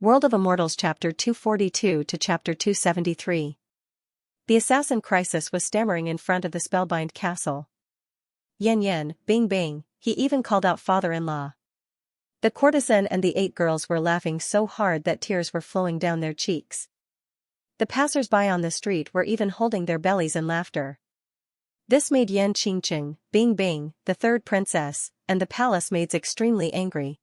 World of Immortals Chapter 242 to Chapter 273. The assassin Crisis was stammering in front of the spellbind castle. Yen yen, bing bing, he even called out father-in-law. The courtesan and the 8 girls were laughing so hard that tears were flowing down their cheeks. The passers-by on the street were even holding their bellies in laughter. This made Yen Qingqing, Bing Bing, the 3rd princess, and the palace maids extremely angry.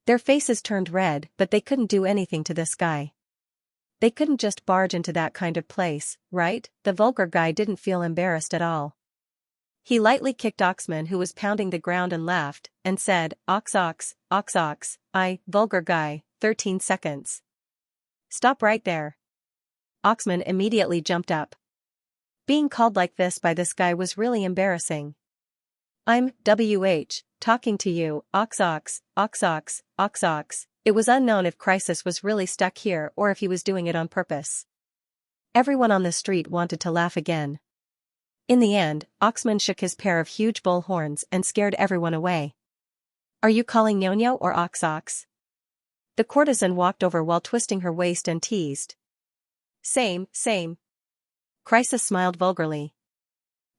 Their faces turned red, but they couldn't do anything to this guy. They couldn't just barge into that kind of place, right? The vulgar guy didn't feel embarrassed at all. He lightly kicked Oxman, who was pounding the ground, and laughed, and said, Ox, vulgar guy, 13 seconds. Stop right there. Oxman immediately jumped up. Being called like this by this guy was really embarrassing. I'm talking to you, Ox. It was unknown if Crisis was really stuck here or if he was doing it on purpose. Everyone on the street wanted to laugh again. In the end, Oxman shook his pair of huge bull horns and scared everyone away. Are you calling Nyo or Ox? The courtesan walked over while twisting her waist and teased. Same. Crisis smiled vulgarly.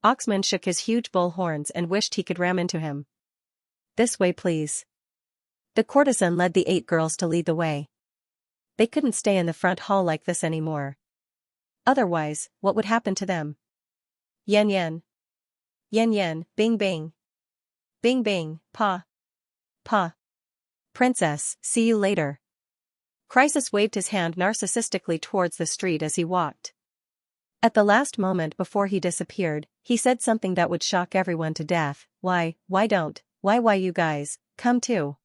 Oxman shook his huge bull horns and wished he could ram into him. This way, please. The courtesan led the 8 girls to lead the way. They couldn't stay in the front hall like this anymore. Otherwise, what would happen to them? Yen yen, bing bing. Bing bing, pa. Princess, see you later. Crisis waved his hand narcissistically towards the street as he walked. At the last moment before he disappeared, he said something that would shock everyone to death. Why you guys, come too.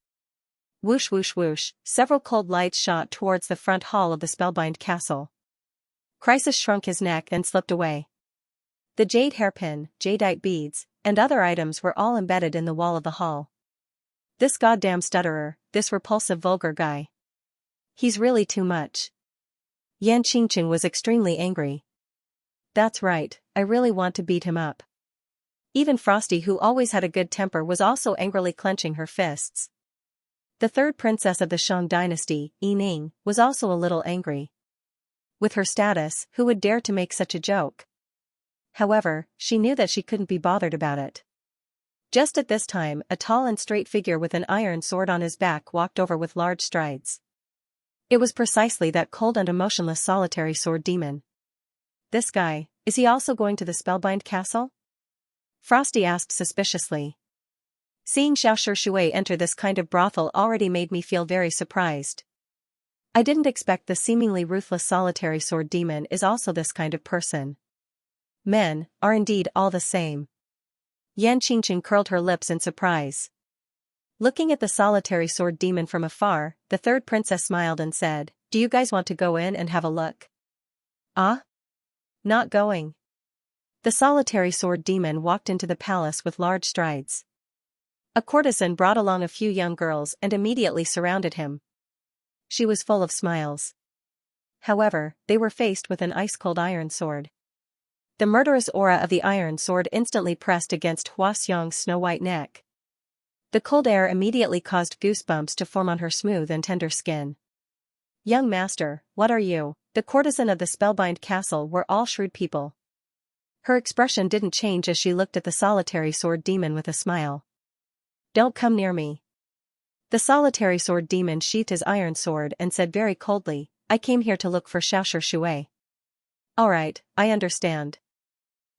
Whoosh whoosh whoosh, several cold lights shot towards the front hall of the spellbind castle. Crisis shrunk his neck and slipped away. The jade hairpin, jadeite beads, and other items were all embedded in the wall of the hall. This goddamn stutterer, this repulsive vulgar guy. He's really too much. Yen Qingqing was extremely angry. That's right, I really want to beat him up. Even Frosty, who always had a good temper, was also angrily clenching her fists. The 3rd princess of the Shang dynasty, Yi Ning, was also a little angry. With her status, who would dare to make such a joke? However, she knew that she couldn't be bothered about it. Just at this time, a tall and straight figure with an iron sword on his back walked over with large strides. It was precisely that cold and emotionless solitary sword demon. This guy, is he also going to the spellbind castle? Frosty asked suspiciously. Seeing Xianxia Shui enter this kind of brothel already made me feel very surprised. I didn't expect the seemingly ruthless solitary sword demon is also this kind of person. Men are indeed all the same. Yen Qingqing curled her lips in surprise. Looking at the solitary sword demon from afar, the 3rd princess smiled and said, Do you guys want to go in and have a look? Not going. The solitary sword demon walked into the palace with large strides. A courtesan brought along a few young girls and immediately surrounded him. She was full of smiles. However, they were faced with an ice-cold iron sword. The murderous aura of the iron sword instantly pressed against Hua Xiong's snow-white neck. The cold air immediately caused goosebumps to form on her smooth and tender skin. Young master, what are you? The courtesan of the spellbind castle were all shrewd people. Her expression didn't change as she looked at the solitary sword demon with a smile. Don't come near me. The solitary sword demon sheathed his iron sword and said very coldly, I came here to look for Xianxia Shui. Alright, I understand.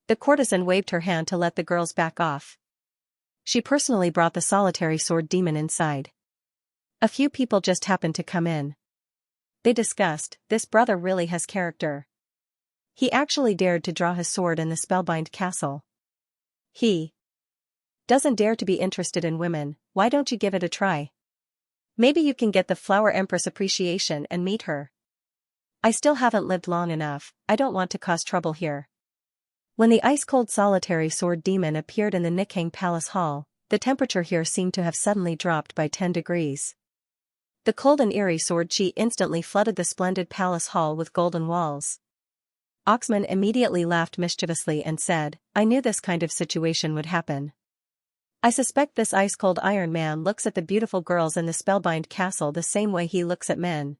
The courtesan waved her hand to let the girls back off. She personally brought the solitary sword demon inside. A few people just happened to come in. They discussed, this brother really has character. He actually dared to draw his sword in the spellbind castle. He doesn't dare to be interested in women, why don't you give it a try? Maybe you can get the Flower Empress appreciation and meet her. I still haven't lived long enough, I don't want to cause trouble here. When the ice-cold solitary sword demon appeared in the Nikhang Palace Hall, the temperature here seemed to have suddenly dropped by 10 degrees. The cold and eerie sword chi instantly flooded the splendid palace hall with golden walls. Oxman immediately laughed mischievously and said, I knew this kind of situation would happen. I suspect this ice-cold Iron Man looks at the beautiful girls in the spellbind castle the same way he looks at men,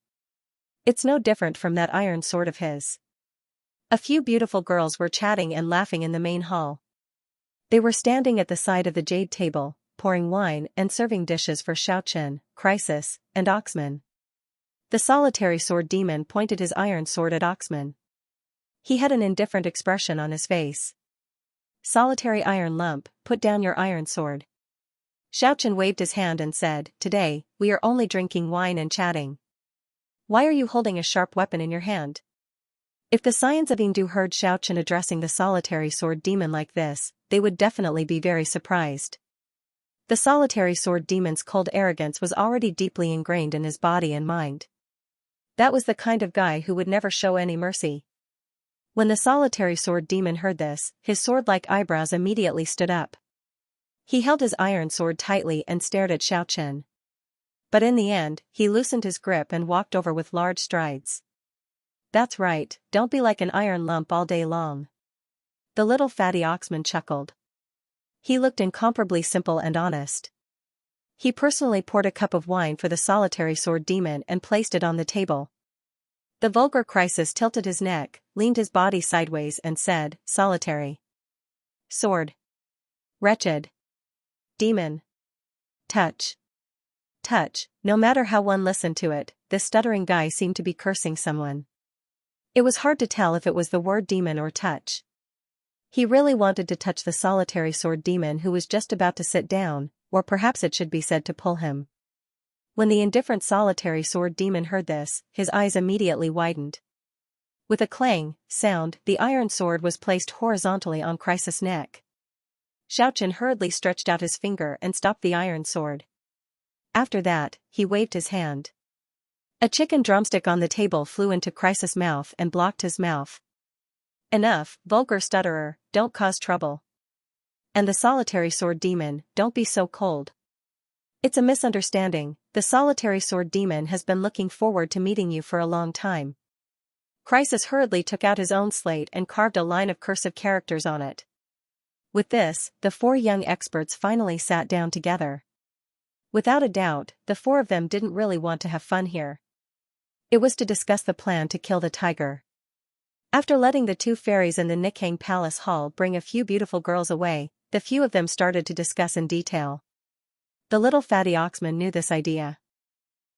It's no different from that iron sword of his. A few beautiful girls were chatting and laughing in the main hall. They were standing at the side of the jade table, pouring wine and serving dishes for Xianxia, Crisis, and Oxman. The solitary sword demon pointed his iron sword at Oxman. He had an indifferent expression on his face. Solitary iron lump, put down your iron sword. Xianxia waved his hand and said, Today, we are only drinking wine and chatting. Why are you holding a sharp weapon in your hand? If the Scions of Yingdu heard Xianxia addressing the solitary sword demon like this, they would definitely be very surprised. The solitary sword demon's cold arrogance was already deeply ingrained in his body and mind. That was the kind of guy who would never show any mercy. When the solitary sword demon heard this, his sword-like eyebrows immediately stood up. He held his iron sword tightly and stared at Xianxia. But in the end, he loosened his grip and walked over with large strides. That's right, don't be like an iron lump all day long. The little fatty oxman chuckled. He looked incomparably simple and honest. He personally poured a cup of wine for the solitary sword demon and placed it on the table. The vulgar Crisis tilted his neck, leaned his body sideways and said, Solitary sword. Wretched demon. Touch. Touch. No matter how one listened to it, this stuttering guy seemed to be cursing someone. It was hard to tell if it was the word demon or touch. He really wanted to touch the solitary sword demon who was just about to sit down, or perhaps it should be said to pull him. When the indifferent solitary sword demon heard this, his eyes immediately widened. With a clang sound, the iron sword was placed horizontally on Crisis' neck. Xianxia hurriedly stretched out his finger and stopped the iron sword. After that, he waved his hand. A chicken drumstick on the table flew into Crisis' mouth and blocked his mouth. Enough, vulgar stutterer, don't cause trouble. And the solitary sword demon, don't be so cold. It's a misunderstanding, the solitary sword demon has been looking forward to meeting you for a long time. Crisis hurriedly took out his own slate and carved a line of cursive characters on it. With this, the four young experts finally sat down together. Without a doubt, the four of them didn't really want to have fun here. It was to discuss the plan to kill the tiger. After letting the two fairies in the Nikhang Palace Hall bring a few beautiful girls away, the few of them started to discuss in detail. The little fatty oxman knew this idea.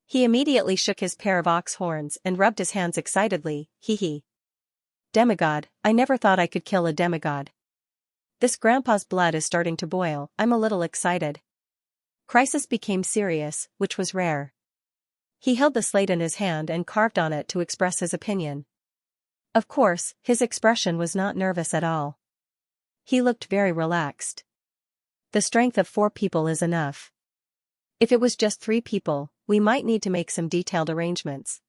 He immediately shook his pair of ox horns and rubbed his hands excitedly, hee. Demigod, I never thought I could kill a demigod. This grandpa's blood is starting to boil, I'm a little excited. Crisis became serious, which was rare. He held the slate in his hand and carved on it to express his opinion. Of course, his expression was not nervous at all. He looked very relaxed. The strength of 4 people is enough. If it was just 3 people, we might need to make some detailed arrangements.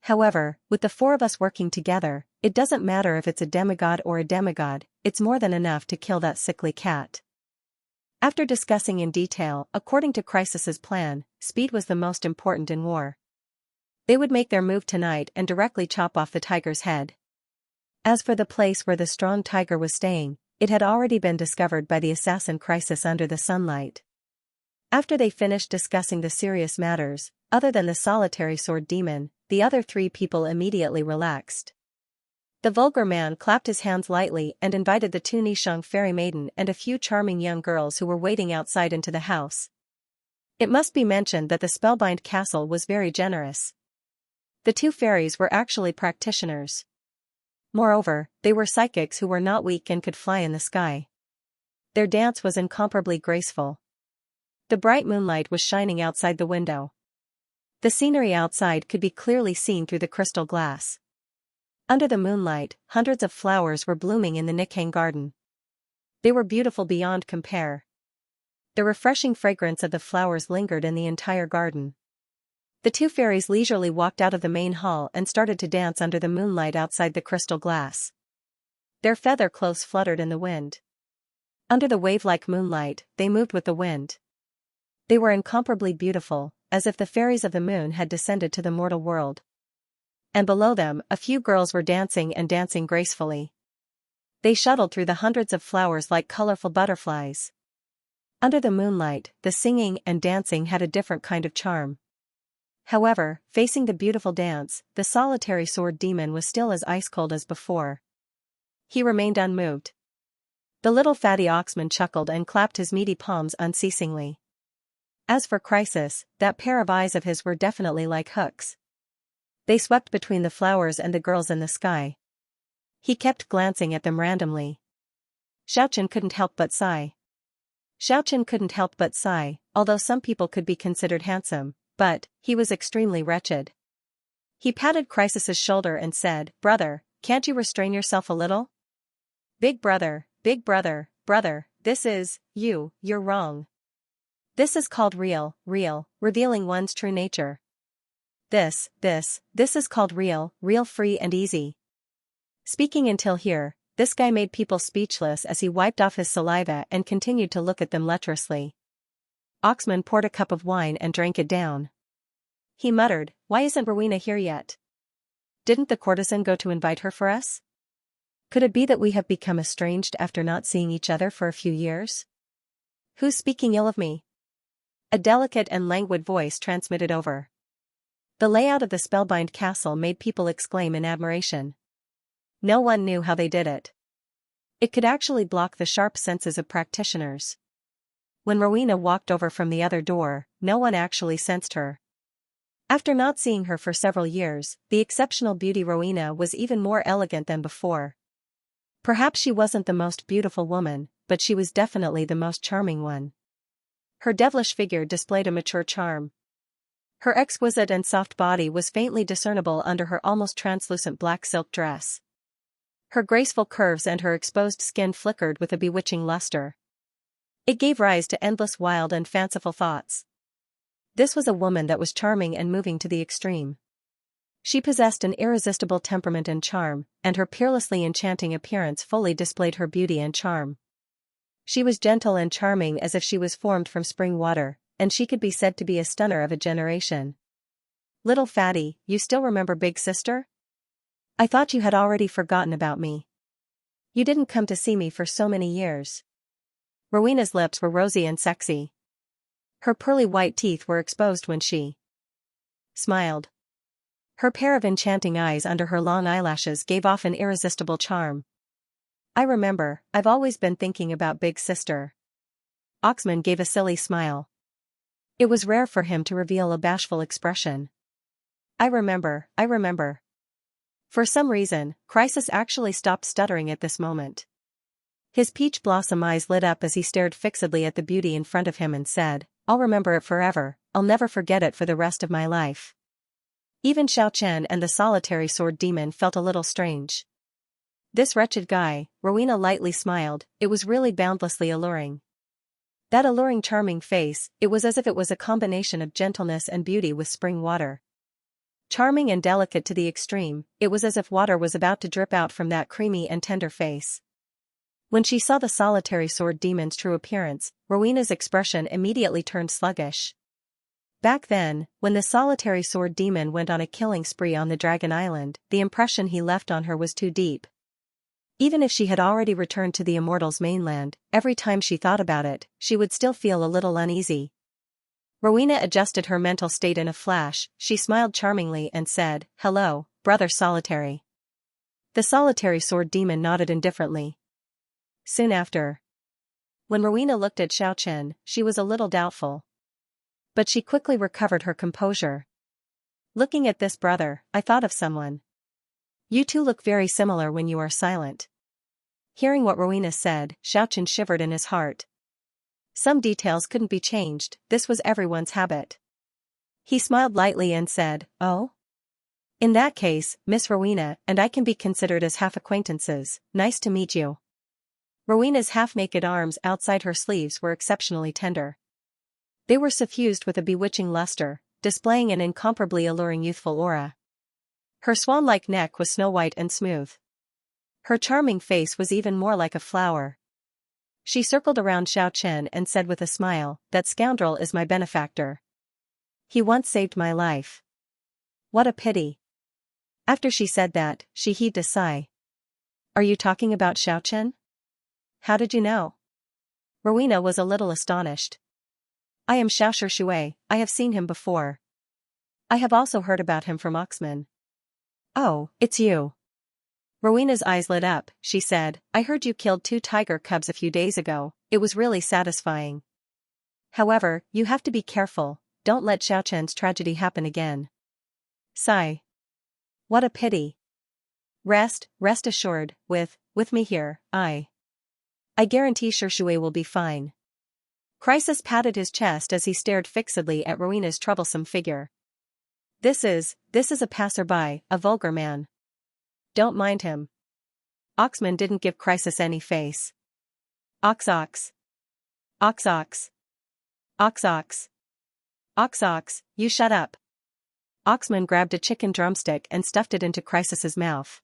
However, with the 4 of us working together, it doesn't matter if it's a demigod or a demigod, it's more than enough to kill that sickly cat. After discussing in detail, according to Crisis's plan, speed was the most important in war. They would make their move tonight and directly chop off the tiger's head. As for the place where the strong tiger was staying, it had already been discovered by the assassin Crisis under the sunlight. After they finished discussing the serious matters, other than the solitary sword demon, the other 3 people immediately relaxed. The vulgar man clapped his hands lightly and invited the 2 Nishang fairy maiden and a few charming young girls who were waiting outside into the house. It must be mentioned that the Spellbind Castle was very generous. The 2 fairies were actually practitioners. Moreover, they were psychics who were not weak and could fly in the sky. Their dance was incomparably graceful. The bright moonlight was shining outside the window. The scenery outside could be clearly seen through the crystal glass. Under the moonlight, hundreds of flowers were blooming in the Nikhang garden. They were beautiful beyond compare. The refreshing fragrance of the flowers lingered in the entire garden. The 2 fairies leisurely walked out of the main hall and started to dance under the moonlight outside the crystal glass. Their feather clothes fluttered in the wind. Under the wave-like moonlight, they moved with the wind. They were incomparably beautiful, as if the fairies of the moon had descended to the mortal world. And below them, a few girls were dancing and dancing gracefully. They shuttled through the hundreds of flowers like colorful butterflies. Under the moonlight, the singing and dancing had a different kind of charm. However, facing the beautiful dance, the solitary sword demon was still as ice-cold as before. He remained unmoved. The little fatty oxman chuckled and clapped his meaty palms unceasingly. As for Crisis, that pair of eyes of his were definitely like hooks. They swept between the flowers and the girls in the sky. He kept glancing at them randomly. Xiaochen couldn't help but sigh. Although some people could be considered handsome, but he was extremely wretched. He patted Crisis's shoulder and said, "Brother, can't you restrain yourself a little? Big brother, this is, you're wrong. This is called real, revealing one's true nature. This is called real, free and easy." Speaking until here, this guy made people speechless as he wiped off his saliva and continued to look at them lecherously. Oxman poured a cup of wine and drank it down. He muttered, "Why isn't Rowena here yet? Didn't the courtesan go to invite her for us? Could it be that we have become estranged after not seeing each other for a few years? Who's speaking ill of me?" A delicate and languid voice transmitted over. The layout of the spellbind castle made people exclaim in admiration. No one knew how they did it. It could actually block the sharp senses of practitioners. When Rowena walked over from the other door, no one actually sensed her. After not seeing her for several years, the exceptional beauty Rowena was even more elegant than before. Perhaps she wasn't the most beautiful woman, but she was definitely the most charming one. Her devilish figure displayed a mature charm. Her exquisite and soft body was faintly discernible under her almost translucent black silk dress. Her graceful curves and her exposed skin flickered with a bewitching luster. It gave rise to endless wild and fanciful thoughts. This was a woman that was charming and moving to the extreme. She possessed an irresistible temperament and charm, and her peerlessly enchanting appearance fully displayed her beauty and charm. She was gentle and charming as if she was formed from spring water, and she could be said to be a stunner of a generation. "Little fatty, you still remember Big Sister? I thought you had already forgotten about me. You didn't come to see me for so many years." Rowena's lips were rosy and sexy. Her pearly white teeth were exposed when she smiled. Her pair of enchanting eyes under her long eyelashes gave off an irresistible charm. "I remember, I've always been thinking about Big Sister." Oxman gave a silly smile. It was rare for him to reveal a bashful expression. I remember. For some reason, Crisis actually stopped stuttering at this moment. His peach blossom eyes lit up as he stared fixedly at the beauty in front of him and said, "I'll remember it forever, I'll never forget it for the rest of my life." Even Xiaochen and the solitary sword demon felt a little strange. This wretched guy, Rowena lightly smiled, it was really boundlessly alluring. That alluring charming face, it was as if it was a combination of gentleness and beauty with spring water. Charming and delicate to the extreme, it was as if water was about to drip out from that creamy and tender face. When she saw the solitary sword demon's true appearance, Rowena's expression immediately turned sluggish. Back then, when the solitary sword demon went on a killing spree on the Dragon Island, the impression he left on her was too deep. Even if she had already returned to the Immortals' mainland, every time she thought about it, she would still feel a little uneasy. Rowena adjusted her mental state in a flash, she smiled charmingly and said, "Hello, Brother Solitary." The solitary sword demon nodded indifferently. Soon after, when Rowena looked at Xiaochen, she was a little doubtful. But she quickly recovered her composure. "Looking at this brother, I thought of someone. You two look very similar when you are silent." Hearing what Rowena said, Xiaochen shivered in his heart. Some details couldn't be changed, this was everyone's habit. He smiled lightly and said, "Oh? In that case, Miss Rowena and I can be considered as half-acquaintances, nice to meet you." Rowena's half-naked arms outside her sleeves were exceptionally tender. They were suffused with a bewitching luster, displaying an incomparably alluring youthful aura. Her swan-like neck was snow-white and smooth. Her charming face was even more like a flower. She circled around Xiaochen and said with a smile, "That scoundrel is my benefactor. He once saved my life. What a pity." After she said that, she heaved a sigh. "Are you talking about Xiaochen? How did you know?" Rowena was a little astonished. "I am Xiaoshi Shui, I have seen him before." I have also heard about him from Oxman. Oh, it's you. Rowena's eyes lit up. She said, I heard you killed 2 tiger cubs a few days ago. It was really satisfying. However, you have to be careful, don't let Xiaochen's tragedy happen again. Sigh. What a pity. Rest assured, with me here, I guarantee Shui will be fine. Crisis patted his chest as he stared fixedly at Rowena's troublesome figure. This is a passerby, a vulgar man. Don't mind him. Oxman didn't give Crisis any face. Ox. Ox, you shut up. Oxman grabbed a chicken drumstick and stuffed it into Crisis's mouth.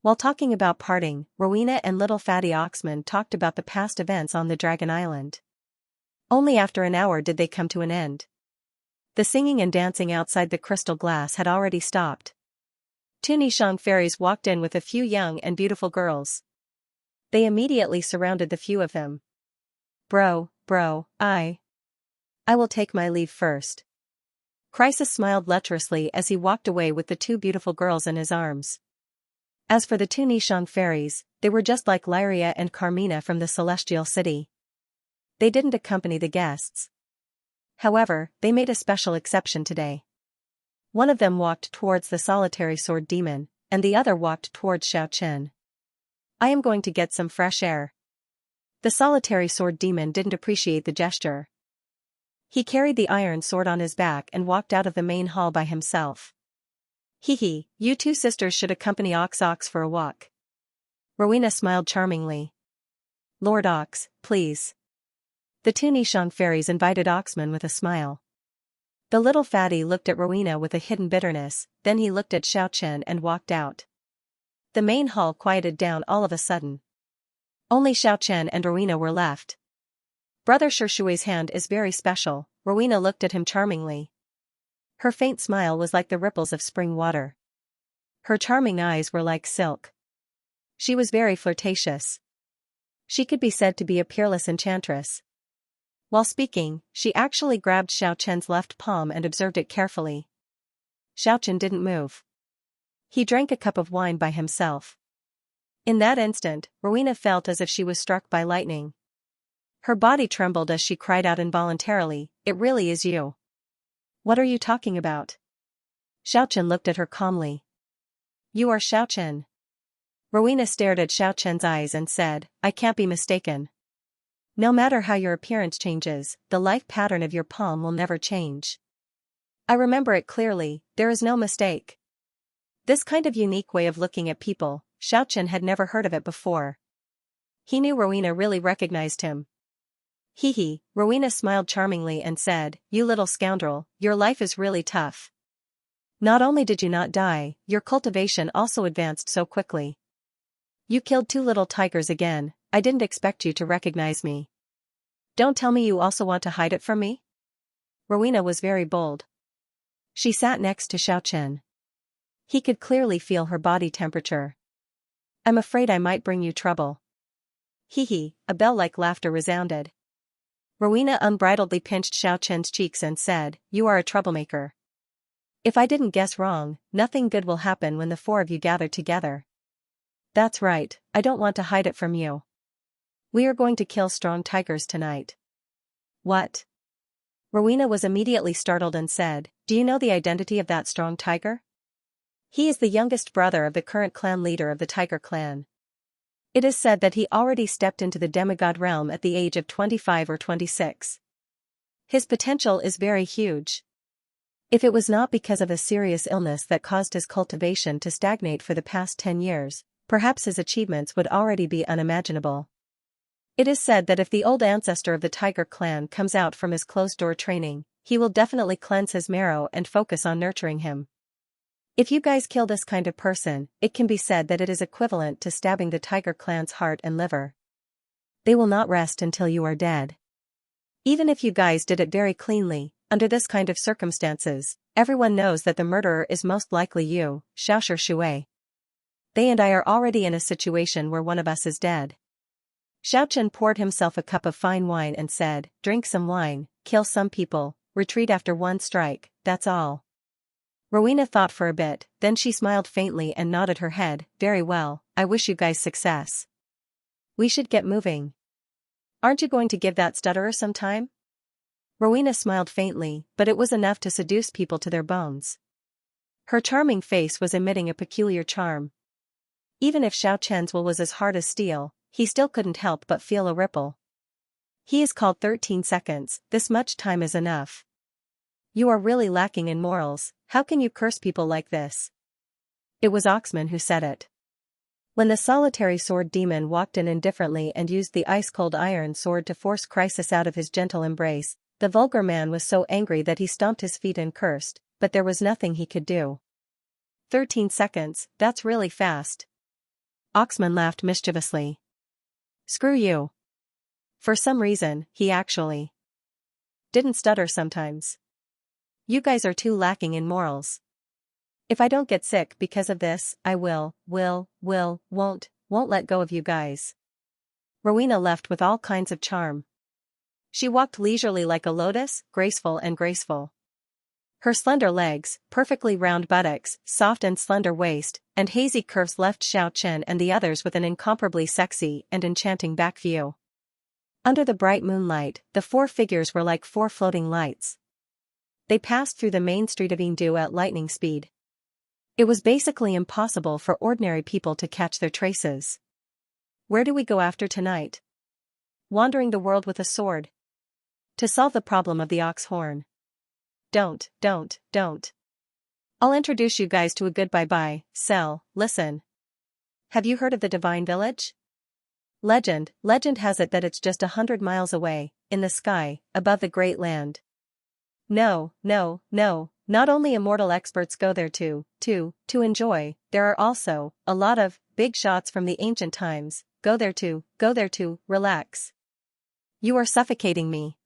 While talking about parting, Rowena and little fatty Oxman talked about the past events on the Dragon Island. Only after an hour did they come to an end. The singing and dancing outside the crystal glass had already stopped. 2 Nishang fairies walked in with a few young and beautiful girls. They immediately surrounded the few of them. Bro, I will take my leave first. Crisis smiled lecherously as he walked away with the 2 beautiful girls in his arms. As for the 2 Nishang fairies, they were just like Lyria and Carmina from the Celestial City. They didn't accompany the guests. However, they made a special exception today. One of them walked towards the solitary sword demon, and the other walked towards Xiaochen. I am going to get some fresh air. The solitary sword demon didn't appreciate the gesture. He carried the iron sword on his back and walked out of the main hall by himself. Hee, you 2 sisters should accompany Ox for a walk. Rowena smiled charmingly. Lord Ox, please. The 2 Nishang fairies invited Oxman with a smile. The little fatty looked at Rowena with a hidden bitterness, then he looked at Xiaochen and walked out. The main hall quieted down all of a sudden. Only Xiaochen and Rowena were left. Brother Shui's hand is very special. Rowena looked at him charmingly. Her faint smile was like the ripples of spring water. Her charming eyes were like silk. She was very flirtatious. She could be said to be a peerless enchantress. While speaking, she actually grabbed Xiaochen's left palm and observed it carefully. Xiaochen didn't move. He drank a cup of wine by himself. In that instant, Rowena felt as if she was struck by lightning. Her body trembled as she cried out involuntarily, "It really is you." "What are you talking about?" Xiaochen looked at her calmly. "You are Xiaochen." Rowena stared at Xiaochen's eyes and said, "I can't be mistaken. No matter how your appearance changes, the life pattern of your palm will never change. I remember it clearly, there is no mistake." This kind of unique way of looking at people, Xiaochen had never heard of it before. He knew Rowena really recognized him. Rowena smiled charmingly and said, "You little scoundrel, your life is really tough. Not only did you not die, your cultivation also advanced so quickly. You killed 2 little tigers again. I didn't expect you to recognize me. Don't tell me you also want to hide it from me?" Rowena was very bold. She sat next to Xiaochen. He could clearly feel her body temperature. "I'm afraid I might bring you trouble." A bell-like laughter resounded. Rowena unbridledly pinched Xiaochen's cheeks and said, "You are a troublemaker. If I didn't guess wrong, nothing good will happen when the 4 of you gather together." "That's right, I don't want to hide it from you. We are going to kill strong tigers tonight." "What?" Rowena was immediately startled and said, "Do you know the identity of that strong tiger?" "He is the youngest brother of the current clan leader of the Tiger Clan. It is said that he already stepped into the demigod realm at the age of 25 or 26. His potential is very huge. If it was not because of a serious illness that caused his cultivation to stagnate for the past 10 years, perhaps his achievements would already be unimaginable. It is said that if the old ancestor of the Tiger Clan comes out from his closed-door training, he will definitely cleanse his marrow and focus on nurturing him. If you guys kill this kind of person, it can be said that it is equivalent to stabbing the Tiger Clan's heart and liver. They will not rest until you are dead. Even if you guys did it very cleanly, under this kind of circumstances, everyone knows that the murderer is most likely you, Xiaoshi Shui. They and I are already in a situation where one of us is dead." Xiaochen poured himself a cup of fine wine and said, "Drink some wine, kill some people, retreat after 1 strike, that's all. Rowena thought for a bit, then she smiled faintly and nodded her head. Very well, I wish you guys success. We should get moving. Aren't you going to give that stutterer some time? Rowena smiled faintly, but it was enough to seduce people to their bones. Her charming face was emitting a peculiar charm. Even if Xianxia's will was as hard as steel, he still couldn't help but feel a ripple. He is called 13 seconds, this much time is enough. You are really lacking in morals, how can you curse people like this? It was Oxman who said it. When the solitary sword demon walked in indifferently and used the ice-cold iron sword to force Crisis out of his gentle embrace, the vulgar man was so angry that he stomped his feet and cursed, but there was nothing he could do. 13 seconds, that's really fast. Oxman laughed mischievously. Screw you. For some reason, he actually didn't stutter sometimes. You guys are too lacking in morals. If I don't get sick because of this, I won't let go of you guys. Rowena left with all kinds of charm. She walked leisurely like a lotus, graceful and graceful. Her slender legs, perfectly round buttocks, soft and slender waist, and hazy curves left Xianxia and the others with an incomparably sexy and enchanting back view. Under the bright moonlight, the four figures were like four floating lights. They passed through the main street of Yingdu at lightning speed. It was basically impossible for ordinary people to catch their traces. Where do we go after tonight? Wandering the world with a sword. To solve the problem of the ox horn. Don't. I'll introduce you guys to a good bye-bye, listen. Have you heard of the Divine Village? Legend has it that it's just 100 miles away, in the sky, above the Great Land. No, not only immortal experts go there to enjoy, there are also a lot of big shots from the ancient times, go there to relax. You are suffocating me.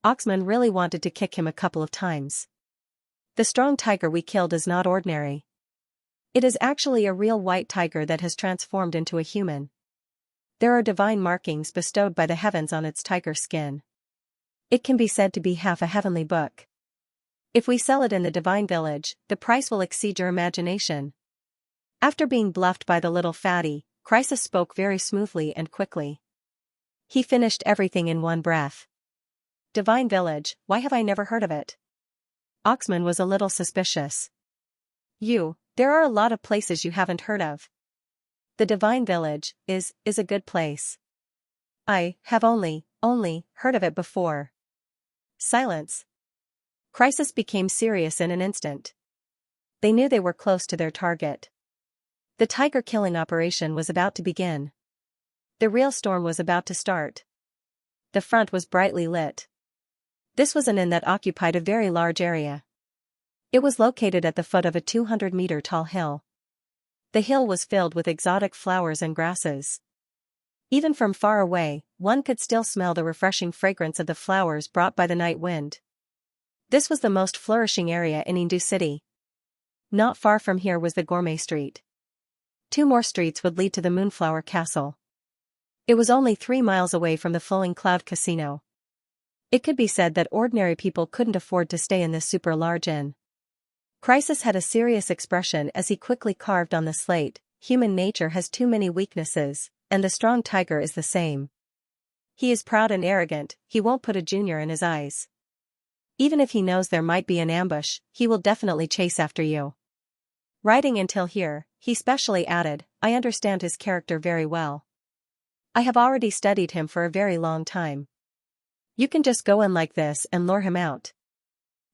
Oxman really wanted to kick him a couple of times. The strong tiger we killed is not ordinary. It is actually a real white tiger that has transformed into a human. There are divine markings bestowed by the heavens on its tiger skin. It can be said to be half a heavenly book. If we sell it in the Divine Village, the price will exceed your imagination. After being bluffed by the little fatty, Crisis spoke very smoothly and quickly. He finished everything in one breath. Divine Village, why have I never heard of it? Oxman was a little suspicious. There are a lot of places you haven't heard of. The Divine Village is a good place. I have only heard of it before. Silence. Crisis became serious in an instant. They knew they were close to their target. The tiger killing operation was about to begin. The real storm was about to start. The front was brightly lit. This was an inn that occupied a very large area. It was located at the foot of a 200-meter tall hill. The hill was filled with exotic flowers and grasses. Even from far away, one could still smell the refreshing fragrance of the flowers brought by the night wind. This was the most flourishing area in Yingdu City. Not far from here was the Gourmet Street. 2 more streets would lead to the Moonflower Castle. It was only 3 miles away from the Flowing Cloud Casino. It could be said that ordinary people couldn't afford to stay in this super large inn. Crisis had a serious expression as he quickly carved on the slate, human nature has too many weaknesses, and the strong tiger is the same. He is proud and arrogant, he won't put a junior in his eyes. Even if he knows there might be an ambush, he will definitely chase after you. Riding until here, he specially added, I understand his character very well. I have already studied him for a very long time. You can just go in like this and lure him out.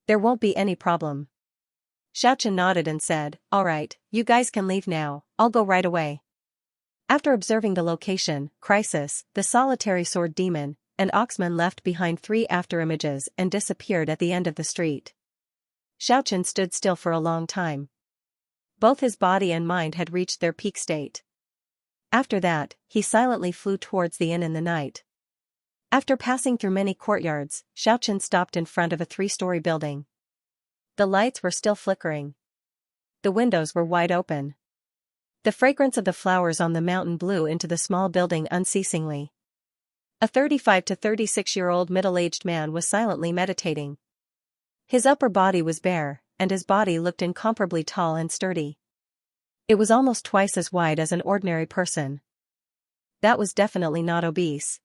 There won't be any problem. Xianxia nodded and said, all right, you guys can leave now, I'll go right away. After observing the location, Crisis, the solitary sword demon, and Oxman left behind 3 afterimages and disappeared at the end of the street. Xianxia stood still for a long time. Both his body and mind had reached their peak state. After that, he silently flew towards the inn in the night. After passing through many courtyards, Xianxia stopped in front of a 3-story building. The lights were still flickering. The windows were wide open. The fragrance of the flowers on the mountain blew into the small building unceasingly. A 35 to 36-year-old middle-aged man was silently meditating. His upper body was bare, and his body looked incomparably tall and sturdy. It was almost twice as wide as an ordinary person. That was definitely not obese.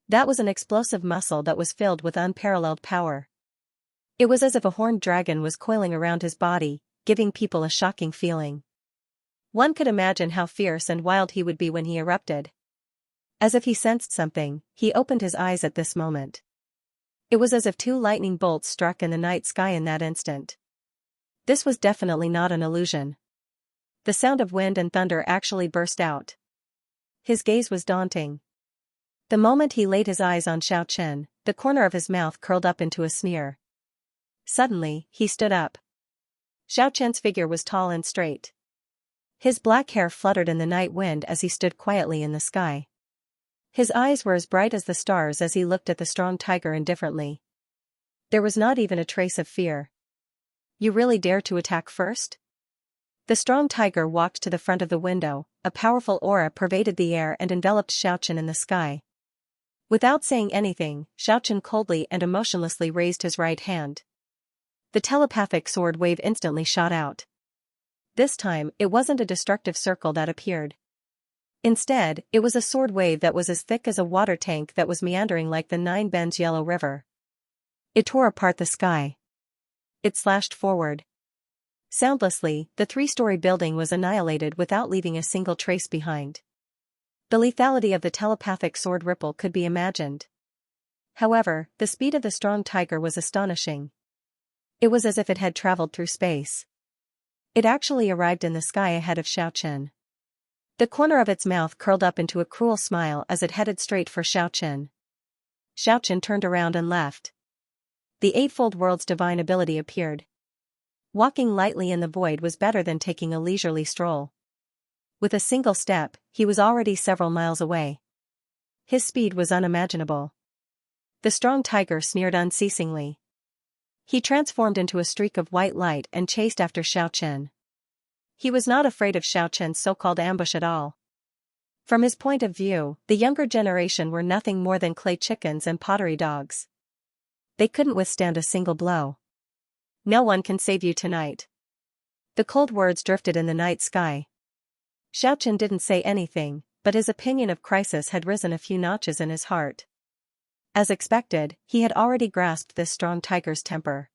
That was an explosive muscle that was filled with unparalleled power. It was as if a horned dragon was coiling around his body, giving people a shocking feeling. One could imagine how fierce and wild he would be when he erupted. As if he sensed something, he opened his eyes at this moment. It was as if two lightning bolts struck in the night sky in that instant. This was definitely not an illusion. The sound of wind and thunder actually burst out. His gaze was daunting. The moment he laid his eyes on Xianxia, the corner of his mouth curled up into a sneer. Suddenly, he stood up. Xianxia's figure was tall and straight. His black hair fluttered in the night wind as he stood quietly in the sky. His eyes were as bright as the stars as he looked at the strong tiger indifferently. There was not even a trace of fear. "You really dare to attack first?" The strong tiger walked to the front of the window. A powerful aura pervaded the air and enveloped Xianxia in the sky. Without saying anything, Xianxia coldly and emotionlessly raised his right hand. The telepathic sword wave instantly shot out. This time, it wasn't a destructive circle that appeared. Instead, it was a sword wave that was as thick as a water tank that was meandering like the Nine Bends Yellow River. It tore apart the sky. It slashed forward. Soundlessly, the three-story building was annihilated without leaving a single trace behind. The lethality of the telepathic sword ripple could be imagined. However, the speed of the strong tiger was astonishing. It was as if it had traveled through space. It actually arrived in the sky ahead of Xianxia. The corner of its mouth curled up into a cruel smile as it headed straight for Xianxia. Xianxia turned around and left. The Eightfold World's divine ability appeared. Walking lightly in the void was better than taking a leisurely stroll. With a single step, he was already several miles away. His speed was unimaginable. The strong tiger sneered unceasingly. He transformed into a streak of white light and chased after Xianxia. He was not afraid of Xianxia's so-called ambush at all. From his point of view, the younger generation were nothing more than clay chickens and pottery dogs. They couldn't withstand a single blow. "No one can save you tonight." The cold words drifted in the night sky. Xianxia didn't say anything, but his opinion of crisis had risen a few notches in his heart. As expected, he had already grasped this strong tiger's temper.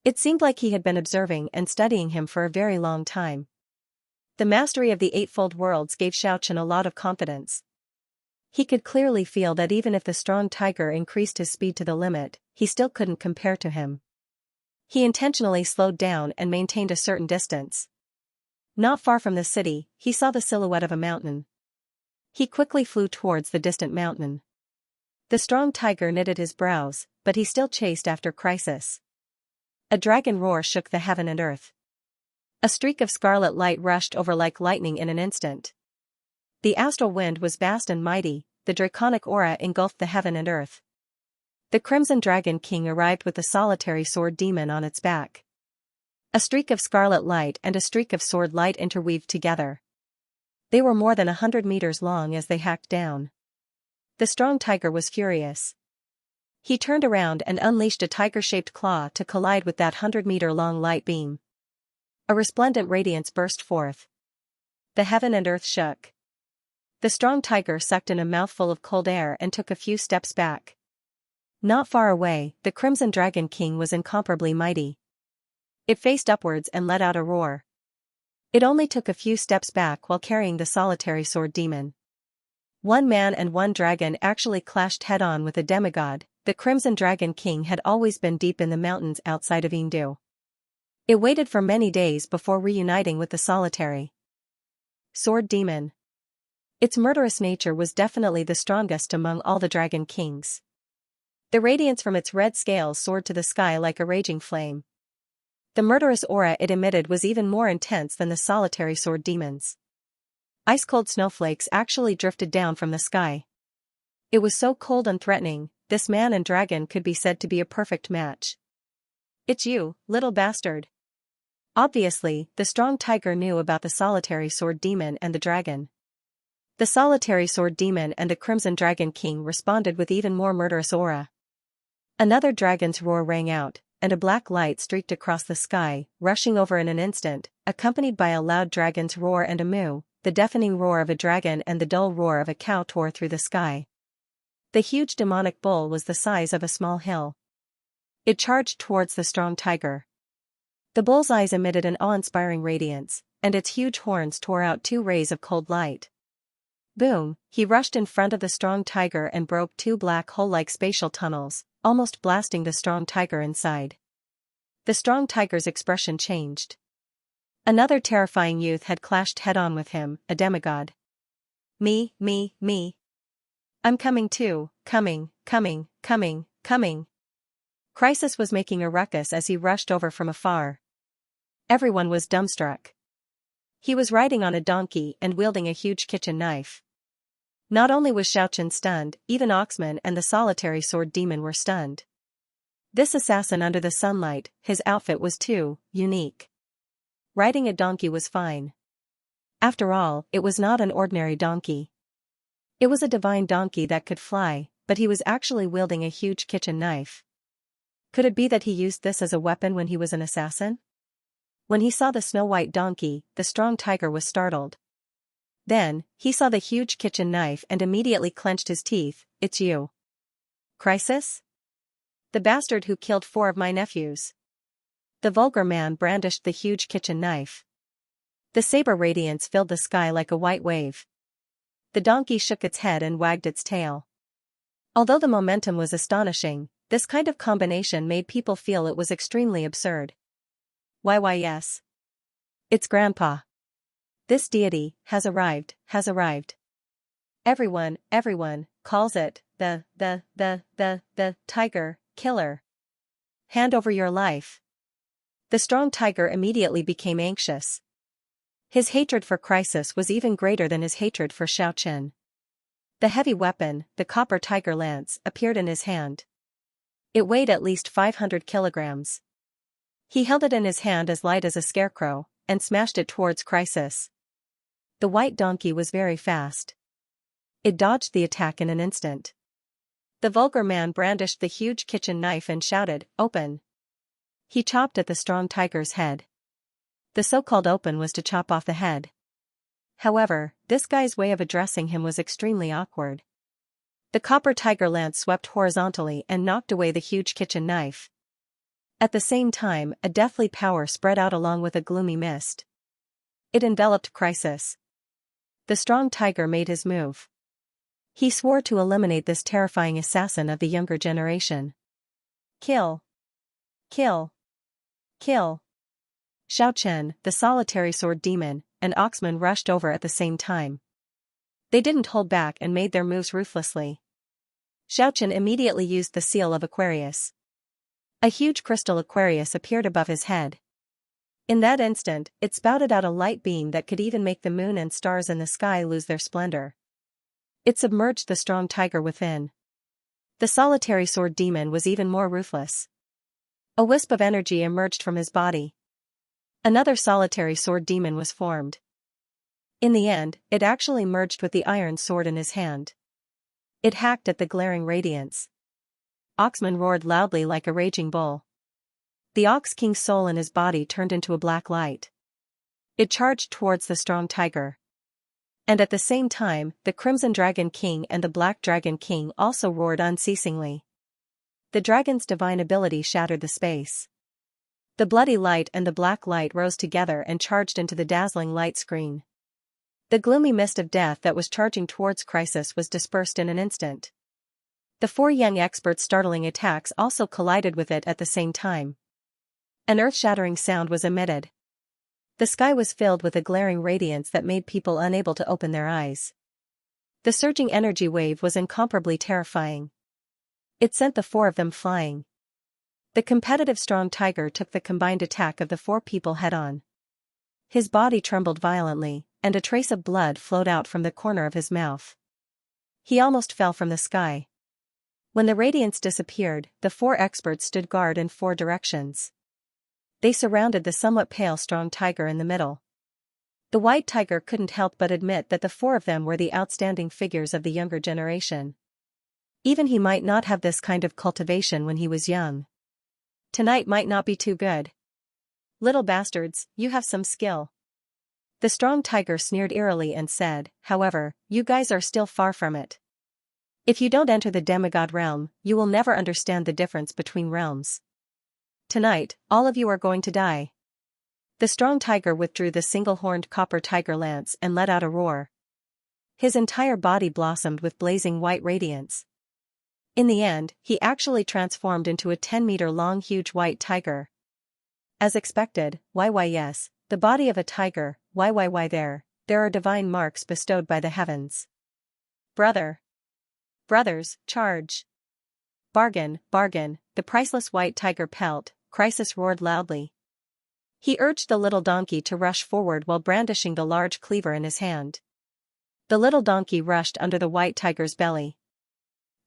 It seemed like he had been observing and studying him for a very long time. The mastery of the Eightfold Worlds gave Xianxia a lot of confidence. He could clearly feel that even if the strong tiger increased his speed to the limit, he still couldn't compare to him. He intentionally slowed down and maintained a certain distance. Not far from the city, he saw the silhouette of a mountain. He quickly flew towards the distant mountain. The strong tiger knitted his brows, but he still chased after crisis. A dragon roar shook the heaven and earth. A streak of scarlet light rushed over like lightning in an instant. The astral wind was vast and mighty, the draconic aura engulfed the heaven and earth. The Crimson Dragon King arrived with the solitary sword demon on its back. A streak of scarlet light and a streak of sword light interweaved together. They were more than 100 meters long as they hacked down. The strong tiger was furious. He turned around and unleashed a tiger-shaped claw to collide with that 100-meter-long light beam. A resplendent radiance burst forth. The heaven and earth shook. The strong tiger sucked in a mouthful of cold air and took a few steps back. Not far away, the Crimson Dragon King was incomparably mighty. It faced upwards and let out a roar. It only took a few steps back while carrying the solitary sword demon. One man and one dragon actually clashed head-on with a demigod. The Crimson Dragon King had always been deep in the mountains outside of Yingdu. It waited for many days before reuniting with the solitary sword demon. Its murderous nature was definitely the strongest among all the dragon kings. The radiance from its red scales soared to the sky like a raging flame. The murderous aura it emitted was even more intense than the solitary sword demon's. Ice-cold snowflakes actually drifted down from the sky. It was so cold and threatening, this man and dragon could be said to be a perfect match. "It's you, little bastard." Obviously, the strong tiger knew about the solitary sword demon and the dragon. The solitary sword demon and the Crimson Dragon King responded with even more murderous aura. Another dragon's roar rang out, and a black light streaked across the sky, rushing over in an instant, accompanied by a loud dragon's roar and a moo. The deafening roar of a dragon and the dull roar of a cow tore through the sky. The huge demonic bull was the size of a small hill. It charged towards the strong tiger. The bull's eyes emitted an awe-inspiring radiance, and its huge horns tore out 2 rays of cold light. Boom! He rushed in front of the strong tiger and broke 2 black hole-like spatial tunnels, almost blasting the strong tiger inside. The strong tiger's expression changed. Another terrifying youth had clashed head-on with him, a demigod. Me. I'm coming too, coming. Crisis was making a ruckus as he rushed over from afar. Everyone was dumbstruck. He was riding on a donkey and wielding a huge kitchen knife. Not only was Xianxia stunned, even Oxman and the solitary sword demon were stunned. This assassin under the sunlight, his outfit was too unique. Riding a donkey was fine. After all, it was not an ordinary donkey. It was a divine donkey that could fly, but he was actually wielding a huge kitchen knife. Could it be that he used this as a weapon when he was an assassin? When he saw the snow-white donkey, the strong tiger was startled. Then, he saw the huge kitchen knife and immediately clenched his teeth. It's you. Crisis? The bastard who killed 4 of my nephews. The vulgar man brandished the huge kitchen knife. The saber radiance filled the sky like a white wave. The donkey shook its head and wagged its tail. Although the momentum was astonishing, this kind of combination made people feel it was extremely absurd. Why yes. It's Grandpa. This deity has arrived. Everyone calls it the tiger killer. Hand over your life. The strong tiger immediately became anxious. His hatred for Crisis was even greater than his hatred for Xianxia. The heavy weapon, the copper tiger lance, appeared in his hand. It weighed at least 500 kilograms. He held it in his hand as light as a scarecrow, and smashed it towards Crisis. The white donkey was very fast. It dodged the attack in an instant. The vulgar man brandished the huge kitchen knife and shouted, "Open!" He chopped at the strong tiger's head. The so-called open was to chop off the head. However, this guy's way of addressing him was extremely awkward. The copper tiger lance swept horizontally and knocked away the huge kitchen knife. At the same time, a deathly power spread out along with a gloomy mist. It enveloped Crisis. The strong tiger made his move. He swore to eliminate this terrifying assassin of the younger generation. Kill. Xianxia, the solitary sword demon, and Oxman rushed over at the same time. They didn't hold back and made their moves ruthlessly. Xianxia immediately used the seal of Aquarius. A huge crystal Aquarius appeared above his head. In that instant, it spouted out a light beam that could even make the moon and stars in the sky lose their splendor. It submerged the strong tiger within. The solitary sword demon was even more ruthless. A wisp of energy emerged from his body. Another solitary sword demon was formed. In the end, it actually merged with the iron sword in his hand. It hacked at the glaring radiance. Oxman roared loudly like a raging bull. The Ox King's soul in his body turned into a black light. It charged towards the strong tiger. And at the same time, the Crimson Dragon King and the Black Dragon King also roared unceasingly. The dragon's divine ability shattered the space. The bloody light and the black light rose together and charged into the dazzling light screen. The gloomy mist of death that was charging towards Crisis was dispersed in an instant. The 4 young experts' startling attacks also collided with it at the same time. An earth-shattering sound was emitted. The sky was filled with a glaring radiance that made people unable to open their eyes. The surging energy wave was incomparably terrifying. It sent the 4 of them flying. The competitive strong tiger took the combined attack of the 4 people head-on. His body trembled violently, and a trace of blood flowed out from the corner of his mouth. He almost fell from the sky. When the radiance disappeared, the 4 experts stood guard in 4 directions. They surrounded the somewhat pale strong tiger in the middle. The white tiger couldn't help but admit that the 4 of them were the outstanding figures of the younger generation. Even he might not have this kind of cultivation when he was young. Tonight might not be too good. Little bastards, you have some skill. The strong tiger sneered eerily and said, however, you guys are still far from it. If you don't enter the demigod realm, you will never understand the difference between realms. Tonight, all of you are going to die. The strong tiger withdrew the single-horned copper tiger lance and let out a roar. His entire body blossomed with blazing white radiance. In the end, he actually transformed into a 10-meter-long huge white tiger. As expected, yes, the body of a tiger, why there are divine marks bestowed by the heavens. Brothers, charge. Bargain, the priceless white tiger pelt, Chrysis roared loudly. He urged the little donkey to rush forward while brandishing the large cleaver in his hand. The little donkey rushed under the white tiger's belly.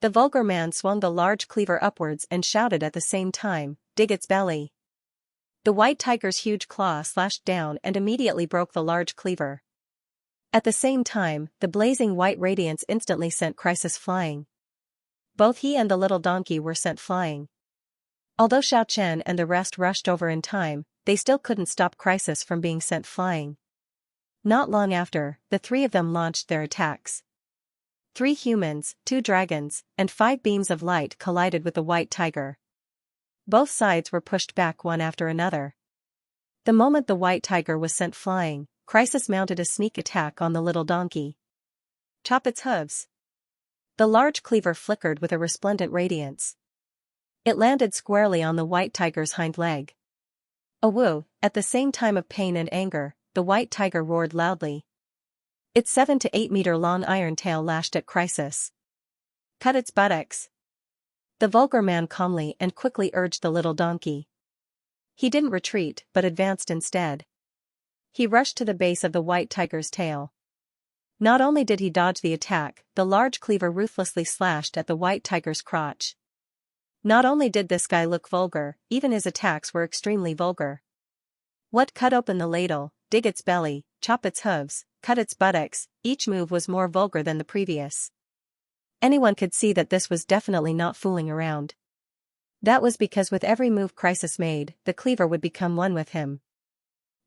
The vulgar man swung the large cleaver upwards and shouted at the same time, dig its belly. The white tiger's huge claw slashed down and immediately broke the large cleaver. At the same time, the blazing white radiance instantly sent Chrysis flying. Both he and the little donkey were sent flying. Although Xiaochen and the rest rushed over in time, they still couldn't stop Chrysis from being sent flying. Not long after, the three of them launched their attacks. 3 humans, 2 dragons, and 5 beams of light collided with the white tiger. Both sides were pushed back one after another. The moment the white tiger was sent flying, Chrysis mounted a sneak attack on the little donkey. Chop its hooves. The large cleaver flickered with a resplendent radiance. It landed squarely on the white tiger's hind leg. A woo, at the same time of pain and anger, the white tiger roared loudly. Its 7 to 8 meter long iron tail lashed at Chrysis. Cut its buttocks. The vulgar man calmly and quickly urged the little donkey. He didn't retreat but advanced instead. He rushed to the base of the white tiger's tail. Not only did he dodge the attack, the large cleaver ruthlessly slashed at the white tiger's crotch. Not only did this guy look vulgar, even his attacks were extremely vulgar. What? Cut open the ladle, dig its belly, chop its hooves, cut its buttocks, each move was more vulgar than the previous. Anyone could see that this was definitely not fooling around. That was because with every move Chrysis made, the cleaver would become one with him.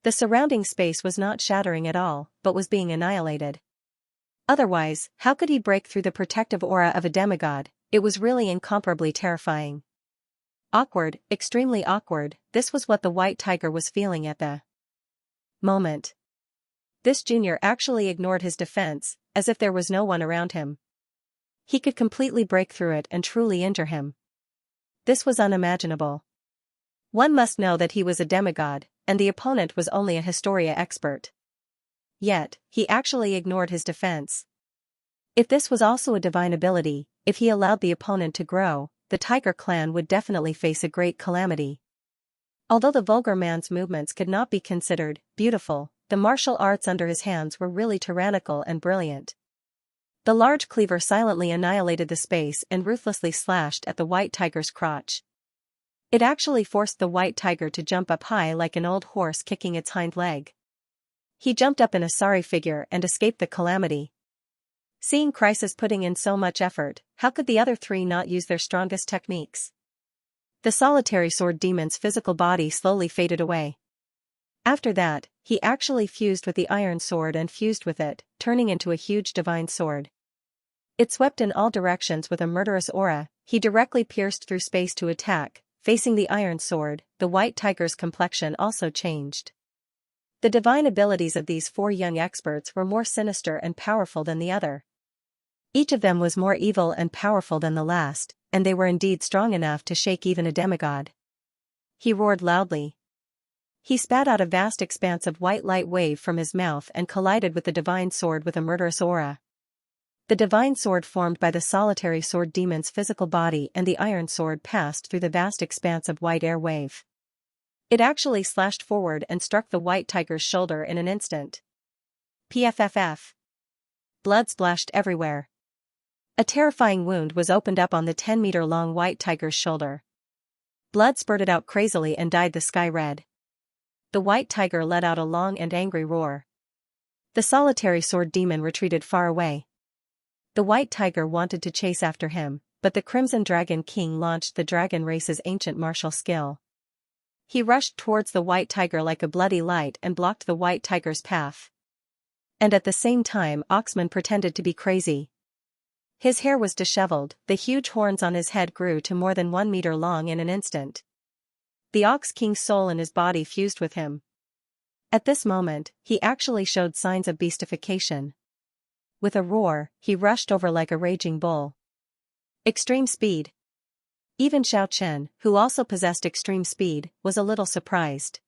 The surrounding space was not shattering at all, but was being annihilated. Otherwise, how could he break through the protective aura of a demigod? It was really incomparably terrifying. Awkward, extremely awkward, this was what the white tiger was feeling at the moment. This junior actually ignored his defense, as if there was no one around him. He could completely break through it and truly injure him. This was unimaginable. One must know that he was a demigod, and the opponent was only a Historia expert. Yet, he actually ignored his defense. If this was also a divine ability, if he allowed the opponent to grow, the Tiger clan would definitely face a great calamity. Although the vulgar man's movements could not be considered beautiful, the martial arts under his hands were really tyrannical and brilliant. The large cleaver silently annihilated the space and ruthlessly slashed at the white tiger's crotch. It actually forced the white tiger to jump up high like an old horse kicking its hind leg. He jumped up in a sorry figure and escaped the calamity. Seeing Chrysis putting in so much effort, how could the other 3 not use their strongest techniques? The solitary sword demon's physical body slowly faded away. After that, he actually fused with the iron sword and fused with it, turning into a huge divine sword. It swept in all directions with a murderous aura. He directly pierced through space to attack. Facing the iron sword, the white tiger's complexion also changed. The divine abilities of these 4 young experts were more sinister and powerful than the other. Each of them was more evil and powerful than the last, and they were indeed strong enough to shake even a demigod. He roared loudly. He spat out a vast expanse of white light wave from his mouth and collided with the divine sword with a murderous aura. The divine sword formed by the solitary sword demon's physical body and the iron sword passed through the vast expanse of white air wave. It actually slashed forward and struck the white tiger's shoulder in an instant. Pfff. Blood splashed everywhere. A terrifying wound was opened up on the 10-meter-long white tiger's shoulder. Blood spurted out crazily and dyed the sky red. The white tiger let out a long and angry roar. The solitary sword demon retreated far away. The white tiger wanted to chase after him, but the Crimson Dragon King launched the dragon race's ancient martial skill. He rushed towards the white tiger like a bloody light and blocked the white tiger's path. And at the same time Oxman pretended to be crazy. His hair was disheveled, the huge horns on his head grew to more than 1 meter long in an instant. The Ox King's soul in his body fused with him. At this moment, he actually showed signs of beastification. With a roar, he rushed over like a raging bull. Extreme speed. Even Xianxia, who also possessed extreme speed, was a little surprised.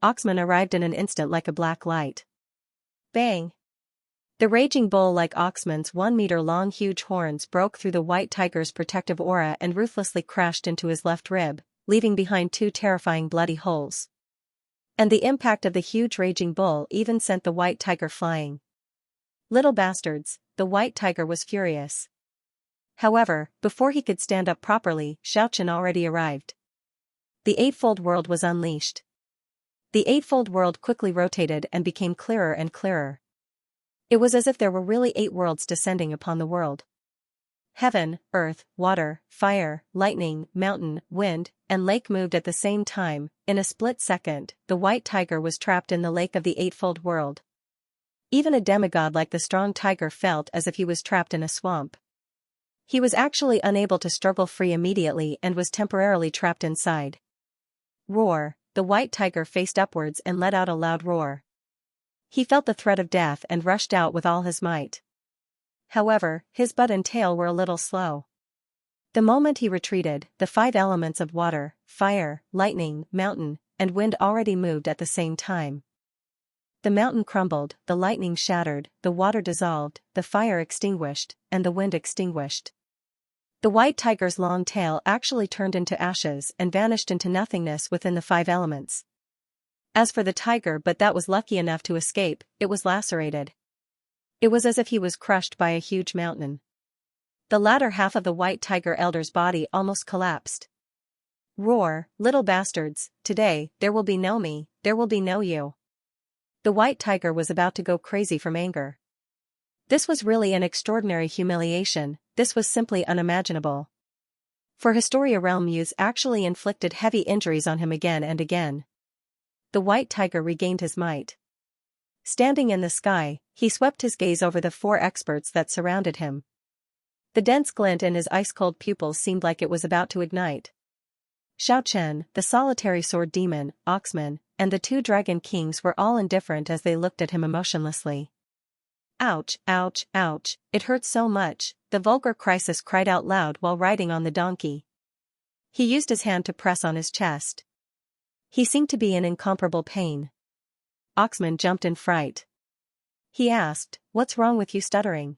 Oxman arrived in an instant like a black light. Bang! The raging bull like Oxman's 1 meter long huge horns broke through the white tiger's protective aura and ruthlessly crashed into his left rib, leaving behind 2 terrifying bloody holes. And the impact of the huge raging bull even sent the white tiger flying. Little bastards, the white tiger was furious. However, before he could stand up properly, Xianxia already arrived. The eightfold world was unleashed. The eightfold world quickly rotated and became clearer and clearer. It was as if there were really 8 worlds descending upon the world. Heaven, earth, water, fire, lightning, mountain, wind, and lake moved at the same time. In a split second, the white tiger was trapped in the lake of the eightfold world. Even a demigod like the strong tiger felt as if he was trapped in a swamp. He was actually unable to struggle free immediately and was temporarily trapped inside. Roar! The white tiger faced upwards and let out a loud roar. He felt the threat of death and rushed out with all his might. However, his butt and tail were a little slow. The moment he retreated, the 5 elements of water, fire, lightning, mountain, and wind already moved at the same time. The mountain crumbled, the lightning shattered, the water dissolved, the fire extinguished, and the wind extinguished. The white tiger's long tail actually turned into ashes and vanished into nothingness within the 5 elements. As for the tiger, but that was lucky enough to escape, it was lacerated. It was as if he was crushed by a huge mountain. The latter half of the white tiger elder's body almost collapsed. Roar! Little bastards, today, there will be no me, there will be no you. The white tiger was about to go crazy from anger. This was really an extraordinary humiliation, this was simply unimaginable. For Historia Realm Muse actually inflicted heavy injuries on him again and again. The white tiger regained his might. Standing in the sky, he swept his gaze over the 4 experts that surrounded him. The dense glint in his ice-cold pupils seemed like it was about to ignite. Xianxia, the solitary sword demon, Oxman, and the 2 dragon kings were all indifferent as they looked at him emotionlessly. Ouch, ouch, ouch, it hurts so much, the vulgar Crisis cried out loud while riding on the donkey. He used his hand to press on his chest. He seemed to be in incomparable pain. Oxman jumped in fright. He asked, "What's wrong with you stuttering?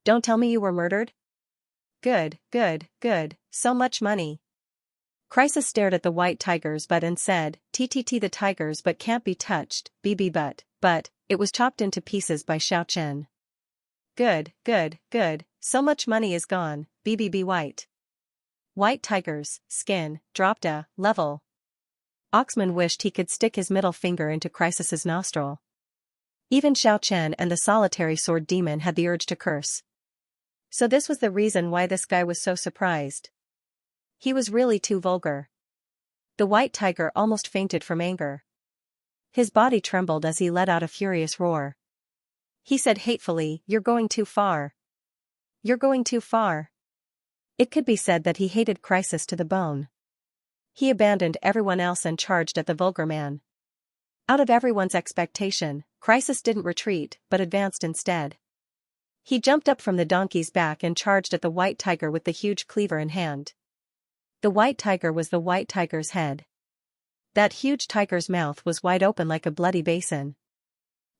Don't tell me you were murdered?" Good, good, good, so much money. Crisis stared at the white tiger's butt and said, "TTT the tiger's butt can't be touched, BB but, it was chopped into pieces by Xianxia." Good, good, good, so much money is gone, BBB white. White tiger's skin dropped a level. Oxman wished he could stick his middle finger into Crisis's nostril. Even Xianxia and the solitary sword demon had the urge to curse. So this was the reason why this guy was so surprised. He was really too vulgar. The white tiger almost fainted from anger. His body trembled as he let out a furious roar. He said hatefully, "You're going too far. You're going too far." It could be said that he hated Crisis to the bone. He abandoned everyone else and charged at the vulgar man. Out of everyone's expectation, Crisis didn't retreat but advanced instead. He jumped up from the donkey's back and charged at the white tiger with the huge cleaver in hand. The white tiger was the white tiger's head. That huge tiger's mouth was wide open like a bloody basin.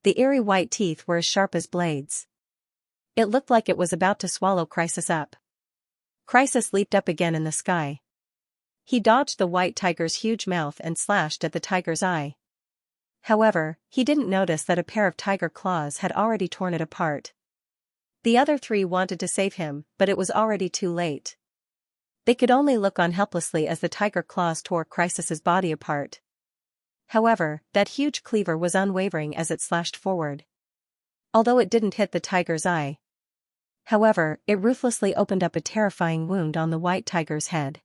The eerie white teeth were as sharp as blades. It looked like it was about to swallow Crisis up. Crisis leaped up again in the sky. He dodged the white tiger's huge mouth and slashed at the tiger's eye. However, he didn't notice that a pair of tiger claws had already torn it apart. The other 3 wanted to save him, but it was already too late. They could only look on helplessly as the tiger claws tore Crisis's body apart. However, that huge cleaver was unwavering as it slashed forward. Although it didn't hit the tiger's eye. However, it ruthlessly opened up a terrifying wound on the white tiger's head.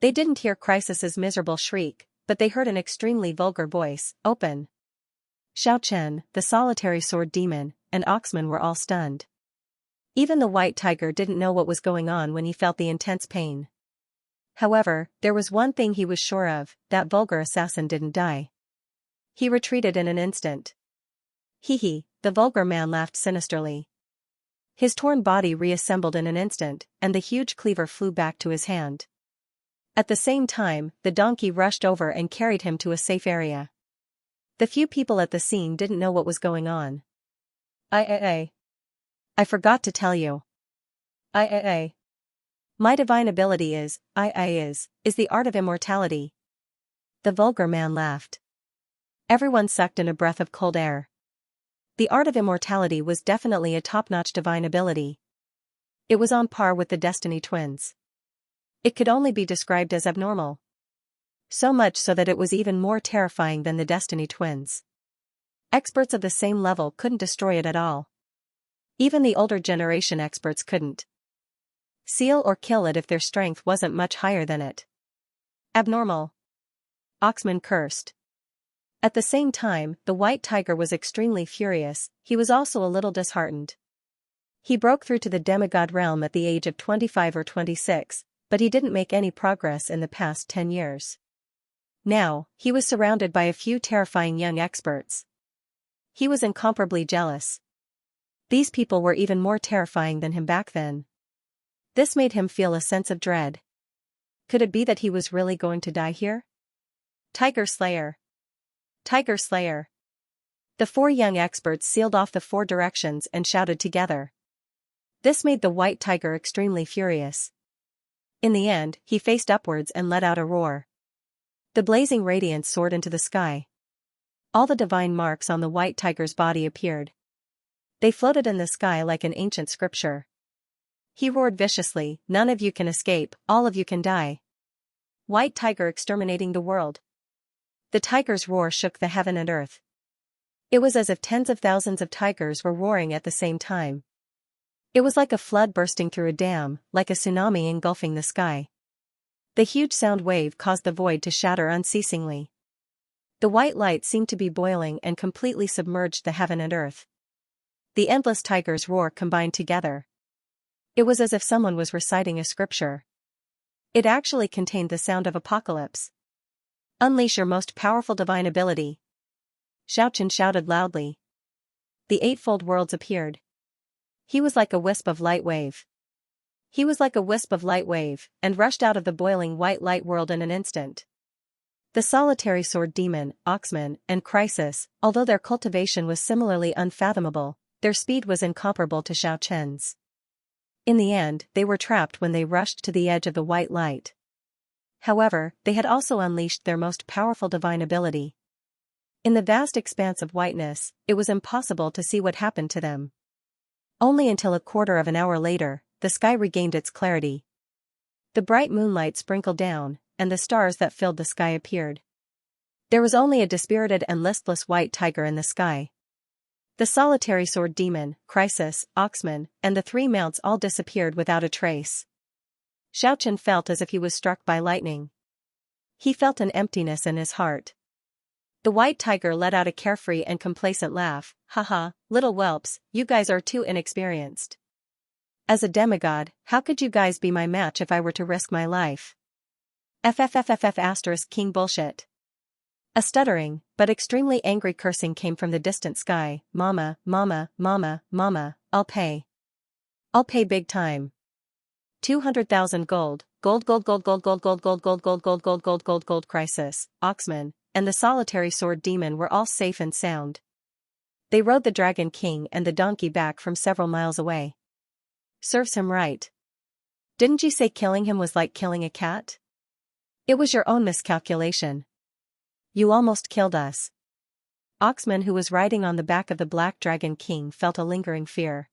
They didn't hear Chrysis's miserable shriek, but they heard an extremely vulgar voice, "Open." Xianxia, the solitary sword demon, and Oxman were all stunned. Even the white tiger didn't know what was going on when he felt the intense pain. However, there was one thing he was sure of, that vulgar assassin didn't die. He retreated in an instant. Hee, the vulgar man laughed sinisterly. His torn body reassembled in an instant, and the huge cleaver flew back to his hand. At the same time, the donkey rushed over and carried him to a safe area. The few people at the scene didn't know what was going on. I forgot to tell you. My divine ability is the art of immortality. The vulgar man laughed. Everyone sucked in a breath of cold air. The art of immortality was definitely a top-notch divine ability. It was on par with the Destiny twins. It could only be described as abnormal. So much so that it was even more terrifying than the Destiny twins. Experts of the same level couldn't destroy it at all. Even the older generation experts couldn't seal or kill it if their strength wasn't much higher than it. Abnormal. Oxman cursed. At the same time, the white tiger was extremely furious. He was also a little disheartened. He broke through to the demigod realm at the age of 25 or 26, but he didn't make any progress in the past 10 years. Now, he was surrounded by a few terrifying young experts. He was incomparably jealous. These people were even more terrifying than him back then. This made him feel a sense of dread. Could it be that he was really going to die here? Tiger Slayer. Tiger Slayer. The four young experts sealed off the four directions and shouted together. This made the white tiger extremely furious. In the end, he faced upwards and let out a roar. The blazing radiance soared into the sky. All the divine marks on the white tiger's body appeared. They floated in the sky like an ancient scripture. He roared viciously, "None of you can escape, all of you can die. White tiger exterminating the world." The tiger's roar shook the heaven and earth. It was as if tens of thousands of tigers were roaring at the same time. It was like a flood bursting through a dam, like a tsunami engulfing the sky. The huge sound wave caused the void to shatter unceasingly. The white light seemed to be boiling and completely submerged the heaven and earth. The endless tiger's roar combined together. It was as if someone was reciting a scripture. It actually contained the sound of apocalypse. "Unleash your most powerful divine ability." Xiaoqian shouted loudly. The eightfold worlds appeared. He was like a wisp of light wave. And rushed out of the boiling white light world in an instant. The solitary sword demon, Oxman, and Chrysis, although their cultivation was similarly unfathomable, their speed was incomparable to Xiaoqian's. In the end, they were trapped when they rushed to the edge of the white light. However, they had also unleashed their most powerful divine ability. In the vast expanse of whiteness, it was impossible to see what happened to them. Only until a quarter of an hour later, the sky regained its clarity. The bright moonlight sprinkled down, and the stars that filled the sky appeared. There was only a dispirited and listless white tiger in the sky. The solitary sword demon, Chrysis, Oxman, and the three mounts all disappeared without a trace. Xiaoqian felt as if he was struck by lightning. He felt an emptiness in his heart. The white tiger let out a carefree and complacent laugh. "Haha, little whelps, you guys are too inexperienced. As a demigod, how could you guys be my match if I were to risk my life? FFFFF king bullshit." A stuttering, but extremely angry cursing came from the distant sky. "Mama, mama, mama, mama, I'll pay. I'll pay big time. 200,000 gold, gold. Chrysis, Oxman, and the solitary sword demon were all safe and sound. They rode the Dragon King and the donkey back from several miles away. Serves him right. Didn't you say killing him was like killing a cat? It was your own miscalculation. You almost killed us. Oxman, who was riding on the back of the Black Dragon King, felt a lingering fear.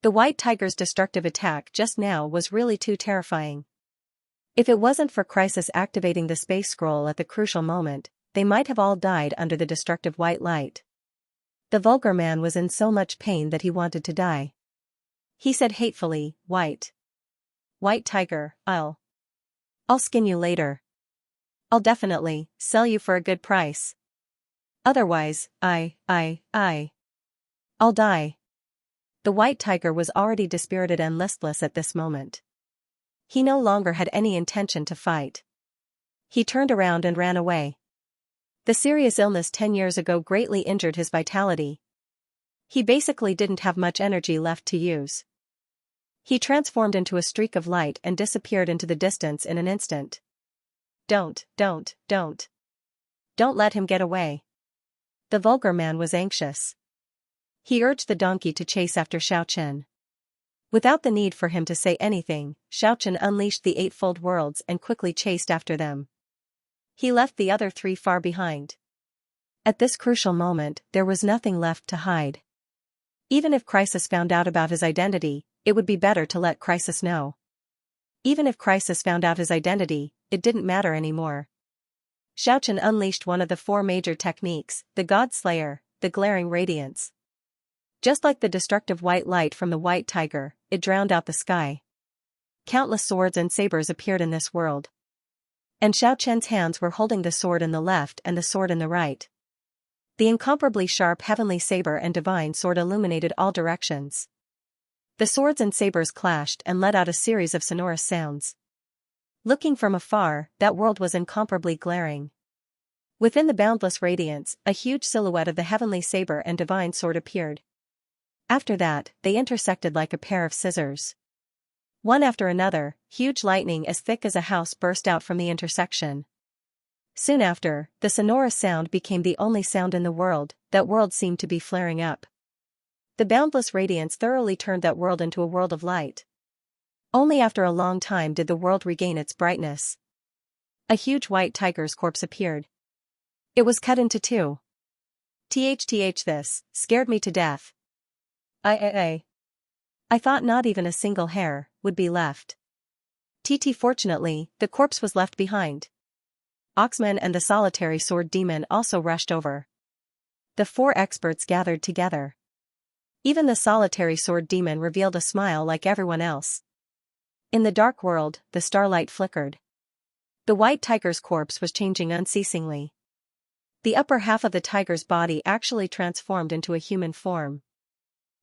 The white tiger's destructive attack just now was really too terrifying. If it wasn't for Chrysis activating the space scroll at the crucial moment, they might have all died under the destructive white light. The vulgar man was in so much pain that he wanted to die. He said hatefully, White tiger, I'll I'll skin you later. I'll definitely sell you for a good price. Otherwise, I'll die. The white tiger was already dispirited and listless at this moment. He no longer had any intention to fight. He turned around and ran away. The serious illness 10 years ago greatly injured his vitality. He basically didn't have much energy left to use. He transformed into a streak of light and disappeared into the distance in an instant. Don't let him get away. The vulgar man was anxious. He urged the donkey to chase after Xiaochen. Without the need for him to say anything, Xiaochen unleashed the eightfold worlds and quickly chased after them. He left the other three far behind. At this crucial moment, there was nothing left to hide. Even if Crisis found out about his identity, it would be better to let Crisis know. Even if Crisis found out his identity, it didn't matter anymore. Xiaochen unleashed one of the four major techniques, the God Slayer, the glaring radiance. Just like the destructive white light from the white tiger, it drowned out the sky. Countless swords and sabers appeared in this world. And Xiaochen's hands were holding the sword in the left and the sword in the right. The incomparably sharp heavenly saber and divine sword illuminated all directions. The swords and sabers clashed and let out a series of sonorous sounds. Looking from afar, that world was incomparably glaring. Within the boundless radiance, a huge silhouette of the heavenly saber and divine sword appeared. After that, they intersected like a pair of scissors. One after another, huge lightning as thick as a house burst out from the intersection. Soon after, the sonorous sound became the only sound in the world. That world seemed to be flaring up. The boundless radiance thoroughly turned that world into a world of light. Only after a long time did the world regain its brightness. A huge white tiger's corpse appeared. It was cut into two. This scared me to death. I thought not even a single hair would be left. Fortunately, the corpse was left behind. Oxman and the solitary sword demon also rushed over. The four experts gathered together. Even the solitary sword demon revealed a smile like everyone else. In the dark world, the starlight flickered. The white tiger's corpse was changing unceasingly. The upper half of the tiger's body actually transformed into a human form.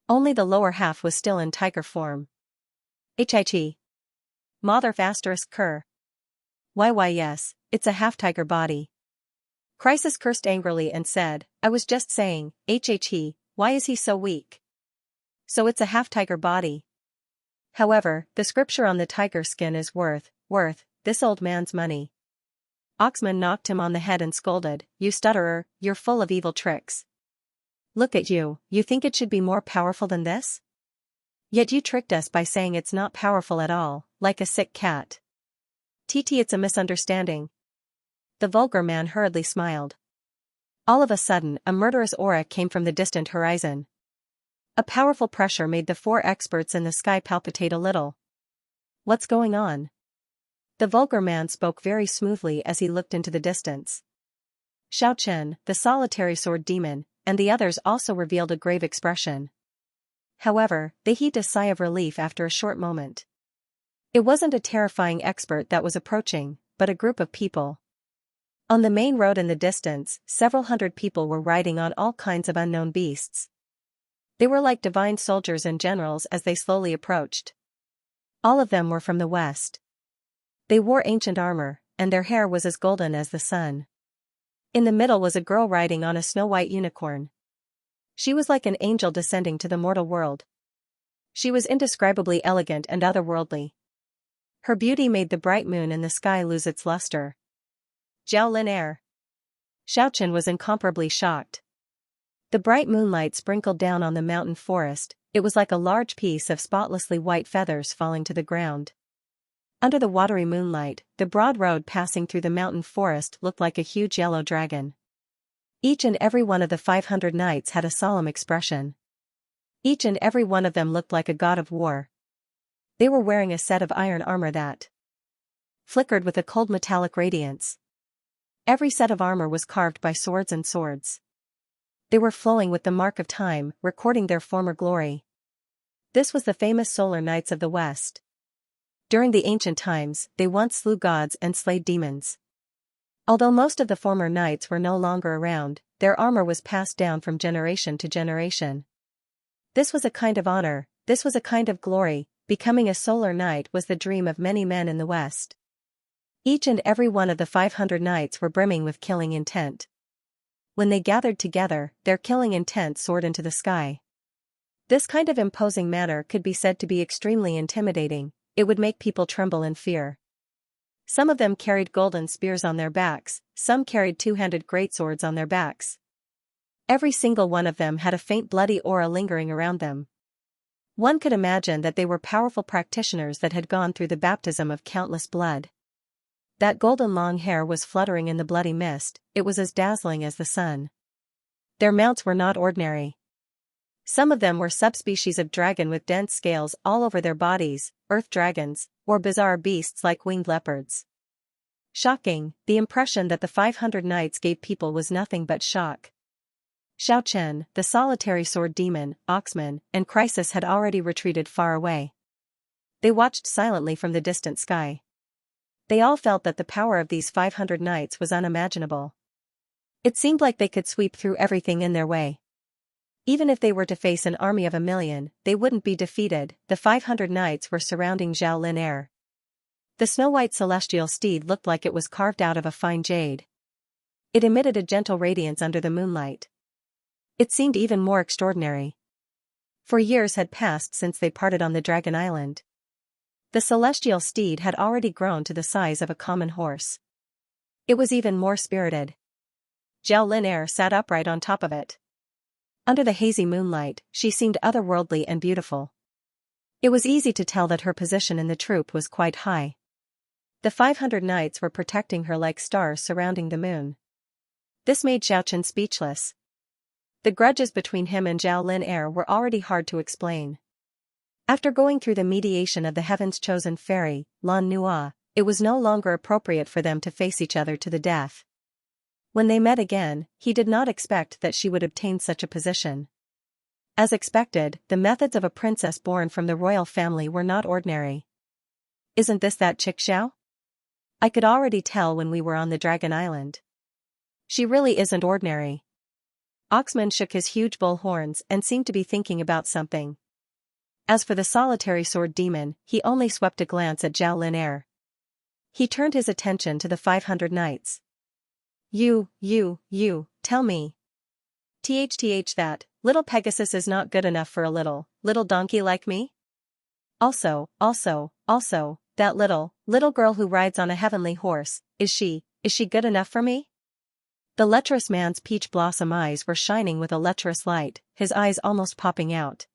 Only the lower half was still in tiger form. Hi. Mother asterisk cur. Why yes, it's a half-tiger body. Crisis cursed angrily and said, I was just saying, why is he so weak? So it's a half-tiger body. However, the scripture on the tiger skin is worth this old man's money. Oxman knocked him on the head and scolded, you stutterer, you're full of evil tricks. Look at you think it should be more powerful than this? Yet you tricked us by saying it's not powerful at all, like a sick cat. It's a misunderstanding. The vulgar man hurriedly smiled. All of a sudden, a murderous aura came from the distant horizon. A powerful pressure made the four experts in the sky palpitate a little. What's going on? The vulgar man spoke very smoothly as he looked into the distance. Xiaochen, the solitary sword demon, and the others also revealed a grave expression. However, they heaved a sigh of relief after a short moment. It wasn't a terrifying expert that was approaching, but a group of people. On the main road in the distance, several hundred people were riding on all kinds of unknown beasts. They were like divine soldiers and generals as they slowly approached. All of them were from the west. They wore ancient armor, and their hair was as golden as the sun. In the middle was a girl riding on a snow-white unicorn. She was like an angel descending to the mortal world. She was indescribably elegant and otherworldly. Her beauty made the bright moon in the sky lose its luster. Jiao Lin Air. Xiaochen was incomparably shocked. The bright moonlight sprinkled down on the mountain forest. It was like a large piece of spotlessly white feathers falling to the ground. Under the watery moonlight, the broad road passing through the mountain forest looked like a huge yellow dragon. Each and every one of the 500 knights had a solemn expression. Each and every one of them looked like a god of war. They were wearing a set of iron armor that flickered with a cold metallic radiance. Every set of armor was carved by swords and swords. They were flowing with the mark of time, recording their former glory. This was the famous Solar Knights of the West. During the ancient times, they once slew gods and slayed demons. Although most of the former knights were no longer around, their armor was passed down from generation to generation. This was a kind of honor, this was a kind of glory. Becoming a solar knight was the dream of many men in the West. Each and every one of the 500 knights were brimming with killing intent. When they gathered together, their killing intent soared into the sky. This kind of imposing manner could be said to be extremely intimidating. It would make people tremble in fear. Some of them carried golden spears on their backs, some carried two-handed greatswords on their backs. Every single one of them had a faint bloody aura lingering around them. One could imagine that they were powerful practitioners that had gone through the baptism of countless blood. That golden long hair was fluttering in the bloody mist, it was as dazzling as the sun. Their mounts were not ordinary. Some of them were subspecies of dragon with dense scales all over their bodies, earth dragons, or bizarre beasts like winged leopards. Shocking, the impression that the 500 knights gave people was nothing but shock. Xianxia, the solitary sword demon, Oxman, and Crisis had already retreated far away. They watched silently from the distant sky. They all felt that the power of these 500 knights was unimaginable. It seemed like they could sweep through everything in their way. Even if they were to face an army of 1,000,000, they wouldn't be defeated. The 500 knights were surrounding Zhao Lin Air. The snow-white celestial steed looked like it was carved out of a fine jade. It emitted a gentle radiance under the moonlight. It seemed even more extraordinary. For years had passed since they parted on the Dragon Island. The celestial steed had already grown to the size of a common horse. It was even more spirited. Zhao Lin Air sat upright on top of it. Under the hazy moonlight, she seemed otherworldly and beautiful. It was easy to tell that her position in the troop was quite high. The 500 knights were protecting her like stars surrounding the moon. This made Xiaochen speechless. The grudges between him and Zhao Lin Air were already hard to explain. After going through the mediation of the heaven's chosen fairy, Lan Nua, it was no longer appropriate for them to face each other to the death. When they met again, he did not expect that she would obtain such a position. As expected, the methods of a princess born from the royal family were not ordinary. "Isn't this that chick Xiao? I could already tell when we were on the Dragon Island. She really isn't ordinary." Oxman shook his huge bull horns and seemed to be thinking about something. As for the solitary sword demon, he only swept a glance at Zhao Lin Air. He turned his attention to the 500 knights. You, tell me. That, little Pegasus is not good enough for a little donkey like me? Also, that little girl who rides on a heavenly horse, is she good enough for me? The lecherous man's peach blossom eyes were shining with a lecherous light, his eyes almost popping out.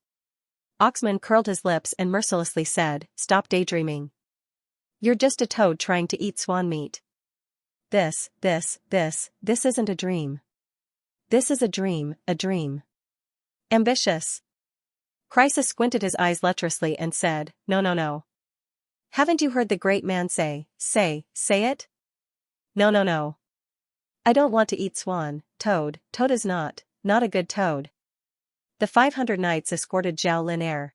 Oxman curled his lips and mercilessly said, "Stop daydreaming. You're just a toad trying to eat swan meat. This isn't a dream. This is a dream. Ambitious." Crisis squinted his eyes lecherously and said, No. Haven't you heard the great man say it? No. I don't want to eat swan, toad is not a good toad. The 500 knights escorted Zhao Lin Air.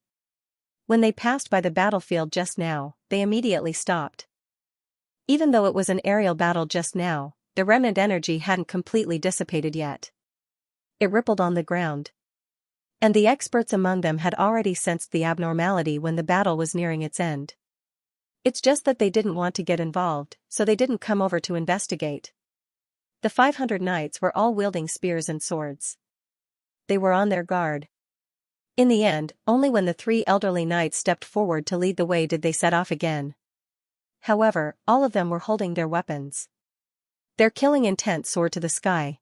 When they passed by the battlefield just now, they immediately stopped. Even though it was an aerial battle just now, the remnant energy hadn't completely dissipated yet. It rippled on the ground. And the experts among them had already sensed the abnormality when the battle was nearing its end. It's just that they didn't want to get involved, so they didn't come over to investigate. The 500 knights were all wielding spears and swords. They were on their guard. In the end, only when the 3 elderly knights stepped forward to lead the way did they set off again. However, all of them were holding their weapons. Their killing intent soared to the sky.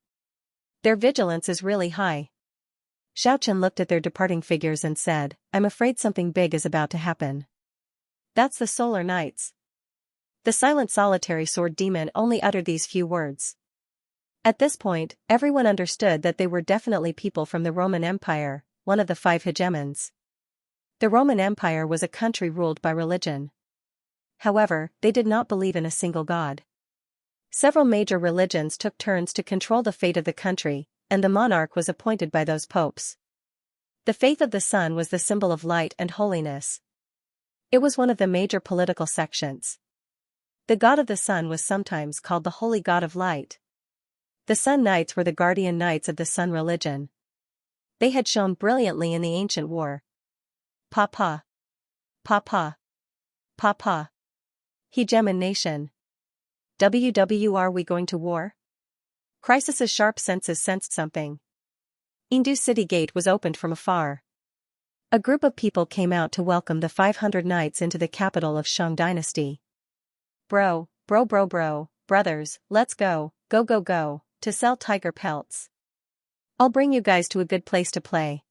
Their vigilance is really high. Xiaochen looked at their departing figures and said, "I'm afraid something big is about to happen." "That's the Solar Knights." The silent solitary sword demon only uttered these few words. At this point, everyone understood that they were definitely people from the Roman Empire, one of the 5 hegemons. The Roman Empire was a country ruled by religion. However, they did not believe in a single god. Several major religions took turns to control the fate of the country, and the monarch was appointed by those popes. The faith of the sun was the symbol of light and holiness. It was one of the major political sections. The god of the sun was sometimes called the holy god of light. The Sun Knights were the guardian knights of the sun religion. They had shone brilliantly in the ancient war. Papa. Papa. Papa. Hegemon nation. Are we going to war? Crisis's sharp senses sensed something. Indu city gate was opened from afar. A group of people came out to welcome the 500 knights into the capital of Shang dynasty. Bro, brothers, let's go, go, to sell tiger pelts. I'll bring you guys to a good place to play.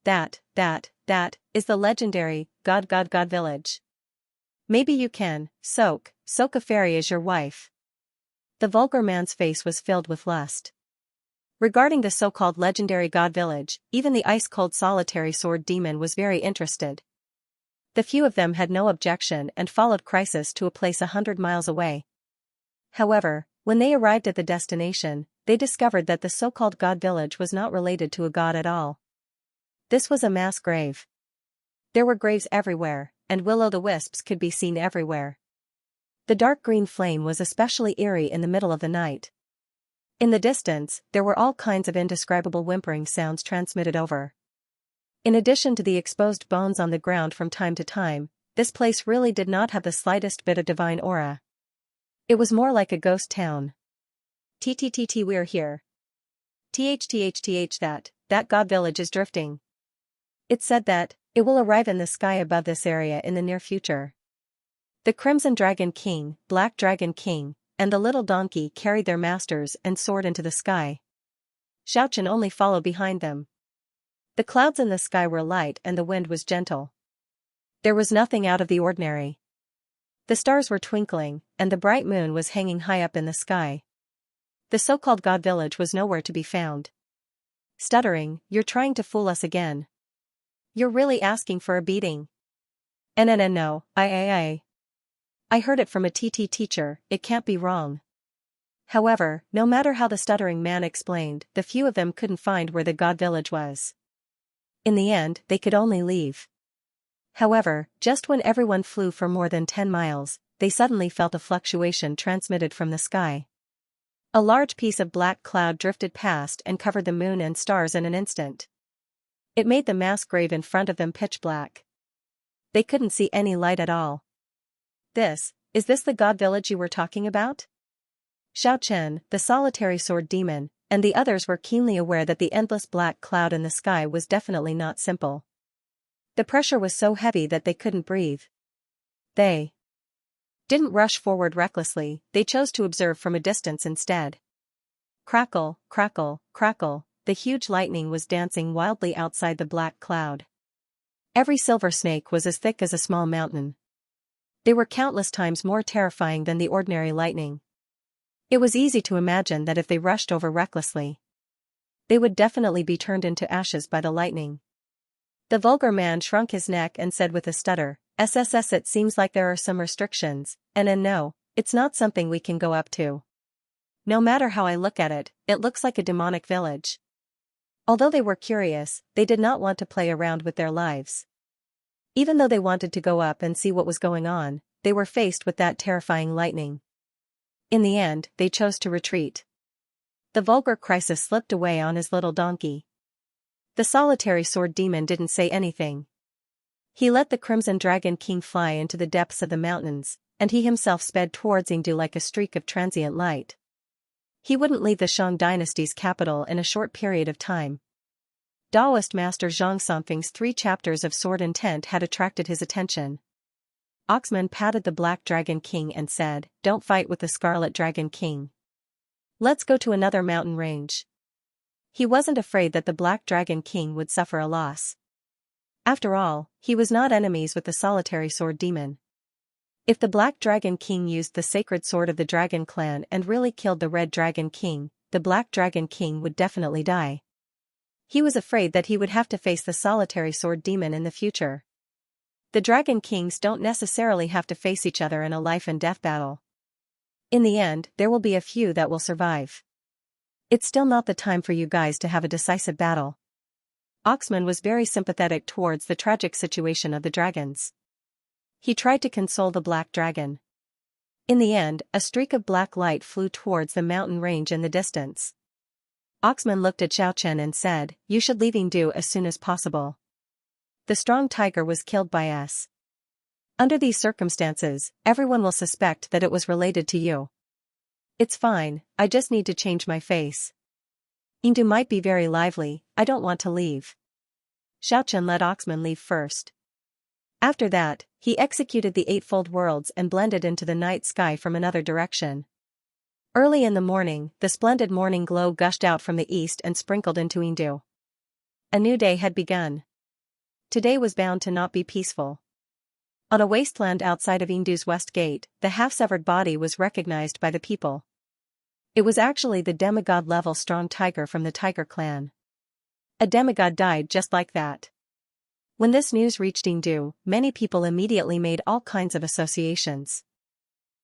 That is the legendary God village. Maybe you can, soak a fairy as your wife. The vulgar man's face was filled with lust. Regarding the so-called legendary god village, even the ice-cold solitary sword demon was very interested. The few of them had no objection and followed Crisis to a place 100 miles away. However, when they arrived at the destination, they discovered that the so-called god village was not related to a god at all. This was a mass grave. There were graves everywhere, and will-o'-the-wisps could be seen everywhere. The dark green flame was especially eerie in the middle of the night. In the distance, there were all kinds of indescribable whimpering sounds transmitted over. In addition to the exposed bones on the ground from time to time, this place really did not have the slightest bit of divine aura. It was more like a ghost town. TTTT we're here. THTHTH that god village is drifting. It said that, it will arrive in the sky above this area in the near future. The Crimson Dragon King, Black Dragon King, and the little donkey carried their masters and soared into the sky. Xiaochen only followed behind them. The clouds in the sky were light and the wind was gentle. There was nothing out of the ordinary. The stars were twinkling, and the bright moon was hanging high up in the sky. The so-called god village was nowhere to be found. Stuttering, you're trying to fool us again. You're really asking for a beating. No, I heard it from a TT teacher, it can't be wrong. However, no matter how the stuttering man explained, the few of them couldn't find where the god village was. In the end, they could only leave. However, just when everyone flew for more than 10 miles, they suddenly felt a fluctuation transmitted from the sky. A large piece of black cloud drifted past and covered the moon and stars in an instant. It made the mass grave in front of them pitch black. They couldn't see any light at all. Is this the god village you were talking about? Xiao Chen, the solitary sword demon, and the others were keenly aware that the endless black cloud in the sky was definitely not simple. The pressure was so heavy that they couldn't breathe. They didn't rush forward recklessly, they chose to observe from a distance instead. Crackle, crackle, crackle, the huge lightning was dancing wildly outside the black cloud. Every silver snake was as thick as a small mountain. They were countless times more terrifying than the ordinary lightning. It was easy to imagine that if they rushed over recklessly, they would definitely be turned into ashes by the lightning. The vulgar man shrunk his neck and said with a stutter, "SSS, it seems like there are some restrictions, and no, it's not something we can go up to. No matter how I look at it, it looks like a demonic village." Although they were curious, they did not want to play around with their lives. Even though they wanted to go up and see what was going on, they were faced with that terrifying lightning. In the end, they chose to retreat. The vulgar Crisis slipped away on his little donkey. The solitary sword demon didn't say anything. He let the Crimson Dragon King fly into the depths of the mountains, and he himself sped towards Yingdu like a streak of transient light. He wouldn't leave the Shang dynasty's capital in a short period of time. Taoist master Zhang Songfeng's 3 chapters of Sword Intent had attracted his attention. Oxman patted the Black Dragon King and said, "Don't fight with the Scarlet Dragon King. Let's go to another mountain range." He wasn't afraid that the Black Dragon King would suffer a loss. After all, he was not enemies with the solitary sword demon. If the Black Dragon King used the sacred sword of the Dragon Clan and really killed the Red Dragon King, the Black Dragon King would definitely die. He was afraid that he would have to face the solitary sword demon in the future. The Dragon Kings don't necessarily have to face each other in a life and death battle. In the end, there will be a few that will survive. It's still not the time for you guys to have a decisive battle. Oxman was very sympathetic towards the tragic situation of the dragons. He tried to console the black dragon. In the end, a streak of black light flew towards the mountain range in the distance. Oxman looked at Xiaochen and said, "You should leave Yingdu as soon as possible. The strong tiger was killed by us. Under these circumstances, everyone will suspect that it was related to you." "It's fine, I just need to change my face. Yingdu might be very lively, I don't want to leave." Xiaochen let Oxman leave first. After that, he executed the eightfold worlds and blended into the night sky from another direction. Early in the morning, the splendid morning glow gushed out from the east and sprinkled into Yingdu. A new day had begun. Today was bound to not be peaceful. On a wasteland outside of Yingdu's west gate, the half-severed body was recognized by the people. It was actually the demigod-level strong tiger from the Tiger clan. A demigod died just like that. When this news reached Yingdu, many people immediately made all kinds of associations.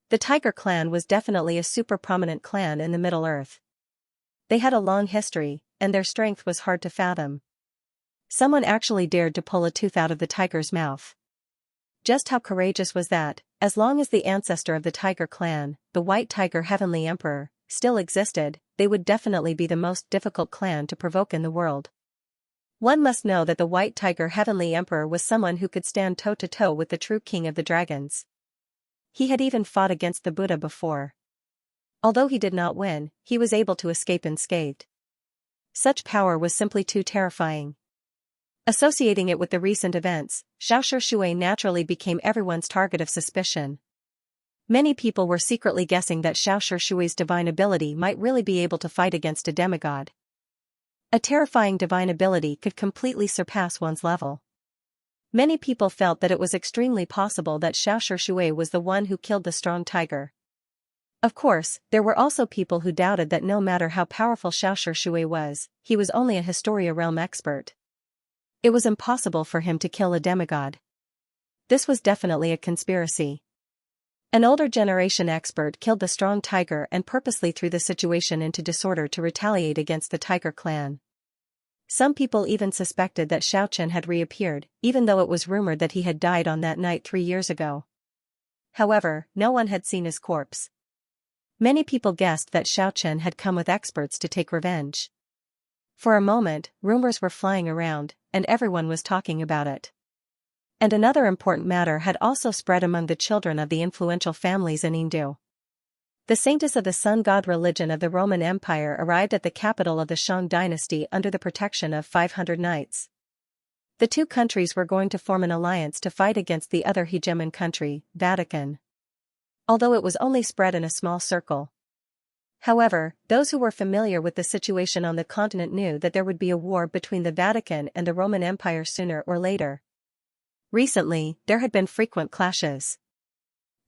The Tiger clan was definitely a super prominent clan in the Middle-earth. They had a long history, and their strength was hard to fathom. Someone actually dared to pull a tooth out of the tiger's mouth. Just how courageous was that? As long as the ancestor of the Tiger clan, the White Tiger Heavenly Emperor, still existed, they would definitely be the most difficult clan to provoke in the world. One must know that the White Tiger Heavenly Emperor was someone who could stand toe-to-toe with the true king of the dragons. He had even fought against the Buddha before. Although he did not win, he was able to escape unscathed. Such power was simply too terrifying. Associating it with the recent events, Xiaoshi Shui naturally became everyone's target of suspicion. Many people were secretly guessing that Xiaoshi Shui's divine ability might really be able to fight against a demigod. A terrifying divine ability could completely surpass one's level. Many people felt that it was extremely possible that Xiaoshi Shui was the one who killed the strong tiger. Of course, there were also people who doubted that no matter how powerful Xiaoshi Shui was, he was only a Historia realm expert. It was impossible for him to kill a demigod. This was definitely a conspiracy. An older generation expert killed the strong tiger and purposely threw the situation into disorder to retaliate against the Tiger clan. Some people even suspected that Xiaochen had reappeared, even though it was rumored that he had died on that night 3 years ago. However, no one had seen his corpse. Many people guessed that Xiaochen had come with experts to take revenge. For a moment, rumors were flying around, and everyone was talking about it. And another important matter had also spread among the children of the influential families in Yingdu. The saintess of the sun god religion of the Roman Empire arrived at the capital of the Shang dynasty under the protection of 500 knights. The two countries were going to form an alliance to fight against the other hegemon country, Vatican. Although it was only spread in a small circle. However, those who were familiar with the situation on the continent knew that there would be a war between the Vatican and the Roman Empire sooner or later. Recently, there had been frequent clashes.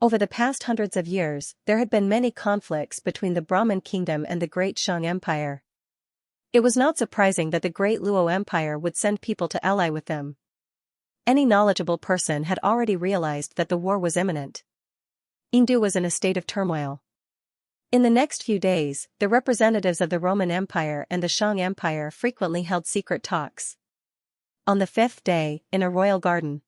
Over the past hundreds of years, there had been many conflicts between the Brahmin kingdom and the Great Shang Empire. It was not surprising that the Great Luo Empire would send people to ally with them. Any knowledgeable person had already realized that the war was imminent. Yingdu was in a state of turmoil. In the next few days, the representatives of the Roman Empire and the Shang Empire frequently held secret talks. On the 5th day, in a royal garden,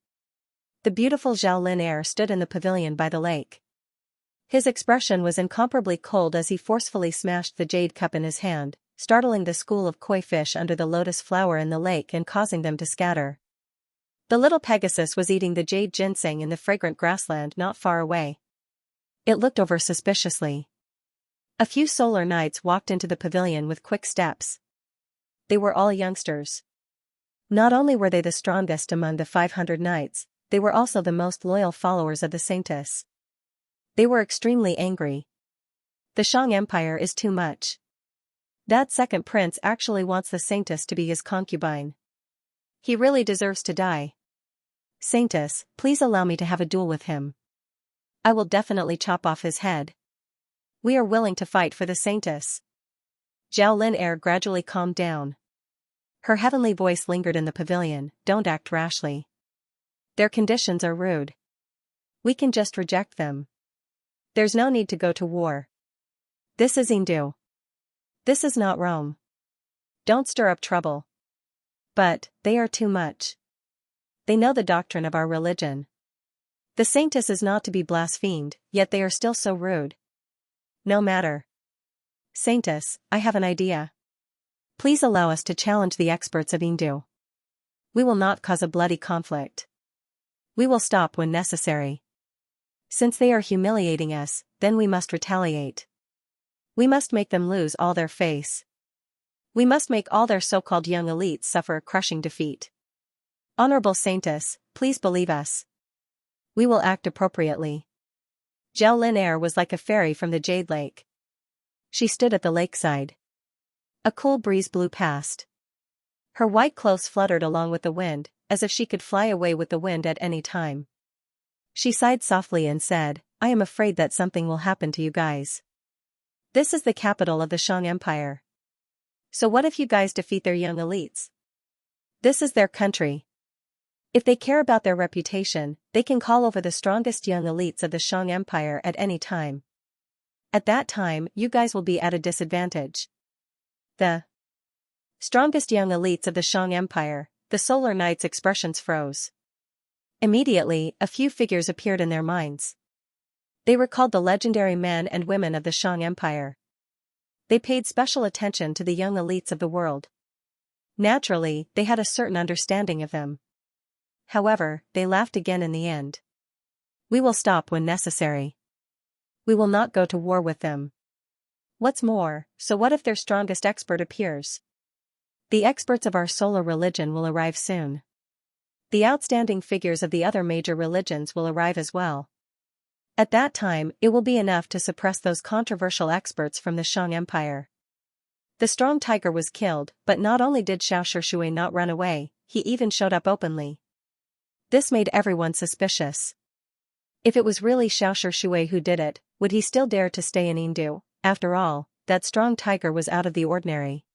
the beautiful Zhao Lin heir stood in the pavilion by the lake. His expression was incomparably cold as he forcefully smashed the jade cup in his hand, startling the school of koi fish under the lotus flower in the lake and causing them to scatter. The little Pegasus was eating the jade ginseng in the fragrant grassland not far away. It looked over suspiciously. A few solar knights walked into the pavilion with quick steps. They were all youngsters. Not only were they the strongest among the 500 knights, they were also the most loyal followers of the saintess. They were extremely angry. The Shang Empire is too much. That second prince actually wants the saintess to be his concubine. He really deserves to die. Saintess, please allow me to have a duel with him. I will definitely chop off his head. We are willing to fight for the saintess. Zhao Lin heir gradually calmed down. Her heavenly voice lingered in the pavilion, don't act rashly. Their conditions are rude. We can just reject them. There's no need to go to war. This is Yingdu. This is not Rome. Don't stir up trouble. But, they are too much. They know the doctrine of our religion. The saintess is not to be blasphemed, yet they are still so rude. No matter. Saintess, I have an idea. Please allow us to challenge the experts of Indu. We will not cause a bloody conflict. We will stop when necessary. Since they are humiliating us, then we must retaliate. We must make them lose all their face. We must make all their so-called young elites suffer a crushing defeat. Honorable Saintess, please believe us. We will act appropriately. Zhao Lin was like a fairy from the Jade Lake. She stood at the lakeside. A cool breeze blew past. Her white clothes fluttered along with the wind, as if she could fly away with the wind at any time. She sighed softly and said, I am afraid that something will happen to you guys. This is the capital of the Xiang Empire. So what if you guys defeat their young elites? This is their country. If they care about their reputation, they can call over the strongest young elites of the Xiang Empire at any time. At that time, you guys will be at a disadvantage. The strongest young elites of the Xiang Empire, the Solar Knight's expressions froze. Immediately, a few figures appeared in their minds. They recalled the legendary men and women of the Xiang Empire. They paid special attention to the young elites of the world. Naturally, they had a certain understanding of them. However, they laughed again in the end. We will stop when necessary. We will not go to war with them. What's more, so what if their strongest expert appears? The experts of our solar religion will arrive soon. The outstanding figures of the other major religions will arrive as well. At that time, it will be enough to suppress those controversial experts from the Xiang Empire. The strong tiger was killed, but not only did Xiaoshi Shui not run away, he even showed up openly. This made everyone suspicious. If it was really Xiaoshi Shui who did it, would he still dare to stay in Indu? After all, that strong tiger was out of the ordinary.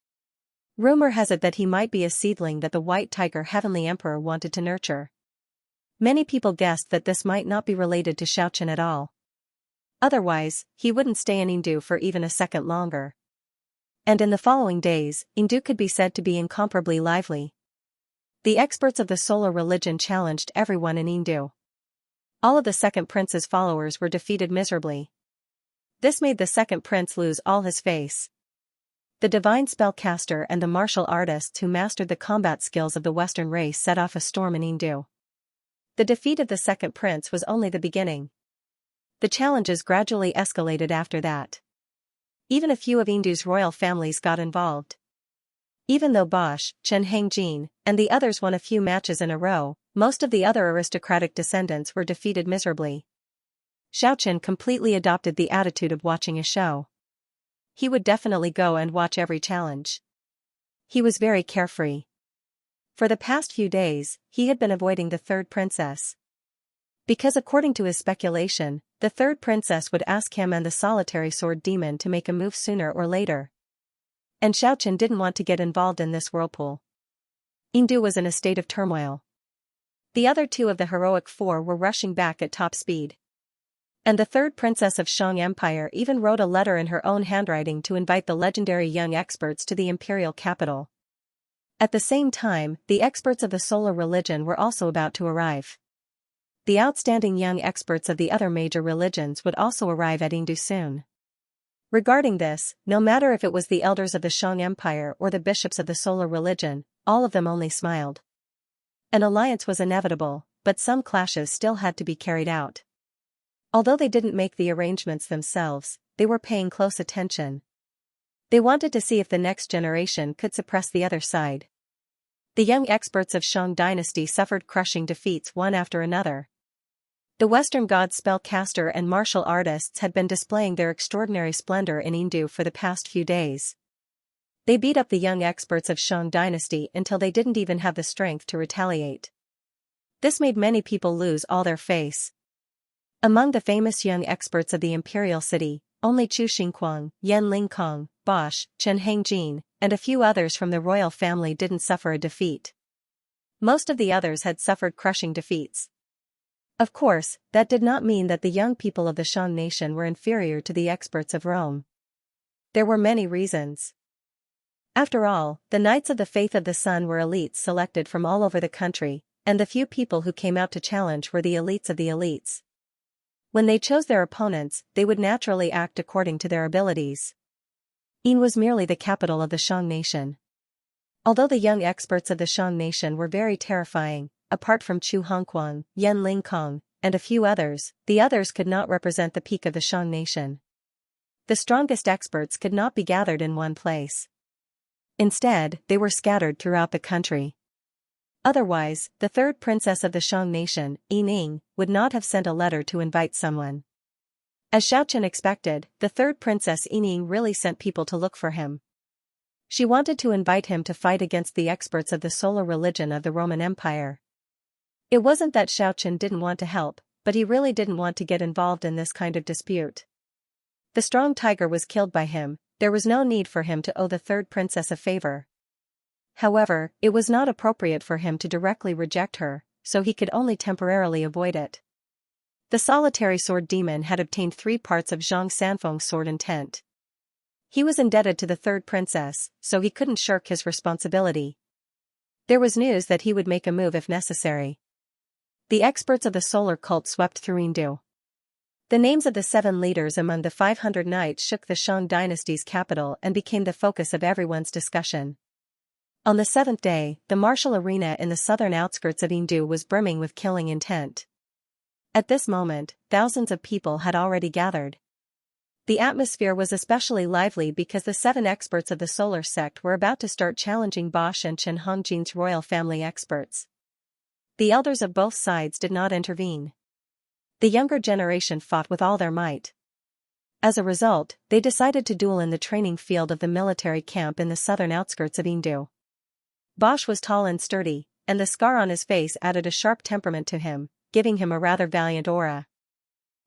Rumor has it that he might be a seedling that the white tiger Heavenly Emperor wanted to nurture. Many people guessed that this might not be related to Xiaoqian at all. Otherwise, he wouldn't stay in Indu for even a second longer. And in the following days, Indu could be said to be incomparably lively. The experts of the solar religion challenged everyone in Indu. All of the second prince's followers were defeated miserably. This made the second prince lose all his face. The divine spellcaster and the martial artists who mastered the combat skills of the Western race set off a storm in Indu. The defeat of the second prince was only the beginning. The challenges gradually escalated after that. Even a few of Indu's royal families got involved. Even though Bosch, Chen Hangjin, and the others won a few matches in a row, most of the other aristocratic descendants were defeated miserably. Xiaoqian completely adopted the attitude of watching a show. He would definitely go and watch every challenge. He was very carefree. For the past few days, he had been avoiding the third princess. Because according to his speculation, the third princess would ask him and the solitary sword demon to make a move sooner or later. And Xiaoqian didn't want to get involved in this whirlpool. Indu was in a state of turmoil. The other two of the heroic four were rushing back at top speed. And the third princess of Xiang Empire even wrote a letter in her own handwriting to invite the legendary young experts to the imperial capital. At the same time, the experts of the solar religion were also about to arrive. The outstanding young experts of the other major religions would also arrive at Indu soon. Regarding this, no matter if it was the elders of the Xiang Empire or the bishops of the solar religion, all of them only smiled. An alliance was inevitable, but some clashes still had to be carried out. Although they didn't make the arrangements themselves, they were paying close attention. They wanted to see if the next generation could suppress the other side. The young experts of Shang dynasty suffered crushing defeats one after another. The Western god spellcaster and martial artists had been displaying their extraordinary splendor in Indu for the past few days. They beat up the young experts of Shang dynasty until they didn't even have the strength to retaliate. This made many people lose all their face. Among the famous young experts of the imperial city, only Chu Xingquang, Yan Lingkong, Bosch, Chen Hangjin, and a few others from the royal family didn't suffer a defeat. Most of the others had suffered crushing defeats. Of course, that did not mean that the young people of the Shang nation were inferior to the experts of Rome. There were many reasons. After all, the Knights of the Faith of the Sun were elites selected from all over the country, and the few people who came out to challenge were the elites of the elites. When they chose their opponents, they would naturally act according to their abilities. Yin was merely the capital of the Shang nation. Although the young experts of the Shang nation were very terrifying, apart from Chu Hongquan, Yan Lingkong, and a few others, the others could not represent the peak of the Shang nation. The strongest experts could not be gathered in one place. Instead, they were scattered throughout the country. Otherwise, the third princess of the Shang nation, Yining, would not have sent a letter to invite someone. As Xiaochen expected, the third princess Yining really sent people to look for him. She wanted to invite him to fight against the experts of the solar religion of the Roman Empire. It wasn't that Xiaochen didn't want to help, but he really didn't want to get involved in this kind of dispute. The strong tiger was killed by him, there was no need for him to owe the third princess a favor. However, it was not appropriate for him to directly reject her, so he could only temporarily avoid it. The solitary sword demon had obtained 3 parts of Zhang Sanfeng's sword intent. He was indebted to the third princess, so he couldn't shirk his responsibility. There was news that he would make a move if necessary. The experts of the solar cult swept through Yingdu. The names of the 7 leaders among the 500 knights shook the Shang dynasty's capital and became the focus of everyone's discussion. On the 7th day, the martial arena in the southern outskirts of Yingdu was brimming with killing intent. At this moment, thousands of people had already gathered. The atmosphere was especially lively because the 7 experts of the solar sect were about to start challenging Bosch and Chen Hongjin's royal family experts. The elders of both sides did not intervene. The younger generation fought with all their might. As a result, they decided to duel in the training field of the military camp in the southern outskirts of Yingdu. Bosch was tall and sturdy, and the scar on his face added a sharp temperament to him, giving him a rather valiant aura.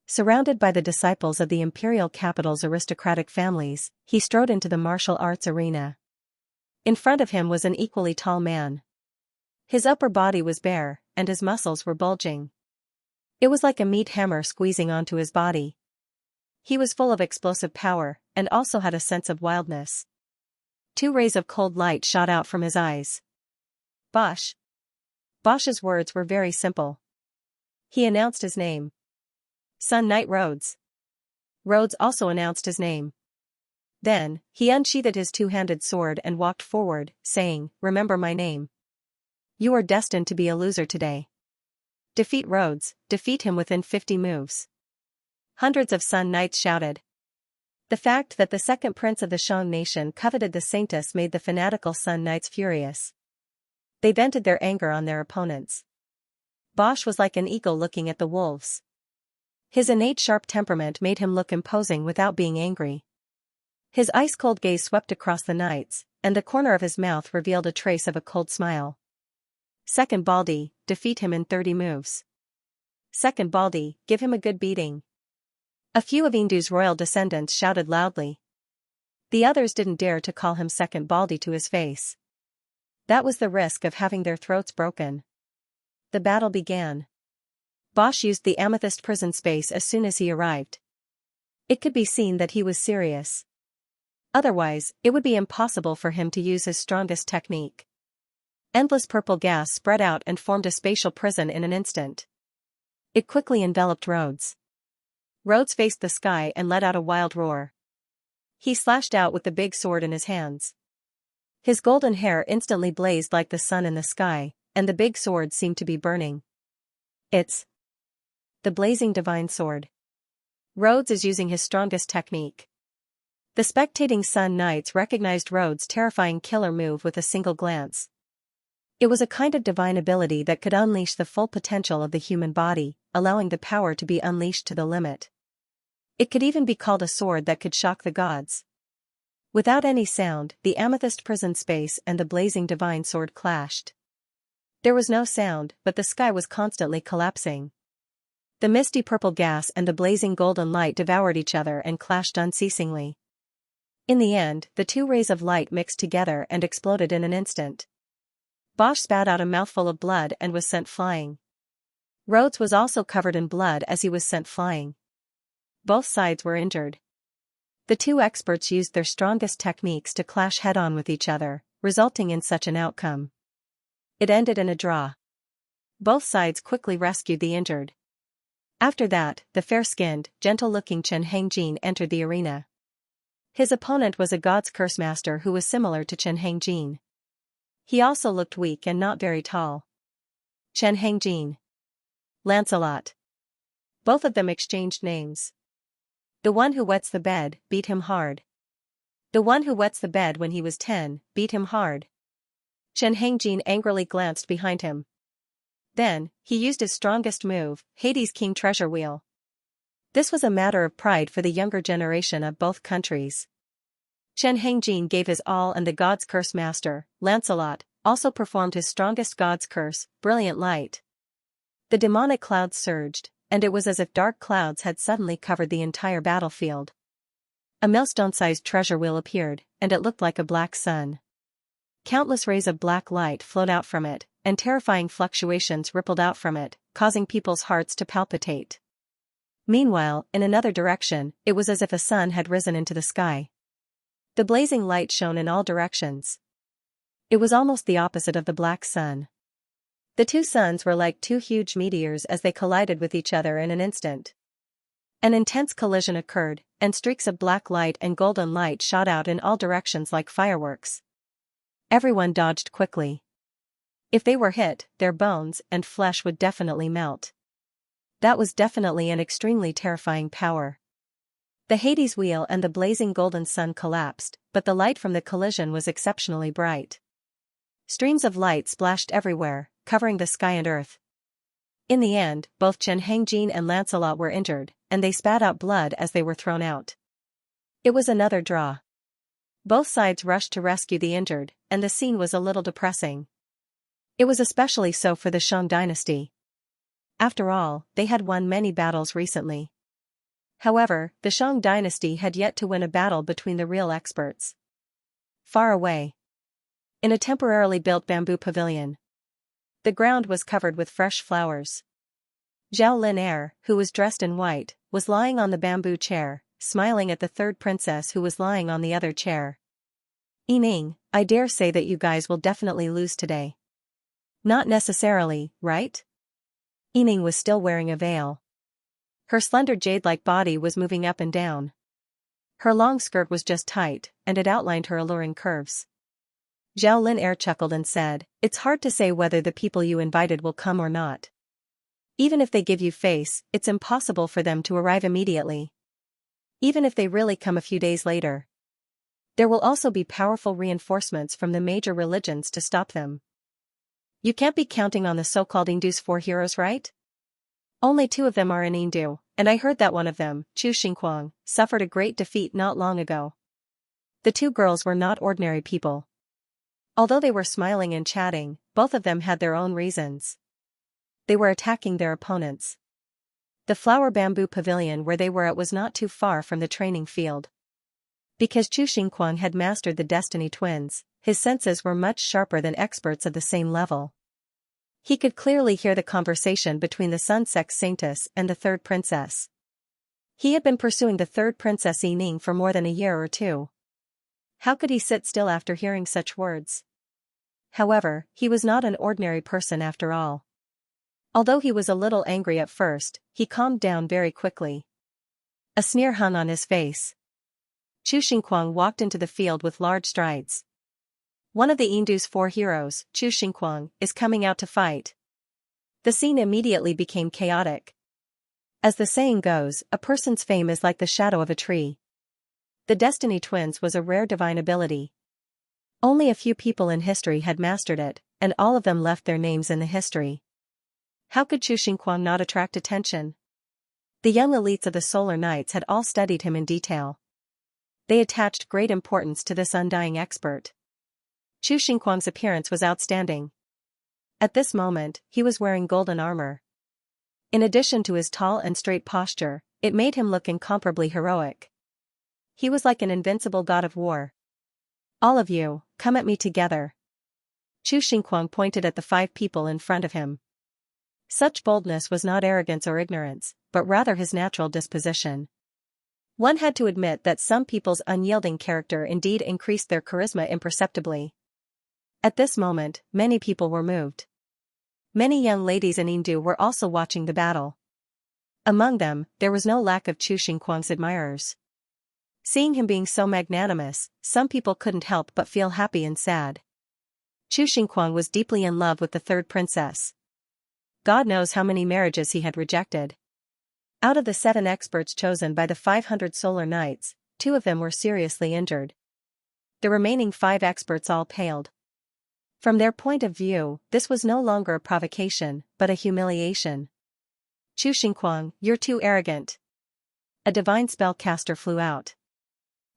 Surrounded by the disciples of the imperial capital's aristocratic families, he strode into the martial arts arena. In front of him was an equally tall man. His upper body was bare, and his muscles were bulging. It was like a meat hammer squeezing onto his body. He was full of explosive power, and also had a sense of wildness. 2 rays of cold light shot out from his eyes. Bosch. Bosch's words were very simple. He announced his name. Sun Knight Rhodes. Rhodes also announced his name. Then, he unsheathed his 2-handed sword and walked forward, saying, "Remember my name. You are destined to be a loser today. Defeat Rhodes, defeat him within 50 moves." Hundreds of Sun Knights shouted. The fact that the second prince of the Shang nation coveted the Sanctus made the fanatical Sun Knights furious. They vented their anger on their opponents. Bosch was like an eagle looking at the wolves. His innate sharp temperament made him look imposing without being angry. His ice-cold gaze swept across the knights, and the corner of his mouth revealed a trace of a cold smile. Second Baldi, defeat him in 30 moves. Second Baldi, give him a good beating. A few of Yingdu's royal descendants shouted loudly. The others didn't dare to call him Second Baldi to his face. That was the risk of having their throats broken. The battle began. Bosch used the amethyst prison space as soon as he arrived. It could be seen that he was serious. Otherwise, it would be impossible for him to use his strongest technique. Endless purple gas spread out and formed a spatial prison in an instant. It quickly enveloped Rhodes. Rhodes faced the sky and let out a wild roar. He slashed out with the big sword in his hands. His golden hair instantly blazed like the sun in the sky, and the big sword seemed to be burning. It's the blazing divine sword. Rhodes is using his strongest technique. The spectating Sun Knights recognized Rhodes' terrifying killer move with a single glance. It was a kind of divine ability that could unleash the full potential of the human body, allowing the power to be unleashed to the limit. It could even be called a sword that could shock the gods. Without any sound, the amethyst prison space and the blazing divine sword clashed. There was no sound, but the sky was constantly collapsing. The misty purple gas and the blazing golden light devoured each other and clashed unceasingly. In the end, the 2 rays of light mixed together and exploded in an instant. Bosch spat out a mouthful of blood and was sent flying. Rhodes was also covered in blood as he was sent flying. Both sides were injured. The 2 experts used their strongest techniques to clash head-on with each other, resulting in such an outcome. It ended in a draw. Both sides quickly rescued the injured. After that, the fair-skinned, gentle-looking Chen Hangjin entered the arena. His opponent was a god's curse master who was similar to Chen Hangjin. He also looked weak and not very tall. Chen Hangjin. Lancelot. Both of them exchanged names. The one who wets the bed, beat him hard. The one who wets the bed when he was 10, beat him hard. Chen Hangjin angrily glanced behind him. Then, he used his strongest move, Hades' King Treasure Wheel. This was a matter of pride for the younger generation of both countries. Chen Hangjin gave his all and the god's curse master, Lancelot, also performed his strongest god's curse, Brilliant Light. The demonic clouds surged, and it was as if dark clouds had suddenly covered the entire battlefield. A millstone-sized treasure wheel appeared, and it looked like a black sun. Countless rays of black light flowed out from it, and terrifying fluctuations rippled out from it, causing people's hearts to palpitate. Meanwhile, in another direction, it was as if a sun had risen into the sky. The blazing light shone in all directions. It was almost the opposite of the black sun. The two suns were like two huge meteors as they collided with each other in an instant. An intense collision occurred, and streaks of black light and golden light shot out in all directions like fireworks. Everyone dodged quickly. If they were hit, their bones and flesh would definitely melt. That was definitely an extremely terrifying power. The Hades wheel and the blazing golden sun collapsed, but the light from the collision was exceptionally bright. Streams of light splashed everywhere, covering the sky and earth. In the end, both Chen Hangjin and Lancelot were injured, and they spat out blood as they were thrown out. It was another draw. Both sides rushed to rescue the injured, and the scene was a little depressing. It was especially so for the Shang dynasty. After all, they had won many battles recently. However, the Shang dynasty had yet to win a battle between the real experts. Far away. In a temporarily built bamboo pavilion. The ground was covered with fresh flowers. Zhao Lin, who was dressed in white, was lying on the bamboo chair, smiling at the third princess who was lying on the other chair. Yining, I dare say that you guys will definitely lose today. Not necessarily, right? Yining was still wearing a veil. Her slender jade-like body was moving up and down. Her long skirt was just tight, and it outlined her alluring curves. Zhao Lin chuckled and said, "It's hard to say whether the people you invited will come or not. Even if they give you face, it's impossible for them to arrive immediately. Even if they really come a few days later. There will also be powerful reinforcements from the major religions to stop them. You can't be counting on the so-called Indu's 4 heroes, right? Only 2 of them are in Indu, and I heard that one of them, Chu Xingquang, suffered a great defeat not long ago." The 2 girls were not ordinary people. Although they were smiling and chatting, both of them had their own reasons. They were attacking their opponents. The flower bamboo pavilion where they were at was not too far from the training field. Because Chu Xingquang had mastered the Destiny Twins, his senses were much sharper than experts of the same level. He could clearly hear the conversation between the Sun Sex Saintess and the third princess. He had been pursuing the third princess Yining for more than a year or 2. How could he sit still after hearing such words? However, he was not an ordinary person after all. Although he was a little angry at first, he calmed down very quickly. A sneer hung on his face. Chu Xingquang walked into the field with large strides. One of the Indu's 4 heroes, Chu Xingquang, is coming out to fight. The scene immediately became chaotic. As the saying goes, a person's fame is like the shadow of a tree. The Destiny Twins was a rare divine ability. Only a few people in history had mastered it, and all of them left their names in the history. How could Chu Xingquang not attract attention? The young elites of the Solar Knights had all studied him in detail. They attached great importance to this undying expert. Chu Xingquang's appearance was outstanding. At this moment, he was wearing golden armor. In addition to his tall and straight posture, it made him look incomparably heroic. He was like an invincible god of war. "All of you, come at me together." Chu Xingquang pointed at the 5 people in front of him. Such boldness was not arrogance or ignorance, but rather his natural disposition. One had to admit that some people's unyielding character indeed increased their charisma imperceptibly. At this moment, many people were moved. Many young ladies in Indu were also watching the battle. Among them, there was no lack of Chu Xingguang's admirers. Seeing him being so magnanimous, some people couldn't help but feel happy and sad. Chu Xingguang was deeply in love with the third princess. God knows how many marriages he had rejected. Out of the 7 experts chosen by the 500 solar knights, 2 of them were seriously injured. The remaining 5 experts all paled. From their point of view, this was no longer a provocation, but a humiliation. Chu Xingguang, you're too arrogant. A divine spellcaster flew out.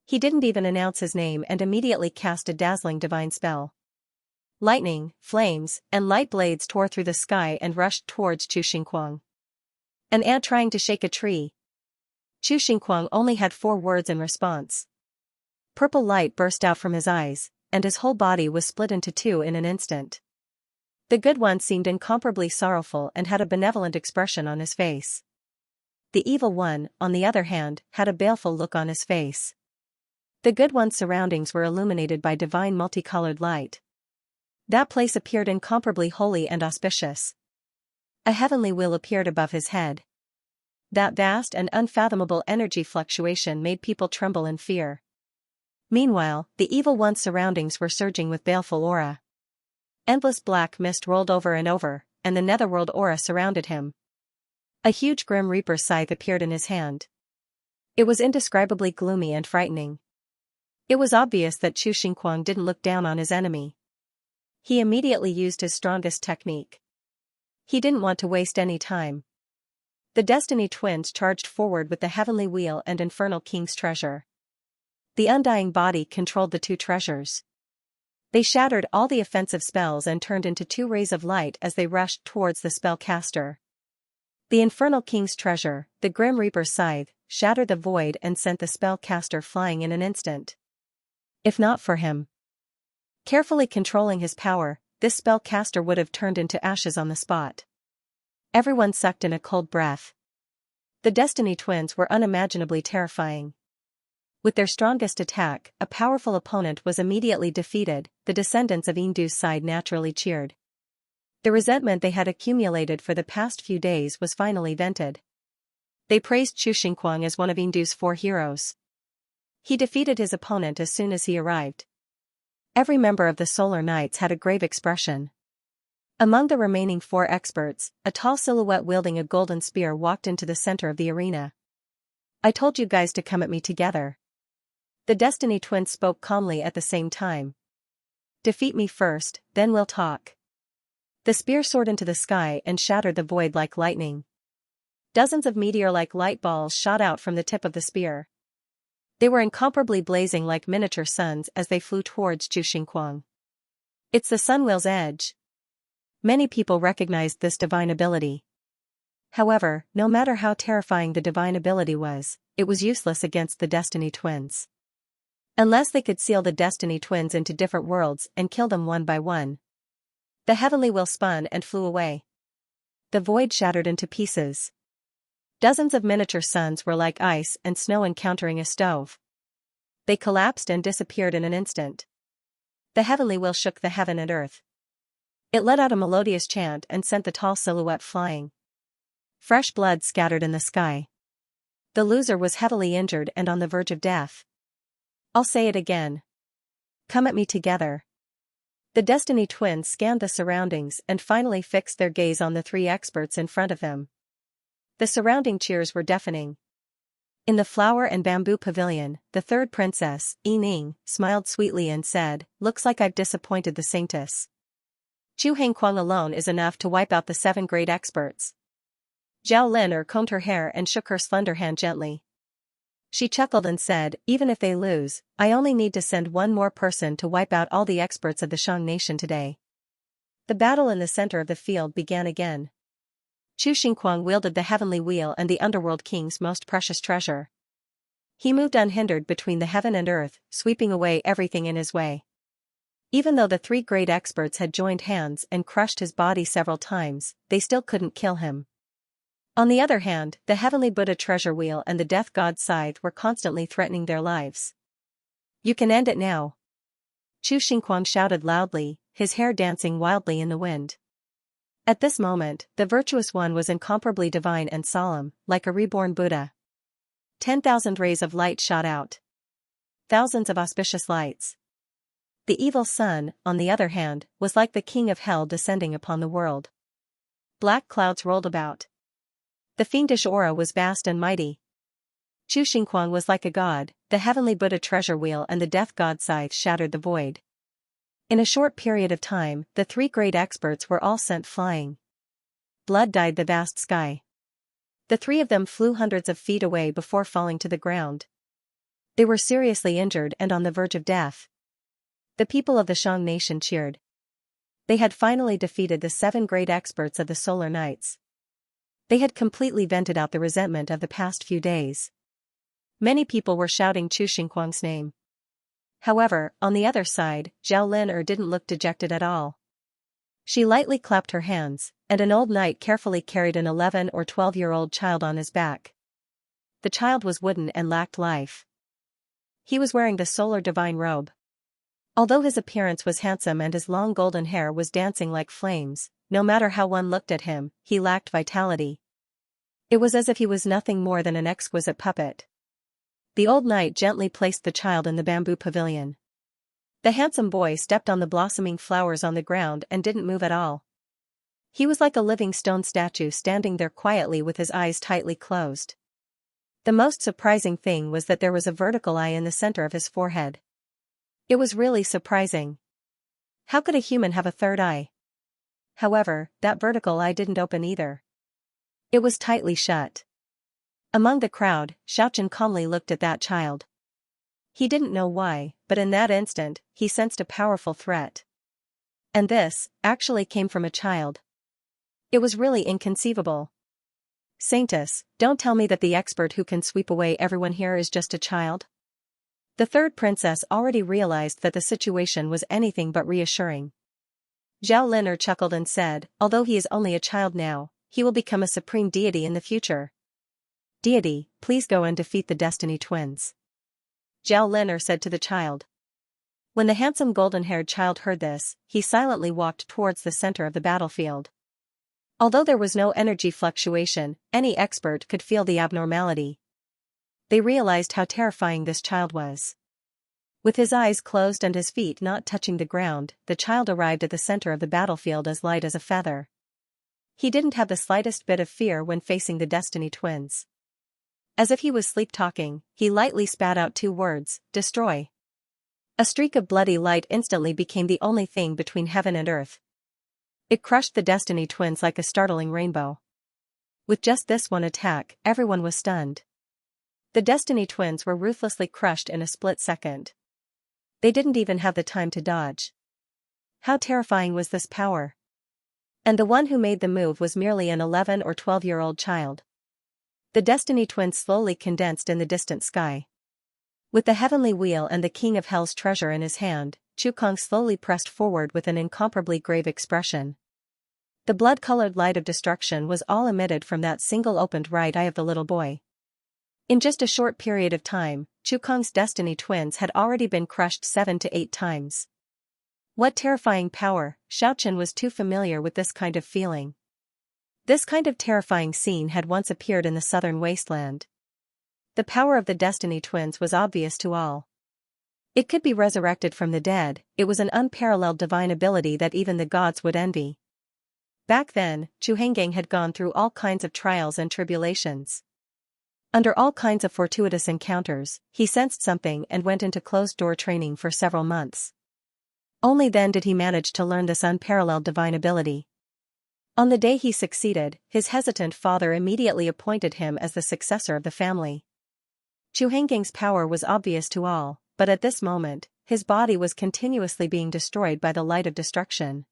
He didn't even announce his name and immediately cast a dazzling divine spell. Lightning, flames, and light blades tore through the sky and rushed towards Chu Xingguang. An ant trying to shake a tree. Chu Xingguang only had 4 words in response. Purple light burst out from his eyes, and his whole body was split into 2 in an instant. The good one seemed incomparably sorrowful and had a benevolent expression on his face. The evil one, on the other hand, had a baleful look on his face. The good one's surroundings were illuminated by divine multicolored light. That place appeared incomparably holy and auspicious. A heavenly wheel appeared above his head. That vast and unfathomable energy fluctuation made people tremble in fear. Meanwhile, the evil one's surroundings were surging with baleful aura. Endless black mist rolled over and over, and the netherworld aura surrounded him. A huge Grim Reaper's scythe appeared in his hand. It was indescribably gloomy and frightening. It was obvious that Chu Xingguang didn't look down on his enemy. He immediately used his strongest technique. He didn't want to waste any time. The Destiny twins charged forward with the Heavenly Wheel and Infernal King's treasure. The Undying Body controlled the 2 treasures. They shattered all the offensive spells and turned into 2 rays of light as they rushed towards the spellcaster. The Infernal King's treasure, the Grim Reaper's scythe, shattered the void and sent the spellcaster flying in an instant. If not for him carefully controlling his power, this spellcaster would have turned into ashes on the spot. Everyone sucked in a cold breath. The Destiny twins were unimaginably terrifying. With their strongest attack, a powerful opponent was immediately defeated. The descendants of Indu's side naturally cheered. The resentment they had accumulated for the past few days was finally vented. They praised Chu Xingguang as one of Indu's 4 heroes. He defeated his opponent as soon as he arrived. Every member of the Solar Knights had a grave expression. Among the remaining 4 experts, a tall silhouette wielding a golden spear walked into the center of the arena. I told you guys to come at me together. The Destiny twins spoke calmly at the same time. Defeat me first, then we'll talk. The spear soared into the sky and shattered the void like lightning. Dozens of meteor-like light balls shot out from the tip of the spear. They were incomparably blazing like miniature suns as they flew towards Chu Xingguang. It's the Sunwheel's edge. Many people recognized this divine ability. However, no matter how terrifying the divine ability was, it was useless against the Destiny twins. Unless they could seal the Destiny twins into different worlds and kill them one by one. The heavenly wheel spun and flew away. The void shattered into pieces. Dozens of miniature suns were like ice and snow encountering a stove. They collapsed and disappeared in an instant. The heavenly wheel shook the heaven and earth. It let out a melodious chant and sent the tall silhouette flying. Fresh blood scattered in the sky. The loser was heavily injured and on the verge of death. I'll say it again. Come at me together. The Destiny twins scanned the surroundings and finally fixed their gaze on the 3 experts in front of them. The surrounding cheers were deafening. In the flower and bamboo pavilion, the 3rd princess, Yi Ning, smiled sweetly and said, "Looks like I've disappointed the saintess. Chu Xingguang alone is enough to wipe out the 7 great experts." Zhao Lin combed her hair and shook her slender hand gently. She chuckled and said, "Even if they lose, I only need to send 1 more person to wipe out all the experts of the Shang nation today." The battle in the center of the field began again. Chu Xingguang wielded the heavenly wheel and the underworld king's most precious treasure. He moved unhindered between the heaven and earth, sweeping away everything in his way. Even though the 3 great experts had joined hands and crushed his body several times, they still couldn't kill him. On the other hand, the heavenly Buddha treasure wheel and the death god's scythe were constantly threatening their lives. "You can end it now." Chu Xingguang shouted loudly, his hair dancing wildly in the wind. At this moment, the virtuous one was incomparably divine and solemn, like a reborn Buddha. 10,000 rays of light shot out. Thousands of auspicious lights. The evil son, on the other hand, was like the king of hell descending upon the world. Black clouds rolled about. The fiendish aura was vast and mighty. Chu Xingguang was like a god, the heavenly Buddha treasure wheel and the death god scythe shattered the void. In a short period of time, the three great experts were all sent flying. Blood dyed the vast sky. The three of them flew hundreds of feet away before falling to the ground. They were seriously injured and on the verge of death. The people of the Shang nation cheered. They had finally defeated the 7 great experts of the Solar Knights. They had completely vented out the resentment of the past few days. Many people were shouting Chu Xingguang's name. However, on the other side, Zhao Lin didn't look dejected at all. She lightly clapped her hands, and an old knight carefully carried an 11 or 12-year-old child on his back. The child was wooden and lacked life. He was wearing the solar divine robe. Although his appearance was handsome and his long golden hair was dancing like flames, no matter how one looked at him, he lacked vitality. It was as if he was nothing more than an exquisite puppet. The old knight gently placed the child in the bamboo pavilion. The handsome boy stepped on the blossoming flowers on the ground and didn't move at all. He was like a living stone statue standing there quietly with his eyes tightly closed. The most surprising thing was that there was a vertical eye in the center of his forehead. It was really surprising. How could a human have a third eye? However, that vertical eye didn't open either. It was tightly shut. Among the crowd, Xiaochen calmly looked at that child. He didn't know why, but in that instant, he sensed a powerful threat. And this, actually came from a child. It was really inconceivable. Saintus, don't tell me that the expert who can sweep away everyone here is just a child? The third princess already realized that the situation was anything but reassuring. Zhao Lin chuckled and said, although he is only a child now, he will become a supreme deity in the future. Deity, please go and defeat the Destiny Twins. Zhao Lin said to the child. When the handsome golden-haired child heard this, he silently walked towards the center of the battlefield. Although there was no energy fluctuation, any expert could feel the abnormality. They realized how terrifying this child was. With his eyes closed and his feet not touching the ground, the child arrived at the center of the battlefield as light as a feather. He didn't have the slightest bit of fear when facing the Destiny Twins. As if he was sleep-talking, he lightly spat out 2 words, destroy. A streak of bloody light instantly became the only thing between heaven and earth. It crushed the Destiny Twins like a startling rainbow. With just this one attack, everyone was stunned. The Destiny Twins were ruthlessly crushed in a split second. They didn't even have the time to dodge. How terrifying was this power? And the one who made the move was merely an 11 or 12-year-old child. The Destiny Twins slowly condensed in the distant sky. With the heavenly wheel and the King of Hell's treasure in his hand, Chu Kong slowly pressed forward with an incomparably grave expression. The blood-colored light of destruction was all emitted from that single opened right eye of the little boy. In just a short period of time, Chu Kong's Destiny Twins had already been crushed 7 to 8 times. What terrifying power! Xiaochen was too familiar with this kind of feeling. This kind of terrifying scene had once appeared in the southern wasteland. The power of the Destiny Twins was obvious to all. It could be resurrected from the dead, it was an unparalleled divine ability that even the gods would envy. Back then, Chu Hangang had gone through all kinds of trials and tribulations. Under all kinds of fortuitous encounters, he sensed something and went into closed-door training for several months. Only then did he manage to learn this unparalleled divine ability. On the day he succeeded, his hesitant father immediately appointed him as the successor of the family. Chu Hanggang's power was obvious to all, but at this moment, his body was continuously being destroyed by the light of destruction.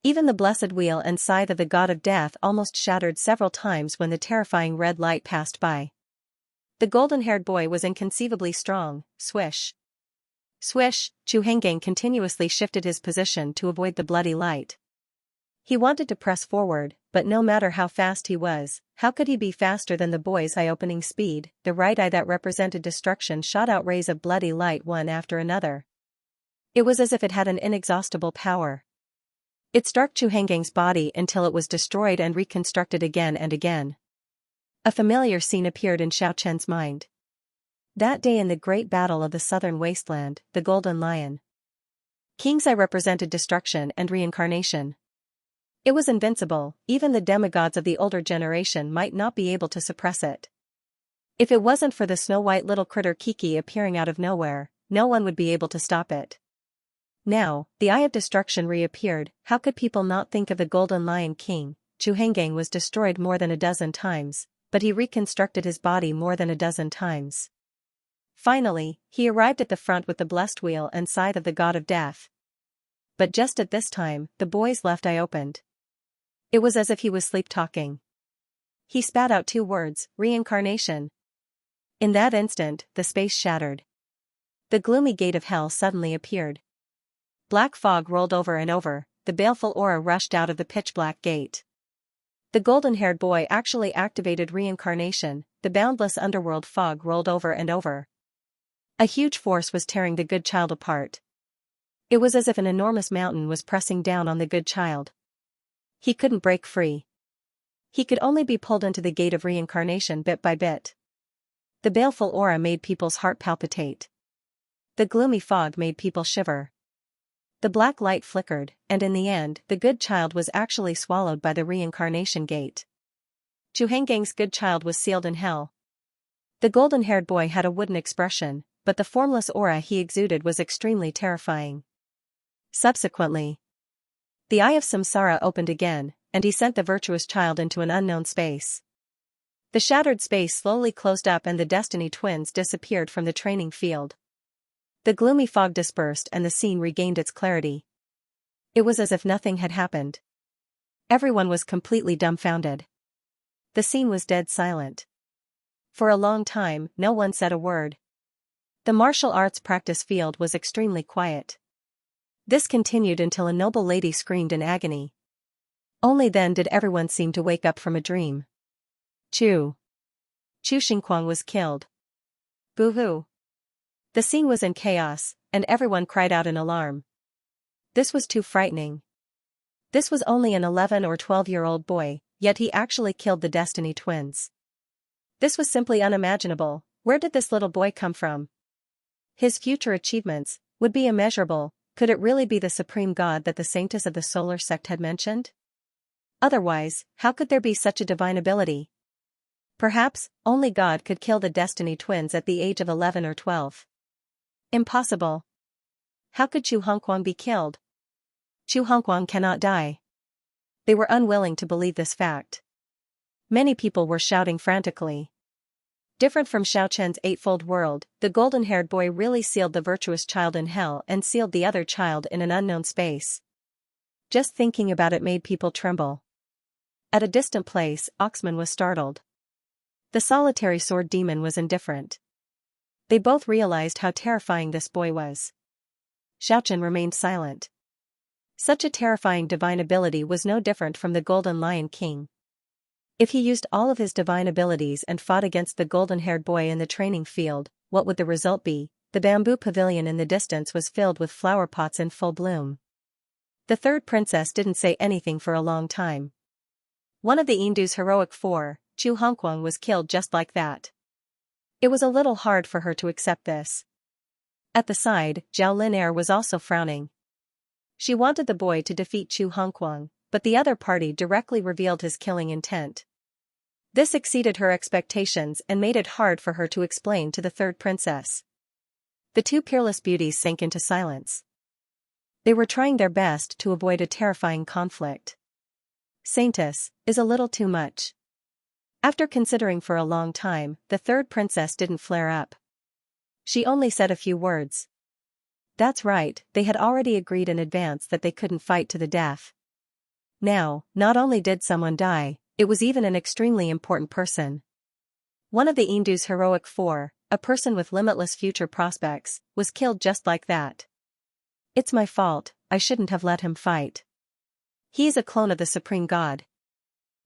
Even the blessed wheel and scythe of the god of death almost shattered several times when the terrifying red light passed by. The golden-haired boy was inconceivably strong. Swish. Swish, Chu Hangang continuously shifted his position to avoid the bloody light. He wanted to press forward, but no matter how fast he was, how could he be faster than the boy's eye-opening speed? The right eye that represented destruction shot out rays of bloody light one after another. It was as if it had an inexhaustible power. It struck Chu Hanggang's body until it was destroyed and reconstructed again and again. A familiar scene appeared in Xiao Chen's mind. That day in the great battle of the southern wasteland, the Golden Lion. King's eye represented destruction and reincarnation. It was invincible, even the demigods of the older generation might not be able to suppress it. If it wasn't for the snow-white little critter Kiki appearing out of nowhere, no one would be able to stop it. Now, the Eye of Destruction reappeared. How could people not think of the Golden Lion King? Chu Hanggang was destroyed more than a dozen times, but he reconstructed his body more than a dozen times. Finally, he arrived at the front with the blessed wheel and scythe of the god of death. But just at this time, the boy's left eye opened. It was as if he was sleep-talking. He spat out 2 words, reincarnation. In that instant, the space shattered. The gloomy gate of hell suddenly appeared. Black fog rolled over and over, the baleful aura rushed out of the pitch-black gate. The golden-haired boy actually activated reincarnation, the boundless underworld fog rolled over and over. A huge force was tearing the good child apart. It was as if an enormous mountain was pressing down on the good child. He couldn't break free. He could only be pulled into the gate of reincarnation bit by bit. The baleful aura made people's heart palpitate. The gloomy fog made people shiver. The black light flickered, and in the end, the good child was actually swallowed by the reincarnation gate. Chu Hanggang's good child was sealed in hell. The golden-haired boy had a wooden expression, but the formless aura he exuded was extremely terrifying. Subsequently, the Eye of Samsara opened again, and he sent the virtuous child into an unknown space. The shattered space slowly closed up and the Destiny twins disappeared from the training field. The gloomy fog dispersed and the scene regained its clarity. It was as if nothing had happened. Everyone was completely dumbfounded. The scene was dead silent. For a long time, no one said a word. The martial arts practice field was extremely quiet. This continued until a noble lady screamed in agony. Only then did everyone seem to wake up from a dream. Chu Xingguang was killed. Boo-hoo. The scene was in chaos, and everyone cried out in alarm. This was too frightening. This was only an 11 or 12-year-old boy, yet he actually killed the Destiny twins. This was simply unimaginable. Where did this little boy come from? His future achievements would be immeasurable. Could it really be the supreme god that the saintess of the solar sect had mentioned? Otherwise, how could there be such a divine ability? Perhaps, only God could kill the Destiny twins at the age of 11 or 12. Impossible. How could Chu Hongguang be killed? Chu Hongguang cannot die. They were unwilling to believe this fact. Many people were shouting frantically. Different from Xiao Chen's eightfold world, the golden-haired boy really sealed the virtuous child in hell and sealed the other child in an unknown space. Just thinking about it made people tremble. At a distant place, Oxman was startled. The solitary sword demon was indifferent. They both realized how terrifying this boy was. Xiaochen remained silent. Such a terrifying divine ability was no different from the Golden Lion King. If he used all of his divine abilities and fought against the golden-haired boy in the training field, what would the result be? The bamboo pavilion in the distance was filled with flower pots in full bloom. The third princess didn't say anything for a long time. One of the Indu's heroic 4, Chu Hongguang, was killed just like that. It was a little hard for her to accept this. At the side, Zhao Linair was also frowning. She wanted the boy to defeat Chu Hongguang, but the other party directly revealed his killing intent. This exceeded her expectations and made it hard for her to explain to the third princess. The 2 peerless beauties sank into silence. They were trying their best to avoid a terrifying conflict. Saintess, is a little too much. After considering for a long time, the third princess didn't flare up. She only said a few words. That's right, they had already agreed in advance that they couldn't fight to the death. Now, not only did someone die, it was even an extremely important person. One of the Indu's heroic 4, a person with limitless future prospects, was killed just like that. It's my fault, I shouldn't have let him fight. He is a clone of the Supreme God.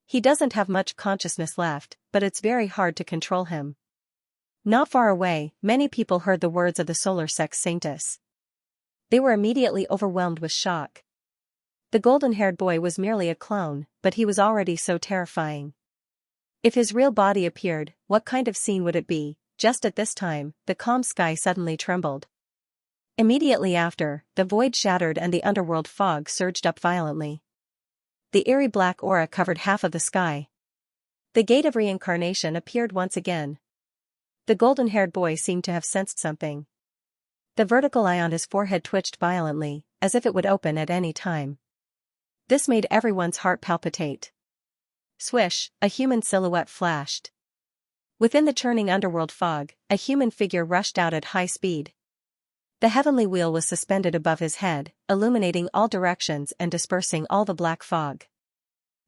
He doesn't have much consciousness left, but it's very hard to control him. Not far away, many people heard the words of the solar sect's saintess. They were immediately overwhelmed with shock. The golden-haired boy was merely a clone, but he was already so terrifying. If his real body appeared, what kind of scene would it be? Just at this time, the calm sky suddenly trembled. Immediately after, the void shattered and the underworld fog surged up violently. The eerie black aura covered half of the sky. The gate of reincarnation appeared once again. The golden-haired boy seemed to have sensed something. The vertical eye on his forehead twitched violently, as if it would open at any time. This made everyone's heart palpitate. Swish, a human silhouette flashed. Within the churning underworld fog, a human figure rushed out at high speed. The heavenly wheel was suspended above his head, illuminating all directions and dispersing all the black fog.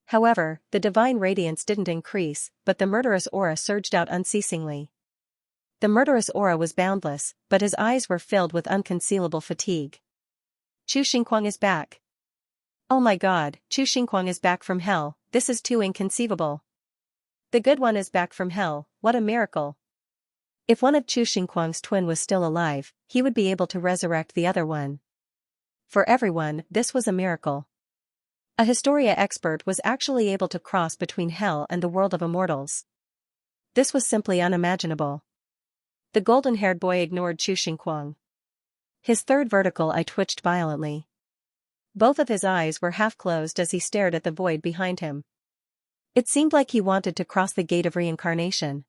However, the divine radiance didn't increase, but the murderous aura surged out unceasingly. The murderous aura was boundless, but his eyes were filled with unconcealable fatigue. Chu Xingguang is back. Oh my god, Chu Xingguang is back from hell, this is too inconceivable. The good one is back from hell, what a miracle. If one of Chu Xingguang's twin was still alive, he would be able to resurrect the other one. For everyone, this was a miracle. A Historia expert was actually able to cross between hell and the world of immortals. This was simply unimaginable. The golden-haired boy ignored Chu Xingguang. His third vertical eye twitched violently. Both of his eyes were half closed as he stared at the void behind him. It seemed like he wanted to cross the gate of reincarnation.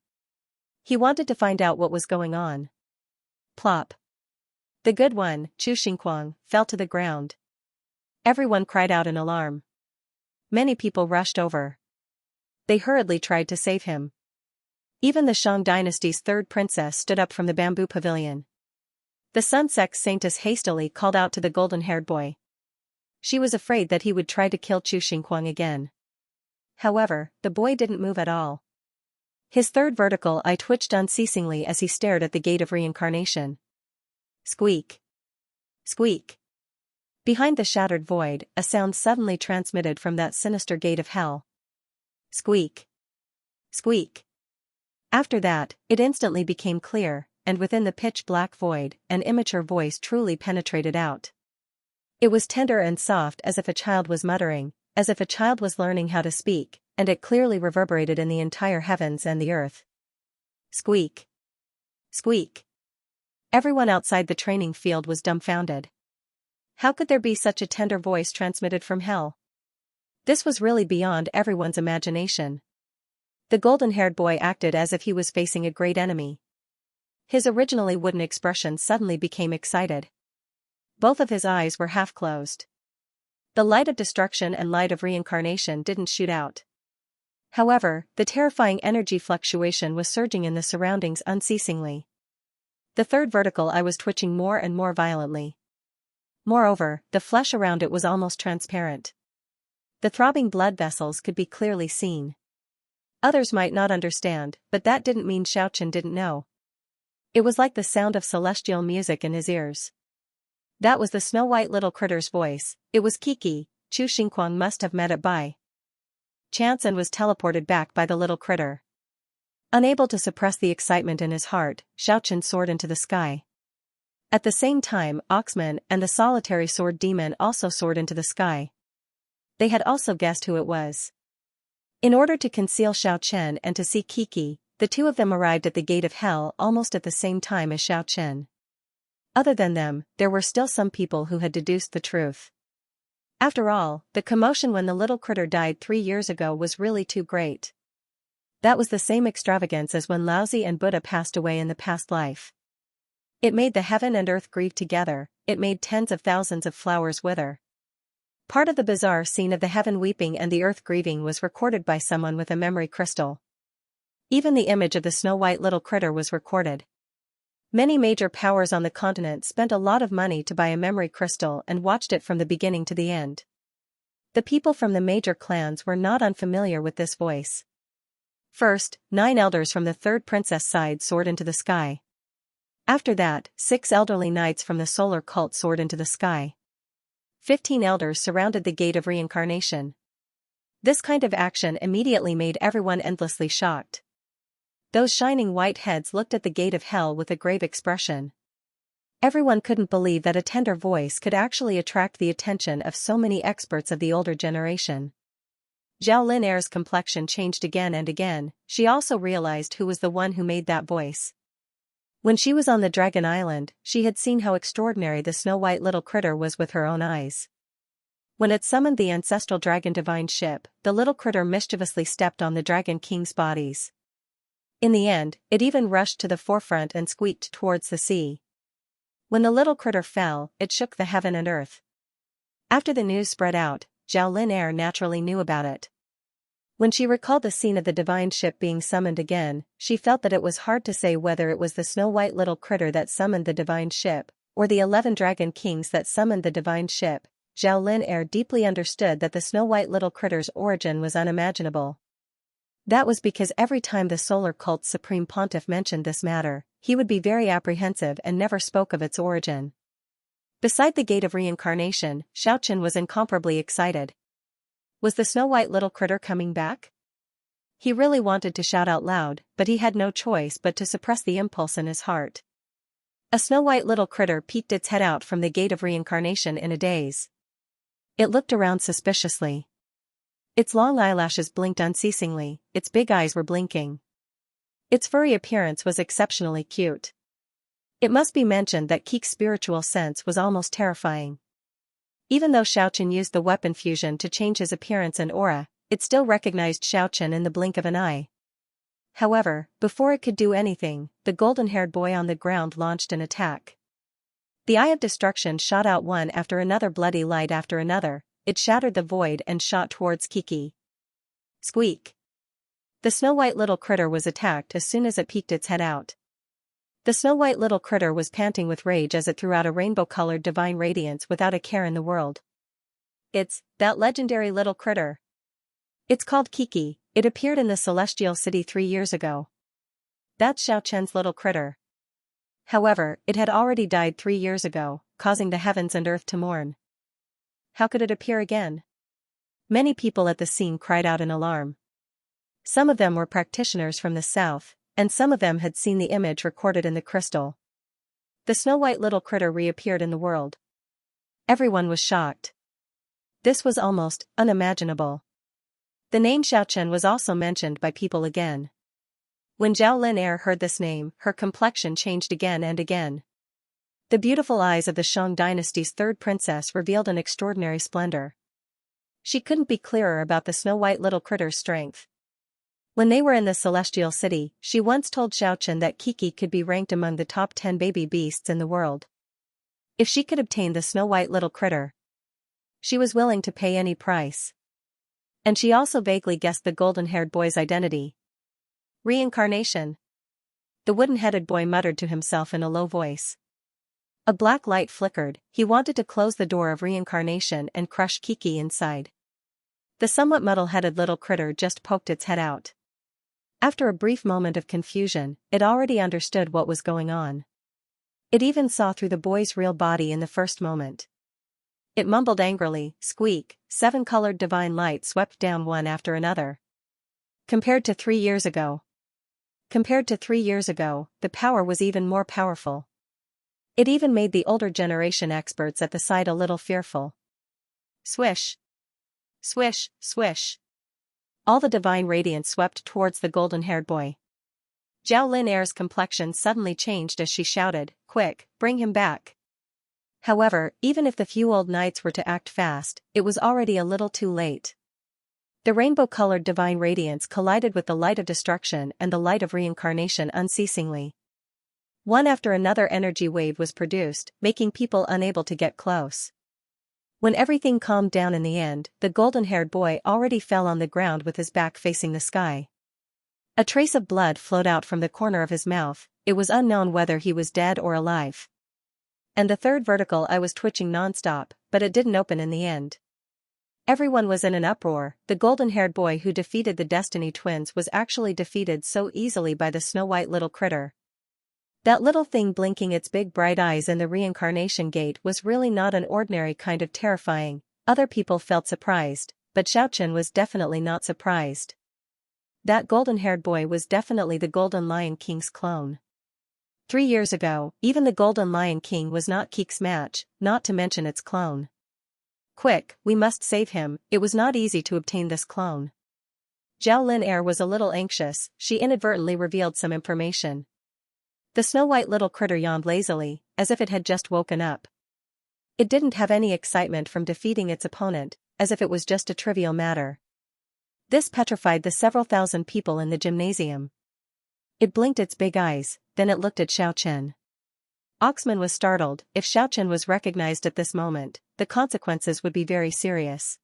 He wanted to find out what was going on. Plop. The good one, Chu Xingguang, fell to the ground. Everyone cried out in alarm. Many people rushed over. They hurriedly tried to save him. Even the Shang dynasty's third princess stood up from the bamboo pavilion. The Sun Sect saintess hastily called out to the golden-haired boy. She was afraid that he would try to kill Chu Xingguang again. However, the boy didn't move at all. His third vertical eye twitched unceasingly as he stared at the gate of reincarnation. Squeak. Squeak. Behind the shattered void, a sound suddenly transmitted from that sinister gate of hell. Squeak. Squeak. After that, it instantly became clear, and within the pitch-black void, an immature voice truly penetrated out. It was tender and soft as if a child was muttering, as if a child was learning how to speak, and it clearly reverberated in the entire heavens and the earth. Squeak. Squeak. Everyone outside the training field was dumbfounded. How could there be such a tender voice transmitted from hell? This was really beyond everyone's imagination. The golden-haired boy acted as if he was facing a great enemy. His originally wooden expression suddenly became excited. Both of his eyes were half closed. The light of destruction and light of reincarnation didn't shoot out. However, the terrifying energy fluctuation was surging in the surroundings unceasingly. The third vertical eye was twitching more and more violently. Moreover, the flesh around it was almost transparent. The throbbing blood vessels could be clearly seen. Others might not understand, but that didn't mean Xiaochen didn't know. It was like the sound of celestial music in his ears. That was the snow-white little critter's voice. It was Kiki. Chu Xingguang must have met it by chance and was teleported back by the little critter. Unable to suppress the excitement in his heart, Xiaochen soared into the sky. At the same time, Oxman and the solitary sword demon also soared into the sky. They had also guessed who it was. In order to conceal Xiaochen and to see Kiki, the two of them arrived at the gate of hell almost at the same time as Xiaochen. Other than them, there were still some people who had deduced the truth. After all, the commotion when the little critter died 3 years ago was really too great. That was the same extravagance as when Laozi and Buddha passed away in the past life. It made the heaven and earth grieve together, it made tens of thousands of flowers wither. Part of the bizarre scene of the heaven weeping and the earth grieving was recorded by someone with a memory crystal. Even the image of the snow-white little critter was recorded. Many major powers on the continent spent a lot of money to buy a memory crystal and watched it from the beginning to the end. The people from the major clans were not unfamiliar with this voice. First, 9 elders from the third princess side soared into the sky. After that, 6 elderly knights from the solar cult soared into the sky. 15 elders surrounded the gate of reincarnation. This kind of action immediately made everyone endlessly shocked. Those shining white heads looked at the gate of hell with a grave expression. Everyone couldn't believe that a tender voice could actually attract the attention of so many experts of the older generation. Zhao Lin'er's complexion changed again and again. She also realized who was the one who made that voice. When she was on the Dragon Island, she had seen how extraordinary the snow-white little critter was with her own eyes. When it summoned the ancestral dragon divine ship, the little critter mischievously stepped on the Dragon King's bodies. In the end, it even rushed to the forefront and squeaked towards the sea. When the little critter fell, it shook the heaven and earth. After the news spread out, Zhao Lin'er naturally knew about it. When she recalled the scene of the divine ship being summoned again, she felt that it was hard to say whether it was the snow-white little critter that summoned the divine ship, or the 11 Dragon Kings that summoned the divine ship. Zhao Lin'er deeply understood that the snow-white little critter's origin was unimaginable. That was because every time the solar cult's supreme pontiff mentioned this matter, he would be very apprehensive and never spoke of its origin. Beside the gate of reincarnation, Xiaochen was incomparably excited. Was the snow-white little critter coming back? He really wanted to shout out loud, but he had no choice but to suppress the impulse in his heart. A snow-white little critter peeked its head out from the gate of reincarnation in a daze. It looked around suspiciously. Its long eyelashes blinked unceasingly, its big eyes were blinking. Its furry appearance was exceptionally cute. It must be mentioned that Keek's spiritual sense was almost terrifying. Even though Xiaochen used the weapon fusion to change his appearance and aura, it still recognized Xiaochen in the blink of an eye. However, before it could do anything, the golden-haired boy on the ground launched an attack. The eye of destruction shot out one after another, bloody light after another. It shattered the void and shot towards Kiki. Squeak! The snow-white little critter was attacked as soon as it peeked its head out. The snow-white little critter was panting with rage as it threw out a rainbow-colored divine radiance without a care in the world. It's that legendary little critter. It's called Kiki. It appeared in the Celestial City 3 years ago. That's Xiaochen's little critter. However, it had already died 3 years ago, causing the heavens and earth to mourn. How could it appear again? Many people at the scene cried out in alarm. Some of them were practitioners from the south, and some of them had seen the image recorded in the crystal. The snow-white little critter reappeared in the world. Everyone was shocked. This was almost unimaginable. The name Xiaochen was also mentioned by people again. When Zhao Lin'er heard this name, her complexion changed again and again. The beautiful eyes of the Shang dynasty's third princess revealed an extraordinary splendor. She couldn't be clearer about the snow-white little critter's strength. When they were in the Celestial City, she once told Xiaochen that Kiki could be ranked among the top 10 baby beasts in the world. If she could obtain the snow-white little critter, she was willing to pay any price. And she also vaguely guessed the golden-haired boy's identity. Reincarnation. The wooden-headed boy muttered to himself in a low voice. A black light flickered. He wanted to close the door of reincarnation and crush Kiki inside. The somewhat muddle-headed little critter just poked its head out. After a brief moment of confusion, it already understood what was going on. It even saw through the boy's real body in the first moment. It mumbled angrily, "Squeak." 7 colored divine light swept down one after another. Compared to 3 years ago, the power was even more powerful. It even made the older generation experts at the site a little fearful. Swish! Swish, swish! All the divine radiance swept towards the golden-haired boy. Zhao Lin'er's complexion suddenly changed as she shouted, "Quick, bring him back!" However, even if the few old knights were to act fast, it was already a little too late. The rainbow-colored divine radiance collided with the light of destruction and the light of reincarnation unceasingly. One after another energy wave was produced, making people unable to get close. When everything calmed down in the end, the golden-haired boy already fell on the ground with his back facing the sky. A trace of blood flowed out from the corner of his mouth. It was unknown whether he was dead or alive. And the third vertical eye was twitching non-stop, but it didn't open in the end. Everyone was in an uproar. The golden-haired boy who defeated the Destiny twins was actually defeated so easily by the snow-white little critter. That little thing blinking its big bright eyes in the reincarnation gate was really not an ordinary kind of terrifying. Other people felt surprised, but Xiaochen was definitely not surprised. That golden-haired boy was definitely the Golden Lion King's clone. 3 years ago, even the Golden Lion King was not Keek's match, not to mention its clone. Quick, we must save him. It was not easy to obtain this clone. Zhao Lin was a little anxious, she inadvertently revealed some information. The snow-white little critter yawned lazily, as if it had just woken up. It didn't have any excitement from defeating its opponent, as if it was just a trivial matter. This petrified the several thousand people in the gymnasium. It blinked its big eyes, then it looked at Xiaochen. Oxman was startled. If Xiaochen was recognized at this moment, the consequences would be very serious.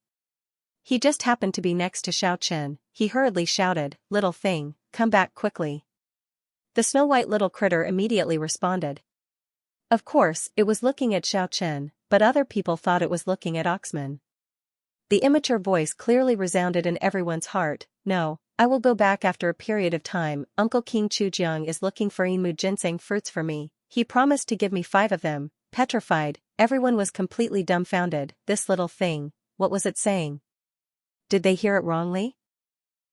He just happened to be next to Xiaochen. He hurriedly shouted, "Little thing, come back quickly." The snow-white little critter immediately responded. Of course, it was looking at Xiaochen, but other people thought it was looking at Oxman. The immature voice clearly resounded in everyone's heart. "No, I will go back after a period of time. Uncle King Chujiang is looking for Inmu ginseng fruits for me. He promised to give me 5 of them." Petrified, everyone was completely dumbfounded. This little thing, what was it saying? Did they hear it wrongly?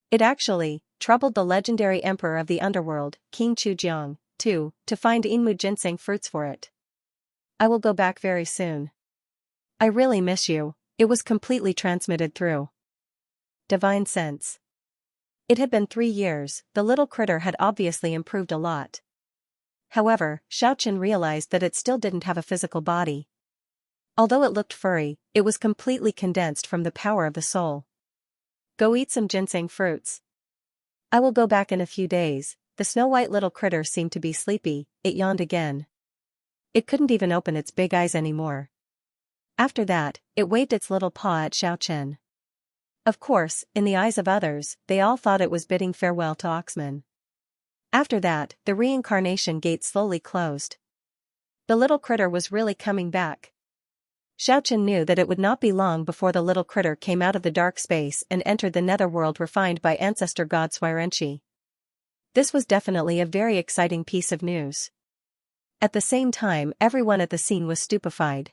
It actually troubled the legendary emperor of the underworld, King Chujiang, to find Inmu ginseng fruits for it. "I will go back very soon. I really miss you." It was completely transmitted through divine sense. It had been 3 years, the little critter had obviously improved a lot. However, Xiaochen realized that it still didn't have a physical body. Although it looked furry, it was completely condensed from the power of the soul. "Go eat some ginseng fruits. I will go back in a few days." The snow-white little critter seemed to be sleepy, it yawned again. It couldn't even open its big eyes anymore. After that, it waved its little paw at Xiaochen. Of course, in the eyes of others, they all thought it was bidding farewell to Oxman. After that, the reincarnation gate slowly closed. The little critter was really coming back. Xiaochen knew that it would not be long before the little critter came out of the dark space and entered the netherworld refined by ancestor god Xianxia. This was definitely a very exciting piece of news. At the same time, everyone at the scene was stupefied.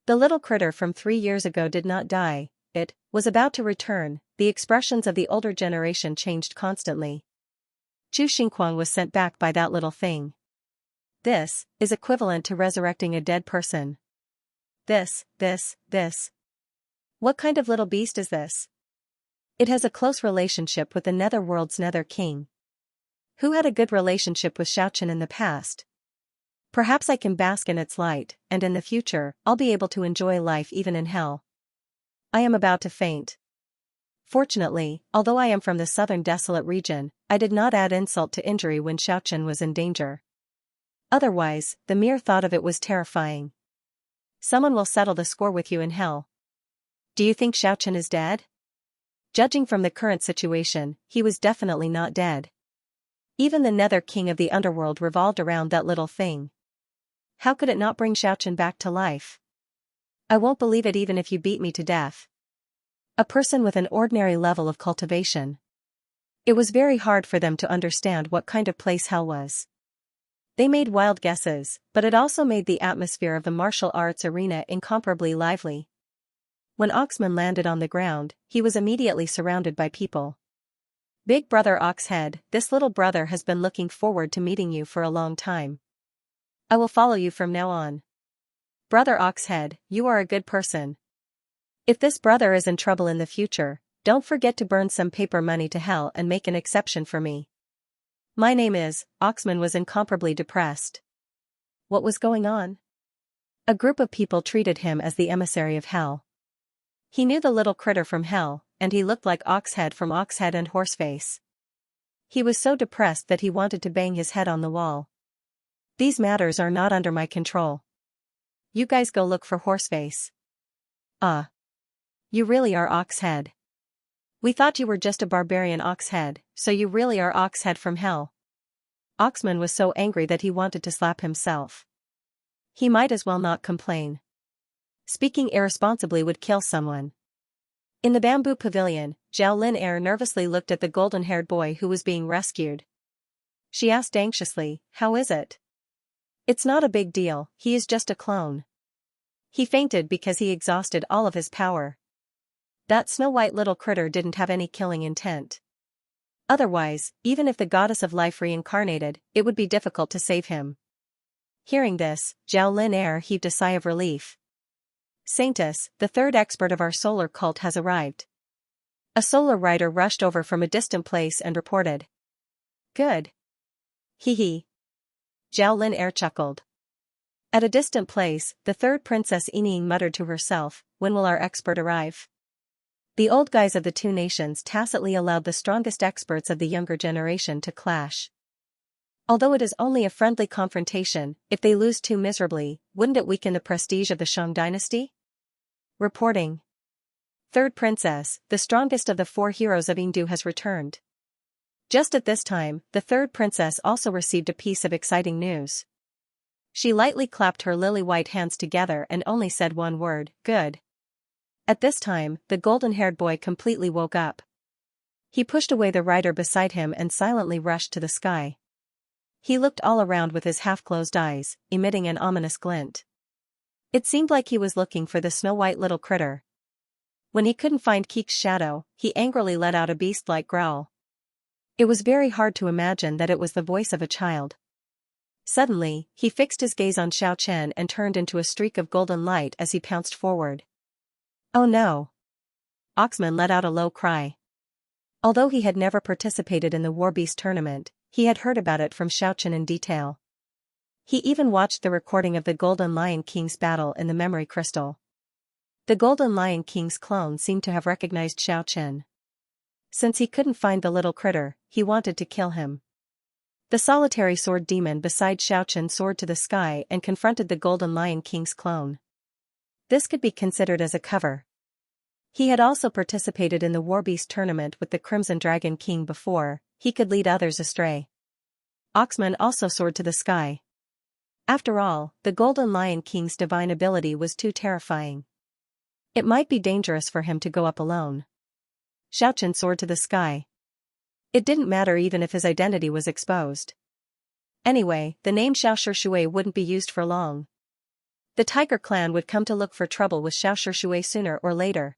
The little critter from 3 years ago did not die, it was about to return. The expressions of the older generation changed constantly. Zhu Xingquang was sent back by that little thing. This is equivalent to resurrecting a dead person. This. What kind of little beast is this? It has a close relationship with the netherworld's nether king. Who had a good relationship with Xiaochen in the past? Perhaps I can bask in its light, and in the future, I'll be able to enjoy life even in hell. I am about to faint. Fortunately, although I am from the southern desolate region, I did not add insult to injury when Xiaochen was in danger. Otherwise, the mere thought of it was terrifying. Someone will settle the score with you in hell. Do you think Xiaochen is dead? Judging from the current situation, he was definitely not dead. Even the nether king of the underworld revolved around that little thing. How could it not bring Xiaochen back to life? I won't believe it even if you beat me to death. A person with an ordinary level of cultivation. It was very hard for them to understand what kind of place hell was. They made wild guesses, but it also made the atmosphere of the martial arts arena incomparably lively. When Oxman landed on the ground, he was immediately surrounded by people. "Big brother Oxhead, this little brother has been looking forward to meeting you for a long time. I will follow you from now on. Brother Oxhead, you are a good person. If this brother is in trouble in the future, don't forget to burn some paper money to hell and make an exception for me. My name is." Oxman was incomparably depressed. What was going on? A group of people treated him as the emissary of hell. He knew the little critter from hell, and he looked like Oxhead from Oxhead and Horseface. He was so depressed that he wanted to bang his head on the wall. These matters are not under my control. You guys go look for Horseface. You really are Oxhead. We thought you were just a barbarian Oxhead, so you really are Oxhead from hell. Oxman was so angry that he wanted to slap himself. He might as well not complain. Speaking irresponsibly would kill someone. In the bamboo pavilion, Zhao Lin nervously looked at the golden-haired boy who was being rescued. She asked anxiously, "How is it?" "It's not a big deal, he is just a clone. He fainted because he exhausted all of his power. That snow-white little critter didn't have any killing intent." Otherwise, even if the goddess of life reincarnated, it would be difficult to save him. Hearing this, Zhao Lin Er heaved a sigh of relief. Saintus, the third expert of our solar cult has arrived. A solar rider rushed over from a distant place and reported. Good. Hee hee. Zhao Lin Er chuckled. At a distant place, the third Princess Yining muttered to herself, when will our expert arrive? The old guys of the two nations tacitly allowed the strongest experts of the younger generation to clash. Although it is only a friendly confrontation, if they lose too miserably, wouldn't it weaken the prestige of the Shang dynasty? Reporting. Third Princess, the strongest of the four heroes of Yingdu has returned. Just at this time, the third princess also received a piece of exciting news. She lightly clapped her lily-white hands together and only said one word, good. At this time, the golden-haired boy completely woke up. He pushed away the rider beside him and silently rushed to the sky. He looked all around with his half-closed eyes, emitting an ominous glint. It seemed like he was looking for the snow-white little critter. When he couldn't find Keek's shadow, he angrily let out a beast-like growl. It was very hard to imagine that it was the voice of a child. Suddenly, he fixed his gaze on Xiao Chen and turned into a streak of golden light as he pounced forward. Oh no! Oxman let out a low cry. Although he had never participated in the War Beast tournament, he had heard about it from Xiao Chen in detail. He even watched the recording of the Golden Lion King's battle in the memory crystal. The Golden Lion King's clone seemed to have recognized Xiao Chen. Since he couldn't find the little critter, he wanted to kill him. The solitary sword demon beside Xiao Chen soared to the sky and confronted the Golden Lion King's clone. This could be considered as a cover. He had also participated in the War Beast tournament with the Crimson Dragon King before, he could lead others astray. Oxman also soared to the sky. After all, the Golden Lion King's divine ability was too terrifying. It might be dangerous for him to go up alone. Xiao Chen soared to the sky. It didn't matter even if his identity was exposed. Anyway, the name Xiao Shishui wouldn't be used for long. The Tiger clan would come to look for trouble with Xiao Shishui sooner or later.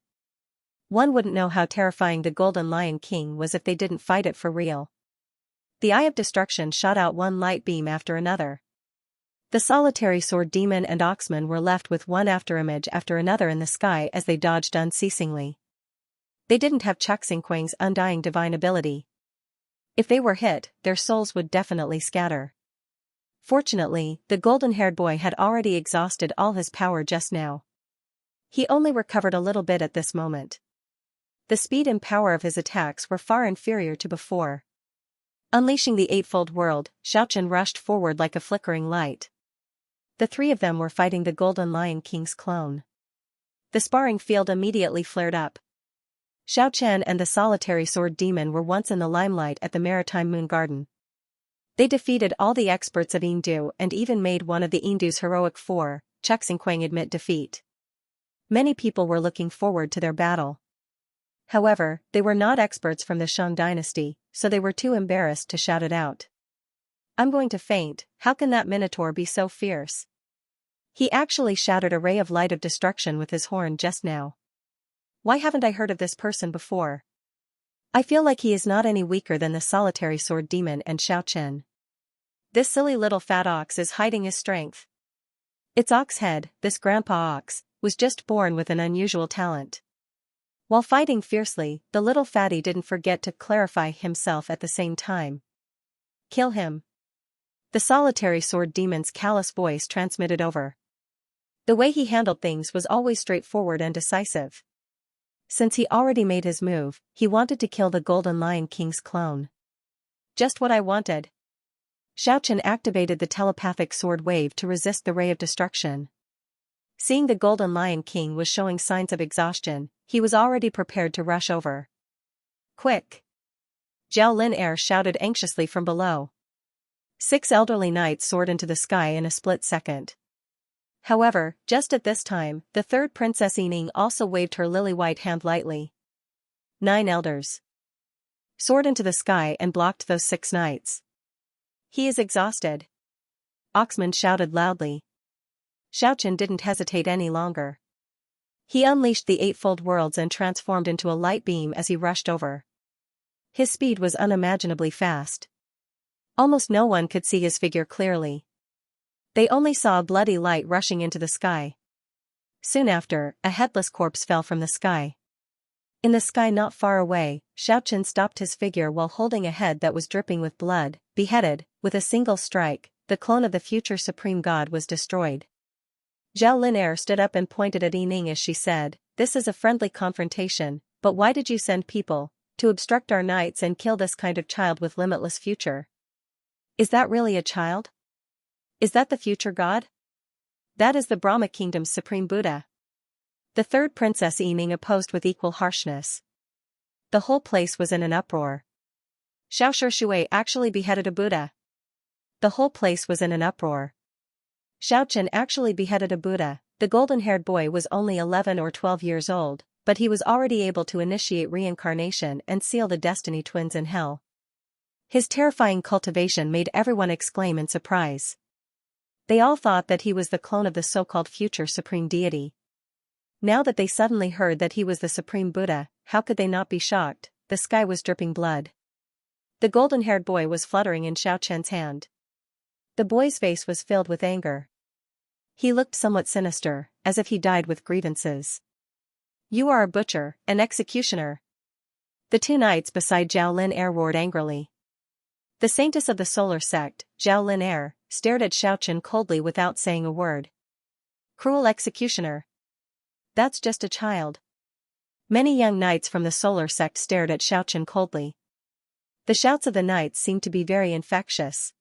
One wouldn't know how terrifying the Golden Lion King was if they didn't fight it for real. The Eye of Destruction shot out one light beam after another. The solitary sword demon and Oxman were left with one afterimage after another in the sky as they dodged unceasingly. They didn't have Chuxingquang's undying divine ability. If they were hit, their souls would definitely scatter. Fortunately, the golden-haired boy had already exhausted all his power just now. He only recovered a little bit at this moment. The speed and power of his attacks were far inferior to before. Unleashing the eightfold world, Xiao Chen rushed forward like a flickering light. The three of them were fighting the Golden Lion King's clone. The sparring field immediately flared up. Xiao Chen and the solitary sword demon were once in the limelight at the Maritime Moon Garden. They defeated all the experts of Yingdu and even made one of the Yingdu's heroic four, Chuxingquang, admit defeat. Many people were looking forward to their battle. However, they were not experts from the Shang dynasty, so they were too embarrassed to shout it out. I'm going to faint, how can that minotaur be so fierce? He actually shattered a ray of light of destruction with his horn just now. Why haven't I heard of this person before? I feel like he is not any weaker than the solitary sword demon and Xiao Chen. This silly little fat ox is hiding his strength. Its ox head, this grandpa ox, was just born with an unusual talent. While fighting fiercely, the little fatty didn't forget to clarify himself at the same time. Kill him. The solitary sword demon's callous voice transmitted over. The way he handled things was always straightforward and decisive. Since he already made his move, he wanted to kill the Golden Lion King's clone. Just what I wanted. Xiao Chen activated the telepathic sword wave to resist the ray of destruction. Seeing the Golden Lion King was showing signs of exhaustion, he was already prepared to rush over. Quick! Zhao Lin Er shouted anxiously from below. 6 elderly knights soared into the sky in a split second. However, just at this time, the third Princess Yining also waved her lily-white hand lightly. 9 elders soared into the sky and blocked those 6 knights. He is exhausted. Oxman shouted loudly. Xiao Chen didn't hesitate any longer. He unleashed the eightfold worlds and transformed into a light beam as he rushed over. His speed was unimaginably fast. Almost no one could see his figure clearly. They only saw a bloody light rushing into the sky. Soon after, a headless corpse fell from the sky. In the sky not far away, Xiaochen stopped his figure while holding a head that was dripping with blood. Beheaded, with a single strike, the clone of the future supreme god was destroyed. Zhao Linair stood up and pointed at Yining as she said, "This is a friendly confrontation, but why did you send people to obstruct our nights and kill this kind of child with limitless future? Is that really a child? Is that the future god? That is the Brahma kingdom's supreme Buddha." The third princess Yining opposed with equal harshness. The whole place was in an uproar. Xiao Shui actually beheaded a Buddha. The whole place was in an uproar. Xiaochen actually beheaded a Buddha. The golden-haired boy was only 11 or 12 years old, but he was already able to initiate reincarnation and seal the destiny twins in hell. His terrifying cultivation made everyone exclaim in surprise. They all thought that he was the clone of the so-called future supreme deity. Now that they suddenly heard that he was the supreme Buddha, how could they not be shocked? The sky was dripping blood. The golden-haired boy was fluttering in Xiaochen's hand. The boy's face was filled with anger. He looked somewhat sinister, as if he died with grievances. "You are a butcher, an executioner." The two knights beside Zhao Linair roared angrily. The saintess of the solar sect, Zhao Linair, stared at Xiaochen coldly without saying a word. "Cruel executioner. That's just a child." Many young knights from the solar sect stared at Xiaochen coldly. The shouts of the knights seemed to be very infectious.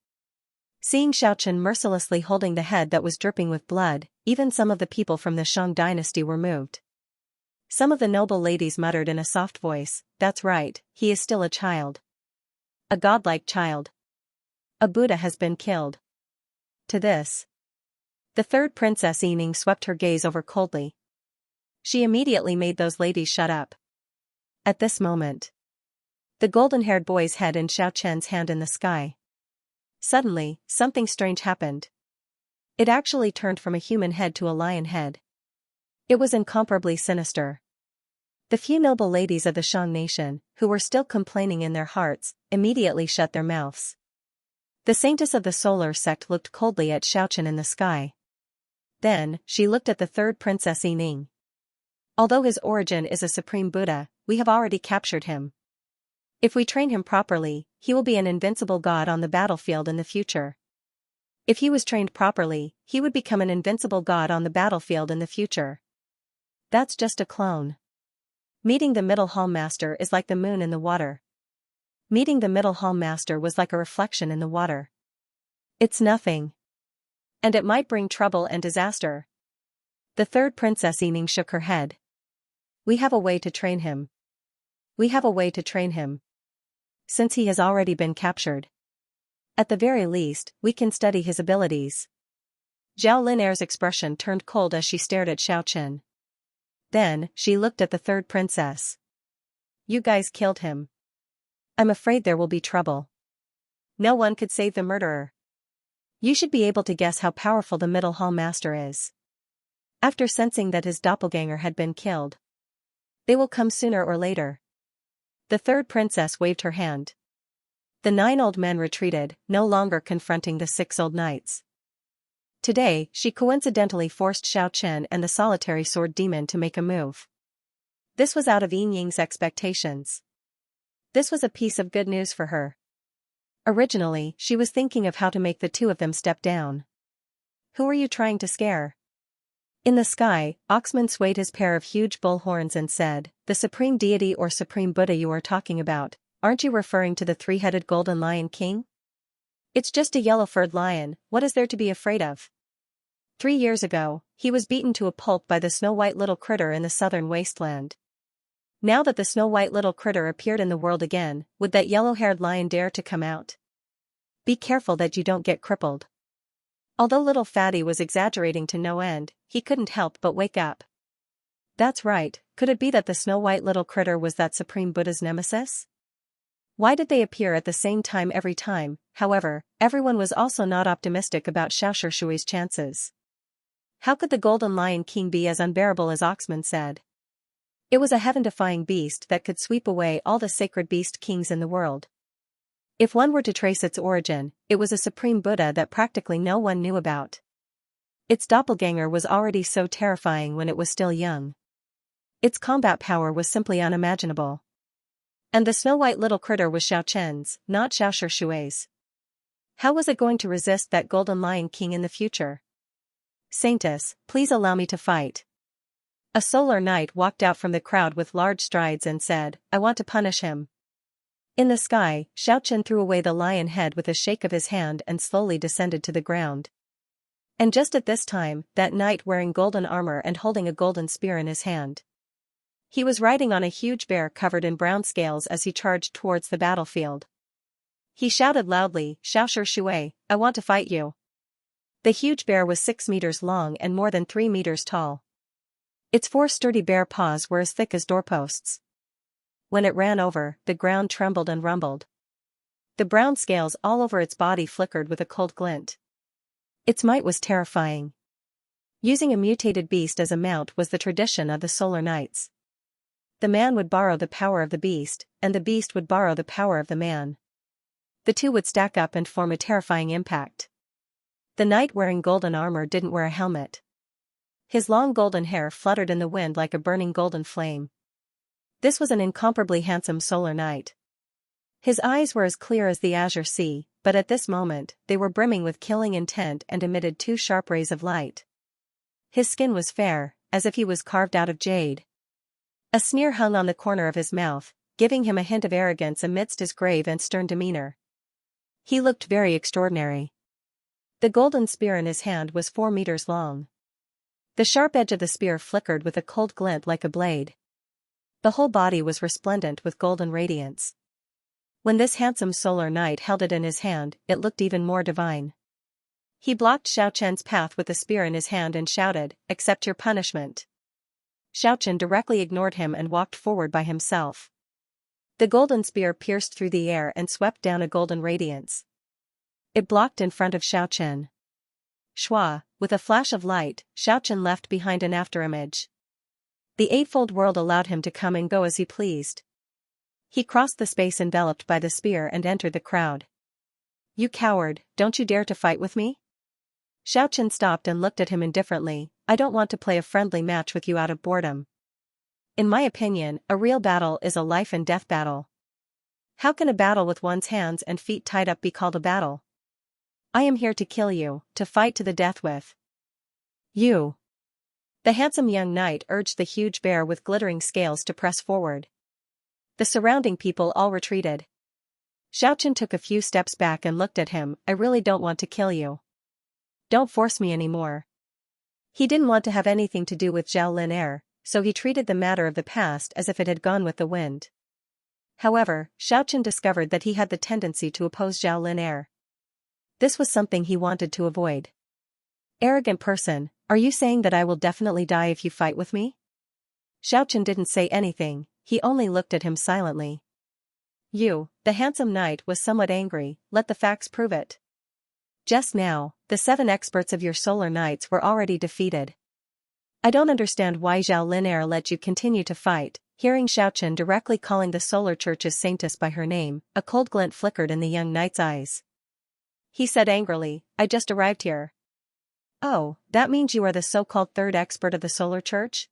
Seeing Xiaochen mercilessly holding the head that was dripping with blood, even some of the people from the Shang dynasty were moved. Some of the noble ladies muttered in a soft voice, "That's right, he is still a child. A godlike child. A Buddha has been killed." To this, the third princess Yining swept her gaze over coldly. She immediately made those ladies shut up. At this moment, the golden-haired boy's head in Xiaochen's hand in the sky. Suddenly, something strange happened. It actually turned from a human head to a lion head. It was incomparably sinister. The few noble ladies of the Shang nation, who were still complaining in their hearts, immediately shut their mouths. The saintess of the solar sect looked coldly at Xiaochen in the sky. Then, she looked at the third princess Yining. "Although his origin is a supreme Buddha, we have already captured him. If we train him properly, he will be an invincible god on the battlefield in the future. If he was trained properly, he would become an invincible god on the battlefield in the future. That's just a clone. Meeting the Middle Hall Master is like the moon in the water. Meeting the Middle Hall Master was like a reflection in the water. It's nothing. And it might bring trouble and disaster." The third princess Yining shook her head. "We have a way to train him. We have a way to train him. Since he has already been captured. At the very least, we can study his abilities." Zhao Linair's expression turned cold as she stared at Xiaochen. Then, she looked at the third princess. "You guys killed him. I'm afraid there will be trouble. No one could save the murderer. You should be able to guess how powerful the Middle Hall Master is. After sensing that his doppelganger had been killed, they will come sooner or later." The third princess waved her hand. The 9 old men retreated, no longer confronting the 6 old knights. Today, she coincidentally forced Xiaochen and the solitary sword demon to make a move. This was out of Yingying's expectations. This was a piece of good news for her. Originally, she was thinking of how to make the two of them step down. "Who are you trying to scare?" In the sky, Oxman swayed his pair of huge bull horns and said, "The supreme deity or supreme Buddha you are talking about, aren't you referring to the 3-headed golden lion king? It's just a yellow-furred lion, what is there to be afraid of? 3 years ago, he was beaten to a pulp by the snow-white little critter in the southern wasteland. Now that the snow-white little critter appeared in the world again, would that yellow-haired lion dare to come out? Be careful that you don't get crippled." Although little Fatty was exaggerating to no end, he couldn't help but wake up. That's right, could it be that the snow-white little critter was that supreme Buddha's nemesis? Why did they appear at the same time every time? However, everyone was also not optimistic about Xiao Shui's chances. How could the Golden Lion King be as unbearable as Oxman said? It was a heaven-defying beast that could sweep away all the sacred beast kings in the world. If one were to trace its origin, it was a supreme Buddha that practically no one knew about. Its doppelganger was already so terrifying when it was still young. Its combat power was simply unimaginable. And the snow-white little critter was Xiaoqian's, not Xiaoshi Shui's. How was it going to resist that golden lion king in the future? Saintess, please allow me to fight. A solar knight walked out from the crowd with large strides and said, I want to punish him. In the sky, Xiaoqian threw away the lion head with a shake of his hand and slowly descended to the ground. And just at this time, that knight wearing golden armor and holding a golden spear in his hand. He was riding on a huge bear covered in brown scales as he charged towards the battlefield. He shouted loudly, Xiaoshi Shui, I want to fight you. The huge bear was 6 meters long and more than 3 meters tall. Its 4 sturdy bear paws were as thick as doorposts. When it ran over, the ground trembled and rumbled. The brown scales all over its body flickered with a cold glint. Its might was terrifying. Using a mutated beast as a mount was the tradition of the Solar Knights. The man would borrow the power of the beast, and the beast would borrow the power of the man. The two would stack up and form a terrifying impact. The knight wearing golden armor didn't wear a helmet. His long golden hair fluttered in the wind like a burning golden flame. This was an incomparably handsome solar knight. His eyes were as clear as the azure sea, but at this moment, they were brimming with killing intent and emitted 2 sharp rays of light. His skin was fair, as if he was carved out of jade. A sneer hung on the corner of his mouth, giving him a hint of arrogance amidst his grave and stern demeanor. He looked very extraordinary. The golden spear in his hand was 4 meters long. The sharp edge of the spear flickered with a cold glint like a blade. The whole body was resplendent with golden radiance. When this handsome solar knight held it in his hand, it looked even more divine. He blocked Xiaoqian's path with the spear in his hand and shouted, accept your punishment. Xiaoqian directly ignored him and walked forward by himself. The golden spear pierced through the air and swept down a golden radiance. It blocked in front of Xiaoqian. Shua, with a flash of light, Xiaoqian left behind an afterimage. The eightfold world allowed him to come and go as he pleased. He crossed the space enveloped by the spear and entered the crowd. You coward, don't you dare to fight with me? Xiaoqian stopped and looked at him indifferently. I don't want to play a friendly match with you out of boredom. In my opinion, a real battle is a life and death battle. How can a battle with one's hands and feet tied up be called a battle? I am here to kill you, to fight to the death with you. The handsome young knight urged the huge bear with glittering scales to press forward. The surrounding people all retreated. Xiaoqian took a few steps back and looked at him. I really don't want to kill you. Don't force me anymore. He didn't want to have anything to do with Zhao Linair, so he treated the matter of the past as if it had gone with the wind. However, Xiaoqian discovered that he had the tendency to oppose Zhao Linair. This was something he wanted to avoid. Arrogant person, are you saying that I will definitely die if you fight with me? Xiaoqian didn't say anything, he only looked at him silently. You, the handsome knight, was somewhat angry. Let the facts prove it. Just now, the 7 experts of your solar knights were already defeated. I don't understand why Zhao Linair let you continue to fight. Hearing Xiaoqian directly calling the solar church's saintess by her name, a cold glint flickered in the young knight's eyes. He said angrily, I just arrived here. Oh, that means you are the so-called 3rd expert of the solar church?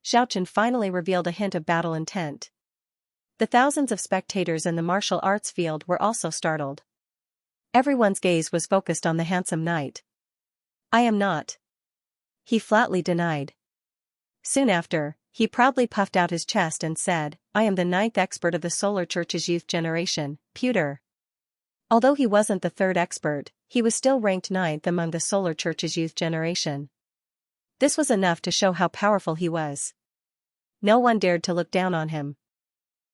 Xiaoqian finally revealed a hint of battle intent. The thousands of spectators in the martial arts field were also startled. Everyone's gaze was focused on the handsome knight. I am not. He flatly denied. Soon after, he proudly puffed out his chest and said, I am the 9th expert of the solar church's youth generation, Pewter. Although he wasn't the 3rd expert, he was still ranked 9th among the solar church's youth generation. This was enough to show how powerful he was. No one dared to look down on him.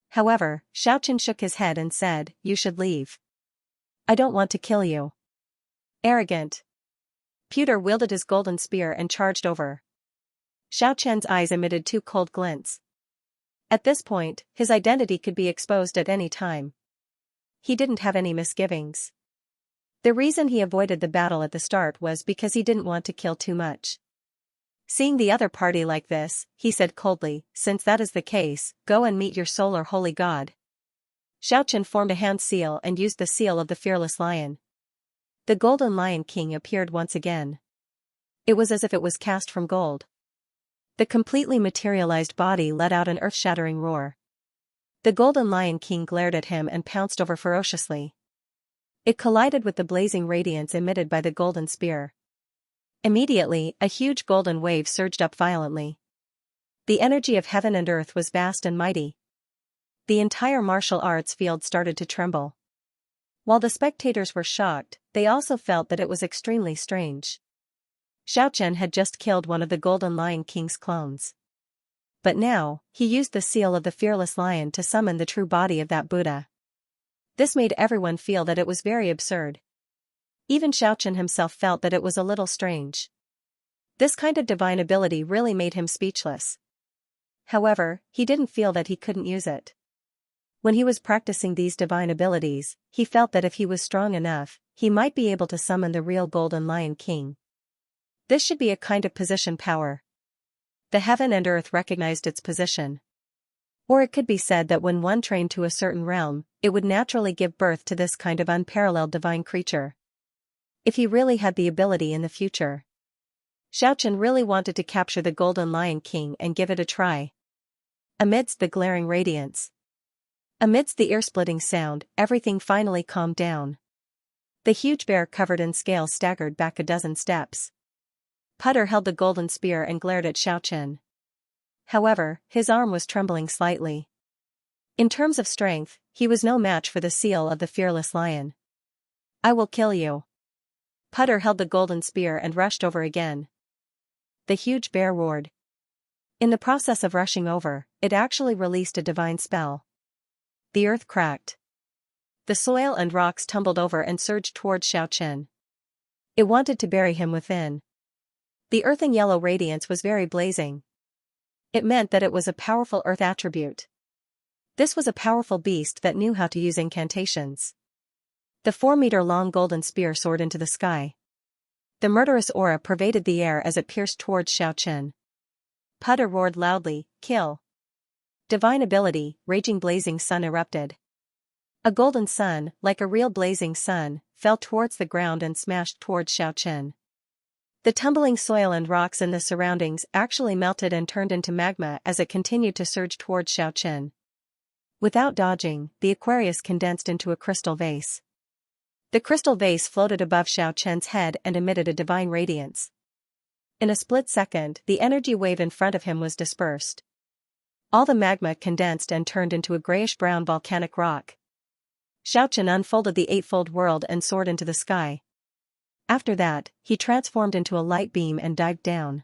However, Xiaoqian shook his head and said, you should leave. I don't want to kill you. Arrogant. Pewter wielded his golden spear and charged over. Xiaoqian's eyes emitted 2 cold glints. At this point, his identity could be exposed at any time. He didn't have any misgivings. The reason he avoided the battle at the start was because he didn't want to kill too much. Seeing the other party like this, he said coldly, "Since that is the case, go and meet your solar holy god." Xiaochen formed a hand seal and used the seal of the fearless lion. The golden lion king appeared once again. It was as if it was cast from gold. The completely materialized body let out an earth-shattering roar. The golden lion king glared at him and pounced over ferociously. It collided with the blazing radiance emitted by the golden spear. Immediately, a huge golden wave surged up violently. The energy of heaven and earth was vast and mighty. The entire martial arts field started to tremble. While the spectators were shocked, they also felt that it was extremely strange. Xiaochen had just killed one of the Golden Lion King's clones. But now, he used the seal of the fearless lion to summon the true body of that Buddha. This made everyone feel that it was very absurd. Even Xiaochen himself felt that it was a little strange. This kind of divine ability really made him speechless. However, he didn't feel that he couldn't use it. When he was practicing these divine abilities, he felt that if he was strong enough, he might be able to summon the real Golden Lion King. This should be a kind of position power. The heaven and earth recognized its position. Or it could be said that when one trained to a certain realm, it would naturally give birth to this kind of unparalleled divine creature. If he really had the ability in the future. Xiaochen really wanted to capture the Golden Lion King and give it a try. Amidst the glaring radiance. Amidst the ear-splitting sound, everything finally calmed down. The huge bear covered in scales staggered back a dozen steps. Putter held the golden spear and glared at Xiaochen. However, his arm was trembling slightly. In terms of strength, he was no match for the seal of the fearless lion. "I will kill you." Putter held the golden spear and rushed over again. The huge bear roared. In the process of rushing over, it actually released a divine spell. The earth cracked. The soil and rocks tumbled over and surged towards Xiaochen. It wanted to bury him within. The earthing yellow radiance was very blazing. It meant that it was a powerful earth attribute. This was a powerful beast that knew how to use incantations. The 4-meter-long golden spear soared into the sky. The murderous aura pervaded the air as it pierced towards Xiaochen. Putter roared loudly, "Kill!" Divine ability, raging blazing sun erupted. A golden sun, like a real blazing sun, fell towards the ground and smashed towards Xiaochen. The tumbling soil and rocks in the surroundings actually melted and turned into magma as it continued to surge towards Xiaochen. Without dodging, the Aquarius condensed into a crystal vase. The crystal vase floated above Xiaochen's head and emitted a divine radiance. In a split second, the energy wave in front of him was dispersed. All the magma condensed and turned into a grayish-brown volcanic rock. Xiaochen unfolded the eightfold world and soared into the sky. After that, he transformed into a light beam and dived down.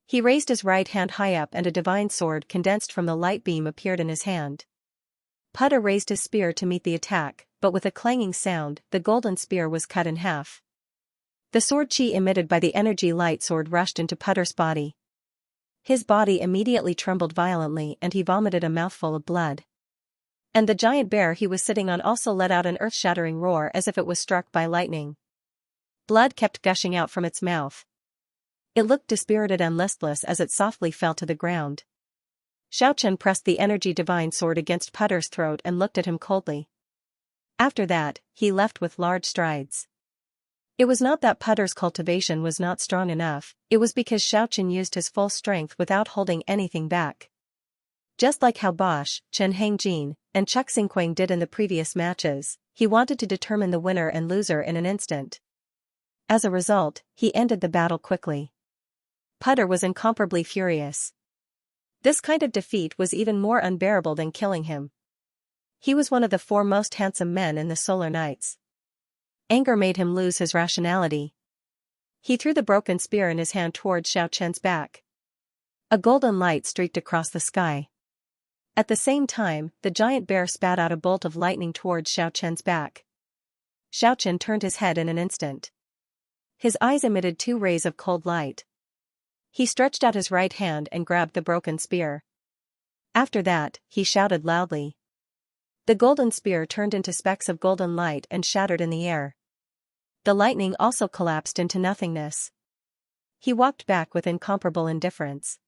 He raised his right hand high up and a divine sword condensed from the light beam appeared in his hand. Putter raised his spear to meet the attack, but with a clanging sound, the golden spear was cut in half. The sword chi emitted by the energy light sword rushed into Putter's body. His body immediately trembled violently and he vomited a mouthful of blood. And the giant bear he was sitting on also let out an earth-shattering roar as if it was struck by lightning. Blood kept gushing out from its mouth. It looked dispirited and listless as it softly fell to the ground. Xiaochen pressed the energy divine sword against Putter's throat and looked at him coldly. After that, he left with large strides. It was not that Putter's cultivation was not strong enough, it was because Xiaochen used his full strength without holding anything back. Just like how Bosch, Chen Hangjin, and Chuck Xingquang did in the previous matches, he wanted to determine the winner and loser in an instant. As a result, he ended the battle quickly. Putter was incomparably furious. This kind of defeat was even more unbearable than killing him. He was one of the 4 most handsome men in the Solar Knights. Anger made him lose his rationality. He threw the broken spear in his hand towards Xiaochen's back. A golden light streaked across the sky. At the same time, the giant bear spat out a bolt of lightning towards Xiaochen's back. Xiaochen turned his head in an instant. His eyes emitted 2 rays of cold light. He stretched out his right hand and grabbed the broken spear. After that, he shouted loudly. The golden spear turned into specks of golden light and shattered in the air. The lightning also collapsed into nothingness. He walked back with incomparable indifference.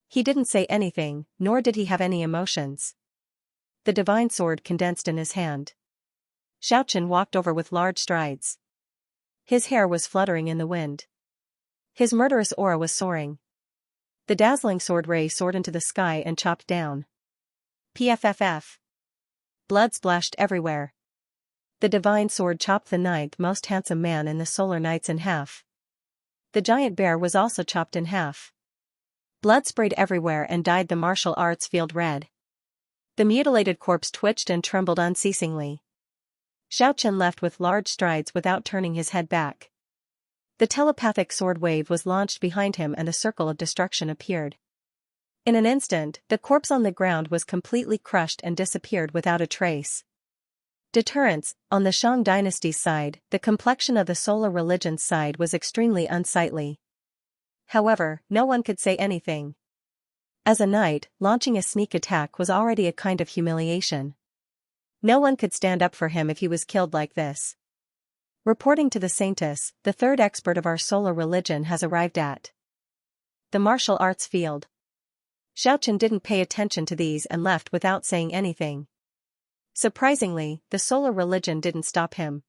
He didn't say anything, nor did he have any emotions. The divine sword condensed in his hand. Xiaochen walked over with large strides. His hair was fluttering in the wind. His murderous aura was soaring. The dazzling sword ray soared into the sky and chopped down. Pfff. Blood splashed everywhere. The divine sword chopped the ninth most handsome man in the Solar Knights in half. The giant bear was also chopped in half. Blood sprayed everywhere and dyed the martial arts field red. The mutilated corpse twitched and trembled unceasingly. Xiaochen left with large strides without turning his head back. The telepathic sword wave was launched behind him and a circle of destruction appeared. In an instant, the corpse on the ground was completely crushed and disappeared without a trace. Deterrence. On the Shang dynasty's side, the complexion of the solar religion's side was extremely unsightly. However, no one could say anything. As a knight, launching a sneak attack was already a kind of humiliation. No one could stand up for him if he was killed like this. Reporting to the Saintess, the third expert of our solar religion has arrived at the martial arts field. Xiaochen didn't pay attention to these and left without saying anything. Surprisingly, the solar religion didn't stop him.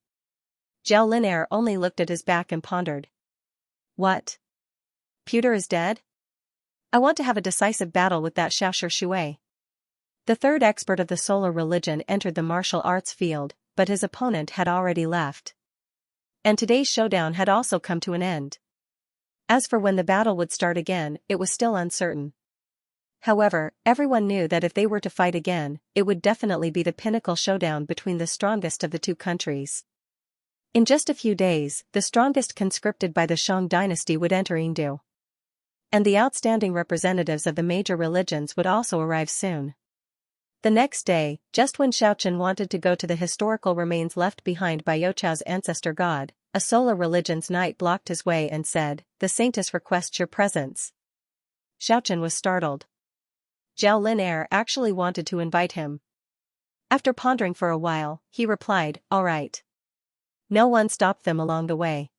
Zhao Linair only looked at his back and pondered. What? Pewter is dead? I want to have a decisive battle with that Xiaoshi Shui. The third expert of the solar religion entered the martial arts field, but his opponent had already left. And today's showdown had also come to an end. As for when the battle would start again, it was still uncertain. However, everyone knew that if they were to fight again, it would definitely be the pinnacle showdown between the strongest of the two countries. In just a few days, the strongest conscripted by the Shang dynasty would enter Yingdu. And the outstanding representatives of the major religions would also arrive soon. The next day, just when Xiaochen wanted to go to the historical remains left behind by Youchao's ancestor god, a solar religion's knight blocked his way and said, "The Saintess requests your presence." Xiaochen was startled. Zhao Linair actually wanted to invite him. After pondering for a while, he replied, "All right." No one stopped them along the way.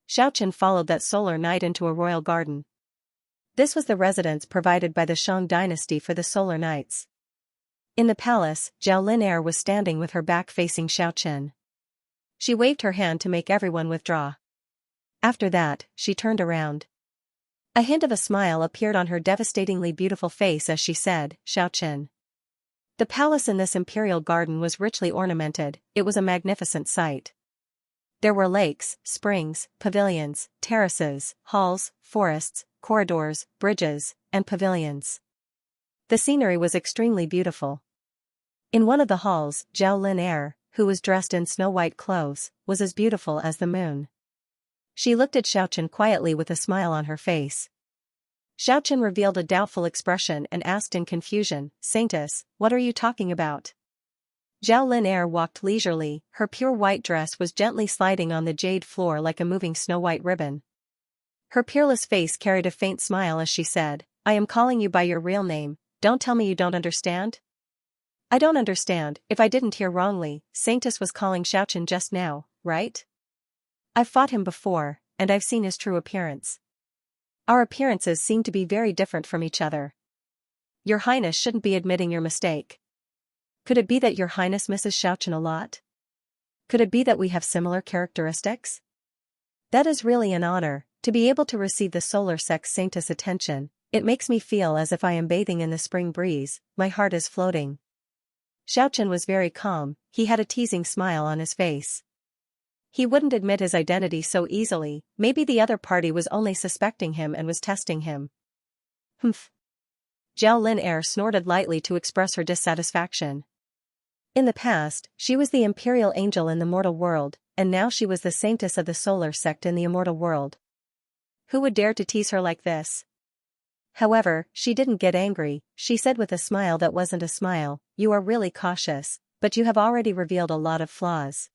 Xiaochen followed that solar knight into a royal garden. This was the residence provided by the Shang dynasty for the solar knights. In the palace, Zhao Linair was standing with her back facing Xiaochen. She waved her hand to make everyone withdraw. After that, she turned around. A hint of a smile appeared on her devastatingly beautiful face as she said, "Xiaochen." The palace in this imperial garden was richly ornamented. It was a magnificent sight. There were lakes, springs, pavilions, terraces, halls, forests, corridors, bridges, and pavilions. The scenery was extremely beautiful. In one of the halls, Zhao Linair, who was dressed in snow-white clothes, was as beautiful as the moon. She looked at Xiaochen quietly with a smile on her face. Xiaochen revealed a doubtful expression and asked in confusion, "Saintess, what are you talking about?" Zhao Linair walked leisurely, her pure white dress was gently sliding on the jade floor like a moving snow-white ribbon. Her peerless face carried a faint smile as she said, "I am calling you by your real name, don't tell me you don't understand?" "I don't understand. If I didn't hear wrongly, Saintess was calling Xiaochen just now, right? I've fought him before, and I've seen his true appearance. Our appearances seem to be very different from each other. Your Highness shouldn't be admitting your mistake. Could it be that your Highness misses Xiaochen a lot? Could it be that we have similar characteristics? That is really an honor, to be able to receive the solar sex Saintess attention. It makes me feel as if I am bathing in the spring breeze, my heart is floating." Xiaochen was very calm, he had a teasing smile on his face. He wouldn't admit his identity so easily, maybe the other party was only suspecting him and was testing him. Humph. Zhao Linair snorted lightly to express her dissatisfaction. In the past, she was the imperial angel in the mortal world, and now she was the saintess of the solar sect in the immortal world. Who would dare to tease her like this? However, she didn't get angry, she said with a smile that wasn't a smile, "You are really cautious, but you have already revealed a lot of flaws.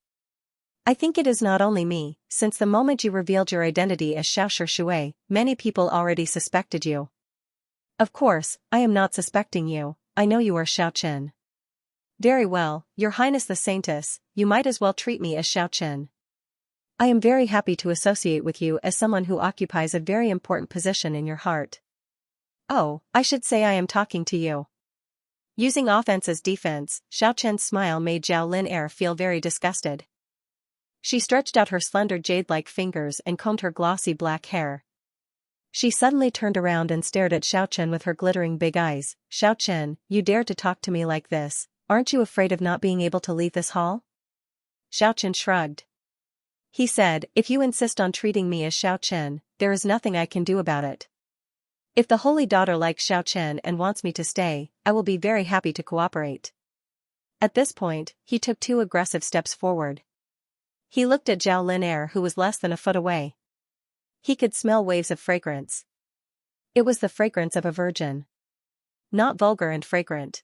I think it is not only me, since the moment you revealed your identity as Xiaoshi Shui, many people already suspected you. Of course, I am not suspecting you, I know you are Xiaochen." "Very well, Your Highness the Saintess, you might as well treat me as Xiaochen." I am very happy to associate with you as someone who occupies a very important position in your heart. Oh, I should say I am talking to you. Using offense as defense, Xiaoqian's smile made Zhao Lin'er feel very disgusted. She stretched out her slender jade-like fingers and combed her glossy black hair. She suddenly turned around and stared at Xiaoqian with her glittering big eyes. Xiaoqian, you dare to talk to me like this, aren't you afraid of not being able to leave this hall? Xiaoqian shrugged. He said, if you insist on treating me as Xiaoqian, there is nothing I can do about it. If the holy daughter likes Xiaoqian and wants me to stay, I will be very happy to cooperate. At this point, he took 2 aggressive steps forward. He looked at Zhao Lin'er, who was less than a foot away. He could smell waves of fragrance. It was the fragrance of a virgin. Not vulgar and fragrant.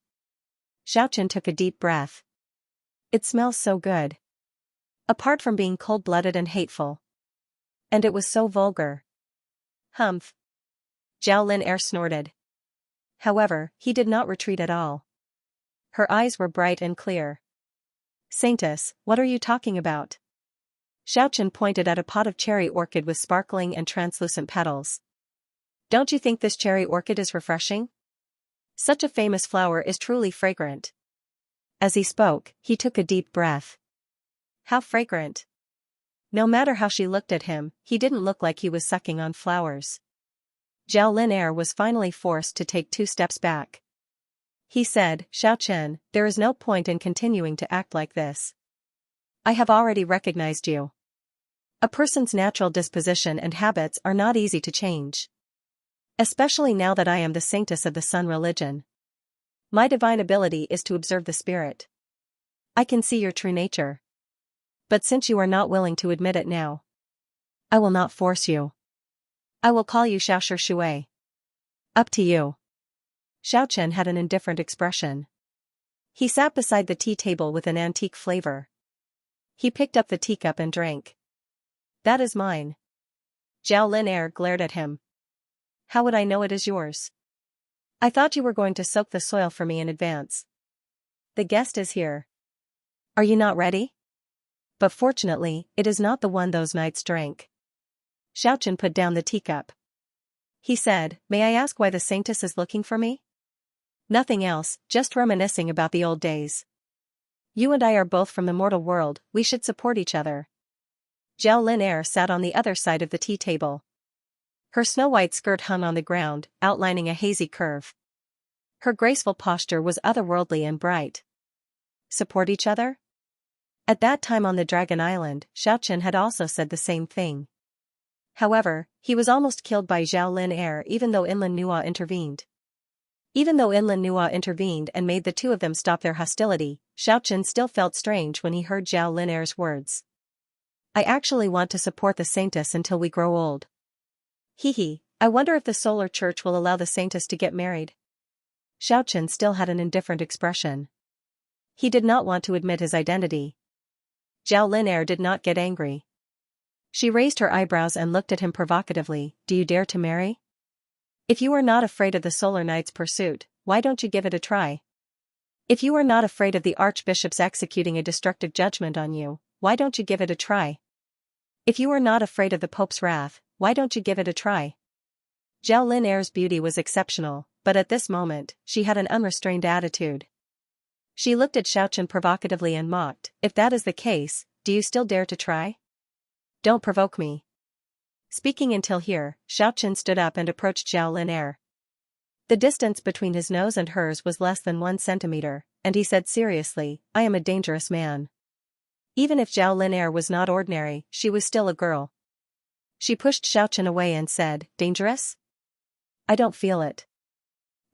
Xiaoqian took a deep breath. It smells so good. Apart from being cold-blooded and hateful. And it was so vulgar. Humph. Zhao Lin'er snorted. However, he did not retreat at all. Her eyes were bright and clear. Saintess, what are you talking about? Xiaoqian pointed at a pot of cherry orchid with sparkling and translucent petals. Don't you think this cherry orchid is refreshing? Such a famous flower is truly fragrant. As he spoke, he took a deep breath. How fragrant. No matter how she looked at him, he didn't look like he was sucking on flowers. Zhao Lin'er was finally forced to take 2 steps back. He said, Xiaoqian, there is no point in continuing to act like this. I have already recognized you. A person's natural disposition and habits are not easy to change. Especially now that I am the saintess of the Sun religion. My divine ability is to observe the spirit. I can see your true nature. But since you are not willing to admit it now, I will not force you. I will call you Xiaoshi Shui. Up to you. Xiaoqian had an indifferent expression. He sat beside the tea table with an antique flavor. He picked up the teacup and drank. That is mine. Zhao Lin'er glared at him. How would I know it is yours? I thought you were going to soak the soil for me in advance. The guest is here. Are you not ready? But fortunately, it is not the one those knights drank. Xiaoqian put down the teacup. He said, may I ask why the saintess is looking for me? Nothing else, just reminiscing about the old days. You and I are both from the mortal world, we should support each other. Zhao Lin'er sat on the other side of the tea table. Her snow-white skirt hung on the ground, outlining a hazy curve. Her graceful posture was otherworldly and bright. Support each other? At that time on the Dragon Island, Xiaoqian had also said the same thing. However, he was almost killed by Zhao Lin'er even though Inlan Nua intervened. Even though Inlan Nua intervened and made the 2 of them stop their hostility, Xiaoqian still felt strange when he heard Zhao Lin'er's words. I actually want to support the saintess until we grow old. Hee, I wonder if the solar church will allow the saintess to get married. Xiaoqian still had an indifferent expression. He did not want to admit his identity. Zhao Lin'er did not get angry. She raised her eyebrows and looked at him provocatively, do you dare to marry? If you are not afraid of the Solar Knight's pursuit, why don't you give it a try? If you are not afraid of the Archbishop's executing a destructive judgment on you, why don't you give it a try? If you are not afraid of the Pope's wrath, why don't you give it a try? Zhao Lin'er's beauty was exceptional, but at this moment, she had an unrestrained attitude. She looked at Xiaoqian provocatively and mocked, if that is the case, do you still dare to try? Don't provoke me. Speaking until here, Xiaoqian stood up and approached Zhao Lin'er. The distance between his nose and hers was less than 1 centimeter, and he said seriously, I am a dangerous man. Even if Zhao Lin'er was not ordinary, she was still a girl. She pushed Xiaoqian away and said, dangerous? I don't feel it.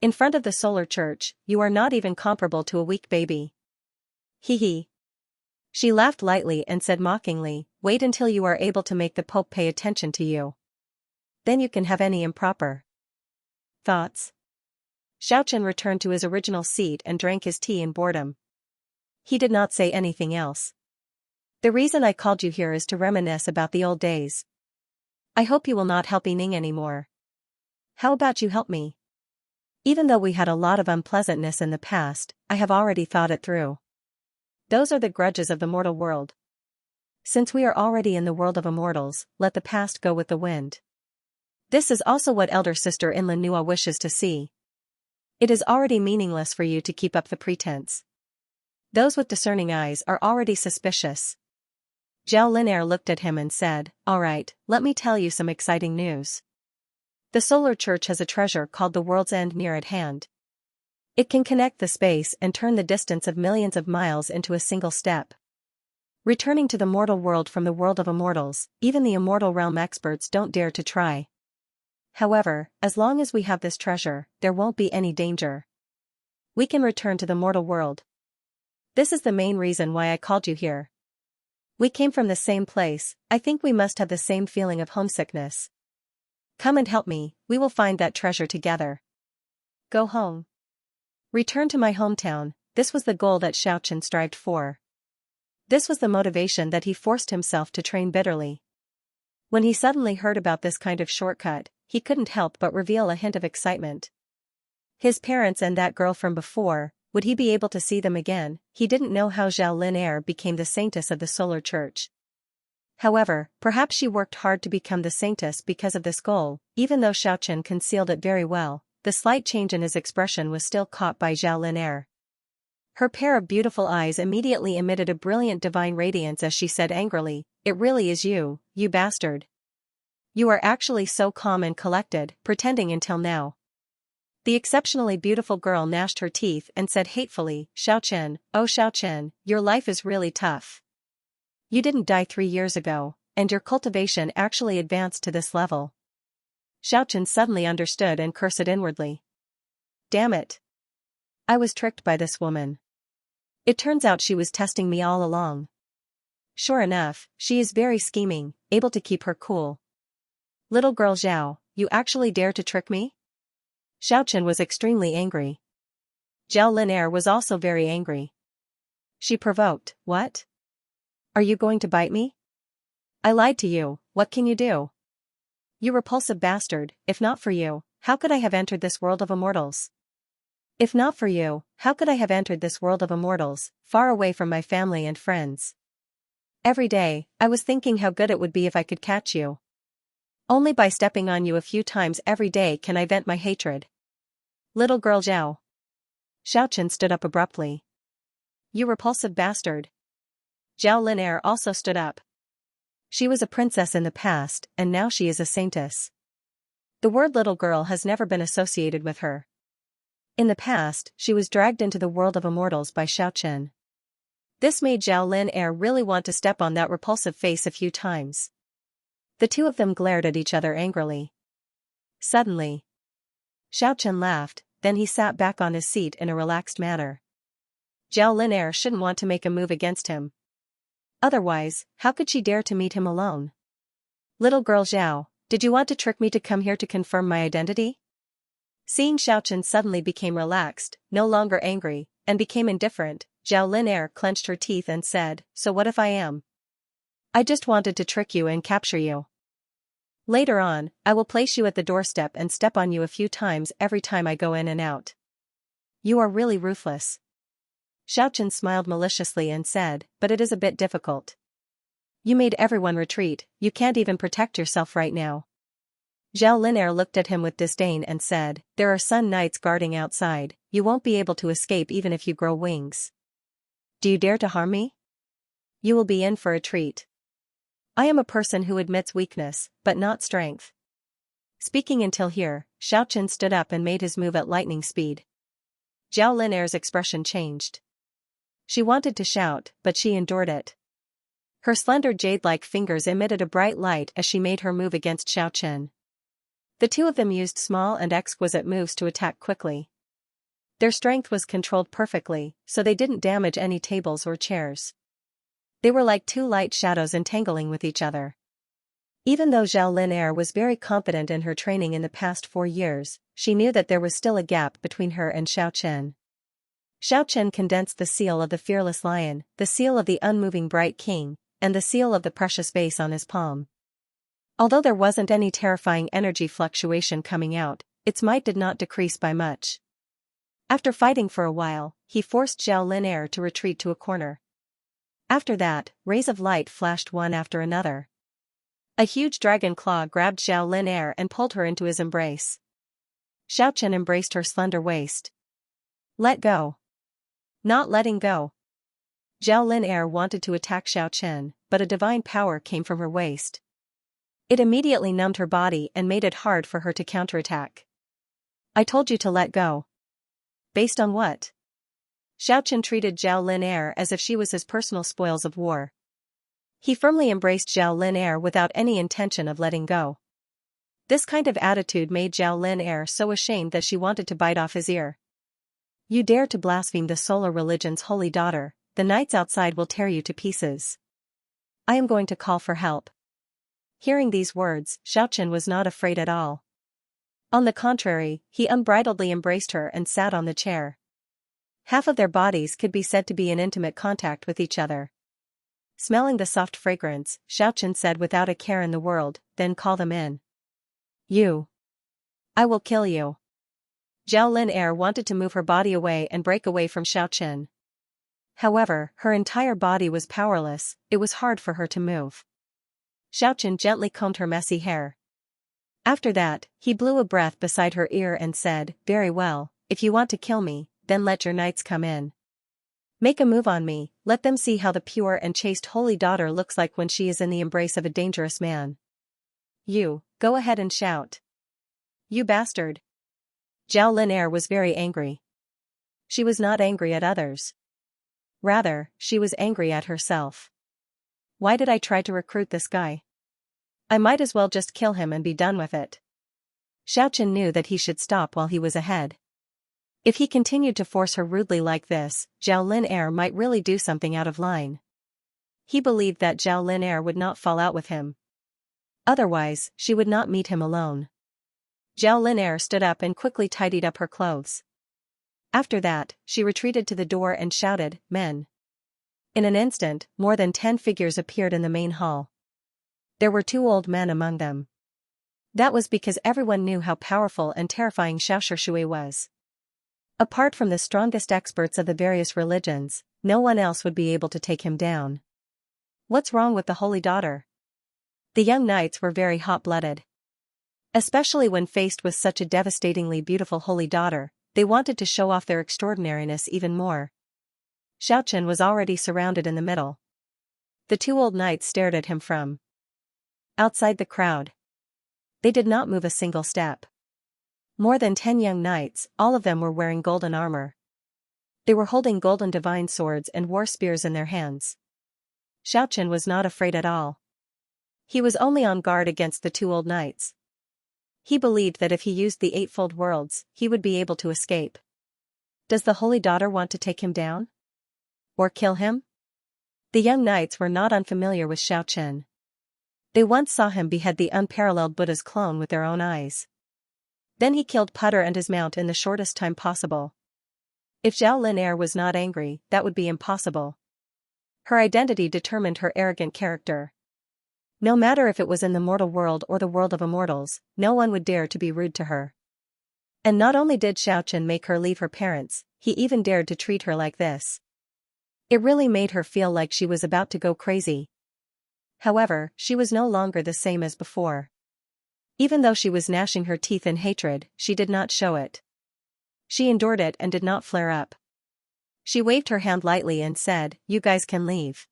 In front of the solar church, you are not even comparable to a weak baby. Hee. She laughed lightly and said mockingly, wait until you are able to make the Pope pay attention to you. Then you can have any improper thoughts. Xiaoqian returned to his original seat and drank his tea in boredom. He did not say anything else. The reason I called you here is to reminisce about the old days. I hope you will not help Yining anymore. How about you help me? Even though we had a lot of unpleasantness in the past, I have already thought it through. Those are the grudges of the mortal world. Since we are already in the world of immortals, let the past go with the wind. This is also what elder sister Inlan Nua wishes to see. It is already meaningless for you to keep up the pretense. Those with discerning eyes are already suspicious. Zhao Linair looked at him and said, "Alright, let me tell you some exciting news. The Solar Church has a treasure called the World's End near at hand. It can connect the space and turn the distance of millions of miles into a single step. Returning to the mortal world from the world of immortals, even the immortal realm experts don't dare to try. However, as long as we have this treasure, there won't be any danger. We can return to the mortal world. This is the main reason why I called you here. We came from the same place, I think we must have the same feeling of homesickness. Come and help me, we will find that treasure together. Go home. Return to my hometown." This was the goal that Xiaochen strived for. This was the motivation that he forced himself to train bitterly. When he suddenly heard about this kind of shortcut, he couldn't help but reveal a hint of excitement. His parents and that girl from before, would he be able to see them again? He didn't know how Zhao Linair became the saintess of the Solar Church. However, perhaps she worked hard to become the saintess because of this goal, even though Xiaochen concealed it very well. The slight change in his expression was still caught by Zhao Linair. Her pair of beautiful eyes immediately emitted a brilliant divine radiance as she said angrily, "It really is you, you bastard. You are actually so calm and collected, pretending until now." The exceptionally beautiful girl gnashed her teeth and said hatefully, "Xiaochen, oh Xiaochen, your life is really tough. You didn't die 3 years ago, and your cultivation actually advanced to this level." Xiaochen suddenly understood and cursed inwardly. Damn it. I was tricked by this woman. It turns out she was testing me all along. Sure enough, she is very scheming, able to keep her cool. Little girl Zhao, you actually dare to trick me? Xiaochen was extremely angry. Zhao Linair was also very angry. She provoked, "What? Are you going to bite me? I lied to you, what can you do? You repulsive bastard, if not for you, how could I have entered this world of immortals? If not for you, how could I have entered this world of immortals, far away from my family and friends? Every day, I was thinking how good it would be if I could catch you. Only by stepping on you a few times every day can I vent my hatred." Little girl Zhao. Xiaochen stood up abruptly. "You repulsive bastard." Zhao Linair also stood up. She was a princess in the past, and now she is a saintess. The word little girl has never been associated with her. In the past, she was dragged into the world of immortals by Xiaochen. This made Zhao Linair really want to step on that repulsive face a few times. The two of them glared at each other angrily. Suddenly, Xiaochen laughed, then he sat back on his seat in a relaxed manner. Zhao Linair shouldn't want to make a move against him. Otherwise, how could she dare to meet him alone? "Little girl Zhao, did you want to trick me to come here to confirm my identity?" Seeing Xiaochen suddenly became relaxed, no longer angry, and became indifferent, Zhao Linair clenched her teeth and said, "So what if I am? I just wanted to trick you and capture you. Later on, I will place you at the doorstep and step on you a few times every time I go in and out. You are really ruthless." Xiaochen smiled maliciously and said, "But it is a bit difficult. You made everyone retreat, you can't even protect yourself right now." Zhao Linair looked at him with disdain and said, "There are Sun Knights guarding outside, you won't be able to escape even if you grow wings. Do you dare to harm me? You will be in for a treat. I am a person who admits weakness, but not strength." Speaking until here, Xiaochen stood up and made his move at lightning speed. Zhao Linair's expression changed. She wanted to shout, but she endured it. Her slender jade-like fingers emitted a bright light as she made her move against Xiaochen. The two of them used small and exquisite moves to attack quickly. Their strength was controlled perfectly, so they didn't damage any tables or chairs. They were like two light shadows entangling with each other. Even though Zhao Linair was very confident in her training in the past 4 years, she knew that there was still a gap between her and Xiaochen. Xiaochen condensed the seal of the fearless lion, the seal of the unmoving bright king, and the seal of the precious vase on his palm. Although there wasn't any terrifying energy fluctuation coming out, its might did not decrease by much. After fighting for a while, he forced Zhao Linair to retreat to a corner. After that, rays of light flashed one after another. A huge dragon claw grabbed Zhao Lin and pulled her into his embrace. Xiaochen embraced her slender waist. Let go. Not letting go. Zhao Lin wanted to attack Xiaochen, but a divine power came from her waist. It immediately numbed her body and made it hard for her to counterattack. I told you to let go. Based on what? Xiaochen treated Zhao Lin as if she was his personal spoils of war. He firmly embraced Zhao Lin without any intention of letting go. This kind of attitude made Zhao Lin so ashamed that she wanted to bite off his ear. You dare to blaspheme the solar religion's holy daughter, the knights outside will tear you to pieces. I am going to call for help. Hearing these words, Xiaochen was not afraid at all. On the contrary, he unbridledly embraced her and sat on the chair. Half of their bodies could be said to be in intimate contact with each other. Smelling the soft fragrance, Xiaochen said without a care in the world, then call them in. You. I will kill you. Zhao Lin wanted to move her body away and break away from Xiaochen. However, her entire body was powerless, it was hard for her to move. Xiaochen gently combed her messy hair. After that, he blew a breath beside her ear and said, very well, if you want to kill me, then let your knights come in. Make a move on me, let them see how the pure and chaste holy daughter looks like when she is in the embrace of a dangerous man. You, go ahead and shout. You bastard. Zhao Lin was very angry. She was not angry at others. Rather, she was angry at herself. Why did I try to recruit this guy? I might as well just kill him and be done with it. Xiaochen knew that he should stop while he was ahead. If he continued to force her rudely like this, Zhao Lin might really do something out of line. He believed that Zhao Lin would not fall out with him. Otherwise, she would not meet him alone. Zhao Lin stood up and quickly tidied up her clothes. After that, she retreated to the door and shouted, men. In an instant, more than 10 figures appeared in the main hall. There were 2 old men among them. That was because everyone knew how powerful and terrifying Xiaoxia was. Apart from the strongest experts of the various religions, no one else would be able to take him down. What's wrong with the holy daughter? The young knights were very hot-blooded. Especially when faced with such a devastatingly beautiful holy daughter, they wanted to show off their extraordinariness even more. Xiaochen was already surrounded in the middle. The 2 old knights stared at him from outside the crowd. They did not move a single step. More than 10 young knights, all of them were wearing golden armor. They were holding golden divine swords and war spears in their hands. Xiaochen was not afraid at all. He was only on guard against the 2 old knights. He believed that if he used the 8-fold worlds, he would be able to escape. Does the holy daughter want to take him down? Or kill him? The young knights were not unfamiliar with Xiaochen. They once saw him behead the unparalleled Buddha's clone with their own eyes. Then he killed Putter and his mount in the shortest time possible. If Zhao Lin was not angry, that would be impossible. Her identity determined her arrogant character. No matter if it was in the mortal world or the world of immortals, no one would dare to be rude to her. And not only did Xiaochen make her leave her parents, he even dared to treat her like this. It really made her feel like she was about to go crazy. However, she was no longer the same as before. Even though she was gnashing her teeth in hatred, she did not show it. She endured it and did not flare up. She waved her hand lightly and said, "You guys can leave."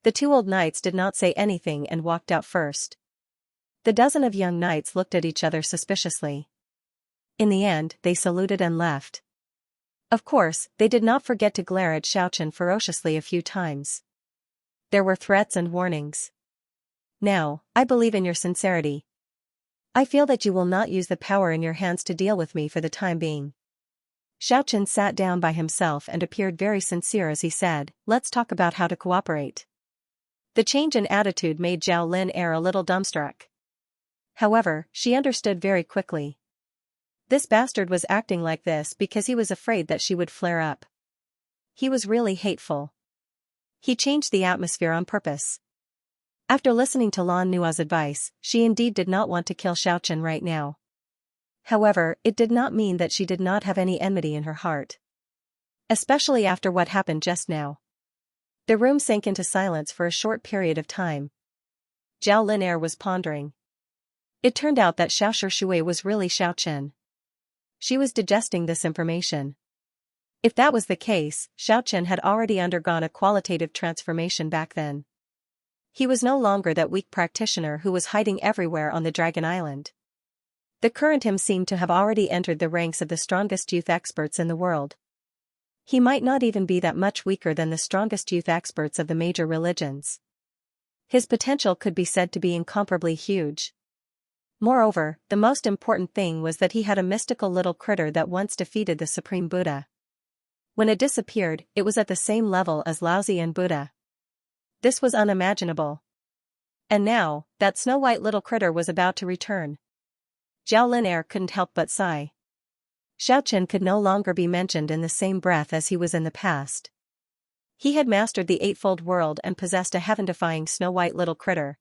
The 2 old knights did not say anything and walked out first. The dozen of young knights looked at each other suspiciously. In the end, they saluted and left. Of course, they did not forget to glare at Xiaochen ferociously a few times. There were threats and warnings. Now, I believe in your sincerity. I feel that you will not use the power in your hands to deal with me for the time being. Xiaochen sat down by himself and appeared very sincere as he said, let's talk about how to cooperate. The change in attitude made Zhao Lin a little dumbstruck. However, she understood very quickly. This bastard was acting like this because he was afraid that she would flare up. He was really hateful. He changed the atmosphere on purpose. After listening to Lan Nua's advice, she indeed did not want to kill Xiaochen right now. However, it did not mean that she did not have any enmity in her heart. Especially after what happened just now. The room sank into silence for a short period of time. Zhao Linair was pondering. It turned out that Xiao Shui was really Xiaochen. She was digesting this information. If that was the case, Xiaochen had already undergone a qualitative transformation back then. He was no longer that weak practitioner who was hiding everywhere on the Dragon Island. The current him seemed to have already entered the ranks of the strongest youth experts in the world. He might not even be that much weaker than the strongest youth experts of the major religions. His potential could be said to be incomparably huge. Moreover, the most important thing was that he had a mystical little critter that once defeated the Supreme Buddha. When it disappeared, it was at the same level as Laozi and Buddha. This was unimaginable. And now, that snow-white little critter was about to return. Zhao Linair couldn't help but sigh. Xiaochen could no longer be mentioned in the same breath as he was in the past. He had mastered the Eightfold World and possessed a heaven-defying snow-white little critter.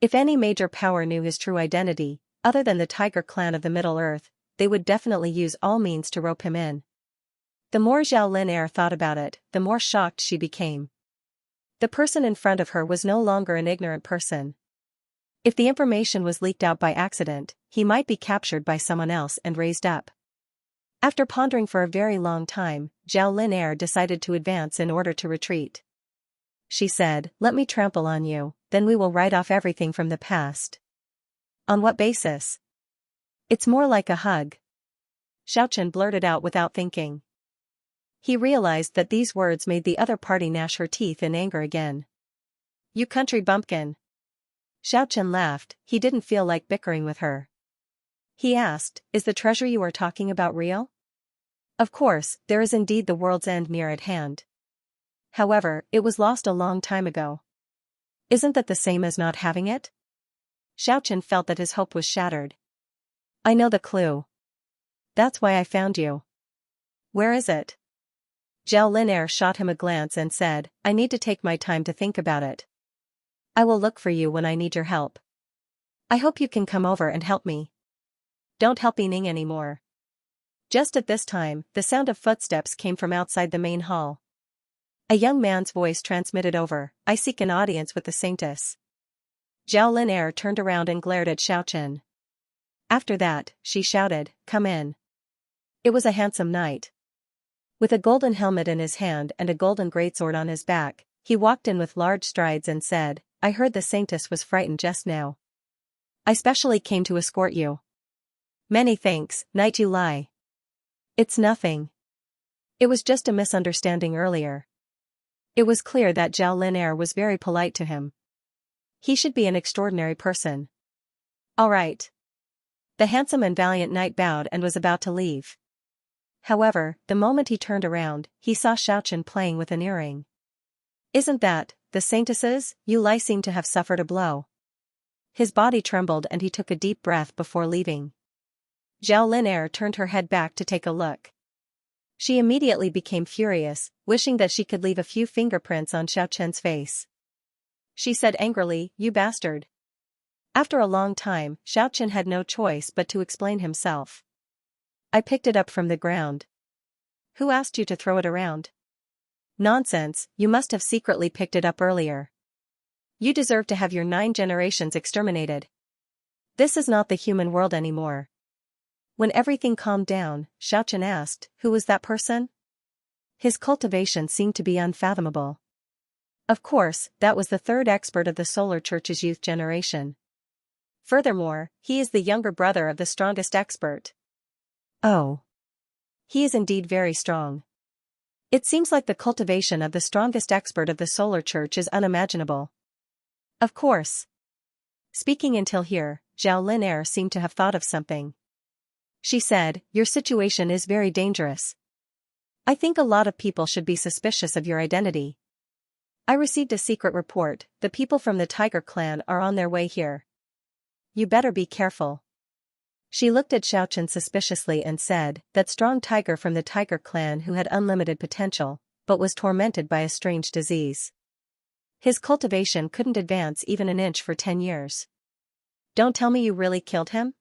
If any major power knew his true identity, other than the Tiger clan of the Middle-earth, they would definitely use all means to rope him in. The more Zhao Linair thought about it, the more shocked she became. The person in front of her was no longer an ignorant person. If the information was leaked out by accident, he might be captured by someone else and raised up. After pondering for a very long time, Zhao Linair decided to advance in order to retreat. She said, "Let me trample on you, then we will write off everything from the past." On what basis? It's more like a hug. Xiaochen blurted out without thinking. He realized that these words made the other party gnash her teeth in anger again. "You country bumpkin." Xiaochen laughed. He didn't feel like bickering with her. He asked, "Is the treasure you are talking about real?" Of course, there is indeed the world's end near at hand. However, it was lost a long time ago. Isn't that the same as not having it? Xiaochen felt that his hope was shattered. "I know the clue. That's why I found you." "Where is it?" Zhao Linair shot him a glance and said, "I need to take my time to think about it. I will look for you when I need your help. I hope you can come over and help me. Don't help Ning anymore." Just at this time, the sound of footsteps came from outside the main hall. A young man's voice transmitted over, "I seek an audience with the Saintess." Zhao Linair turned around and glared at Xiaochen. After that, she shouted, "Come in." It was a handsome knight. With a golden helmet in his hand and a golden greatsword on his back, he walked in with large strides and said, "I heard the Saintess was frightened just now. I specially came to escort you." "Many thanks, Knight, you lie." "It's nothing. It was just a misunderstanding earlier." It was clear that Zhao Linair was very polite to him. He should be an extraordinary person. "All right." The handsome and valiant knight bowed and was about to leave. However, the moment he turned around, he saw Xiaochen playing with an earring. "Isn't that the Saintess's? You lie seem to have suffered a blow." His body trembled and he took a deep breath before leaving. Zhao Linair turned her head back to take a look. She immediately became furious, wishing that she could leave a few fingerprints on Xiaochen's face. She said angrily, "You bastard." After a long time, Xiaochen had no choice but to explain himself. "I picked it up from the ground." "Who asked you to throw it around?" "Nonsense, you must have secretly picked it up earlier. You deserve to have your 9 generations exterminated. This is not the human world anymore." When everything calmed down, Xiaochen asked, "Who was that person?" His cultivation seemed to be unfathomable. Of course, that was the 3rd expert of the Solar Church's youth generation. Furthermore, he is the younger brother of the strongest expert. Oh. He is indeed very strong. It seems like the cultivation of the strongest expert of the Solar Church is unimaginable. Of course. Speaking until here, Zhao Linair seemed to have thought of something. She said, "Your situation is very dangerous. I think a lot of people should be suspicious of your identity. I received a secret report, the people from the Tiger clan are on their way here. You better be careful." She looked at Xiaochen suspiciously and said, "That strong tiger from the Tiger clan who had unlimited potential, but was tormented by a strange disease. His cultivation couldn't advance even an inch for 10 years. Don't tell me you really killed him?"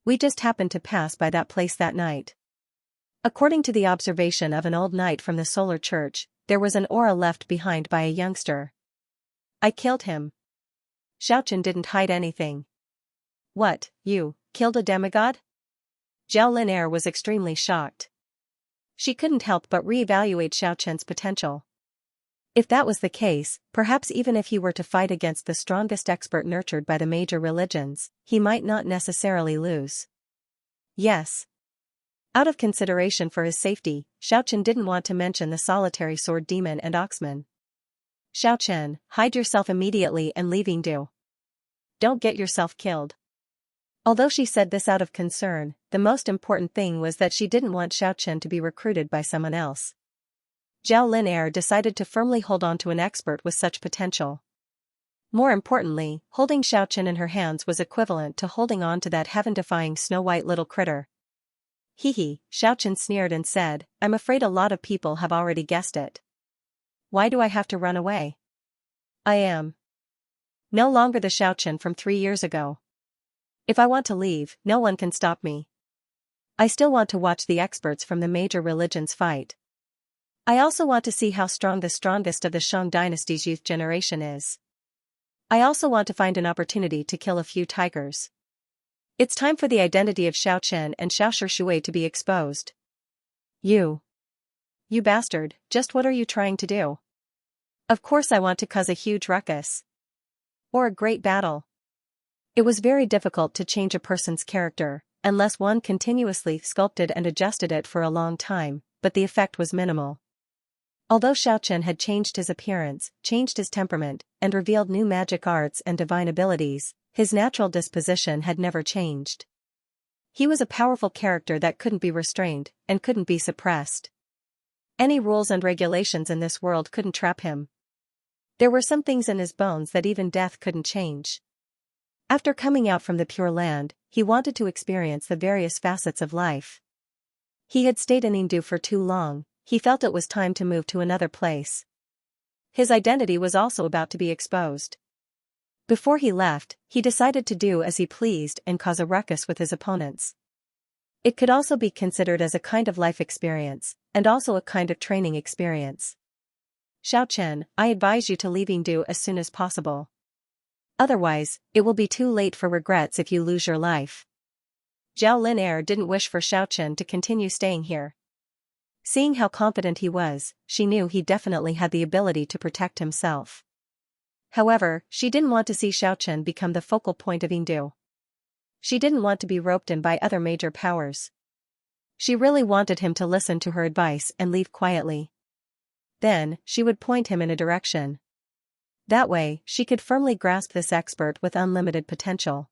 "We just happened to pass by that place that night. According to the observation of an old knight from the Solar Church, there was an aura left behind by a youngster. I killed him. Xiaochen didn't hide anything. What, you killed a demigod? Zhao Linair was extremely shocked. She couldn't help but re-evaluate Xiaochen's potential. If that was the case, perhaps even if he were to fight against the strongest expert nurtured by the major religions, he might not necessarily lose. Yes. Out of consideration for his safety, Xiaochen didn't want to mention the solitary sword demon and oxman. Xiaochen, hide yourself immediately and leave Yingdu. Don't get yourself killed. Although she said this out of concern, the most important thing was that she didn't want Xiaochen to be recruited by someone else. Zhao Linair decided to firmly hold on to an expert with such potential. More importantly, holding Xiaochen in her hands was equivalent to holding on to that heaven-defying snow-white little critter. Hee, Xiaochen sneered and said, I'm afraid a lot of people have already guessed it. Why do I have to run away? I am no longer the Xiaochen from 3 years ago. If I want to leave, no one can stop me. I still want to watch the experts from the major religions fight. I also want to see how strong the strongest of the Shang dynasty's youth generation is. I also want to find an opportunity to kill a few tigers. It's time for the identity of Xiaochen and Xiaoshui to be exposed. You bastard, just what are you trying to do? Of course I want to cause a huge ruckus. Or a great battle. It was very difficult to change a person's character, unless one continuously sculpted and adjusted it for a long time, but the effect was minimal. Although Xiaochen had changed his appearance, changed his temperament, and revealed new magic arts and divine abilities, his natural disposition had never changed. He was a powerful character that couldn't be restrained, and couldn't be suppressed. Any rules and regulations in this world couldn't trap him. There were some things in his bones that even death couldn't change. After coming out from the Pure Land, he wanted to experience the various facets of life. He had stayed in Yingdu for too long, he felt it was time to move to another place. His identity was also about to be exposed. Before he left, he decided to do as he pleased and cause a ruckus with his opponents. It could also be considered as a kind of life experience, and also a kind of training experience. Xiaochen, I advise you to leave Yingdu as soon as possible. Otherwise, it will be too late for regrets if you lose your life. Zhao Linair didn't wish for Xiaochen to continue staying here. Seeing how confident he was, she knew he definitely had the ability to protect himself. However, she didn't want to see Xiaochen become the focal point of Yingdu. She didn't want to be roped in by other major powers. She really wanted him to listen to her advice and leave quietly. Then, she would point him in a direction. That way, she could firmly grasp this expert with unlimited potential.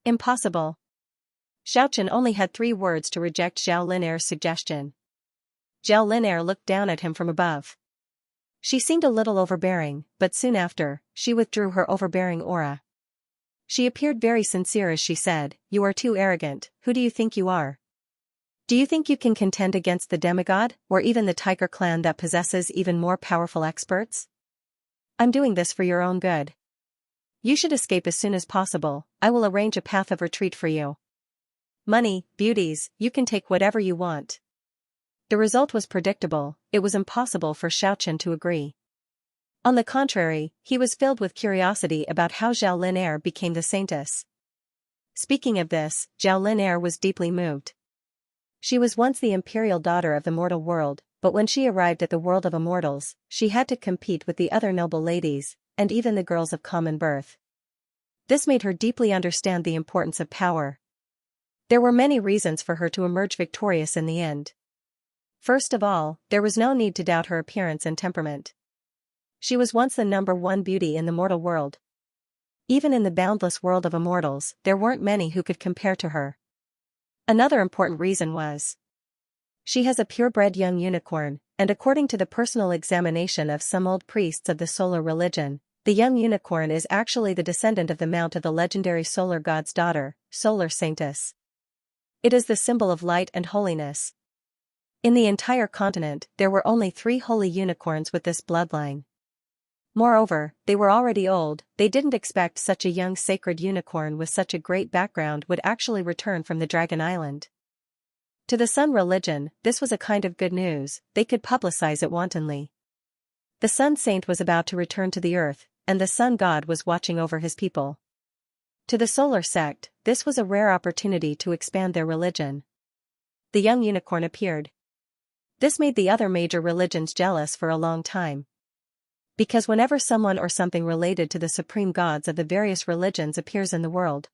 Impossible. Xiaochen only had 3 words to reject Zhao Linair's suggestion. Zhao Linair looked down at him from above. She seemed a little overbearing, but soon after, she withdrew her overbearing aura. She appeared very sincere as she said, You are too arrogant, who do you think you are? Do you think you can contend against the demigod, or even the tiger clan that possesses even more powerful experts? I'm doing this for your own good. You should escape as soon as possible, I will arrange a path of retreat for you. Money, beauties, you can take whatever you want. The result was predictable, it was impossible for Xiaochen to agree. On the contrary, he was filled with curiosity about how Zhao Linair became the saintess. Speaking of this, Zhao Linair was deeply moved. She was once the imperial daughter of the mortal world, but when she arrived at the world of immortals, she had to compete with the other noble ladies, and even the girls of common birth. This made her deeply understand the importance of power. There were many reasons for her to emerge victorious in the end. First of all, there was no need to doubt her appearance and temperament. She was once the #1 beauty in the mortal world. Even in the boundless world of immortals, there weren't many who could compare to her. Another important reason was, she has a purebred young unicorn, and according to the personal examination of some old priests of the solar religion, the young unicorn is actually the descendant of the mount of the legendary solar god's daughter, Solar Saintess. It is the symbol of light and holiness. In the entire continent, there were only 3 holy unicorns with this bloodline. Moreover, they were already old, they didn't expect such a young sacred unicorn with such a great background would actually return from the Dragon Island. To the Sun religion, this was a kind of good news, they could publicize it wantonly. The Sun Saint was about to return to the earth, and the Sun God was watching over his people. To the solar sect, this was a rare opportunity to expand their religion. The young unicorn appeared. This made the other major religions jealous for a long time. Because whenever someone or something related to the supreme gods of the various religions appears in the world,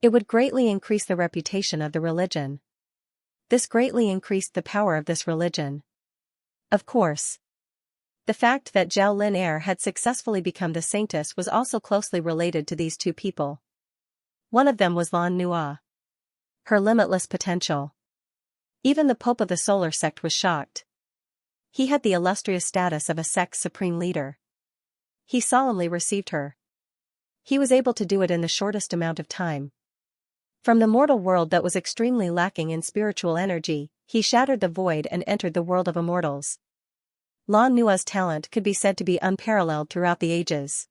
it would greatly increase the reputation of the religion. This greatly increased the power of this religion. Of course, the fact that Zhao Lin Er had successfully become the saintess was also closely related to these two people. One of them was Lan Nua. Her limitless potential. Even the Pope of the solar sect was shocked. He had the illustrious status of a sect's supreme leader. He solemnly received her. He was able to do it in the shortest amount of time. From the mortal world that was extremely lacking in spiritual energy, he shattered the void and entered the world of immortals. Lan Nua's talent could be said to be unparalleled throughout the ages.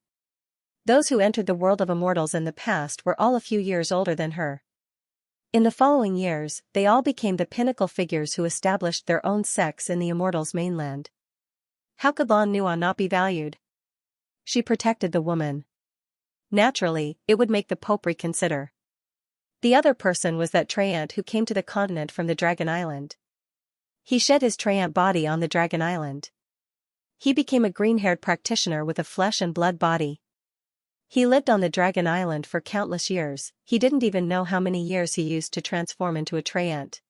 Those who entered the world of immortals in the past were all a few years older than her. In the following years, they all became the pinnacle figures who established their own sects in the immortals' mainland. How could Lan Nua not be valued? She protected the woman. Naturally, it would make the Pope reconsider. The other person was that Treant who came to the continent from the Dragon Island. He shed his Treant body on the Dragon Island. He became a green-haired practitioner with a flesh and blood body. He lived on the Dragon Island for countless years. He didn't even know how many years he used to transform into a Treant.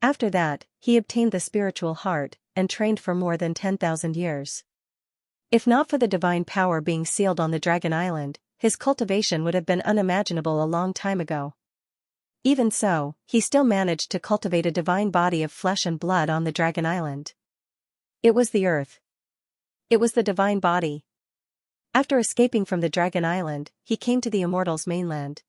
After that, he obtained the spiritual heart, and trained for more than 10,000 years. If not for the divine power being sealed on the Dragon Island, his cultivation would have been unimaginable a long time ago. Even so, he still managed to cultivate a divine body of flesh and blood on the Dragon Island. It was the earth. It was the divine body. After escaping from the Dragon Island, he came to the Immortals' mainland.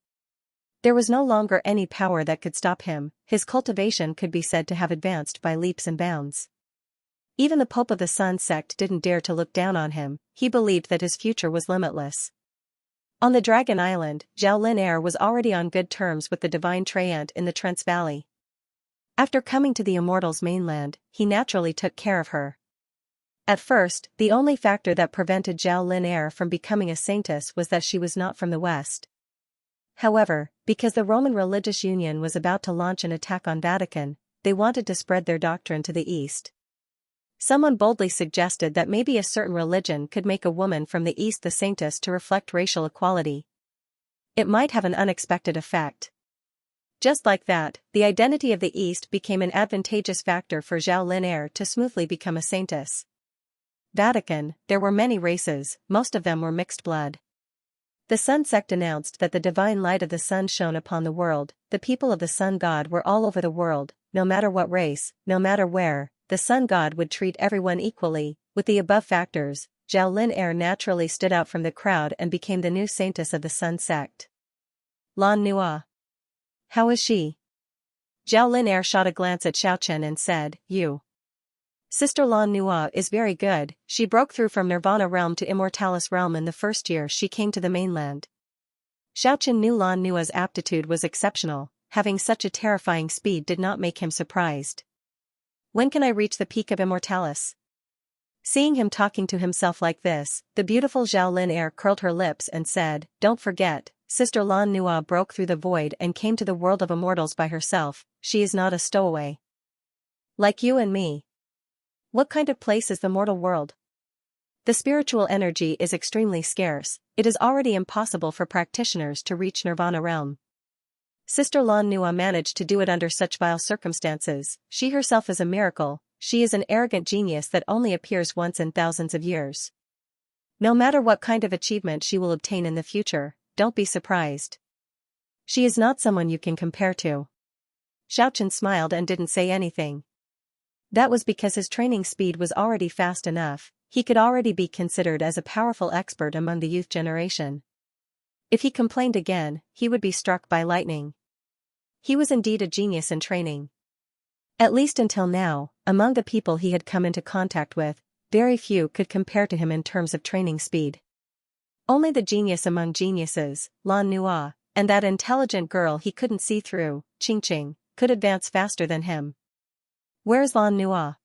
There was no longer any power that could stop him. His cultivation could be said to have advanced by leaps and bounds. Even the Pope of the Sun sect didn't dare to look down on him. He believed that his future was limitless. On the Dragon Island, Zhao Lin Er was already on good terms with the divine Treant in the Trance Valley. After coming to the Immortals' mainland, he naturally took care of her. At first, the only factor that prevented Zhao Lin Er from becoming a saintess was that she was not from the West. However, because the Roman Religious Union was about to launch an attack on Vatican, they wanted to spread their doctrine to the East. Someone boldly suggested that maybe a certain religion could make a woman from the East the saintess to reflect racial equality. It might have an unexpected effect. Just like that, the identity of the East became an advantageous factor for Zhao Lin Er to smoothly become a saintess. Vatican, there were many races, most of them were mixed blood. The Sun sect announced that the divine light of the sun shone upon the world. The people of the Sun God were all over the world, no matter what race, no matter where, the Sun God would treat everyone equally. With the above factors, Zhao Lin Er naturally stood out from the crowd and became the new saintess of the Sun sect. Lan Nua. How is she? Zhao Lin Er shot a glance at Xiaochen and said, "You." Sister Lan Nua is very good. She broke through from Nirvana realm to Immortalis realm in the first year she came to the mainland. Xiaochen knew Lan Nua's aptitude was exceptional. Having such a terrifying speed did not make him surprised. When can I reach the peak of Immortalis? Seeing him talking to himself like this, the beautiful Zhao Lin Er curled her lips and said, "Don't forget, Sister Lan Nua broke through the void and came to the world of immortals by herself. She is not a stowaway. Like you and me. What kind of place is the mortal world? The spiritual energy is extremely scarce. It is already impossible for practitioners to reach Nirvana realm. Sister Lan Nua managed to do it under such vile circumstances. She herself is a miracle. She is an arrogant genius that only appears once in thousands of years. No matter what kind of achievement she will obtain in the future, don't be surprised. She is not someone you can compare to." Xiaochen smiled and didn't say anything. That was because his training speed was already fast enough. He could already be considered as a powerful expert among the youth generation. If he complained again, he would be struck by lightning. He was indeed a genius in training. At least until now, among the people he had come into contact with, very few could compare to him in terms of training speed. Only the genius among geniuses, Lan Nua, and that intelligent girl he couldn't see through, Qingqing, could advance faster than him. Where's Lan Nua?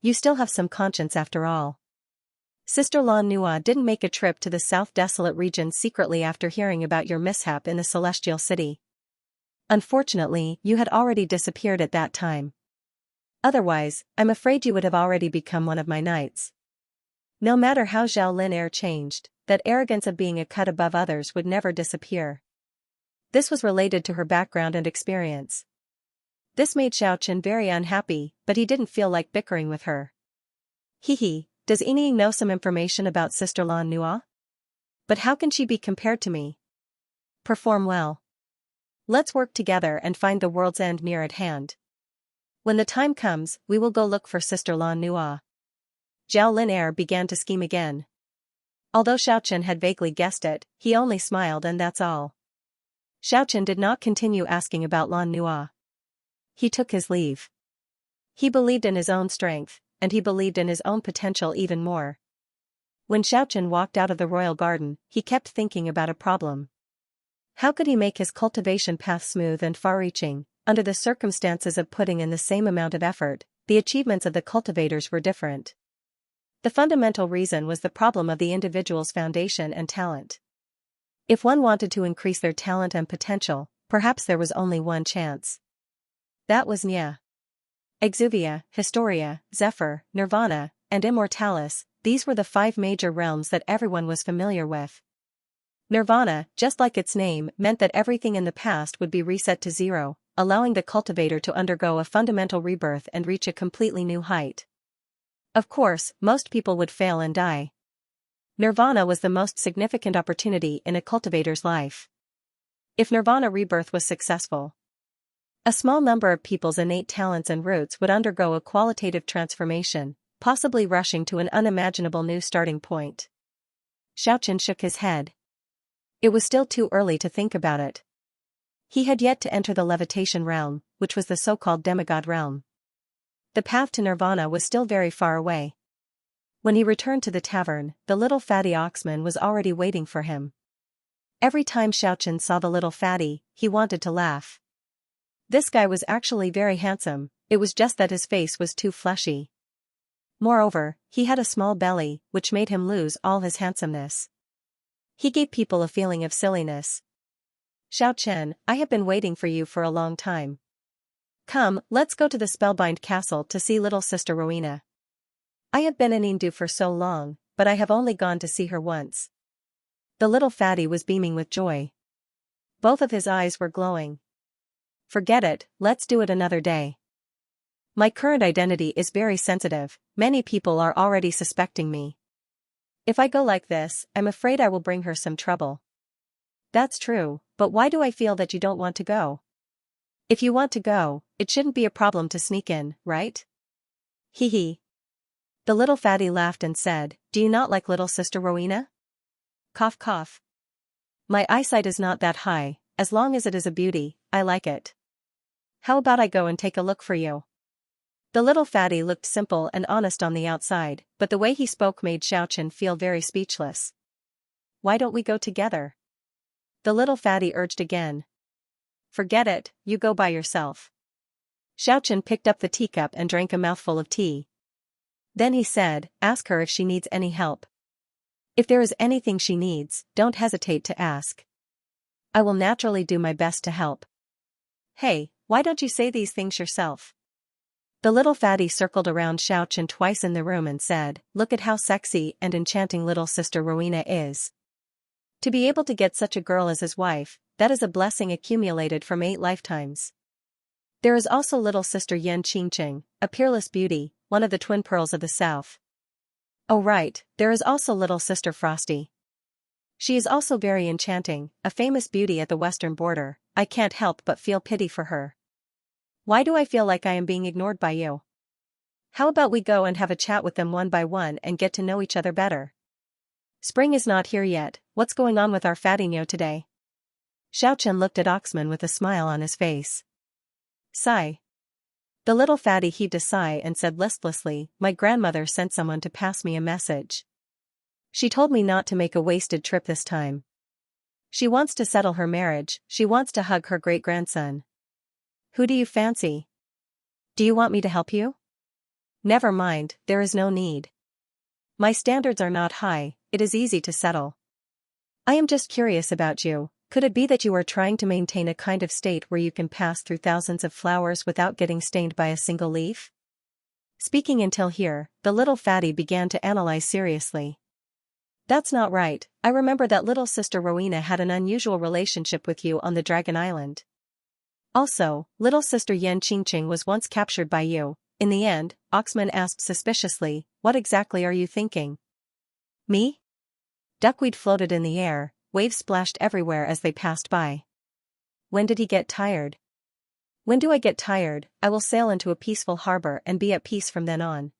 You still have some conscience after all. Sister Lan Nua didn't make a trip to the South Desolate region secretly after hearing about your mishap in the Celestial City. Unfortunately, you had already disappeared at that time. Otherwise, I'm afraid you would have already become one of my knights. No matter how Zhao Lin Air changed, that arrogance of being a cut above others would never disappear. This was related to her background and experience. This made Xiaochen very unhappy, but he didn't feel like bickering with her. Hehe, does Ying know some information about Sister Lan Nua? But how can she be compared to me? Perform well. Let's work together and find the world's end near at hand. When the time comes, we will go look for Sister Lan Nua. Zhao Lin Air began to scheme again. Although Xiaochen had vaguely guessed it, he only smiled and that's all. Xiaochen did not continue asking about Lan Nua. He took his leave. He believed in his own strength, and he believed in his own potential even more. When Xiaochen walked out of the royal garden, he kept thinking about a problem. How could he make his cultivation path smooth and far-reaching? Under the circumstances of putting in the same amount of effort, the achievements of the cultivators were different. The fundamental reason was the problem of the individual's foundation and talent. If one wanted to increase their talent and potential, perhaps there was only one chance. That was Nya. Exuvia, Historia, Zephyr, Nirvana, and Immortalis, these were the 5 major realms that everyone was familiar with. Nirvana, just like its name, meant that everything in the past would be reset to zero, allowing the cultivator to undergo a fundamental rebirth and reach a completely new height. Of course, most people would fail and die. Nirvana was the most significant opportunity in a cultivator's life. If Nirvana rebirth was successful, a small number of people's innate talents and roots would undergo a qualitative transformation, possibly rushing to an unimaginable new starting point. Xiaochen shook his head. It was still too early to think about it. He had yet to enter the levitation realm, which was the so-called demigod realm. The path to Nirvana was still very far away. When he returned to the tavern, the little fatty oxman was already waiting for him. Every time Xiaochen saw the little fatty, he wanted to laugh. This guy was actually very handsome, it was just that his face was too fleshy. Moreover, he had a small belly, which made him lose all his handsomeness. He gave people a feeling of silliness. Xiaochen, I have been waiting for you for a long time. Come, let's go to the Spellbind Castle to see little sister Rowena. I have been in Indu for so long, but I have only gone to see her once. The little fatty was beaming with joy. Both of his eyes were glowing. Forget it, let's do it another day. My current identity is very sensitive, many people are already suspecting me. If I go like this, I'm afraid I will bring her some trouble. That's true, but why do I feel that you don't want to go? If you want to go, it shouldn't be a problem to sneak in, right? Hee. The little fatty laughed and said, do you not like little sister Rowena? Cough cough. My eyesight is not that high, as long as it is a beauty, I like it. How about I go and take a look for you? The little fatty looked simple and honest on the outside, but the way he spoke made Xiaochen feel very speechless. Why don't we go together? The little fatty urged again. Forget it, you go by yourself. Xiaochen picked up the teacup and drank a mouthful of tea. Then he said, ask her if she needs any help. If there is anything she needs, don't hesitate to ask. I will naturally do my best to help. Hey, why don't you say these things yourself? The little fatty circled around Xiaochen twice in the room and said, look at how sexy and enchanting little sister Rowena is. To be able to get such a girl as his wife, that is a blessing accumulated from 8 lifetimes. There is also little sister Yan Qingqing, a peerless beauty, one of the twin pearls of the south. Oh right, there is also little sister Frosty. She is also very enchanting, a famous beauty at the western border, I can't help but feel pity for her. Why do I feel like I am being ignored by you? How about we go and have a chat with them one by one and get to know each other better? Spring is not here yet, what's going on with our fattinho today? Xiaochen looked at Oxman with a smile on his face. Sigh. The little fatty heaved a sigh and said listlessly, my grandmother sent someone to pass me a message. She told me not to make a wasted trip this time. She wants to settle her marriage, she wants to hug her great-grandson. Who do you fancy? Do you want me to help you? Never mind, there is no need. My standards are not high, it is easy to settle. I am just curious about you. Could it be that you are trying to maintain a kind of state where you can pass through thousands of flowers without getting stained by a single leaf? Speaking until here, the little fatty began to analyze seriously. That's not right. I remember that little sister Rowena had an unusual relationship with you on the Dragon Island. Also, little sister Xianxia was once captured by you. In the end, Oxman asked suspiciously, what exactly are you thinking? Me? Duckweed floated in the air, waves splashed everywhere as they passed by. When did he get tired? When do I get tired, I will sail into a peaceful harbor and be at peace from then on.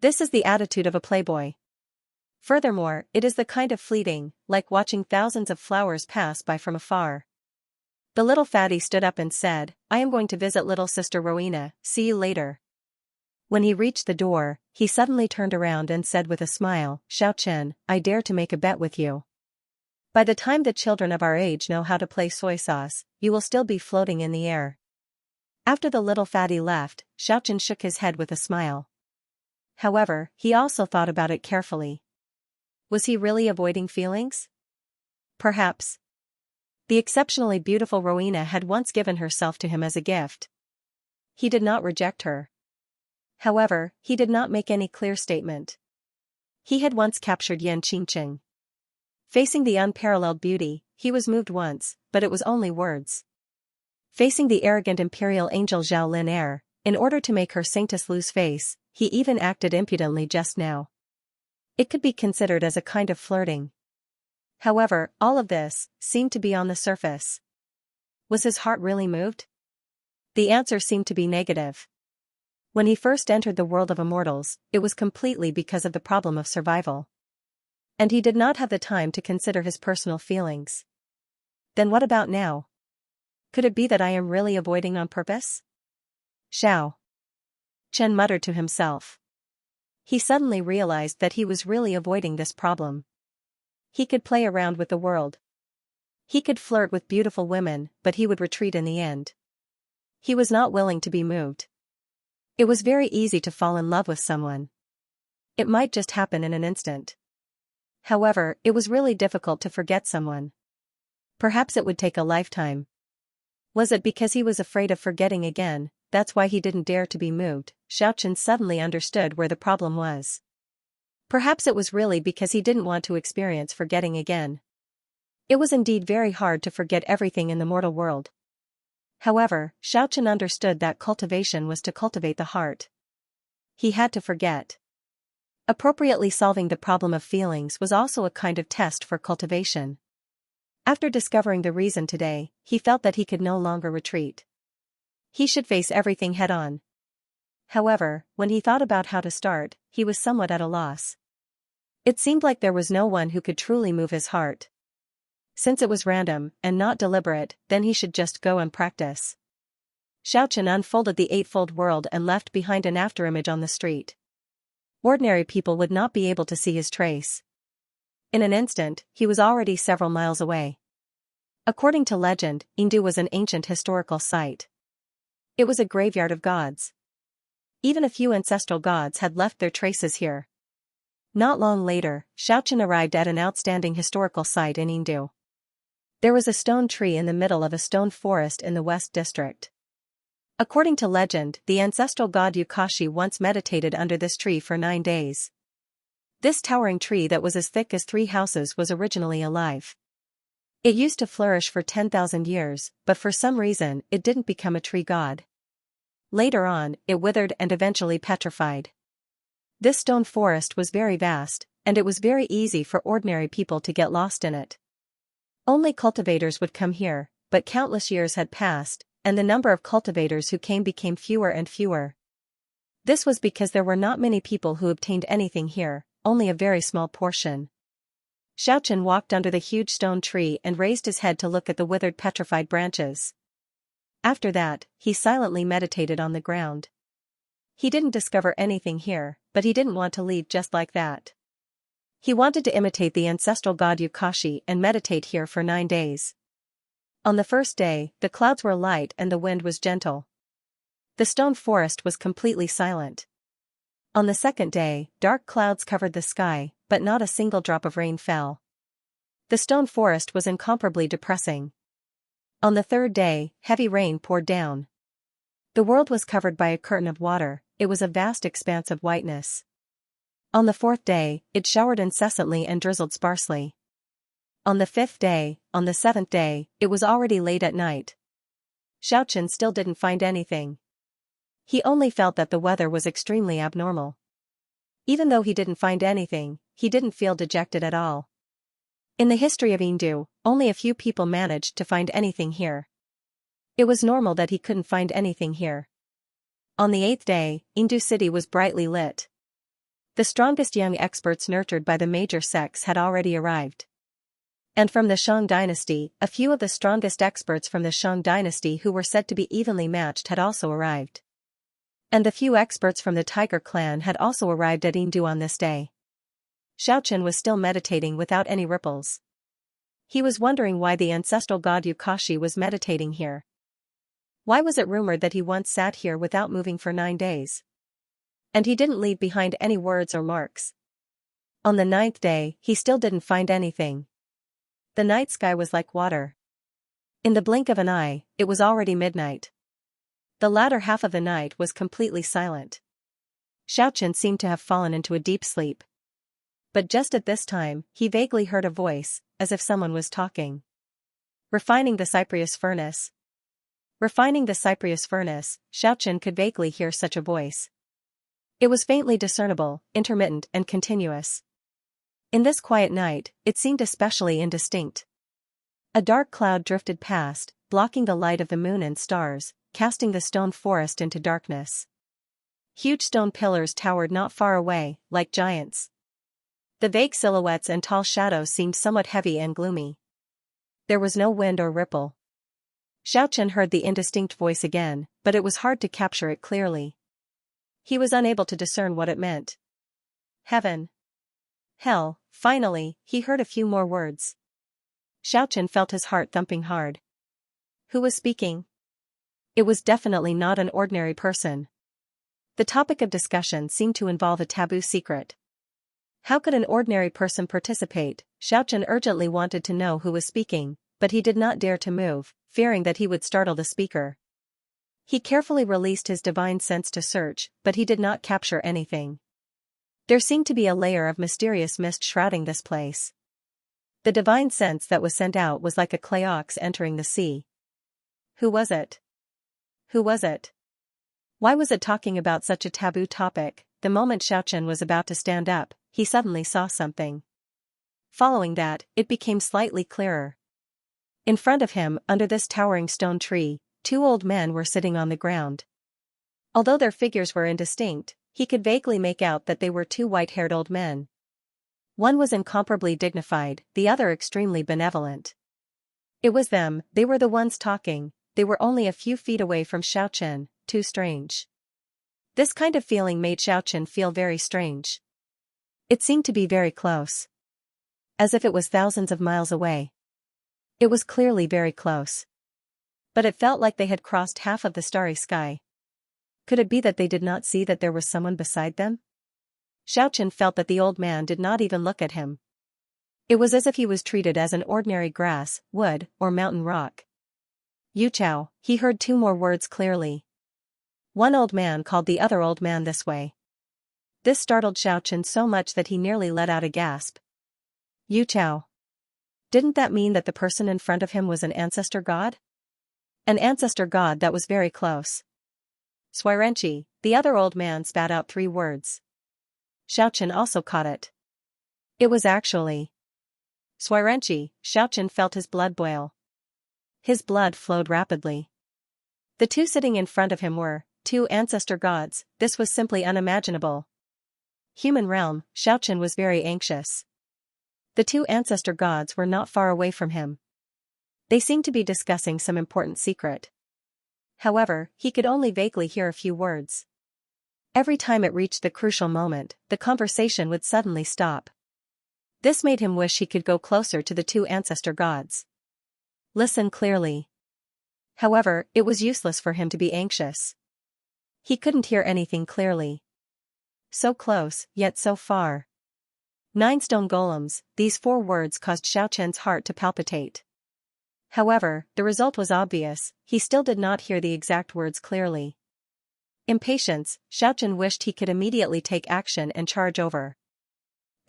This is the attitude of a playboy. Furthermore, it is the kind of fleeting, like watching thousands of flowers pass by from afar. The little fatty stood up and said, I am going to visit little sister Rowena, see you later. When he reached the door, he suddenly turned around and said with a smile, Xiaochen, I dare to make a bet with you. By the time the children of our age know how to play soy sauce, you will still be floating in the air. After the little fatty left, Xiaochen shook his head with a smile. However, he also thought about it carefully. Was he really avoiding feelings? Perhaps. The exceptionally beautiful Rowena had once given herself to him as a gift. He did not reject her. However, he did not make any clear statement. He had once captured Xianxia. Facing the unparalleled beauty, he was moved once, but it was only words. Facing the arrogant imperial angel Zhao Lin, in order to make her Saintess lose face, he even acted impudently just now. It could be considered as a kind of flirting. However, all of this seemed to be on the surface. Was his heart really moved? The answer seemed to be negative. When he first entered the world of immortals, it was completely because of the problem of survival. And he did not have the time to consider his personal feelings. Then what about now? Could it be that I am really avoiding on purpose? Xiao Chen muttered to himself. He suddenly realized that he was really avoiding this problem. He could play around with the world. He could flirt with beautiful women, but he would retreat in the end. He was not willing to be moved. It was very easy to fall in love with someone. It might just happen in an instant. However, it was really difficult to forget someone. Perhaps it would take a lifetime. Was it because he was afraid of forgetting again? That's why he didn't dare to be moved. Xiaochen suddenly understood where the problem was. Perhaps it was really because he didn't want to experience forgetting again. It was indeed very hard to forget everything in the mortal world. However, Xiaochen understood that cultivation was to cultivate the heart. He had to forget. Appropriately solving the problem of feelings was also a kind of test for cultivation. After discovering the reason today, he felt that he could no longer retreat. He should face everything head-on. However, when he thought about how to start, he was somewhat at a loss. It seemed like there was no one who could truly move his heart. Since it was random and not deliberate, then he should just go and practice. Xiaochen unfolded the eightfold world and left behind an afterimage on the street. Ordinary people would not be able to see his trace. In an instant, he was already several miles away. According to legend, Indu was an ancient historical site. It was a graveyard of gods. Even a few ancestral gods had left their traces here. Not long later, Xiaochen arrived at an outstanding historical site in Indu. There was a stone tree in the middle of a stone forest in the West District. According to legend, the ancestral god Yukashi once meditated under this tree for 9 days. This towering tree that was as thick as 3 houses was originally alive. It used to flourish for 10,000 years, but for some reason, it didn't become a tree god. Later on, it withered and eventually petrified. This stone forest was very vast, and it was very easy for ordinary people to get lost in it. Only cultivators would come here, but countless years had passed, and the number of cultivators who came became fewer and fewer. This was because there were not many people who obtained anything here, only a very small portion. Xiaochen walked under the huge stone tree and raised his head to look at the withered petrified branches. After that, he silently meditated on the ground. He didn't discover anything here, but he didn't want to leave just like that. He wanted to imitate the ancestral god Yukashi and meditate here for 9 days. On the first day, the clouds were light and the wind was gentle. The stone forest was completely silent. On the second day, dark clouds covered the sky, but not a single drop of rain fell. The stone forest was incomparably depressing. On the third day, heavy rain poured down. The world was covered by a curtain of water, it was a vast expanse of whiteness. On the fourth day, it showered incessantly and drizzled sparsely. On the fifth day, on the seventh day, it was already late at night. Xiaochen still didn't find anything. He only felt that the weather was extremely abnormal. Even though he didn't find anything, he didn't feel dejected at all. In the history of Yingdu, only a few people managed to find anything here. It was normal that he couldn't find anything here. On the eighth day, Yingdu city was brightly lit. The strongest young experts nurtured by the major sects had already arrived. And from the Shang dynasty, a few of the strongest experts from the Shang dynasty who were said to be evenly matched had also arrived. And the few experts from the Tiger clan had also arrived at Yingdu on this day. Xiaochen was still meditating without any ripples. He was wondering why the ancestral god Yukashi was meditating here. Why was it rumored that he once sat here without moving for 9 days? And he didn't leave behind any words or marks. On the 9th day, he still didn't find anything. The night sky was like water. In the blink of an eye, it was already midnight. The latter half of the night was completely silent. Xiaochen seemed to have fallen into a deep sleep. But just at this time, he vaguely heard a voice, as if someone was talking. Refining the Cypress furnace. Refining the Cypress furnace, Xiaochen could vaguely hear such a voice. It was faintly discernible, intermittent and continuous. In this quiet night, it seemed especially indistinct. A dark cloud drifted past, blocking the light of the moon and stars, casting the stone forest into darkness. Huge stone pillars towered not far away, like giants. The vague silhouettes and tall shadows seemed somewhat heavy and gloomy. There was no wind or ripple. Xiaochen heard the indistinct voice again, but it was hard to capture it clearly. He was unable to discern what it meant. Heaven. Hell. Finally, he heard a few more words. Xiaochen felt his heart thumping hard. Who was speaking? It was definitely not an ordinary person. The topic of discussion seemed to involve a taboo secret. How could an ordinary person participate? Xiaochen urgently wanted to know who was speaking, but he did not dare to move, fearing that he would startle the speaker. He carefully released his divine sense to search, but he did not capture anything. There seemed to be a layer of mysterious mist shrouding this place. The divine sense that was sent out was like a clay ox entering the sea. Who was it? Who was it? Why was it talking about such a taboo topic? The moment Xiaochen was about to stand up, he suddenly saw something. Following that, it became slightly clearer. In front of him, under this towering stone tree, 2 old men were sitting on the ground. Although their figures were indistinct, he could vaguely make out that they were 2 white-haired old men. One was incomparably dignified, the other extremely benevolent. It was them, they were the ones talking, they were only a few feet away from Xiaochen, too strange. This kind of feeling made Xiaochen feel very strange. It seemed to be very close. As if it was thousands of miles away. It was clearly very close. But it felt like they had crossed half of the starry sky. Could it be that they did not see that there was someone beside them? Xiaochen felt that the old man did not even look at him. It was as if he was treated as an ordinary grass, wood, or mountain rock. Yu Chao, he heard 2 more words clearly. One old man called the other old man this way. This startled Xiaochen so much that he nearly let out a gasp. Yu Chao. Didn't that mean that the person in front of him was an ancestor god? An ancestor god that was very close. Xianxia, the other old man spat out 3 words. Xiaochen also caught it. It was actually Xianxia. Xiaochen felt his blood boil. His blood flowed rapidly. The 2 sitting in front of him were 2 ancestor gods. This was simply unimaginable. Human realm, Xiaochen was very anxious. The 2 ancestor gods were not far away from him. They seemed to be discussing some important secret. However, he could only vaguely hear a few words. Every time it reached the crucial moment, the conversation would suddenly stop. This made him wish he could go closer to the 2 ancestor gods. Listen clearly. However, it was useless for him to be anxious. He couldn't hear anything clearly. So close, yet so far. 9 stone golems, these 4 words caused Xiaoqian's heart to palpitate. However, the result was obvious, he still did not hear the exact words clearly. Impatience, Xiaoqian wished he could immediately take action and charge over.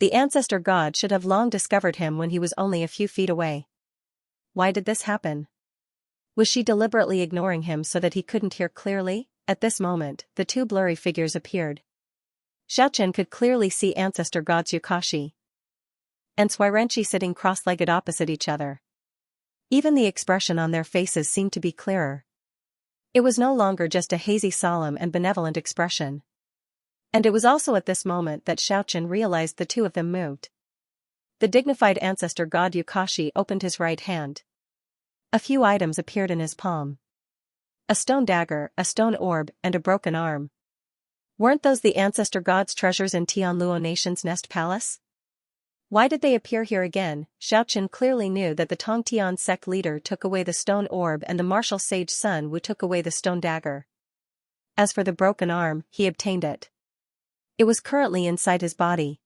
The ancestor god should have long discovered him when he was only a few feet away. Why did this happen? Was she deliberately ignoring him so that he couldn't hear clearly? At this moment, the 2 blurry figures appeared. Xiaoqian could clearly see ancestor gods Yukashi and Xianxia sitting cross-legged opposite each other. Even the expression on their faces seemed to be clearer. It was no longer just a hazy, solemn and benevolent expression. And it was also at this moment that Xiaoqian realized the 2 of them moved. The dignified ancestor god Yukashi opened his right hand. A few items appeared in his palm. A stone dagger, a stone orb, and a broken arm. Weren't those the ancestor god's treasures in Tianluo Nation's Nest Palace? Why did they appear here again? Xiaoqian clearly knew that the Tongtian sect leader took away the stone orb and the martial sage Sun Wu took away the stone dagger. As for the broken arm, he obtained it. It was currently inside his body.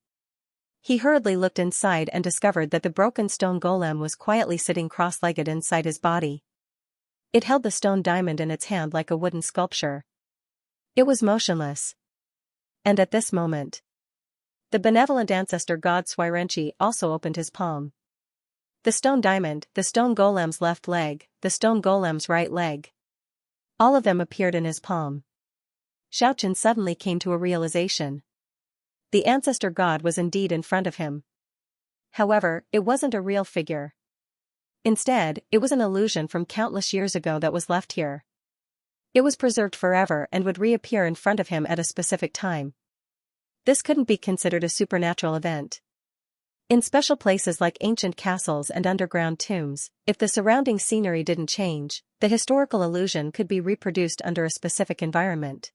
He hurriedly looked inside and discovered that the broken stone golem was quietly sitting cross-legged inside his body. It held the stone diamond in its hand like a wooden sculpture. It was motionless. And at this moment, the benevolent ancestor god Xianxia also opened his palm. The stone diamond, the stone golem's left leg, the stone golem's right leg. All of them appeared in his palm. Xiaoqian suddenly came to a realization. The ancestor god was indeed in front of him. However, it wasn't a real figure. Instead, it was an illusion from countless years ago that was left here. It was preserved forever and would reappear in front of him at a specific time. This couldn't be considered a supernatural event. In special places like ancient castles and underground tombs, if the surrounding scenery didn't change, the historical illusion could be reproduced under a specific environment.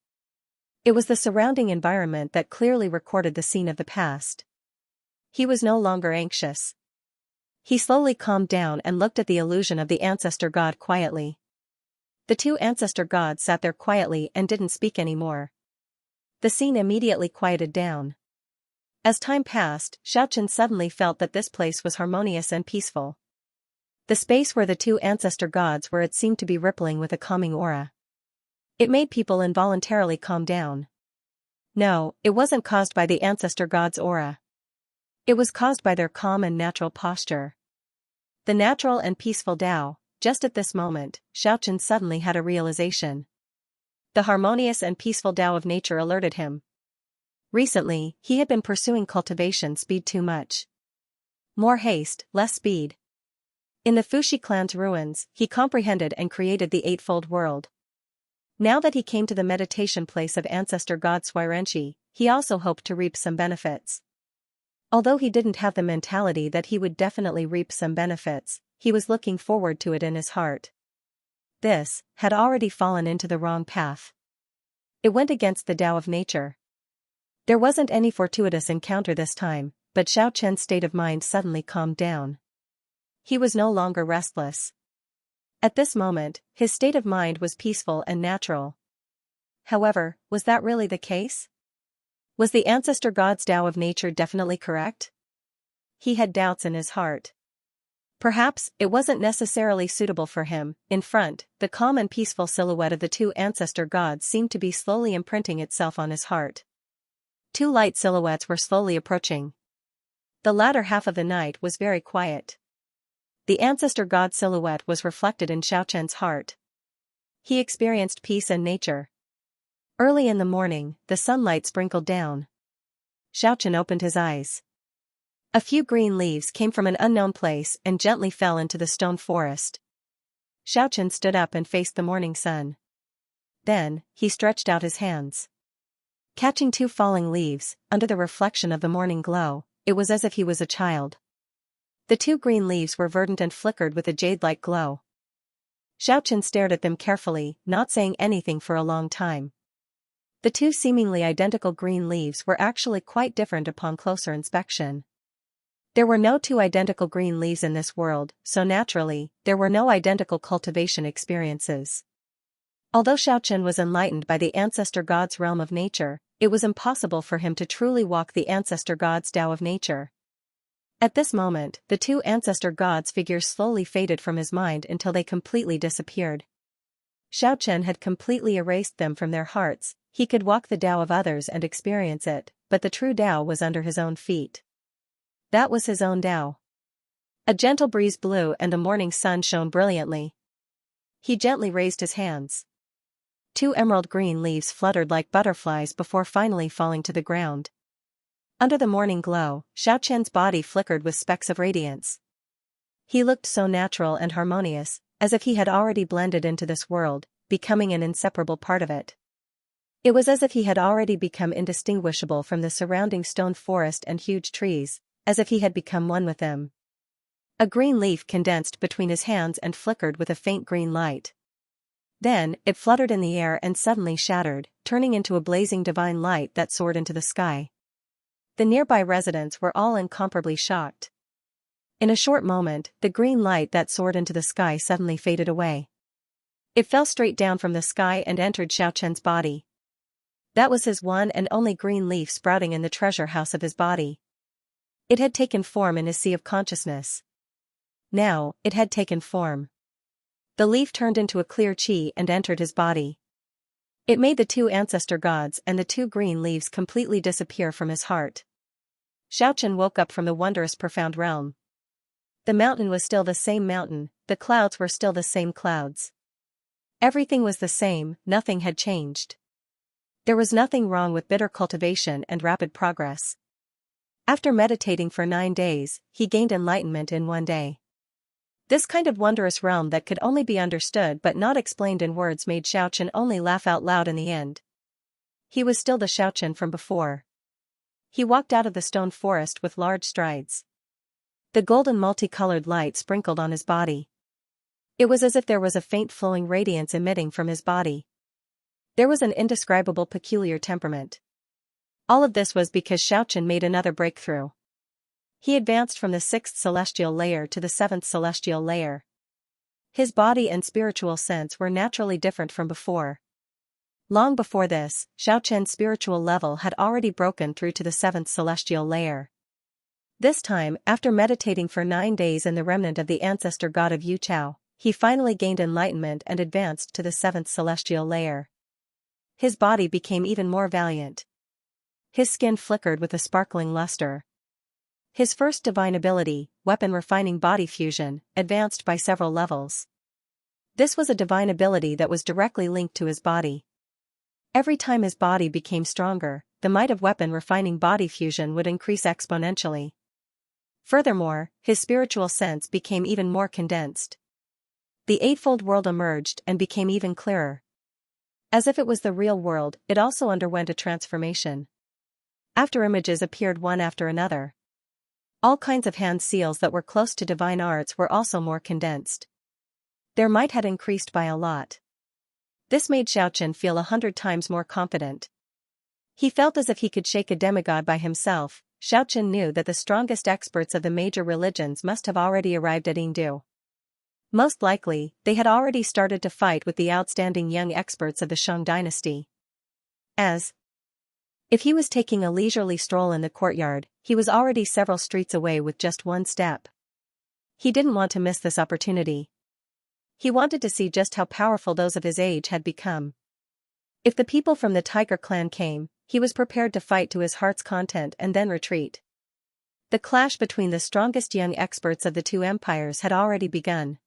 It was the surrounding environment that clearly recorded the scene of the past. He was no longer anxious. He slowly calmed down and looked at the illusion of the ancestor god quietly. The 2 ancestor gods sat there quietly and didn't speak anymore. The scene immediately quieted down. As time passed, Xiaoqian suddenly felt that this place was harmonious and peaceful. The space where the 2 ancestor gods were, it seemed to be rippling with a calming aura. It made people involuntarily calm down. No, it wasn't caused by the ancestor god's aura. It was caused by their calm and natural posture. The natural and peaceful Tao. Just at this moment, Xiaoqian suddenly had a realization. The harmonious and peaceful Tao of nature alerted him. Recently, he had been pursuing cultivation speed too much. More haste, less speed. In the Fuxi clan's ruins, he comprehended and created the Eightfold World. Now that he came to the meditation place of ancestor god Xianxia, he also hoped to reap some benefits. Although he didn't have the mentality that he would definitely reap some benefits, he was looking forward to it in his heart. This had already fallen into the wrong path. It went against the Tao of nature. There wasn't any fortuitous encounter this time, but Xiaoqian's state of mind suddenly calmed down. He was no longer restless. At this moment, his state of mind was peaceful and natural. However, was that really the case? Was the ancestor god's Tao of nature definitely correct? He had doubts in his heart. Perhaps it wasn't necessarily suitable for him. In front, the calm and peaceful silhouette of the 2 ancestor gods seemed to be slowly imprinting itself on his heart. 2 light silhouettes were slowly approaching. The latter half of the night was very quiet. The ancestor god silhouette was reflected in Xiaoqian's heart. He experienced peace and nature. Early in the morning, the sunlight sprinkled down. Xiaoqian opened his eyes. A few green leaves came from an unknown place and gently fell into the stone forest. Xiaoqian stood up and faced the morning sun. Then, he stretched out his hands. Catching 2 falling leaves, under the reflection of the morning glow, it was as if he was a child. The 2 green leaves were verdant and flickered with a jade-like glow. Xiaoqian stared at them carefully, not saying anything for a long time. The 2 seemingly identical green leaves were actually quite different upon closer inspection. There were no 2 identical green leaves in this world, so naturally, there were no identical cultivation experiences. Although Xiaoqian was enlightened by the ancestor god's realm of nature, it was impossible for him to truly walk the ancestor god's Tao of nature. At this moment, the two ancestor gods' figures slowly faded from his mind until they completely disappeared. Xiaochen had completely erased them from their hearts. He could walk the Tao of others and experience it, but the true Tao was under his own feet. That was his own Tao. A gentle breeze blew and the morning sun shone brilliantly. He gently raised his hands. 2 emerald green leaves fluttered like butterflies before finally falling to the ground. Under the morning glow, Xiaochen's body flickered with specks of radiance. He looked so natural and harmonious, as if he had already blended into this world, becoming an inseparable part of it. It was as if he had already become indistinguishable from the surrounding stone forest and huge trees, as if he had become one with them. A green leaf condensed between his hands and flickered with a faint green light. Then, it fluttered in the air and suddenly shattered, turning into a blazing divine light that soared into the sky. The nearby residents were all incomparably shocked. In a short moment, the green light that soared into the sky suddenly faded away. It fell straight down from the sky and entered Xiaochen's body. That was his one and only green leaf sprouting in the treasure house of his body. It had taken form in his sea of consciousness. Now, it had taken form. The leaf turned into a clear chi and entered his body. It made the two ancestor gods and the 2 green leaves completely disappear from his heart. Xiaochen woke up from the wondrous profound realm. The mountain was still the same mountain, the clouds were still the same clouds. Everything was the same, nothing had changed. There was nothing wrong with bitter cultivation and rapid progress. After meditating for 9 days, he gained enlightenment in 1 day. This kind of wondrous realm that could only be understood but not explained in words made Xiaochen only laugh out loud in the end. He was still the Xiaochen from before. He walked out of the stone forest with large strides. The golden multicolored light sprinkled on his body. It was as if there was a faint flowing radiance emitting from his body. There was an indescribable peculiar temperament. All of this was because Xiaochen made another breakthrough. He advanced from the 6th celestial layer to the 7th celestial layer. His body and spiritual sense were naturally different from before. Long before this, Xiaochen's spiritual level had already broken through to the 7th celestial layer. This time, after meditating for 9 days in the remnant of the ancestor god of Yuchao, he finally gained enlightenment and advanced to the 7th celestial layer. His body became even more valiant. His skin flickered with a sparkling luster. His first divine ability, weapon refining body fusion, advanced by several levels. This was a divine ability that was directly linked to his body. Every time his body became stronger, the might of weapon refining body fusion would increase exponentially. Furthermore, his spiritual sense became even more condensed. The eightfold world emerged and became even clearer. As if it was the real world, it also underwent a transformation. After images appeared one after another. All kinds of hand seals that were close to divine arts were also more condensed. Their might had increased by a lot. This made Xiaochen feel 100 times more confident. He felt as if he could shake a demigod by himself. Xiaochen knew that the strongest experts of the major religions must have already arrived at Yingdu. Most likely, they had already started to fight with the outstanding young experts of the Shang dynasty. If he was taking a leisurely stroll in the courtyard, he was already several streets away with just 1 step. He didn't want to miss this opportunity. He wanted to see just how powerful those of his age had become. If the people from the Tiger clan came, he was prepared to fight to his heart's content and then retreat. The clash between the strongest young experts of the 2 empires had already begun.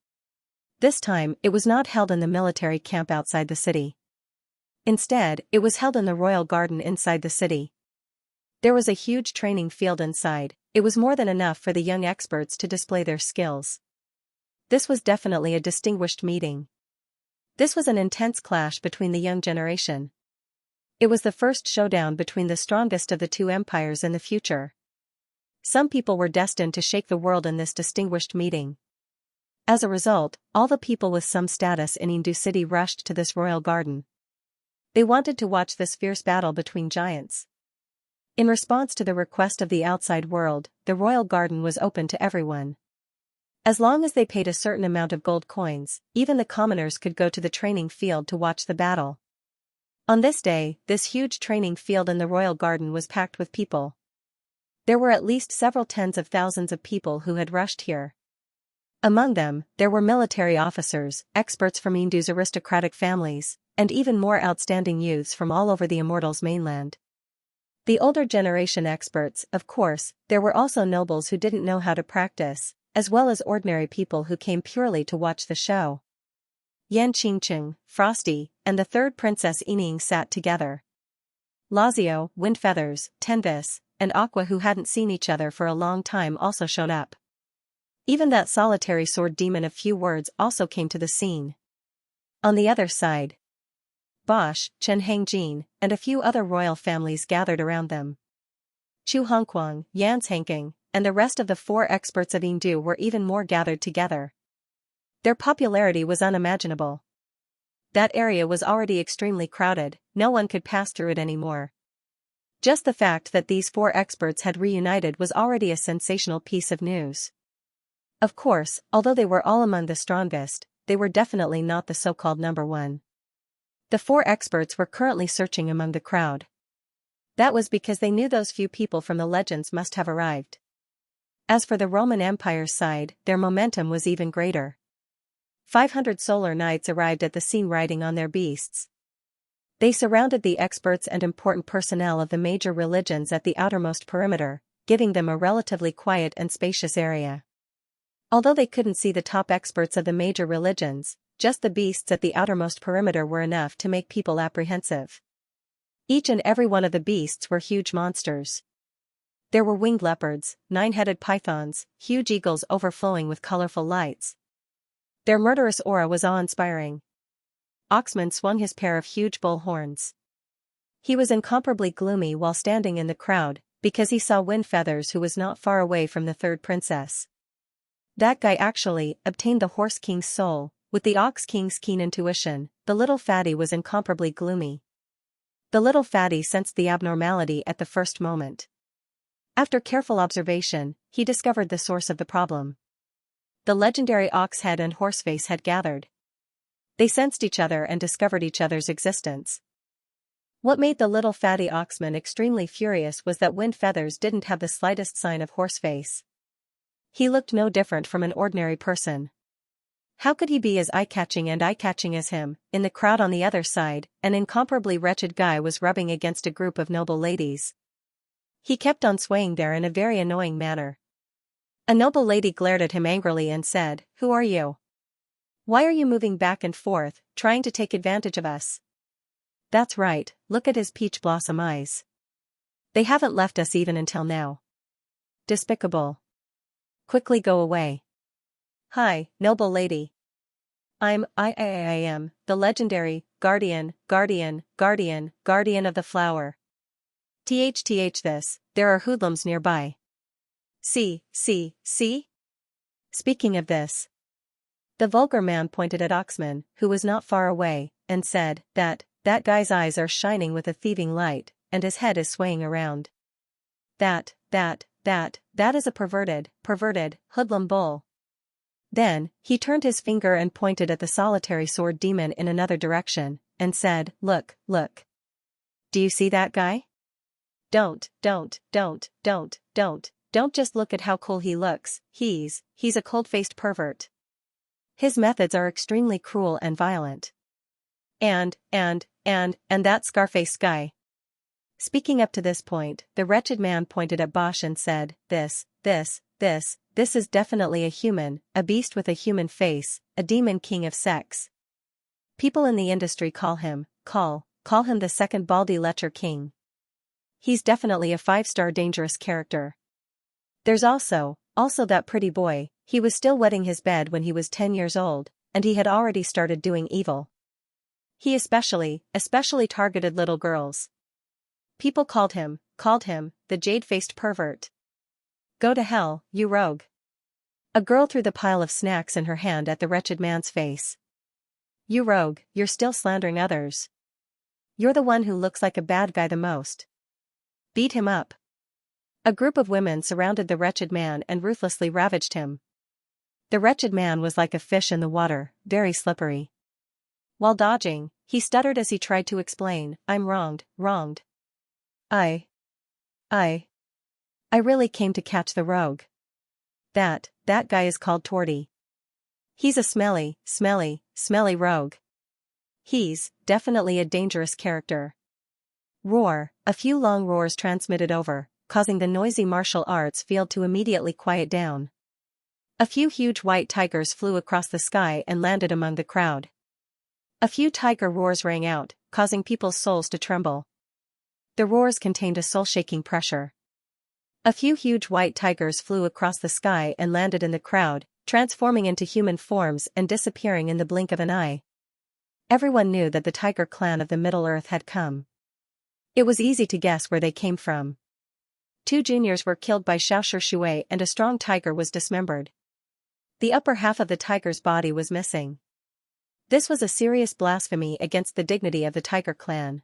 This time, it was not held in the military camp outside the city. Instead, it was held in the royal garden inside the city. There was a huge training field inside. It was more than enough for the young experts to display their skills. This was definitely a distinguished meeting. This was an intense clash between the young generation. It was the first showdown between the strongest of the 2 empires in the future. Some people were destined to shake the world in this distinguished meeting. As a result, all the people with some status in Yingdu City rushed to this royal garden. They wanted to watch this fierce battle between giants. In response to the request of the outside world, the royal garden was open to everyone. As long as they paid a certain amount of gold coins, even the commoners could go to the training field to watch the battle. On this day, this huge training field in the royal garden was packed with people. There were at least several tens of thousands of people who had rushed here. Among them, there were military officers, experts from Indu's aristocratic families, and even more outstanding youths from all over the Immortals mainland. The older generation experts, of course, there were also nobles who didn't know how to practice, as well as ordinary people who came purely to watch the show. Yan Qingqing, Frosty, and the third Princess Ining sat together. Lazio, Windfeathers, Tenvis, and Aqua, who hadn't seen each other for a long time, also showed up. Even that solitary sword demon of few words also came to the scene. On the other side, Bosch, Chen Hangjin, and a few other royal families gathered around them. Chu Hongquang, Yan Hanking, and the rest of the 4 experts of Indu were even more gathered together. Their popularity was unimaginable. That area was already extremely crowded, no one could pass through it anymore. Just the fact that these 4 experts had reunited was already a sensational piece of news. Of course, although they were all among the strongest, they were definitely not the so-called number 1. The 4 experts were currently searching among the crowd. That was because they knew those few people from the legends must have arrived. As for the Roman Empire's side, their momentum was even greater. 500 solar knights arrived at the scene riding on their beasts. They surrounded the experts and important personnel of the major religions at the outermost perimeter, giving them a relatively quiet and spacious area. Although they couldn't see the top experts of the major religions, just the beasts at the outermost perimeter were enough to make people apprehensive. Each and every one of the beasts were huge monsters. There were winged leopards, 9-headed pythons, huge eagles overflowing with colorful lights. Their murderous aura was awe-inspiring. Oxman swung his pair of huge bull horns. He was incomparably gloomy while standing in the crowd, because he saw Windfeathers, who was not far away from the third princess. That guy actually obtained the Horse King's soul. With the Ox King's keen intuition, the little fatty was incomparably gloomy. The little fatty sensed the abnormality at the first moment. After careful observation, he discovered the source of the problem. The legendary Oxhead and Horseface had gathered. They sensed each other and discovered each other's existence. What made the little fatty Oxman extremely furious was that Windfeathers didn't have the slightest sign of Horseface. He looked no different from an ordinary person. How could he be as eye-catching as him? In the crowd on the other side, an incomparably wretched guy was rubbing against a group of noble ladies. He kept on swaying there in a very annoying manner. A noble lady glared at him angrily and said, "Who are you? Why are you moving back and forth, trying to take advantage of us?" "That's right, look at his peach blossom eyes. They haven't left us even until now. Despicable. Quickly go away." "Hi, noble lady. I am the legendary guardian of the flower. There are hoodlums nearby. See. Speaking of this, the vulgar man pointed at Oxman, who was not far away, and said, that guy's eyes are shining with a thieving light, and his head is swaying around. That is a perverted, hoodlum bull." Then, he turned his finger and pointed at the solitary sword demon in another direction, and said, Look. Do you see that guy? Don't just look at how cool he looks. He's a cold-faced pervert. His methods are extremely cruel and violent. And that scar-faced guy." Speaking up to this point, the wretched man pointed at Bosch and said, This is definitely a human, a beast with a human face, a demon king of sex. People in the industry call him the second Baldy Lecher king. He's definitely a 5-star dangerous character. There's also that pretty boy. He was still wetting his bed when he was 10 years old, and he had already started doing evil. He especially targeted little girls. People called him the jade-faced pervert. Go to hell, you rogue. A girl threw the pile of snacks in her hand at the wretched man's face. You rogue, you're still slandering others. You're the one who looks like a bad guy the most. Beat him up. A group of women surrounded the wretched man and ruthlessly ravaged him. The wretched man was like a fish in the water, very slippery. While dodging, He stuttered as he tried to explain, I'm wronged. I I really came to catch the rogue. That guy is called Torty. He's a smelly rogue. He's definitely a dangerous character. Roar, a few long roars transmitted over, causing the noisy martial arts field to immediately quiet down. A few huge white tigers flew across the sky and landed among the crowd. A few tiger roars rang out, causing people's souls to tremble. The roars contained a soul-shaking pressure. A few huge white tigers flew across the sky and landed in the crowd, transforming into human forms and disappearing in the blink of an eye. Everyone knew that the tiger clan of the Middle-earth had come. It was easy to guess where they came from. 2 juniors were killed by Xiaoshi Shui and a strong tiger was dismembered. The upper half of the tiger's body was missing. This was a serious blasphemy against the dignity of the tiger clan.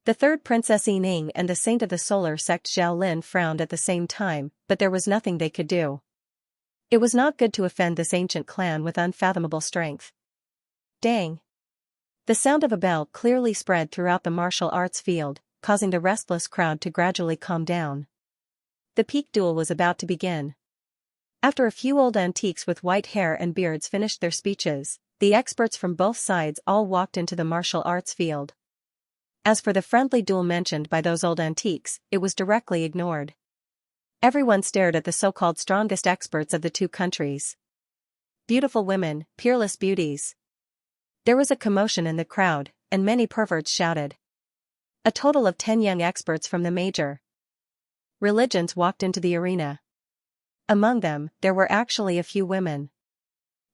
The third Princess Yining and the saint of the solar sect Zhao Lin frowned at the same time, but there was nothing they could do. It was not good to offend this ancient clan with unfathomable strength. Dang! The sound of a bell clearly spread throughout the martial arts field, causing the restless crowd to gradually calm down. The peak duel was about to begin. After a few old antiques with white hair and beards finished their speeches, the experts from both sides all walked into the martial arts field. As for the friendly duel mentioned by those old antiques, it was directly ignored. Everyone stared at the so-called strongest experts of the 2 countries. Beautiful women, peerless beauties. There was a commotion in the crowd, and many perverts shouted. A total of 10 young experts from the major religions walked into the arena. Among them, there were actually a few women.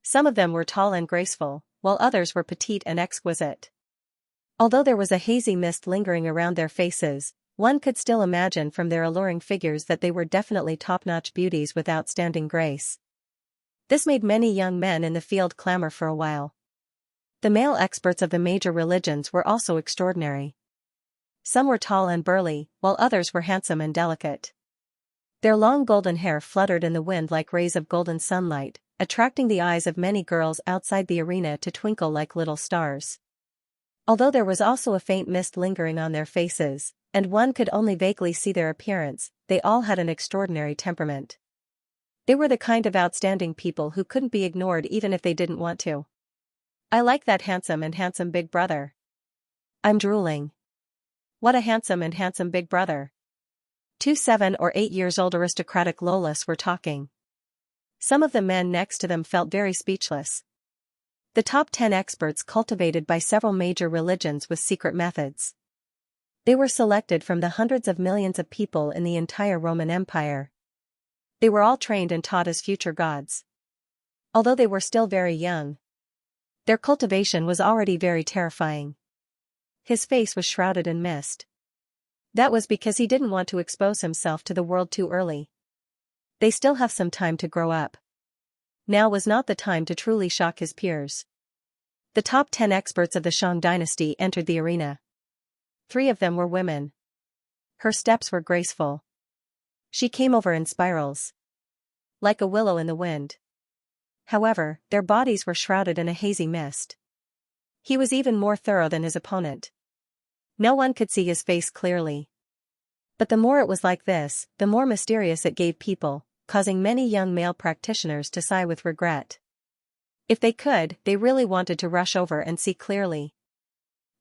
Some of them were tall and graceful, while others were petite and exquisite. Although there was a hazy mist lingering around their faces, one could still imagine from their alluring figures that they were definitely top-notch beauties with outstanding grace. This made many young men in the field clamor for a while. The male experts of the major religions were also extraordinary. Some were tall and burly, while others were handsome and delicate. Their long golden hair fluttered in the wind like rays of golden sunlight, attracting the eyes of many girls outside the arena to twinkle like little stars. Although there was also a faint mist lingering on their faces, and one could only vaguely see their appearance, they all had an extraordinary temperament. They were the kind of outstanding people who couldn't be ignored even if they didn't want to. I like that handsome big brother. I'm drooling. What a handsome big brother. 2 7 or 8 years old aristocratic lolas were talking. Some of the men next to them felt very speechless. The top 10 experts cultivated by several major religions with secret methods. They were selected from the hundreds of millions of people in the entire Roman Empire. They were all trained and taught as future gods. Although they were still very young, their cultivation was already very terrifying. His face was shrouded in mist. That was because he didn't want to expose himself to the world too early. They still have some time to grow up. Now was not the time to truly shock his peers. The top 10 experts of the Shang dynasty entered the arena. 3 of them were women. Her steps were graceful. She came over in spirals, like a willow in the wind. However, their bodies were shrouded in a hazy mist. He was even more thorough than his opponent. No one could see his face clearly. But the more it was like this, the more mysterious it gave people, causing many young male practitioners to sigh with regret. If they could, they really wanted to rush over and see clearly.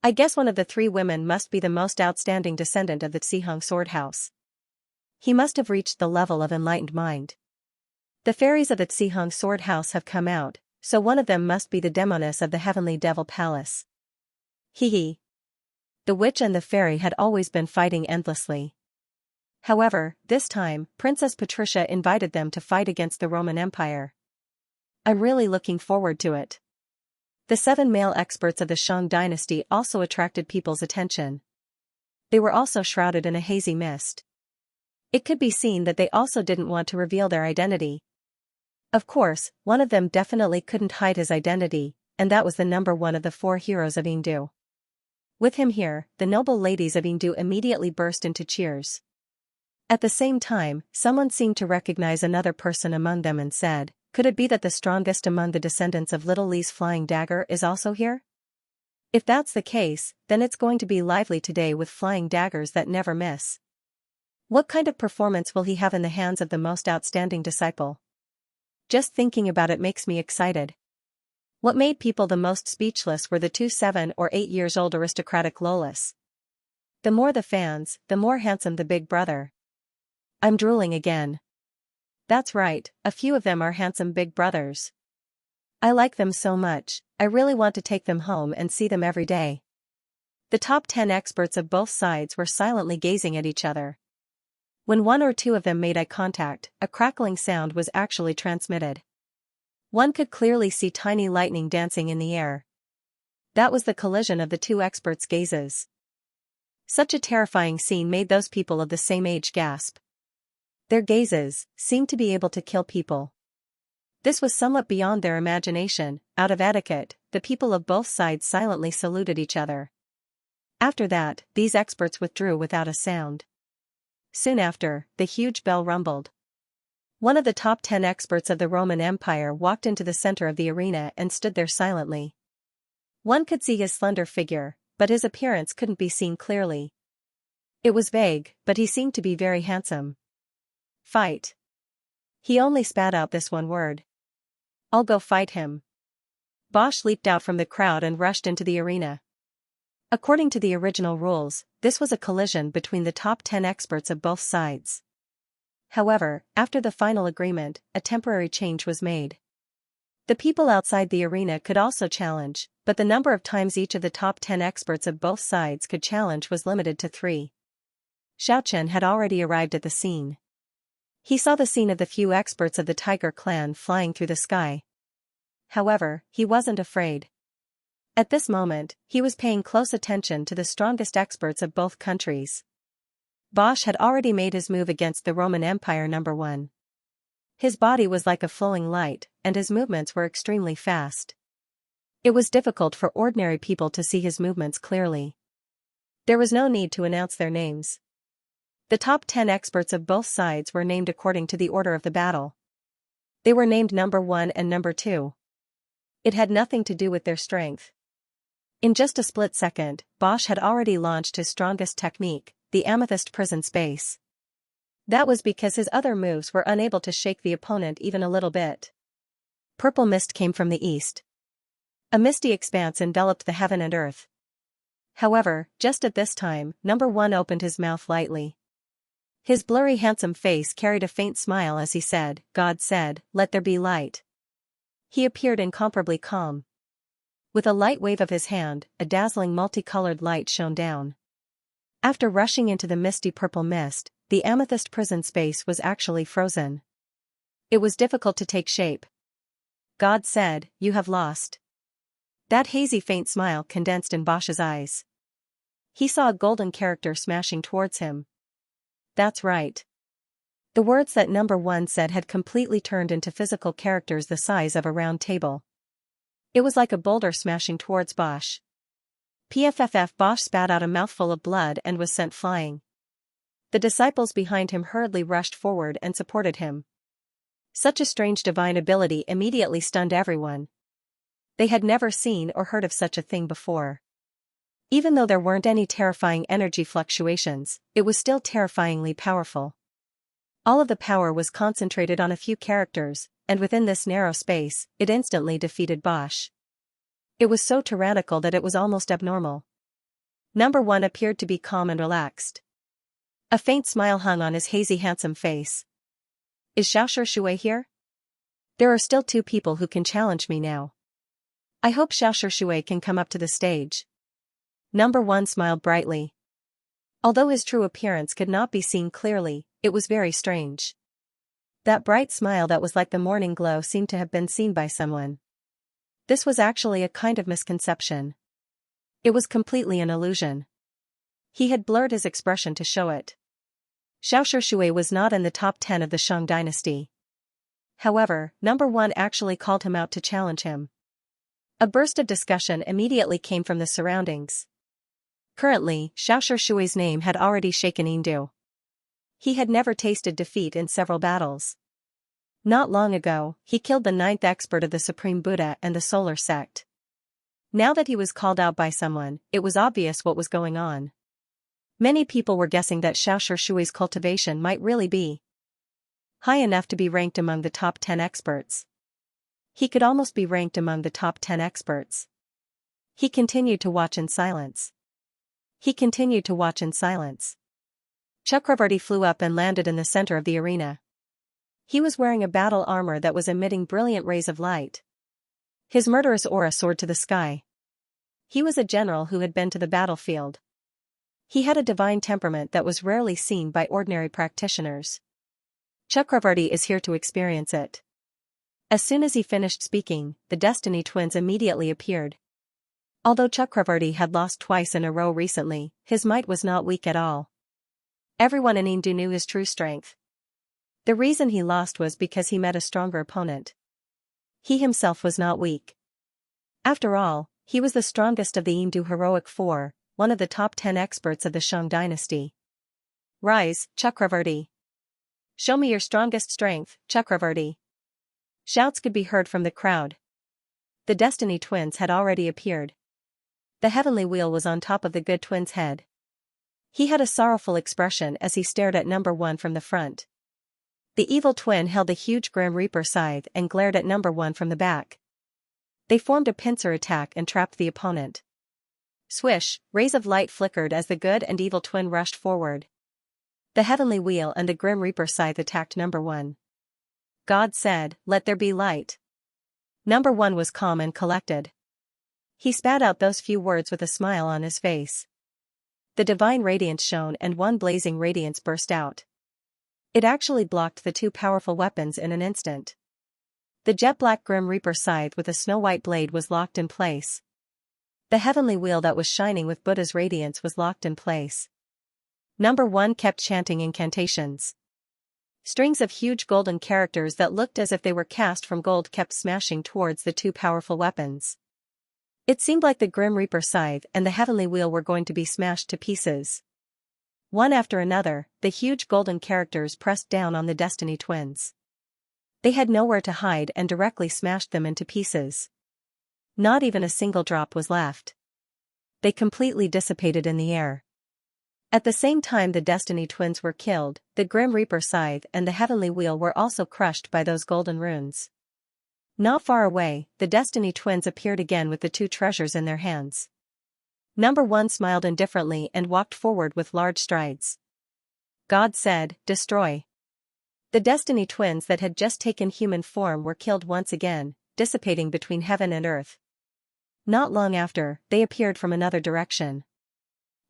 I guess one of the 3 women must be the most outstanding descendant of the Xihang sword house. He must have reached the level of enlightened mind. The fairies of the Xihang sword house have come out, so one of them must be the demoness of the heavenly devil palace. Hee. The witch and the fairy had always been fighting endlessly. However, this time, Princess Patricia invited them to fight against the Roman Empire. I'm really looking forward to it. The 7 male experts of the Shang dynasty also attracted people's attention. They were also shrouded in a hazy mist. It could be seen that they also didn't want to reveal their identity. Of course, one of them definitely couldn't hide his identity, and that was the number 1 of the 4 heroes of Yingdu. With him here, the noble ladies of Yingdu immediately burst into cheers. At the same time, someone seemed to recognize another person among them and said, could it be that the strongest among the descendants of Little Li's flying dagger is also here? If that's the case, then it's going to be lively today with flying daggers that never miss. What kind of performance will he have in the hands of the most outstanding disciple? Just thinking about it makes me excited. What made people the most speechless were the 2 7 or 8 years old aristocratic lolas. The more the fans, the more handsome the big brother. I'm drooling again. That's right, a few of them are handsome big brothers. I like them so much, I really want to take them home and see them every day. The top 10 experts of both sides were silently gazing at each other. When one or two of them made eye contact, a crackling sound was actually transmitted. One could clearly see tiny lightning dancing in the air. That was the collision of the two experts' gazes. Such a terrifying scene made those people of the same age gasp. Their gazes seemed to be able to kill people. This was somewhat beyond their imagination. Out of etiquette, the people of both sides silently saluted each other. After that, these experts withdrew without a sound. Soon after, the huge bell rumbled. One of the top 10 experts of the Roman Empire walked into the center of the arena and stood there silently. One could see his slender figure, but his appearance couldn't be seen clearly. It was vague, but he seemed to be very handsome. Fight. He only spat out this one word. I'll go fight him. Bosch leaped out from the crowd and rushed into the arena. According to the original rules, this was a collision between the top 10 experts of both sides. However, after the final agreement, a temporary change was made. The people outside the arena could also challenge, but the number of times each of the top 10 experts of both sides could challenge was limited to 3. Xiaochen had already arrived at the scene. He saw the scene of the few experts of the Tiger clan flying through the sky. However, he wasn't afraid. At this moment, he was paying close attention to the strongest experts of both countries. Bosch had already made his move against the Roman Empire number 1. His body was like a flowing light, and his movements were extremely fast. It was difficult for ordinary people to see his movements clearly. There was no need to announce their names. The top 10 experts of both sides were named according to the order of the battle. They were named number 1 and number 2. It had nothing to do with their strength. In just a split second, Bosch had already launched his strongest technique, the amethyst prison space. That was because his other moves were unable to shake the opponent even a little bit. Purple mist came from the east. A misty expanse enveloped the heaven and earth. However, just at this time, number 1 opened his mouth lightly. His blurry handsome face carried a faint smile as he said, "God said, let there be light." He appeared incomparably calm. With a light wave of his hand, a dazzling multicolored light shone down. After rushing into the misty purple mist, the amethyst prison space was actually frozen. It was difficult to take shape. God said, "You have lost." That hazy faint smile condensed in Bosch's eyes. He saw a golden character smashing towards him. That's right. The words that number 1 said had completely turned into physical characters the size of a round table. It was like a boulder smashing towards Bosch. Pfff! Bosch spat out a mouthful of blood and was sent flying. The disciples behind him hurriedly rushed forward and supported him. Such a strange divine ability immediately stunned everyone. They had never seen or heard of such a thing before. Even though there weren't any terrifying energy fluctuations, it was still terrifyingly powerful. All of the power was concentrated on a few characters, and within this narrow space, it instantly defeated Bosch. It was so tyrannical that it was almost abnormal. Number 1 appeared to be calm and relaxed. A faint smile hung on his hazy handsome face. Is Xianxia here? There are still 2 people who can challenge me now. I hope Xianxia can come up to the stage. Number 1 smiled brightly. Although his true appearance could not be seen clearly, it was very strange. That bright smile that was like the morning glow seemed to have been seen by someone. This was actually a kind of misconception. It was completely an illusion. He had blurred his expression to show it. Xianxia was not in the top 10 of the Shang dynasty. However, number 1 actually called him out to challenge him. A burst of discussion immediately came from the surroundings. Currently, Xiaoxia's name had already shaken Indu. He had never tasted defeat in several battles. Not long ago, he killed the 9th expert of the Supreme Buddha and the Solar Sect. Now that he was called out by someone, it was obvious what was going on. Many people were guessing that Xiaoxia Shui's cultivation might really be high enough to be ranked among the top 10 experts. He could almost be ranked among the top 10 experts. He continued to watch in silence. He continued to watch in silence. Chakravarti flew up and landed in the center of the arena. He was wearing a battle armor that was emitting brilliant rays of light. His murderous aura soared to the sky. He was a general who had been to the battlefield. He had a divine temperament that was rarely seen by ordinary practitioners. Chakravarti is here to experience it. As soon as he finished speaking, the Destiny twins immediately appeared. Although Chakravarti had lost twice in a row recently, his might was not weak at all. Everyone in Indu knew his true strength. The reason he lost was because he met a stronger opponent. He himself was not weak. After all, he was the strongest of the Indu heroic four, one of the top 10 experts of the Shang dynasty. Rise, Chakravarti. Show me your strongest strength, Chakravarti. Shouts could be heard from the crowd. The Destiny twins had already appeared. The heavenly wheel was on top of the good twin's head. He had a sorrowful expression as he stared at number one from the front. The evil twin held a huge Grim Reaper scythe and glared at number one from the back. They formed a pincer attack and trapped the opponent. Swish, rays of light flickered as the good and evil twin rushed forward. The heavenly wheel and the Grim Reaper scythe attacked number one. God said, "Let there be light." Number one was calm and collected. He spat out those few words with a smile on his face. The divine radiance shone and one blazing radiance burst out. It actually blocked the two powerful weapons in an instant. The jet-black Grim Reaper scythe with a snow-white blade was locked in place. The heavenly wheel that was shining with Buddha's radiance was locked in place. Number one kept chanting incantations. Strings of huge golden characters that looked as if they were cast from gold kept smashing towards the two powerful weapons. It seemed like the Grim Reaper scythe and the heavenly wheel were going to be smashed to pieces. One after another, the huge golden characters pressed down on the Destiny twins. They had nowhere to hide and directly smashed them into pieces. Not even a single drop was left. They completely dissipated in the air. At the same time the Destiny twins were killed, the Grim Reaper scythe and the heavenly wheel were also crushed by those golden runes. Not far away, the Destiny twins appeared again with the two treasures in their hands. Number one smiled indifferently and walked forward with large strides. God said, "Destroy." The Destiny twins that had just taken human form were killed once again, dissipating between heaven and earth. Not long after, they appeared from another direction.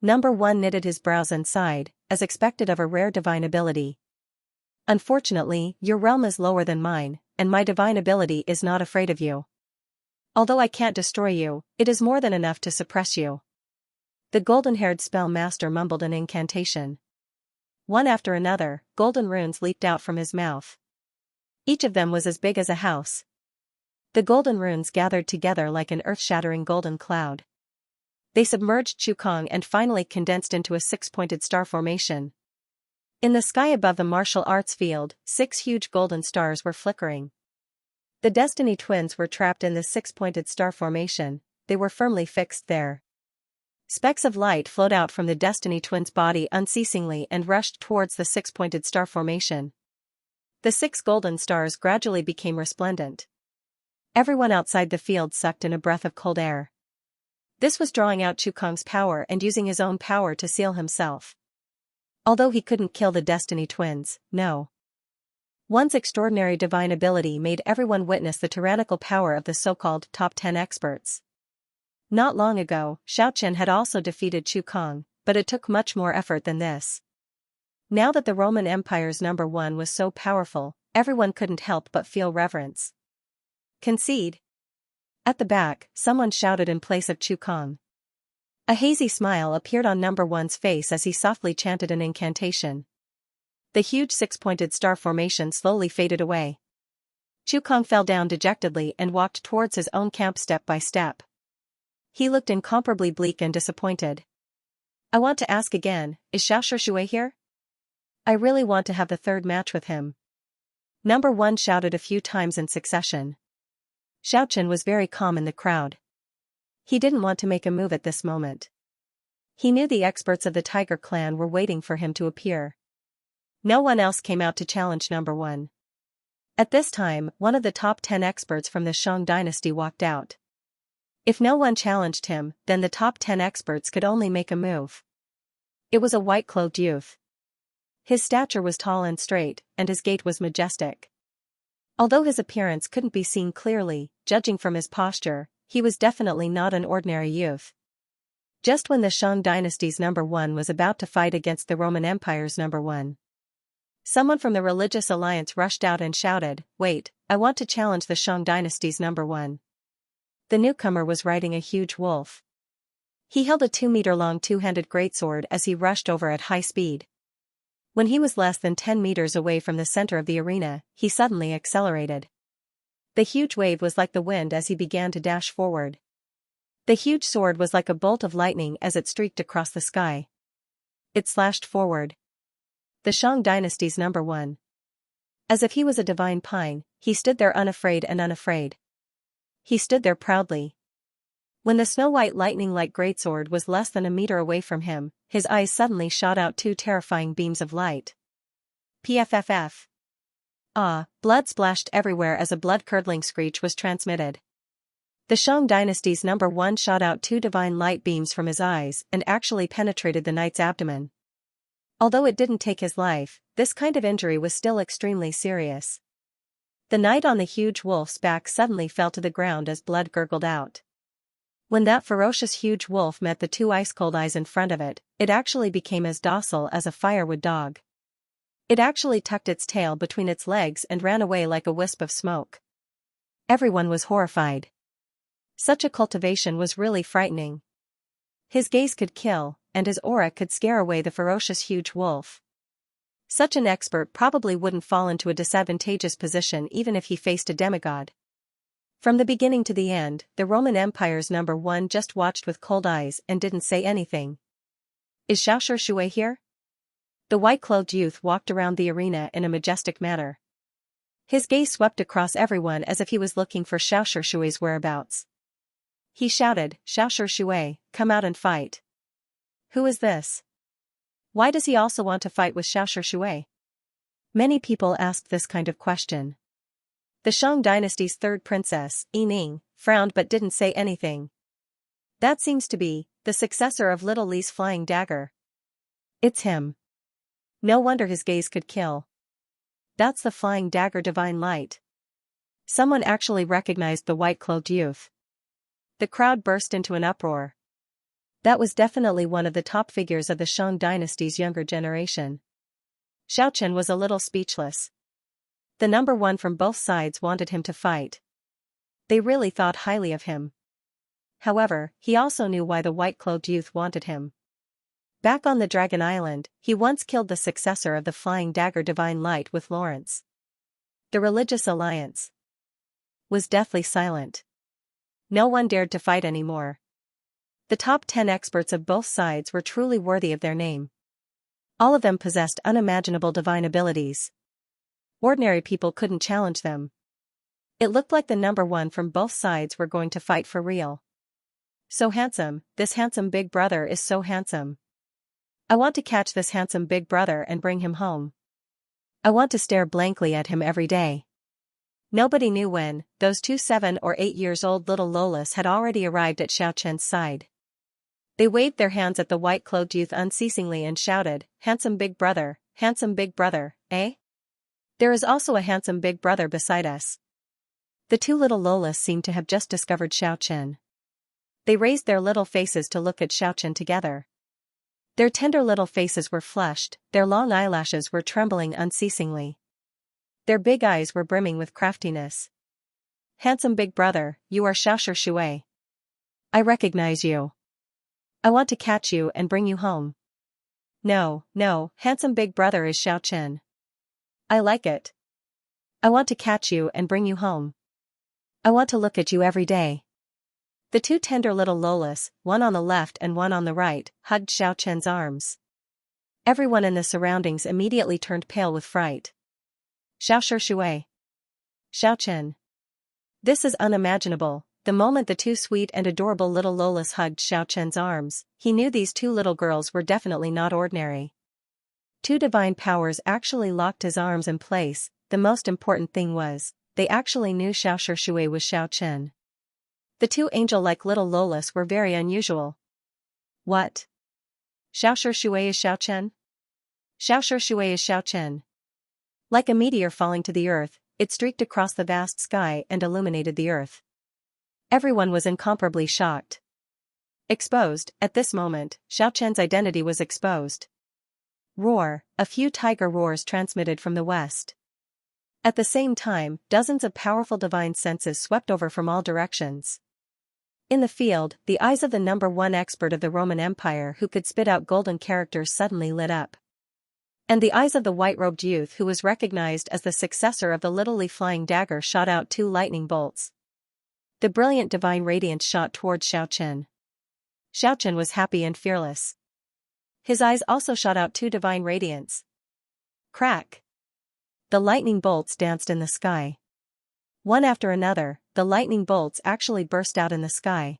Number one knitted his brows and sighed, as expected of a rare divine ability. Unfortunately, your realm is lower than mine, and my divine ability is not afraid of you. Although I can't destroy you, it is more than enough to suppress you. The golden-haired spell master mumbled an incantation. One after another, golden runes leaped out from his mouth. Each of them was as big as a house. The golden runes gathered together like an earth-shattering golden cloud. They submerged Chukong and finally condensed into a six-pointed star formation. In the sky above the martial arts field, 6 huge golden stars were flickering. The Destiny twins were trapped in the six-pointed star formation, they were firmly fixed there. Specks of light flowed out from the Destiny twins' body unceasingly and rushed towards the six-pointed star formation. The 6 golden stars gradually became resplendent. Everyone outside the field sucked in a breath of cold air. This was drawing out Chukong's power and using his own power to seal himself. Although he couldn't kill the Destiny twins, no. One's extraordinary divine ability made everyone witness the tyrannical power of the so-called top 10 experts. Not long ago, Xiaoqian had also defeated Chukong, but it took much more effort than this. Now that the Roman Empire's number one was so powerful, everyone couldn't help but feel reverence. Concede. At the back, someone shouted in place of Chukong. A hazy smile appeared on number one's face as he softly chanted an incantation. The huge six-pointed star formation slowly faded away. Chukong fell down dejectedly and walked towards his own camp step by step. He looked incomparably bleak and disappointed. I want to ask again, is Xiaoxia Shui here? I really want to have the third match with him. Number one shouted a few times in succession. Xiaoqian was very calm in the crowd. He didn't want to make a move at this moment. He knew the experts of the Tiger clan were waiting for him to appear. No one else came out to challenge number 1. At this time, one of the top 10 experts from the Shang dynasty walked out. If no one challenged him, then the top 10 experts could only make a move. It was a white-clothed youth. His stature was tall and straight, and his gait was majestic. Although his appearance couldn't be seen clearly, judging from his posture, he was definitely not an ordinary youth. Just when the Shang dynasty's number 1 was about to fight against the Roman Empire's number 1, someone from the religious alliance rushed out and shouted, "Wait, I want to challenge the Shang dynasty's number 1. The newcomer was riding a huge wolf. He held a 2-meter-long two-handed greatsword as he rushed over at high speed. When he was less than 10 meters away from the center of the arena, he suddenly accelerated. The huge wave was like the wind as he began to dash forward. The huge sword was like a bolt of lightning as it streaked across the sky. It slashed forward. The Shang dynasty's number 1. As if he was a divine pine, he stood there unafraid and unafraid. He stood there proudly. When the snow-white lightning-like greatsword was less than a meter away from him, his eyes suddenly shot out 2 terrifying beams of light. Pfff. Blood splashed everywhere as a blood-curdling screech was transmitted. The Shang dynasty's number 1 shot out 2 divine light beams from his eyes and actually penetrated the knight's abdomen. Although it didn't take his life, this kind of injury was still extremely serious. The knight on the huge wolf's back suddenly fell to the ground as blood gurgled out. When that ferocious huge wolf met the 2 ice-cold eyes in front of it, it actually became as docile as a firewood dog. It actually tucked its tail between its legs and ran away like a wisp of smoke. Everyone was horrified. Such a cultivation was really frightening. His gaze could kill, and his aura could scare away the ferocious huge wolf. Such an expert probably wouldn't fall into a disadvantageous position even if he faced a demigod. From the beginning to the end, the Roman Empire's number 1 just watched with cold eyes and didn't say anything. Is Xianxia here? The white-clothed youth walked around the arena in a majestic manner. His gaze swept across everyone as if he was looking for Xianxia's whereabouts. He shouted, "Xianxia, come out and fight." Who is this? Why does he also want to fight with Xianxia? Many people asked this kind of question. The Shang dynasty's 3rd princess, Yining, frowned but didn't say anything. That seems to be the successor of Little Li's flying dagger. It's him. No wonder his gaze could kill. That's the flying dagger divine light. Someone actually recognized the white-clothed youth. The crowd burst into an uproar. That was definitely one of the top figures of the Shang dynasty's younger generation. Xiaochen was a little speechless. The number 1 from both sides wanted him to fight. They really thought highly of him. However, he also knew why the white-clothed youth wanted him. Back on the Dragon Island, he once killed the successor of the Flying Dagger Divine Light with Lawrence. The religious alliance was deathly silent. No one dared to fight anymore. The top 10 experts of both sides were truly worthy of their name. All of them possessed unimaginable divine abilities. Ordinary people couldn't challenge them. It looked like the number 1 from both sides were going to fight for real. So handsome, this handsome big brother is so handsome. I want to catch this handsome big brother and bring him home. I want to stare blankly at him every day. Nobody knew when, those 2 7 or 8 years old little Lolas had already arrived at Xiaochen's side. They waved their hands at the white-clothed youth unceasingly and shouted, handsome big brother, eh? There is also a handsome big brother beside us." The 2 little Lolas seemed to have just discovered Xiaochen. They raised their little faces to look at Xiaochen together. Their tender little faces were flushed, their long eyelashes were trembling unceasingly. Their big eyes were brimming with craftiness. "Handsome big brother, you are Xianxia. I recognize you. I want to catch you and bring you home." No, handsome big brother is Xiaochen. I like it. I want to catch you and bring you home. I want to look at you every day. The 2 tender little Lolas, one on the left and one on the right, hugged Xiaochen's arms. Everyone in the surroundings immediately turned pale with fright. Xianxia. Xiaochen. This is unimaginable, The moment the two sweet and adorable little Lolas hugged Xiaochen's arms, he knew these two little girls were definitely not ordinary. Two divine powers actually locked his arms in place. The most important thing was, they actually knew Xiaoshi Shui was Xiaochen. The two angel-like little Lolas were very unusual. What? Xiaoshi Shui is Xiaochen? Xiaoshi Shui is Xiaochen. Like a meteor falling to the earth, it streaked across the vast sky and illuminated the earth. Everyone was incomparably shocked. Exposed, at this moment, Xiaochen's identity was exposed. Roar, a few tiger roars transmitted from the west. At the same time, dozens of powerful divine senses swept over from all directions. In the field, the eyes of the number one expert of the Roman Empire who could spit out golden characters suddenly lit up. And the eyes of the white-robed youth who was recognized as the successor of the little flying dagger shot out two lightning bolts. The brilliant divine radiance shot towards Xiaochen. Xiaochen was happy and fearless. His eyes also shot out two divine radiance. Crack! The lightning bolts danced in the sky. One after another, the lightning bolts actually burst out in the sky.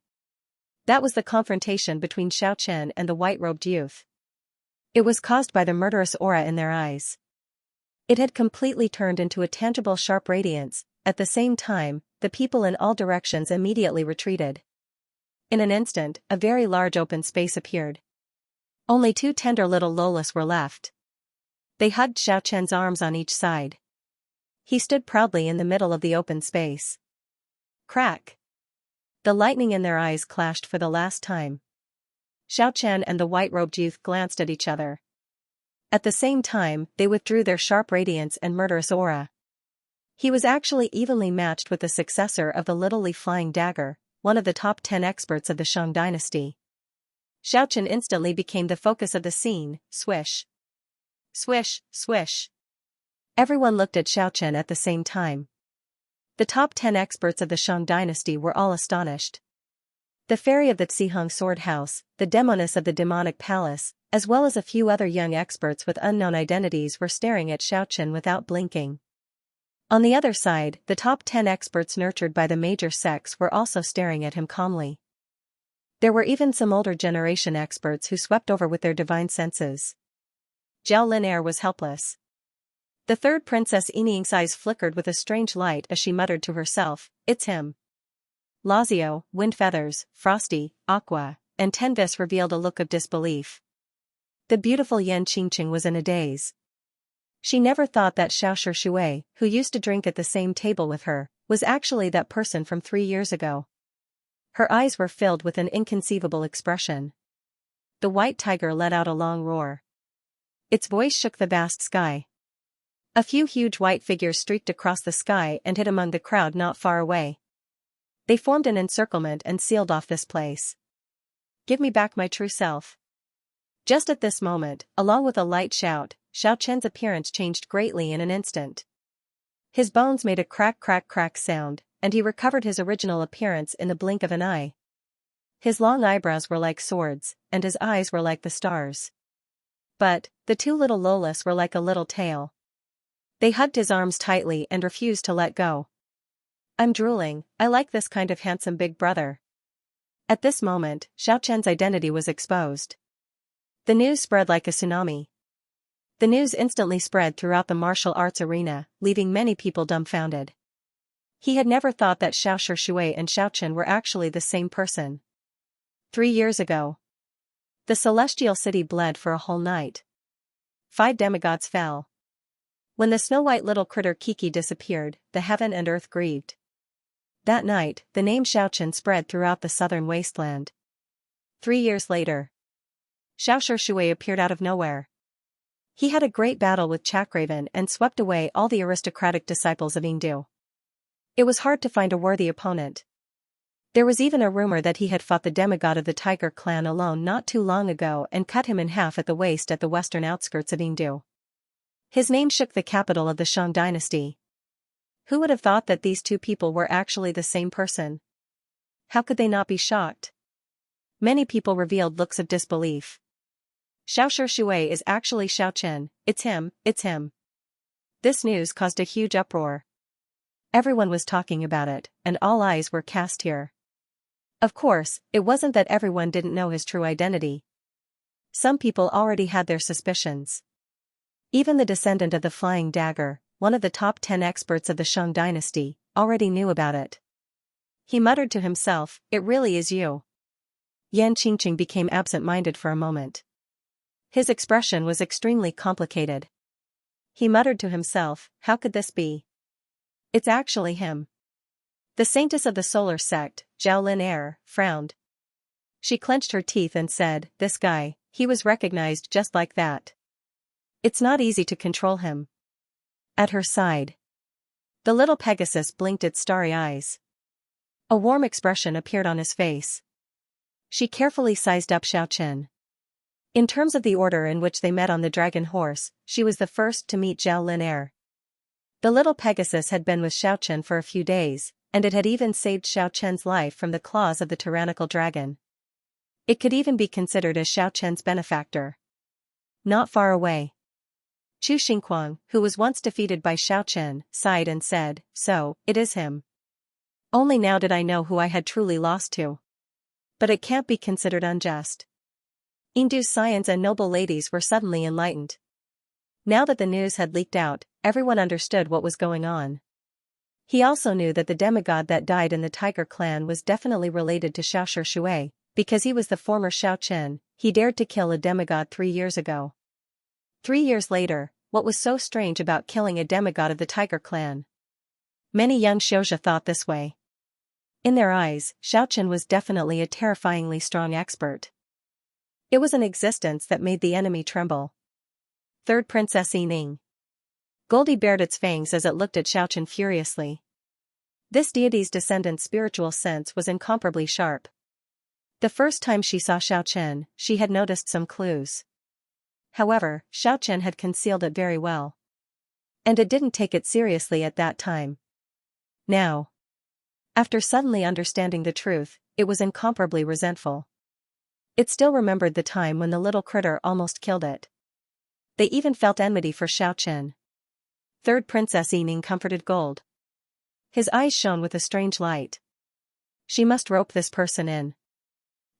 That was the confrontation between Xiaochen and the white-robed youth. It was caused by the murderous aura in their eyes. It had completely turned into a tangible sharp radiance. At the same time, the people in all directions immediately retreated. In an instant, a very large open space appeared. Only two tender little Lolas were left. They hugged Xiaochen's arms on each side. He stood proudly in the middle of the open space. Crack! The lightning in their eyes clashed for the last time. Xiaochen and the white-robed youth glanced at each other. At the same time, they withdrew their sharp radiance and murderous aura. He was actually evenly matched with the successor of the little flying dagger, one of the top 10 experts of the Shang dynasty. Xiaochen instantly became the focus of the scene. Swish! Swish, swish! Everyone looked at Xiaochen at the same time. The top 10 experts of the Shang dynasty were all astonished. The fairy of the Xihong sword house, the demoness of the demonic palace, as well as a few other young experts with unknown identities were staring at Xiaochen without blinking. On the other side, the top 10 experts nurtured by the major sects were also staring at him calmly. There were even some older generation experts who swept over with their divine senses. Zhao Linair was helpless. The third Princess Yingying's eyes flickered with a strange light as she muttered to herself, "It's him." Lazio, Wind Feathers, Frosty, Aqua, and Tenvis revealed a look of disbelief. The beautiful Yan Qingqing was in a daze. She never thought that Xiaoshi Shui, who used to drink at the same table with her, was actually that person from 3 years ago. Her eyes were filled with an inconceivable expression. The white tiger let out a long roar. Its voice shook the vast sky. A few huge white figures streaked across the sky and hid among the crowd not far away. They formed an encirclement and sealed off this place. "Give me back my true self." Just at this moment, along with a light shout, Xiaochen's appearance changed greatly in an instant. His bones made a crack sound, and he recovered his original appearance in the blink of an eye. His long eyebrows were like swords, and his eyes were like the stars. But, the two little Lolas were like a little tail. They hugged his arms tightly and refused to let go. "I'm drooling, I like this kind of handsome big brother." At this moment, Xiaochen's identity was exposed. The news spread like a tsunami. The news instantly spread throughout the martial arts arena, leaving many people dumbfounded. He had never thought that Xiaoshi Shui and Xiaochen were actually the same person. 3 years ago, the celestial city bled for a whole night. 5 demigods fell. When the snow-white little critter Kiki disappeared, the heaven and earth grieved. That night, the name Xiaochen spread throughout the southern wasteland. 3 years later, Xiaoshi Shui appeared out of nowhere. He had a great battle with Chakraven and swept away all the aristocratic disciples of Yingdu. It was hard to find a worthy opponent. There was even a rumor that he had fought the demigod of the Tiger clan alone not too long ago and cut him in half at the waist at the western outskirts of Yingdu. His name shook the capital of the Shang dynasty. Who would have thought that these two people were actually the same person? How could they not be shocked? Many people revealed looks of disbelief. Xiaoshi Shui is actually Xiaochen, it's him, it's him. This news caused a huge uproar. Everyone was talking about it, and all eyes were cast here. Of course, it wasn't that everyone didn't know his true identity. Some people already had their suspicions. Even the descendant of the Flying Dagger, one of the top 10 experts of the Shang dynasty, already knew about it. He muttered to himself, "It really is you." Yan Qingqing became absent-minded for a moment. His expression was extremely complicated. He muttered to himself, "How could this be? It's actually him." The saintess of the solar sect, Zhao Lin frowned. She clenched her teeth and said, "This guy, he was recognized just like that. It's not easy to control him." At her side, the little Pegasus blinked its starry eyes. A warm expression appeared on his face. She carefully sized up Xiaochen. In terms of the order in which they met on the dragon horse, she was the first to meet Zhao Lin. The little Pegasus had been with Xiaochen for a few days, and it had even saved Xiaochen's life from the claws of the tyrannical dragon. It could even be considered as Xiaochen's benefactor. Not far away, Chu Xingquang, who was once defeated by Xiaochen, sighed and said, "So, it is him. Only now did I know who I had truly lost to. But it can't be considered unjust." Indu's scions and noble ladies were suddenly enlightened. Now that the news had leaked out, everyone understood what was going on. He also knew that the demigod that died in the Tiger clan was definitely related to Xiaoshi Shui, because he was the former Xiaochen. He dared to kill a demigod 3 years ago. 3 years later, what was so strange about killing a demigod of the Tiger clan? Many young Xiaoxia thought this way. In their eyes, Xiaochen was definitely a terrifyingly strong expert. It was an existence that made the enemy tremble. Third Princess Yining. Goldie bared its fangs as it looked at Xiaochen furiously. This deity's descendant's spiritual sense was incomparably sharp. The first time she saw Xiaochen, she had noticed some clues. However, Xiaochen had concealed it very well. And it didn't take it seriously at that time. Now, after suddenly understanding the truth, it was incomparably resentful. It still remembered the time when the little critter almost killed it. They even felt enmity for Xiaochen. Third Princess Yining comforted Gold. His eyes shone with a strange light. She must rope this person in.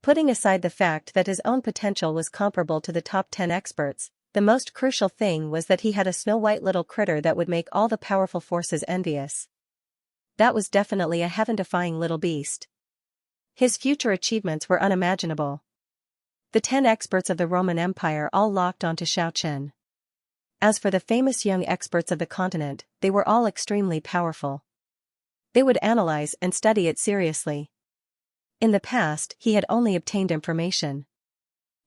Putting aside the fact that his own potential was comparable to the top 10 experts, the most crucial thing was that he had a snow-white little critter that would make all the powerful forces envious. That was definitely a heaven-defying little beast. His future achievements were unimaginable. The 10 experts of the Roman Empire all locked onto Xiaochen. As for the famous young experts of the continent, they were all extremely powerful. They would analyze and study it seriously. In the past, he had only obtained information.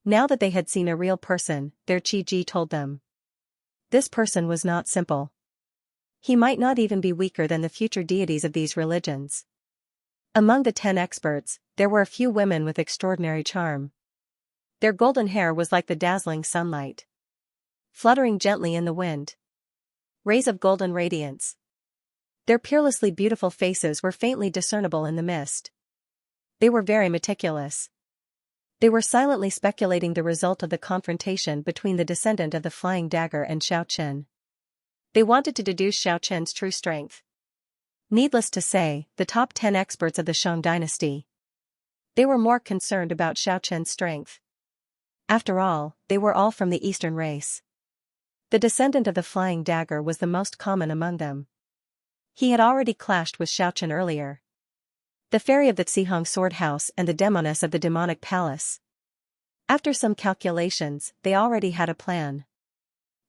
Now that they had seen a real person, their Qi told them. This person was not simple. He might not even be weaker than the future deities of these religions. Among the 10 experts, there were a few women with extraordinary charm. Their golden hair was like the dazzling sunlight, fluttering gently in the wind. Rays of golden radiance. Their peerlessly beautiful faces were faintly discernible in the mist. They were very meticulous. They were silently speculating the result of the confrontation between the descendant of the Flying Dagger and Xiaochen. They wanted to deduce Xiaochen's true strength. Needless to say, the top 10 experts of the Shang dynasty. They were more concerned about Xiaochen's strength. After all, they were all from the Eastern race. The descendant of the Flying Dagger was the most common among them. He had already clashed with Xiaochen earlier. The fairy of the Xihong sword house and the demoness of the demonic palace. After some calculations, they already had a plan.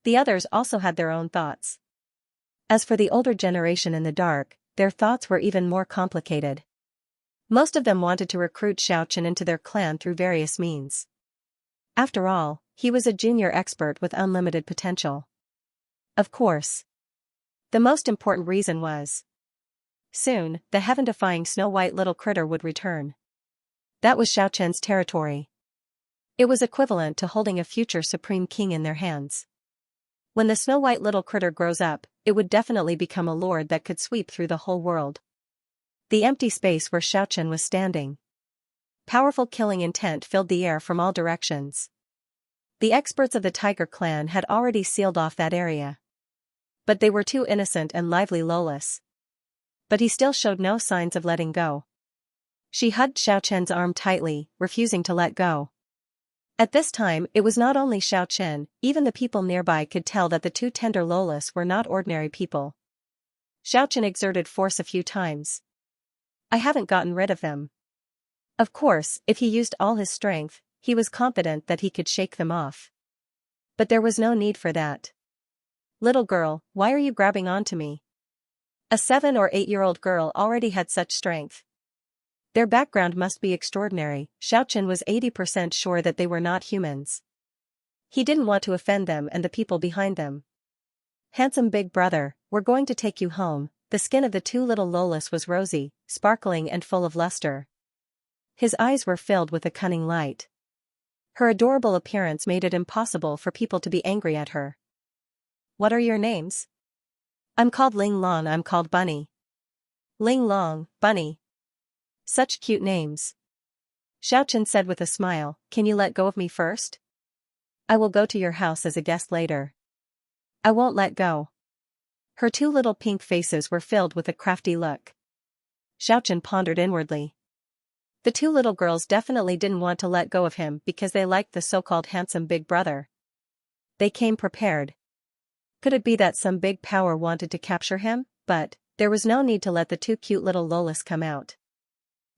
The others also had their own thoughts. As for the older generation in the dark, their thoughts were even more complicated. Most of them wanted to recruit Xiaochen into their clan through various means. After all, he was a junior expert with unlimited potential. Of course, the most important reason was, soon, the heaven-defying snow-white little critter would return. That was Xiaochen's territory. It was equivalent to holding a future supreme king in their hands. When the snow-white little critter grows up, it would definitely become a lord that could sweep through the whole world. The empty space where Xiaochen was standing. Powerful killing intent filled the air from all directions. The experts of the Tiger clan had already sealed off that area. But they were too innocent and lively Lolas. But he still showed no signs of letting go. She hugged Xiaoqian's arm tightly, refusing to let go. At this time, it was not only Xiaoqian, even the people nearby could tell that the two tender Lolas were not ordinary people. Xiaoqian exerted force a few times. I haven't gotten rid of them. Of course, if he used all his strength, he was confident that he could shake them off. But there was no need for that. Little girl, why are you grabbing onto me? A 7 or 8-year-old girl already had such strength. Their background must be extraordinary. Xiaoqian was 80% sure that they were not humans. He didn't want to offend them and the people behind them. Handsome big brother, we're going to take you home. The skin of the two little Lolas was rosy, sparkling and full of luster. His eyes were filled with a cunning light. Her adorable appearance made it impossible for people to be angry at her. What are your names? I'm called Ling Long. I'm called Bunny. Ling Long, Bunny. Such cute names. Xiaoqian said with a smile, can you let go of me first? I will go to your house as a guest later. I won't let go. Her two little pink faces were filled with a crafty look. Xiaoqian pondered inwardly. The two little girls definitely didn't want to let go of him because they liked the so-called handsome big brother. They came prepared. Could it be that some big power wanted to capture him? But there was no need to let the two cute little Lolas come out.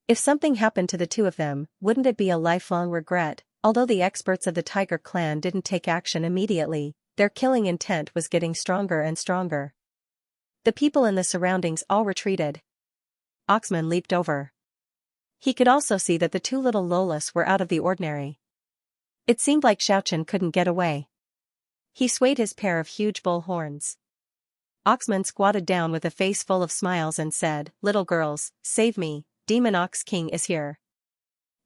If something happened to the two of them, wouldn't it be a lifelong regret? Although the experts of the Tiger clan didn't take action immediately, their killing intent was getting stronger and stronger. The people in the surroundings all retreated. Oxman leaped over. He could also see that the two little Lolas were out of the ordinary. It seemed like Xiaoqian couldn't get away. He swayed his pair of huge bull horns. Oxman squatted down with a face full of smiles and said, little girls, save me, Demon Ox King is here.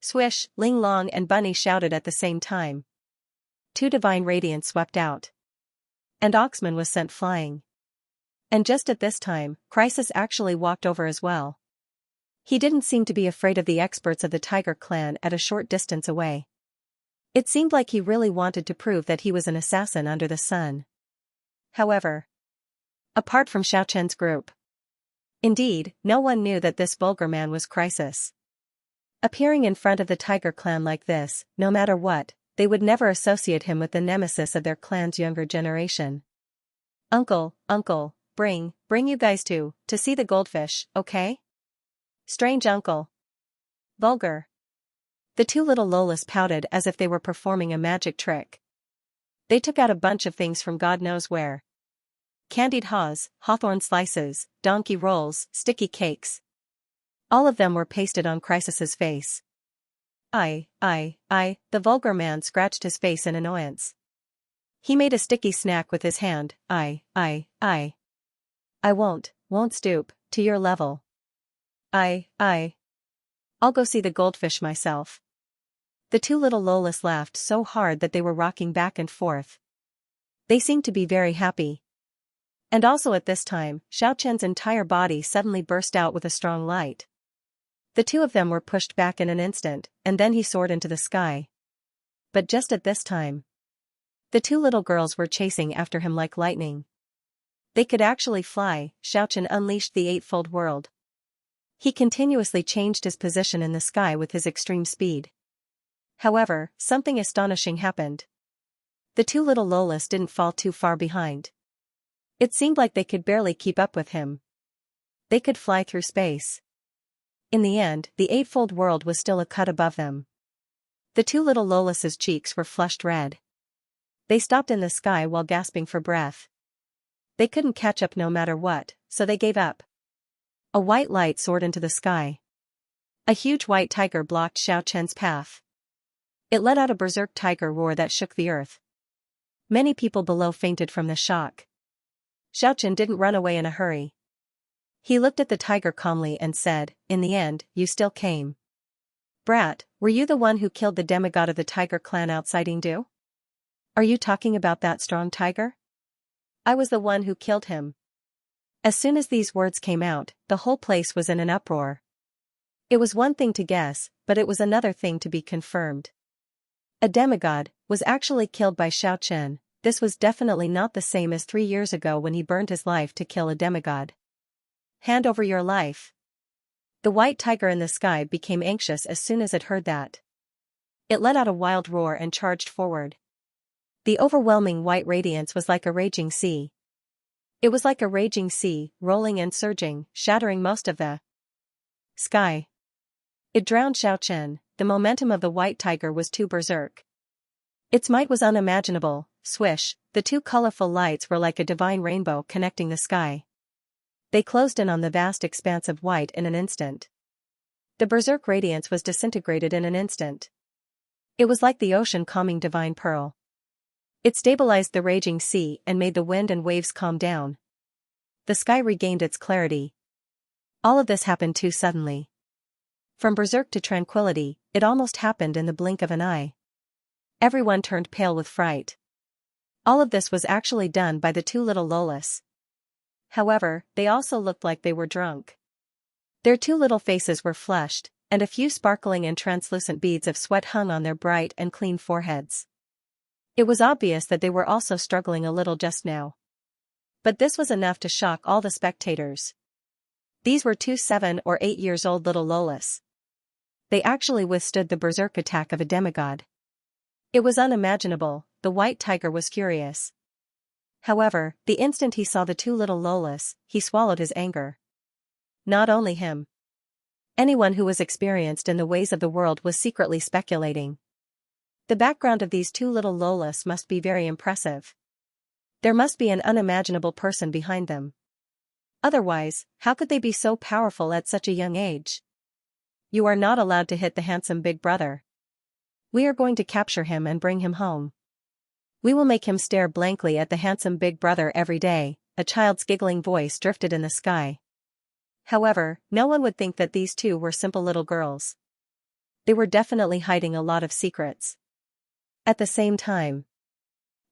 Swish, Ling Long and Bunny shouted at the same time. Two divine radiance swept out. And Oxman was sent flying. And just at this time, Crisis actually walked over as well. He didn't seem to be afraid of the experts of the Tiger clan at a short distance away. It seemed like he really wanted to prove that he was an assassin under the sun. However, apart from Xiaoqian's group, indeed, no one knew that this vulgar man was Crisis. Appearing in front of the Tiger clan like this, no matter what, they would never associate him with the nemesis of their clan's younger generation. Uncle, bring you guys to see the goldfish, okay? Strange uncle. Vulgar. The two little Lolas pouted as if they were performing a magic trick. They took out a bunch of things from God knows where. Candied haws, hawthorn slices, donkey rolls, sticky cakes. All of them were pasted on Crisis's face. The vulgar man scratched his face in annoyance. He made a sticky snack with his hand. I won't stoop to your level. I'll go see the goldfish myself. The two little Lolas laughed so hard that they were rocking back and forth. They seemed to be very happy. And also at this time, Xiaoqian's entire body suddenly burst out with a strong light. The two of them were pushed back in an instant, and then he soared into the sky. But just at this time, the two little girls were chasing after him like lightning. They could actually fly. Xiaoqian unleashed the eightfold world. He continuously changed his position in the sky with his extreme speed. However, something astonishing happened. The two little Lolas didn't fall too far behind. It seemed like they could barely keep up with him. They could fly through space. In the end, the eightfold world was still a cut above them. The two little Lolas's cheeks were flushed red. They stopped in the sky while gasping for breath. They couldn't catch up no matter what, so they gave up. A white light soared into the sky. A huge white tiger blocked Xiaoqian's path. It let out a berserk tiger roar that shook the earth. Many people below fainted from the shock. Xiaoqian didn't run away in a hurry. He looked at the tiger calmly and said, in the end, you still came. Brat, were you the one who killed the demigod of the Tiger clan outside Yingdu? Are you talking about that strong tiger? I was the one who killed him. As soon as these words came out, the whole place was in an uproar. It was one thing to guess, but it was another thing to be confirmed. A demigod was actually killed by Xiaoqian. This was definitely not the same as 3 years ago when he burned his life to kill a demigod. Hand over your life. The white tiger in the sky became anxious as soon as it heard that. It let out a wild roar and charged forward. The overwhelming white radiance was like a raging sea. It was like a raging sea, rolling and surging, shattering most of the sky. It drowned Xianxia. The momentum of the white tiger was too berserk. Its might was unimaginable. Swish, the two colorful lights were like a divine rainbow connecting the sky. They closed in on the vast expanse of white in an instant. The berserk radiance was disintegrated in an instant. It was like the ocean calming divine pearl. It stabilized the raging sea and made the wind and waves calm down. The sky regained its clarity. All of this happened too suddenly. From berserk to tranquility, it almost happened in the blink of an eye. Everyone turned pale with fright. All of this was actually done by the two little Lolas. However, they also looked like they were drunk. Their two little faces were flushed, and a few sparkling and translucent beads of sweat hung on their bright and clean foreheads. It was obvious that they were also struggling a little just now. But this was enough to shock all the spectators. These were two 7 or 8 years old little Lolas. They actually withstood the berserk attack of a demigod. It was unimaginable. The white tiger was furious. However, the instant he saw the two little Lolas, he swallowed his anger. Not only him. Anyone who was experienced in the ways of the world was secretly speculating. The background of these two little Lolas must be very impressive. There must be an unimaginable person behind them. Otherwise, how could they be so powerful at such a young age? You are not allowed to hit the handsome big brother. We are going to capture him and bring him home. We will make him stare blankly at the handsome big brother every day. A child's giggling voice drifted in the sky. However, no one would think that these two were simple little girls. They were definitely hiding a lot of secrets. At the same time,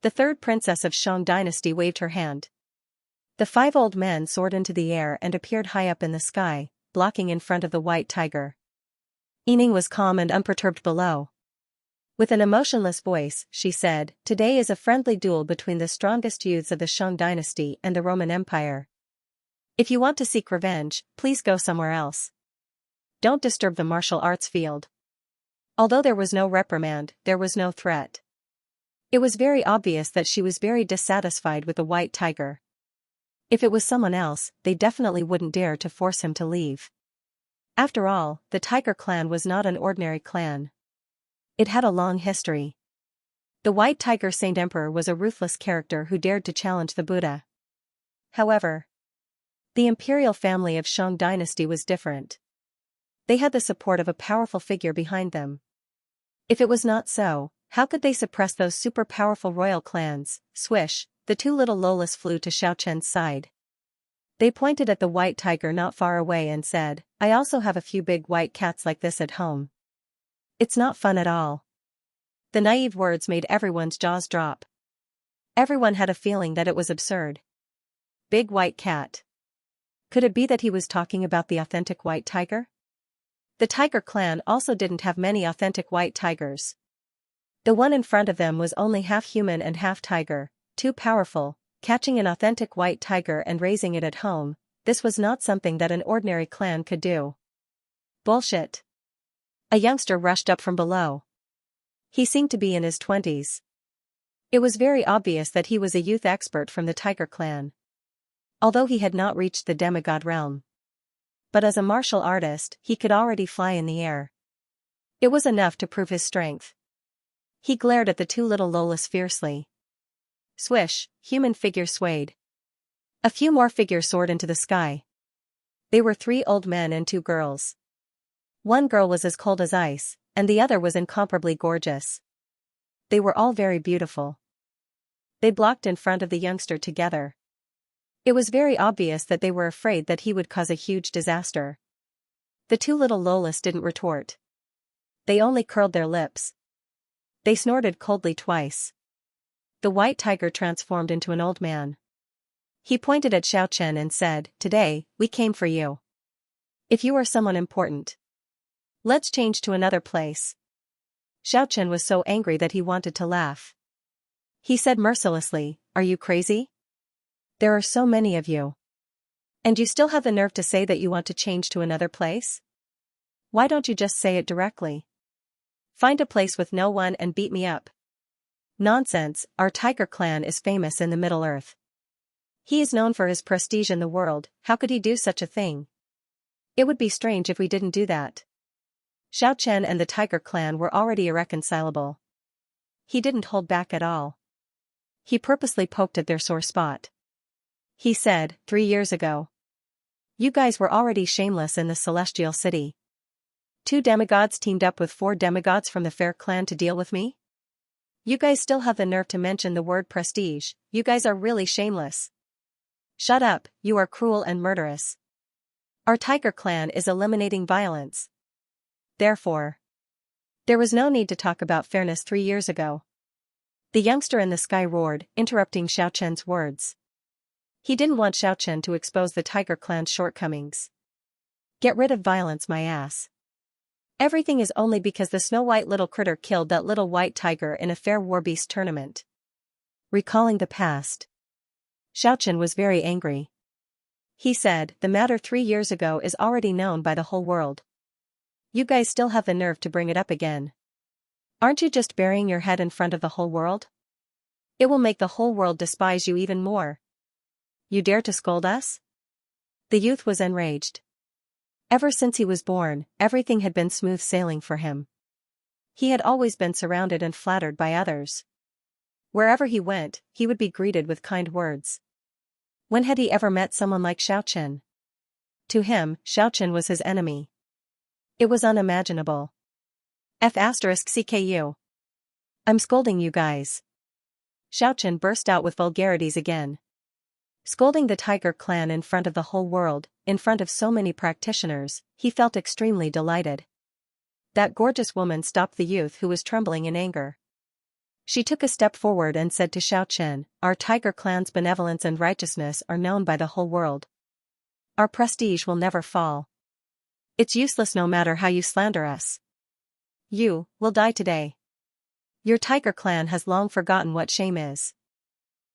the third princess of Shang dynasty waved her hand. The 5 old men soared into the air and appeared high up in the sky, blocking in front of the white tiger. Yining was calm and unperturbed below. With an emotionless voice, she said, "Today is a friendly duel between the strongest youths of the Shang dynasty and the Roman Empire. If you want to seek revenge, please go somewhere else. Don't disturb the martial arts field." Although there was no reprimand, there was no threat. It was very obvious that she was very dissatisfied with the white tiger. If it was someone else, they definitely wouldn't dare to force him to leave. After all, the Tiger clan was not an ordinary clan. It had a long history. The White Tiger Saint Emperor was a ruthless character who dared to challenge the Buddha. However, the imperial family of Shang dynasty was different. They had the support of a powerful figure behind them. If it was not so, how could they suppress those super powerful royal clans? Swish, the two little Lolas flew to Xiaoqian's side. They pointed at the white tiger not far away and said, "I also have a few big white cats like this at home." It's not fun at all. The naive words made everyone's jaws drop. Everyone had a feeling that it was absurd. Big white cat. Could it be that he was talking about the authentic white tiger? The Tiger clan also didn't have many authentic white tigers. The one in front of them was only half human and half tiger, too powerful. Catching an authentic white tiger and raising it at home, this was not something that an ordinary clan could do. Bullshit. A youngster rushed up from below. He seemed to be in his 20s. It was very obvious that he was a youth expert from the Tiger clan. Although he had not reached the demigod realm. But as a martial artist, he could already fly in the air. It was enough to prove his strength. He glared at the two little Lolas fiercely. Swish, human figures swayed. A few more figures soared into the sky. They were 3 old men and 2 girls. One girl was as cold as ice, and the other was incomparably gorgeous. They were all very beautiful. They blocked in front of the youngster together. It was very obvious that they were afraid that he would cause a huge disaster. The two little Lolas didn't retort. They only curled their lips. They snorted coldly twice. The white tiger transformed into an old man. He pointed at Xiaoqian and said, "Today, we came for you. If you are someone important, let's change to another place." Xiaoqian was so angry that he wanted to laugh. He said mercilessly, "Are you crazy? There are so many of you. And you still have the nerve to say that you want to change to another place? Why don't you just say it directly? Find a place with no one and beat me up. Nonsense, our tiger clan is famous in the Middle-earth. He is known for his prestige in the world, how could he do such a thing? It would be strange if we didn't do that. Xiao Chen and the tiger clan were already irreconcilable. He didn't hold back at all. He purposely poked at their sore spot. He said, 3 years ago. You guys were already shameless in the celestial city. 2 demigods teamed up with 4 demigods from the Fair clan to deal with me? You guys still have the nerve to mention the word prestige, you guys are really shameless. Shut up, you are cruel and murderous. Our tiger clan is eliminating violence. Therefore, there was no need to talk about fairness 3 years ago. The youngster in the sky roared, interrupting Xiao Chen's words. He didn't want Xiao Chen to expose the tiger clan's shortcomings. Get rid of violence, my ass. Everything is only because the snow-white little critter killed that little white tiger in a fair warbeast tournament. Recalling the past, Xiao Chen was very angry. He said, the matter 3 years ago is already known by the whole world. You guys still have the nerve to bring it up again. Aren't you just burying your head in front of the whole world? It will make the whole world despise you even more. You dare to scold us? The youth was enraged. Ever since he was born, everything had been smooth sailing for him. He had always been surrounded and flattered by others. Wherever he went, he would be greeted with kind words. When had he ever met someone like Xiao Chen? To him, Xiao Chen was his enemy. It was unimaginable. F***CKU. I'm scolding you guys. Xiao Chen burst out with vulgarities again. Scolding the tiger clan in front of the whole world, in front of so many practitioners, he felt extremely delighted. That gorgeous woman stopped the youth who was trembling in anger. She took a step forward and said to Xiao Chen, our tiger clan's benevolence and righteousness are known by the whole world. Our prestige will never fall. It's useless no matter how you slander us. You will die today. Your tiger clan has long forgotten what shame is.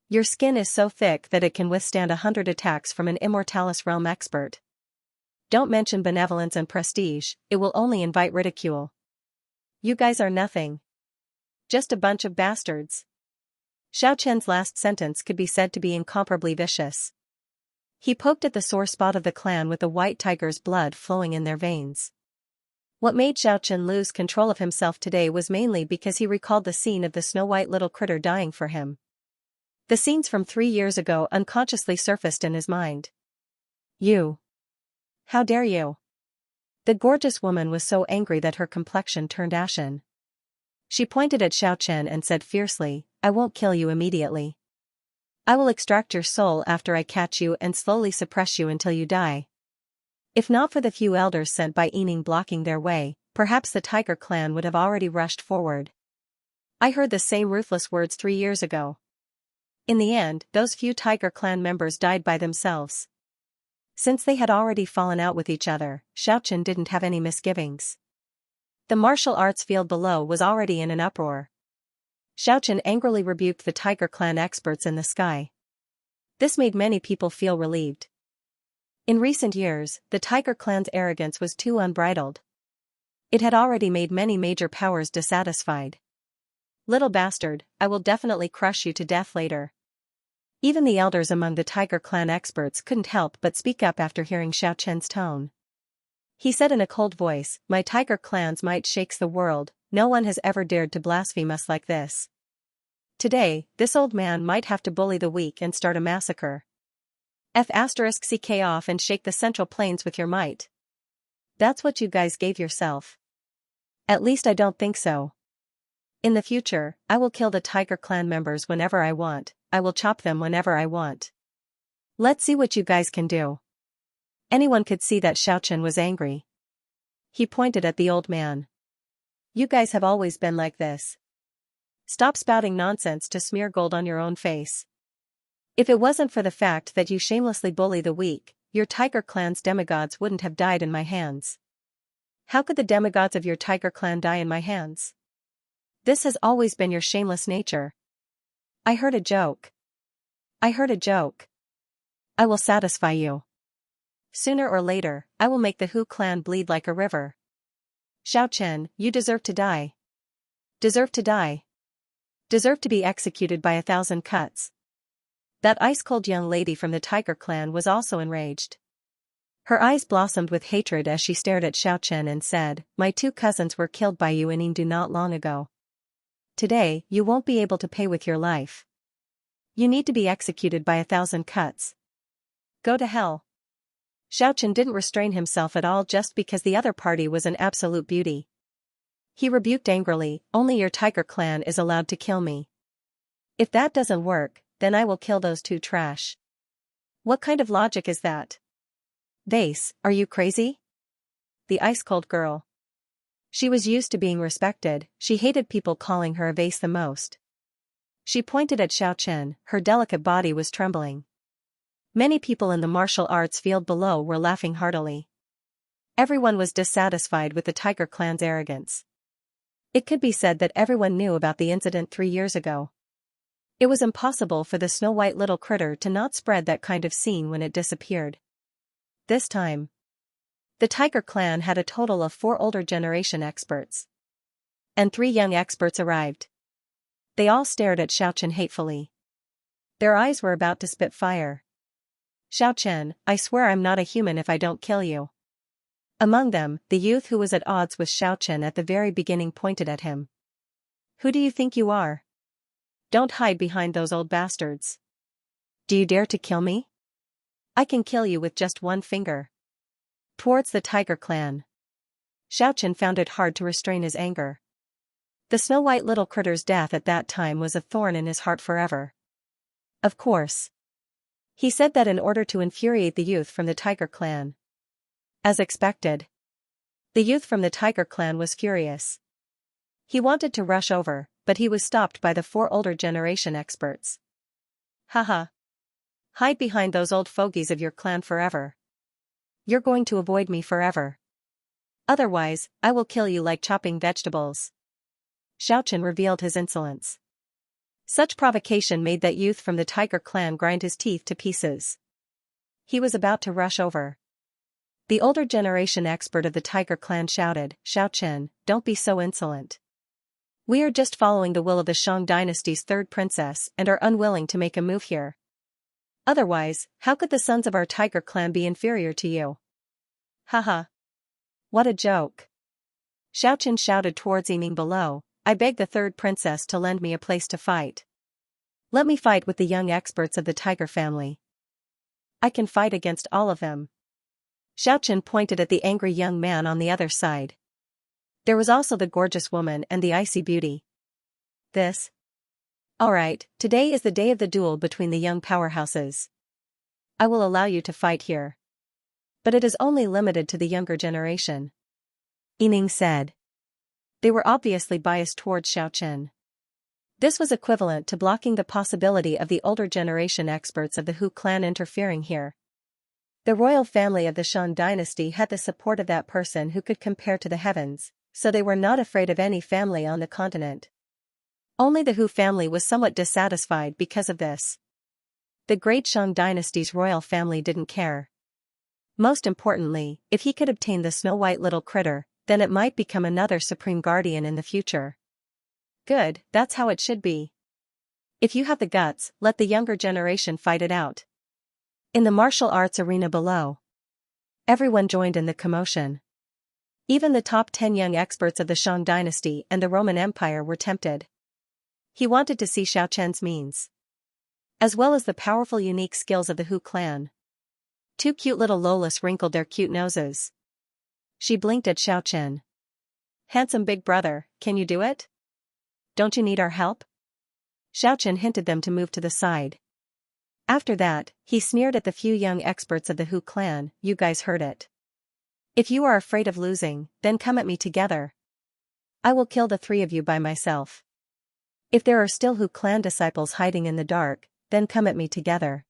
Your skin is so thick that it can withstand 100 attacks from an Immortalis realm expert. Don't mention benevolence and prestige, it will only invite ridicule. You guys are nothing. Just a bunch of bastards. Xiao Chen's last sentence could be said to be incomparably vicious. He poked at the sore spot of the clan with the white tiger's blood flowing in their veins. What made Xiao Chen lose control of himself today was mainly because he recalled the scene of the snow-white little critter dying for him. The scenes from 3 years ago unconsciously surfaced in his mind. You. How dare you? The gorgeous woman was so angry that her complexion turned ashen. She pointed at Xiao Chen and said fiercely, I won't kill you immediately. I will extract your soul after I catch you and slowly suppress you until you die. If not for the few elders sent by Yining blocking their way, perhaps the tiger clan would have already rushed forward. I heard the same ruthless words 3 years ago. In the end, those few tiger clan members died by themselves. Since they had already fallen out with each other, Xiao Chen didn't have any misgivings. The martial arts field below was already in an uproar. Xiao Chen angrily rebuked the tiger clan experts in the sky. This made many people feel relieved. In recent years, the tiger clan's arrogance was too unbridled. It had already made many major powers dissatisfied. Little bastard, I will definitely crush you to death later. Even the elders among the tiger clan experts couldn't help but speak up after hearing Xiao Chen's tone. He said in a cold voice, my tiger clan's might shakes the world, no one has ever dared to blaspheme us like this. Today, this old man might have to bully the weak and start a massacre. F***ck off and shake the Central Plains with your might. That's what you guys gave yourself. At least I don't think so. In the future, I will kill the tiger clan members whenever I want, I will chop them whenever I want. Let's see what you guys can do. Anyone could see that Xiao Chen was angry. He pointed at the old man. You guys have always been like this. Stop spouting nonsense to smear gold on your own face. If it wasn't for the fact that you shamelessly bully the weak, your tiger clan's demigods wouldn't have died in my hands. How could the demigods of your tiger clan die in my hands? This has always been your shameless nature. I heard a joke. I heard a joke. I will satisfy you. Sooner or later, I will make the Hu clan bleed like a river. Xiaochen, you deserve to die. Deserve to die. Deserve to be executed by 1,000 cuts. That ice-cold young lady from the Tiger clan was also enraged. Her eyes blossomed with hatred as she stared at Xiaochen and said, "My 2 cousins were killed by you in Yingdu not long ago. Today, you won't be able to pay with your life. You need to be executed by 1,000 cuts. Go to hell." Xiaochen didn't restrain himself at all just because the other party was an absolute beauty. He rebuked angrily, "Only your Tiger clan is allowed to kill me. If that doesn't work, then I will kill those 2 trash. What kind of logic is that? Vase, are you crazy?" The ice-cold girl. She was used to being respected, she hated people calling her a vase the most. She pointed at Xiaochen, her delicate body was trembling. Many people in the martial arts field below were laughing heartily. Everyone was dissatisfied with the Tiger clan's arrogance. It could be said that everyone knew about the incident 3 years ago. It was impossible for the snow-white little critter to not spread that kind of scene when it disappeared. This time, the Tiger clan had a total of 4 older generation experts. And 3 young experts arrived. They all stared at Xiaochen hatefully. Their eyes were about to spit fire. "Xiaochen, I swear I'm not a human if I don't kill you." Among them, the youth who was at odds with Xiaochen at the very beginning pointed at him. "Who do you think you are? Don't hide behind those old bastards. Do you dare to kill me? I can kill you with just 1 finger." Towards the Tiger clan, Xiaochen found it hard to restrain his anger. The snow-white little critter's death at that time was a thorn in his heart forever. Of course. He said that in order to infuriate the youth from the Tiger clan. As expected, the youth from the Tiger clan was furious. He wanted to rush over, but he was stopped by the 4 older generation experts. "Haha. Hide behind those old fogies of your clan forever. You're going to avoid me forever. Otherwise, I will kill you like chopping vegetables." Xiaochen revealed his insolence. Such provocation made that youth from the Tiger clan grind his teeth to pieces. He was about to rush over. The older generation expert of the Tiger clan shouted, "Xiaochen, don't be so insolent. We are just following the will of the Shang dynasty's 3rd princess and are unwilling to make a move here. Otherwise, how could the sons of our Tiger clan be inferior to you? Haha. What a joke." Xiaochen shouted towards Yiming below, "I beg the 3rd princess to lend me a place to fight. Let me fight with the young experts of the Tiger family. I can fight against all of them." Xiaochen pointed at the angry young man on the other side. There was also the gorgeous woman and the icy beauty. This. Alright, today is the day of the duel between the young powerhouses. I will allow you to fight here. But it is only limited to the younger generation. Yiming said. They were obviously biased towards Xiaochen. This was equivalent to blocking the possibility of the older generation experts of the Hu clan interfering here. The royal family of the Shang dynasty had the support of that person who could compare to the heavens, so they were not afraid of any family on the continent. Only the Hu family was somewhat dissatisfied because of this. The great Shang dynasty's royal family didn't care. Most importantly, if he could obtain the snow-white little critter, then it might become another supreme guardian in the future. Good, that's how it should be. If you have the guts, let the younger generation fight it out. In the martial arts arena below, everyone joined in the commotion. Even the top 10 young experts of the Shang dynasty and the Roman Empire were tempted. He wanted to see Xiaochen's means, as well as the powerful unique skills of the Hu clan. 2 cute little Lolas wrinkled their cute noses. She blinked at Xiaochen. "Handsome big brother, can you do it? Don't you need our help?" Xiaochen hinted them to move to the side. After that, he sneered at the few young experts of the Hu clan, "You guys heard it. If you are afraid of losing, then come at me together. I will kill the 3 of you by myself. If there are still Hu clan disciples hiding in the dark, then come at me together.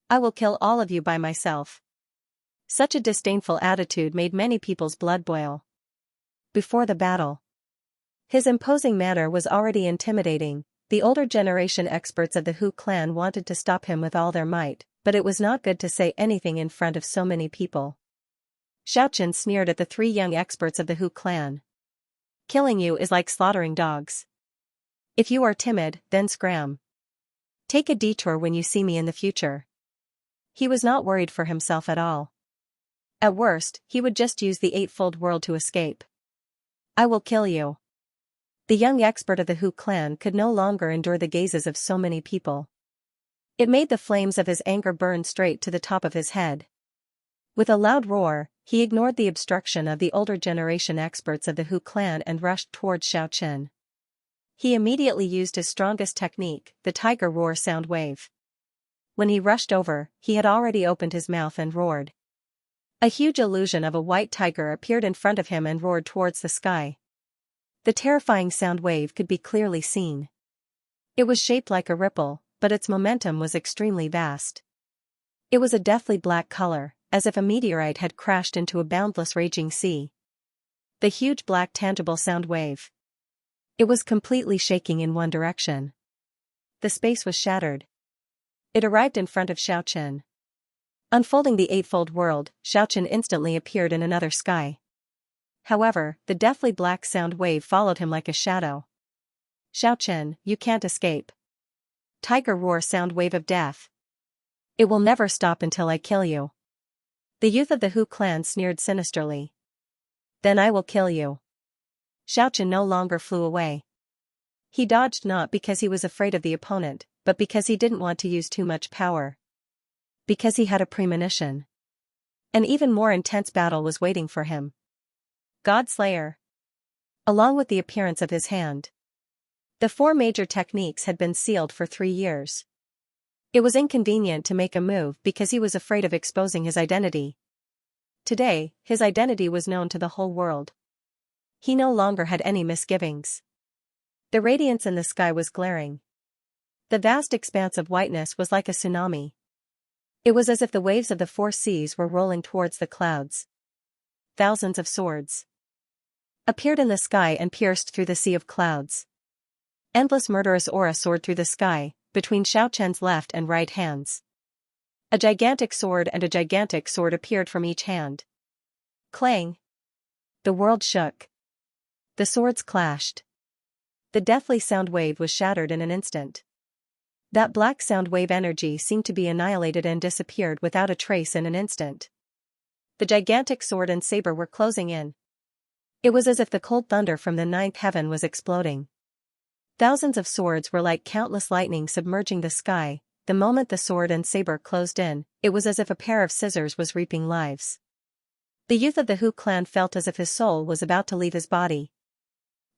I will kill all of you by myself." Such a disdainful attitude made many people's blood boil. Before the battle, his imposing manner was already intimidating. The older generation experts of the Hu clan wanted to stop him with all their might, but it was not good to say anything in front of so many people. Xiaochen sneered at the three young experts of the Hu clan. Killing you is like slaughtering dogs. If you are timid, then scram. Take a detour when you see me in the future. He was not worried for himself at all. At worst, he would just use the eightfold world to escape. I will kill you. The young expert of the Hu clan could no longer endure the gazes of so many people. It made the flames of his anger burn straight to the top of his head. With a loud roar, he ignored the obstruction of the older generation experts of the Hu clan and rushed towards Xiaochen. He immediately used his strongest technique, the tiger roar sound wave. When he rushed over, he had already opened his mouth and roared. A huge illusion of a white tiger appeared in front of him and roared towards the sky. The terrifying sound wave could be clearly seen. It was shaped like a ripple, but its momentum was extremely vast. It was a deathly black color, as if a meteorite had crashed into a boundless raging sea. The huge black tangible sound wave. It was completely shaking in one direction. The space was shattered. It arrived in front of Xiaochen. Unfolding the eightfold world, Xiaochen instantly appeared in another sky. However, the deathly black sound wave followed him like a shadow. Xiaochen, you can't escape. Tiger roar sound wave of death. It will never stop until I kill you. The youth of the Hu clan sneered sinisterly. Then I will kill you. Xiaochen no longer flew away. He dodged not because he was afraid of the opponent, but because he didn't want to use too much power. Because he had a premonition. An even more intense battle was waiting for him. God Slayer. Along with the appearance of his hand. The four major techniques had been sealed for 3 years. It was inconvenient to make a move because he was afraid of exposing his identity. Today, his identity was known to the whole world. He no longer had any misgivings. The radiance in the sky was glaring. The vast expanse of whiteness was like a tsunami. It was as if the waves of the 4 seas were rolling towards the clouds. Thousands of swords appeared in the sky and pierced through the sea of clouds. Endless murderous aura soared through the sky, between Xiaochen's left and right hands. A gigantic sword and a gigantic sword appeared from each hand. Clang! The world shook. The swords clashed. The deathly sound wave was shattered in an instant. That black sound wave energy seemed to be annihilated and disappeared without a trace in an instant. The gigantic sword and saber were closing in. It was as if the cold thunder from the 9th heaven was exploding. Thousands of swords were like countless lightning submerging the sky. The moment the sword and saber closed in, it was as if a pair of scissors was reaping lives. The youth of the Hu clan felt as if his soul was about to leave his body.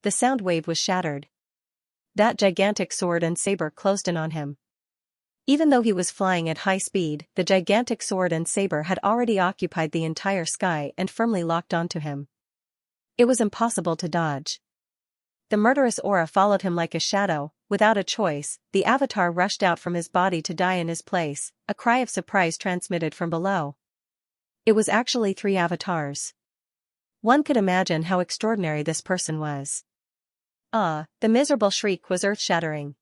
The sound wave was shattered. That gigantic sword and saber closed in on him. Even though he was flying at high speed, the gigantic sword and saber had already occupied the entire sky and firmly locked onto him. It was impossible to dodge. The murderous aura followed him like a shadow. Without a choice, the avatar rushed out from his body to die in his place, a cry of surprise transmitted from below. It was actually 3 avatars. One could imagine how extraordinary this person was. The miserable shriek was earth-shattering.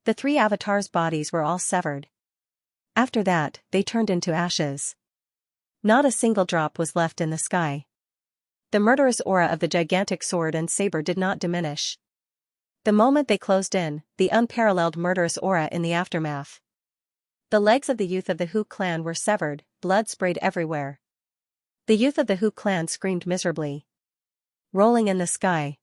The 3 avatars' bodies were all severed. After that, they turned into ashes. Not a single drop was left in the sky. The murderous aura of the gigantic sword and saber did not diminish. The moment they closed in, the unparalleled murderous aura in the aftermath. The legs of the youth of the Hu clan were severed, blood sprayed everywhere. The youth of the Hu clan screamed miserably. Rolling in the sky.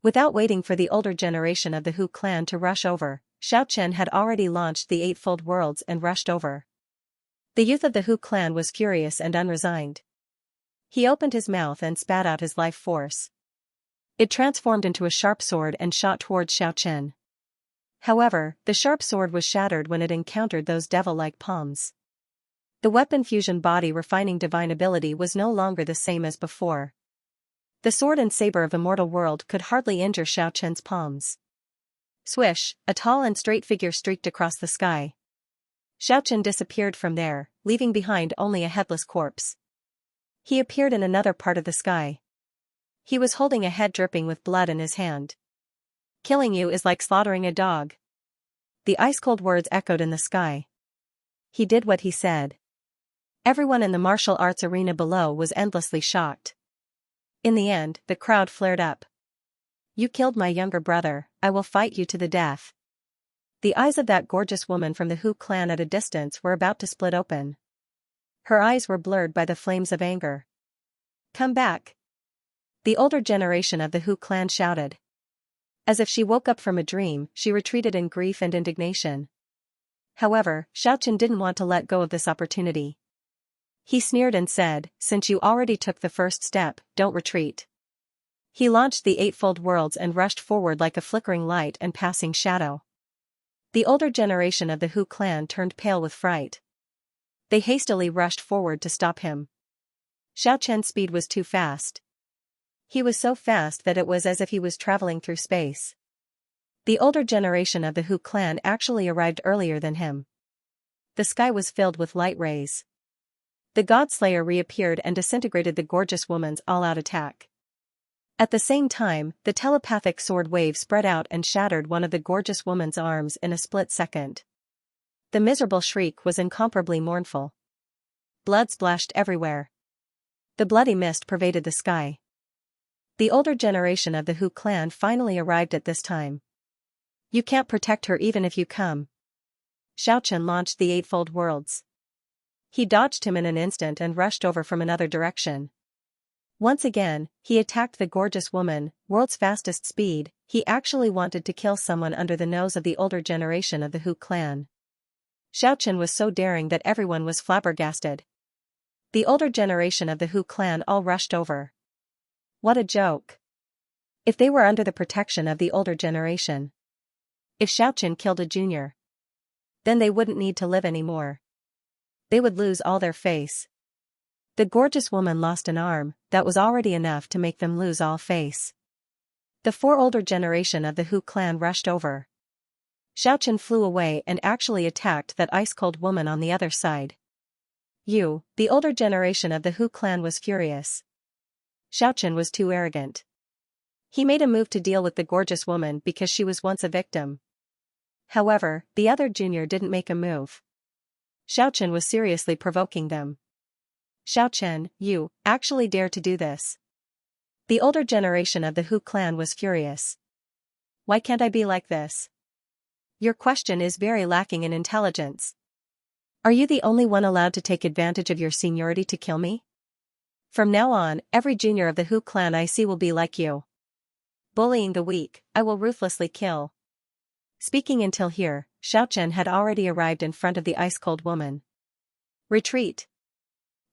Without waiting for the older generation of the Hu clan to rush over, Xiaochen had already launched the eightfold worlds and rushed over. The youth of the Hu clan was furious and unresigned. He opened his mouth and spat out his life force. It transformed into a sharp sword and shot towards Xiaochen. However, the sharp sword was shattered when it encountered those devil-like palms. The weapon fusion body refining divine ability was no longer the same as before. The sword and saber of immortal world could hardly injure Xiaochen's palms. Swish, a tall and straight figure streaked across the sky. Xiaochen disappeared from there, leaving behind only a headless corpse. He appeared in another part of the sky. He was holding a head dripping with blood in his hand. Killing you is like slaughtering a dog. The ice-cold words echoed in the sky. He did what he said. Everyone in the martial arts arena below was endlessly shocked. In the end, the crowd flared up. You killed my younger brother, I will fight you to the death. The eyes of that gorgeous woman from the Hu clan at a distance were about to split open. Her eyes were blurred by the flames of anger. Come back! The older generation of the Hu clan shouted. As if she woke up from a dream, she retreated in grief and indignation. However, Xiaochen didn't want to let go of this opportunity. He sneered and said, since you already took the first step, don't retreat. He launched the eightfold worlds and rushed forward like a flickering light and passing shadow. The older generation of the Hu clan turned pale with fright. They hastily rushed forward to stop him. Xiaochen's speed was too fast. He was so fast that it was as if he was traveling through space. The older generation of the Hu clan actually arrived earlier than him. The sky was filled with light rays. The God-Slayer reappeared and disintegrated the gorgeous woman's all-out attack. At the same time, the telepathic sword wave spread out and shattered one of the gorgeous woman's arms in a split second. The miserable shriek was incomparably mournful. Blood splashed everywhere. The bloody mist pervaded the sky. The older generation of the Hu clan finally arrived at this time. You can't protect her even if you come. Xiaochen launched the eightfold worlds. He dodged him in an instant and rushed over from another direction. Once again, he attacked the gorgeous woman, world's fastest speed. He actually wanted to kill someone under the nose of the older generation of the Hu clan. Xiaochen was so daring that everyone was flabbergasted. The older generation of the Hu clan all rushed over. What a joke. If they were under the protection of the older generation. If Xiaochen killed a junior, then they wouldn't need to live anymore. They would lose all their face. The gorgeous woman lost an arm, that was already enough to make them lose all face. The four older generation of the Hu clan rushed over. Xiaochen flew away and actually attacked that ice-cold woman on the other side. The older generation of the Hu clan was furious. Xiaochen was too arrogant. He made a move to deal with the gorgeous woman because she was once a victim. However, the other junior didn't make a move. Xiaochen was seriously provoking them. Xiaochen, you actually dare to do this? The older generation of the Hu clan was furious. Why can't I be like this? Your question is very lacking in intelligence. Are you the only one allowed to take advantage of your seniority to kill me? From now on, every junior of the Hu clan I see will be like you. Bullying the weak, I will ruthlessly kill. Speaking until here, Xiaochen had already arrived in front of the ice-cold woman. Retreat!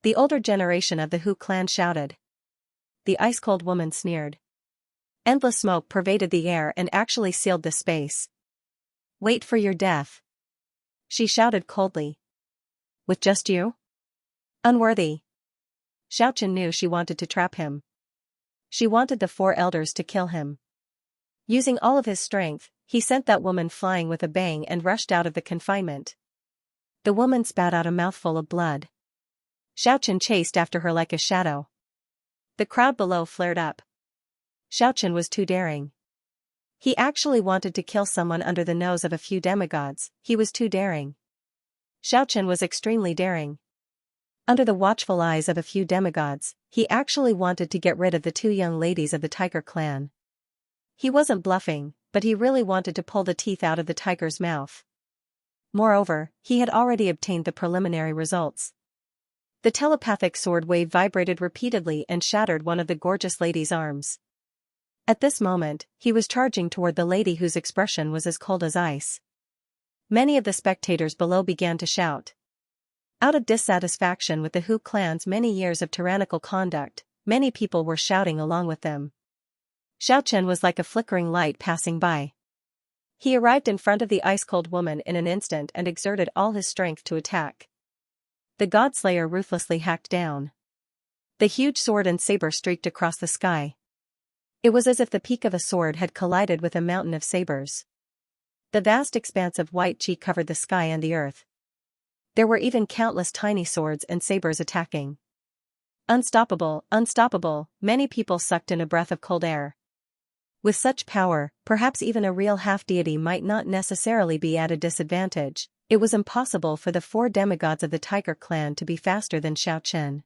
The older generation of the Hu clan shouted. The ice-cold woman sneered. Endless smoke pervaded the air and actually sealed the space. Wait for your death. She shouted coldly. With just you? Unworthy. Xiaochen knew she wanted to trap him. She wanted the four elders to kill him. Using all of his strength, he sent that woman flying with a bang and rushed out of the confinement. The woman spat out a mouthful of blood. Xiaochen chased after her like a shadow. The crowd below flared up. Xiaochen was too daring. He actually wanted to kill someone under the nose of a few demigods. He was too daring. Xiaochen was extremely daring. Under the watchful eyes of a few demigods, he actually wanted to get rid of the two young ladies of the Tiger clan. He wasn't bluffing, but he really wanted to pull the teeth out of the tiger's mouth. Moreover, he had already obtained the preliminary results. The telepathic sword wave vibrated repeatedly and shattered one of the gorgeous lady's arms. At this moment, he was charging toward the lady whose expression was as cold as ice. Many of the spectators below began to shout. Out of dissatisfaction with the Hu clan's many years of tyrannical conduct, many people were shouting along with them. Xiaochen was like a flickering light passing by. He arrived in front of the ice-cold woman in an instant and exerted all his strength to attack. The God-Slayer ruthlessly hacked down. The huge sword and saber streaked across the sky. It was as if the peak of a sword had collided with a mountain of sabers. The vast expanse of white chi covered the sky and the earth. There were even countless tiny swords and sabers attacking. Unstoppable, unstoppable, many people sucked in a breath of cold air. With such power, perhaps even a real half-deity might not necessarily be at a disadvantage, It was impossible for the 4 demigods of the Tiger clan to be faster than Xianxia.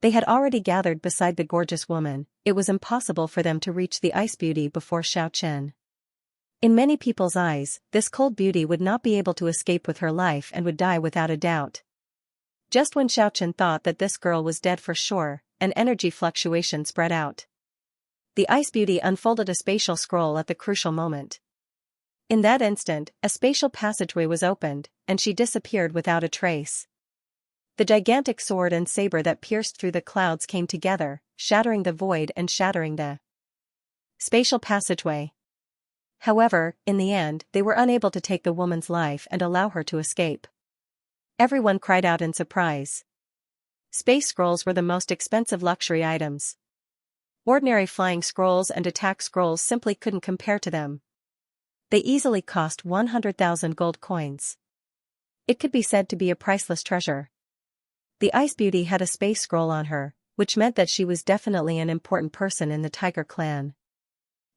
They had already gathered beside the gorgeous woman. It was impossible for them to reach the ice beauty before Xianxia. In many people's eyes, this cold beauty would not be able to escape with her life and would die without a doubt. Just when Xianxia thought that this girl was dead for sure, an energy fluctuation spread out. The ice beauty unfolded a spatial scroll at the crucial moment. In that instant, a spatial passageway was opened, and she disappeared without a trace. The gigantic sword and saber that pierced through the clouds came together, shattering the void and shattering the spatial passageway. However, in the end, they were unable to take the woman's life and allow her to escape. Everyone cried out in surprise. Space scrolls were the most expensive luxury items. Ordinary flying scrolls and attack scrolls simply couldn't compare to them. They easily cost 100,000 gold coins. It could be said to be a priceless treasure. The Ice Beauty had a space scroll on her, which meant that she was definitely an important person in the Tiger clan.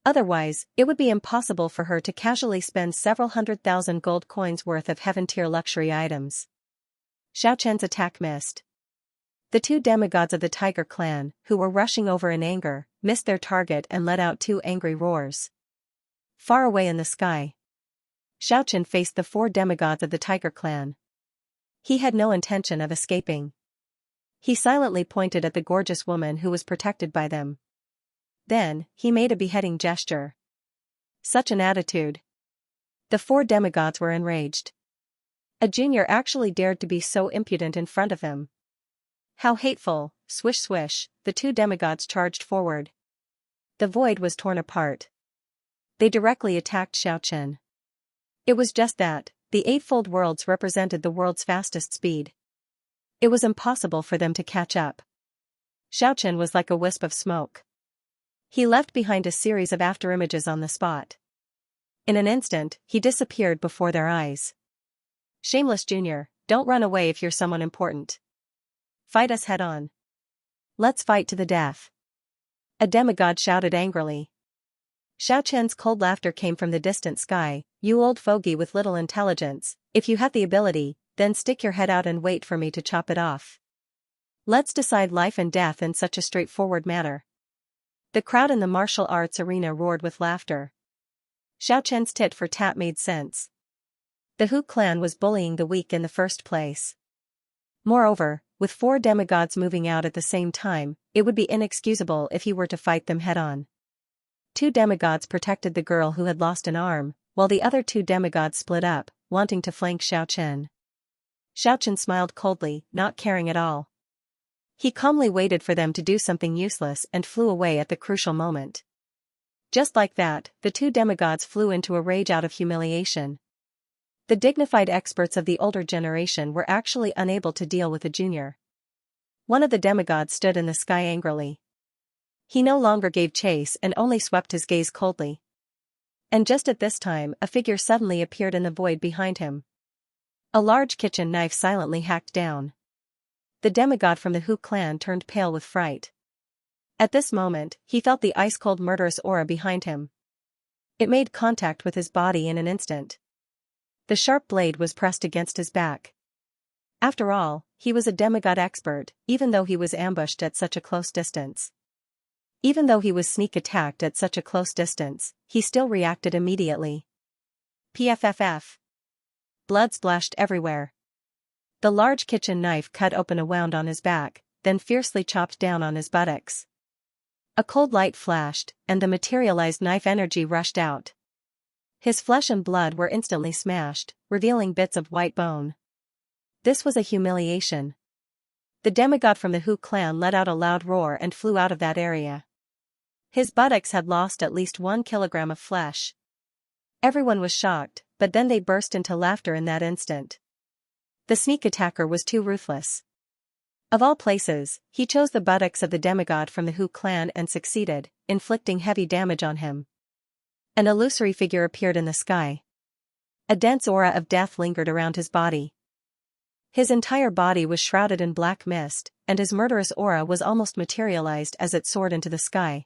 Otherwise, it would be impossible for her to casually spend several 100,000 gold coins worth of heaven-tier luxury items. Xiaoqian's attack missed. The 2 demigods of the Tiger clan, who were rushing over in anger, missed their target and let out 2 angry roars. Far away in the sky, Xiaoqian faced the 4 demigods of the Tiger clan. He had no intention of escaping. He silently pointed at the gorgeous woman who was protected by them. Then, he made a beheading gesture. Such an attitude. The 4 demigods were enraged. A junior actually dared to be so impudent in front of him. How hateful! Swish swish, the 2 demigods charged forward. The void was torn apart. They directly attacked Xiaoqian. It was just that, the 8-fold worlds represented the world's fastest speed. It was impossible for them to catch up. Xiaoqian was like a wisp of smoke. He left behind a series of afterimages on the spot. In an instant, he disappeared before their eyes. Shameless junior, don't run away if you're someone important. Fight us head on. Let's fight to the death. A demigod shouted angrily. Xiaoqian's cold laughter came from the distant sky. You old fogey with little intelligence, if you have the ability, then stick your head out and wait for me to chop it off. Let's decide life and death in such a straightforward manner. The crowd in the martial arts arena roared with laughter. Xiaoqian's tit for tat made sense. The Hu clan was bullying the weak in the first place. Moreover, with 4 demigods moving out at the same time, it would be inexcusable if he were to fight them head-on. 2 demigods protected the girl who had lost an arm, while the other 2 demigods split up, wanting to flank Xiaoqian. Xiaoqian smiled coldly, not caring at all. He calmly waited for them to do something useless and flew away at the crucial moment. Just like that, the 2 demigods flew into a rage out of humiliation. The dignified experts of the older generation were actually unable to deal with a junior. One of the demigods stood in the sky angrily. He no longer gave chase and only swept his gaze coldly. And just at this time, a figure suddenly appeared in the void behind him. A large kitchen knife silently hacked down. The demigod from the Hu clan turned pale with fright. At this moment, he felt the ice-cold murderous aura behind him. It made contact with his body in an instant. The sharp blade was pressed against his back. After all, he was a demigod expert, even though he was ambushed at such a close distance. Even though he was sneak attacked at such a close distance, he still reacted immediately. Pfff. Blood splashed everywhere. The large kitchen knife cut open a wound on his back, then fiercely chopped down on his buttocks. A cold light flashed, and the materialized knife energy rushed out. His flesh and blood were instantly smashed, revealing bits of white bone. This was a humiliation. The demigod from the Hu clan let out a loud roar and flew out of that area. His buttocks had lost at least 1 kilogram of flesh. Everyone was shocked, but then they burst into laughter in that instant. The sneak attacker was too ruthless. Of all places, he chose the buttocks of the demigod from the Hu clan and succeeded, inflicting heavy damage on him. An illusory figure appeared in the sky. A dense aura of death lingered around his body. His entire body was shrouded in black mist, and his murderous aura was almost materialized as it soared into the sky.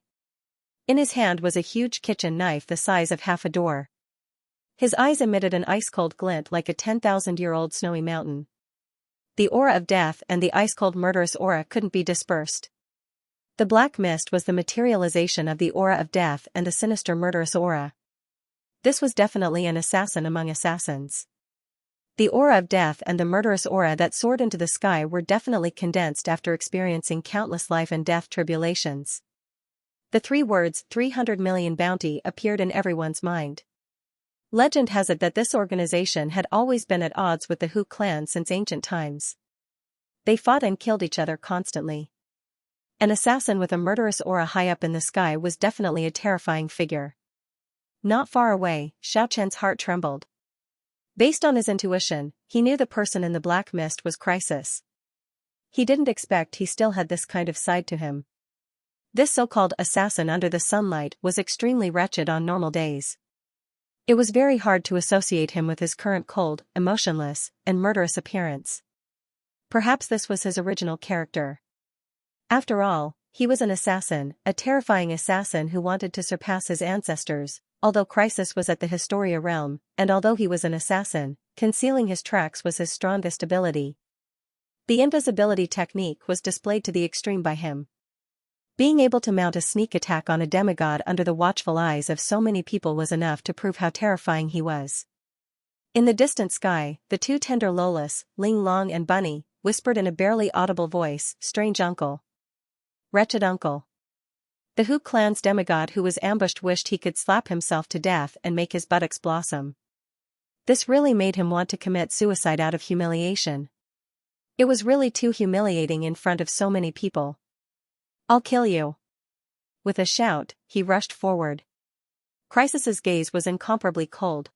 In his hand was a huge kitchen knife the size of half a door. His eyes emitted an ice-cold glint like a 10,000-year-old snowy mountain. The aura of death and the ice-cold murderous aura couldn't be dispersed. The black mist was the materialization of the aura of death and the sinister murderous aura. This was definitely an assassin among assassins. The aura of death and the murderous aura that soared into the sky were definitely condensed after experiencing countless life and death tribulations. The three words 300 million bounty appeared in everyone's mind. Legend has it that this organization had always been at odds with the Hu clan since ancient times. They fought and killed each other constantly. An assassin with a murderous aura high up in the sky was definitely a terrifying figure. Not far away, Xiaoqian's heart trembled. Based on his intuition, he knew the person in the black mist was Crisis. He didn't expect he still had this kind of side to him. This so-called assassin under the sunlight was extremely wretched on normal days. It was very hard to associate him with his current cold, emotionless, and murderous appearance. Perhaps this was his original character. After all, he was an assassin, a terrifying assassin who wanted to surpass his ancestors, although Crisis was at the Historia realm, and although he was an assassin, concealing his tracks was his strongest ability. The invisibility technique was displayed to the extreme by him. Being able to mount a sneak attack on a demigod under the watchful eyes of so many people was enough to prove how terrifying he was. In the distant sky, the two tender Lolas, Ling Long and Bunny, whispered in a barely audible voice, "Strange uncle. Wretched uncle." The Hu clan's demigod who was ambushed wished he could slap himself to death and make his buttocks blossom. This really made him want to commit suicide out of humiliation. It was really too humiliating in front of so many people. "I'll kill you." With a shout, he rushed forward. Crisis's gaze was incomparably cold.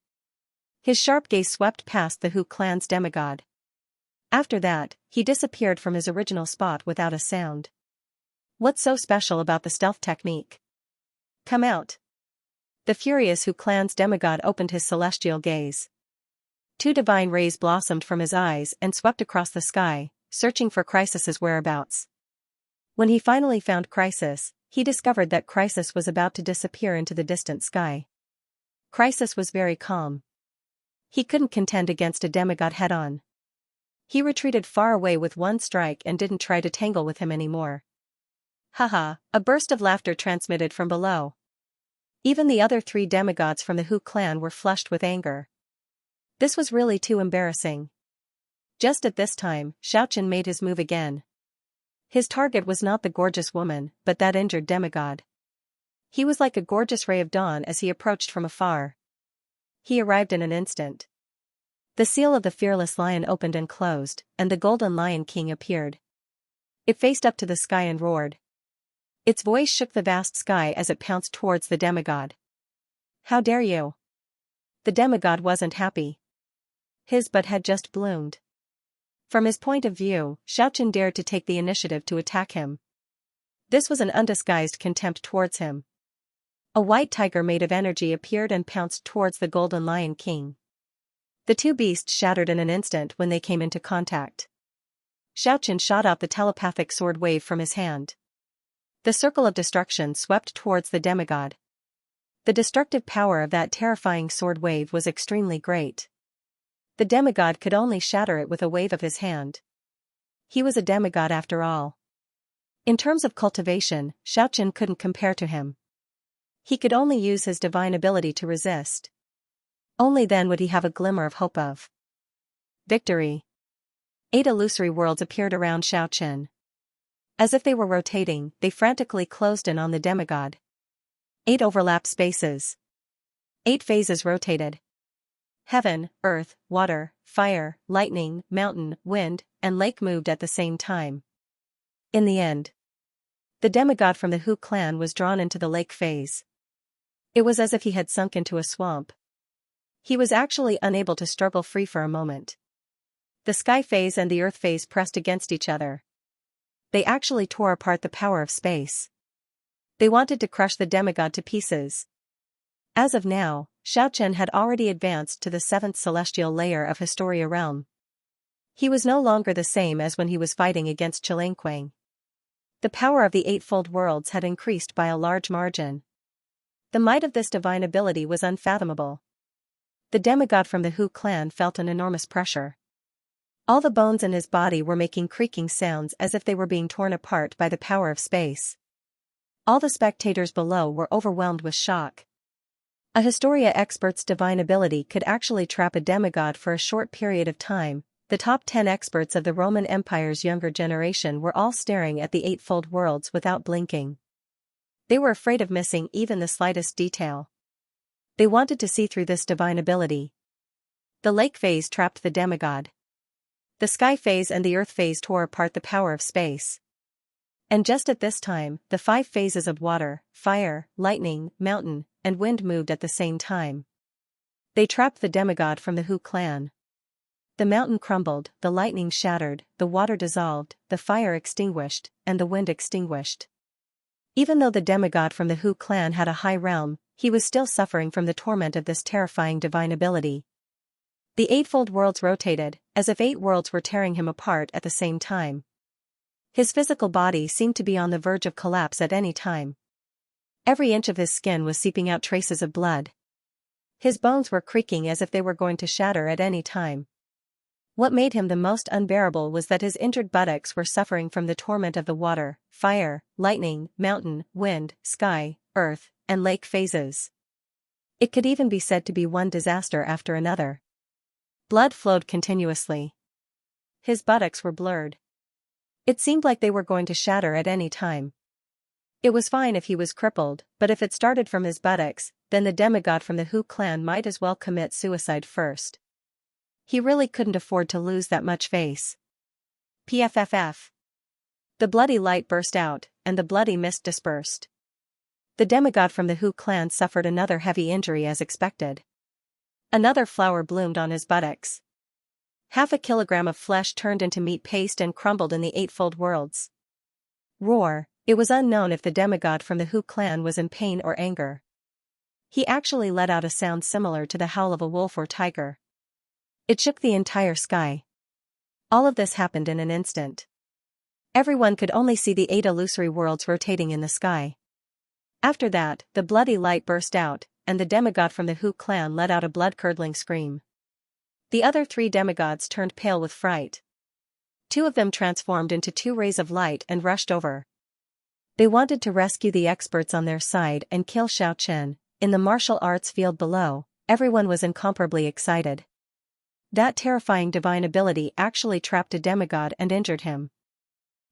His sharp gaze swept past the Hu clan's demigod. After that, he disappeared from his original spot without a sound. What's so special about the stealth technique? Come out. The furious Hu clan's demigod opened his celestial gaze. Two divine rays blossomed from his eyes and swept across the sky, searching for Crisis's whereabouts. When he finally found Crisis, he discovered that Crisis was about to disappear into the distant sky. Crisis was very calm. He couldn't contend against a demigod head-on. He retreated far away with one strike and didn't try to tangle with him anymore. Haha, a burst of laughter transmitted from below. Even the other three demigods from the Hu clan were flushed with anger. This was really too embarrassing. Just at this time, Xiaoqian made his move again. His target was not the gorgeous woman, but that injured demigod. He was like a gorgeous ray of dawn as he approached from afar. He arrived in an instant. The seal of the fearless lion opened and closed, and the golden lion king appeared. It faced up to the sky and roared. Its voice shook the vast sky as it pounced towards the demigod. "How dare you?" The demigod wasn't happy. His bud had just bloomed. From his point of view, Xiaoqian dared to take the initiative to attack him. This was an undisguised contempt towards him. A white tiger made of energy appeared and pounced towards the golden lion king. The two beasts shattered in an instant when they came into contact. Xiaoqian shot out the telepathic sword wave from his hand. The circle of destruction swept towards the demigod. The destructive power of that terrifying sword wave was extremely great. The demigod could only shatter it with a wave of his hand. He was a demigod after all. In terms of cultivation, Xiaoqian couldn't compare to him. He could only use his divine ability to resist. Only then would he have a glimmer of hope of victory. 8 illusory worlds appeared around Xiaoqian. As if they were rotating, they frantically closed in on the demigod. 8 overlap spaces. 8 phases rotated. Heaven, earth, water, fire, lightning, mountain, wind, and lake moved at the same time. In the end, the demigod from the Hu clan was drawn into the lake phase. It was as if he had sunk into a swamp. He was actually unable to struggle free for a moment. The sky phase and the earth phase pressed against each other. They actually tore apart the power of space. They wanted to crush the demigod to pieces. As of now, Xiaoqian had already advanced to the 7th celestial layer of Historia realm. He was no longer the same as when he was fighting against Qilanquang. The power of the eightfold worlds had increased by a large margin. The might of this divine ability was unfathomable. The demigod from the Hu clan felt an enormous pressure. All the bones in his body were making creaking sounds as if they were being torn apart by the power of space. All the spectators below were overwhelmed with shock. A Historia expert's divine ability could actually trap a demigod for a short period of time. The top 10 experts of the Roman Empire's younger generation were all staring at the Eightfold Worlds without blinking. They were afraid of missing even the slightest detail. They wanted to see through this divine ability. The lake phase trapped the demigod. The sky phase and the earth phase tore apart the power of space. And just at this time, the 5 phases of water, fire, lightning, mountain, and wind moved at the same time. They trapped the demigod from the Hu clan. The mountain crumbled, the lightning shattered, the water dissolved, the fire extinguished, and the wind extinguished. Even though the demigod from the Hu clan had a high realm, he was still suffering from the torment of this terrifying divine ability. The Eightfold Worlds rotated, as if 8 worlds were tearing him apart at the same time. His physical body seemed to be on the verge of collapse at any time. Every inch of his skin was seeping out traces of blood. His bones were creaking as if they were going to shatter at any time. What made him the most unbearable was that his injured buttocks were suffering from the torment of the water, fire, lightning, mountain, wind, sky, earth, and lake phases. It could even be said to be one disaster after another. Blood flowed continuously. His buttocks were blurred. It seemed like they were going to shatter at any time. It was fine if he was crippled, but if it started from his buttocks, then the demigod from the Hu clan might as well commit suicide first. He really couldn't afford to lose that much face. PFFF. The bloody light burst out, and the bloody mist dispersed. The demigod from the Hu clan suffered another heavy injury as expected. Another flower bloomed on his buttocks. 1/2 kilogram of flesh turned into meat paste and crumbled in the Eightfold Worlds. Roar. It was unknown if the demigod from the Hu clan was in pain or anger. He actually let out a sound similar to the howl of a wolf or tiger. It shook the entire sky. All of this happened in an instant. Everyone could only see the 8 illusory worlds rotating in the sky. After that, the bloody light burst out, and the demigod from the Hu clan let out a blood-curdling scream. The other 3 demigods turned pale with fright. 2 of them transformed into 2 rays of light and rushed over. They wanted to rescue the experts on their side and kill Xianxia. In the martial arts field below, everyone was incomparably excited. That terrifying divine ability actually trapped a demigod and injured him.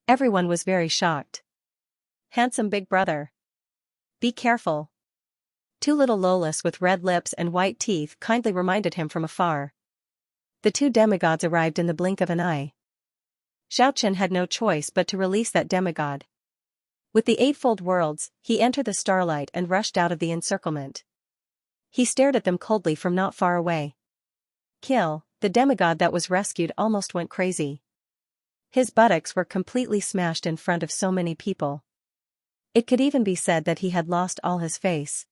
Everyone was very shocked. Handsome big brother. Be careful. 2 little Lolas with red lips and white teeth kindly reminded him from afar. The 2 demigods arrived in the blink of an eye. Xianxia had no choice but to release that demigod. With the Eightfold Worlds, he entered the starlight and rushed out of the encirclement. He stared at them coldly from not far away. Kill. The demigod that was rescued almost went crazy. His buttocks were completely smashed in front of so many people. It could even be said that he had lost all his face.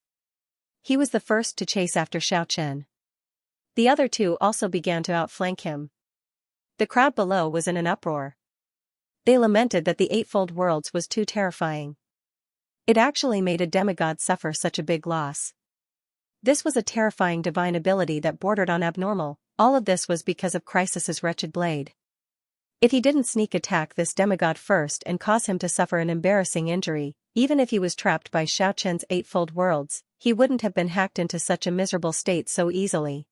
He was the first to chase after Xianxia. The other 2 also began to outflank him. The crowd below was in an uproar. They lamented that the Eightfold Worlds was too terrifying. It actually made a demigod suffer such a big loss. This was a terrifying divine ability that bordered on abnormal. All of this was because of Chrysis's wretched blade. If he didn't sneak attack this demigod first and cause him to suffer an embarrassing injury, even if he was trapped by Xianxia's Eightfold Worlds, he wouldn't have been hacked into such a miserable state so easily.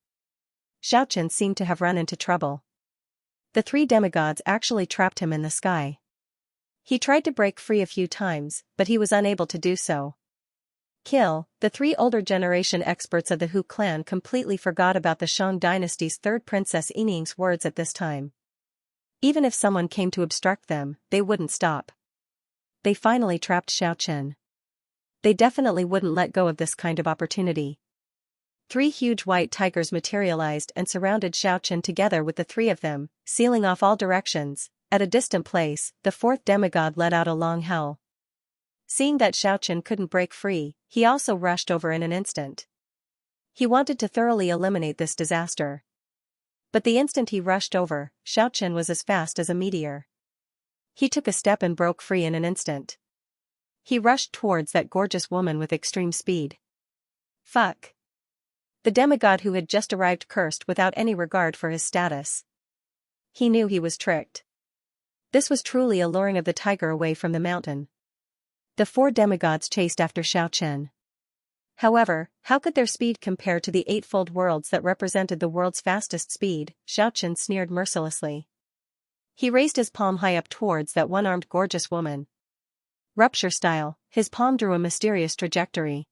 Xianxia seemed to have run into trouble. The 3 demigods actually trapped him in the sky. He tried to break free a few times, but he was unable to do so. Kill. The 3 older generation experts of the Hu clan completely forgot about the Shang dynasty's 3rd princess Yining's words at this time. Even if someone came to obstruct them, they wouldn't stop. They finally trapped Xianxia. They definitely wouldn't let go of this kind of opportunity. 3 huge white tigers materialized and surrounded Xianxia together with the 3 of them, sealing off all directions. At a distant place, the 4th demigod let out a long howl. Seeing that Xianxia couldn't break free, he also rushed over in an instant. He wanted to thoroughly eliminate this disaster. But the instant he rushed over, Xianxia was as fast as a meteor. He took a step and broke free in an instant. He rushed towards that gorgeous woman with extreme speed. Fuck. The demigod who had just arrived cursed without any regard for his status. He knew he was tricked. This was truly a luring of the tiger away from the mountain. The 4 demigods chased after Xianxia. However, how could their speed compare to the 8-fold worlds that represented the world's fastest speed? Xianxia sneered mercilessly. He raised his palm high up towards that one-armed gorgeous woman. Rupture style, his palm drew a mysterious trajectory.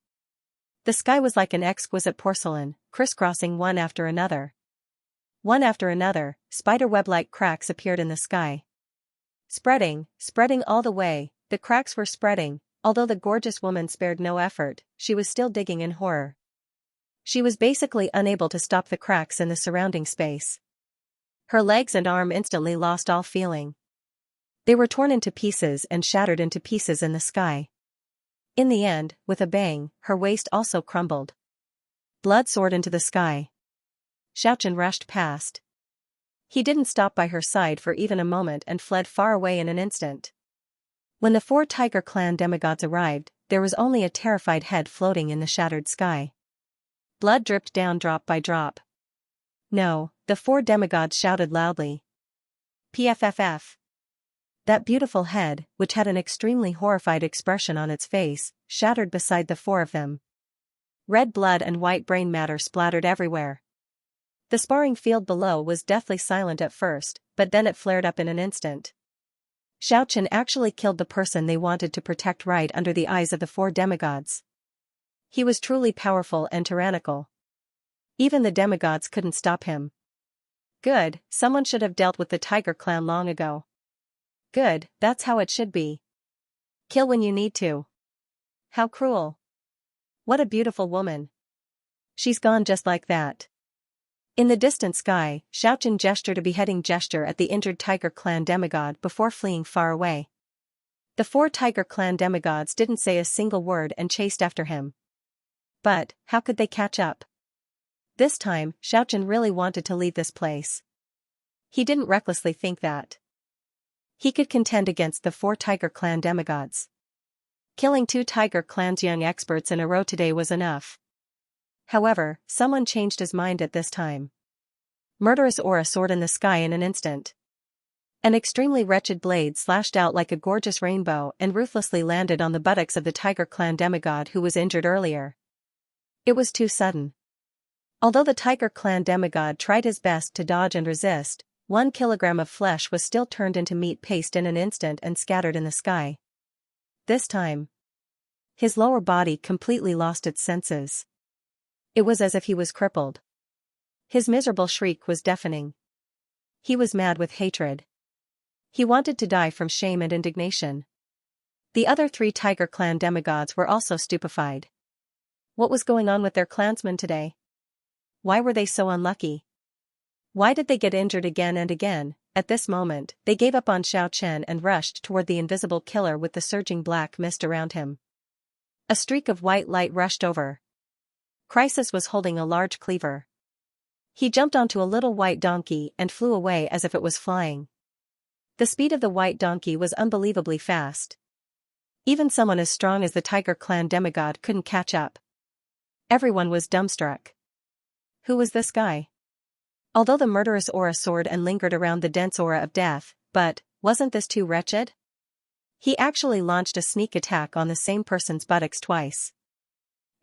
The sky was like an exquisite porcelain, crisscrossing one after another. One after another, spiderweb-like cracks appeared in the sky. Spreading all the way, the cracks were spreading. Although the gorgeous woman spared no effort, she was still digging in horror. She was basically unable to stop the cracks in the surrounding space. Her legs and arm instantly lost all feeling. They were torn into pieces and shattered into pieces in the sky. In the end, with a bang, her waist also crumbled. Blood soared into the sky. Xianxia rushed past. He didn't stop by her side for even a moment and fled far away in an instant. When the 4 Tiger Clan demigods arrived, there was only a terrified head floating in the shattered sky. Blood dripped down drop by drop. No, the 4 demigods shouted loudly. PFFF. That beautiful head, which had an extremely horrified expression on its face, shattered beside the 4 of them. Red blood and white brain matter splattered everywhere. The sparring field below was deathly silent at first, but then it flared up in an instant. Xianxia actually killed the person they wanted to protect right under the eyes of the 4 demigods. He was truly powerful and tyrannical. Even the demigods couldn't stop him. Good, someone should have dealt with the Tiger Clan long ago. Good, that's how it should be. Kill when you need to. How cruel. What a beautiful woman. She's gone just like that. In the distant sky, Xianxia gestured a beheading gesture at the injured Tiger Clan demigod before fleeing far away. The 4 Tiger Clan demigods didn't say a single word and chased after him. But, how could they catch up? This time, Xianxia really wanted to leave this place. He didn't recklessly think that he could contend against the 4 Tiger Clan demigods. Killing 2 Tiger Clan's young experts in a row today was enough. However, someone changed his mind at this time. Murderous aura soared in the sky in an instant. An extremely wretched blade slashed out like a gorgeous rainbow and ruthlessly landed on the buttocks of the Tiger Clan demigod who was injured earlier. It was too sudden. Although the Tiger Clan demigod tried his best to dodge and resist, 1 kilogram of flesh was still turned into meat paste in an instant and scattered in the sky. This time, his lower body completely lost its senses. It was as if he was crippled. His miserable shriek was deafening. He was mad with hatred. He wanted to die from shame and indignation. The other 3 Tiger Clan demigods were also stupefied. What was going on with their clansmen today? Why were they so unlucky? Why did they get injured again and again? At this moment, they gave up on Xianxia and rushed toward the invisible killer with the surging black mist around him. A streak of white light rushed over. Crisis was holding a large cleaver. He jumped onto a little white donkey and flew away as if it was flying. The speed of the white donkey was unbelievably fast. Even someone as strong as the Tiger Clan demigod couldn't catch up. Everyone was dumbstruck. Who was this guy? Although the murderous aura soared and lingered around the dense aura of death, but, wasn't this too wretched? He actually launched a sneak attack on the same person's buttocks twice.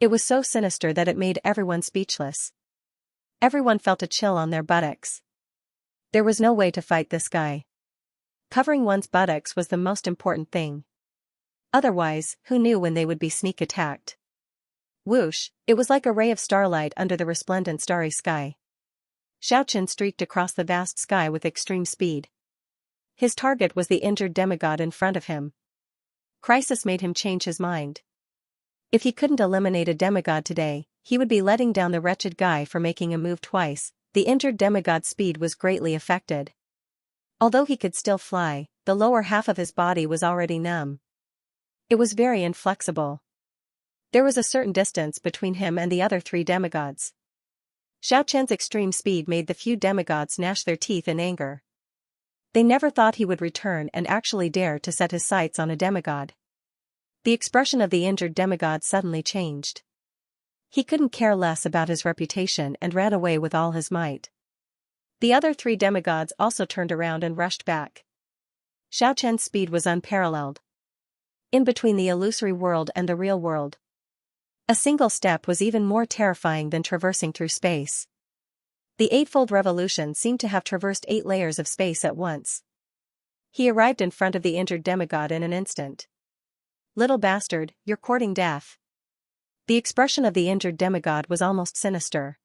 It was so sinister that it made everyone speechless. Everyone felt a chill on their buttocks. There was no way to fight this guy. Covering one's buttocks was the most important thing. Otherwise, who knew when they would be sneak attacked? Whoosh, it was like a ray of starlight under the resplendent starry sky. Xianxia streaked across the vast sky with extreme speed. His target was the injured demigod in front of him. Crisis made him change his mind. If he couldn't eliminate a demigod today, he would be letting down the wretched guy for making a move twice. The injured demigod's speed was greatly affected. Although he could still fly, the lower half of his body was already numb. It was very inflexible. There was a certain distance between him and the other 3 demigods. Xianxia's extreme speed made the few demigods gnash their teeth in anger. They never thought he would return and actually dare to set his sights on a demigod. The expression of the injured demigod suddenly changed. He couldn't care less about his reputation and ran away with all his might. The other 3 demigods also turned around and rushed back. Xiaoqian's speed was unparalleled. In between the illusory world and the real world, a single step was even more terrifying than traversing through space. The Eightfold Revolution seemed to have traversed 8 layers of space at once. He arrived in front of the injured demigod in an instant. "Little bastard, you're courting death." The expression of the injured demigod was almost sinister.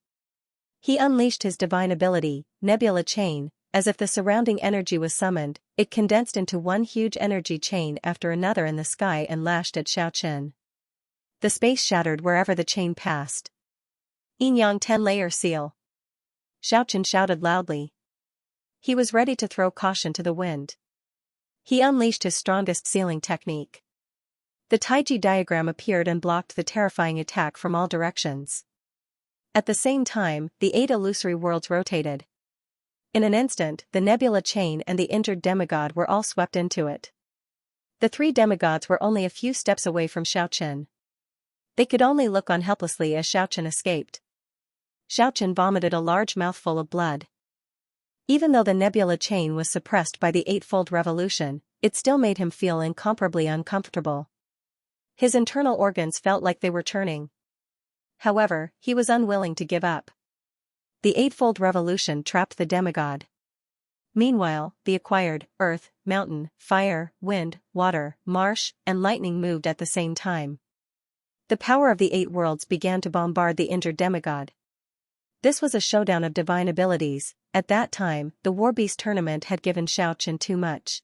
He unleashed his divine ability, Nebula Chain, as if the surrounding energy was summoned. It condensed into one huge energy chain after another in the sky and lashed at Xiaoqian. The space shattered wherever the chain passed. "Yin Yang 10-layer seal." Xiaoqian shouted loudly. He was ready to throw caution to the wind. He unleashed his strongest sealing technique. The Taiji diagram appeared and blocked the terrifying attack from all directions. At the same time, the 8 illusory worlds rotated. In an instant, the nebula chain and the injured demigod were all swept into it. The 3 demigods were only a few steps away from Xiaoqian. They could only look on helplessly as Xiaoqian escaped. Xiaoqian vomited a large mouthful of blood. Even though the nebula chain was suppressed by the Eightfold Revolution, it still made him feel incomparably uncomfortable. His internal organs felt like they were churning. However, he was unwilling to give up. The Eightfold Revolution trapped the demigod. Meanwhile, the acquired earth, mountain, fire, wind, water, marsh, and lightning moved at the same time. The power of the 8 worlds began to bombard the injured demigod. This was a showdown of divine abilities. At that time, the War Beast tournament had given Xiaoqian too much.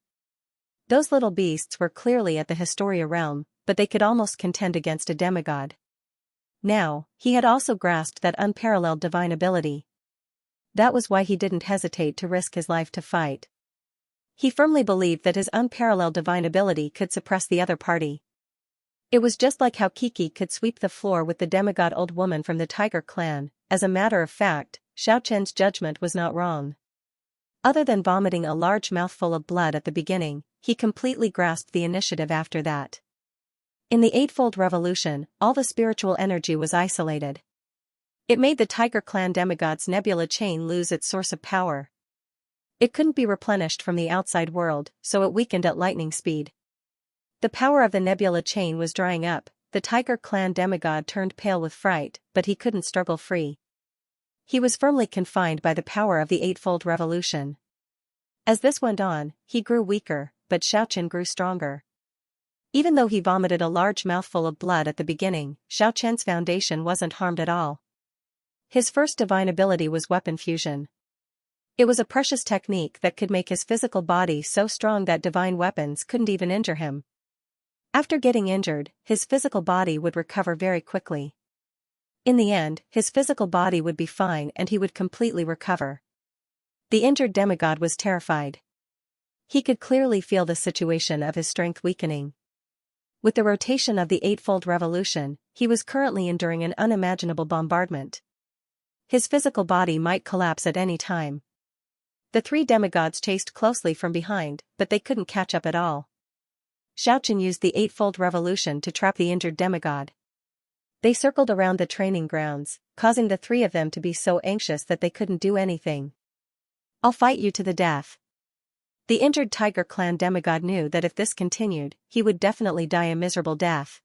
Those little beasts were clearly at the Historia realm, but they could almost contend against a demigod. Now, he had also grasped that unparalleled divine ability. That was why he didn't hesitate to risk his life to fight. He firmly believed that his unparalleled divine ability could suppress the other party. It was just like how Kiki could sweep the floor with the demigod old woman from the Tiger clan. As a matter of fact, Xiaoqian's judgment was not wrong. Other than vomiting a large mouthful of blood at the beginning, he completely grasped the initiative after that. In the Eightfold Revolution, all the spiritual energy was isolated. It made the Tiger clan demigod's nebula chain lose its source of power. It couldn't be replenished from the outside world, so it weakened at lightning speed. The power of the nebula chain was drying up. The Tiger clan demigod turned pale with fright, but he couldn't struggle free. He was firmly confined by the power of the Eightfold Revolution. As this went on, he grew weaker, but Xiaoqian grew stronger. Even though he vomited a large mouthful of blood at the beginning, Xiaoqian's foundation wasn't harmed at all. His first divine ability was weapon fusion. It was a precious technique that could make his physical body so strong that divine weapons couldn't even injure him. After getting injured, his physical body would recover very quickly. In the end, his physical body would be fine and he would completely recover. The injured demigod was terrified. He could clearly feel the situation of his strength weakening. With the rotation of the Eightfold Revolution, he was currently enduring an unimaginable bombardment. His physical body might collapse at any time. The 3 demigods chased closely from behind, but they couldn't catch up at all. Xiaoqian used the Eightfold Revolution to trap the injured demigod. They circled around the training grounds, causing the 3 of them to be so anxious that they couldn't do anything. "I'll fight you to the death." The injured Tiger clan demigod knew that if this continued, he would definitely die a miserable death.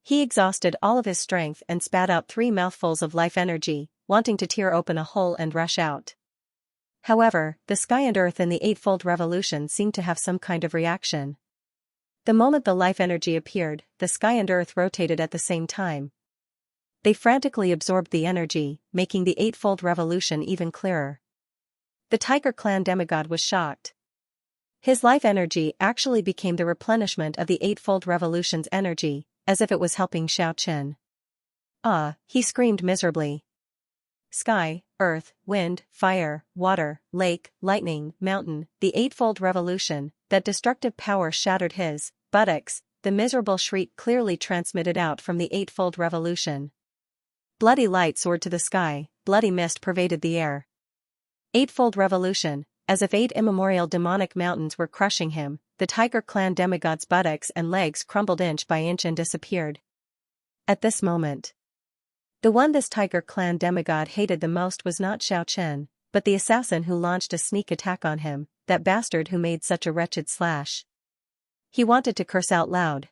He exhausted all of his strength and spat out 3 mouthfuls of life energy, wanting to tear open a hole and rush out. However, the sky and earth in the Eightfold Revolution seemed to have some kind of reaction. The moment the life energy appeared, the sky and earth rotated at the same time. They frantically absorbed the energy, making the Eightfold Revolution even clearer. The Tiger clan demigod was shocked. His life energy actually became the replenishment of the Eightfold Revolution's energy, as if it was helping Xiaoqian. "Ah," he screamed miserably. Sky, earth, wind, fire, water, lake, lightning, mountain, the Eightfold Revolution, that destructive power shattered his buttocks. The miserable shriek clearly transmitted out from the Eightfold Revolution. Bloody light soared to the sky, bloody mist pervaded the air. Eightfold Revolution, as if 8 immemorial demonic mountains were crushing him, the Tiger clan demigod's buttocks and legs crumbled inch by inch and disappeared. At this moment, The one this Tiger Clan demigod hated the most was not Xianxia, but the assassin who launched a sneak attack on him, that bastard who made such a wretched slash. He wanted to curse out loud.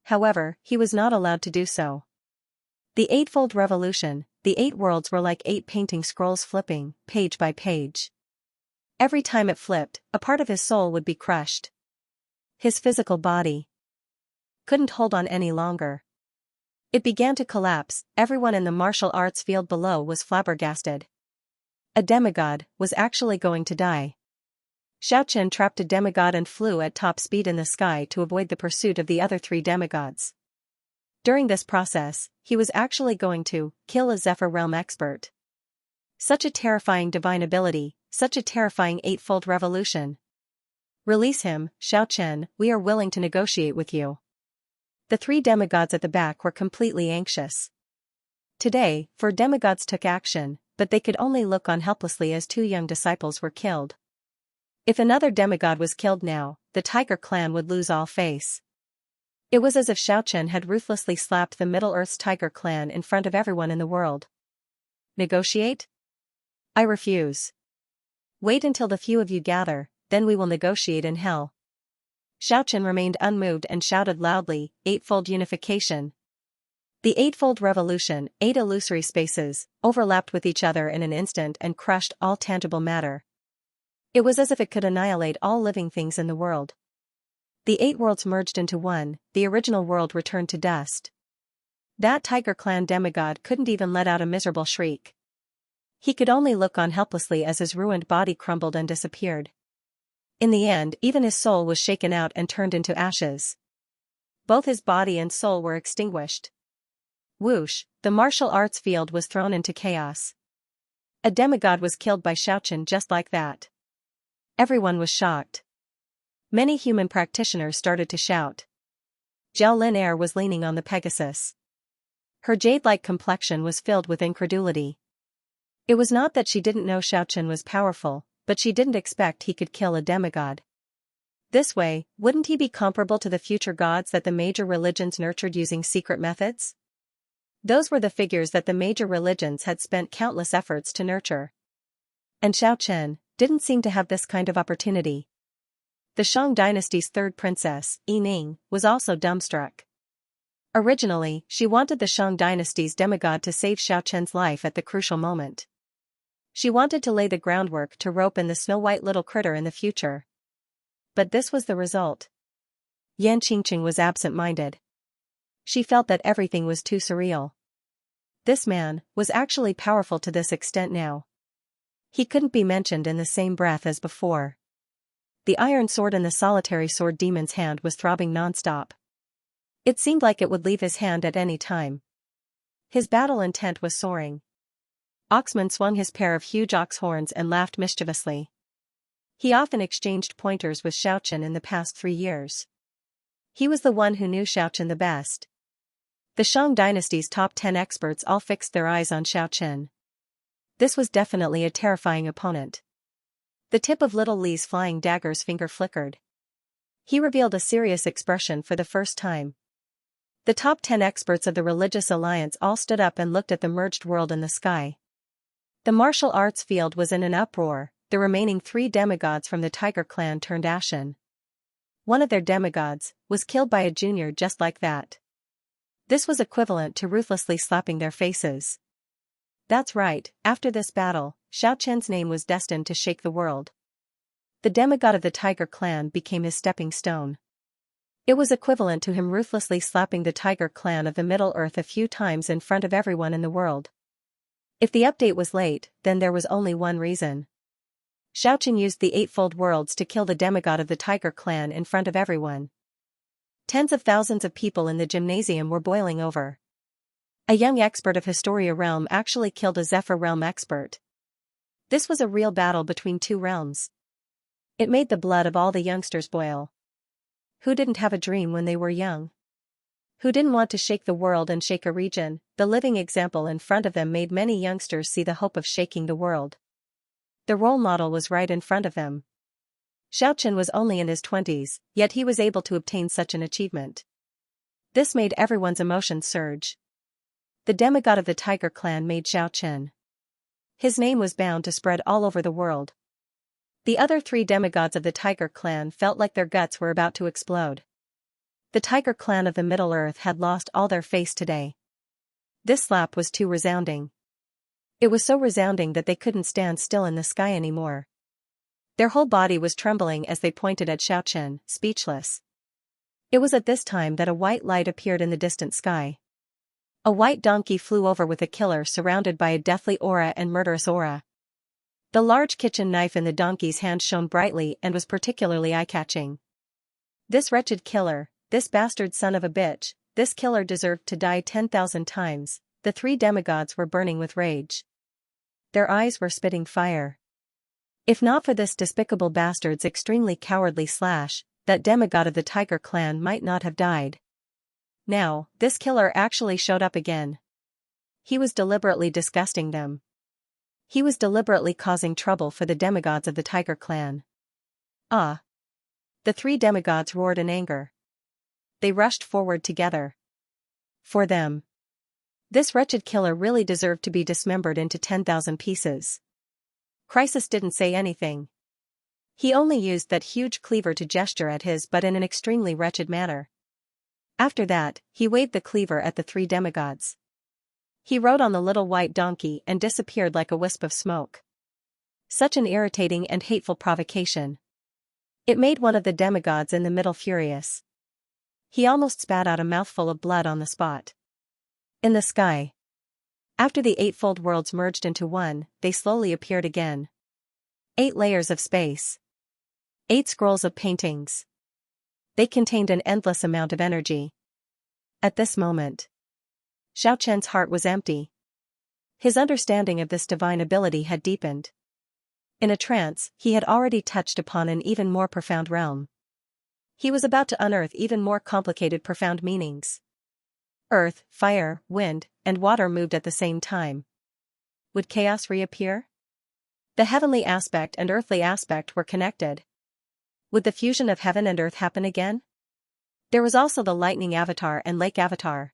However, he was not allowed to do so. The Eightfold Revolution, the 8 worlds were like 8 painting scrolls flipping, page by page. Every time it flipped, a part of his soul would be crushed. His physical body couldn't hold on any longer. It began to collapse. Everyone in the martial arts field below was flabbergasted. A demigod was actually going to die. Xianxia trapped a demigod and flew at top speed in the sky to avoid the pursuit of the other 3 demigods. During this process, he was actually going to kill a Zephyr Realm expert. Such a terrifying divine ability, such a terrifying eightfold revolution. Release him, Xianxia, we are willing to negotiate with you. The 3 demigods at the back were completely anxious. Today, 4 demigods took action, but they could only look on helplessly as 2 young disciples were killed. If another demigod was killed now, the Tiger Clan would lose all face. It was as if Xianxia had ruthlessly slapped the Middle-earth's Tiger Clan in front of everyone in the world. Negotiate? I refuse. Wait until the few of you gather, then we will negotiate in hell. Xianxia remained unmoved and shouted loudly, Eightfold Unification. The Eightfold Revolution, 8 illusory spaces, overlapped with each other in an instant and crushed all tangible matter. It was as if it could annihilate all living things in the world. The 8 worlds merged into one, the original world returned to dust. That Tiger Clan demigod couldn't even let out a miserable shriek. He could only look on helplessly as his ruined body crumbled and disappeared. In the end, even his soul was shaken out and turned into ashes. Both his body and soul were extinguished. Whoosh, the martial arts field was thrown into chaos. A demigod was killed by Xianxia just like that. Everyone was shocked. Many human practitioners started to shout. Zhao Lin was leaning on the Pegasus. Her jade-like complexion was filled with incredulity. It was not that she didn't know Xianxia was powerful, but she didn't expect he could kill a demigod. This way, wouldn't he be comparable to the future gods that the major religions nurtured using secret methods? Those were the figures that the major religions had spent countless efforts to nurture. And Xianxia didn't seem to have this kind of opportunity. The Shang dynasty's 3rd princess, Yi Ning, was also dumbstruck. Originally, she wanted the Shang dynasty's demigod to save Xianxia's life at the crucial moment. She wanted to lay the groundwork to rope in the snow-white little critter in the future. But this was the result. Yan Qingqing was absent-minded. She felt that everything was too surreal. This man was actually powerful to this extent now. He couldn't be mentioned in the same breath as before. The iron sword in the solitary sword demon's hand was throbbing non-stop. It seemed like it would leave his hand at any time. His battle intent was soaring. Oxman swung his pair of huge ox horns and laughed mischievously. He often exchanged pointers with Xianxia in the past 3 years. He was the one who knew Xianxia the best. The Shang dynasty's top 10 experts all fixed their eyes on Xianxia. This was definitely a terrifying opponent. The tip of little Li's flying dagger's finger flickered. He revealed a serious expression for the first time. The top 10 experts of the religious alliance all stood up and looked at the merged world in the sky. The martial arts field was in an uproar. The remaining 3 demigods from the Tiger Clan turned ashen. One of their demigods was killed by a junior just like that. This was equivalent to ruthlessly slapping their faces. That's right, after this battle, Xianxia's name was destined to shake the world. The demigod of the Tiger Clan became his stepping stone. It was equivalent to him ruthlessly slapping the Tiger Clan of the Middle-earth a few times in front of everyone in the world. If the update was late, then there was only one reason. Xianxia used the Eightfold Worlds to kill the demigod of the Tiger Clan in front of everyone. Tens of thousands of people in the gymnasium were boiling over. A young expert of Historia Realm actually killed a Zephyr Realm expert. This was a real battle between 2 realms. It made the blood of all the youngsters boil. Who didn't have a dream when they were young? Who didn't want to shake the world and shake a region? The living example in front of them made many youngsters see the hope of shaking the world. The role model was right in front of them. Xianxia was only in his 20s, yet he was able to obtain such an achievement. This made everyone's emotions surge. The demigod of the Tiger Clan made Xianxia. His name was bound to spread all over the world. The other 3 demigods of the Tiger Clan felt like their guts were about to explode. The Tiger Clan of the Middle-earth had lost all their face today. This slap was too resounding. It was so resounding that they couldn't stand still in the sky anymore. Their whole body was trembling as they pointed at Xianxia, speechless. It was at this time that a white light appeared in the distant sky. A white donkey flew over with a killer surrounded by a deathly aura and murderous aura. The large kitchen knife in the donkey's hand shone brightly and was particularly eye-catching. This wretched killer, this bastard son of a bitch, this killer deserved to die 10,000 times. The 3 demigods were burning with rage. Their eyes were spitting fire. If not for this despicable bastard's extremely cowardly slash, that demigod of the Tiger Clan might not have died. Now, this killer actually showed up again. He was deliberately disgusting them. He was deliberately causing trouble for the demigods of the Tiger Clan. Ah! The 3 demigods roared in anger. They rushed forward together. For them, this wretched killer really deserved to be dismembered into 10,000 pieces. Crisis didn't say anything. He only used that huge cleaver to gesture at his but in an extremely wretched manner. After that, he waved the cleaver at the 3 demigods. He rode on the little white donkey and disappeared like a wisp of smoke. Such an irritating and hateful provocation. It made one of the demigods in the middle furious. He almost spat out a mouthful of blood on the spot. In the sky. After the 8-fold worlds merged into one, they slowly appeared again. 8 layers of space. 8 scrolls of paintings. They contained an endless amount of energy. At this moment, Xiaoqian's heart was empty. His understanding of this divine ability had deepened. In a trance, he had already touched upon an even more profound realm. He was about to unearth even more complicated profound meanings. Earth, fire, wind, and water moved at the same time. Would chaos reappear? The heavenly aspect and earthly aspect were connected. Would the fusion of heaven and earth happen again? There was also the lightning avatar and lake avatar.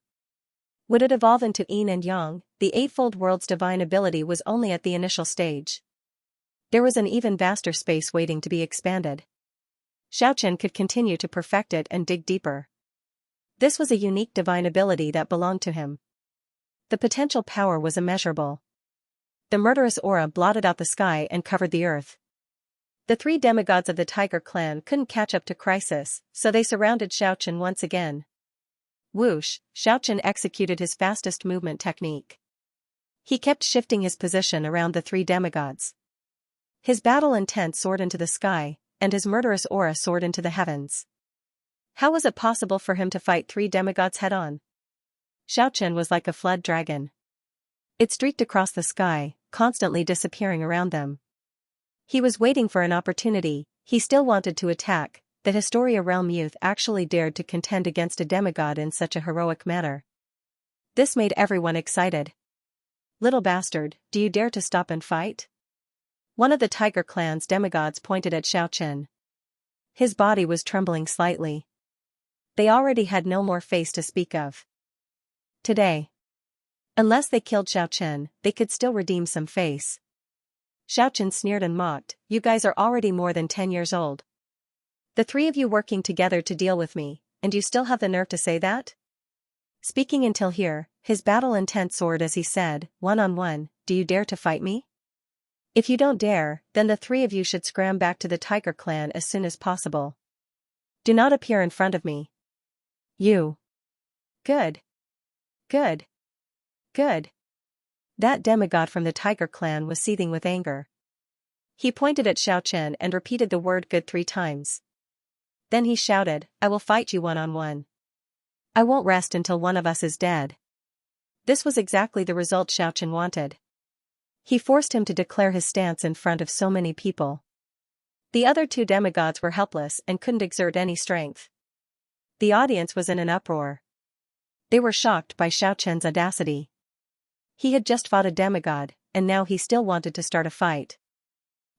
Would it evolve into yin and yang? The 8-fold world's divine ability was only at the initial stage. There was an even vaster space waiting to be expanded. Xiaoqian could continue to perfect it and dig deeper. This was a unique divine ability that belonged to him. The potential power was immeasurable. The murderous aura blotted out the sky and covered the earth. The 3 demigods of the Tiger Clan couldn't catch up to Crisis, so they surrounded Xiaoqian once again. Whoosh, Xiaoqian executed his fastest movement technique. He kept shifting his position around the 3 demigods. His battle intent soared into the sky, and his murderous aura soared into the heavens. How was it possible for him to fight 3 demigods head-on? Xiaoqian was like a flood dragon. It streaked across the sky, constantly disappearing around them. He was waiting for an opportunity. He still wanted to attack. The Historia Realm youth actually dared to contend against a demigod in such a heroic manner. This made everyone excited. Little bastard, do you dare to stop and fight? One of the Tiger Clan's demigods pointed at Xiaoqian. His body was trembling slightly. They already had no more face to speak of. Today. Unless they killed Xiaoqian, they could still redeem some face. Xiaoqian sneered and mocked, you guys are already more than 10 years old. The 3 of you working together to deal with me, and you still have the nerve to say that? Speaking until here, his battle intent soared as he said, one-on-one, do you dare to fight me? If you don't dare, then the 3 of you should scram back to the Tiger Clan as soon as possible. Do not appear in front of me. You. Good. Good. Good. That demigod from the Tiger Clan was seething with anger. He pointed at Xiaoqian and repeated the word good 3 times. Then he shouted, I will fight you one-on-one. I won't rest until one of us is dead. This was exactly the result Xiaoqian wanted. He forced him to declare his stance in front of so many people. The other 2 demigods were helpless and couldn't exert any strength. The audience was in an uproar. They were shocked by Xiaoqian's audacity. He had just fought a demigod, and now he still wanted to start a fight.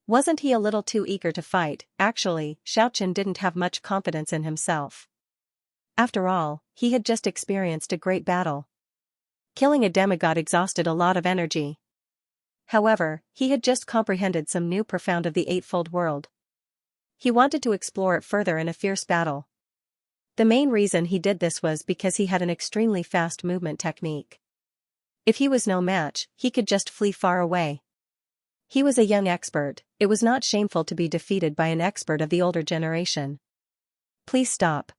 Wasn't he a little too eager to fight? Actually, Xiaoqian didn't have much confidence in himself. After all, he had just experienced a great battle. Killing a demigod exhausted a lot of energy. However, he had just comprehended some new profound of the eightfold world. He wanted to explore it further in a fierce battle. The main reason he did this was because he had an extremely fast movement technique. If he was no match, he could just flee far away. He was a young expert, it was not shameful to be defeated by an expert of the older generation. Please stop.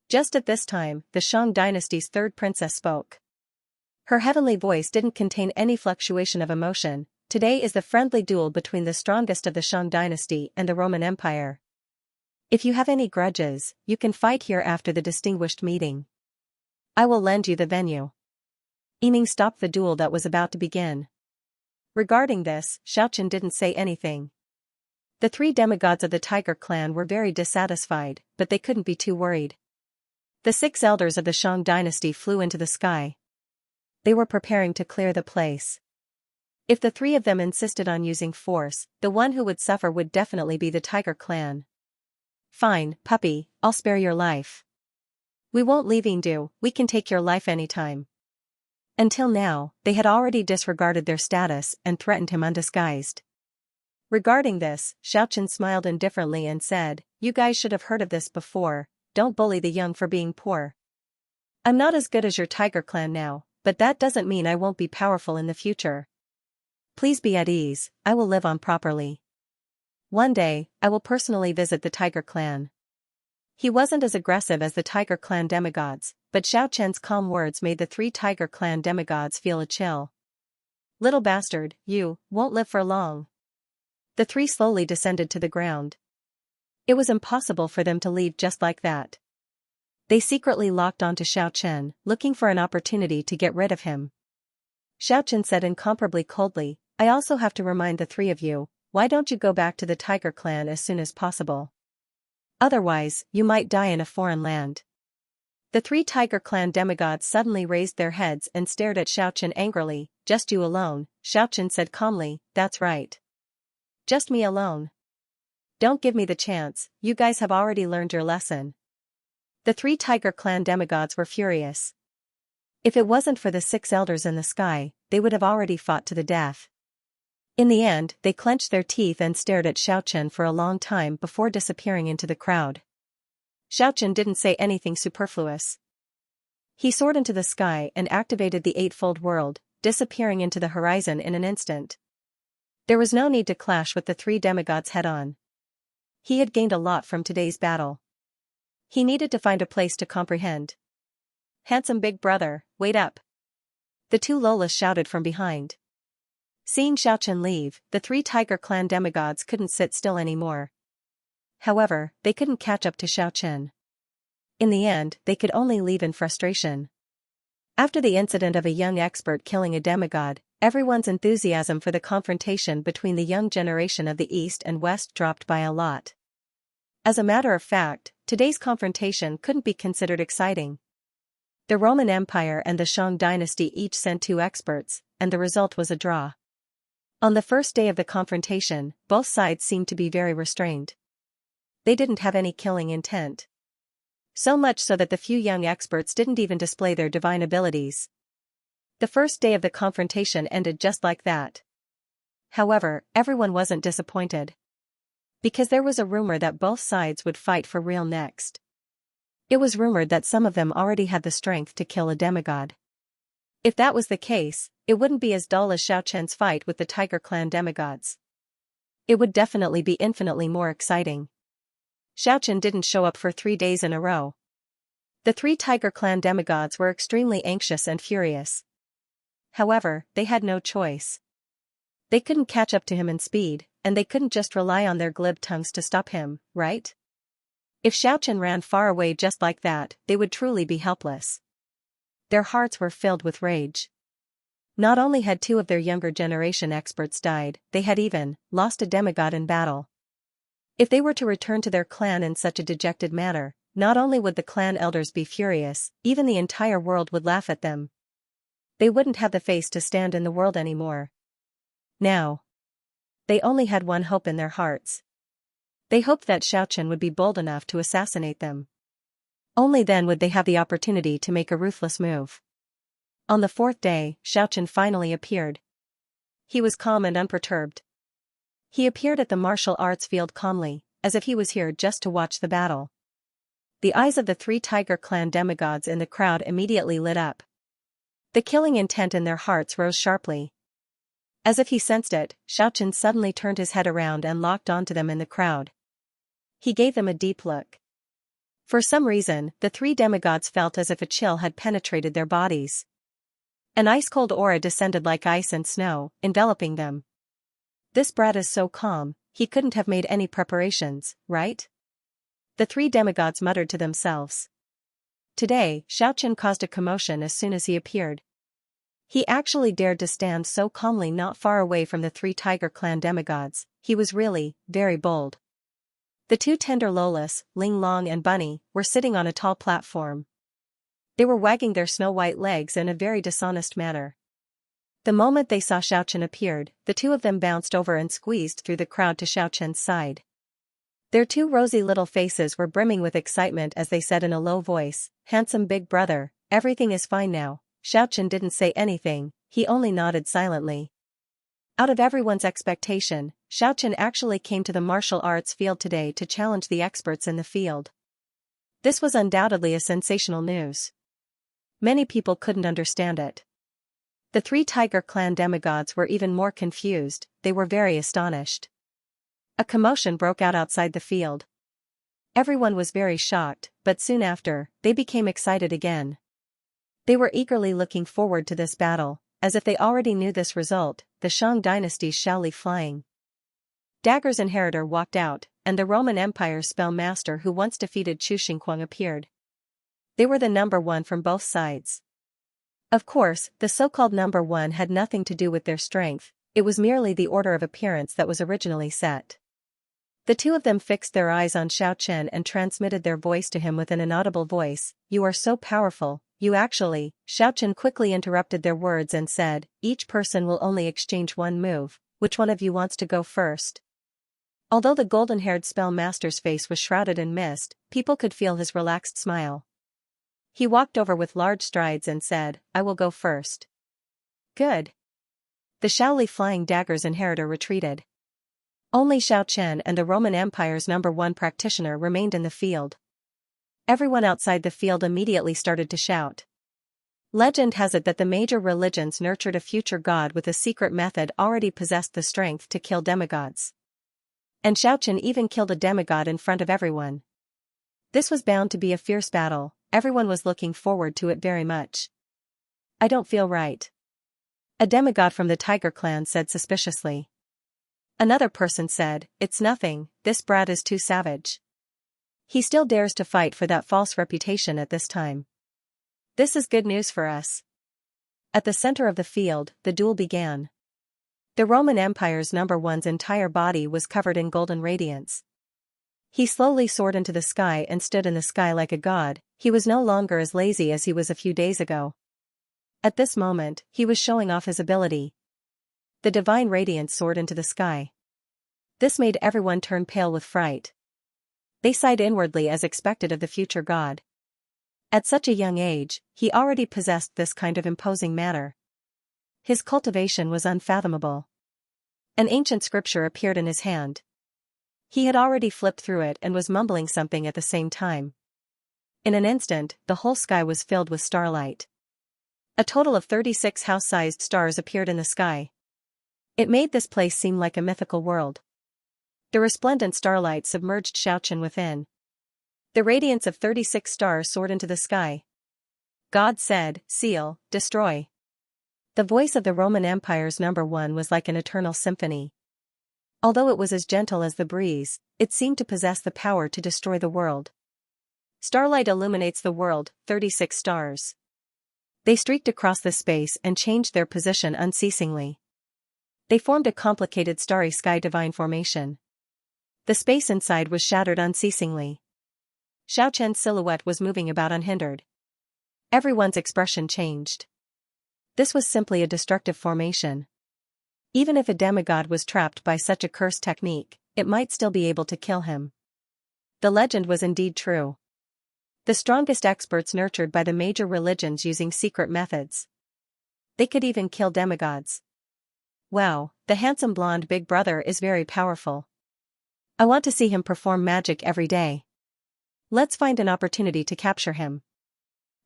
Just at this time, the Shang dynasty's third princess spoke. Her heavenly voice didn't contain any fluctuation of emotion. Today is the friendly duel between the strongest of the Shang dynasty and the Roman Empire. If you have any grudges, you can fight here after the distinguished meeting. I will lend you the venue. Yiming stopped the duel that was about to begin. Regarding this, Xiaochen didn't say anything. The three demigods of the Tiger clan were very dissatisfied, but they couldn't be too worried. The 6 elders of the Shang dynasty flew into the sky. They were preparing to clear the place. If the 3 of them insisted on using force, the one who would suffer would definitely be the Tiger clan. Fine, puppy, I'll spare your life. We won't leave Yingdu, we can take your life anytime. Until now, they had already disregarded their status and threatened him undisguised. Regarding this, Xiaochen smiled indifferently and said, "You guys should have heard of this before, don't bully the young for being poor. I'm not as good as your Tiger clan now, but that doesn't mean I won't be powerful in the future. Please be at ease, I will live on properly. One day, I will personally visit the Tiger clan." He wasn't as aggressive as the Tiger clan demigods, but Xiaochen's calm words made the 3 Tiger clan demigods feel a chill. "Little bastard, you won't live for long." The 3 slowly descended to the ground. It was impossible for them to leave just like that. They secretly locked onto Xiaochen, looking for an opportunity to get rid of him. Xiaochen said incomparably coldly, "I also have to remind the 3 of you, why don't you go back to the Tiger clan as soon as possible? Otherwise, you might die in a foreign land." The 3 Tiger clan demigods suddenly raised their heads and stared at Xiaochen angrily. "Just you alone," Xiaochen said calmly, "that's right. Just me alone. Don't give me the chance, you guys have already learned your lesson." The 3 Tiger clan demigods were furious. If it wasn't for the 6 elders in the sky, they would have already fought to the death. In the end, they clenched their teeth and stared at Xiaochen for a long time before disappearing into the crowd. Xiaochen didn't say anything superfluous. He soared into the sky and activated the eightfold world, disappearing into the horizon in an instant. There was no need to clash with the 3 demigods head-on. He had gained a lot from today's battle. He needed to find a place to comprehend. "Handsome big brother, wait up." The 2 Lolas shouted from behind. Seeing Xiaochen leave, the 3 Tiger clan demigods couldn't sit still anymore. However, they couldn't catch up to Xiaochen. In the end, they could only leave in frustration. After the incident of a young expert killing a demigod, everyone's enthusiasm for the confrontation between the young generation of the East and West dropped by a lot. As a matter of fact, today's confrontation couldn't be considered exciting. The Roman Empire and the Shang dynasty each sent 2 experts, and the result was a draw. On the first day of the confrontation, both sides seemed to be very restrained. They didn't have any killing intent. So much so that the few young experts didn't even display their divine abilities. The first day of the confrontation ended just like that. However, everyone wasn't disappointed. Because there was a rumor that both sides would fight for real next. It was rumored that some of them already had the strength to kill a demigod. If that was the case, it wouldn't be as dull as Xiaochen's fight with the Tiger clan demigods. It would definitely be infinitely more exciting. Xiaochen didn't show up for 3 days in a row. The 3 Tiger clan demigods were extremely anxious and furious. However, they had no choice. They couldn't catch up to him in speed, and they couldn't just rely on their glib tongues to stop him, right? If Xiaochen ran far away just like that, they would truly be helpless. Their hearts were filled with rage. Not only had 2 of their younger generation experts died, they had even lost a demigod in battle. If they were to return to their clan in such a dejected manner, not only would the clan elders be furious, even the entire world would laugh at them. They wouldn't have the face to stand in the world anymore. Now, they only had one hope in their hearts. They hoped that Xiaochen would be bold enough to assassinate them. Only then would they have the opportunity to make a ruthless move. On the fourth day, Xiaochen finally appeared. He was calm and unperturbed. He appeared at the martial arts field calmly, as if he was here just to watch the battle. The eyes of the three Tiger Clan demigods in the crowd immediately lit up. The killing intent in their hearts rose sharply. As if he sensed it, Xiaochen suddenly turned his head around and locked onto them in the crowd. He gave them a deep look. For some reason, the three demigods felt as if a chill had penetrated their bodies. An ice-cold aura descended like ice and snow, enveloping them. This brat is so calm, he couldn't have made any preparations, right? The three demigods muttered to themselves. Today, Xiaochen caused a commotion as soon as he appeared. He actually dared to stand so calmly not far away from the three Tiger Clan demigods. He was really, very bold. The two tender Lolas, Ling Long and Bunny, were sitting on a tall platform. They were wagging their snow-white legs in a very dishonest manner. The moment they saw Xiaochen appeared, the two of them bounced over and squeezed through the crowd to Xiaochen's side. Their two rosy little faces were brimming with excitement as they said in a low voice, "Handsome big brother, everything is fine now." Xiaochen didn't say anything, he only nodded silently. Out of everyone's expectation, Xiaochen actually came to the martial arts field today to challenge the experts in the field. This was undoubtedly a sensational news. Many people couldn't understand it. The three Tiger Clan demigods were even more confused, they were very astonished. A commotion broke out outside the field. Everyone was very shocked, but soon after, they became excited again. They were eagerly looking forward to this battle, as if they already knew this result, the Shang dynasty's Shaoli flying. Dagger's inheritor walked out, and the Roman Empire's spell master who once defeated Chu Xingguang appeared. They were the number one from both sides. Of course, the so-called number one had nothing to do with their strength, it was merely the order of appearance that was originally set. The two of them fixed their eyes on Xiaochen and transmitted their voice to him with an inaudible voice, "You are so powerful, you actually." Xiaochen quickly interrupted their words and said, "Each person will only exchange one move, which one of you wants to go first?" Although the golden-haired spell master's face was shrouded in mist, people could feel his relaxed smile. He walked over with large strides and said, "I will go first." Good. The Shaoli flying dagger's inheritor retreated. Only Xiaochen and the Roman Empire's number one practitioner remained in the field. Everyone outside the field immediately started to shout. Legend has it that the major religions nurtured a future god with a secret method already possessed the strength to kill demigods. And Xiaochen even killed a demigod in front of everyone. This was bound to be a fierce battle, everyone was looking forward to it very much. "I don't feel right," a demigod from the Tiger Clan said suspiciously. Another person said, "It's nothing, this brat is too savage. He still dares to fight for that false reputation at this time. This is good news for us." At the center of the field, the duel began. The Roman Empire's number one's entire body was covered in golden radiance. He slowly soared into the sky and stood in the sky like a god, he was no longer as lazy as he was a few days ago. At this moment, he was showing off his ability. The divine radiance soared into the sky. This made everyone turn pale with fright. They sighed inwardly as expected of the future god. At such a young age, he already possessed this kind of imposing manner. His cultivation was unfathomable. An ancient scripture appeared in his hand. He had already flipped through it and was mumbling something at the same time. In an instant, the whole sky was filled with starlight. A total of 36 house-sized stars appeared in the sky. It made this place seem like a mythical world. The resplendent starlight submerged Xiaochen within. The radiance of 36 stars soared into the sky. God said, "Seal, destroy." The voice of the Roman Empire's number one was like an eternal symphony. Although it was as gentle as the breeze, it seemed to possess the power to destroy the world. Starlight illuminates the world, 36 stars. They streaked across the space and changed their position unceasingly. They formed a complicated starry sky divine formation. The space inside was shattered unceasingly. Xiaochen's silhouette was moving about unhindered. Everyone's expression changed. This was simply a destructive formation. Even if a demigod was trapped by such a cursed technique, it might still be able to kill him. The legend was indeed true. The strongest experts nurtured by the major religions using secret methods. They could even kill demigods. Wow, the handsome blonde big brother is very powerful. I want to see him perform magic every day. Let's find an opportunity to capture him.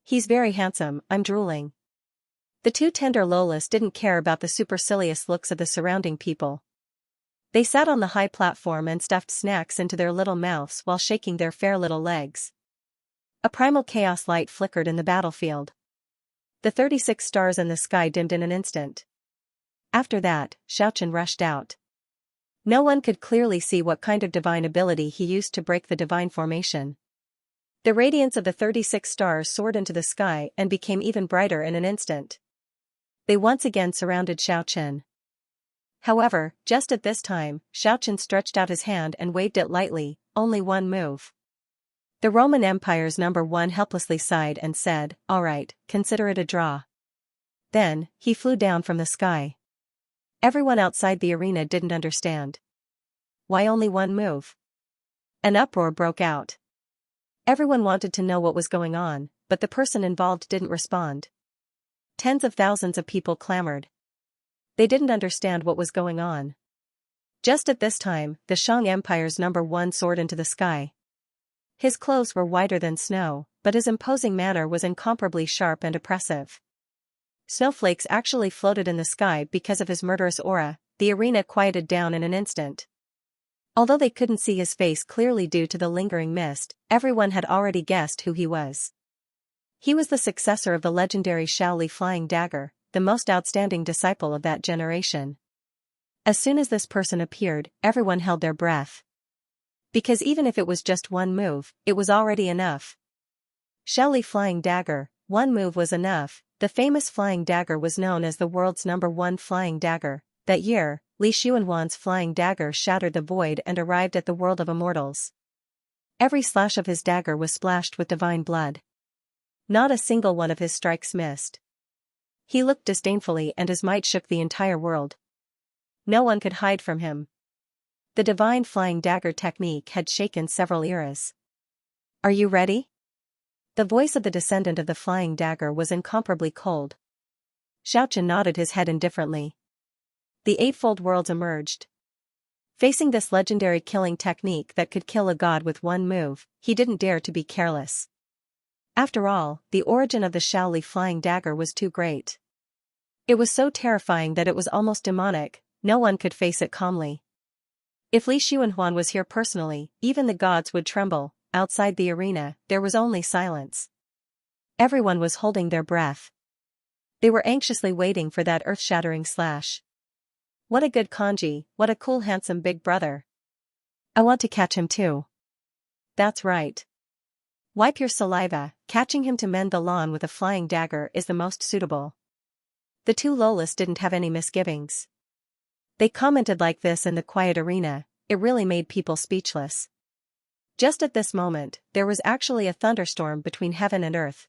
He's very handsome, I'm drooling. The two tender Lolas didn't care about the supercilious looks of the surrounding people. They sat on the high platform and stuffed snacks into their little mouths while shaking their fair little legs. A primal chaos light flickered in the battlefield. The 36 stars in the sky dimmed in an instant. After that, Xianxia rushed out. No one could clearly see what kind of divine ability he used to break the divine formation. The radiance of the 36 stars soared into the sky and became even brighter in an instant. They once again surrounded Xianxia. However, just at this time, Xianxia stretched out his hand and waved it lightly, only one move. The Roman Empire's #1 helplessly sighed and said, "All right, consider it a draw." Then, he flew down from the sky. Everyone outside the arena didn't understand. Why only one move? An uproar broke out. Everyone wanted to know what was going on, but the person involved didn't respond. Tens of thousands of people clamored. They didn't understand what was going on. Just at this time, the Shang Empire's #1 soared into the sky. His clothes were whiter than snow, but his imposing manner was incomparably sharp and oppressive. Snowflakes actually floated in the sky because of his murderous aura. The arena quieted down in an instant. Although they couldn't see his face clearly due to the lingering mist, everyone had already guessed who he was. He was the successor of the legendary Shaoli Flying Dagger, the most outstanding disciple of that generation. As soon as this person appeared, everyone held their breath. Because even if it was just one move, it was already enough. Shaoli Flying Dagger, one move was enough. The famous flying dagger was known as the world's #1 flying dagger. That year, Li Xuanhuan's flying dagger shattered the void and arrived at the world of Immortals. Every slash of his dagger was splashed with divine blood. Not a single one of his strikes missed. He looked disdainfully and his might shook the entire world. No one could hide from him. The divine flying dagger technique had shaken several eras. "Are you ready?" The voice of the descendant of the flying dagger was incomparably cold. Xianxia nodded his head indifferently. The eightfold worlds emerged. Facing this legendary killing technique that could kill a god with one move, he didn't dare to be careless. After all, the origin of the Shaoli Flying Dagger was too great. It was so terrifying that it was almost demonic. No one could face it calmly. If Li Xuanhuan was here personally, even the gods would tremble. Outside the arena, there was only silence. Everyone was holding their breath. They were anxiously waiting for that earth-shattering slash. What a good kanji, what a cool handsome big brother. I want to catch him too. That's right. Wipe your saliva, catching him to mend the lawn with a flying dagger is the most suitable. The two Lolas didn't have any misgivings. They commented like this in the quiet arena. It really made people speechless. Just at this moment, there was actually a thunderstorm between heaven and earth.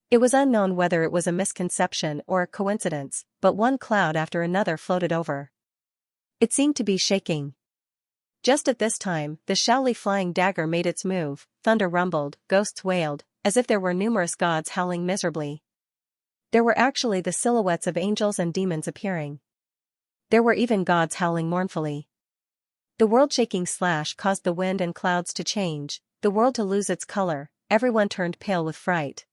It was unknown whether it was a misconception or a coincidence, but one cloud after another floated over. It seemed to be shaking. Just at this time, the Shaoli Flying Dagger made its move. Thunder rumbled, ghosts wailed, as if there were numerous gods howling miserably. There were actually the silhouettes of angels and demons appearing. There were even gods howling mournfully. The world-shaking slash caused the wind and clouds to change, the world to lose its color. Everyone turned pale with fright.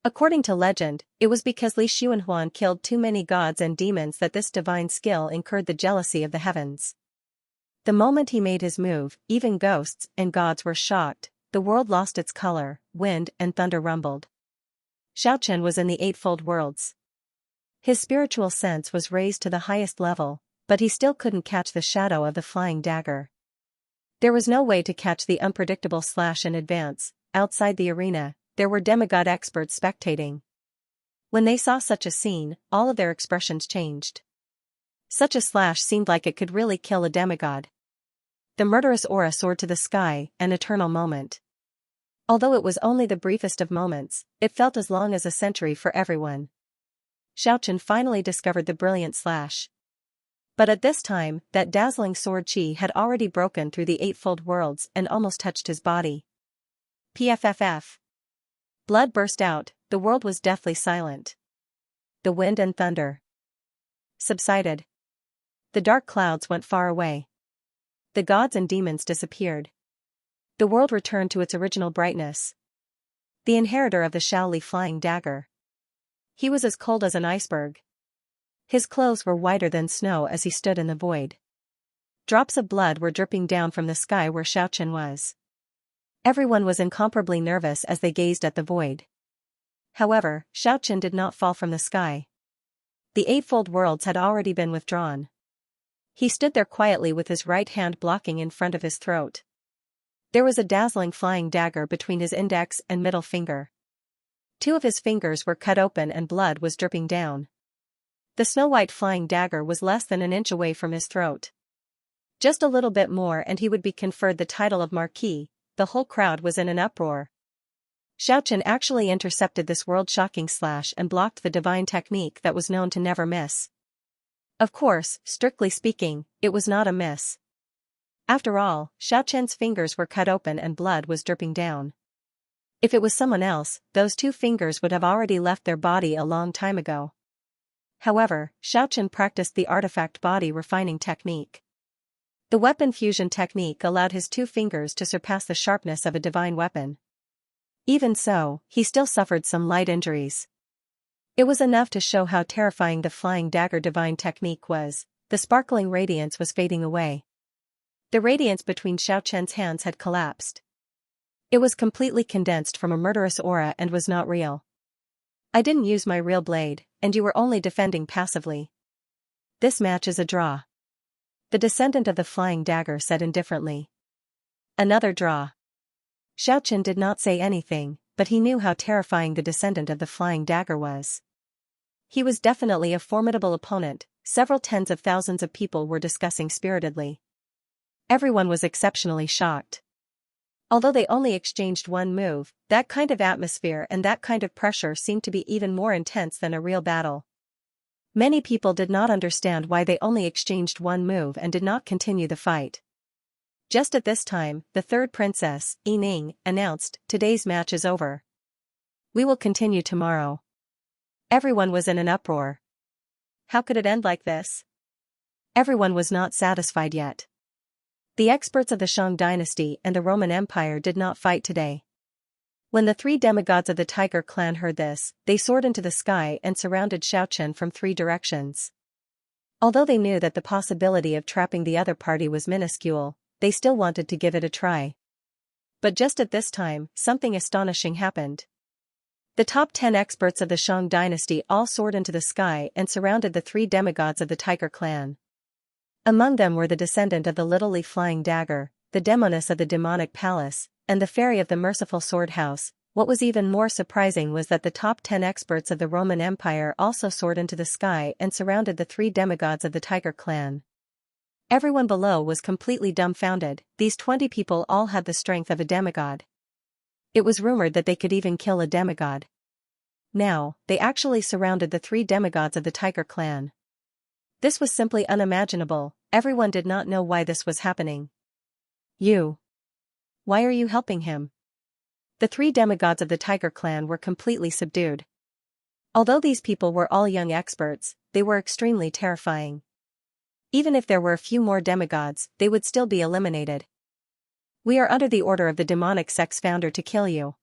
According to legend, it was because Li Xuanhuan killed too many gods and demons that this divine skill incurred the jealousy of the heavens. The moment he made his move, even ghosts and gods were shocked. The world lost its color, wind and thunder rumbled. Xianxia was in the eightfold worlds. His spiritual sense was raised to the highest level, but he still couldn't catch the shadow of the flying dagger. There was no way to catch the unpredictable slash in advance. Outside the arena, there were demigod experts spectating. When they saw such a scene, all of their expressions changed. Such a slash seemed like it could really kill a demigod. The murderous aura soared to the sky, an eternal moment. Although it was only the briefest of moments, it felt as long as a century for everyone. Xianxia finally discovered the brilliant slash. But at this time, that dazzling sword chi had already broken through the eightfold worlds and almost touched his body. Pfff. Blood burst out, the world was deathly silent. the wind and thunder subsided. The dark clouds went far away. The gods and demons disappeared. The world returned to its original brightness. The inheritor of the Shaoli flying dagger. He was as cold as an iceberg. His clothes were whiter than snow as he stood in the void. Drops of blood were dripping down from the sky where Xianxia was. Everyone was incomparably nervous as they gazed at the void. However, Xianxia did not fall from the sky. The eightfold worlds had already been withdrawn. He stood there quietly with his right hand blocking in front of his throat. There was a dazzling flying dagger between his index and middle finger. Two of his fingers were cut open and blood was dripping down. The snow-white flying dagger was less than an inch away from his throat. Just a little bit more and he would be conferred the title of Marquis. The whole crowd was in an uproar. Xianxia actually intercepted this world-shocking slash and blocked the divine technique that was known to never miss. Of course, strictly speaking, it was not a miss. After all, Xianxia's fingers were cut open and blood was dripping down. If it was someone else, those two fingers would have already left their body a long time ago. However, Xianxia practiced the artifact body refining technique. The weapon fusion technique allowed his two fingers to surpass the sharpness of a divine weapon. Even so, he still suffered some light injuries. It was enough to show how terrifying the flying dagger divine technique was. The sparkling radiance was fading away. The radiance between Xianxia's hands had collapsed. It was completely condensed from a murderous aura and was not real. I didn't use my real blade, and you were only defending passively. This match is a draw. The descendant of the flying dagger said indifferently. Another draw. Xianxia did not say anything, but he knew how terrifying the descendant of the flying dagger was. He was definitely a formidable opponent. Several tens of thousands of people were discussing spiritedly. Everyone was exceptionally shocked. Although they only exchanged one move, that kind of atmosphere and that kind of pressure seemed to be even more intense than a real battle. Many people did not understand why they only exchanged one move and did not continue the fight. Just at this time, the third princess, Yining, announced, "Today's match is over. We will continue tomorrow." Everyone was in an uproar. How could it end like this? Everyone was not satisfied yet. The experts of the Shang dynasty and the Roman Empire did not fight today. When the three demigods of the Tiger clan heard this, they soared into the sky and surrounded Xianxia from three directions. Although they knew that the possibility of trapping the other party was minuscule, they still wanted to give it a try. But just at this time, something astonishing happened. The top 10 experts of the Shang dynasty all soared into the sky and surrounded the three demigods of the Tiger clan. Among them were the descendant of the little leaf flying dagger, the demoness of the demonic palace, and the fairy of the merciful sword house. What was even more surprising was that the top 10 experts of the Roman Empire also soared into the sky and surrounded the three demigods of the Tiger clan. Everyone below was completely dumbfounded. These 20 people all had the strength of a demigod. It was rumored that they could even kill a demigod. Now, they actually surrounded the three demigods of the Tiger clan. This was simply unimaginable. Everyone did not know why this was happening. You. Why are you helping him? The three demigods of the Tiger clan were completely subdued. Although these people were all young experts, they were extremely terrifying. Even if there were a few more demigods, they would still be eliminated. We are under the order of the demonic sex founder to kill you.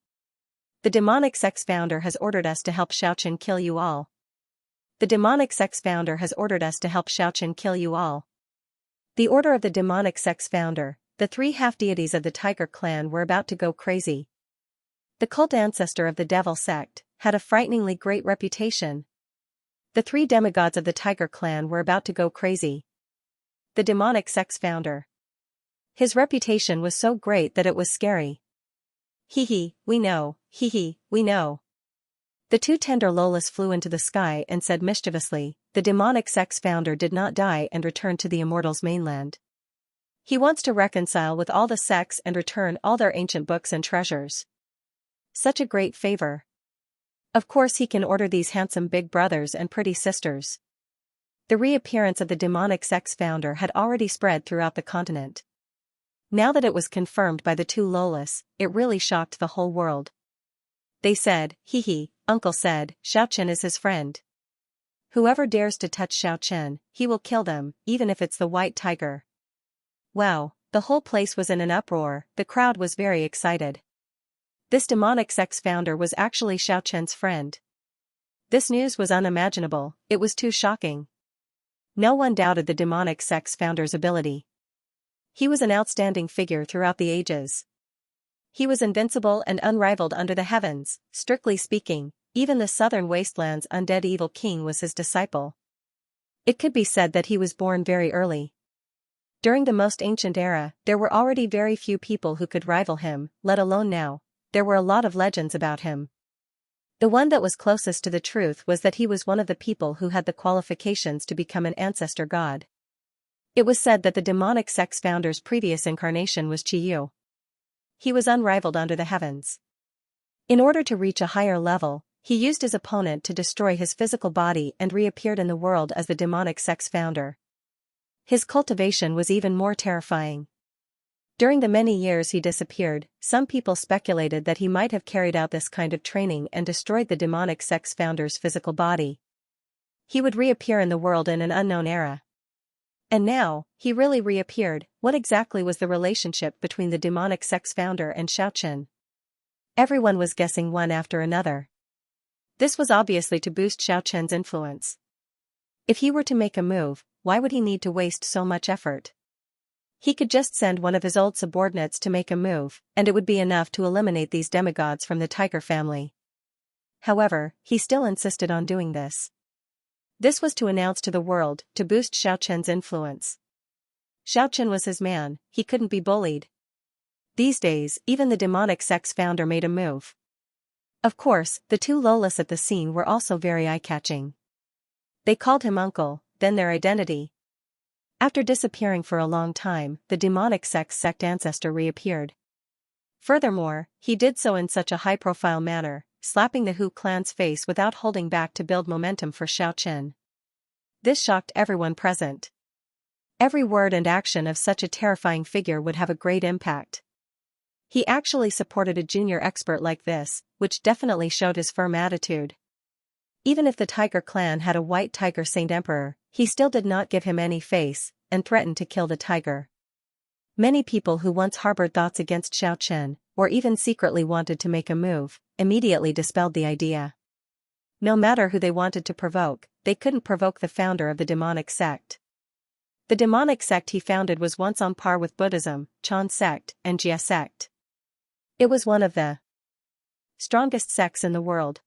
The demonic sex founder has ordered us to help Xianxia kill you all. The demonic sex founder has ordered us to help Xianxia kill you all. The order of the demonic sex founder, the three half-deities of the Tiger clan were about to go crazy. The cult ancestor of the devil sect had a frighteningly great reputation. The three demigods of the Tiger clan were about to go crazy. The demonic sex founder. His reputation was so great that it was scary. Hee, we know, we know. The two tender Lolas flew into the sky and said mischievously, the demonic sex founder did not die and returned to the Immortals mainland. He wants to reconcile with all the sects and return all their ancient books and treasures. Such a great favor. Of course he can order these handsome big brothers and pretty sisters. The reappearance of the demonic sex founder had already spread throughout the continent. Now that it was confirmed by the two Lolas, it really shocked the whole world. They said, Uncle said, Xianxia is his friend. Whoever dares to touch Xiaochen, he will kill them, even if it's the white tiger. Wow, the whole place was in an uproar, the crowd was very excited. This demonic sect's founder was actually Xiaochen's friend. This news was unimaginable, it was too shocking. No one doubted the demonic sect's founder's ability. He was an outstanding figure throughout the ages. He was invincible and unrivaled under the heavens, strictly speaking, even the southern wasteland's undead evil king was his disciple. It could be said that he was born very early. During the most ancient era, there were already very few people who could rival him, let alone now. There were a lot of legends about him. The one that was closest to the truth was that he was one of the people who had the qualifications to become an ancestor god. It was said that the demonic sect's founder's previous incarnation was Qiyu. He was unrivaled under the heavens. In order to reach a higher level, he used his opponent to destroy his physical body and reappeared in the world as the demonic sect's founder. His cultivation was even more terrifying. During the many years he disappeared, some people speculated that he might have carried out this kind of training and destroyed the demonic sect's founder's physical body. He would reappear in the world in an unknown era. And now, he really reappeared. What exactly was the relationship between the demonic sect's founder and Xiaochen? Everyone was guessing one after another. This was obviously to boost Xiaochen's influence. If he were to make a move, why would he need to waste so much effort? He could just send one of his old subordinates to make a move, and it would be enough to eliminate these demigods from the tiger family. However, he still insisted on doing this. This was to announce to the world, to boost Xiaochen's influence. Xiaochen was his man, he couldn't be bullied. These days, even the demonic sect's founder made a move. Of course, the two Lolas at the scene were also very eye-catching. They called him uncle, then their identity. After disappearing for a long time, the demonic sect's sect ancestor reappeared. Furthermore, he did so in such a high-profile manner, slapping the Hu clan's face without holding back to build momentum for Xiaochen. This shocked everyone present. Every word and action of such a terrifying figure would have a great impact. He actually supported a junior expert like this, which definitely showed his firm attitude. Even if the Tiger clan had a white tiger Saint Emperor, he still did not give him any face, and threatened to kill the tiger. Many people who once harbored thoughts against Xiaochen, or even secretly wanted to make a move, immediately dispelled the idea. No matter who they wanted to provoke, they couldn't provoke the founder of the demonic sect. The demonic sect he founded was once on par with Buddhism, Chan sect, and Jia sect. It was one of the strongest sects in the world.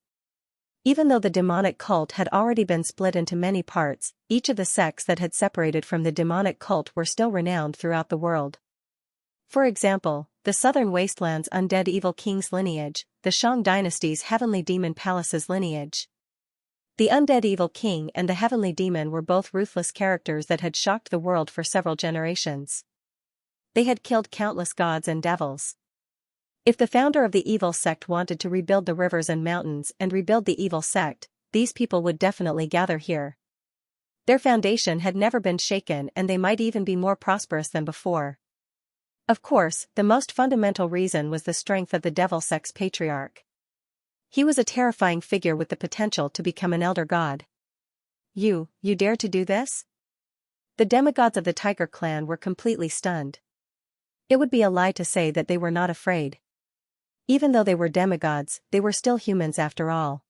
Even though the demonic cult had already been split into many parts, each of the sects that had separated from the demonic cult were still renowned throughout the world. For example, the Southern Wasteland's undead evil king's lineage, the Shang dynasty's heavenly demon palace's lineage. The undead evil king and the heavenly demon were both ruthless characters that had shocked the world for several generations. They had killed countless gods and devils. If the founder of the evil sect wanted to rebuild the rivers and mountains and rebuild the evil sect, these people would definitely gather here. Their foundation had never been shaken and they might even be more prosperous than before. Of course, the most fundamental reason was the strength of the devil sect's patriarch. He was a terrifying figure with the potential to become an elder god. You dare to do this? The demigods of the Tiger clan were completely stunned. It would be a lie to say that they were not afraid. Even though they were demigods, they were still humans after all.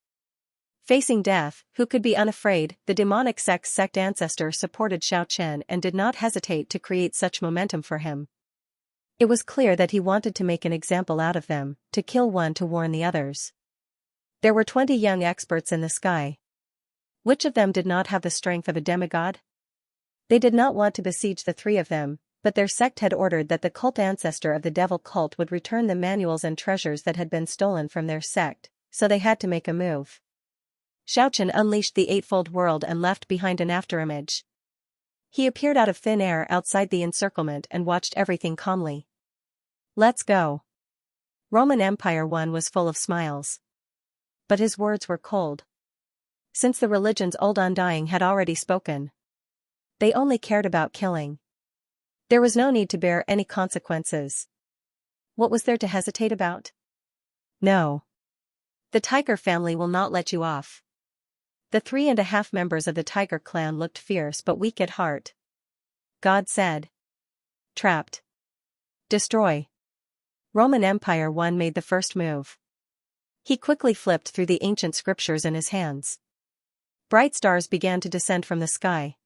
Facing death, who could be unafraid? The demonic sect's sect ancestor supported Xiaochen and did not hesitate to create such momentum for him. It was clear that he wanted to make an example out of them, to kill one to warn the others. There were 20 young experts in the sky. Which of them did not have the strength of a demigod? They did not want to besiege the three of them, but their sect had ordered that the cult ancestor of the devil cult would return the manuals and treasures that had been stolen from their sect, so they had to make a move. Xiaochen unleashed the eightfold world and left behind an afterimage. He appeared out of thin air outside the encirclement and watched everything calmly. Let's go. Roman Empire 1 was full of smiles. But his words were cold. Since the religion's old undying had already spoken. They only cared about killing. There was no need to bear any consequences. What was there to hesitate about? No. The Tiger family will not let you off. The 3.5 members of the tiger clan looked fierce but weak at heart. God said. Trapped. Destroy. Roman Empire 1 made the first move. He quickly flipped through the ancient scriptures in his hands. Bright stars began to descend from the sky.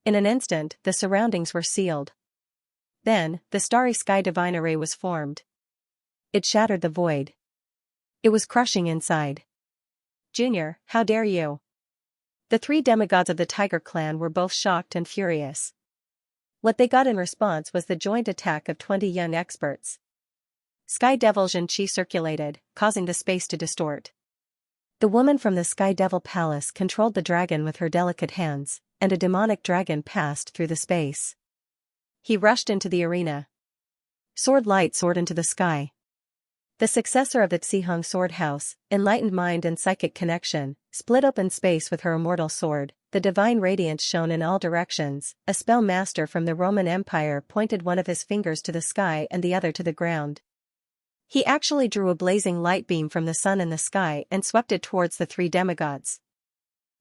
In an instant, the surroundings were sealed. Then, the starry sky divine array was formed. It shattered the void. It was crushing inside. Junior, how dare you? The 3 demigods of the tiger clan were both shocked and furious. What they got in response was the joint attack of 20 young experts. Sky Devil Xianxia circulated, causing the space to distort. The woman from the Sky Devil Palace controlled the dragon with her delicate hands, and a demonic dragon passed through the space. He rushed into the arena. Sword light soared into the sky. The successor of the Xihong sword house, enlightened mind and psychic connection, split open space with her immortal sword. The divine radiance shone in all directions. A spell master from the Roman Empire pointed one of his fingers to the sky and the other to the ground. He actually drew a blazing light beam from the sun in the sky and swept it towards the 3 demigods.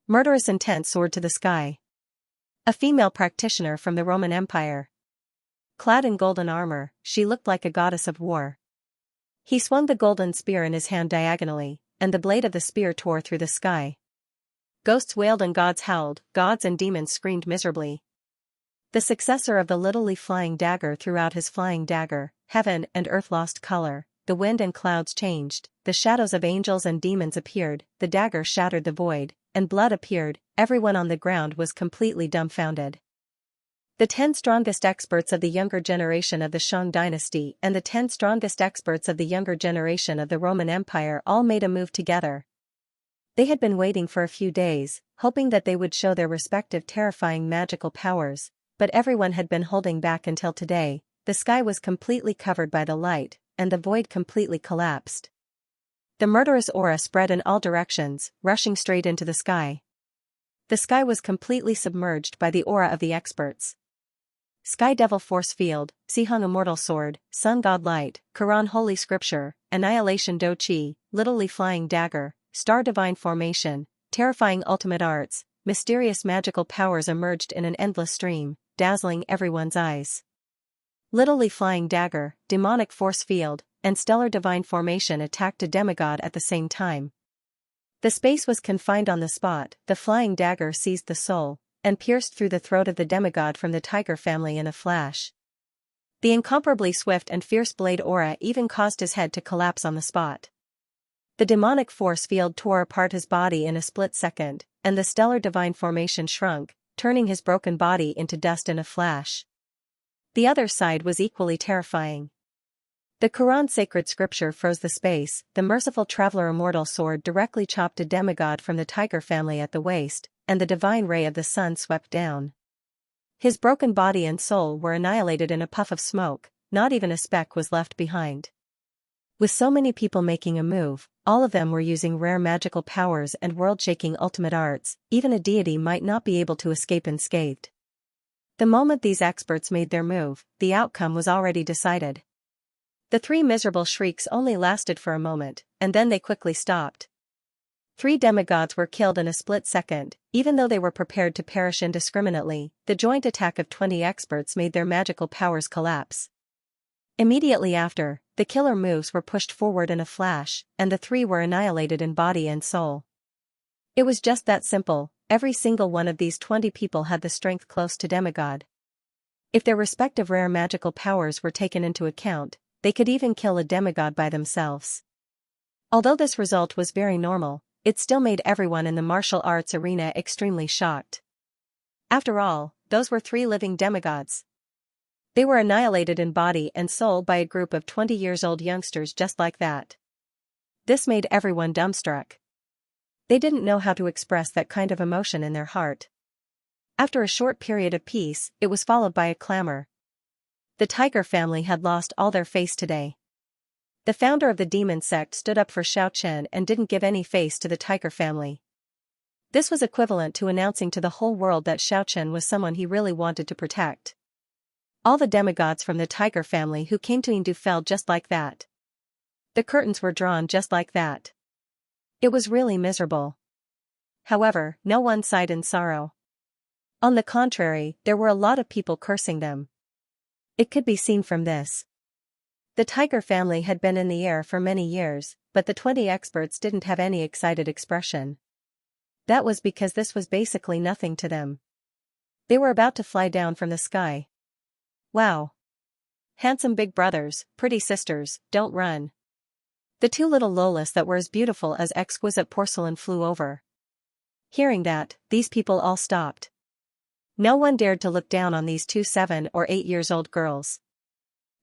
Murderous intent soared to the sky. A female practitioner from the Roman Empire. Clad in golden armor, she looked like a goddess of war. He swung the golden spear in his hand diagonally, and the blade of the spear tore through the sky. Ghosts wailed and gods howled, gods and demons screamed miserably. The successor of the little flying dagger threw out his flying dagger. Heaven and earth lost color, the wind and clouds changed, the shadows of angels and demons appeared, the dagger shattered the void, and blood appeared. Everyone on the ground was completely dumbfounded. The 10 strongest experts of the younger generation of the Shang dynasty and the 10 strongest experts of the younger generation of the Roman Empire all made a move together. They had been waiting for a few days, hoping that they would show their respective terrifying magical powers, but everyone had been holding back until today. The sky was completely covered by the light, and the void completely collapsed. The murderous aura spread in all directions, rushing straight into the sky. The sky was completely submerged by the aura of the experts. Sky Devil Force Field, Xihong Immortal Sword, Sun God Light, Quran Holy Scripture, Annihilation Do Chi, Little Flying Dagger, Star Divine Formation, Terrifying Ultimate Arts, mysterious magical powers emerged in an endless stream, dazzling everyone's eyes. Little Flying Dagger, Demonic Force Field, and Stellar Divine Formation attacked a demigod at the same time. The space was confined on the spot. The flying dagger seized the soul, and pierced through the throat of the demigod from the tiger family in a flash. The incomparably swift and fierce blade aura even caused his head to collapse on the spot. The demonic force field tore apart his body in a split second, and the stellar divine formation shrunk, turning his broken body into dust in a flash. The other side was equally terrifying. The Quran sacred scripture froze the space. The merciful traveler immortal sword directly chopped a demigod from the tiger family at the waist, and the divine ray of the sun swept down. His broken body and soul were annihilated in a puff of smoke. Not even a speck was left behind. With so many people making a move, all of them were using rare magical powers and world-shaking ultimate arts. Even a deity might not be able to escape unscathed. The moment these experts made their move, the outcome was already decided. The 3 miserable shrieks only lasted for a moment, and then they quickly stopped. 3 demigods were killed in a split second. Even though they were prepared to perish indiscriminately, the joint attack of 20 experts made their magical powers collapse. Immediately after, the killer moves were pushed forward in a flash, and the 3 were annihilated in body and soul. It was just that simple. Every single one of these 20 people had the strength close to demigod. If their respective rare magical powers were taken into account, they could even kill a demigod by themselves. Although this result was very normal, it still made everyone in the martial arts arena extremely shocked. After all, those were 3 living demigods. They were annihilated in body and soul by a group of 20-year-old youngsters just like that. This made everyone dumbstruck. They didn't know how to express that kind of emotion in their heart. After a short period of peace, it was followed by a clamor. The tiger family had lost all their face today. The founder of the demon sect stood up for Xianxia and didn't give any face to the tiger family. This was equivalent to announcing to the whole world that Xianxia was someone he really wanted to protect. All the demigods from the tiger family who came to Indu fell just like that. The curtains were drawn just like that. It was really miserable. However, no one sighed in sorrow. On the contrary, there were a lot of people cursing them. It could be seen from this. The tiger family had been in the air for many years, but the 20 experts didn't have any excited expression. That was because this was basically nothing to them. They were about to fly down from the sky. Wow. Handsome big brothers, pretty sisters, don't run. The two little Lolas that were as beautiful as exquisite porcelain flew over. Hearing that, these people all stopped. No one dared to look down on these two 7 or 8 years old girls.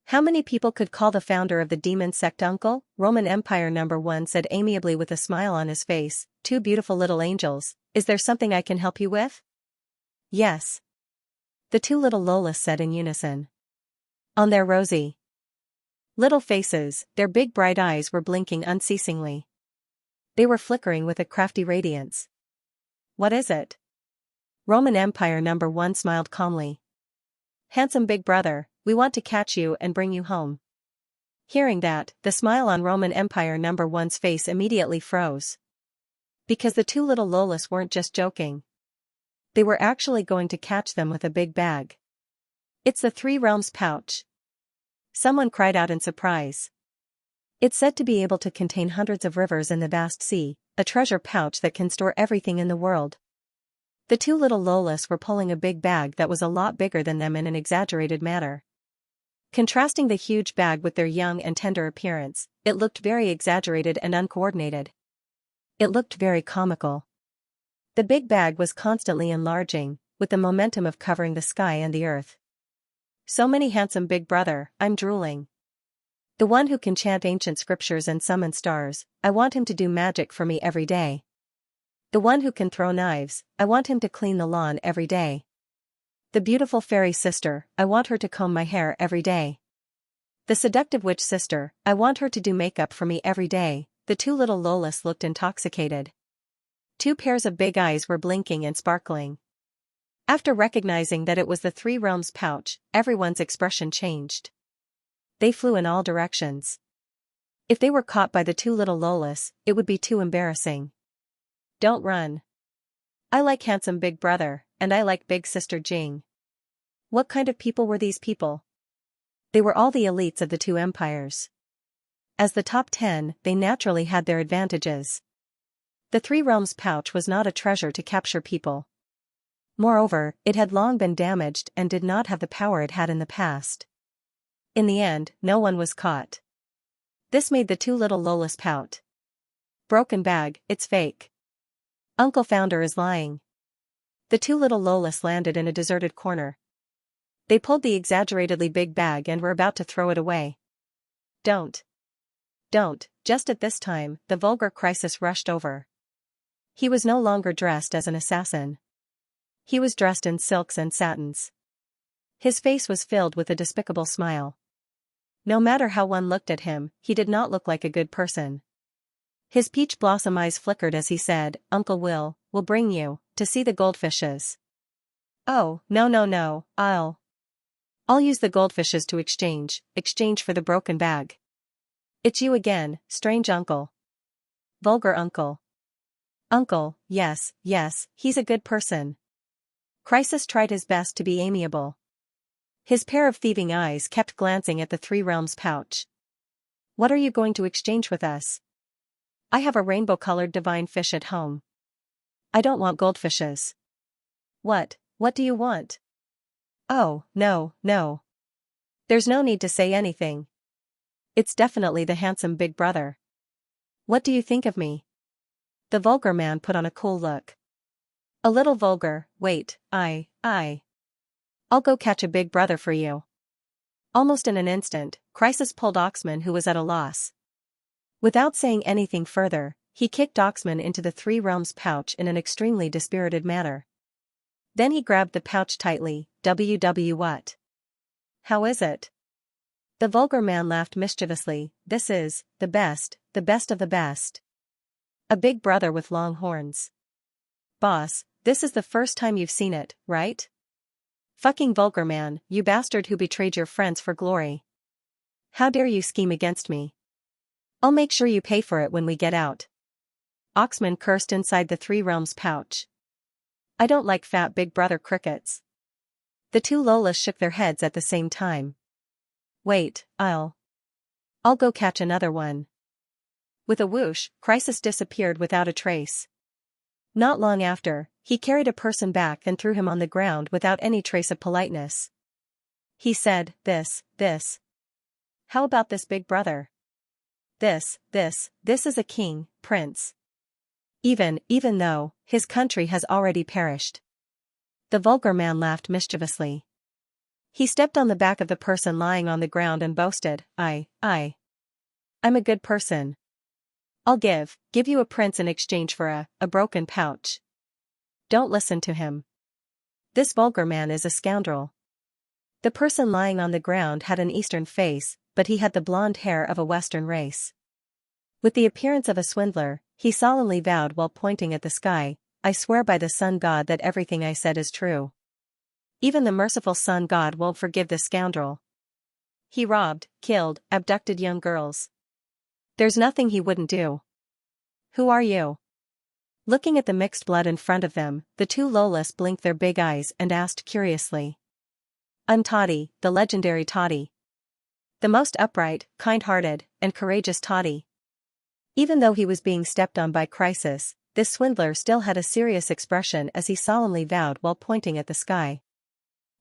How many people could call the founder of the demon sect uncle? Roman Empire number 1 said amiably with a smile on his face, "Two beautiful little angels, is there something I can help you with?" "Yes." The two little Lolas said in unison. On their rosy little faces, their big bright eyes were blinking unceasingly. They were flickering with a crafty radiance. "What is it?" Roman Empire number 1 smiled calmly. "Handsome big brother, we want to catch you and bring you home." Hearing that, the smile on Roman Empire number 1's face immediately froze. Because the two little Lolas weren't just joking. They were actually going to catch them with a big bag. "It's the Three Realms pouch." Someone cried out in surprise. It's said to be able to contain hundreds of rivers in the vast sea, a treasure pouch that can store everything in the world. The two little Lolas were pulling a big bag that was a lot bigger than them in an exaggerated manner. Contrasting the huge bag with their young and tender appearance, it looked very exaggerated and uncoordinated. It looked very comical. The big bag was constantly enlarging, with the momentum of covering the sky and the earth. So many handsome big brother, I'm drooling. The one who can chant ancient scriptures and summon stars, I want him to do magic for me every day. The one who can throw knives, I want him to clean the lawn every day. The beautiful fairy sister, I want her to comb my hair every day. The seductive witch sister, I want her to do makeup for me every day. The two little Lolas looked intoxicated. Two pairs of big eyes were blinking and sparkling. After recognizing that it was the Three Realms pouch, everyone's expression changed. They flew in all directions. If they were caught by the two little Lolas, it would be too embarrassing. Don't run. I like handsome big brother, and I like big sister Jing. What kind of people were these people? They were all the elites of the two empires. As the top 10, they naturally had their advantages. The Three Realms pouch was not a treasure to capture people. Moreover, it had long been damaged and did not have the power it had in the past. In the end, no one was caught. This made the two little Lolas pout. Broken bag, it's fake. Uncle Founder is lying. The two little Lolas landed in a deserted corner. They pulled the exaggeratedly big bag and were about to throw it away. Don't. Just at this time, the vulgar Crisis rushed over. He was no longer dressed as an assassin. He was dressed in silks and satins. His face was filled with a despicable smile. No matter how one looked at him, he did not look like a good person. His peach blossom eyes flickered as he said, "Uncle will bring you, to see the goldfishes." "Oh, no, I'll use the goldfishes to exchange for the broken bag." "It's you again, strange uncle." "Vulgar uncle." "Uncle, yes, he's a good person." Crisis tried his best to be amiable. His pair of thieving eyes kept glancing at the Three Realms pouch. "What are you going to exchange with us?" "I have a rainbow-colored divine fish at home." "I don't want goldfishes." What do you want?" "Oh, no. There's no need to say anything. It's definitely the handsome big brother." "What do you think of me?" The vulgar man put on a cool look. "A little vulgar, wait, I'll go catch a big brother for you." Almost in an instant, Crisis pulled Oxman, who was at a loss. Without saying anything further, he kicked Oxman into the Three Realms pouch in an extremely dispirited manner. Then he grabbed the pouch tightly. What? How is it?" The vulgar man laughed mischievously. "This is the best of the best. A big brother with long horns. Boss, this is the first time you've seen it, right? Fucking vulgar man, you bastard who betrayed your friends for glory. How dare you scheme against me? I'll make sure you pay for it when we get out." Oxman cursed inside the Three Realms pouch. I don't like fat big brother crickets. The two Lolas shook their heads at the same time. Wait, I'll go catch another one. With a whoosh, Crisis disappeared without a trace. Not long after, he carried a person back and threw him on the ground without any trace of politeness. He said, This. How about this big brother? This is a king, prince. Even though his country has already perished. The vulgar man laughed mischievously. He stepped on the back of the person lying on the ground and boasted, I'm a good person. I'll give you a prince in exchange for a broken pouch. Don't listen to him. This vulgar man is a scoundrel. The person lying on the ground had an Eastern face, but he had the blonde hair of a Western race. With the appearance of a swindler, he solemnly vowed while pointing at the sky, I swear by the sun god that everything I said is true. Even the merciful sun god won't forgive this scoundrel. He robbed, killed, abducted young girls. There's nothing he wouldn't do. Who are you? Looking at the mixed blood in front of them, the two Lolas blinked their big eyes and asked curiously. I'm Toddy, the legendary Toddy. The most upright, kind-hearted, and courageous Toddy. Even though he was being stepped on by Crisis, this swindler still had a serious expression as he solemnly vowed while pointing at the sky.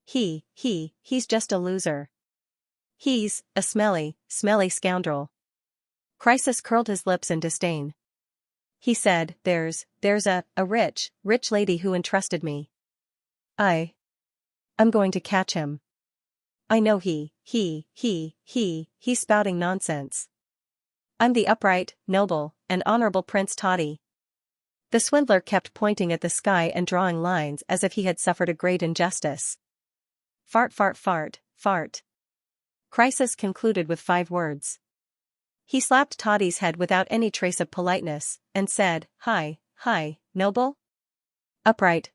He's just a loser. He's a smelly scoundrel. Crisis curled his lips in disdain. He said, There's a rich lady who entrusted me. I'm going to catch him. I know he's spouting nonsense. I'm the upright, noble, and honorable Prince Toddy. The swindler kept pointing at the sky and drawing lines as if he had suffered a great injustice. Fart. Crisis concluded with 5 words. He slapped Toddy's head without any trace of politeness, and said, Hi, noble? Upright?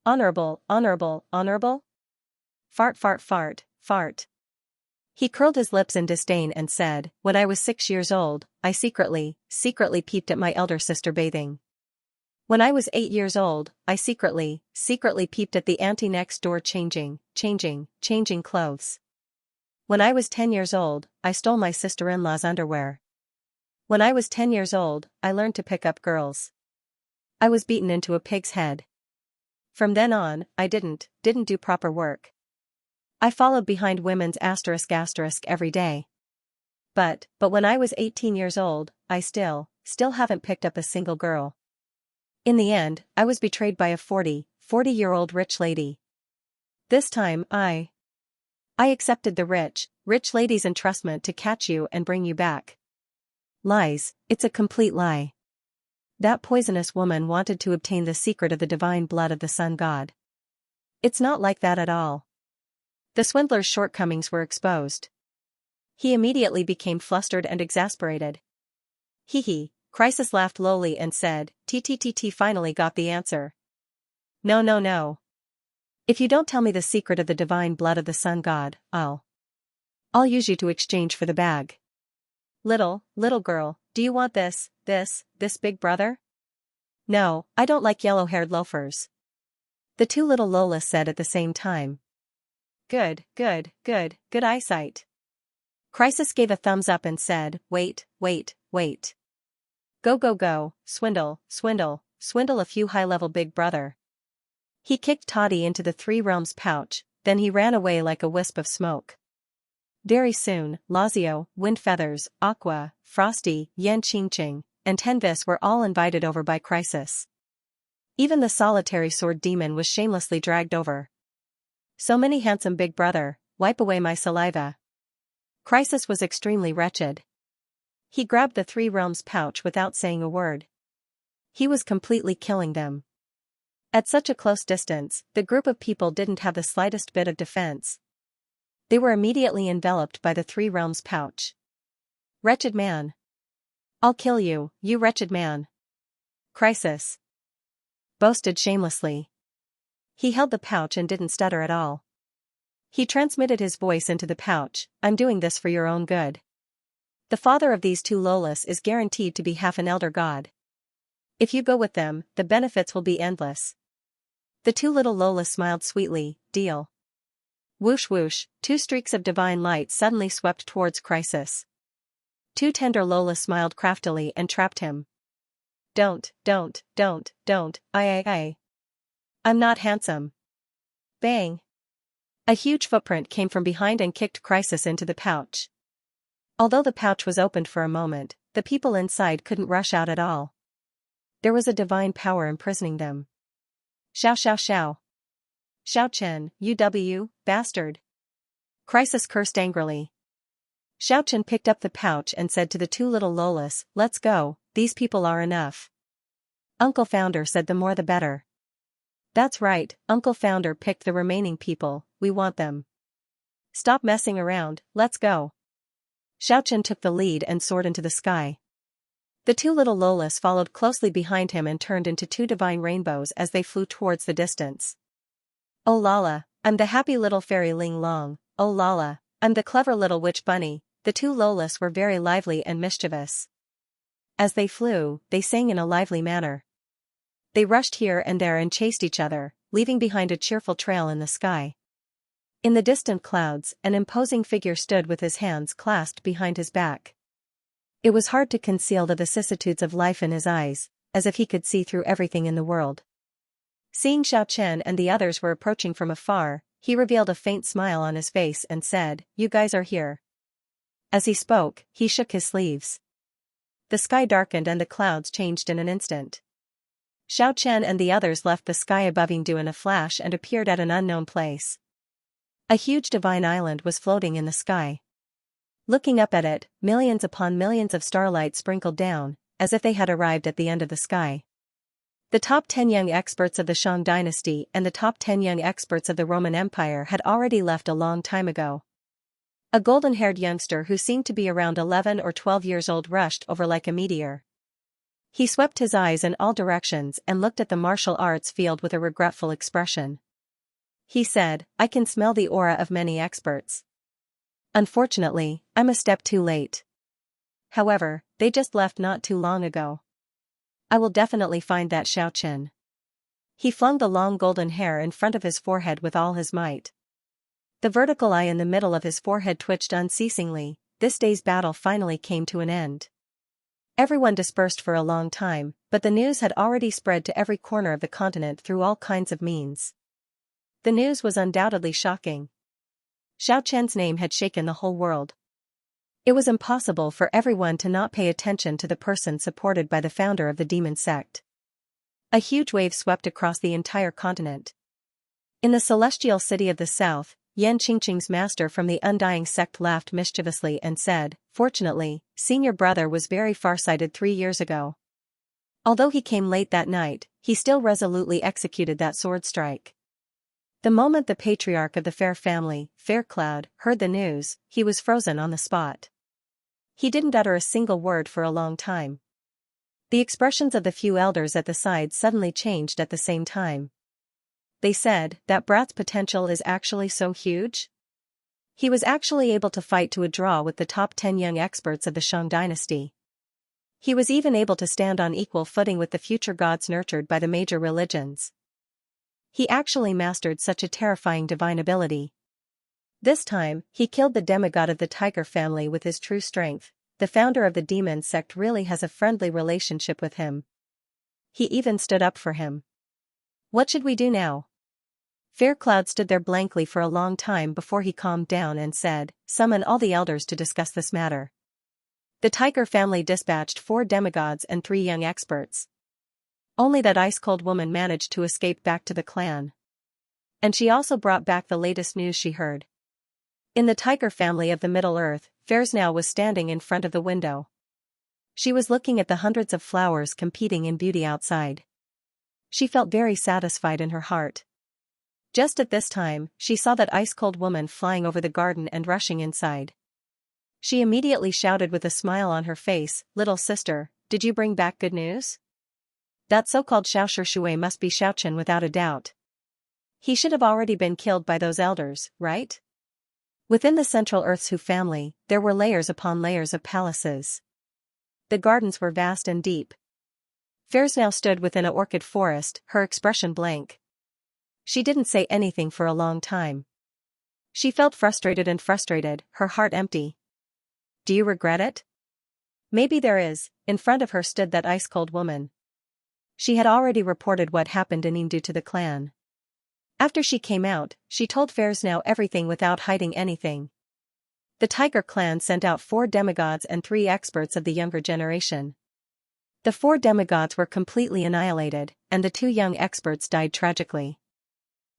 Honorable? Fart. He curled his lips in disdain and said, When I was 6 years old, I secretly peeped at my elder sister bathing. When I was 8 years old, I secretly peeped at the auntie next door changing clothes. When I was 10 years old, I stole my sister-in-law's underwear. When I was 10 years old, I learned to pick up girls. I was beaten into a pig's head. From then on, I didn't do proper work. I followed behind women's asterisk every day. But when I was 18 years old, I still haven't picked up a single girl. In the end, I was betrayed by a 40-year-old rich lady. This time I accepted the rich lady's entrustment to catch you and bring you back. Lies, it's a complete lie. That poisonous woman wanted to obtain the secret of the divine blood of the sun god. It's not like that at all. The swindler's shortcomings were exposed. He immediately became flustered and exasperated. Crisis laughed lowly and said, TTTT finally got the answer. No. If you don't tell me the secret of the divine blood of the sun god, I'll use you to exchange for the bag. Little girl, do you want this big brother? No, I don't like yellow-haired loafers. The two little Lolas said at the same time. Good eyesight. Crisis gave a thumbs up and said, Wait. Go, swindle a few high-level big brother. He kicked Toddy into the Three Realms pouch, then he ran away like a wisp of smoke. Very soon, Lazio, Windfeathers, Aqua, Frosty, Yan Qingqing, and Tenvis were all invited over by Crisis. Even the solitary sword demon was shamelessly dragged over. So many handsome big brother, wipe away my saliva. Crisis was extremely wretched. He grabbed the Three Realms pouch without saying a word. He was completely killing them. At such a close distance, the group of people didn't have the slightest bit of defense. They were immediately enveloped by the Three Realms pouch. Wretched man. I'll kill you, you wretched man. Crisis boasted shamelessly. He held the pouch and didn't stutter at all. He transmitted his voice into the pouch, I'm doing this for your own good. The father of these two Lolas is guaranteed to be half an elder god. If you go with them, the benefits will be endless. The two little Lolas smiled sweetly, deal. Whoosh whoosh, two streaks of divine light suddenly swept towards Crisis. Two tender Lolas smiled craftily and trapped him. Don't, I. I'm not handsome. Bang. A huge footprint came from behind and kicked Crisis into the pouch. Although the pouch was opened for a moment, the people inside couldn't rush out at all. There was a divine power imprisoning them. Xiao xiao xiao. Xiao Chen, UW, bastard. Crisis cursed angrily. Xiao Chen picked up the pouch and said to the two little Lolas, let's go, these people are enough. Uncle Founder said the more the better. That's right, Uncle Founder picked the remaining people, we want them. Stop messing around, let's go. Xiao Chen took the lead and soared into the sky. The two little Lolas followed closely behind him and turned into two divine rainbows as they flew towards the distance. Oh Lala, I'm the happy little fairy Ling Long, oh Lala, I'm the clever little witch bunny. The two Lolas were very lively and mischievous. As they flew, they sang in a lively manner. They rushed here and there and chased each other, leaving behind a cheerful trail in the sky. In the distant clouds, an imposing figure stood with his hands clasped behind his back. It was hard to conceal the vicissitudes of life in his eyes, as if he could see through everything in the world. Seeing Xiao Chen and the others were approaching from afar, he revealed a faint smile on his face and said, "You guys are here." As he spoke, he shook his sleeves. The sky darkened and the clouds changed in an instant. Xiao Chen and the others left the sky above Yingdu in a flash and appeared at an unknown place. A huge divine island was floating in the sky. Looking up at it, millions upon millions of starlight sprinkled down, as if they had arrived at the end of the sky. The top 10 young experts of the Shang dynasty and the top 10 young experts of the Roman Empire had already left a long time ago. A golden-haired youngster who seemed to be around 11 or 12 years old rushed over like a meteor. He swept his eyes in all directions and looked at the martial arts field with a regretful expression. He said, "I can smell the aura of many experts. Unfortunately, I'm a step too late. However, they just left not too long ago. I will definitely find that Xiao Chen." He flung the long golden hair in front of his forehead with all his might. The vertical eye in the middle of his forehead twitched unceasingly. This day's battle finally came to an end. Everyone dispersed for a long time, but the news had already spread to every corner of the continent through all kinds of means. The news was undoubtedly shocking. Xiao Chen's name had shaken the whole world. It was impossible for everyone to not pay attention to the person supported by the founder of the demon sect. A huge wave swept across the entire continent. In the celestial city of the south, Yan Qingqing's master from the Undying sect laughed mischievously and said, "Fortunately, senior brother was very farsighted 3 years ago. Although he came late that night, he still resolutely executed that sword strike." The moment the patriarch of the Fair family, Faircloud, heard the news, he was frozen on the spot. He didn't utter a single word for a long time. The expressions of the few elders at the side suddenly changed at the same time. They said, "That brat's potential is actually so huge? He was actually able to fight to a draw with the top 10 young experts of the Shang dynasty. He was even able to stand on equal footing with the future gods nurtured by the major religions. He actually mastered such a terrifying divine ability. This time, he killed the demigod of the Tiger family with his true strength. The founder of the demon sect really has a friendly relationship with him. He even stood up for him. What should we do now?" Faircloud stood there blankly for a long time before he calmed down and said, "Summon all the elders to discuss this matter." The Tiger family dispatched 4 demigods and 3 young experts. Only that ice-cold woman managed to escape back to the clan. And she also brought back the latest news she heard. In the Tiger family of the Middle Earth, Fairs now was standing in front of the window. She was looking at the hundreds of flowers competing in beauty outside. She felt very satisfied in her heart. Just at this time, she saw that ice-cold woman flying over the garden and rushing inside. She immediately shouted with a smile on her face, "Little sister, did you bring back good news? That so-called Xiao Shui must be Xiao Chen without a doubt. He should have already been killed by those elders, right? Within the Central Earth's Hu family, there were layers upon layers of palaces. The gardens were vast and deep. Fairs now stood within an orchid forest, her expression blank. She didn't say anything for a long time. She felt frustrated, her heart empty. Do you regret it? Maybe there is. In front of her stood that ice-cold woman. She had already reported what happened in Indu to the clan. After she came out, she told Fairs now everything without hiding anything. The Tiger clan sent out 4 demigods and 3 experts of the younger generation. The 4 demigods were completely annihilated, and the 2 young experts died tragically.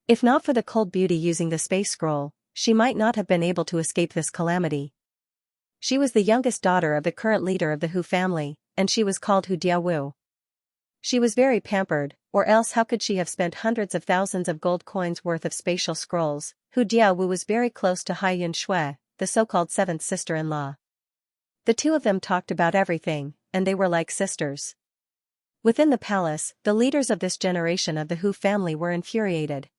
If not for the cold beauty using the space scroll, she might not have been able to escape this calamity. She was the youngest daughter of the current leader of the Hu family, and she was called Hu Diawu. She was very pampered, or else how could she have spent hundreds of thousands of gold coins worth of spatial scrolls? Hu Diawu was very close to Hai Yun Shui, the so-called 7th sister-in-law. The 2 of them talked about everything, and they were like sisters. Within the palace, the leaders of this generation of the Hu family were infuriated.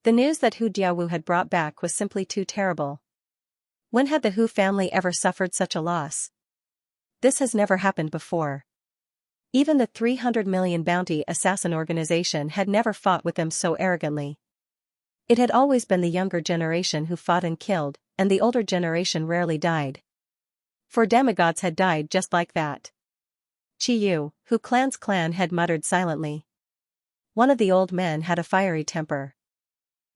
The news that Hu Diawu had brought back was simply too terrible. When had the Hu family ever suffered such a loss? This has never happened before. Even the 300 million bounty assassin organization had never fought with them so arrogantly. It had always been the younger generation who fought and killed, and the older generation rarely died. 4 demigods had died just like that. Chi Yu, Hu clan's clan head, muttered silently. One of the old men had a fiery temper.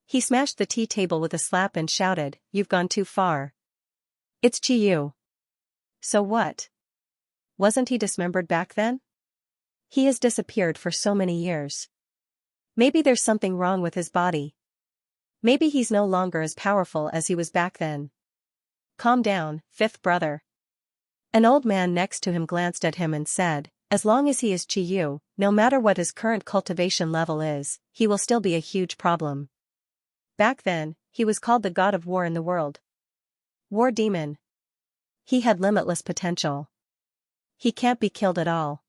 He smashed the tea table with a slap and shouted, "You've gone too far." It's Chi Yu. So what? Wasn't he dismembered back then? He has disappeared for so many years. Maybe there's something wrong with his body. Maybe he's no longer as powerful as he was back then. Calm down, 5th brother. An old man next to him glanced at him and said, as long as he is Chi Yu, no matter what his current cultivation level is, he will still be a huge problem. Back then, he was called the god of war in the world. War demon. He had limitless potential. He can't be killed at all.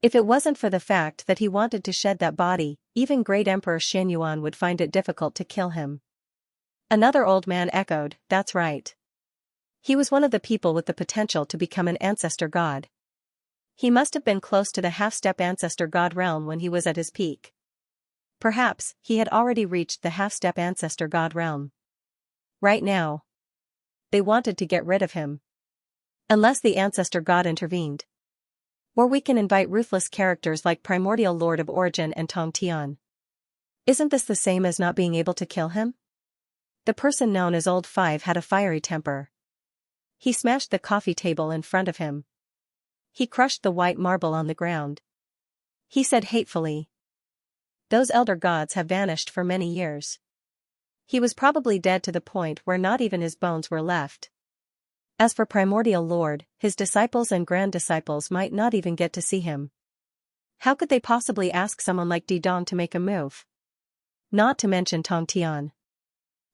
If it wasn't for the fact that he wanted to shed that body, even great Emperor Xianyuan would find it difficult to kill him. Another old man echoed, that's right. He was one of the people with the potential to become an ancestor god. He must have been close to the half-step ancestor god realm when he was at his peak. Perhaps, he had already reached the half-step ancestor god realm. Right now. They wanted to get rid of him. Unless the ancestor god intervened. Or we can invite ruthless characters like Primordial Lord of Origin and Tong Tian. Isn't this the same as not being able to kill him? The person known as Old Five had a fiery temper. He smashed the coffee table in front of him. He crushed the white marble on the ground. He said hatefully, "Those elder gods have vanished for many years." He was probably dead to the point where not even his bones were left. As for Primordial Lord, his disciples and grand-disciples might not even get to see him. How could they possibly ask someone like Didong to make a move? Not to mention Tong Tian.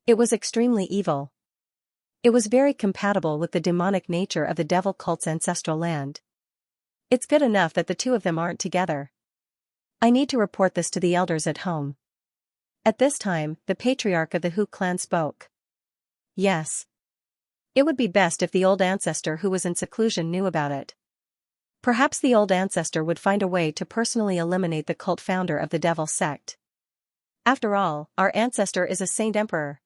It was extremely evil. It was very compatible with the demonic nature of the devil cult's ancestral land. It's good enough that the 2 of them aren't together. I need to report this to the elders at home. At this time, the patriarch of the Hu clan spoke. Yes. It would be best if the old ancestor who was in seclusion knew about it. Perhaps the old ancestor would find a way to personally eliminate the cult founder of the devil sect. After all, our ancestor is a saint emperor.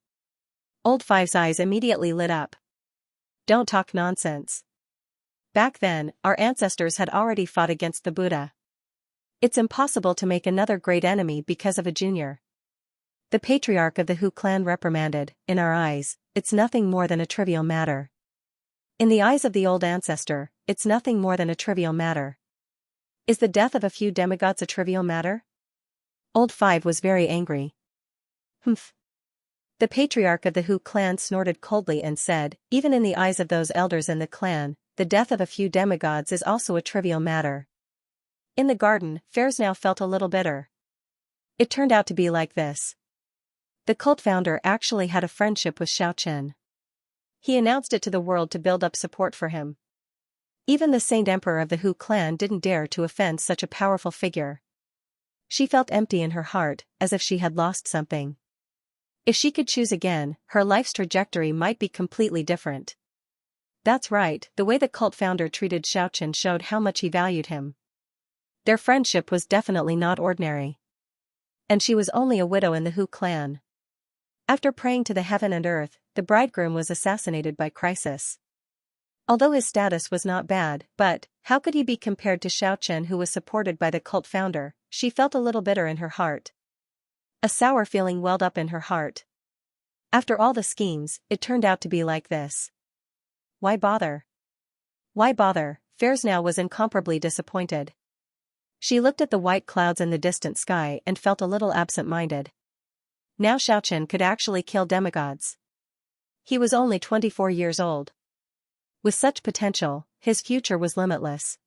Old Five's eyes immediately lit up. Don't talk nonsense. Back then, our ancestors had already fought against the Buddha. It's impossible to make another great enemy because of a junior. The patriarch of the Hu clan reprimanded, in our eyes, it's nothing more than a trivial matter. In the eyes of the old ancestor, it's nothing more than a trivial matter. Is the death of a few demigods a trivial matter? Old Five was very angry. Humph. The patriarch of the Hu clan snorted coldly and said, even in the eyes of those elders in the clan, the death of a few demigods is also a trivial matter. In the garden, Fairs now felt a little bitter. It turned out to be like this. The cult founder actually had a friendship with Xiaochen. He announced it to the world to build up support for him. Even the Saint Emperor of the Hu clan didn't dare to offend such a powerful figure. She felt empty in her heart, as if she had lost something. If she could choose again, her life's trajectory might be completely different. That's right, the way the cult founder treated Xiaochen showed how much he valued him. Their friendship was definitely not ordinary. And she was only a widow in the Hu clan. After praying to the heaven and earth, the bridegroom was assassinated by Crisis. Although his status was not bad, but how could he be compared to Xiaochen, who was supported by the cult founder? She felt a little bitter in her heart. A sour feeling welled up in her heart. After all the schemes, it turned out to be like this. Why bother? Why bother? Fairsnow was incomparably disappointed. She looked at the white clouds in the distant sky and felt a little absent-minded. Now Xiaochen could actually kill demigods. He was only 24 years old. With such potential, his future was limitless.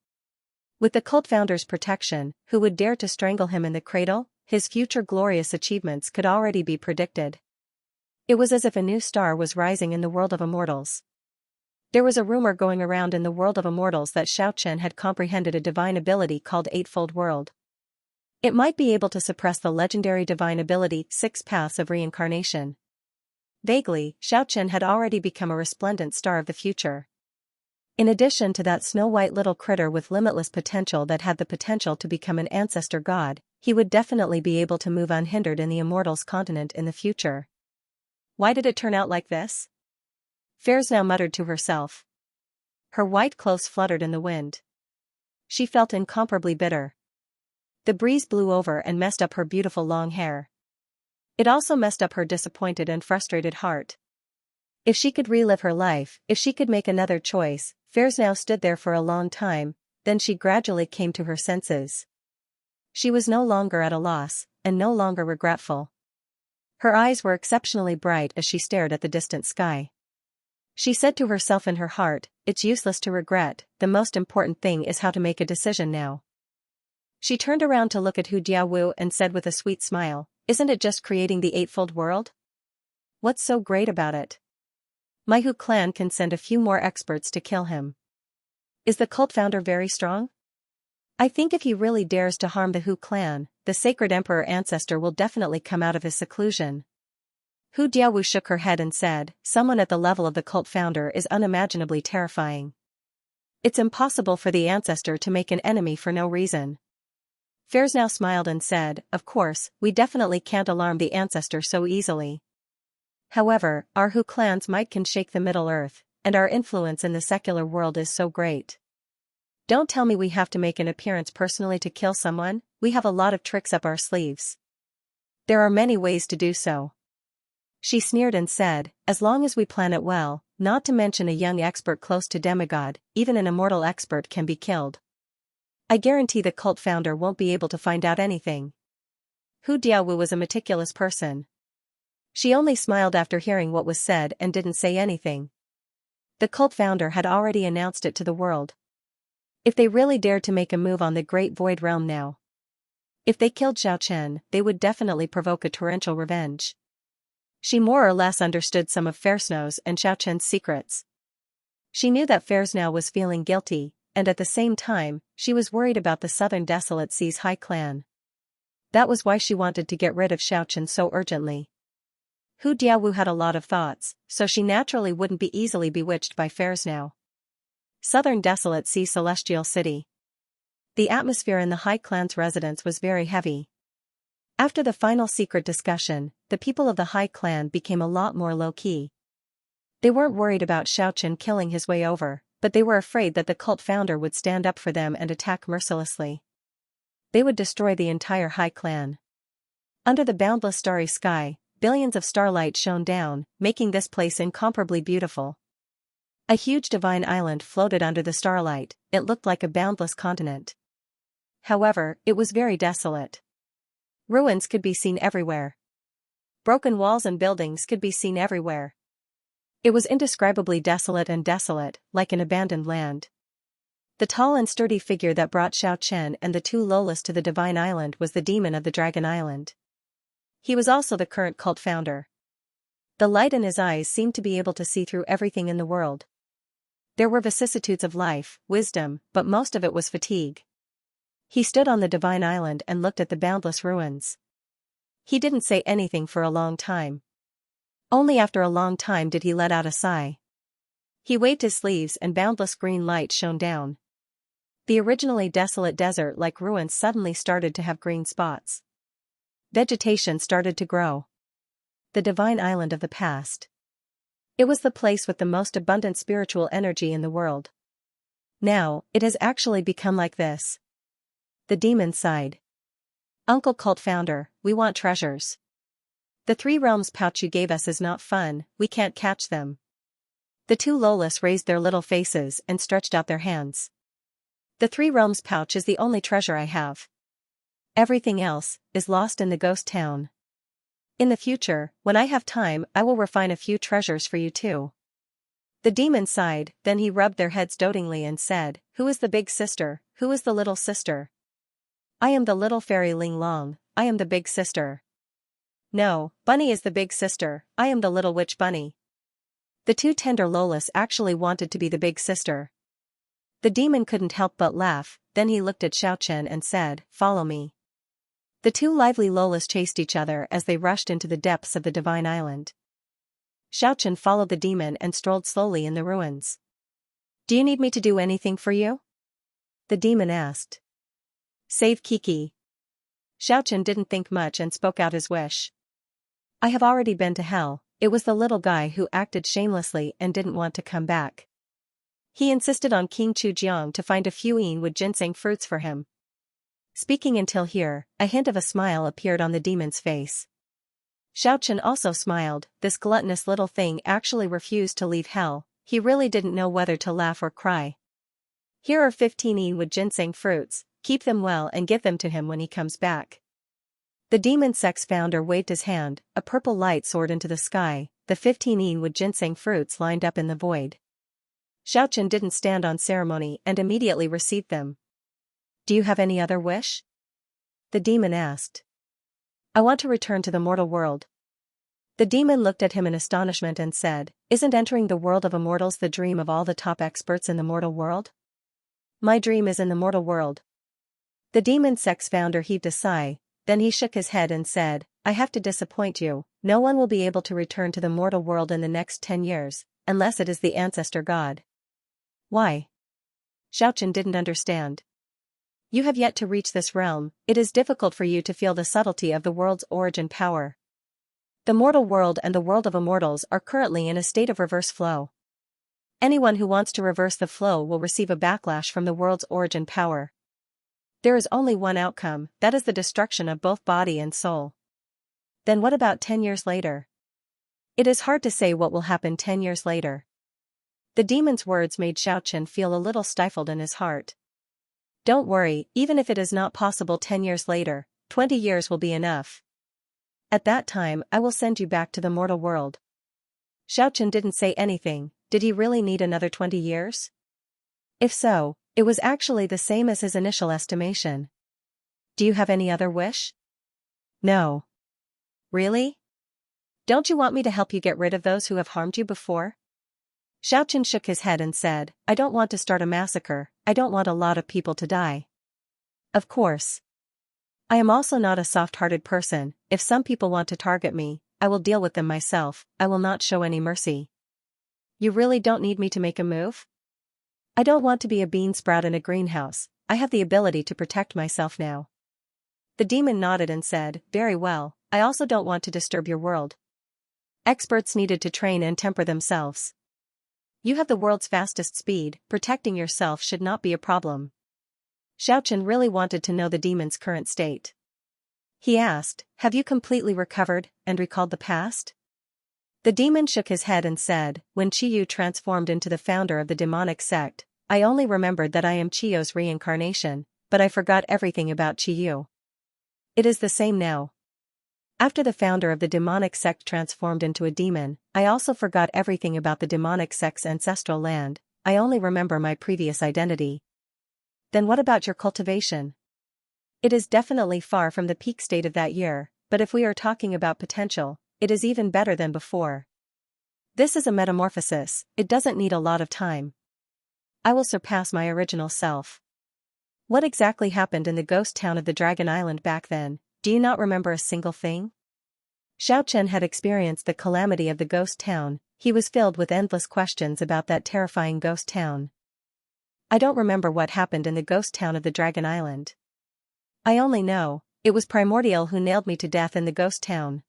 With the cult founder's protection, who would dare to strangle him in the cradle? His future glorious achievements could already be predicted. It was as if a new star was rising in the world of Immortals. There was a rumor going around in the world of Immortals that Xiaochen had comprehended a divine ability called Eightfold World. It might be able to suppress the legendary divine ability, Six Paths of Reincarnation. Vaguely, Xiaochen had already become a resplendent star of the future. In addition to that snow-white little critter with limitless potential that had the potential to become an ancestor god, he would definitely be able to move unhindered in the Immortals continent in the future. Why did it turn out like this? Fairsnow muttered to herself. Her white clothes fluttered in the wind. She felt incomparably bitter. The breeze blew over and messed up her beautiful long hair. It also messed up her disappointed and frustrated heart. If she could relive her life, if she could make another choice, Fairsnow stood there for a long time, then she gradually came to her senses. She was no longer at a loss, and no longer regretful. Her eyes were exceptionally bright as she stared at the distant sky. She said to herself in her heart, it's useless to regret, the most important thing is how to make a decision now. She turned around to look at Hu Jiawu and said with a sweet smile, isn't it just creating the Eightfold World? What's so great about it? My Hu clan can send a few more experts to kill him. Is the cult founder very strong? I think if he really dares to harm the Hu clan, the sacred emperor ancestor will definitely come out of his seclusion. Hu Jiawu shook her head and said, someone at the level of the cult founder is unimaginably terrifying. It's impossible for the ancestor to make an enemy for no reason. Fairsnow smiled and said, of course, we definitely can't alarm the ancestor so easily. However, our Hu clans might can shake the Middle Earth, and our influence in the secular world is so great. Don't tell me we have to make an appearance personally to kill someone, we have a lot of tricks up our sleeves. There are many ways to do so. She sneered and said, as long as we plan it well, not to mention a young expert close to demigod, even an immortal expert can be killed. I guarantee the cult founder won't be able to find out anything. Hu Jiawu was a meticulous person. She only smiled after hearing what was said and didn't say anything. The cult founder had already announced it to the world. If they really dared to make a move on the Great Void Realm now. If they killed Xiaochen, they would definitely provoke a torrential revenge. She more or less understood some of Fairsnow's and Xiaochen's secrets. She knew that Fairsnow was feeling guilty, and at the same time, she was worried about the Southern Desolate Seas High Clan. That was why she wanted to get rid of Xiaochen so urgently. Hu Jiawu had a lot of thoughts, so she naturally wouldn't be easily bewitched by Fairsnow. Southern Desolate Sea Celestial City. The atmosphere in the High Clan's residence was very heavy. After the final secret discussion, the people of the High Clan became a lot more low-key. They weren't worried about Xiaochen killing his way over, but they were afraid that the cult founder would stand up for them and attack mercilessly. They would destroy the entire High Clan. Under the boundless starry sky, billions of starlight shone down, making this place incomparably beautiful. A huge divine island floated under the starlight, it looked like a boundless continent. However, it was very desolate. Ruins could be seen everywhere. Broken walls and buildings could be seen everywhere. It was indescribably desolate, like an abandoned land. The tall and sturdy figure that brought Xiaochen and the two Lolas to the divine island was the demon of the Dragon Island. He was also the current cult founder. The light in his eyes seemed to be able to see through everything in the world. There were vicissitudes of life, wisdom, but most of it was fatigue. He stood on the divine island and looked at the boundless ruins. He didn't say anything for a long time. Only after a long time did he let out a sigh. He waved his sleeves and boundless green light shone down. The originally desolate desert-like ruins suddenly started to have green spots. Vegetation started to grow. The divine island of the past. It was the place with the most abundant spiritual energy in the world. Now, it has actually become like this. The demon sighed. Uncle Cult Founder, we want treasures. The 3 realms pouch you gave us is not fun, we can't catch them. The 2 Lolas raised their little faces and stretched out their hands. The 3 realms pouch is the only treasure I have. Everything else is lost in the ghost town. In the future, when I have time, I will refine a few treasures for you too. The demon sighed, then he rubbed their heads dotingly and said, Who is the big sister, who is the little sister? I am the little fairy Ling Long, I am the big sister. No, Bunny is the big sister, I am the little witch Bunny. The 2 tender Lolas actually wanted to be the big sister. The demon couldn't help but laugh, then he looked at Xiaochen and said, Follow me. The 2 lively Lolas chased each other as they rushed into the depths of the divine island. Xiaochen followed the demon and strolled slowly in the ruins. Do you need me to do anything for you? The demon asked. Save Kiki. Xiaochen didn't think much and spoke out his wish. I have already been to hell. It was the little guy who acted shamelessly and didn't want to come back. He insisted on King Chujiang to find a few wood ginseng fruits for him. Speaking until here, a hint of a smile appeared on the demon's face. Xiaochen also smiled, this gluttonous little thing actually refused to leave hell, he really didn't know whether to laugh or cry. Here are 15 wood ginseng fruits, keep them well and give them to him when he comes back. The demon sex founder waved his hand, a purple light soared into the sky, the 15 wood ginseng fruits lined up in the void. Xiaochen didn't stand on ceremony and immediately received them. Do you have any other wish? The demon asked. I want to return to the mortal world. The demon looked at him in astonishment and said, Isn't entering the world of immortals the dream of all the top experts in the mortal world? My dream is in the mortal world. The demon sex founder heaved a sigh, then he shook his head and said, I have to disappoint you, no one will be able to return to the mortal world in the next 10 years, unless it is the ancestor god. Why? Xiaochen didn't understand. You have yet to reach this realm, it is difficult for you to feel the subtlety of the world's origin power. The mortal world and the world of immortals are currently in a state of reverse flow. Anyone who wants to reverse the flow will receive a backlash from the world's origin power. There is only one outcome, that is the destruction of both body and soul. Then what about 10 years later? It is hard to say what will happen 10 years later. The demon's words made Xiaochen feel a little stifled in his heart. Don't worry, even if it is not possible 10 years later, 20 years will be enough. At that time I will send you back to the mortal world. Xiaochen didn't say anything, did he really need another 20 years? If so, it was actually the same as his initial estimation. Do you have any other wish? No. Really? Don't you want me to help you get rid of those who have harmed you before? Xiaochen shook his head and said, I don't want to start a massacre, I don't want a lot of people to die. Of course. I am also not a soft-hearted person, if some people want to target me, I will deal with them myself, I will not show any mercy. You really don't need me to make a move? I don't want to be a bean sprout in a greenhouse, I have the ability to protect myself now. The demon nodded and said, Very well, I also don't want to disturb your world. Experts needed to train and temper themselves. You have the world's fastest speed, protecting yourself should not be a problem. Xiaochen really wanted to know the demon's current state. He asked, Have you completely recovered and recalled the past? The demon shook his head and said, When Qiyu transformed into the founder of the demonic sect, I only remembered that I am Qiyu's reincarnation, but I forgot everything about Qiyu. It is the same now. After the founder of the demonic sect transformed into a demon, I also forgot everything about the demonic sect's ancestral land, I only remember my previous identity. Then what about your cultivation? It is definitely far from the peak state of that year, but if we are talking about potential, it is even better than before. This is a metamorphosis, it doesn't need a lot of time. I will surpass my original self. What exactly happened in the ghost town of the Dragon Island back then? Do you not remember a single thing? Xiaochen had experienced the calamity of the ghost town. He was filled with endless questions about that terrifying ghost town. I don't remember what happened in the ghost town of the Dragon Island. I only know, it was Primordial who nailed me to death in the ghost town.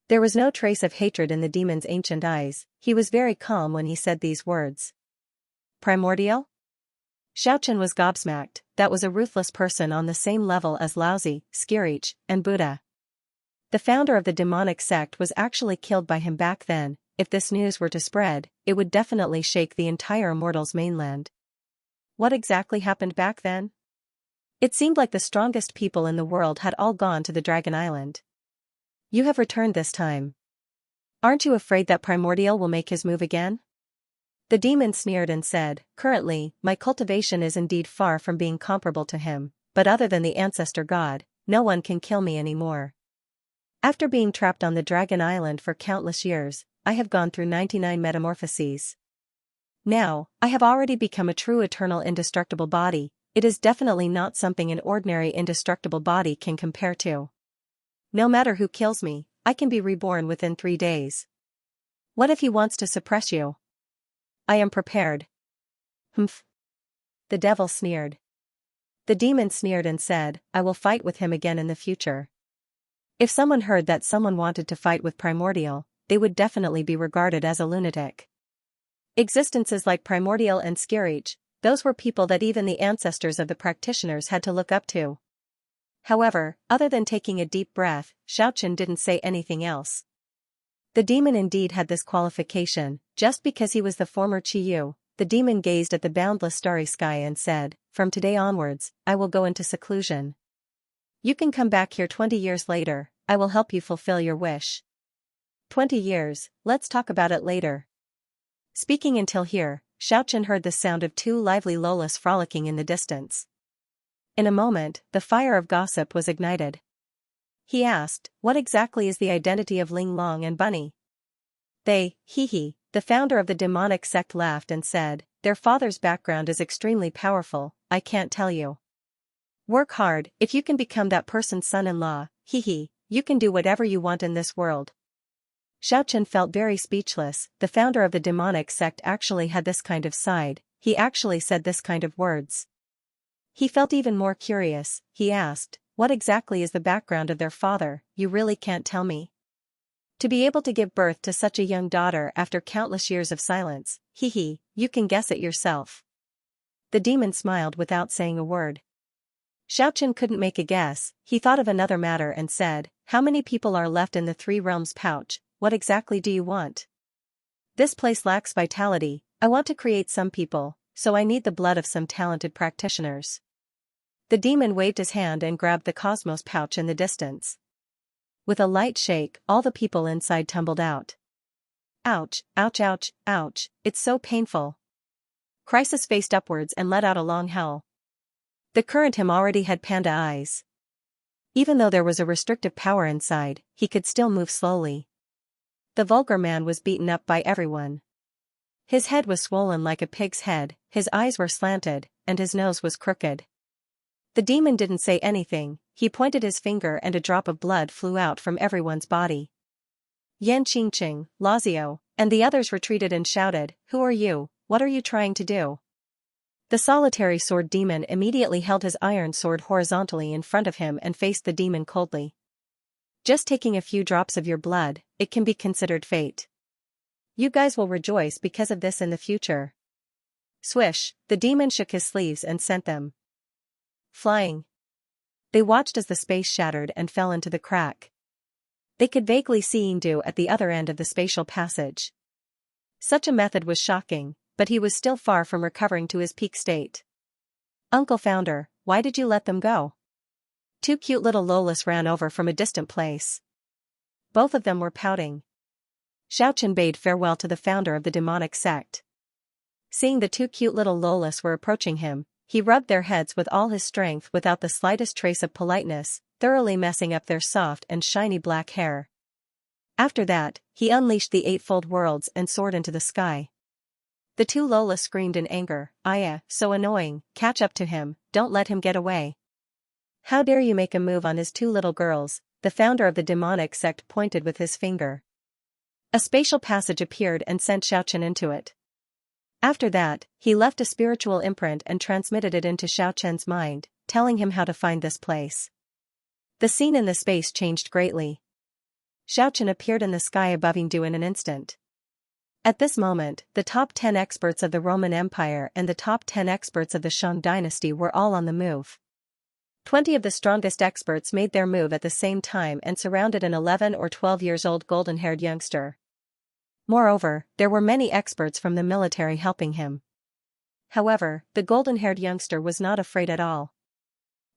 There was no trace of hatred in the demon's ancient eyes. He was very calm when he said these words. Primordial? Xiaochen was gobsmacked. That was a ruthless person on the same level as Laozi, Skirich, and Buddha. The founder of the demonic sect was actually killed by him back then. If this news were to spread, it would definitely shake the entire Immortals mainland. What exactly happened back then? It seemed like the strongest people in the world had all gone to the Dragon Island. You have returned this time. Aren't you afraid that Primordial will make his move again? The demon sneered and said, currently, my cultivation is indeed far from being comparable to him, but other than the ancestor god, no one can kill me anymore. After being trapped on the Dragon Island for countless years, I have gone through 99 metamorphoses. Now, I have already become a true eternal indestructible body. It is definitely not something an ordinary indestructible body can compare to. No matter who kills me, I can be reborn within 3 days. What if he wants to suppress you? I am prepared. Humph. The devil sneered. The demon sneered and said, I will fight with him again in the future. If someone heard that someone wanted to fight with Primordial, they would definitely be regarded as a lunatic. Existences like Primordial and Skirich, those were people that even the ancestors of the practitioners had to look up to. However, other than taking a deep breath, Xiaochen didn't say anything else. The demon indeed had this qualification. Just because he was the former Qiyu, the demon gazed at the boundless starry sky and said, from today onwards, I will go into seclusion. You can come back here 20 years later, I will help you fulfill your wish. 20 years, let's talk about it later. Speaking until here, Xiaochen heard the sound of 2 lively lolas frolicking in the distance. In a moment, the fire of gossip was ignited. He asked, what exactly is the identity of Ling Long and Bunny? They, the founder of the demonic sect laughed and said, their father's background is extremely powerful, I can't tell you. Work hard, if you can become that person's son-in-law, you can do whatever you want in this world. Xiaochen felt very speechless. The founder of the demonic sect actually had this kind of side, he actually said this kind of words. He felt even more curious. He asked, what exactly is the background of their father? You really can't tell me. To be able to give birth to such a young daughter after countless years of silence, you can guess it yourself. The demon smiled without saying a word. Xiaochen couldn't make a guess. He thought of another matter and said, how many people are left in the 3 realms pouch? What exactly do you want? This place lacks vitality. I want to create some people, so I need the blood of some talented practitioners. The demon waved his hand and grabbed the cosmos pouch in the distance. With a light shake, all the people inside tumbled out. Ouch, ouch, ouch, ouch, it's so painful. Crisis faced upwards and let out a long howl. The current him already had panda eyes. Even though there was a restrictive power inside, he could still move slowly. The vulgar man was beaten up by everyone. His head was swollen like a pig's head, his eyes were slanted, and his nose was crooked. The demon didn't say anything, he pointed his finger and a drop of blood flew out from everyone's body. Yan Qingqing, Lazio, and the others retreated and shouted, who are you, what are you trying to do? The solitary sword demon immediately held his iron sword horizontally in front of him and faced the demon coldly. Just taking a few drops of your blood, it can be considered fate. You guys will rejoice because of this in the future. Swish, the demon shook his sleeves and sent them flying. They watched as the space shattered and fell into the crack. They could vaguely see Yingdu at the other end of the spatial passage. Such a method was shocking, but he was still far from recovering to his peak state. Uncle Founder, why did you let them go? 2 cute little lolas ran over from a distant place. Both of them were pouting. Xiaochen bade farewell to the founder of the demonic sect. Seeing the 2 cute little lolas were approaching him, he rubbed their heads with all his strength without the slightest trace of politeness, thoroughly messing up their soft and shiny black hair. After that, he unleashed the 8-fold worlds and soared into the sky. The 2 lolas screamed in anger, Aya, so annoying, catch up to him, don't let him get away. How dare you make a move on his 2 little girls? the founder of the demonic sect pointed with his finger. A spatial passage appeared and sent Xiaochen into it. After that, he left a spiritual imprint and transmitted it into Xiaochen's mind, telling him how to find this place. The scene in the space changed greatly. Xiaochen appeared in the sky above Yingdu in an instant. At this moment, the top 10 experts of the Roman Empire and the top 10 experts of the Shang dynasty were all on the move. 20 of the strongest experts made their move at the same time and surrounded an 11 or 12 years old golden-haired youngster. Moreover, there were many experts from the military helping him. However, the golden-haired youngster was not afraid at all.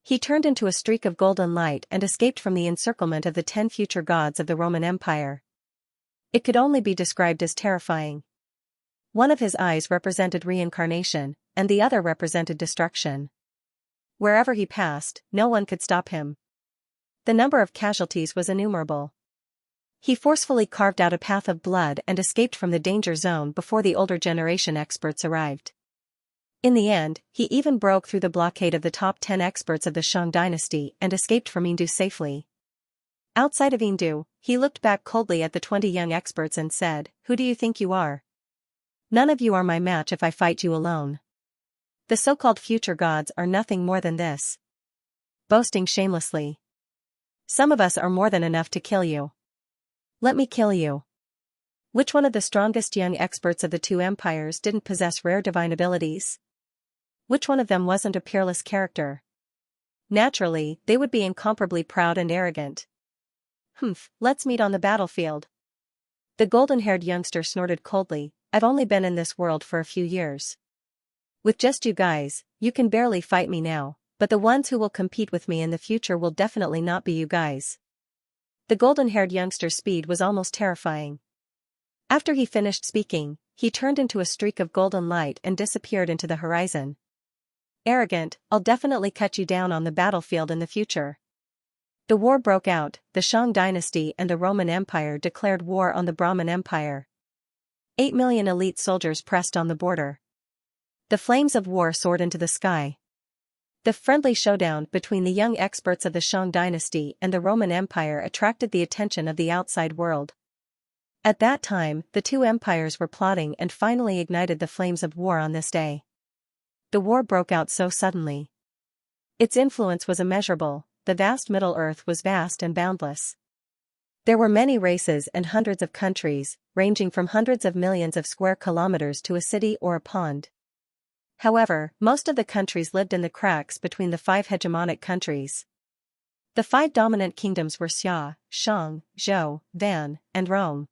He turned into a streak of golden light and escaped from the encirclement of the 10 future gods of the Roman Empire. It could only be described as terrifying. One of his eyes represented reincarnation, and the other represented destruction. Wherever he passed, no one could stop him. The number of casualties was innumerable. He forcefully carved out a path of blood and escaped from the danger zone before the older generation experts arrived. In the end, he even broke through the blockade of the top 10 experts of the Shang dynasty and escaped from Yingdu safely. Outside of Yingdu, he looked back coldly at the 20 young experts and said, "Who do you think you are? None of you are my match if I fight you alone. The so-called future gods are nothing more than this. Boasting shamelessly. Some of us are more than enough to kill you. Let me kill you." Which one of the strongest young experts of the two empires didn't possess rare divine abilities? Which one of them wasn't a peerless character? Naturally, they would be incomparably proud and arrogant. Let's meet on the battlefield. The golden-haired youngster snorted coldly, "I've only been in this world for a few years. With just you guys, you can barely fight me now, but the ones who will compete with me in the future will definitely not be you guys." The golden-haired youngster's speed was almost terrifying. After he finished speaking, he turned into a streak of golden light and disappeared into the horizon. "Arrogant, I'll definitely cut you down on the battlefield in the future." The war broke out. The Shang dynasty and the Roman Empire declared war on the Brahmin Empire. 8 million elite soldiers pressed on the border. The flames of war soared into the sky. The friendly showdown between the young experts of the Shang dynasty and the Roman Empire attracted the attention of the outside world. At that time, the two empires were plotting and finally ignited the flames of war on this day. The war broke out so suddenly. Its influence was immeasurable. The vast Middle Earth was vast and boundless. There were many races and hundreds of countries, ranging from hundreds of millions of square kilometers to a city or a pond. However, most of the countries lived in the cracks between the 5 hegemonic countries. The 5 dominant kingdoms were Xia, Shang, Zhou, Van, and Rome.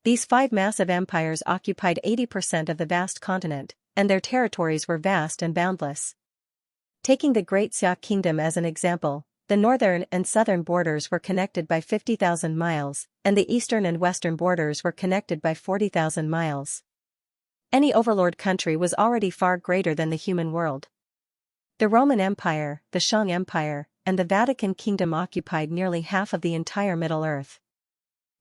These 5 massive empires occupied 80% of the vast continent, and their territories were vast and boundless. Taking the Great Xia Kingdom as an example, the northern and southern borders were connected by 50,000 miles, and the eastern and western borders were connected by 40,000 miles. Any overlord country was already far greater than the human world. The Roman Empire, the Shang Empire, and the Vatican Kingdom occupied nearly half of the entire Middle Earth.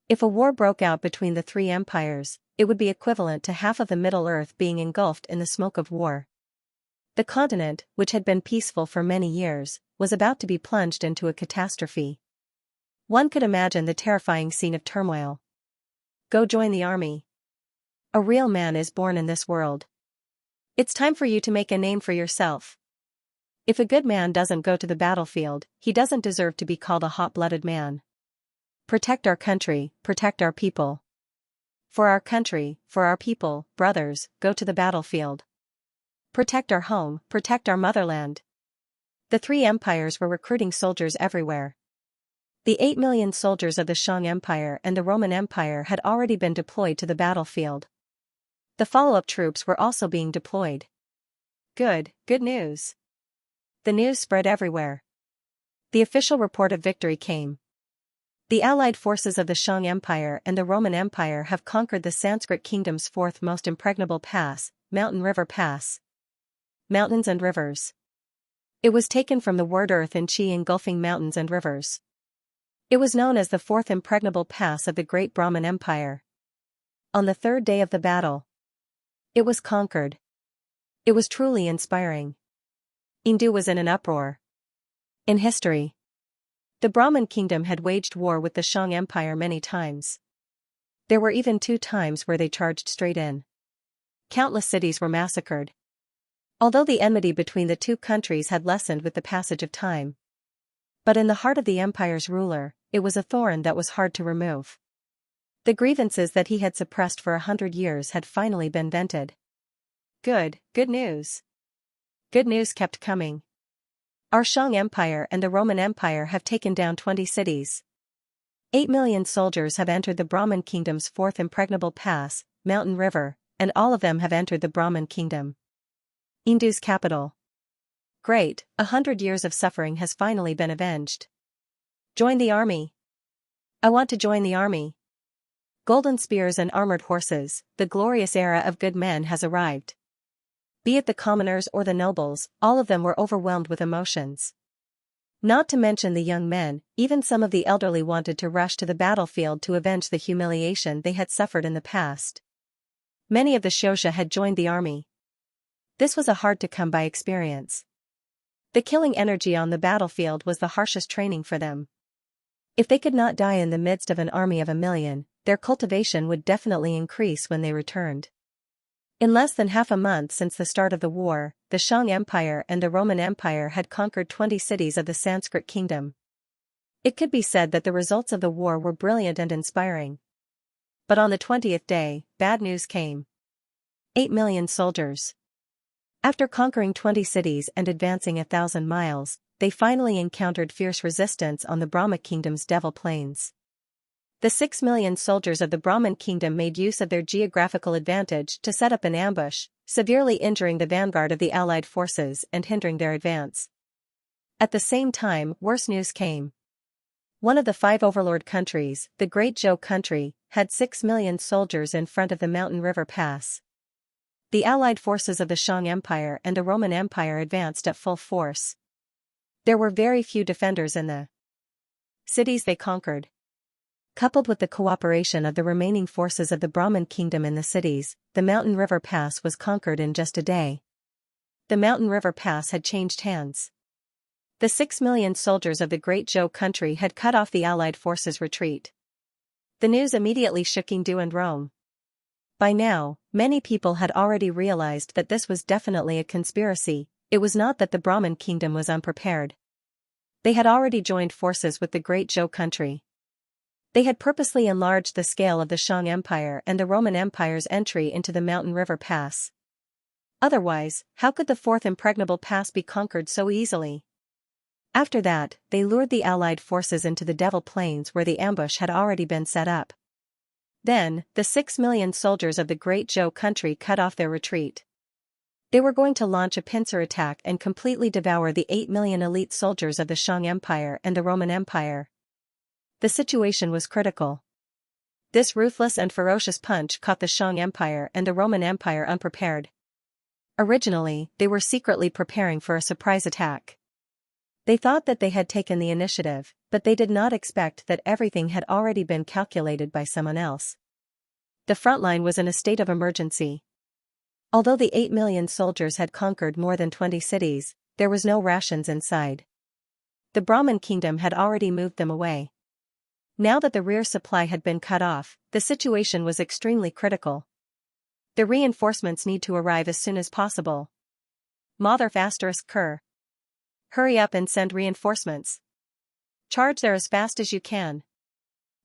If a war broke out between the 3 empires, it would be equivalent to half of the Middle Earth being engulfed in the smoke of war. The continent, which had been peaceful for many years, was about to be plunged into a catastrophe. One could imagine the terrifying scene of turmoil. Go join the army. A real man is born in this world. It's time for you to make a name for yourself. If a good man doesn't go to the battlefield, he doesn't deserve to be called a hot-blooded man. Protect our country, protect our people. For our country, for our people, brothers, go to the battlefield. Protect our home, protect our motherland. The 3 empires were recruiting soldiers everywhere. The 8 million soldiers of the Shang Empire and the Roman Empire had already been deployed to the battlefield. The follow-up troops were also being deployed. Good news. The news spread everywhere. The official report of victory came. The allied forces of the Shang Empire and the Roman Empire have conquered the Sanskrit kingdom's 4th most impregnable pass, Mountain River Pass. Mountains and rivers. It was taken from the word earth in Qi engulfing mountains and rivers. It was known as the 4th impregnable pass of the great Brahmin Empire. On the 3rd day of the battle, it was conquered. It was truly inspiring. Yingdu was in an uproar. In history, The Brahmin kingdom had waged war with the Xiang Empire many times. There were even 2 times where they charged straight in. Countless cities were massacred. Although the enmity between the 2 countries had lessened with the passage of time. But in the heart of the empire's ruler, it was a thorn that was hard to remove. The grievances that he had suppressed for 100 years had finally been vented. Good news. Good news kept coming. Our Xiang Empire and the Roman Empire have taken down 20 cities. 8 million soldiers have entered the Brahmin kingdom's 4th impregnable pass, mountain river, and all of them have entered the Brahmin kingdom. Hindu's capital. Great, 100 years of suffering has finally been avenged. Join the army. I want to join the army. Golden spears and armored horses, the glorious era of good men has arrived. Be it the commoners or the nobles, all of them were overwhelmed with emotions. Not to mention the young men, even some of the elderly wanted to rush to the battlefield to avenge the humiliation they had suffered in the past. Many of the Xianxia had joined the army. This was a hard-to-come-by experience. The killing energy on the battlefield was the harshest training for them. If they could not die in the midst of an army of 1 million, their cultivation would definitely increase when they returned. In less than half a month since the start of the war, the Xiang Empire and the Roman Empire had conquered 20 cities of the Sanskrit kingdom. It could be said that the results of the war were brilliant and inspiring. But on the 20th day, bad news came. 8 million soldiers. After conquering 20 cities and advancing 1,000 miles, they finally encountered fierce resistance on the Brahma kingdom's Devil Plains. The 6 million soldiers of the Brahmin kingdom made use of their geographical advantage to set up an ambush, severely injuring the vanguard of the allied forces and hindering their advance. At the same time, worse news came. One of the 5 overlord countries, the Great Zhou country, had 6 million soldiers in front of the Mountain River Pass. The allied forces of the Xiang Empire and the Roman Empire advanced at full force. There were very few defenders in the cities they conquered. Coupled with the cooperation of the remaining forces of the Brahmin kingdom in the cities, the Mountain River Pass was conquered in just a day. The Mountain River Pass had changed hands. The 6 million soldiers of the Great Zhou country had cut off the allied forces' retreat. The news immediately shook Hindu and Rome. By now, many people had already realized that this was definitely a conspiracy. It was not that the Brahmin kingdom was unprepared. They had already joined forces with the Great Zhou country. They had purposely enlarged the scale of the Xiang Empire and the Roman Empire's entry into the Mountain River Pass. Otherwise, how could the 4th impregnable pass be conquered so easily? After that, they lured the allied forces into the Devil Plains where the ambush had already been set up. Then, the 6 million soldiers of the Great Zhou country cut off their retreat. They were going to launch a pincer attack and completely devour the 8 million elite soldiers of the Xiang Empire and the Roman Empire. The situation was critical. This ruthless and ferocious punch caught the Xiang Empire and the Roman Empire unprepared. Originally, they were secretly preparing for a surprise attack. They thought that they had taken the initiative, but they did not expect that everything had already been calculated by someone else. The front line was in a state of emergency. Although the 8 million soldiers had conquered more than 20 cities, there was no rations inside. The Brahmin kingdom had already moved them away. Now that the rear supply had been cut off, the situation was extremely critical. The reinforcements need to arrive as soon as possible. Mother **Cur. Hurry up and send reinforcements. Charge there as fast as you can.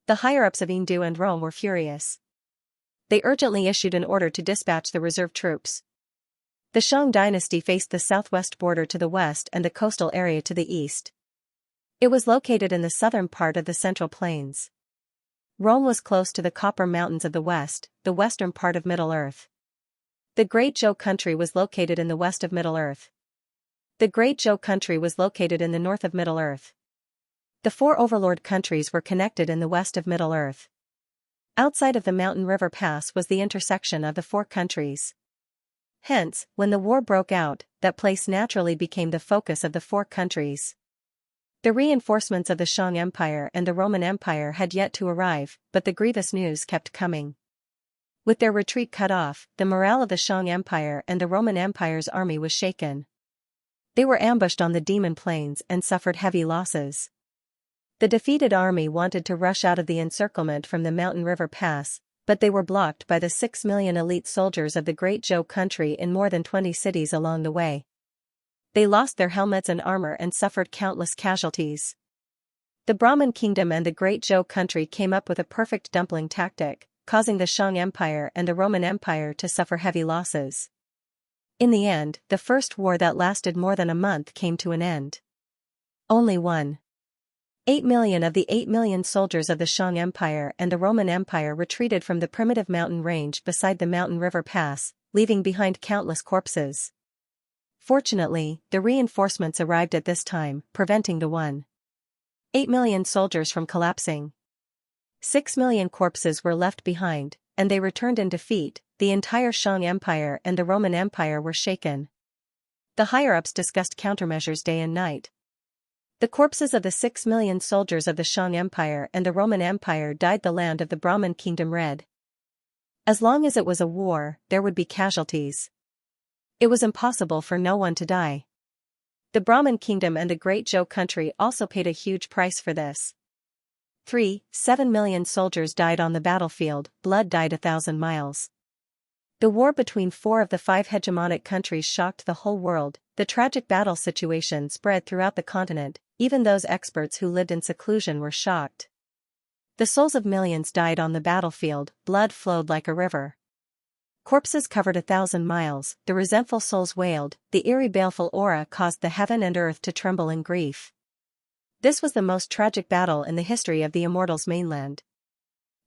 The higher-ups of Hindu and Rome were furious. They urgently issued an order to dispatch the reserve troops. The Xiang dynasty faced the southwest border to the west and the coastal area to the east. It was located in the southern part of the Central Plains. Rome was close to the Copper Mountains of the west, the western part of Middle-earth. The Great Zhou country was located in the west of Middle-earth. The Great Zhou country was located in the north of Middle-earth. The 4 overlord countries were connected in the west of Middle-earth. Outside of the Mountain River Pass was the intersection of the 4 countries. Hence, when the war broke out, that place naturally became the focus of the 4 countries. The reinforcements of the Xiang Empire and the Roman Empire had yet to arrive, but the grievous news kept coming. With their retreat cut off, the morale of the Xiang Empire and the Roman Empire's army was shaken. They were ambushed on the Demon Plains and suffered heavy losses. The defeated army wanted to rush out of the encirclement from the mountain river pass, but they were blocked by the 6 million elite soldiers of the Great Zhou country in more than 20 cities along the way. They lost their helmets and armor and suffered countless casualties. The Brahmin kingdom and the Great Zhou country came up with a perfect dumpling tactic, causing the Shang Empire and the Roman Empire to suffer heavy losses. In the end, the first war that lasted more than a month came to an end. Only 1.8 million of the 8 million soldiers of the Shang Empire and the Roman Empire retreated from the primitive mountain range beside the mountain river pass, leaving behind countless corpses. Fortunately, the reinforcements arrived at this time, preventing the 1.8 million soldiers from collapsing. 6 million corpses were left behind, and they returned in defeat. The entire Shang Empire and the Roman Empire were shaken. The higher-ups discussed countermeasures day and night. The corpses of the 6 million soldiers of the Shang Empire and the Roman Empire dyed the land of the Brahmin kingdom red. As long as it was a war, there would be casualties. It was impossible for no one to die. The Brahmin kingdom and the Great Zhou country also paid a huge price for this. 7 million soldiers died on the battlefield, blood dyed 1,000 miles. The war between 4 of the 5 hegemonic countries shocked the whole world. The tragic battle situation spread throughout the continent, even those experts who lived in seclusion were shocked. The souls of millions died on the battlefield, blood flowed like a river. Corpses covered 1,000 miles, the resentful souls wailed, the eerie baleful aura caused the heaven and earth to tremble in grief. This was the most tragic battle in the history of the Immortals mainland.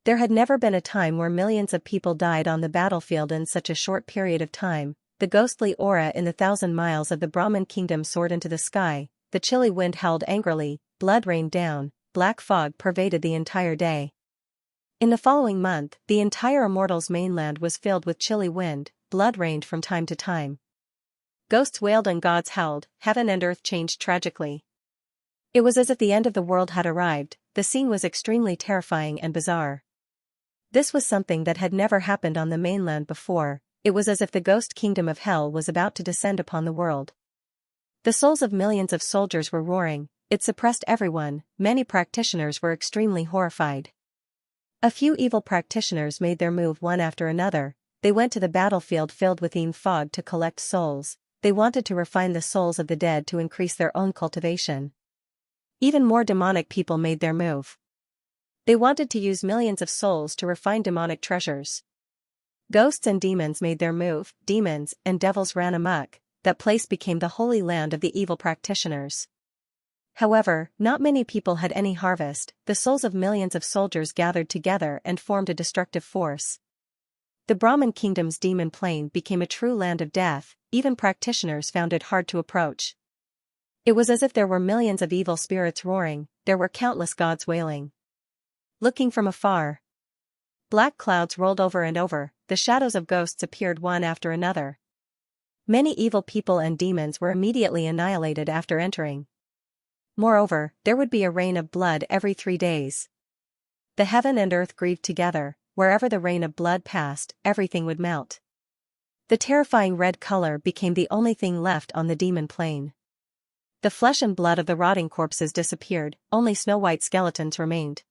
There had never been a time where millions of people died on the battlefield in such a short period of time. The ghostly aura in the 1,000 miles of the Brahmin kingdom soared into the sky, the chilly wind howled angrily, blood rained down, black fog pervaded the entire day. In the following month, the entire Immortals mainland was filled with chilly wind, blood rained from time to time. Ghosts wailed and gods howled, heaven and earth changed tragically. It was as if the end of the world had arrived. The scene was extremely terrifying and bizarre. This was something that had never happened on the mainland before. It was as if the ghost kingdom of hell was about to descend upon the world. The souls of millions of soldiers were roaring. It suppressed everyone. Many practitioners were extremely horrified. A few evil practitioners made their move one after another. They went to the battlefield filled with fog to collect souls. They wanted to refine the souls of the dead to increase their own cultivation. Even more demonic people made their move. They wanted to use millions of souls to refine demonic treasures. Ghosts and demons made their move, demons and devils ran amok. That place became the holy land of the evil practitioners. However, not many people had any harvest. The souls of millions of soldiers gathered together and formed a destructive force. The Brahmin kingdom's demon plain became a true land of death. Even practitioners found it hard to approach. It was as if there were millions of evil spirits roaring. There were countless gods wailing. Looking from afar, black clouds rolled over and over. The shadows of ghosts appeared one after another. Many evil people and demons were immediately annihilated after entering. Moreover, there would be a rain of blood every 3 days. The heaven and earth grieved together. Wherever the rain of blood passed, everything would melt. The terrifying red color became the only thing left on the demon plain. The flesh and blood of the rotting corpses disappeared, only snow-white skeletons remained.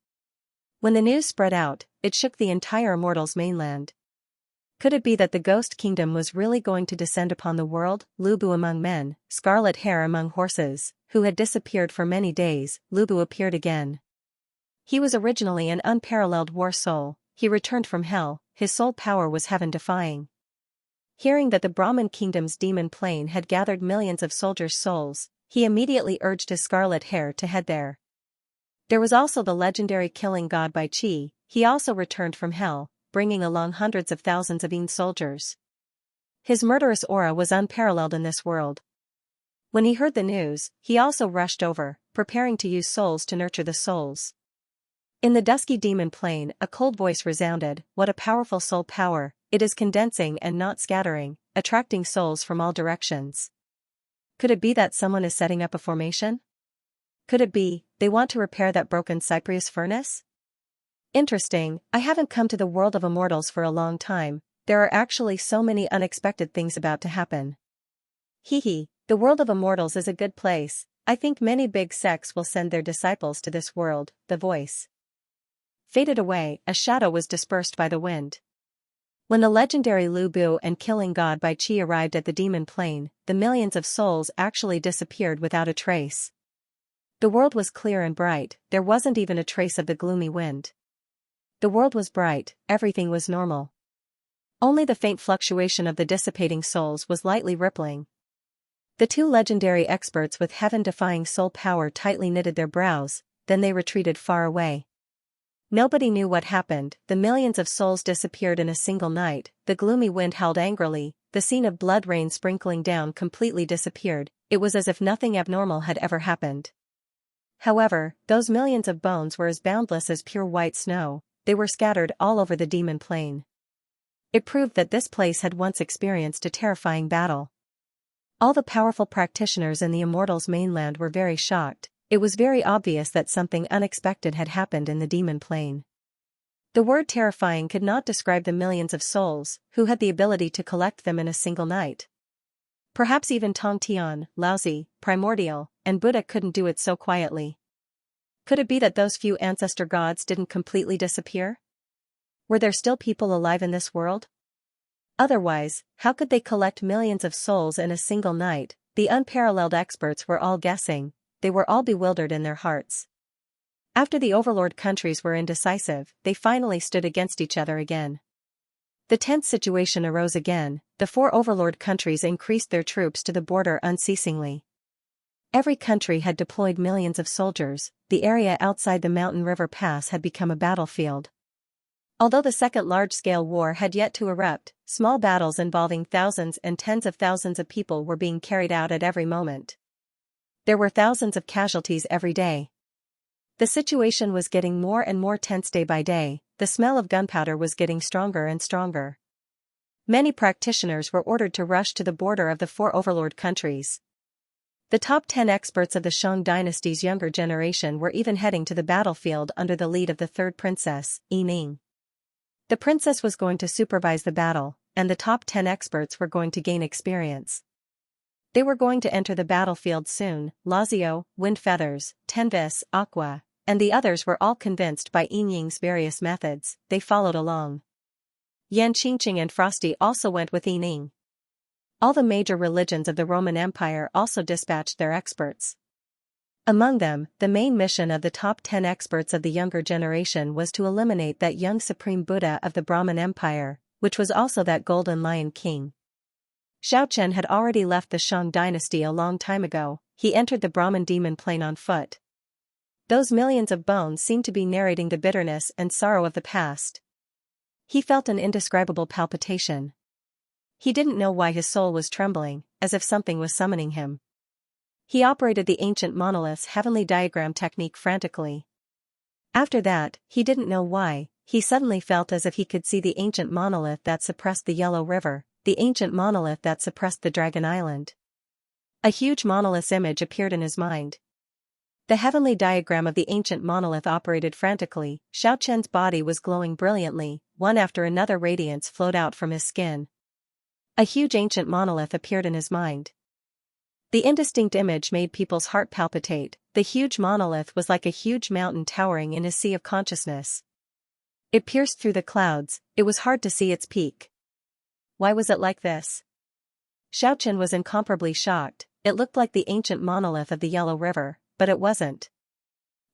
When the news spread out, it shook the entire Immortals mainland. Could it be that the ghost kingdom was really going to descend upon the world? Lubu among men, scarlet hair among horses, who had disappeared for many days. Lubu appeared again. He was originally an unparalleled war soul. He returned from hell. His soul power was heaven-defying. Hearing that the Brahmin kingdom's demon plain had gathered millions of soldiers' souls, he immediately urged his scarlet hair to head there. There was also the legendary killing god Bai Qi. He also returned from hell, bringing along hundreds of thousands of soldiers. His murderous aura was unparalleled in this world. When he heard the news, he also rushed over, preparing to use souls to nurture the souls. In the dusky demon plain, a cold voice resounded. What a powerful soul power! It is condensing and not scattering, attracting souls from all directions. Could it be that someone is setting up a formation? Could it be, they want to repair that broken Cypress furnace? Interesting. I haven't come to the world of Immortals for a long time. There are actually so many unexpected things about to happen. The world of Immortals is a good place. I think many big sects will send their disciples to this world, the voice faded away, a shadow was dispersed by the wind. When the legendary Lu Bu and killing god Bai Qi arrived at the demon plane, the millions of souls actually disappeared without a trace. The world was clear and bright, there wasn't even a trace of the gloomy wind. The world was bright, everything was normal. Only the faint fluctuation of the dissipating souls was lightly rippling. The two legendary experts with heaven-defying soul power tightly knitted their brows, then they retreated far away. Nobody knew what happened, the millions of souls disappeared in a single night, the gloomy wind howled angrily, the scene of blood rain sprinkling down completely disappeared, it was as if nothing abnormal had ever happened. However, those millions of bones were as boundless as pure white snow, they were scattered all over the demon plane. It proved that this place had once experienced a terrifying battle. All the powerful practitioners in the Immortals mainland were very shocked. It was very obvious that something unexpected had happened in the demon plane. The word terrifying could not describe the millions of souls who had the ability to collect them in a single night. Perhaps even Tong Tian, Laozi, Primordial, and Buddha couldn't do it so quietly. Could it be that those few ancestor gods didn't completely disappear? Were there still people alive in this world? Otherwise, how could they collect millions of souls in a single night? The unparalleled experts were all guessing. They were all bewildered in their hearts. After the overlord countries were indecisive, they finally stood against each other again. The tense situation arose again, the four overlord countries increased their troops to the border unceasingly. Every country had deployed millions of soldiers, the area outside the mountain river pass had become a battlefield. Although the second large-scale war had yet to erupt, small battles involving thousands and tens of thousands of people were being carried out at every moment. There were thousands of casualties every day. The situation was getting more and more tense day by day, the smell of gunpowder was getting stronger and stronger. Many practitioners were ordered to rush to the border of the four overlord countries. The top 10 experts of the Shang dynasty's younger generation were even heading to the battlefield under the lead of the third princess, Yining. The princess was going to supervise the battle, and the top 10 experts were going to gain experience. They were going to enter the battlefield soon. Lazio, Wind Feathers, Tenvis, Aqua, and the others were all convinced by Yingying's various methods, they followed along. Yan Qingqing and Frosty also went with Yining. All the major religions of the Roman Empire also dispatched their experts. Among them, the main mission of the top 10 experts of the younger generation was to eliminate that young supreme Buddha of the Brahmin Empire, which was also that golden lion king. Xiaochen had already left the Shang dynasty a long time ago, he entered the Brahmin demon plane on foot. Those millions of bones seemed to be narrating the bitterness and sorrow of the past. He felt an indescribable palpitation. He didn't know why his soul was trembling, as if something was summoning him. He operated the ancient monolith's heavenly diagram technique frantically. After that, he didn't know why, he suddenly felt as if he could see the ancient monolith that suppressed the Yellow River. The ancient monolith that suppressed the Dragon Island. A huge monolith's image appeared in his mind. The heavenly diagram of the ancient monolith operated frantically, Xiaochen's body was glowing brilliantly, one after another radiance flowed out from his skin. A huge ancient monolith appeared in his mind. The indistinct image made people's heart palpitate, the huge monolith was like a huge mountain towering in his sea of consciousness. It pierced through the clouds, it was hard to see its peak. Why was it like this? Xiaochen was incomparably shocked, it looked like the ancient monolith of the Yellow River, but it wasn't.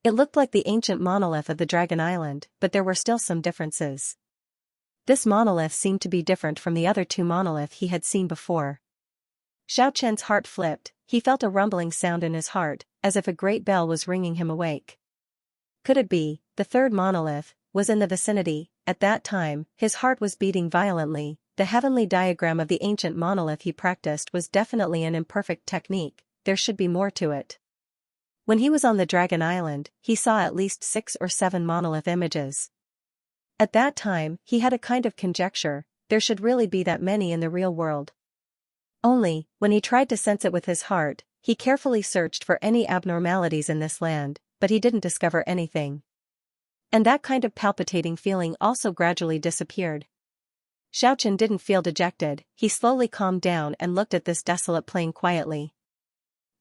It looked like the ancient monolith of the Dragon Island, but there were still some differences. This monolith seemed to be different from the other two monoliths he had seen before. Xiaochen's heart flipped, he felt a rumbling sound in his heart, as if a great bell was ringing him awake. Could it be, the third monolith, was in the vicinity? At that time, his heart was beating violently. The heavenly diagram of the ancient monolith he practiced was definitely an imperfect technique, there should be more to it. When he was on the Dragon Island, he saw at least 6 or 7 monolith images. At that time, he had a kind of conjecture, there should really be that many in the real world. Only, when he tried to sense it with his heart, he carefully searched for any abnormalities in this land, but he didn't discover anything. And that kind of palpitating feeling also gradually disappeared. Xiaochen didn't feel dejected, he slowly calmed down and looked at this desolate plain quietly.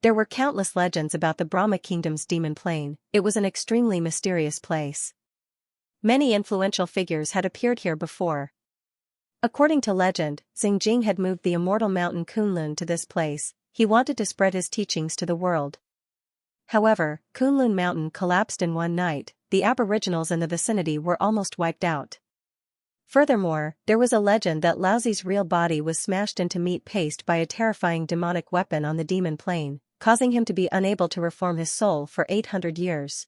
There were countless legends about the Brahma Kingdom's demon plain. It was an extremely mysterious place. Many influential figures had appeared here before. According to legend, Xingjing had moved the immortal mountain Kunlun to this place. He wanted to spread his teachings to the world. However, Kunlun Mountain collapsed in one night. The aboriginals in the vicinity were almost wiped out. Furthermore, there was a legend that Laozi's real body was smashed into meat paste by a terrifying demonic weapon on the demon plain, causing him to be unable to reform his soul for 800 years.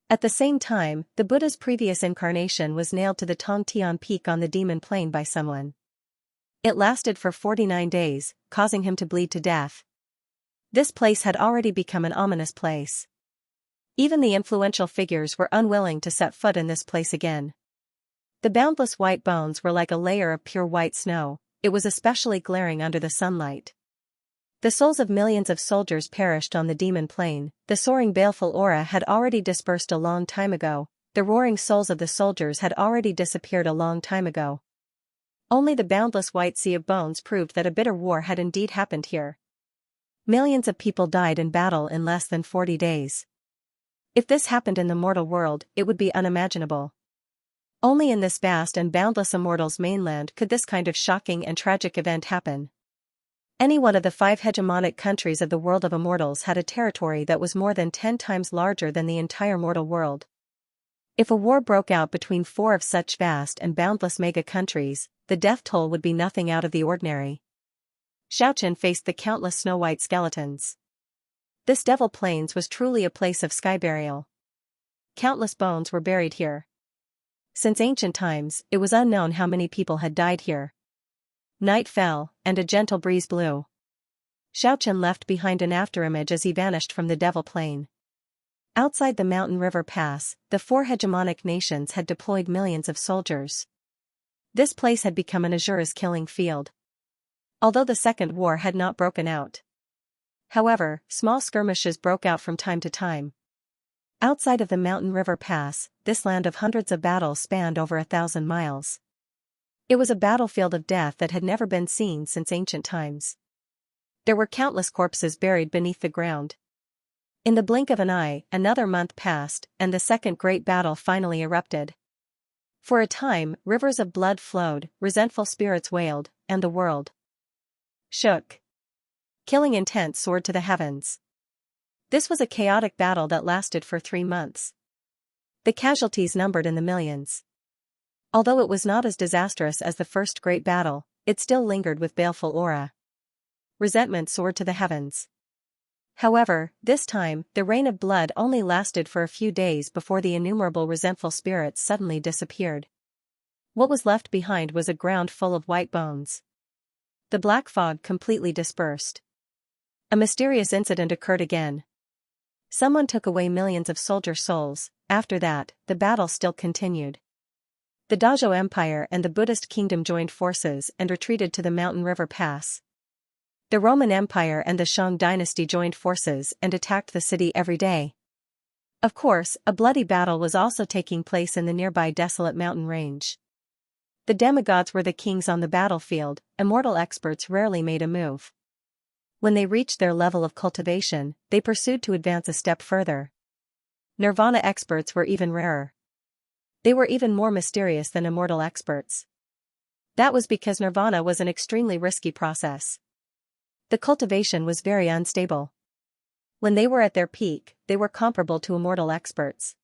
At the same time, the Buddha's previous incarnation was nailed to the Tongtian peak on the demon plain by someone. It lasted for 49 days, causing him to bleed to death. This place had already become an ominous place. Even the influential figures were unwilling to set foot in this place again. The boundless white bones were like a layer of pure white snow. It was especially glaring under the sunlight. The souls of millions of soldiers perished on the demon plain. The soaring baleful aura had already dispersed a long time ago. The roaring souls of the soldiers had already disappeared a long time ago. Only the boundless white sea of bones proved that a bitter war had indeed happened here. Millions of people died in battle in less than 40 days. If this happened in the mortal world, it would be unimaginable. Only in this vast and boundless Immortals mainland could this kind of shocking and tragic event happen. Any one of the 5 hegemonic countries of the world of Immortals had a territory that was more than 10 times larger than the entire mortal world. If a war broke out between 4 of such vast and boundless mega-countries, the death toll would be nothing out of the ordinary. Xianxia faced the countless snow-white skeletons. This Devil Plains was truly a place of sky burial. Countless bones were buried here. Since ancient times, it was unknown how many people had died here. Night fell, and a gentle breeze blew. Xianxia left behind an afterimage as he vanished from the Devil Plain. Outside the mountain river pass, the 4 hegemonic nations had deployed millions of soldiers. This place had become an Azura's killing field. Although the Second War had not broken out. However, small skirmishes broke out from time to time. Outside of the mountain river pass, this land of hundreds of battles spanned over 1,000 miles. It was a battlefield of death that had never been seen since ancient times. There were countless corpses buried beneath the ground. In the blink of an eye, another month passed, and the second great battle finally erupted. For a time, rivers of blood flowed, resentful spirits wailed, and the world shook. Killing intent soared to the heavens. This was a chaotic battle that lasted for 3 months. The casualties numbered in the millions. Although it was not as disastrous as the first great battle, it still lingered with baleful aura. Resentment soared to the heavens. However, this time, the rain of blood only lasted for a few days before the innumerable resentful spirits suddenly disappeared. What was left behind was a ground full of white bones. The black fog completely dispersed. A mysterious incident occurred again. Someone took away millions of soldier souls. After that, the battle still continued. The Dazhou Empire and the Buddhist kingdom joined forces and retreated to the mountain river pass. The Roman Empire and the Shang dynasty joined forces and attacked the city every day. Of course, a bloody battle was also taking place in the nearby desolate mountain range. The demigods were the kings on the battlefield. Immortal experts rarely made a move. When they reached their level of cultivation, they pursued to advance a step further. Nirvana experts were even rarer. They were even more mysterious than immortal experts. That was because nirvana was an extremely risky process. The cultivation was very unstable. When they were at their peak, they were comparable to immortal experts.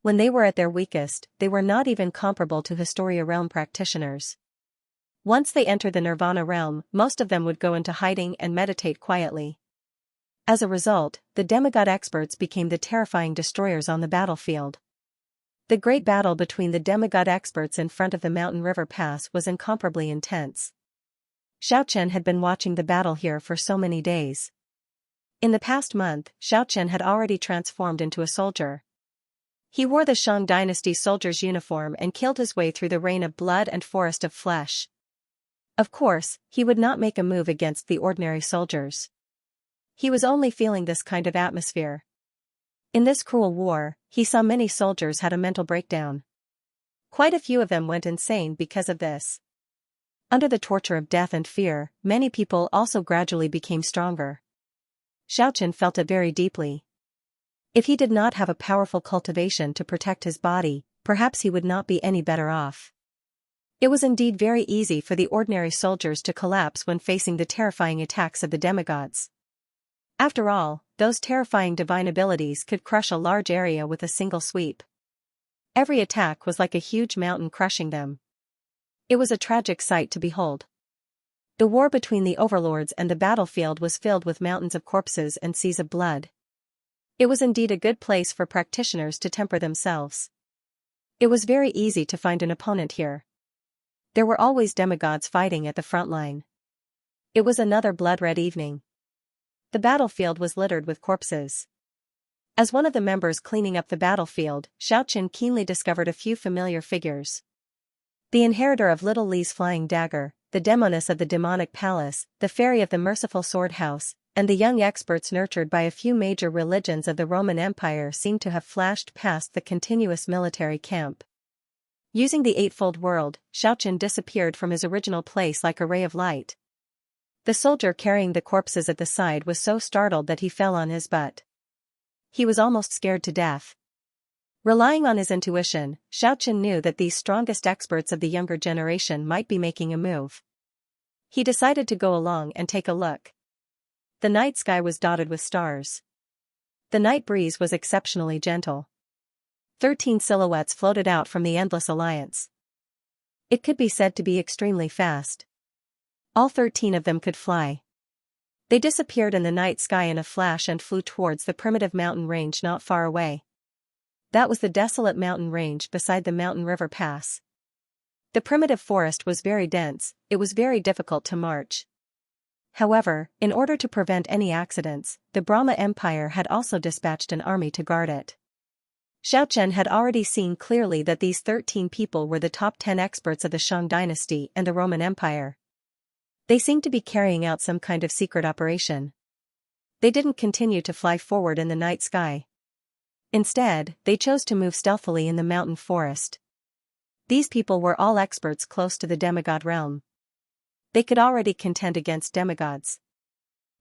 When they were at their weakest, they were not even comparable to Historia realm practitioners. Once they entered the nirvana realm, most of them would go into hiding and meditate quietly. As a result, the demigod experts became the terrifying destroyers on the battlefield. The great battle between the demigod experts in front of the mountain river pass was incomparably intense. Xiaochen had been watching the battle here for so many days. In the past month, Xiaochen had already transformed into a soldier. He wore the Shang dynasty soldier's uniform and killed his way through the rain of blood and forest of flesh. Of course, he would not make a move against the ordinary soldiers. He was only feeling this kind of atmosphere. In this cruel war, he saw many soldiers had a mental breakdown. Quite a few of them went insane because of this. Under the torture of death and fear, many people also gradually became stronger. Xiaochen felt it very deeply. If he did not have a powerful cultivation to protect his body, perhaps he would not be any better off. It was indeed very easy for the ordinary soldiers to collapse when facing the terrifying attacks of the demigods. After all, those terrifying divine abilities could crush a large area with a single sweep. Every attack was like a huge mountain crushing them. It was a tragic sight to behold. The war between the overlords and the battlefield was filled with mountains of corpses and seas of blood. It was indeed a good place for practitioners to temper themselves. It was very easy to find an opponent here. There were always demigods fighting at the front line. It was another blood-red evening. The battlefield was littered with corpses. As one of the members cleaning up the battlefield, Xiaochen keenly discovered a few familiar figures. The inheritor of Little Li's flying dagger, the demoness of the demonic palace, the fairy of the merciful sword house, and the young experts nurtured by a few major religions of the Roman Empire seemed to have flashed past the continuous military camp. Using the eightfold world, Xiaochen disappeared from his original place like a ray of light. The soldier carrying the corpses at the side was so startled that he fell on his butt. He was almost scared to death. Relying on his intuition, Xiaochen knew that these strongest experts of the younger generation might be making a move. He decided to go along and take a look. The night sky was dotted with stars. The night breeze was exceptionally gentle. 13 silhouettes floated out from the endless alliance. It could be said to be extremely fast. All 13 of them could fly. They disappeared in the night sky in a flash and flew towards the primitive mountain range not far away. That was the desolate mountain range beside the mountain river pass. The primitive forest was very dense, it was very difficult to march. However, in order to prevent any accidents, the Brahma Empire had also dispatched an army to guard it. Xiaochen had already seen clearly that these 13 people were the top 10 experts of the Shang dynasty and the Roman Empire. They seemed to be carrying out some kind of secret operation. They didn't continue to fly forward in the night sky. Instead, they chose to move stealthily in the mountain forest. These people were all experts close to the demigod realm. They could already contend against demigods.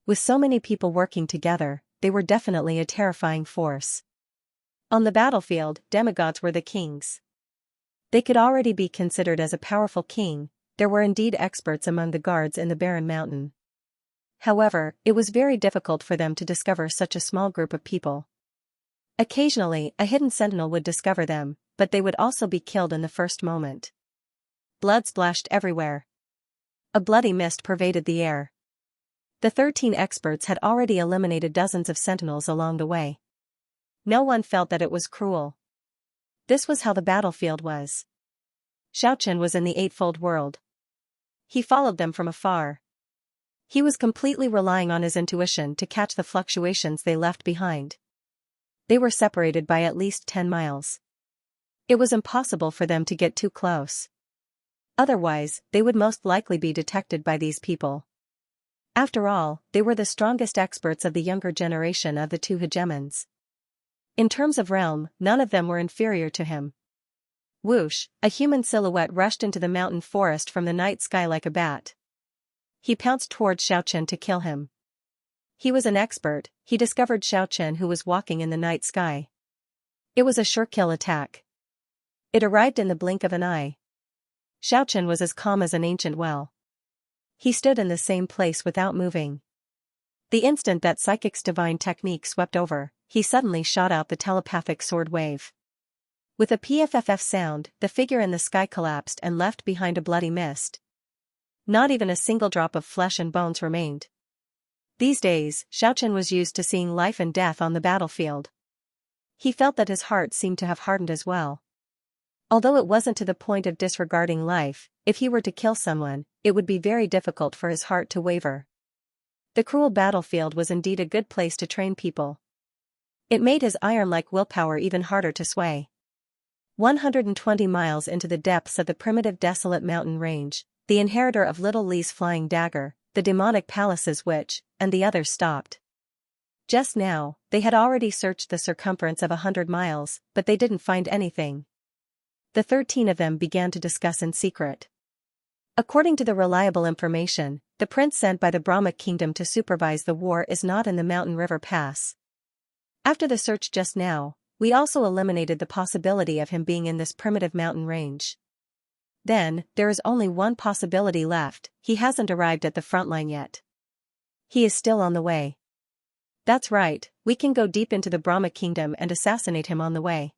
With so many people working together, they were definitely a terrifying force. On the battlefield, demigods were the kings. They could already be considered as a powerful king. There were indeed experts among the guards in the barren mountain. However, it was very difficult for them to discover such a small group of people. Occasionally, a hidden sentinel would discover them, but they would also be killed in the first moment. Blood splashed everywhere. A bloody mist pervaded the air. The 13 experts had already eliminated dozens of sentinels along the way. No one felt that it was cruel. This was how the battlefield was. Xiaochen was in the eightfold world. He followed them from afar. He was completely relying on his intuition to catch the fluctuations they left behind. They were separated by at least 10 miles. It was impossible for them to get too close. Otherwise, they would most likely be detected by these people. After all, they were the strongest experts of the younger generation of the two hegemons. In terms of realm, none of them were inferior to him. Whoosh, a human silhouette rushed into the mountain forest from the night sky like a bat. He pounced towards Xiaochen to kill him. He was an expert, he discovered Xiaochen who was walking in the night sky. It was a sure kill attack. It arrived in the blink of an eye. Xiaochen was as calm as an ancient well. He stood in the same place without moving. The instant that psychic's divine technique swept over, he suddenly shot out the telepathic sword wave. With a pfff sound, the figure in the sky collapsed and left behind a bloody mist. Not even a single drop of flesh and bones remained. These days, Xiaochen was used to seeing life and death on the battlefield. He felt that his heart seemed to have hardened as well. Although it wasn't to the point of disregarding life, if he were to kill someone, it would be very difficult for his heart to waver. The cruel battlefield was indeed a good place to train people. It made his iron-like willpower even harder to sway. 120 miles into the depths of the primitive desolate mountain range, the inheritor of Little Li's flying dagger, the demonic palace's witch, and the others stopped. Just now, they had already searched the circumference of 100 miles, but they didn't find anything. The 13 of them began to discuss in secret. According to the reliable information, the prince sent by the Brahmic kingdom to supervise the war is not in the mountain river pass. After the search just now, we also eliminated the possibility of him being in this primitive mountain range. Then, there is only one possibility left: he hasn't arrived at the front line yet. He is still on the way. That's right, we can go deep into the Brahmic kingdom and assassinate him on the way.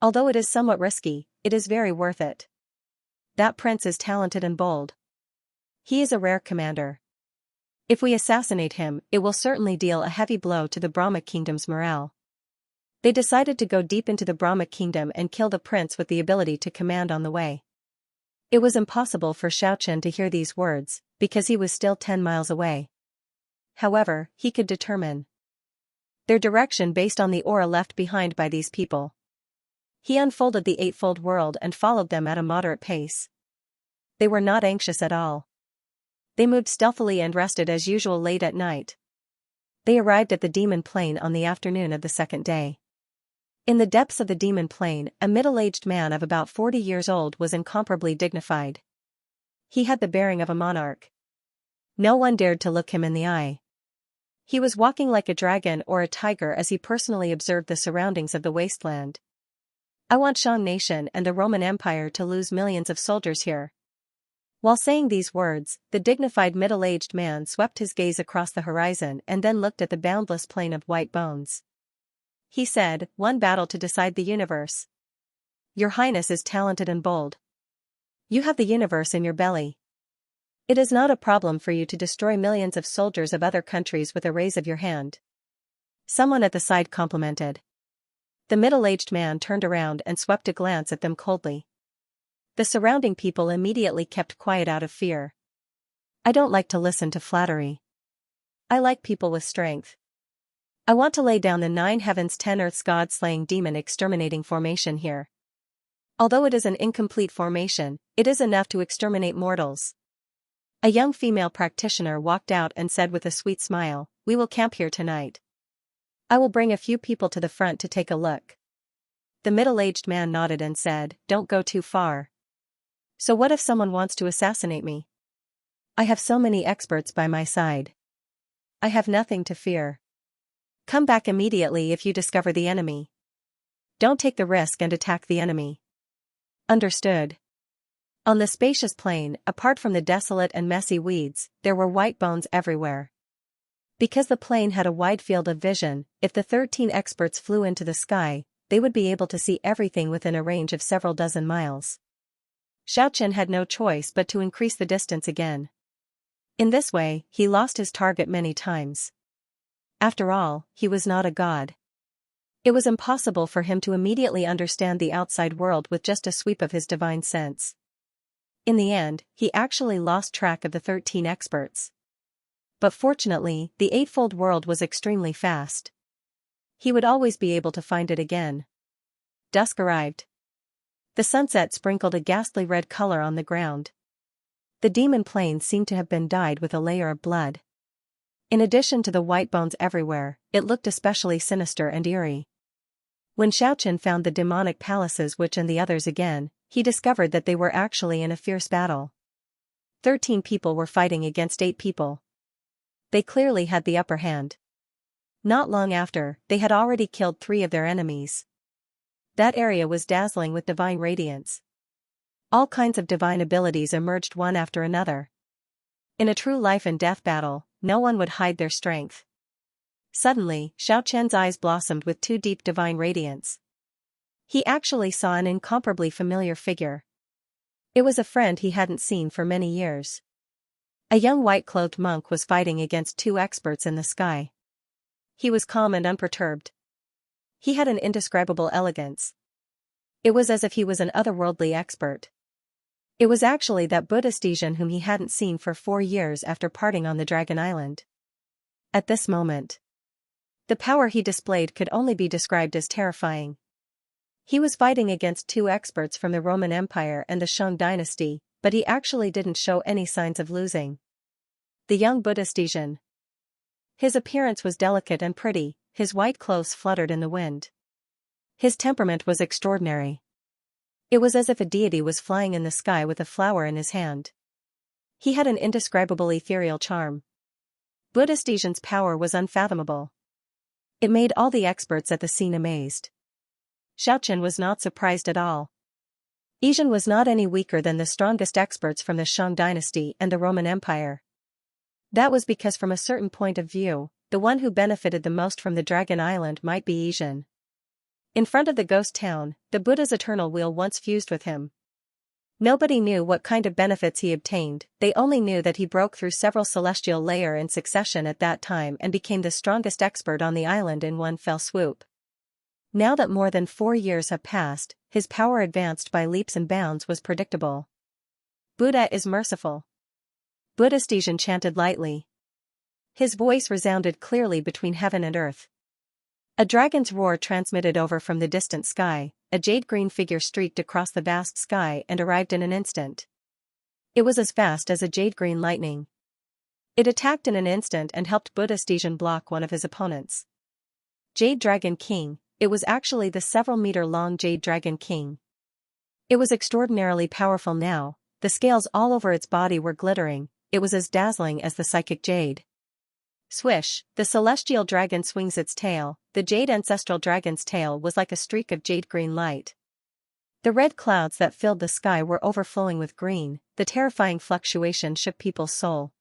Although it is somewhat risky, it is very worth it. That prince is talented and bold. He is a rare commander. If we assassinate him, it will certainly deal a heavy blow to the Brahmic kingdom's morale. They decided to go deep into the Brahmic kingdom and kill the prince with the ability to command on the way. It was impossible for Xianxia to hear these words, because he was still 10 miles away. However, he could determine their direction based on the aura left behind by these people. He unfolded the eightfold world and followed them at a moderate pace. They were not anxious at all. They moved stealthily and rested as usual late at night. They arrived at the demon plain on the afternoon of the second day. In the depths of the demon plain, a middle-aged man of about 40 years old was incomparably dignified. He had the bearing of a monarch. No one dared to look him in the eye. He was walking like a dragon or a tiger as he personally observed the surroundings of the wasteland. I want Shang Nation and the Roman Empire to lose millions of soldiers here. While saying these words, the dignified middle-aged man swept his gaze across the horizon and then looked at the boundless plain of white bones. He said, "One battle to decide the universe. Your Highness is talented and bold. You have the universe in your belly. It is not a problem for you to destroy millions of soldiers of other countries with a raise of your hand." Someone at the side complimented. The middle-aged man turned around and swept a glance at them coldly. The surrounding people immediately kept quiet out of fear. I don't like to listen to flattery. I like people with strength. I want to lay down the 9 heavens 10 earths god-slaying demon exterminating formation here. Although it is an incomplete formation, it is enough to exterminate mortals. A young female practitioner walked out and said with a sweet smile, "We will camp here tonight. I will bring a few people to the front to take a look." The middle-aged man nodded and said, "Don't go too far. So what if someone wants to assassinate me? I have so many experts by my side. I have nothing to fear. Come back immediately if you discover the enemy. Don't take the risk and attack the enemy." Understood. On the spacious plain, apart from the desolate and messy weeds, there were white bones everywhere. Because the plain had a wide field of vision, if the 13 experts flew into the sky, they would be able to see everything within a range of several dozen miles. Xianxia had no choice but to increase the distance again. In this way, he lost his target many times. After all, he was not a god. It was impossible for him to immediately understand the outside world with just a sweep of his divine sense. In the end, he actually lost track of the 13 experts. But fortunately, the eightfold world was extremely fast. He would always be able to find it again. Dusk arrived. The sunset sprinkled a ghastly red color on the ground. The demon plain seemed to have been dyed with a layer of blood. In addition to the white bones everywhere, it looked especially sinister and eerie. When Xianxia found the demonic palaces witch and the others again, he discovered that they were actually in a fierce battle. 13 people were fighting against 8 people. They clearly had the upper hand. Not long after, they had already killed 3 of their enemies. That area was dazzling with divine radiance. All kinds of divine abilities emerged one after another. In a true life and death battle, no one would hide their strength. Suddenly, Xiaoqian's eyes blossomed with 2 deep divine radiance. He actually saw an incomparably familiar figure. It was a friend he hadn't seen for many years. A young white-clothed monk was fighting against 2 experts in the sky. He was calm and unperturbed. He had an indescribable elegance. It was as if he was an otherworldly expert. It was actually that Buddhist Asian whom he hadn't seen for 4 years after parting on the Dragon Island. At this moment, the power he displayed could only be described as terrifying. He was fighting against 2 experts from the Roman Empire and the Shang dynasty, but he actually didn't show any signs of losing. The young Buddhist Asian. His appearance was delicate and pretty, his white clothes fluttered in the wind. His temperament was extraordinary. It was as if a deity was flying in the sky with a flower in his hand. He had an indescribable ethereal charm. Buddhist Xian's power was unfathomable. It made all the experts at the scene amazed. Xiaoqian was not surprised at all. Xian was not any weaker than the strongest experts from the Shang dynasty and the Roman Empire. That was because from a certain point of view, the one who benefited the most from the Dragon Island might be Xian. In front of the ghost town, the Buddha's eternal wheel once fused with him. Nobody knew what kind of benefits he obtained, they only knew that he broke through several celestial layers in succession at that time and became the strongest expert on the island in one fell swoop. Now that more than 4 years have passed, his power advanced by leaps and bounds was predictable. Buddha is merciful. Buddhist Xian chanted lightly. His voice resounded clearly between heaven and earth. A dragon's roar transmitted over from the distant sky, a jade-green figure streaked across the vast sky and arrived in an instant. It was as fast as a jade-green lightning. It attacked in an instant and helped Buddhist Xian block one of his opponents. Jade Dragon King, it was actually the several-meter-long Jade Dragon King. It was extraordinarily powerful now, the scales all over its body were glittering, it was as dazzling as the psychic jade. Swish, the celestial dragon swings its tail, the jade ancestral dragon's tail was like a streak of jade-green light. The red clouds that filled the sky were overflowing with green, the terrifying fluctuation shook people's soul.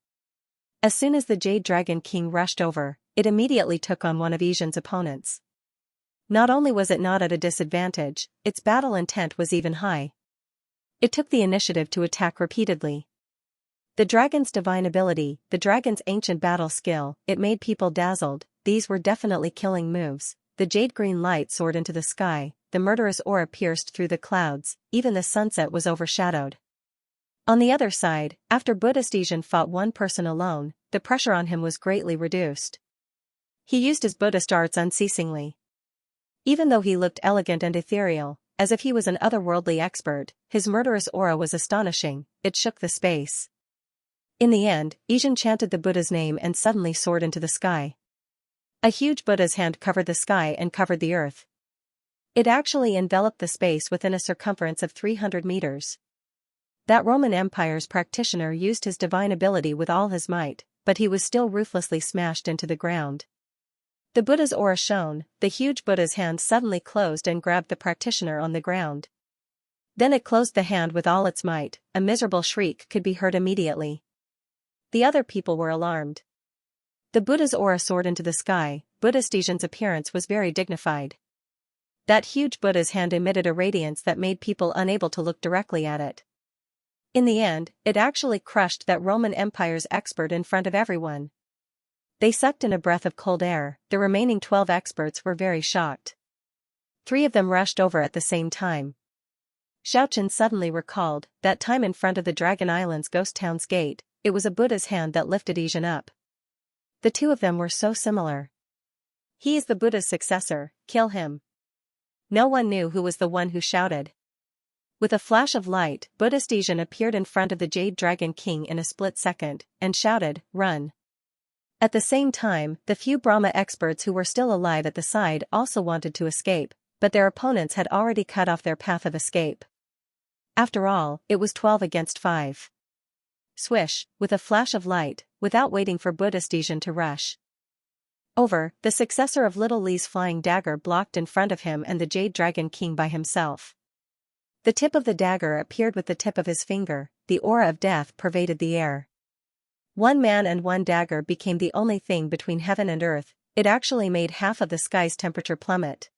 As soon as the Jade Dragon King rushed over, it immediately took on one of Xian's opponents. Not only was it not at a disadvantage, its battle intent was even high. It took the initiative to attack repeatedly. The dragon's divine ability, the dragon's ancient battle skill, it made people dazzled, these were definitely killing moves. The jade-green light soared into the sky, the murderous aura pierced through the clouds, even the sunset was overshadowed. On the other side, after Buddhist Xian fought one person alone, the pressure on him was greatly reduced. He used his Buddhist arts unceasingly. Even though he looked elegant and ethereal, as if he was an otherworldly expert, his murderous aura was astonishing, it shook the space. In the end, Xian chanted the Buddha's name and suddenly soared into the sky. A huge Buddha's hand covered the sky and covered the earth. It actually enveloped the space within a circumference of 300 meters. That Roman Empire's practitioner used his divine ability with all his might, but he was still ruthlessly smashed into the ground. The Buddha's aura shone, the huge Buddha's hand suddenly closed and grabbed the practitioner on the ground. Then it closed the hand with all its might, a miserable shriek could be heard immediately. The other people were alarmed. The Buddha's aura soared into the sky, Buddhist Xian's appearance was very dignified. That huge Buddha's hand emitted a radiance that made people unable to look directly at it. In the end, it actually crushed that Roman Empire's expert in front of everyone. They sucked in a breath of cold air, the remaining 12 experts were very shocked. 3 of them rushed over at the same time. Xiaoqian suddenly recalled, that time in front of the Dragon Island's ghost town's gate, it was a Buddha's hand that lifted Xian up. The 2 of them were so similar. He is the Buddha's successor, kill him. No one knew who was the one who shouted. With a flash of light, Buddhist Xian appeared in front of the Jade Dragon King in a split second, and shouted, "Run!" At the same time, the few Brahma experts who were still alive at the side also wanted to escape, but their opponents had already cut off their path of escape. After all, it was 12 against 5. Swish, with a flash of light, without waiting for Buddhist Xian to rush over, the successor of Little Li's flying dagger blocked in front of him and the Jade Dragon King by himself. The tip of the dagger appeared with the tip of his finger, the aura of death pervaded the air. One man and one dagger became the only thing between heaven and earth, it actually made half of the sky's temperature plummet.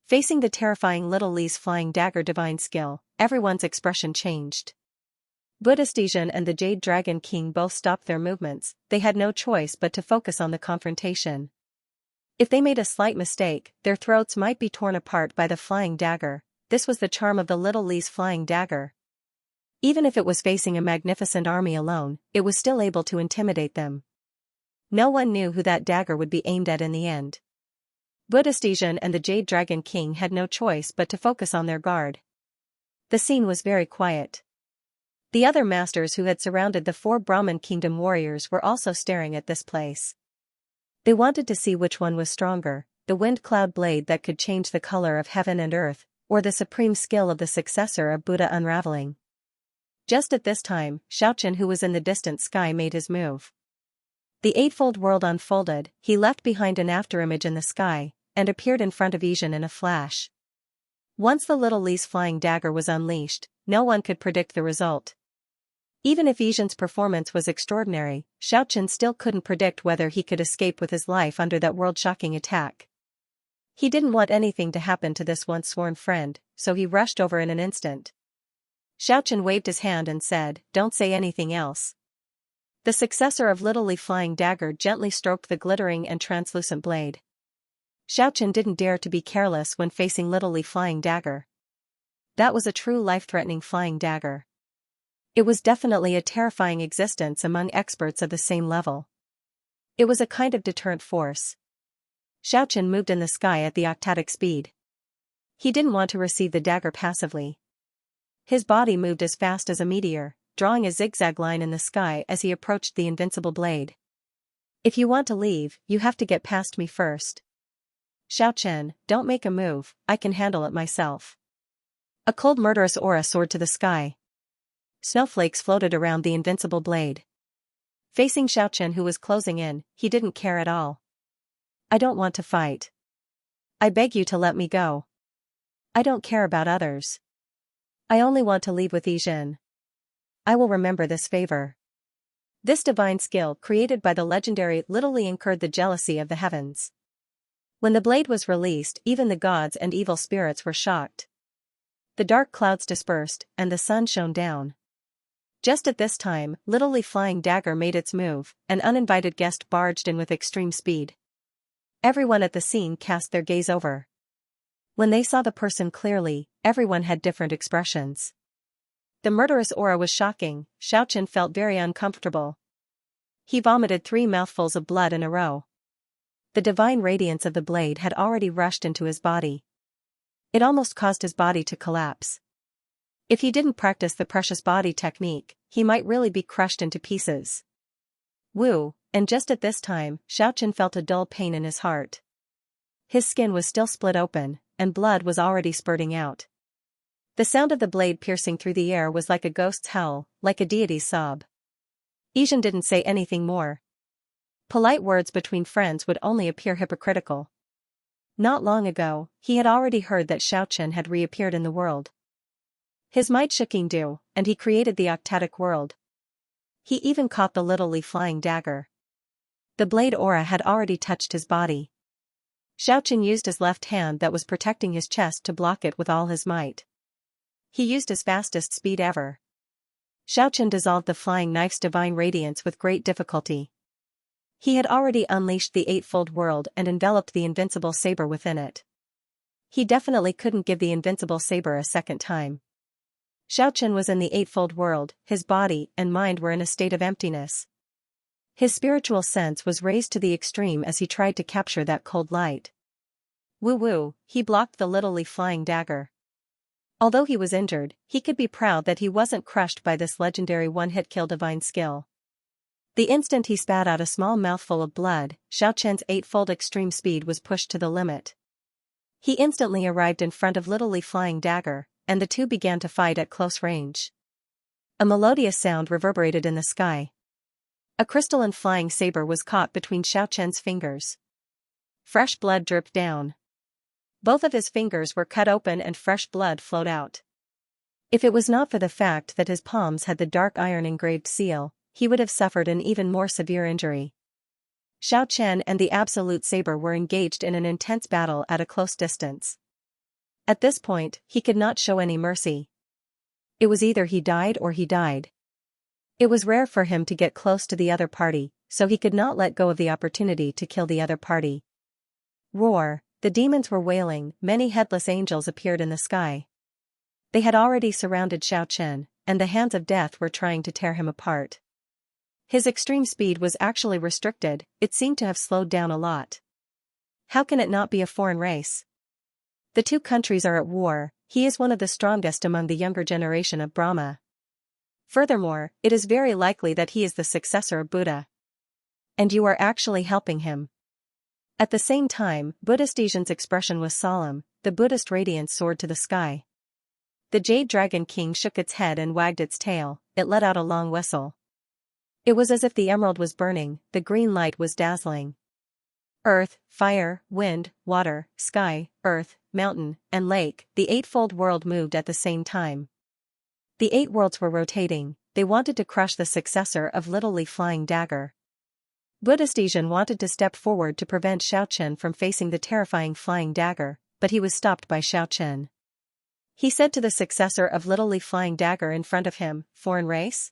Facing the terrifying Little Li's flying dagger divine skill, everyone's expression changed. Buddhist Xian and the Jade Dragon King both stopped their movements, they had no choice but to focus on the confrontation. If they made a slight mistake, their throats might be torn apart by the flying dagger. This was the charm of the Little Li's flying dagger. Even if it was facing a magnificent army alone, it was still able to intimidate them. No one knew who that dagger would be aimed at in the end. Buddhist Xian and the Jade Dragon King had no choice but to focus on their guard. The scene was very quiet. The other masters who had surrounded the 4 Brahmin kingdom warriors were also staring at this place. They wanted to see which one was stronger, the wind cloud blade that could change the color of heaven and earth, or the supreme skill of the successor of Buddha unraveling. Just at this time, Xiaochen, who was in the distant sky, made his move. The eightfold world unfolded, he left behind an afterimage in the sky, and appeared in front of Xian in a flash. Once the little Li's flying dagger was unleashed, no one could predict the result. Even if Xian's performance was extraordinary, Xiaochen still couldn't predict whether he could escape with his life under that world-shocking attack. He didn't want anything to happen to this once sworn friend, so he rushed over in an instant. Xiaochen waved his hand and said, "Don't say anything else." The successor of Little Li Flying Dagger gently stroked the glittering and translucent blade. Xiaochen didn't dare to be careless when facing Little Li Flying Dagger. That was a true life-threatening flying dagger. It was definitely a terrifying existence among experts of the same level. It was a kind of deterrent force. Xiaochen moved in the sky at the octatic speed. He didn't want to receive the dagger passively. His body moved as fast as a meteor, drawing a zigzag line in the sky as he approached the invincible blade. "If you want to leave, you have to get past me first. Xiaochen, don't make a move, I can handle it myself." A cold murderous aura soared to the sky. Snowflakes floated around the invincible blade. Facing Xiaochen, who was closing in, he didn't care at all. "I don't want to fight. I beg you to let me go. I don't care about others. I only want to leave with Xian. I will remember this favor." This divine skill created by the legendary Little Li incurred the jealousy of the heavens. When the blade was released, even the gods and evil spirits were shocked. The dark clouds dispersed, and the sun shone down. Just at this time, Little Li Flying Dagger made its move, an uninvited guest barged in with extreme speed. Everyone at the scene cast their gaze over. When they saw the person clearly, everyone had different expressions. The murderous aura was shocking. Xiaochen felt very uncomfortable. He vomited 3 mouthfuls of blood in a row. The divine radiance of the blade had already rushed into his body. It almost caused his body to collapse. If he didn't practice the precious body technique, he might really be crushed into pieces. Woo, and just at this time, Xiaochen felt a dull pain in his heart. His skin was still split open, and blood was already spurting out. The sound of the blade piercing through the air was like a ghost's howl, like a deity's sob. Xian didn't say anything more. Polite words between friends would only appear hypocritical. Not long ago, he had already heard that Xiaochen had reappeared in the world. His might shook Yingdu, and he created the octatic world. He even caught the Little Li Flying Dagger. The blade aura had already touched his body. Xiaochen used his left hand that was protecting his chest to block it with all his might. He used his fastest speed ever. Xiaochen dissolved the flying knife's divine radiance with great difficulty. He had already unleashed the eightfold world and enveloped the invincible saber within it. He definitely couldn't give the invincible saber a second time. Xiaochen was in the eightfold world, his body and mind were in a state of emptiness. His spiritual sense was raised to the extreme as he tried to capture that cold light. Woo-woo, he blocked the Little Li Flying Dagger. Although he was injured, he could be proud that he wasn't crushed by this legendary one-hit kill divine skill. The instant he spat out a small mouthful of blood, Xiaochen's eightfold extreme speed was pushed to the limit. He instantly arrived in front of Little Li Flying Dagger, and the two began to fight at close range. A melodious sound reverberated in the sky. A crystalline flying saber was caught between Xiaochen's fingers. Fresh blood dripped down. Both of his fingers were cut open and fresh blood flowed out. If it was not for the fact that his palms had the dark iron engraved seal, he would have suffered an even more severe injury. Xiaochen and the Absolute Saber were engaged in an intense battle at a close distance. At this point, he could not show any mercy. It was either he died or he died. It was rare for him to get close to the other party, so he could not let go of the opportunity to kill the other party. Roar, the demons were wailing, many headless angels appeared in the sky. They had already surrounded Xiaochen, and the hands of death were trying to tear him apart. His extreme speed was actually restricted, it seemed to have slowed down a lot. How can it not be a foreign race? The two countries are at war, he is one of the strongest among the younger generation of Brahma. Furthermore, it is very likely that he is the successor of Buddha. And you are actually helping him. At the same time, Buddhist Xian's expression was solemn, the Buddhist radiance soared to the sky. The Jade Dragon King shook its head and wagged its tail. It let out a long whistle. It was as if the emerald was burning, the green light was dazzling. Earth, fire, wind, water, sky, earth, mountain, and lake, the eightfold world moved at the same time. The 8 worlds were rotating. They wanted to crush the successor of Little Leaf Flying Dagger. Buddhist Xian wanted to step forward to prevent Xiaochen from facing the terrifying flying dagger, but he was stopped by Xiaochen. He said to the successor of Little Leaf Flying Dagger in front of him, "Foreign race?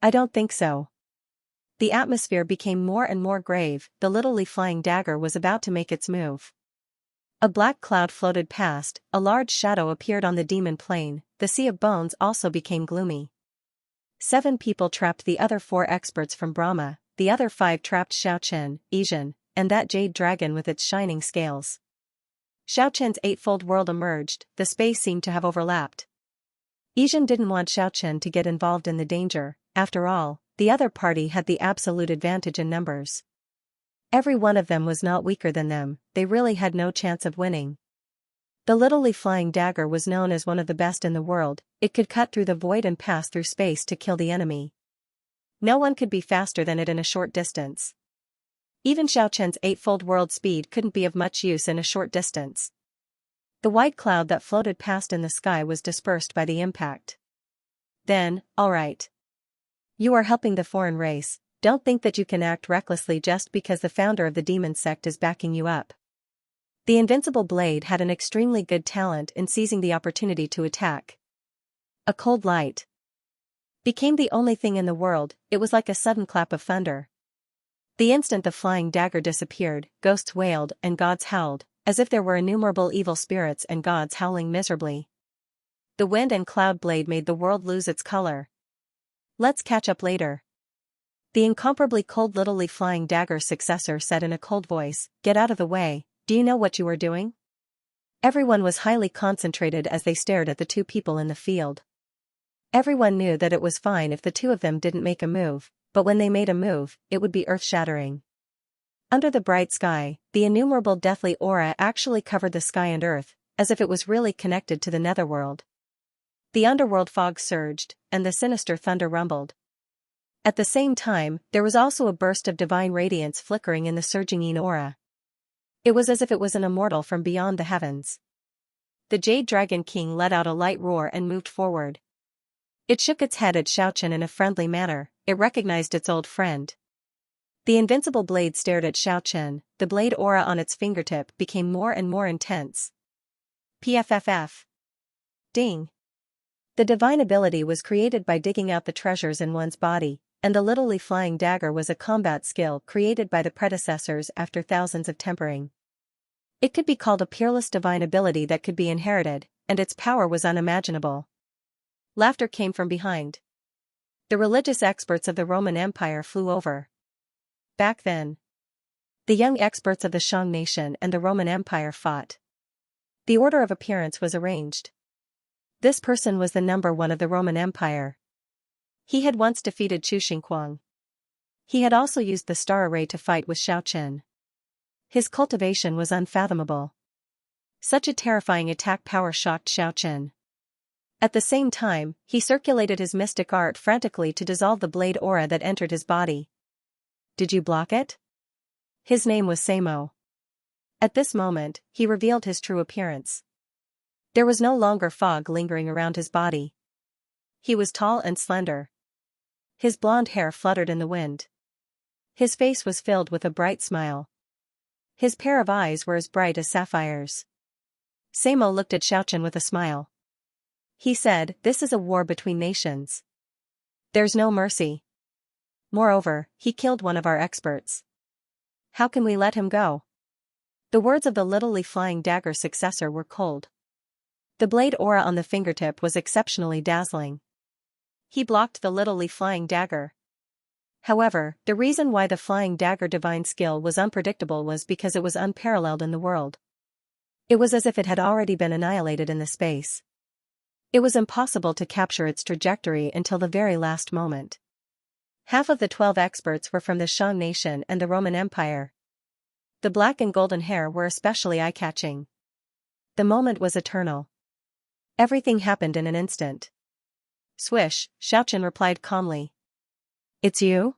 I don't think so." The atmosphere became more and more grave. The Little Leaf Flying Dagger was about to make its move. A black cloud floated past, a large shadow appeared on the demon plane, the sea of bones also became gloomy. 7 people trapped the other 4 experts from Brahma, the other 5 trapped Xiaochen, Xian, and that jade dragon with its shining scales. Xiaochen's 8-fold world emerged, the space seemed to have overlapped. Xian didn't want Xiaochen to get involved in the danger. After all, the other party had the absolute advantage in numbers. Every one of them was not weaker than them, they really had no chance of winning. The Little Leaf Flying Dagger was known as one of the best in the world. It could cut through the void and pass through space to kill the enemy. No one could be faster than it in a short distance. Even Xiaochen's 8-fold world speed couldn't be of much use in a short distance. The white cloud that floated past in the sky was dispersed by the impact. Then, all right. You are helping the foreign race. Don't think that you can act recklessly just because the founder of the demon sect is backing you up. The invincible blade had an extremely good talent in seizing the opportunity to attack. A cold light became the only thing in the world. It was like a sudden clap of thunder. The instant the flying dagger disappeared, ghosts wailed and gods howled, as if there were innumerable evil spirits and gods howling miserably. The wind and cloud blade made the world lose its color. Let's catch up later. The incomparably cold Little Leaf Flying Dagger's successor said in a cold voice, "Get out of the way, do you know what you are doing?" Everyone was highly concentrated as they stared at the 2 people in the field. Everyone knew that it was fine if the 2 of them didn't make a move, but when they made a move, it would be earth-shattering. Under the bright sky, the innumerable deathly aura actually covered the sky and earth, as if it was really connected to the netherworld. The underworld fog surged, and the sinister thunder rumbled. At the same time, there was also a burst of divine radiance flickering in the surging yin aura. It was as if it was an immortal from beyond the heavens. The Jade Dragon King let out a light roar and moved forward. It shook its head at Xiaochen in a friendly manner. It recognized its old friend. The invincible blade stared at Xiaochen. The blade aura on its fingertip became more and more intense. PFFF. Ding. The divine ability was created by digging out the treasures in one's body, and the Little Leaf Flying Dagger was a combat skill created by the predecessors after thousands of tempering. It could be called a peerless divine ability that could be inherited, and its power was unimaginable. Laughter came from behind. The religious experts of the Roman Empire flew over. Back then, the young experts of the Shang nation and the Roman Empire fought. The order of appearance was arranged. This person was the number 1 of the Roman Empire. He had once defeated Chu Xingguang. He had also used the star array to fight with Xiaochen. His cultivation was unfathomable. Such a terrifying attack power shocked Xiaochen. At the same time, he circulated his mystic art frantically to dissolve the blade aura that entered his body. Did you block it? His name was Samo. At this moment, he revealed his true appearance. There was no longer fog lingering around his body. He was tall and slender. His blonde hair fluttered in the wind. His face was filled with a bright smile. His pair of eyes were as bright as sapphires. Samo looked at Xiaochen with a smile. He said, "This is a war between nations. There's no mercy. Moreover, he killed one of our experts. How can we let him go?" The words of the Little Leaf Flying Dagger's successor were cold. The blade aura on the fingertip was exceptionally dazzling. He blocked the Little Leaf Flying Dagger. However, the reason why the Flying Dagger divine skill was unpredictable was because it was unparalleled in the world. It was as if it had already been annihilated in the space. It was impossible to capture its trajectory until the very last moment. Half of the 12 experts were from the Shang nation and the Roman Empire. The black and golden hair were especially eye-catching. The moment was eternal. Everything happened in an instant. Swish, Xiaochen replied calmly. It's you?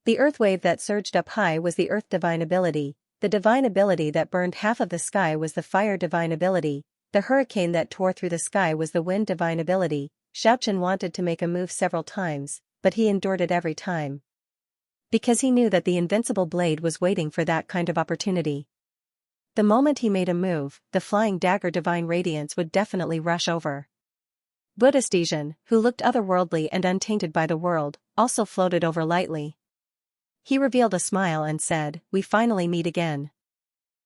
The earth wave that surged up high was the earth divine ability, the divine ability that burned half of the sky was the fire divine ability, the hurricane that tore through the sky was the wind divine ability. Xiaochen wanted to make a move several times, but he endured it every time. Because he knew that the invincible blade was waiting for that kind of opportunity. The moment he made a move, the flying dagger divine radiance would definitely rush over. Buddhist Asian, who looked otherworldly and untainted by the world, also floated over lightly. He revealed a smile and said, "We finally meet again."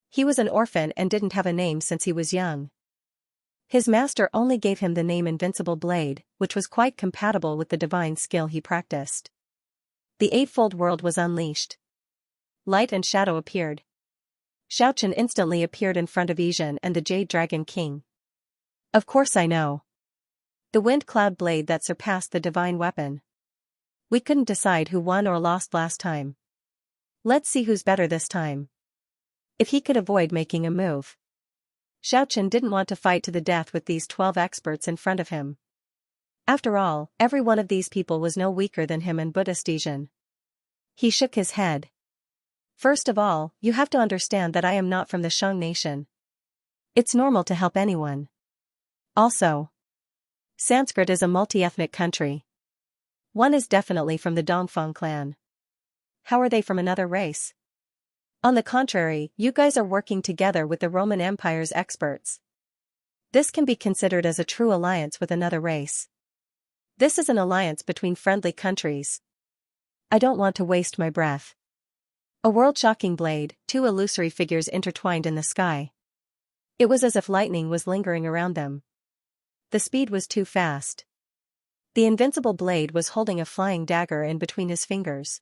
He was an orphan and didn't have a name since he was young. His master only gave him the name Invincible Blade, which was quite compatible with the divine skill he practiced. The eightfold world was unleashed. Light and shadow appeared. Xiaochen instantly appeared in front of Yizhen and the Jade Dragon King. Of course I know. The wind cloud blade that surpassed the divine weapon. We couldn't decide who won or lost last time. Let's see who's better this time. If he could avoid making a move. Xiaochen didn't want to fight to the death with these 12 experts in front of him. After all, every one of these people was no weaker than him and Buddhist Asian. He shook his head. First of all, you have to understand that I am not from the Shang nation. It's normal to help anyone. Also, Sanskrit is a multi-ethnic country. One is definitely from the Dongfang clan. How are they from another race? On the contrary, you guys are working together with the Roman Empire's experts. This can be considered as a true alliance with another race. This is an alliance between friendly countries. I don't want to waste my breath. A world-shocking blade, two illusory figures intertwined in the sky. It was as if lightning was lingering around them. The speed was too fast. The invincible blade was holding a flying dagger in between his fingers.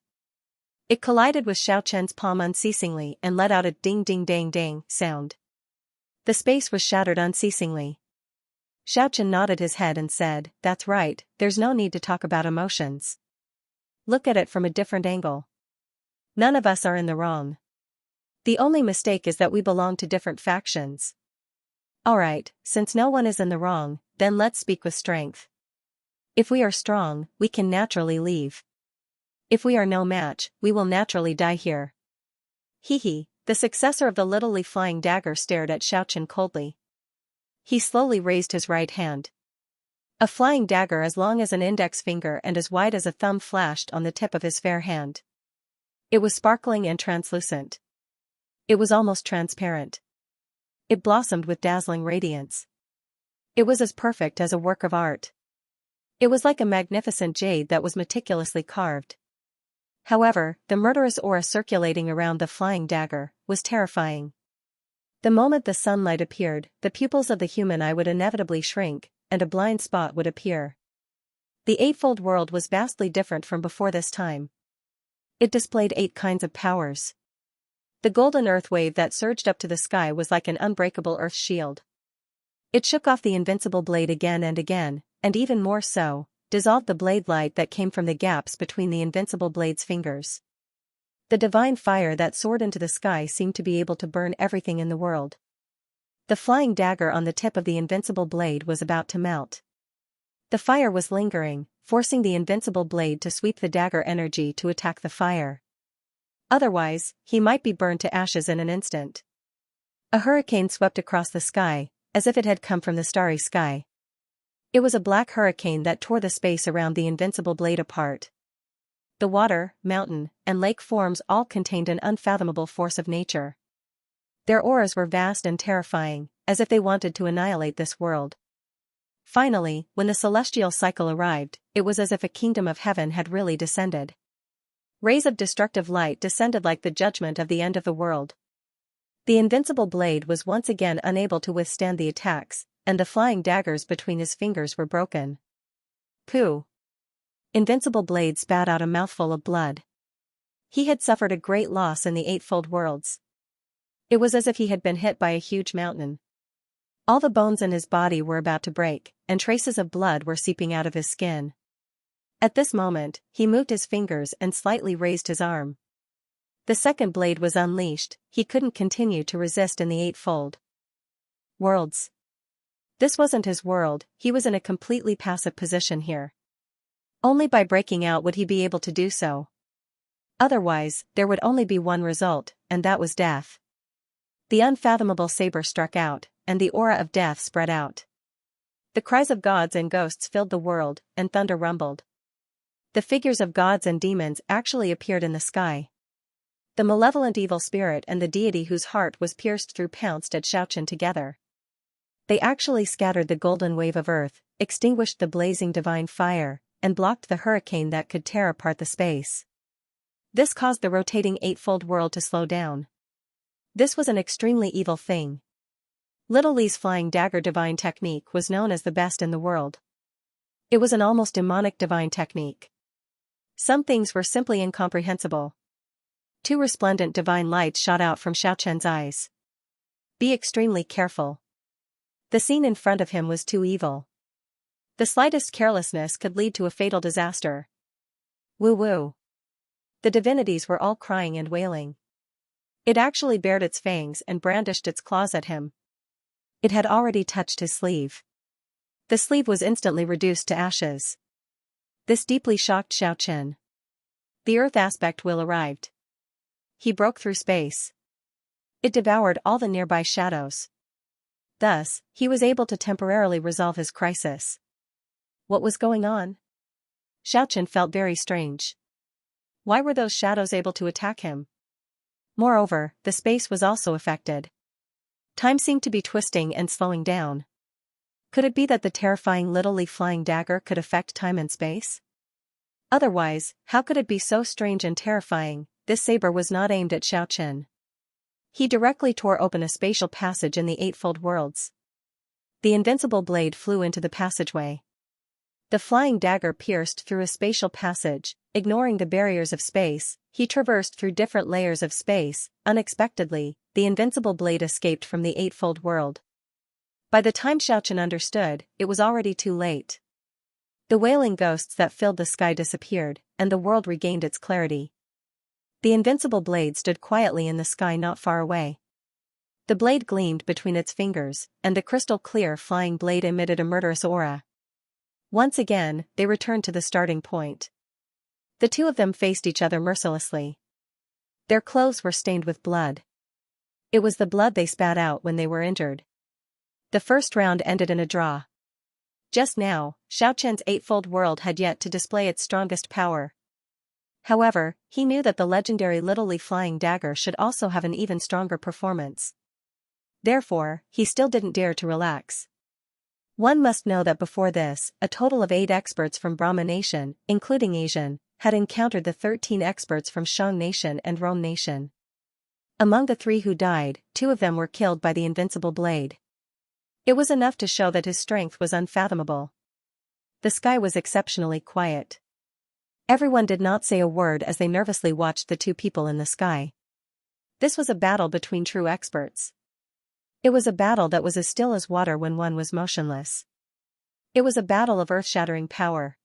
It collided with Xiaochen's palm unceasingly and let out a ding-ding-dang-dang sound. The space was shattered unceasingly. Xiaochen nodded his head and said, "That's right, there's no need to talk about emotions. Look at it from a different angle. None of us are in the wrong. The only mistake is that we belong to different factions. Alright, since no one is in the wrong, then let's speak with strength. If we are strong, we can naturally leave. If we are no match, we will naturally die here." Hehe, the successor of the literally flying dagger stared at Xiaochen coldly. He slowly raised his right hand. A flying dagger as long as an index finger and as wide as a thumb flashed on the tip of his fair hand. It was sparkling and translucent. It was almost transparent. It blossomed with dazzling radiance. It was as perfect as a work of art. It was like a magnificent jade that was meticulously carved. However, the murderous aura circulating around the flying dagger was terrifying. The moment the sunlight appeared, the pupils of the human eye would inevitably shrink, and a blind spot would appear. The eightfold world was vastly different from before this time. It displayed 8 kinds of powers. The golden earth wave that surged up to the sky was like an unbreakable earth shield. It shook off the invincible blade again, and even more so, dissolved the blade light that came from the gaps between the invincible blade's fingers. The divine fire that soared into the sky seemed to be able to burn everything in the world. The flying dagger on the tip of the invincible blade was about to melt. The fire was lingering, forcing the invincible blade to sweep the dagger energy to attack the fire. Otherwise, he might be burned to ashes in an instant. A hurricane swept across the sky, as if it had come from the starry sky. It was a black hurricane that tore the space around the invincible blade apart. The water, mountain, and lake forms all contained an unfathomable force of nature. Their auras were vast and terrifying, as if they wanted to annihilate this world. Finally, when the celestial cycle arrived, it was as if a kingdom of heaven had really descended. Rays of destructive light descended like the judgment of the end of the world. The invincible blade was once again unable to withstand the attacks, and the flying daggers between his fingers were broken. Pooh! Invincible blade spat out a mouthful of blood. He had suffered a great loss in the eightfold worlds. It was as if he had been hit by a huge mountain. All the bones in his body were about to break, and traces of blood were seeping out of his skin. At this moment, he moved his fingers and slightly raised his arm. The second blade was unleashed, he couldn't continue to resist in the eightfold worlds. This wasn't his world, he was in a completely passive position here. Only by breaking out would he be able to do so. Otherwise, there would only be one result, and that was death. The unfathomable saber struck out, and the aura of death spread out. The cries of gods and ghosts filled the world, and thunder rumbled. The figures of gods and demons actually appeared in the sky. The malevolent evil spirit and the deity whose heart was pierced through pounced at Xianxia together. They actually scattered the golden wave of earth, extinguished the blazing divine fire, and blocked the hurricane that could tear apart the space. This caused the rotating eightfold world to slow down. This was an extremely evil thing. Little Li's flying dagger divine technique was known as the best in the world. It was an almost demonic divine technique. Some things were simply incomprehensible. Two resplendent divine lights shot out from Xiaoqian's eyes. Be extremely careful. The scene in front of him was too evil. The slightest carelessness could lead to a fatal disaster. Woo-woo. The divinities were all crying and wailing. It actually bared its fangs and brandished its claws at him. It had already touched his sleeve. The sleeve was instantly reduced to ashes. This deeply shocked Xiaoqian. The earth aspect will arrived. He broke through space. It devoured all the nearby shadows. Thus, he was able to temporarily resolve his crisis. What was going on? Xiaoqian felt very strange. Why were those shadows able to attack him? Moreover, the space was also affected. Time seemed to be twisting and slowing down. Could it be that the terrifying Little Li flying dagger could affect time and space? Otherwise, how could it be so strange and terrifying? This saber was not aimed at Xiaoqian. He directly tore open a spatial passage in the eightfold worlds. The invincible blade flew into the passageway. The flying dagger pierced through a spatial passage, ignoring the barriers of space. He traversed through different layers of space. Unexpectedly, the invincible blade escaped from the eightfold world. By the time Xiaoqian understood, it was already too late. The wailing ghosts that filled the sky disappeared, and the world regained its clarity. The invincible blade stood quietly in the sky not far away. The blade gleamed between its fingers, and the crystal-clear flying blade emitted a murderous aura. Once again, they returned to the starting point. The two of them faced each other mercilessly. Their clothes were stained with blood. It was the blood they spat out when they were injured. The first round ended in a draw. Just now, Xiaoqian's eightfold world had yet to display its strongest power. However, he knew that the legendary Little Li flying dagger should also have an even stronger performance. Therefore, he still didn't dare to relax. One must know that before this, a total of 8 experts from Brahma Nation, including Asian, had encountered the 13 experts from Shang Nation and Rome Nation. Among the 3 who died, 2 of them were killed by the invincible blade. It was enough to show that his strength was unfathomable. The sky was exceptionally quiet. Everyone did not say a word as they nervously watched the 2 people in the sky. This was a battle between true experts. It was a battle that was as still as water when one was motionless. It was a battle of earth-shattering power.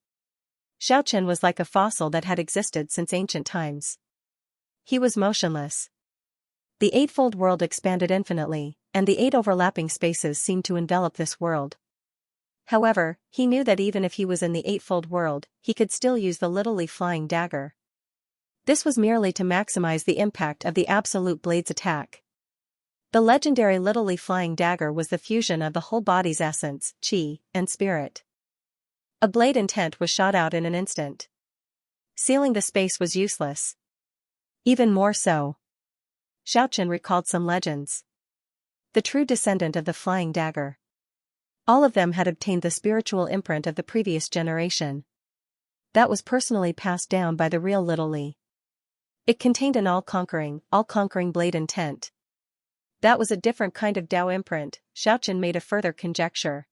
Xiaoqian was like a fossil that had existed since ancient times. He was motionless. The eightfold world expanded infinitely, and the 8 overlapping spaces seemed to envelop this world. However, he knew that even if he was in the eightfold world, he could still use the Little Li flying dagger. This was merely to maximize the impact of the absolute blade's attack. The legendary Little Li flying dagger was the fusion of the whole body's essence, qi, and spirit. A blade intent was shot out in an instant. Sealing the space was useless. Even more so. Xiaoqian recalled some legends. The true descendant of the flying dagger. All of them had obtained the spiritual imprint of the previous generation. That was personally passed down by the real Little Li. It contained an all-conquering blade intent. That was a different kind of Tao imprint. Xiaoqian made a further conjecture.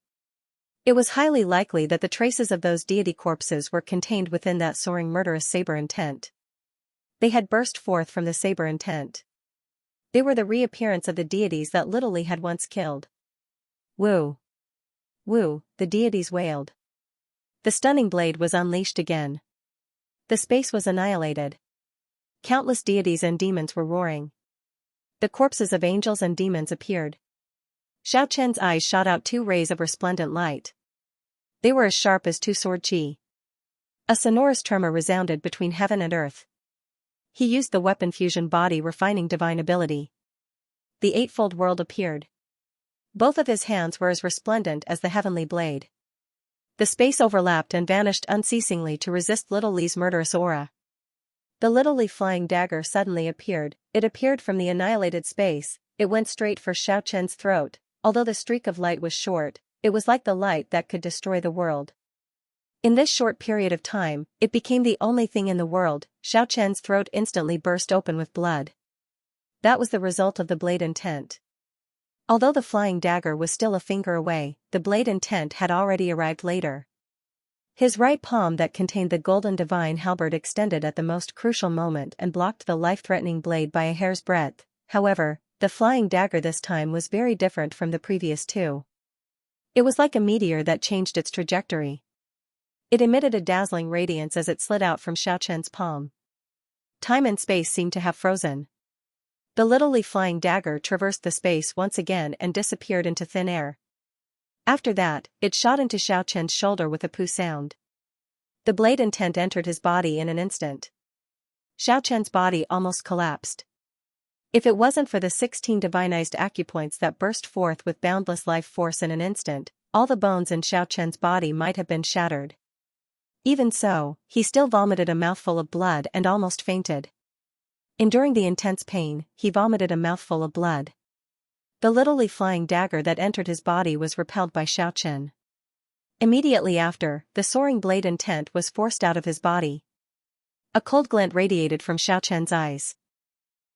It was highly likely that the traces of those deity corpses were contained within that soaring murderous saber intent. They had burst forth from the saber intent. They were the reappearance of the deities that Little Li had once killed. Woo! Woo! The deities wailed. The stunning blade was unleashed again. The space was annihilated. Countless deities and demons were roaring. The corpses of angels and demons appeared. Xiao Chen's eyes shot out two rays of resplendent light. They were as sharp as two sword qi. A sonorous tremor resounded between heaven and earth. He used the weapon fusion body refining divine ability. The eightfold world appeared. Both of his hands were as resplendent as the heavenly blade. The space overlapped and vanished unceasingly to resist Little Li's murderous aura. The Little Li flying dagger suddenly appeared. It appeared from the annihilated space. It went straight for Xiao Chen's throat. Although the streak of light was short, it was like the light that could destroy the world. In this short period of time, it became the only thing in the world. Xiao Chen's throat instantly burst open with blood. That was the result of the blade intent. Although the flying dagger was still a finger away, the blade intent had already arrived later. His right palm that contained the golden divine halberd extended at the most crucial moment and blocked the life-threatening blade by a hair's breadth. However, the flying dagger this time was very different from the previous two. It was like a meteor that changed its trajectory. It emitted a dazzling radiance as it slid out from Xiao Chen's palm. Time and space seemed to have frozen. The Little Li flying dagger traversed the space once again and disappeared into thin air. After that, it shot into Xiao Chen's shoulder with a poo sound. The blade intent entered his body in an instant. Xiao Chen's body almost collapsed. If it wasn't for the 16 divinized acupoints that burst forth with boundless life force in an instant, all the bones in Xiao Chen's body might have been shattered. Even so, he still vomited a mouthful of blood and almost fainted. Enduring the intense pain, he vomited a mouthful of blood. The Little Li flying dagger that entered his body was repelled by Xiao Chen. Immediately after, the soaring blade intent was forced out of his body. A cold glint radiated from Xiao Chen's eyes.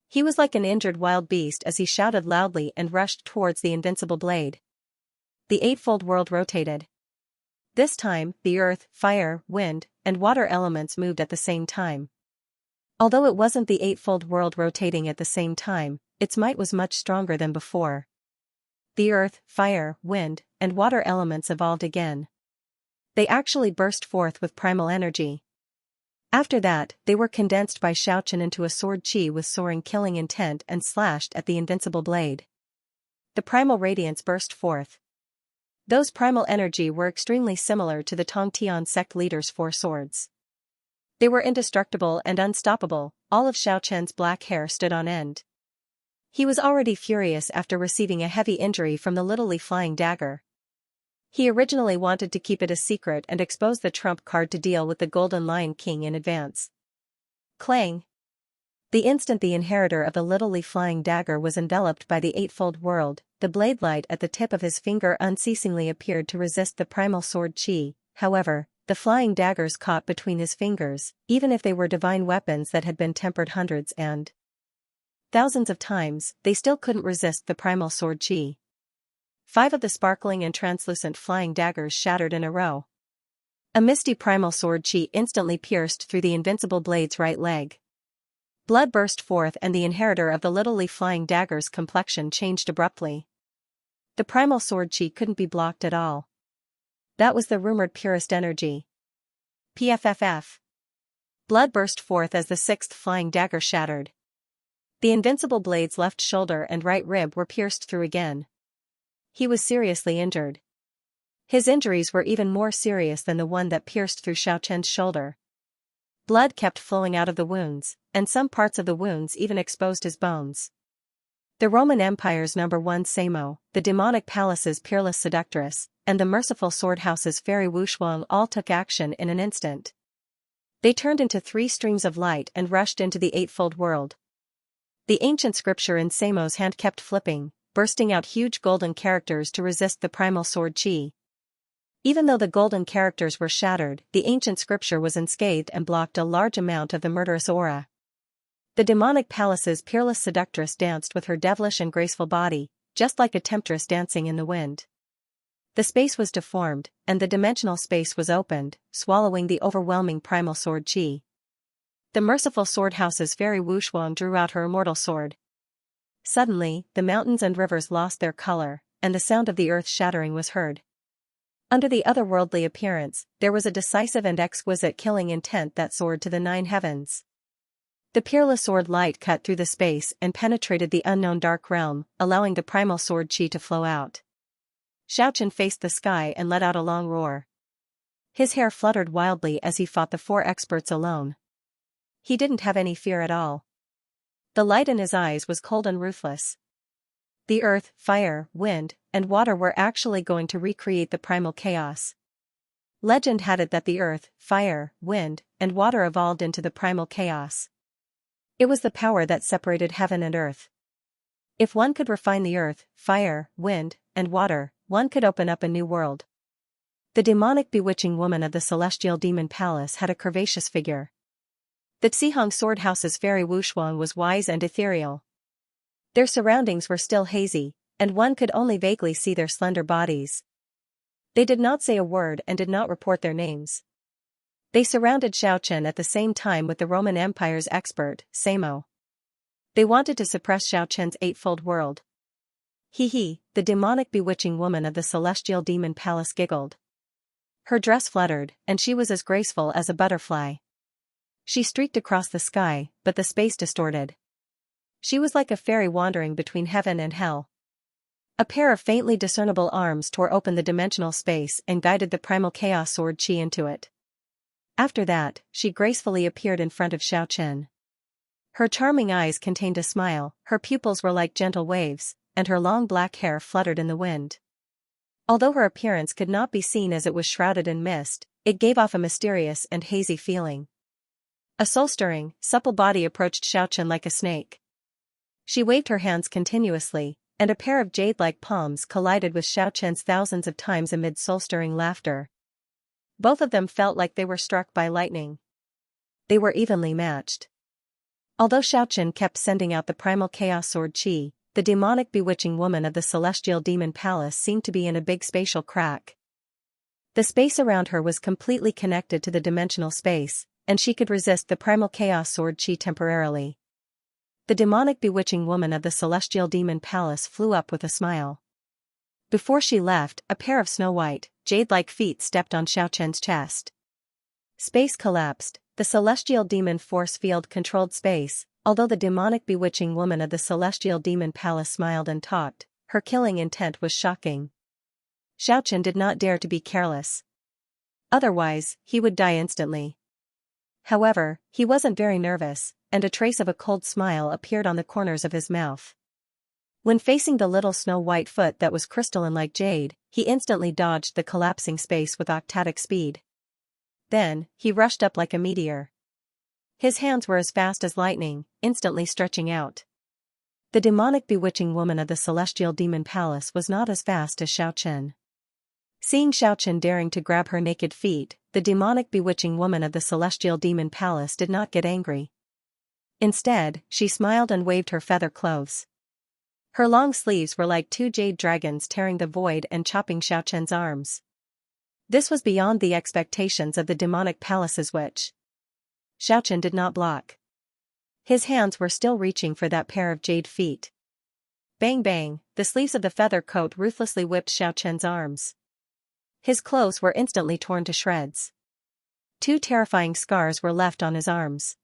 He was like an injured wild beast as he shouted loudly and rushed towards the invincible blade. The eightfold world rotated. This time, the earth, fire, wind, and water elements moved at the same time. Although it wasn't the eightfold world rotating at the same time, its might was much stronger than before. The earth, fire, wind, and water elements evolved again. They actually burst forth with primal energy. After that, they were condensed by Xiao Chen into a sword qi with soaring killing intent and slashed at the invincible blade. The primal radiance burst forth. Those primal energy were extremely similar to the Tongtian sect leader's four swords. They were indestructible and unstoppable. All of Xiao Chen's black hair stood on end. He was already furious after receiving a heavy injury from the Little Li flying dagger. He originally wanted to keep it a secret and expose the trump card to deal with the Golden Lion King in advance. Clang! The instant the inheritor of the Little Li flying dagger was enveloped by the eightfold world, the blade light at the tip of his finger unceasingly appeared to resist the primal sword qi. However, the flying daggers caught between his fingers, even if they were divine weapons that had been tempered hundreds and thousands of times, they still couldn't resist the primal sword qi. 5 of the sparkling and translucent flying daggers shattered in a row. A misty primal sword qi instantly pierced through the invincible blade's right leg. Blood burst forth and the inheritor of the Little Li flying dagger's complexion changed abruptly. The primal sword qi couldn't be blocked at all. That was the rumored purest energy. PFFF. Blood burst forth as the 6th flying dagger shattered. The invincible blade's left shoulder and right rib were pierced through again. He was seriously injured. His injuries were even more serious than the one that pierced through Xiao Chen's shoulder. Blood kept flowing out of the wounds, and some parts of the wounds even exposed his bones. The Roman Empire's number 1 Samo, the demonic palace's peerless seductress, and the merciful sword house's fairy Wushuang all took action in an instant. They turned into 3 streams of light and rushed into the eightfold world. The ancient scripture in Samo's hand kept flipping, bursting out huge golden characters to resist the primal sword qi. Even though the golden characters were shattered, the ancient scripture was unscathed and blocked a large amount of the murderous aura. The demonic palace's peerless seductress danced with her devilish and graceful body, just like a temptress dancing in the wind. The space was deformed, and the dimensional space was opened, swallowing the overwhelming primal sword qi. The merciful sword house's fairy Wushuang drew out her immortal sword. Suddenly, the mountains and rivers lost their color, and the sound of the earth shattering was heard. Under the otherworldly appearance, there was a decisive and exquisite killing intent that soared to the 9 heavens. The peerless sword light cut through the space and penetrated the unknown dark realm, allowing the primal sword chi to flow out. Xiaochen faced the sky and let out a long roar. His hair fluttered wildly as he fought the 4 experts alone. He didn't have any fear at all. The light in his eyes was cold and ruthless. The earth, fire, wind, and water were actually going to recreate the primal chaos. Legend had it that the earth, fire, wind, and water evolved into the primal chaos. It was the power that separated heaven and earth. If one could refine the earth, fire, wind, and water, one could open up a new world. The demonic bewitching woman of the celestial demon palace had a curvaceous figure. The Xihong sword house's fairy Wushuang was wise and ethereal. Their surroundings were still hazy, and one could only vaguely see their slender bodies. They did not say a word and did not report their names. They surrounded Xiaochen at the same time with the Roman Empire's expert, Samo. They wanted to suppress Xiaochen's eightfold world. The demonic bewitching woman of the celestial demon palace giggled. Her dress fluttered, and she was as graceful as a butterfly. She streaked across the sky, but the space distorted. She was like a fairy wandering between heaven and hell. A pair of faintly discernible arms tore open the dimensional space and guided the primal chaos sword chi into it. After that, she gracefully appeared in front of Xiaochen. Her charming eyes contained a smile, her pupils were like gentle waves, and her long black hair fluttered in the wind. Although her appearance could not be seen as it was shrouded in mist, it gave off a mysterious and hazy feeling. A soul-stirring, supple body approached Xiaochen like a snake. She waved her hands continuously, and a pair of jade-like palms collided with Xiaochen's thousands of times amid soul-stirring laughter. Both of them felt like they were struck by lightning. They were evenly matched. Although Xiaochen kept sending out the primal chaos sword chi, the demonic bewitching woman of the celestial demon palace seemed to be in a big spatial crack. The space around her was completely connected to the dimensional space, and she could resist the primal chaos sword chi temporarily. The demonic bewitching woman of the celestial demon palace flew up with a smile. Before she left, a pair of snow-white, jade-like feet stepped on Xiaochen's chest. Space collapsed. The celestial demon force field controlled space. Although the demonic bewitching woman of the celestial demon palace smiled and talked, her killing intent was shocking. Xiaochen did not dare to be careless. Otherwise, he would die instantly. However, he wasn't very nervous, and a trace of a cold smile appeared on the corners of his mouth. When facing the little snow-white foot that was crystalline like jade, he instantly dodged the collapsing space with octatic speed. Then, he rushed up like a meteor. His hands were as fast as lightning, instantly stretching out. The demonic bewitching woman of the celestial demon palace was not as fast as Xiaochen. Seeing Xiaochen daring to grab her naked feet, the demonic bewitching woman of the celestial demon palace did not get angry. Instead, she smiled and waved her feather clothes. Her long sleeves were like 2 jade dragons tearing the void and chopping Xiaochen's arms. This was beyond the expectations of the demonic palace's witch. Xiaochen did not block. His hands were still reaching for that pair of jade feet. Bang bang, the sleeves of the feather coat ruthlessly whipped Xiaochen's arms. His clothes were instantly torn to shreds. 2 terrifying scars were left on his arms.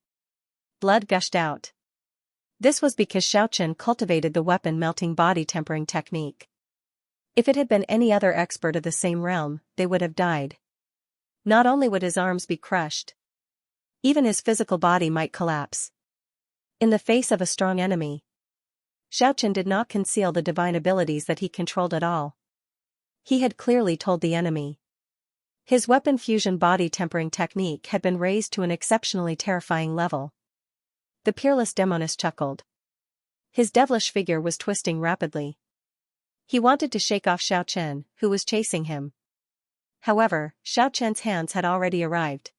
Blood gushed out. This was because Xiaochen cultivated the weapon-melting body tempering technique. If it had been any other expert of the same realm, they would have died. Not only would his arms be crushed, even his physical body might collapse. In the face of a strong enemy, Xiaochen did not conceal the divine abilities that he controlled at all. He had clearly told the enemy. His weapon fusion body tempering technique had been raised to an exceptionally terrifying level. The peerless demoness chuckled. His devilish figure was twisting rapidly. He wanted to shake off Xiaochen, who was chasing him. However, Xiaochen's hands had already arrived.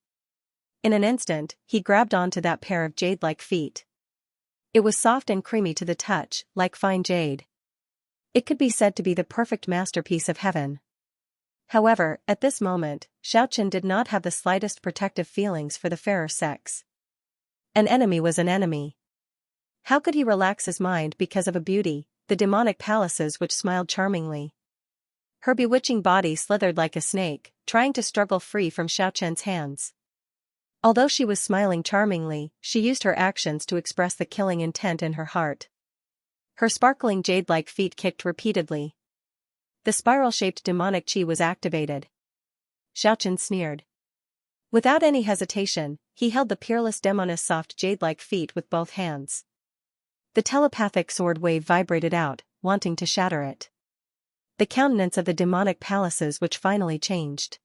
In an instant, he grabbed onto that pair of jade-like feet. It was soft and creamy to the touch, like fine jade. It could be said to be the perfect masterpiece of heaven. However, at this moment, Xiaochen did not have the slightest protective feelings for the fairer sex. An enemy was an enemy. How could he relax his mind because of a beauty, the demonic palaces which smiled charmingly? Her bewitching body slithered like a snake, trying to struggle free from Xiaochen's hands. Although she was smiling charmingly, she used her actions to express the killing intent in her heart. Her sparkling jade-like feet kicked repeatedly. The spiral-shaped demonic chi was activated. Xiaochen sneered. Without any hesitation, he held the peerless demoness' soft jade-like feet with both hands. The telepathic sword wave vibrated out, wanting to shatter it. The countenance of the demonic palaces which finally changed.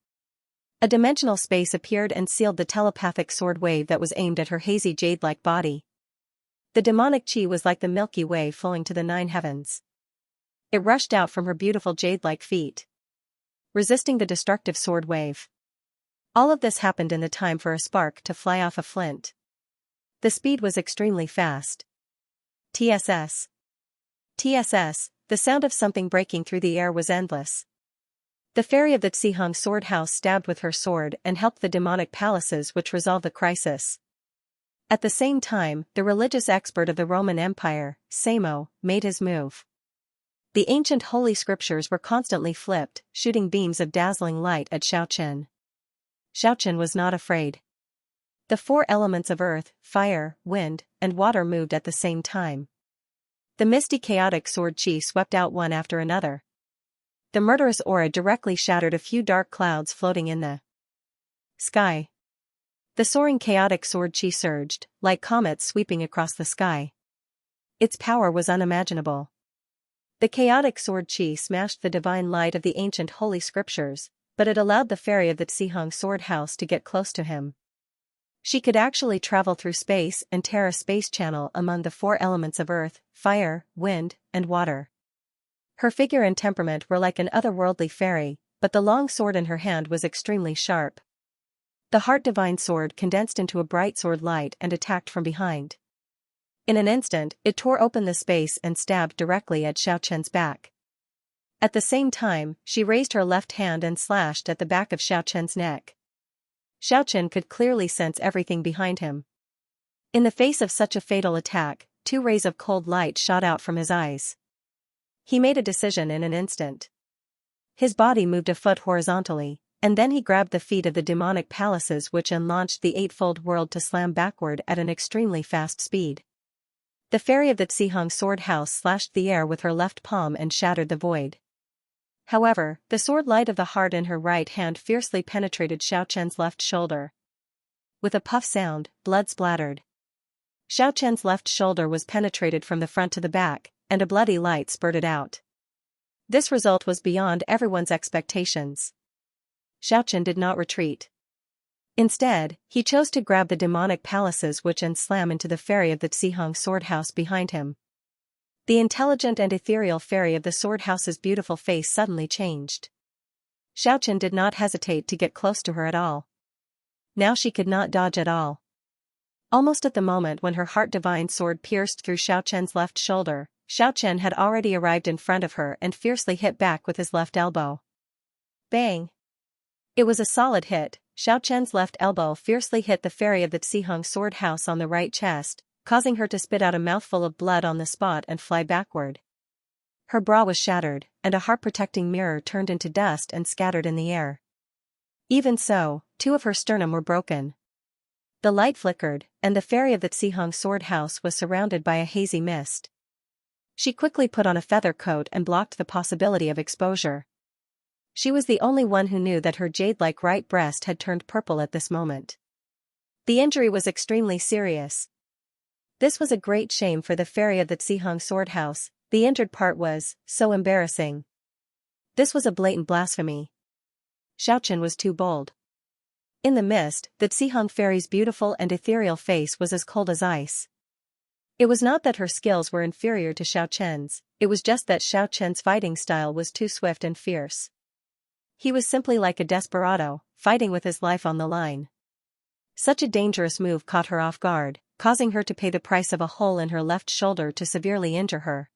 A dimensional space appeared and sealed the telepathic sword wave that was aimed at her hazy jade-like body. The demonic chi was like the Milky Way flowing to the 9 heavens. It rushed out from her beautiful jade-like feet, resisting the destructive sword wave. All of this happened in the time for a spark to fly off a flint. The speed was extremely fast. TSS. TSS, the sound of something breaking through the air was endless. The fairy of the Xihang sword house stabbed with her sword and helped the demonic palaces which resolved the crisis. At the same time, the religious expert of the Roman Empire, Samo, made his move. The ancient holy scriptures were constantly flipped, shooting beams of dazzling light at Xiaochen. Xiaochen was not afraid. The 4 elements of earth, fire, wind, and water moved at the same time. The misty chaotic sword chi swept out one after another. The murderous aura directly shattered a few dark clouds floating in the sky. The soaring chaotic sword chi surged, like comets sweeping across the sky. Its power was unimaginable. The chaotic sword chi smashed the divine light of the ancient holy scriptures, but it allowed the fairy of the Xihang sword house to get close to him. She could actually travel through space and tear a space channel among the 4 elements of earth, fire, wind, and water. Her figure and temperament were like an otherworldly fairy, but the long sword in her hand was extremely sharp. The heart divine sword condensed into a bright sword light and attacked from behind. In an instant, it tore open the space and stabbed directly at Xiaochen's back. At the same time, she raised her left hand and slashed at the back of Xiaochen's neck. Xiaochen could clearly sense everything behind him. In the face of such a fatal attack, 2 rays of cold light shot out from his eyes. He made a decision in an instant. His body moved a foot horizontally, and then he grabbed the feet of the demonic palaces which launched the 8-fold world to slam backward at an extremely fast speed. The fairy of the Xihang sword house slashed the air with her left palm and shattered the void. However, the sword light of the heart in her right hand fiercely penetrated Xiaochen's left shoulder. With a puff sound, blood splattered. Xiaochen's left shoulder was penetrated from the front to the back, and a bloody light spurted out. This result was beyond everyone's expectations. Xiaochen did not retreat. Instead, he chose to grab the demonic palaces which and slam into the fairy of the Xihang sword house behind him. The intelligent and ethereal fairy of the sword house's beautiful face suddenly changed. Xiaochen did not hesitate to get close to her at all. Now she could not dodge at all. Almost at the moment when her heart divine sword pierced through Xiaochen's left shoulder, Xiaochen had already arrived in front of her and fiercely hit back with his left elbow. Bang! It was a solid hit. Xiaochen's left elbow fiercely hit the fairy of the Xihang sword house on the right chest, causing her to spit out a mouthful of blood on the spot and fly backward. Her bra was shattered, and a heart-protecting mirror turned into dust and scattered in the air. Even so, 2 of her sternum were broken. The light flickered, and the fairy of the Xihang sword house was surrounded by a hazy mist. She quickly put on a feather coat and blocked the possibility of exposure. She was the only one who knew that her jade-like right breast had turned purple at this moment. The injury was extremely serious. This was a great shame for the fairy of the Xihang sword house. The injured part was so embarrassing. This was a blatant blasphemy. Xiaochen was too bold. In the mist, the Xihang fairy's beautiful and ethereal face was as cold as ice. It was not that her skills were inferior to Xiaochen's, it was just that Xiaochen's fighting style was too swift and fierce. He was simply like a desperado, fighting with his life on the line. Such a dangerous move caught her off guard, causing her to pay the price of a hole in her left shoulder to severely injure her.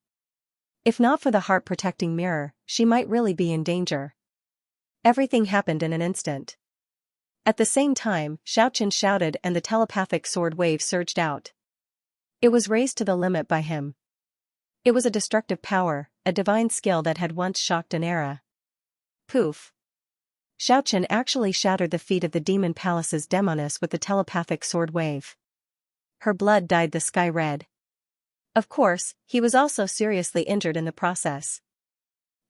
If not for the heart-protecting mirror, she might really be in danger. Everything happened in an instant. At the same time, Xiaochen shouted and the telepathic sword wave surged out. It was raised to the limit by him. It was a destructive power, a divine skill that had once shocked an era. Poof! Xiaochen actually shattered the feet of the demon palace's demoness with the telepathic sword wave. Her blood dyed the sky red. Of course, he was also seriously injured in the process.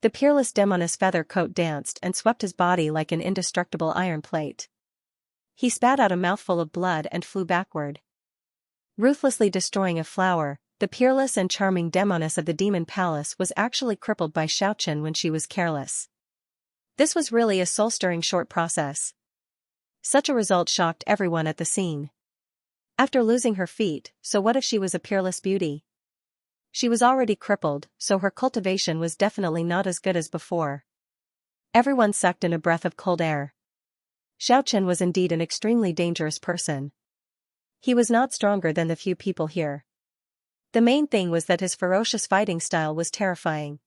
The peerless demoness feather coat danced and swept his body like an indestructible iron plate. He spat out a mouthful of blood and flew backward. Ruthlessly destroying a flower, the peerless and charming demoness of the demon palace was actually crippled by Xiaochen when she was careless. This was really a soul-stirring short process. Such a result shocked everyone at the scene. After losing her feet, so what if she was a peerless beauty? She was already crippled, so her cultivation was definitely not as good as before. Everyone sucked in a breath of cold air. Xiaochen was indeed an extremely dangerous person. He was not stronger than the few people here. The main thing was that his ferocious fighting style was terrifying.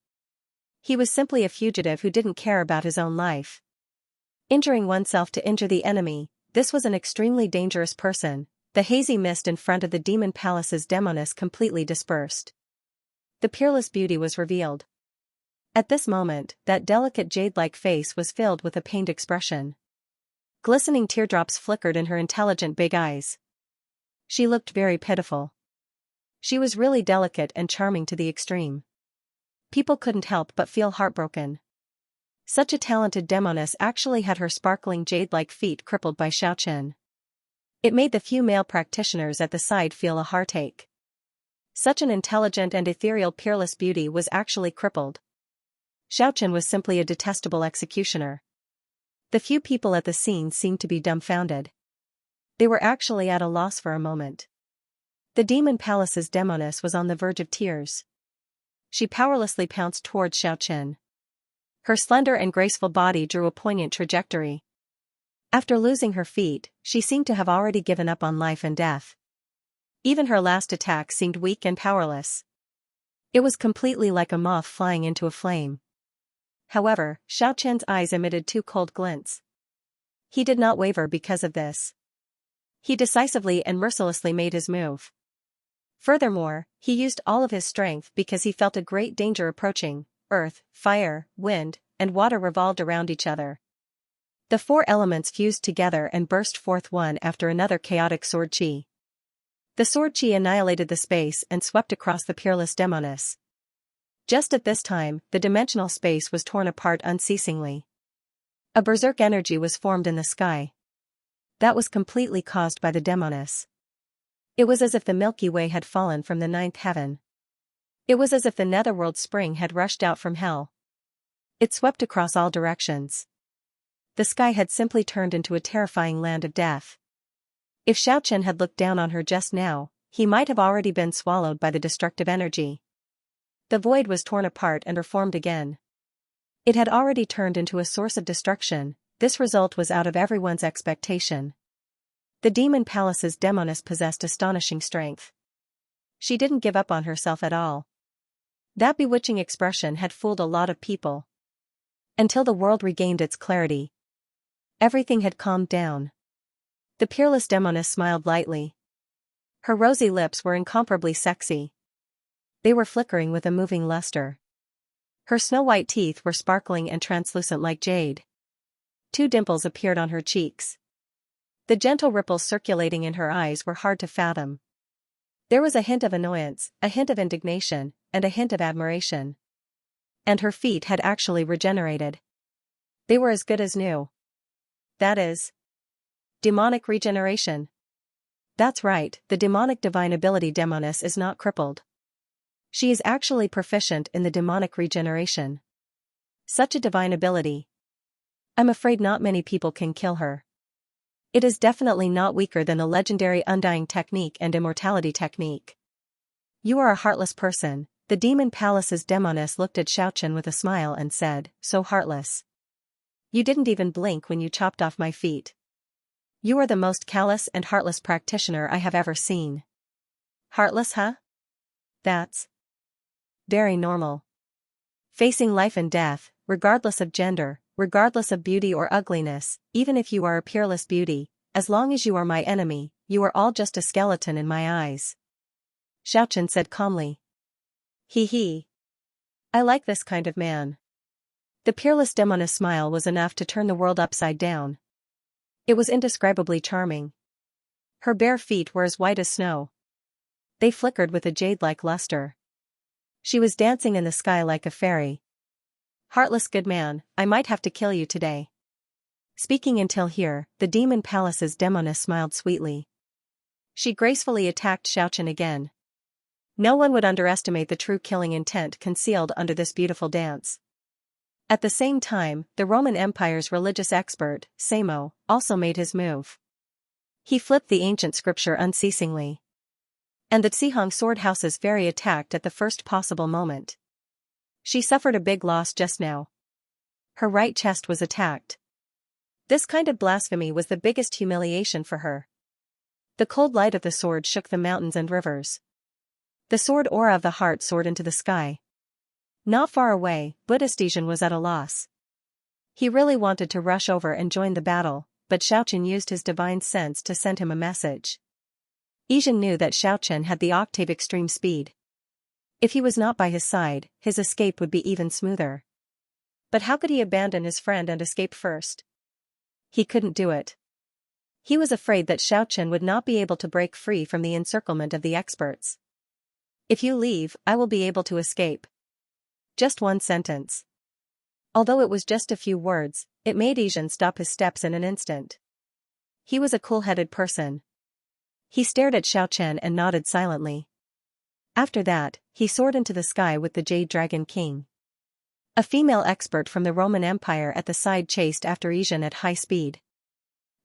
He was simply a fugitive who didn't care about his own life. Injuring oneself to injure the enemy, this was an extremely dangerous person. The hazy mist in front of the demon palace's demoness completely dispersed. The peerless beauty was revealed. At this moment, that delicate jade-like face was filled with a pained expression. Glistening teardrops flickered in her intelligent big eyes. She looked very pitiful. She was really delicate and charming to the extreme. People couldn't help but feel heartbroken. Such a talented demoness actually had her sparkling jade-like feet crippled by Xiaochen. It made the few male practitioners at the side feel a heartache. Such an intelligent and ethereal peerless beauty was actually crippled. Xiaochen was simply a detestable executioner. The few people at the scene seemed to be dumbfounded. They were actually at a loss for a moment. The demon palace's demoness was on the verge of tears. She powerlessly pounced towards Xiaochen. Her slender and graceful body drew a poignant trajectory. After losing her feet, she seemed to have already given up on life and death. Even her last attack seemed weak and powerless. It was completely like a moth flying into a flame. However, Xiaochen's eyes emitted two cold glints. He did not waver because of this. He decisively and mercilessly made his move. Furthermore, he used all of his strength because he felt a great danger approaching. Earth, fire, wind, and water revolved around each other. The four elements fused together and burst forth one after another chaotic sword chi. The sword chi annihilated the space and swept across the peerless demoness. Just at this time, the dimensional space was torn apart unceasingly. A berserk energy was formed in the sky. That was completely caused by the demoness. It was as if the Milky Way had fallen from the ninth heaven. It was as if the netherworld spring had rushed out from hell. It swept across all directions. The sky had simply turned into a terrifying land of death. If Xiaochen had looked down on her just now, he might have already been swallowed by the destructive energy. The void was torn apart and reformed again. It had already turned into a source of destruction. This result was out of everyone's expectation. The demon palace's demoness possessed astonishing strength. She didn't give up on herself at all. That bewitching expression had fooled a lot of people. Until the world regained its clarity. Everything had calmed down. The peerless demoness smiled lightly. Her rosy lips were incomparably sexy. They were flickering with a moving luster. Her snow-white teeth were sparkling and translucent like jade. Two dimples appeared on her cheeks. The gentle ripples circulating in her eyes were hard to fathom. There was a hint of annoyance, a hint of indignation, and a hint of admiration. And her feet had actually regenerated. They were as good as new. That is, demonic regeneration. That's right, the demonic divine ability demoness is not crippled. She is actually proficient in the demonic regeneration. Such a divine ability. I'm afraid not many people can kill her. It is definitely not weaker than the legendary Undying Technique and Immortality Technique. You are a heartless person. The demon palace's demoness looked at Xiaochen with a smile and said, so heartless. You didn't even blink when you chopped off my feet. You are the most callous and heartless practitioner I have ever seen. Heartless, huh? That's very normal. Facing life and death, regardless of gender, regardless of beauty or ugliness, even if you are a peerless beauty, as long as you are my enemy, you are all just a skeleton in my eyes. Xiaochen said calmly. He. I like this kind of man. The peerless demoness smile was enough to turn the world upside down. It was indescribably charming. Her bare feet were as white as snow. They flickered with a jade-like luster. She was dancing in the sky like a fairy. Heartless good man, I might have to kill you today. Speaking until here, the demon palace's demoness smiled sweetly. She gracefully attacked Xiaochen again. No one would underestimate the true killing intent concealed under this beautiful dance. At the same time, the Roman Empire's religious expert, Samo, also made his move. He flipped the ancient scripture unceasingly. And the Xihong sword house's fairy attacked at the first possible moment. She suffered a big loss just now. Her right chest was attacked. This kind of blasphemy was the biggest humiliation for her. The cold light of the sword shook the mountains and rivers. The sword aura of the heart soared into the sky. Not far away, Buddhist Xian was at a loss. He really wanted to rush over and join the battle, but Xiaochen used his divine sense to send him a message. Xian knew that Xiaochen had the octave extreme speed. If he was not by his side, his escape would be even smoother. But how could he abandon his friend and escape first? He couldn't do it. He was afraid that Xiaochen would not be able to break free from the encirclement of the experts. If you leave, I will be able to escape. Just one sentence. Although it was just a few words, it made Xian stop his steps in an instant. He was a cool-headed person. He stared at Xiaochen and nodded silently. After that, he soared into the sky with the Jade Dragon King. A female expert from the Roman Empire at the side chased after Xian at high speed.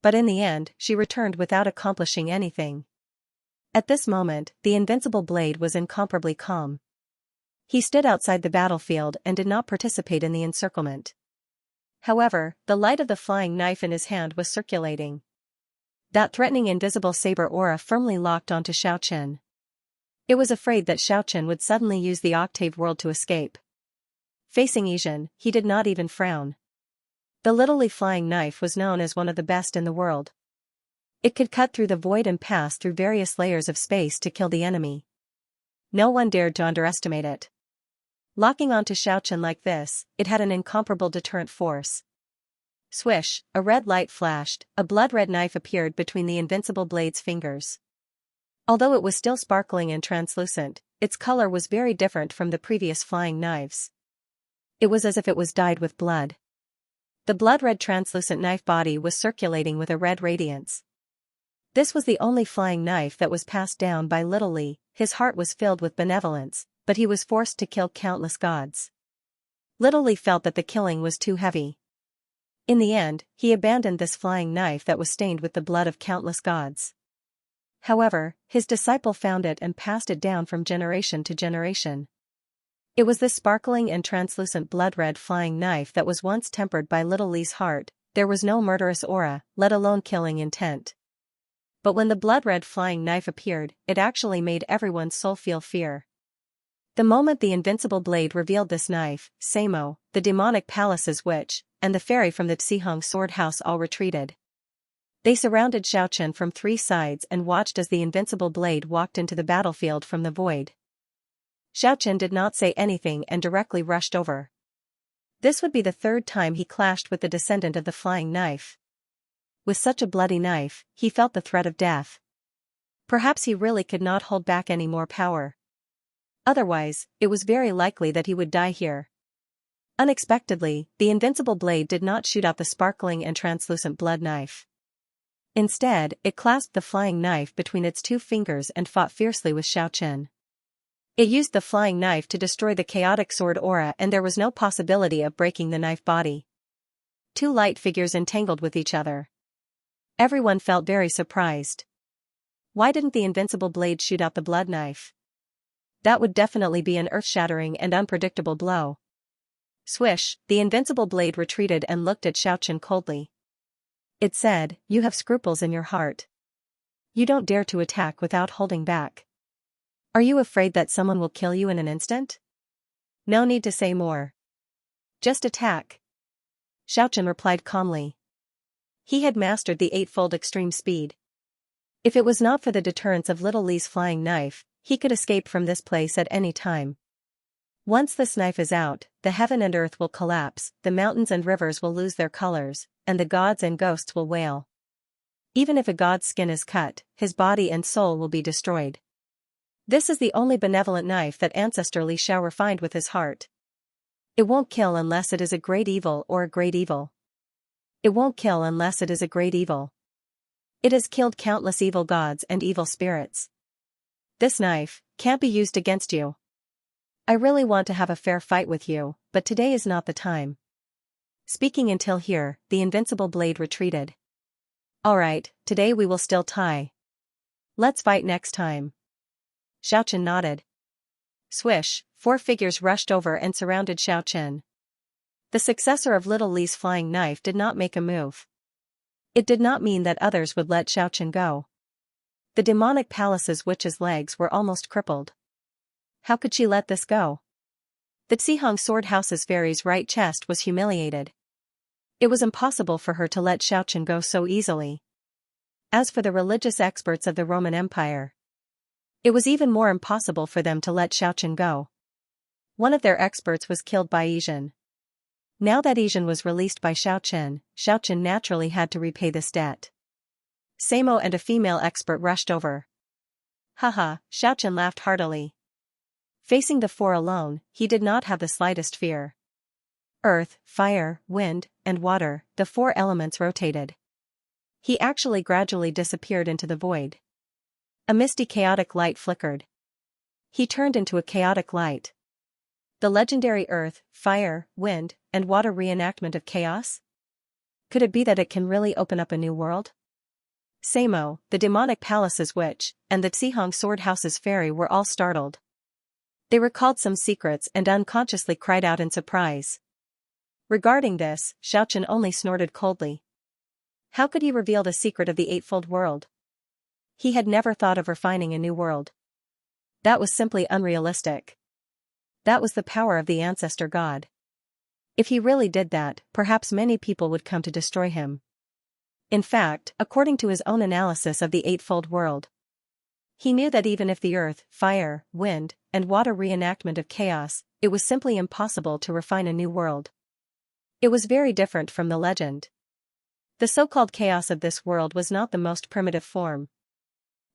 But in the end, she returned without accomplishing anything. At this moment, the invincible blade was incomparably calm. He stood outside the battlefield and did not participate in the encirclement. However, the light of the flying knife in his hand was circulating. That threatening invisible saber aura firmly locked onto Xiaochen. It was afraid that Xiaochen would suddenly use the octave world to escape. Facing Xian, he did not even frown. The little flying knife was known as one of the best in the world. It could cut through the void and pass through various layers of space to kill the enemy. No one dared to underestimate it. Locking onto Xiaochen like this, it had an incomparable deterrent force. Swish, a red light flashed, a blood-red knife appeared between the invincible blade's fingers. Although it was still sparkling and translucent, its color was very different from the previous flying knives. It was as if it was dyed with blood. The blood-red translucent knife body was circulating with a red radiance. This was the only flying knife that was passed down by Little Li. His heart was filled with benevolence, but he was forced to kill countless gods. Little Li felt that the killing was too heavy. In the end, he abandoned this flying knife that was stained with the blood of countless gods. However, his disciple found it and passed it down from generation to generation. It was this sparkling and translucent blood-red flying knife that was once tempered by Little Li's heart. There was no murderous aura, let alone killing intent. But when the blood-red flying knife appeared, it actually made everyone's soul feel fear. The moment the invincible blade revealed this knife, Samo, the demonic palace's witch, and the fairy from the Xihong sword house all retreated. They surrounded Xiaochen from three sides and watched as the invincible blade walked into the battlefield from the void. Xiaochen did not say anything and directly rushed over. This would be the third time he clashed with the descendant of the flying knife. With such a bloody knife, he felt the threat of death. Perhaps he really could not hold back any more power. Otherwise, it was very likely that he would die here. Unexpectedly, the invincible blade did not shoot out the sparkling and translucent blood knife. Instead, it clasped the flying knife between its two fingers and fought fiercely with Xiaochen. It used the flying knife to destroy the chaotic sword aura, and there was no possibility of breaking the knife body. Two light figures entangled with each other. Everyone felt very surprised. Why didn't the invincible blade shoot out the blood knife? That would definitely be an earth-shattering and unpredictable blow. Swish, the invincible blade retreated and looked at Xiaochen coldly. It said, "You have scruples in your heart. You don't dare to attack without holding back. Are you afraid that someone will kill you in an instant? No need to say more. Just attack." Xiaochen replied calmly. He had mastered the eightfold extreme speed. If it was not for the deterrence of Little Li's flying knife, he could escape from this place at any time. Once this knife is out, the heaven and earth will collapse, the mountains and rivers will lose their colors, and the gods and ghosts will wail. Even if a god's skin is cut, his body and soul will be destroyed. This is the only benevolent knife that ancestor Li Xiao refined with his heart. It won't kill unless it is a great evil or a great evil. It won't kill unless it is a great evil. It has killed countless evil gods and evil spirits. This knife can't be used against you. I really want to have a fair fight with you, but today is not the time. Speaking until here, the invincible blade retreated. Alright, today we will still tie. Let's fight next time. Xiaochen nodded. Swish, 4 figures rushed over and surrounded Xiaochen. The successor of Little Li's flying knife did not make a move. It did not mean that others would let Xiaochen go. The demonic palace's witch's legs were almost crippled. How could she let this go? The Xihong Sword House's fairy's right chest was humiliated. It was impossible for her to let Xiaochen go so easily. As for the religious experts of the Roman Empire, it was even more impossible for them to let Xiaochen go. One of their experts was killed by Yizhen. Now that Yizhen was released by Xiaochen, Xiaochen naturally had to repay this debt. Samo and a female expert rushed over. Haha, Xiaochen laughed heartily. Facing the 4 alone, he did not have the slightest fear. Earth, fire, wind, and water, the 4 elements rotated. He actually gradually disappeared into the void. A misty chaotic light flickered. He turned into a chaotic light. The legendary earth, fire, wind, and water reenactment of chaos? Could it be that it can really open up a new world? Samo, the demonic palace's witch, and the Xihong Sword House's fairy were all startled. They recalled some secrets and unconsciously cried out in surprise. Regarding this, Xiaochen only snorted coldly. How could he reveal the secret of the Eightfold World? He had never thought of refining a new world. That was simply unrealistic. That was the power of the ancestor god. If he really did that, perhaps many people would come to destroy him. In fact, according to his own analysis of the Eightfold World, he knew that even if the earth, fire, wind, and water reenactment of chaos, it was simply impossible to refine a new world. It was very different from the legend. The so-called chaos of this world was not the most primitive form.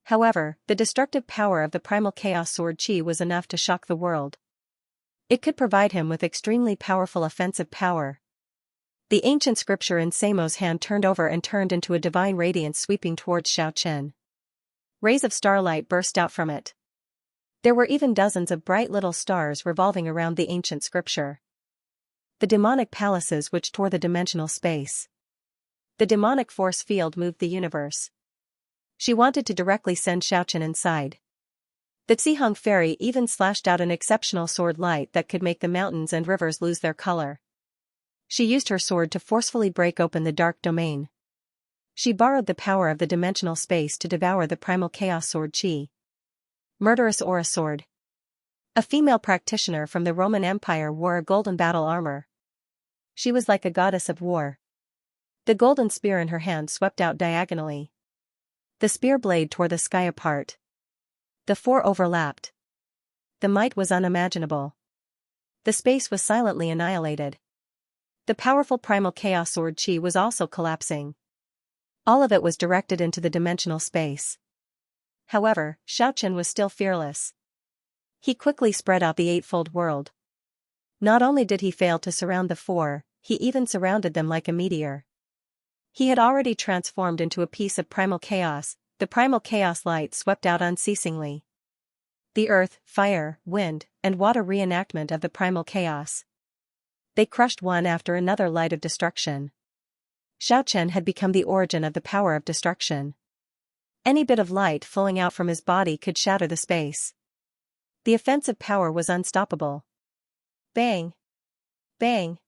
However, the destructive power of the primal chaos sword qi was enough to shock the world. It could provide him with extremely powerful offensive power. The ancient scripture in Samo's hand turned over and turned into a divine radiance sweeping towards Xiaochen. Rays of starlight burst out from it. There were even dozens of bright little stars revolving around the ancient scripture. The demonic palaces which tore the dimensional space. The demonic force field moved the universe. She wanted to directly send Xiaochen inside. The Xihong fairy even slashed out an exceptional sword light that could make the mountains and rivers lose their color. She used her sword to forcefully break open the dark domain. She borrowed the power of the dimensional space to devour the primal chaos sword qi. Murderous aura sword. A female practitioner from the Roman Empire wore a golden battle armor. She was like a goddess of war. The golden spear in her hand swept out diagonally. The spear blade tore the sky apart. The 4 overlapped. The might was unimaginable. The space was silently annihilated. The powerful primal chaos sword qi was also collapsing. All of it was directed into the dimensional space. However, Xiaochen was still fearless. He quickly spread out the Eightfold World. Not only did he fail to surround the 4, he even surrounded them like a meteor. He had already transformed into a piece of primal chaos. The primal chaos light swept out unceasingly. The earth, fire, wind, and water reenactment of the primal chaos. They crushed one after another light of destruction. Xiaochen had become the origin of the power of destruction. Any bit of light flowing out from his body could shatter the space. The offensive power was unstoppable. Bang! Bang!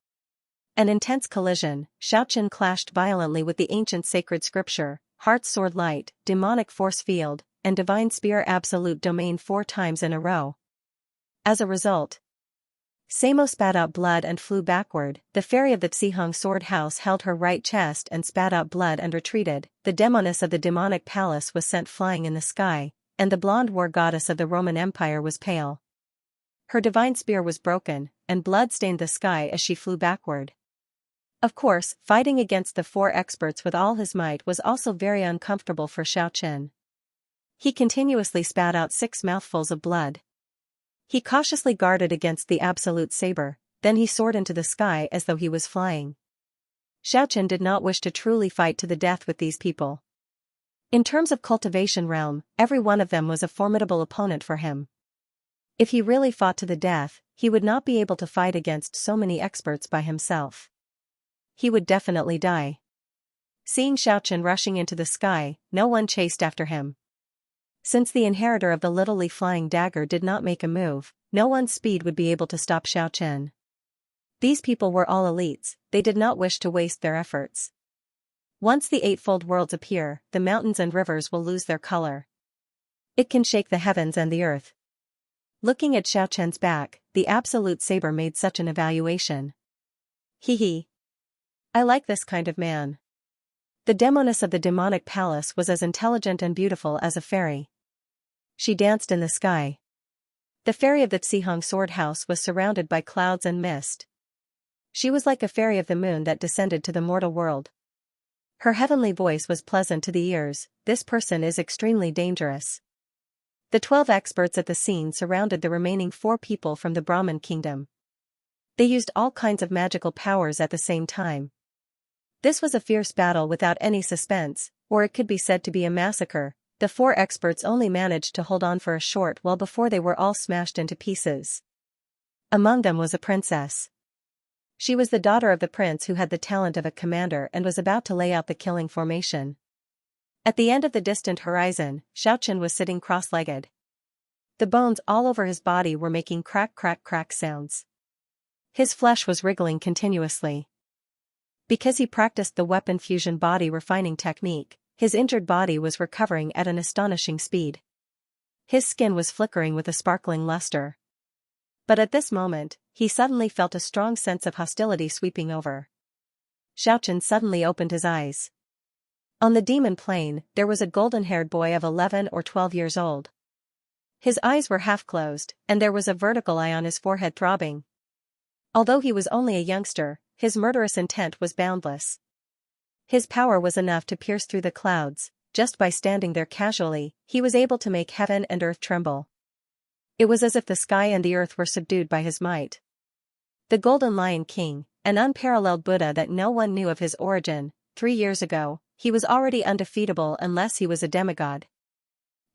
An intense collision, Xiaochen clashed violently with the ancient sacred scripture, heart sword light, demonic force field, and divine spear absolute domain 4 times in a row. As a result, Samo spat out blood and flew backward. The fairy of the Xihong Sword House held her right chest and spat out blood and retreated. The demoness of the demonic palace was sent flying in the sky, and the blonde war goddess of the Roman Empire was pale. Her divine spear was broken, and blood stained the sky as she flew backward. Of course, fighting against the 4 experts with all his might was also very uncomfortable for Xiaochen. He continuously spat out 6 mouthfuls of blood. He cautiously guarded against the absolute saber, then he soared into the sky as though he was flying. Xiaochen did not wish to truly fight to the death with these people. In terms of cultivation realm, every one of them was a formidable opponent for him. If he really fought to the death, he would not be able to fight against so many experts by himself. He would definitely die. Seeing Xiaochen rushing into the sky, no one chased after him. Since the inheritor of the little flying dagger did not make a move, no one's speed would be able to stop Xiaochen. These people were all elites, they did not wish to waste their efforts. Once the 8-fold worlds appear, the mountains and rivers will lose their color. It can shake the heavens and the earth. Looking at Xiaochen's back, the absolute saber made such an evaluation. Hee. I like this kind of man. The demoness of the demonic palace was as intelligent and beautiful as a fairy. She danced in the sky. The fairy of the Cihong sword house was surrounded by clouds and mist. She was like a fairy of the moon that descended to the mortal world. Her heavenly voice was pleasant to the ears. This person is extremely dangerous. The 12 experts at the scene surrounded the remaining 4 people from the Brahmin kingdom. They used all kinds of magical powers at the same time. This was a fierce battle without any suspense, or it could be said to be a massacre. The 4 experts only managed to hold on for a short while before they were all smashed into pieces. Among them was a princess. She was the daughter of the prince who had the talent of a commander and was about to lay out the killing formation. At the end of the distant horizon, Xiaochen was sitting cross-legged. The bones all over his body were making crack crack crack sounds. His flesh was wriggling continuously. Because he practiced the weapon fusion body refining technique, his injured body was recovering at an astonishing speed. His skin was flickering with a sparkling luster. But at this moment, he suddenly felt a strong sense of hostility sweeping over. Xiaochen suddenly opened his eyes. On the demon plane, there was a golden-haired boy of 11 or 12 years old. His eyes were half closed, and there was a vertical eye on his forehead throbbing. Although he was only a youngster, his murderous intent was boundless. His power was enough to pierce through the clouds. Just by standing there casually, he was able to make heaven and earth tremble. It was as if the sky and the earth were subdued by his might. The Golden Lion King, an unparalleled Buddha that no one knew of his origin. 3 years ago, he was already undefeatable unless he was a demigod.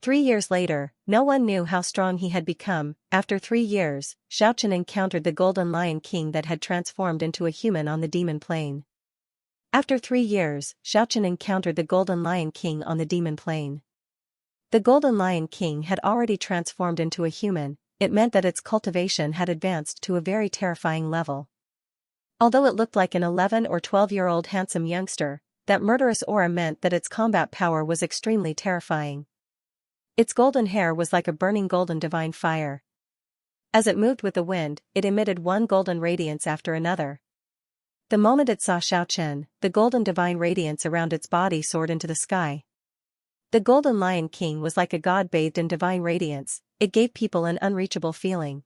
3 years later, no one knew how strong he had become. After 3 years, Xiaochen encountered the Golden Lion King that had transformed into a human on the demon plane. After 3 years, Xiaochen encountered the Golden Lion King on the demon plane. The Golden Lion King had already transformed into a human. It meant that its cultivation had advanced to a very terrifying level. Although it looked like an 11 or 12-year-old handsome youngster, that murderous aura meant that its combat power was extremely terrifying. Its golden hair was like a burning golden divine fire. As it moved with the wind, it emitted one golden radiance after another. The moment it saw Xiaochen, the golden divine radiance around its body soared into the sky. The Golden Lion King was like a god bathed in divine radiance. It gave people an unreachable feeling.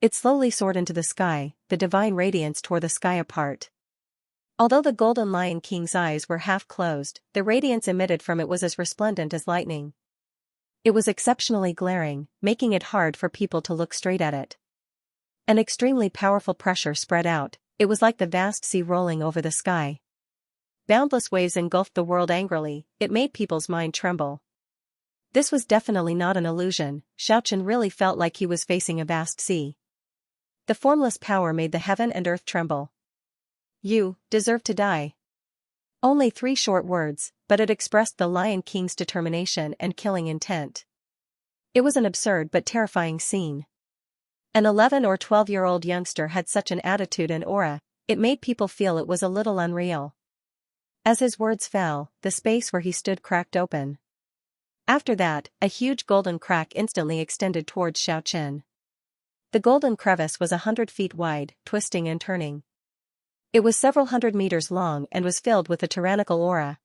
It slowly soared into the sky, the divine radiance tore the sky apart. Although the Golden Lion King's eyes were half closed, the radiance emitted from it was as resplendent as lightning. It was exceptionally glaring, making it hard for people to look straight at it. An extremely powerful pressure spread out. It was like the vast sea rolling over the sky. Boundless waves engulfed the world angrily. It made people's mind tremble. This was definitely not an illusion. Xiaochen really felt like he was facing a vast sea. The formless power made the heaven and earth tremble. You deserve to die. Only 3 short words, but it expressed the Lion King's determination and killing intent. It was an absurd but terrifying scene. An 11 or 12-year-old youngster had such an attitude and aura, it made people feel it was a little unreal. As his words fell, the space where he stood cracked open. After that, a huge golden crack instantly extended towards Xiaochen. The golden crevice was 100 feet wide, twisting and turning. It was several hundred meters long and was filled with a tyrannical aura.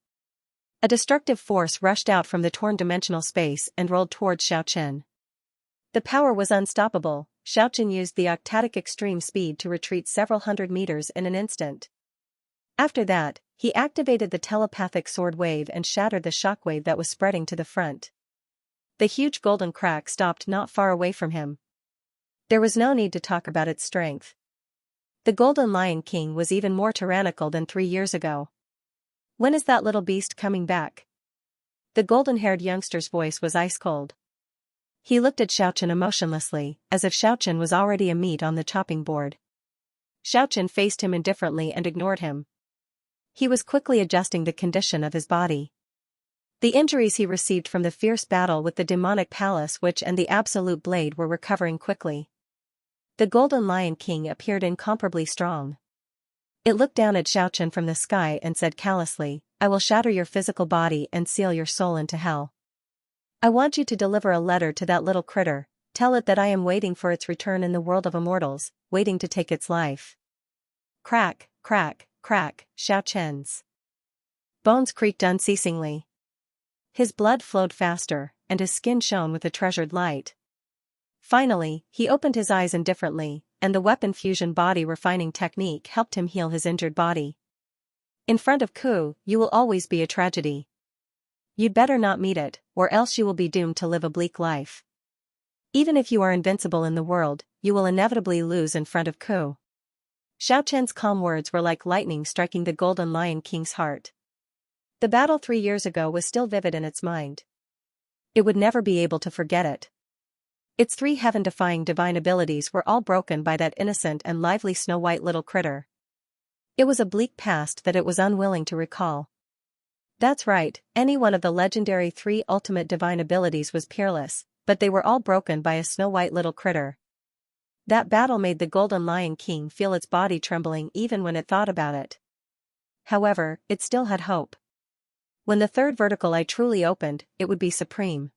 A destructive force rushed out from the torn dimensional space and rolled towards Xiaochen. The power was unstoppable. Xiaochen used the octatic extreme speed to retreat several hundred meters in an instant. After that, he activated the telepathic sword wave and shattered the shockwave that was spreading to the front. The huge golden crack stopped not far away from him. There was no need to talk about its strength. The Golden Lion King was even more tyrannical than 3 years ago. When is that little beast coming back? The golden-haired youngster's voice was ice-cold. He looked at Xiaochen emotionlessly, as if Xiaochen was already a meat on the chopping board. Xiaochen faced him indifferently and ignored him. He was quickly adjusting the condition of his body. The injuries he received from the fierce battle with the demonic palace witch and the absolute blade were recovering quickly. The Golden Lion King appeared incomparably strong. It looked down at Xiaochen from the sky and said callously, "I will shatter your physical body and seal your soul into hell. I want you to deliver a letter to that little critter, tell it that I am waiting for its return in the world of immortals, waiting to take its life." Crack, crack, crack, Xiaochen's bones creaked unceasingly. His blood flowed faster, and his skin shone with a treasured light. Finally, he opened his eyes indifferently, and the weapon fusion body refining technique helped him heal his injured body. In front of Ku, you will always be a tragedy. You'd better not meet it, or else you will be doomed to live a bleak life. Even if you are invincible in the world, you will inevitably lose in front of Ku. Xiaochen's calm words were like lightning striking the Golden Lion King's heart. The battle 3 years ago was still vivid in its mind. It would never be able to forget it. Its 3 heaven-defying divine abilities were all broken by that innocent and lively snow-white little critter. It was a bleak past that it was unwilling to recall. That's right, any one of the legendary 3 ultimate divine abilities was peerless, but they were all broken by a snow-white little critter. That battle made the Golden Lion King feel its body trembling even when it thought about it. However, it still had hope. When the 3rd vertical eye truly opened, it would be supreme.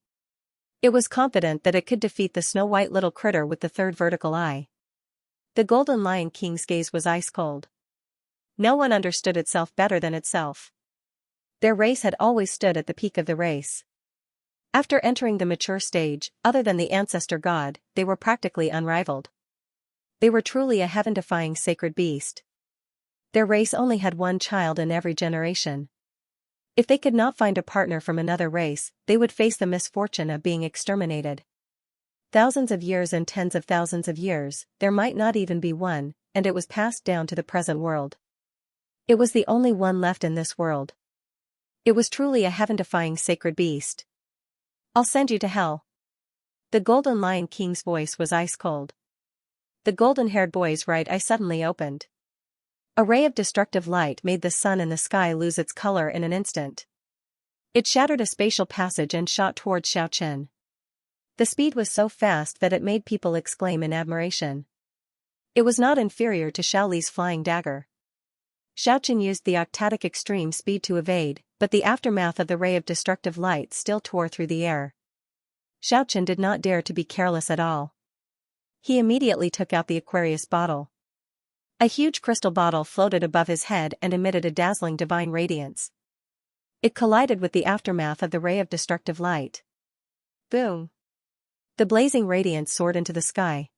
It was confident that it could defeat the snow-white little critter with the 3rd vertical eye. The Golden Lion King's gaze was ice-cold. No one understood itself better than itself. Their race had always stood at the peak of the race. After entering the mature stage, other than the ancestor god, they were practically unrivaled. They were truly a heaven-defying sacred beast. Their race only had one child in every generation. If they could not find a partner from another race, they would face the misfortune of being exterminated. Thousands of years and tens of thousands of years, there might not even be one, and it was passed down to the present world. It was the only one left in this world. It was truly a heaven-defying sacred beast. "I'll send you to hell." The Golden Lion King's voice was ice-cold. The golden-haired boy's right eye suddenly opened. A ray of destructive light made the sun in the sky lose its color in an instant. It shattered a spatial passage and shot towards Xiaochen. The speed was so fast that it made people exclaim in admiration. It was not inferior to Shaoli's flying dagger. Xiaochen used the octatic extreme speed to evade, but the aftermath of the ray of destructive light still tore through the air. Xiaochen did not dare to be careless at all. He immediately took out the Aquarius bottle. A huge crystal bottle floated above his head and emitted a dazzling divine radiance. It collided with the aftermath of the ray of destructive light. Boom! The blazing radiance soared into the sky.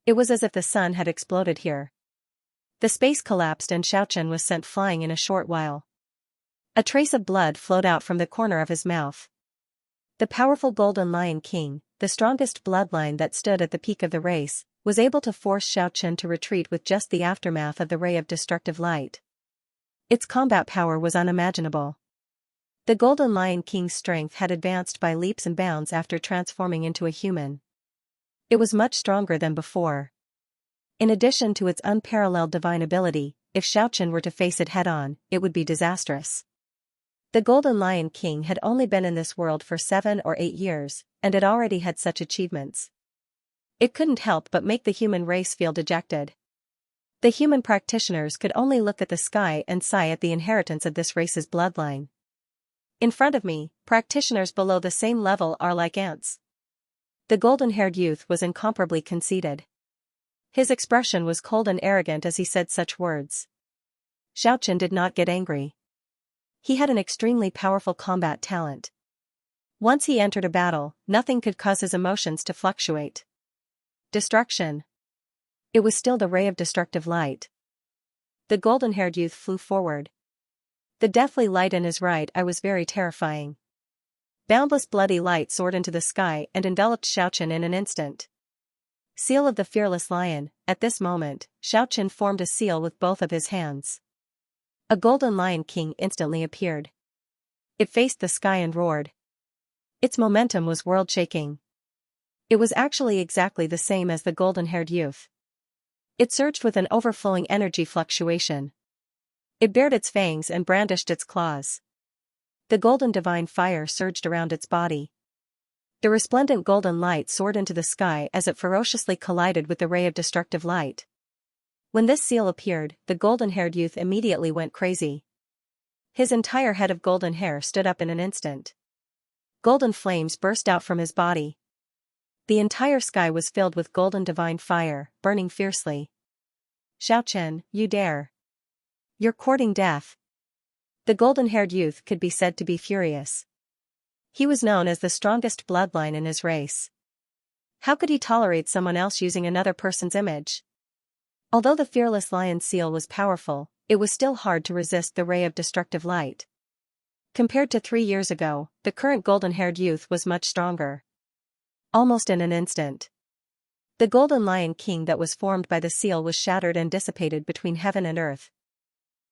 It was as if the sun had exploded here. The space collapsed and Xiaochen was sent flying in a short while. A trace of blood flowed out from the corner of his mouth. The powerful Golden Lion King, the strongest bloodline that stood at the peak of the race, was able to force Xiaochen to retreat with just the aftermath of the ray of destructive light. Its combat power was unimaginable. The Golden Lion King's strength had advanced by leaps and bounds after transforming into a human. It was much stronger than before. In addition to its unparalleled divine ability, if Xiaochen were to face it head-on, it would be disastrous. The Golden Lion King had only been in this world for 7 or 8 years, and it already had such achievements. It couldn't help but make the human race feel dejected. The human practitioners could only look at the sky and sigh at the inheritance of this race's bloodline. In front of me, practitioners below the same level are like ants. The golden-haired youth was incomparably conceited. His expression was cold and arrogant as he said such words. Xiaochen did not get angry. He had an extremely powerful combat talent. Once he entered a battle, nothing could cause his emotions to fluctuate. Destruction. It was still the ray of destructive light. The golden-haired youth flew forward. The deathly light in his right eye was very terrifying. Boundless bloody light soared into the sky and enveloped Xiaochen in an instant. Seal of the Fearless Lion. At this moment, Xiaochen formed a seal with both of his hands. A golden lion king instantly appeared. It faced the sky and roared. Its momentum was world-shaking. It was actually exactly the same as the golden-haired youth. It surged with an overflowing energy fluctuation. It bared its fangs and brandished its claws. The golden divine fire surged around its body. The resplendent golden light soared into the sky as it ferociously collided with the ray of destructive light. When this seal appeared, the golden-haired youth immediately went crazy. His entire head of golden hair stood up in an instant. Golden flames burst out from his body. The entire sky was filled with golden divine fire, burning fiercely. Xiaochen, you dare. You're courting death. The golden-haired youth could be said to be furious. He was known as the strongest bloodline in his race. How could he tolerate someone else using another person's image? Although the fearless lion seal was powerful, it was still hard to resist the ray of destructive light. Compared to 3 years ago, the current golden-haired youth was much stronger. Almost in an instant, the golden lion king that was formed by the seal was shattered and dissipated between heaven and earth.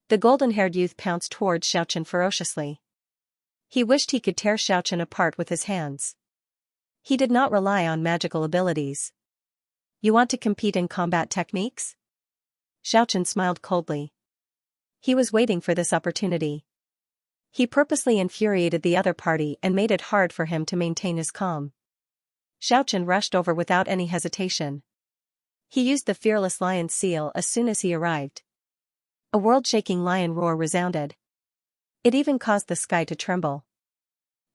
The golden-haired youth pounced towards Xiaochen ferociously. He wished he could tear Xiaochen apart with his hands. He did not rely on magical abilities. You want to compete in combat techniques? Xiaochen smiled coldly. He was waiting for this opportunity. He purposely infuriated the other party and made it hard for him to maintain his calm. Xiaochen rushed over without any hesitation. He used the fearless lion seal as soon as he arrived. A world-shaking lion roar resounded. It even caused the sky to tremble.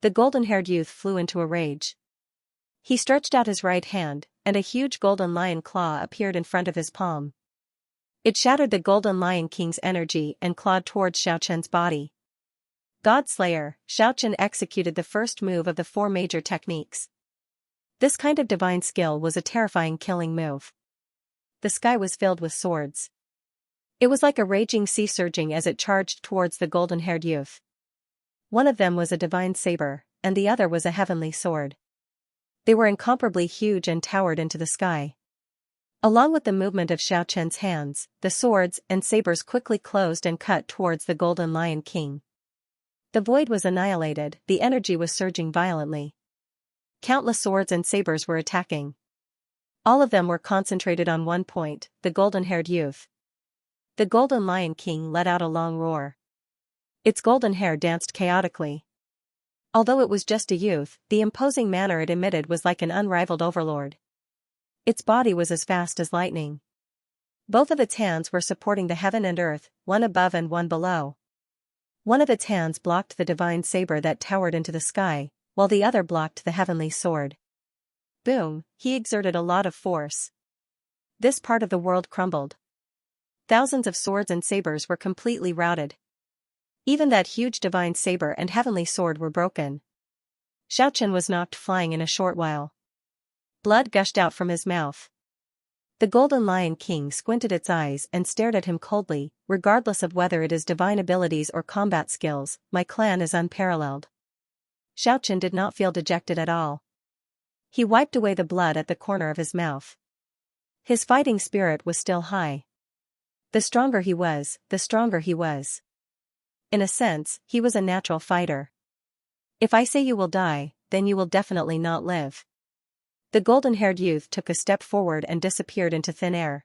The golden-haired youth flew into a rage. He stretched out his right hand, and a huge golden lion claw appeared in front of his palm. It shattered the golden lion king's energy and clawed towards Xiaochen's body. God-Slayer, Xiaochen executed the first move of the 4 major techniques. This kind of divine skill was a terrifying killing move. The sky was filled with swords. It was like a raging sea surging as it charged towards the golden-haired youth. One of them was a divine saber, and the other was a heavenly sword. They were incomparably huge and towered into the sky. Along with the movement of Xiaochen's hands, the swords and sabers quickly closed and cut towards the golden lion king. The void was annihilated, the energy was surging violently. Countless swords and sabers were attacking. All of them were concentrated on one point, the golden-haired youth. The golden lion king let out a long roar. Its golden hair danced chaotically. Although it was just a youth, the imposing manner it emitted was like an unrivaled overlord. Its body was as fast as lightning. Both of its hands were supporting the heaven and earth, one above and one below. One of its hands blocked the divine saber that towered into the sky, while the other blocked the heavenly sword. Boom, he exerted a lot of force. This part of the world crumbled. Thousands of swords and sabers were completely routed. Even that huge divine saber and heavenly sword were broken. Xiaochen was knocked flying in a short while. Blood gushed out from his mouth. The golden lion king squinted its eyes and stared at him coldly. Regardless of whether it is divine abilities or combat skills, my clan is unparalleled. Xiaochen did not feel dejected at all. He wiped away the blood at the corner of his mouth. His fighting spirit was still high. The stronger he was, the stronger he was. In a sense, he was a natural fighter. If I say you will die, then you will definitely not live. The golden-haired youth took a step forward and disappeared into thin air.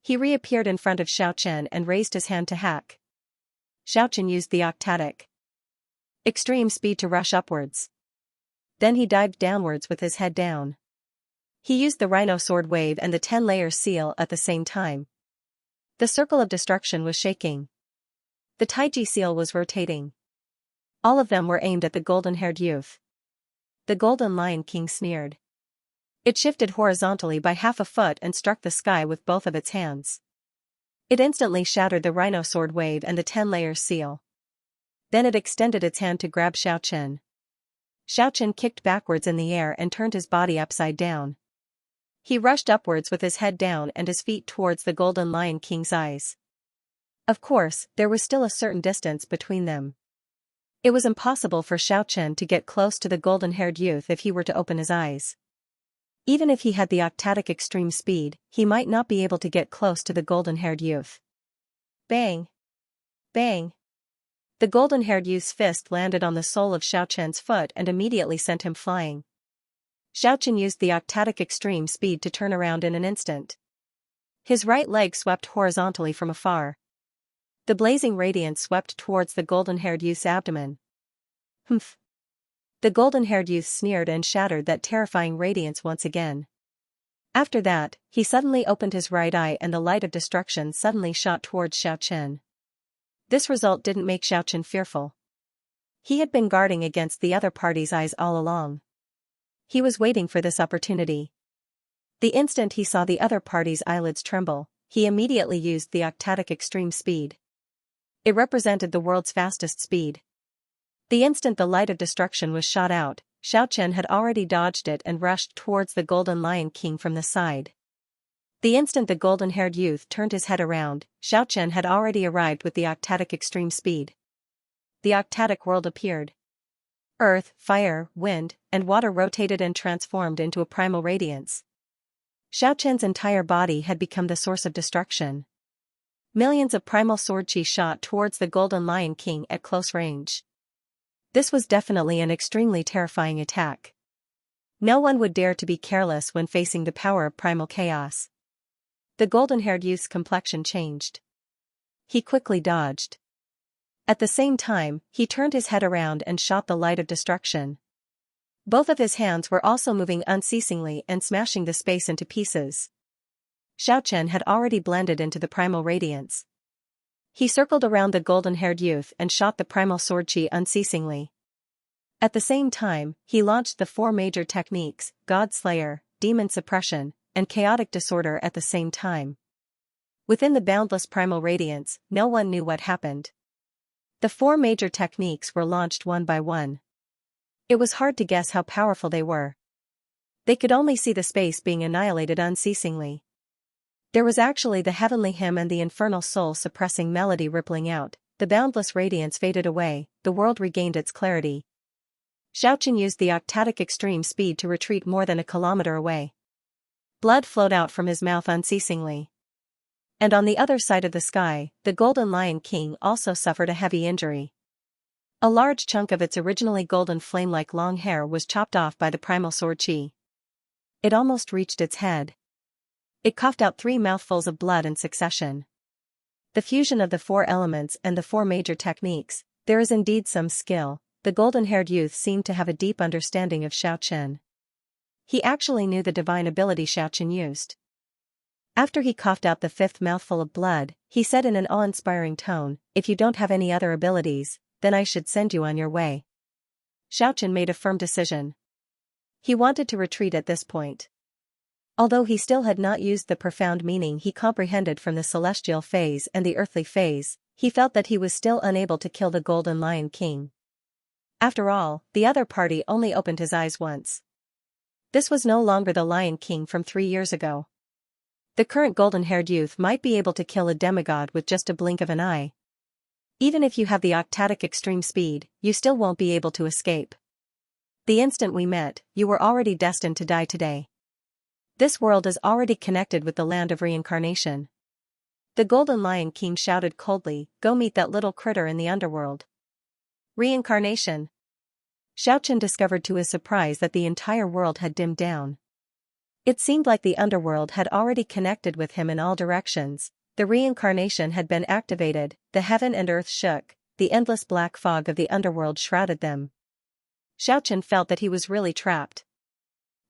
He reappeared in front of Xiaochen and raised his hand to hack. Xiaochen used the octatic extreme speed to rush upwards. Then he dived downwards with his head down. He used the rhino sword wave and the 10-layer seal at the same time. The circle of destruction was shaking. The Taiji seal was rotating. All of them were aimed at the golden-haired youth. The golden lion king sneered. It shifted horizontally by half a foot and struck the sky with both of its hands. It instantly shattered the rhino sword wave and the 10-layer seal. Then it extended its hand to grab Xiaochen. Xiaochen kicked backwards in the air and turned his body upside down. He rushed upwards with his head down and his feet towards the Golden Lion King's eyes. Of course, there was still a certain distance between them. It was impossible for Xiaochen to get close to the golden-haired youth if he were to open his eyes. Even if he had the octatic extreme speed, he might not be able to get close to the golden-haired youth. Bang! Bang! The golden-haired youth's fist landed on the sole of Xiaochen's foot and immediately sent him flying. Xiaochen used the octatic extreme speed to turn around in an instant. His right leg swept horizontally from afar. The blazing radiance swept towards the golden-haired youth's abdomen. Humph! The golden-haired youth sneered and shattered that terrifying radiance once again. After that, he suddenly opened his right eye and the light of destruction suddenly shot towards Xiaochen. This result didn't make Xiaochen fearful. He had been guarding against the other party's eyes all along. He was waiting for this opportunity. The instant he saw the other party's eyelids tremble, he immediately used the octatic extreme speed. It represented the world's fastest speed. The instant the light of destruction was shot out, Xiaochen had already dodged it and rushed towards the Golden Lion King from the side. The instant the golden-haired youth turned his head around, Xiaochen had already arrived with the octatic extreme speed. The octatic world appeared. Earth, fire, wind, and water rotated and transformed into a primal radiance. Xiaochen's entire body had become the source of destruction. Millions of primal sword chi shot towards the Golden Lion King at close range. This was definitely an extremely terrifying attack. No one would dare to be careless when facing the power of primal chaos. The golden-haired youth's complexion changed. He quickly dodged. At the same time, he turned his head around and shot the light of destruction. Both of his hands were also moving unceasingly and smashing the space into pieces. Xiaochen had already blended into the primal radiance. He circled around the golden-haired youth and shot the primal sword chi unceasingly. At the same time, he launched the 4 major techniques, God Slayer, Demon Suppression, and Chaotic Disorder at the same time. Within the boundless primal radiance, no one knew what happened. The 4 major techniques were launched one by one. It was hard to guess how powerful they were. They could only see the space being annihilated unceasingly. There was actually the heavenly hymn and the infernal soul-suppressing melody rippling out, the boundless radiance faded away, the world regained its clarity. Xiaochen used the octatic extreme speed to retreat more than a kilometer away. Blood flowed out from his mouth unceasingly. And on the other side of the sky, the Golden Lion King also suffered a heavy injury. A large chunk of its originally golden flame-like long hair was chopped off by the primal sword chi. It almost reached its head. It coughed out 3 mouthfuls of blood in succession. The fusion of the 4 elements and the 4 major techniques, there is indeed some skill. The golden-haired youth seemed to have a deep understanding of Xiaochen. He actually knew the divine ability Xiaochen used. After he coughed out the 5th mouthful of blood, he said in an awe-inspiring tone, "If you don't have any other abilities, then I should send you on your way." Xiaochen made a firm decision. He wanted to retreat at this point. Although he still had not used the profound meaning he comprehended from the celestial phase and the earthly phase, he felt that he was still unable to kill the Golden Lion King. After all, the other party only opened his eyes once. This was no longer the Lion King from 3 years ago. The current golden-haired youth might be able to kill a demigod with just a blink of an eye. Even if you have the octatic extreme speed, you still won't be able to escape. The instant we met, you were already destined to die today. This world is already connected with the land of reincarnation. The Golden Lion King shouted coldly, "Go meet that little critter in the underworld." Reincarnation. Xiaochen discovered to his surprise that the entire world had dimmed down. It seemed like the underworld had already connected with him in all directions. The reincarnation had been activated, the heaven and earth shook, the endless black fog of the underworld shrouded them. Xiaochen felt that he was really trapped.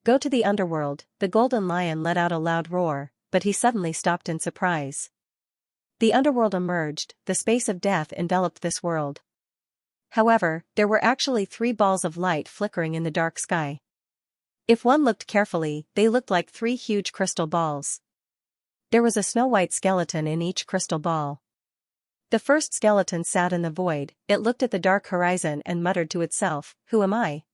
"Go to the underworld," the golden lion let out a loud roar, but he suddenly stopped in surprise. The underworld emerged, the space of death enveloped this world. However, there were actually 3 balls of light flickering in the dark sky. If one looked carefully, they looked like 3 huge crystal balls. There was a snow-white skeleton in each crystal ball. The first skeleton sat in the void, it looked at the dark horizon and muttered to itself, "Who am I?"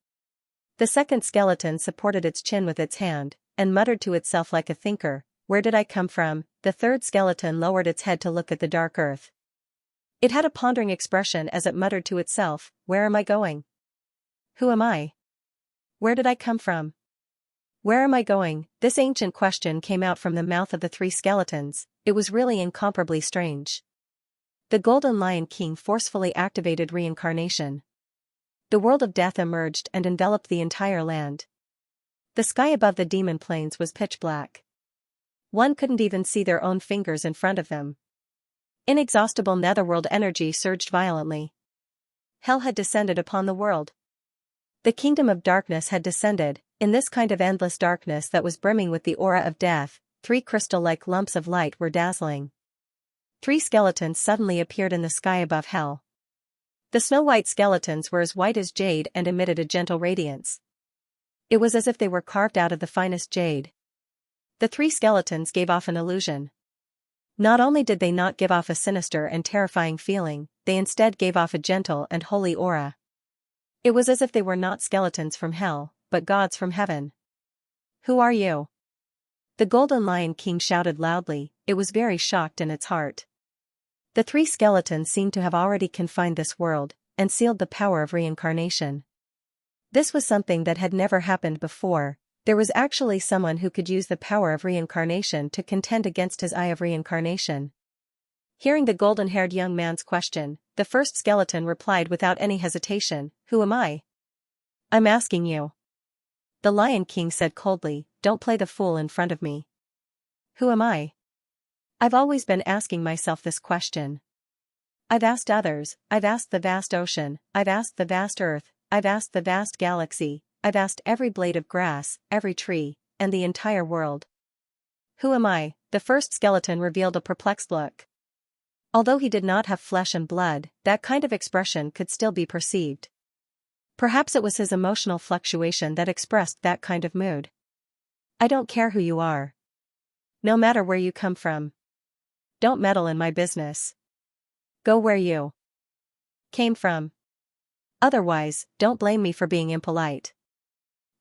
The second skeleton supported its chin with its hand, and muttered to itself like a thinker, "Where did I come from?" The third skeleton lowered its head to look at the dark earth. It had a pondering expression as it muttered to itself, "Where am I going? Who am I? Where did I come from? Where am I going?" This ancient question came out from the mouth of the three skeletons. It was really incomparably strange. The Golden Lion King forcefully activated reincarnation. The world of death emerged and enveloped the entire land. The sky above the demon plains was pitch black. One couldn't even see their own fingers in front of them. Inexhaustible netherworld energy surged violently. Hell had descended upon the world. The kingdom of darkness had descended. In this kind of endless darkness that was brimming with the aura of death, three crystal-like lumps of light were dazzling. Three skeletons suddenly appeared in the sky above hell. The snow-white skeletons were as white as jade and emitted a gentle radiance. It was as if they were carved out of the finest jade. The three skeletons gave off an illusion. Not only did they not give off a sinister and terrifying feeling, they instead gave off a gentle and holy aura. It was as if they were not skeletons from hell, but gods from heaven. "Who are you?" The Golden Lion King shouted loudly. It was very shocked in its heart. The three skeletons seemed to have already confined this world, and sealed the power of reincarnation. This was something that had never happened before. There was actually someone who could use the power of reincarnation to contend against his eye of reincarnation. Hearing the golden-haired young man's question, the first skeleton replied without any hesitation, "Who am I?" "I'm asking you." The Lion King said coldly, "Don't play the fool in front of me." "Who am I?" "I've always been asking myself this question. I've asked others, I've asked the vast ocean, I've asked the vast earth, I've asked the vast galaxy, I've asked every blade of grass, every tree, and the entire world. Who am I?" The first skeleton revealed a perplexed look. Although he did not have flesh and blood, that kind of expression could still be perceived. Perhaps it was his emotional fluctuation that expressed that kind of mood. "I don't care who you are. No matter where you come from. Don't meddle in my business. Go where you came from. Otherwise, don't blame me for being impolite."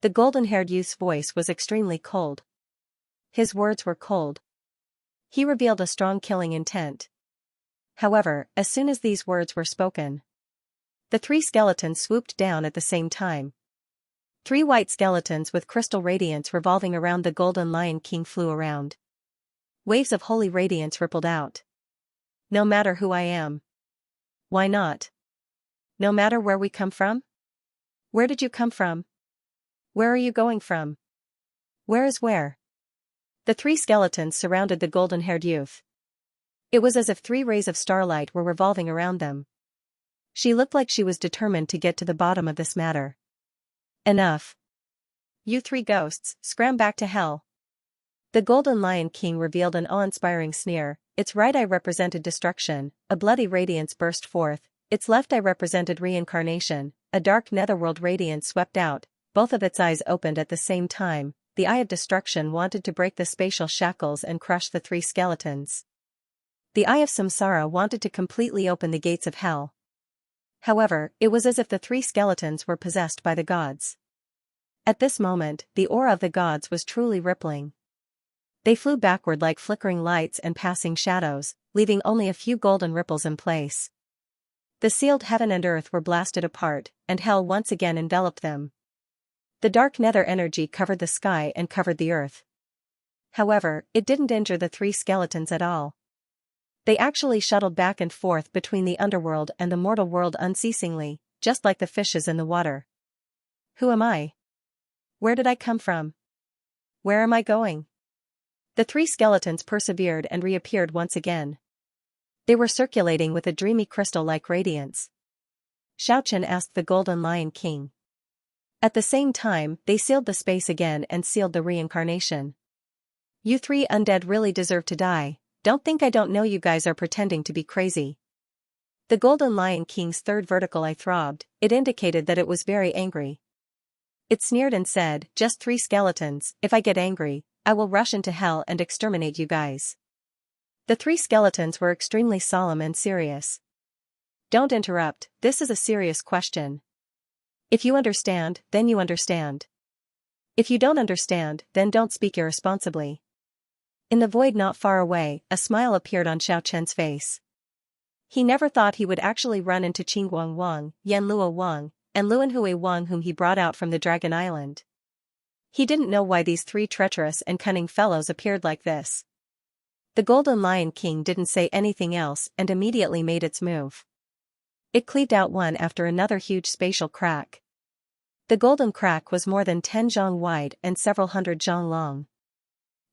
The golden-haired youth's voice was extremely cold. His words were cold. He revealed a strong killing intent. However, as soon as these words were spoken, the three skeletons swooped down at the same time. Three white skeletons with crystal radiance revolving around the Golden Lion King flew around. Waves of holy radiance rippled out. "No matter who I am." "Why not?" "No matter where we come from?" "Where did you come from? Where are you going from? Where is where?" The three skeletons surrounded the golden-haired youth. It was as if three rays of starlight were revolving around them. She looked like she was determined to get to the bottom of this matter. "Enough. You three ghosts, scram back to hell." The Golden Lion King revealed an awe-inspiring sneer. Its right eye represented destruction, a bloody radiance burst forth, its left eye represented reincarnation, a dark netherworld radiance swept out, both of its eyes opened at the same time. The eye of destruction wanted to break the spatial shackles and crush the three skeletons. The eye of samsara wanted to completely open the gates of hell. However, it was as if the three skeletons were possessed by the gods. At this moment, the aura of the gods was truly rippling. They flew backward like flickering lights and passing shadows, leaving only a few golden ripples in place. The sealed heaven and earth were blasted apart, and hell once again enveloped them. The dark nether energy covered the sky and covered the earth. However, it didn't injure the three skeletons at all. They actually shuttled back and forth between the underworld and the mortal world unceasingly, just like the fishes in the water. "Who am I? Where did I come from? Where am I going?" The three skeletons persevered and reappeared once again. They were circulating with a dreamy crystal-like radiance. Xianxia asked the Golden Lion King. At the same time, they sealed the space again and sealed the reincarnation. "You three undead really deserve to die. Don't think I don't know you guys are pretending to be crazy." The Golden Lion King's third vertical eye throbbed. It indicated that it was very angry. It sneered and said, "Just three skeletons. If I get angry, I will rush into hell and exterminate you guys." The three skeletons were extremely solemn and serious. "Don't interrupt, this is a serious question. If you understand, then you understand." If you don't understand, then don't speak irresponsibly. In the void not far away, a smile appeared on Xiaochen's face. He never thought he would actually run into Qingguang Wang, Yanluo Wang, and Luanhui Wang whom he brought out from the Dragon Island. He didn't know why these three treacherous and cunning fellows appeared like this. The Golden Lion King didn't say anything else and immediately made its move. It cleaved out one after another huge spatial crack. The golden crack was more than 10 zhang wide and several hundred zhang long.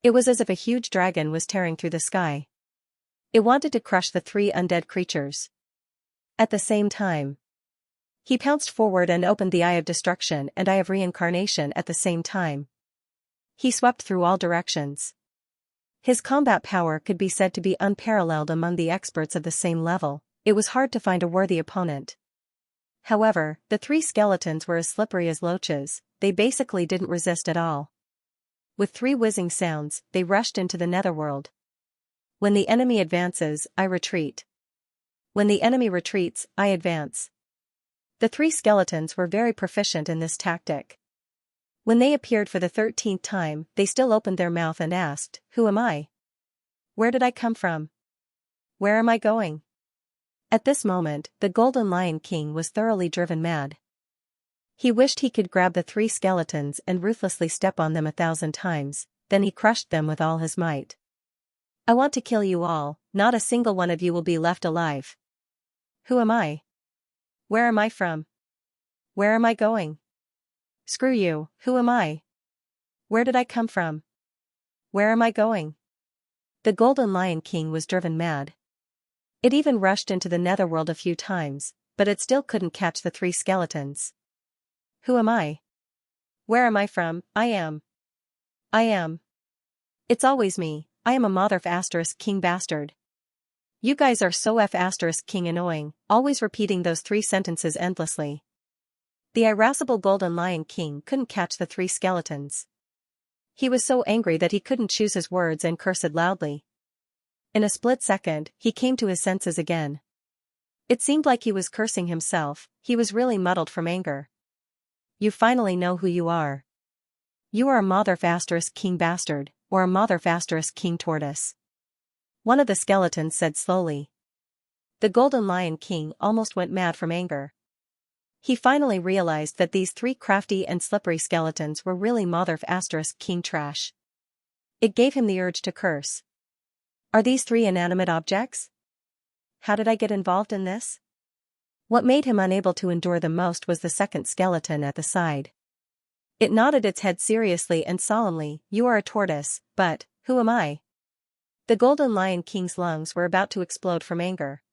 It was as if a huge dragon was tearing through the sky. It wanted to crush the three undead creatures. At the same time, he pounced forward and opened the Eye of Destruction and Eye of Reincarnation at the same time. He swept through all directions. His combat power could be said to be unparalleled among the experts of the same level. It was hard to find a worthy opponent. However, the three skeletons were as slippery as loaches, they basically didn't resist at all. With three whizzing sounds, they rushed into the netherworld. When the enemy advances, I retreat. When the enemy retreats, I advance. The three skeletons were very proficient in this tactic. When they appeared for the 13th time, they still opened their mouth and asked, "Who am I? Where did I come from? Where am I going?" At this moment, the Golden Lion King was thoroughly driven mad. He wished he could grab the three skeletons and ruthlessly step on them 1,000 times, then he crushed them with all his might. "I want to kill you all, not a single one of you will be left alive. Who am I? Where am I from? Where am I going? Screw you, who am I? Where did I come from? Where am I going?" The Golden Lion King was driven mad. It even rushed into the netherworld a few times, but it still couldn't catch the three skeletons. "Who am I? Where am I from? I am. It's always me, I am a mother f*** king bastard. You guys are so f** king annoying, always repeating those three sentences endlessly." The irascible Golden Lion King couldn't catch the three skeletons. He was so angry that he couldn't choose his words and cursed loudly. In a split second, he came to his senses again. It seemed like he was cursing himself, he was really muddled from anger. "You finally know who you are. You are a mother f** king bastard, or a mother f** king tortoise," one of the skeletons said slowly. The Golden Lion King almost went mad from anger. He finally realized that these three crafty and slippery skeletons were really mother f** king trash. It gave him the urge to curse. Are these three inanimate objects? How did I get involved in this? What made him unable to endure the most was the second skeleton at the side. It nodded its head seriously and solemnly. "You are a tortoise, but, who am I?" The Golden Lion King's lungs were about to explode from anger.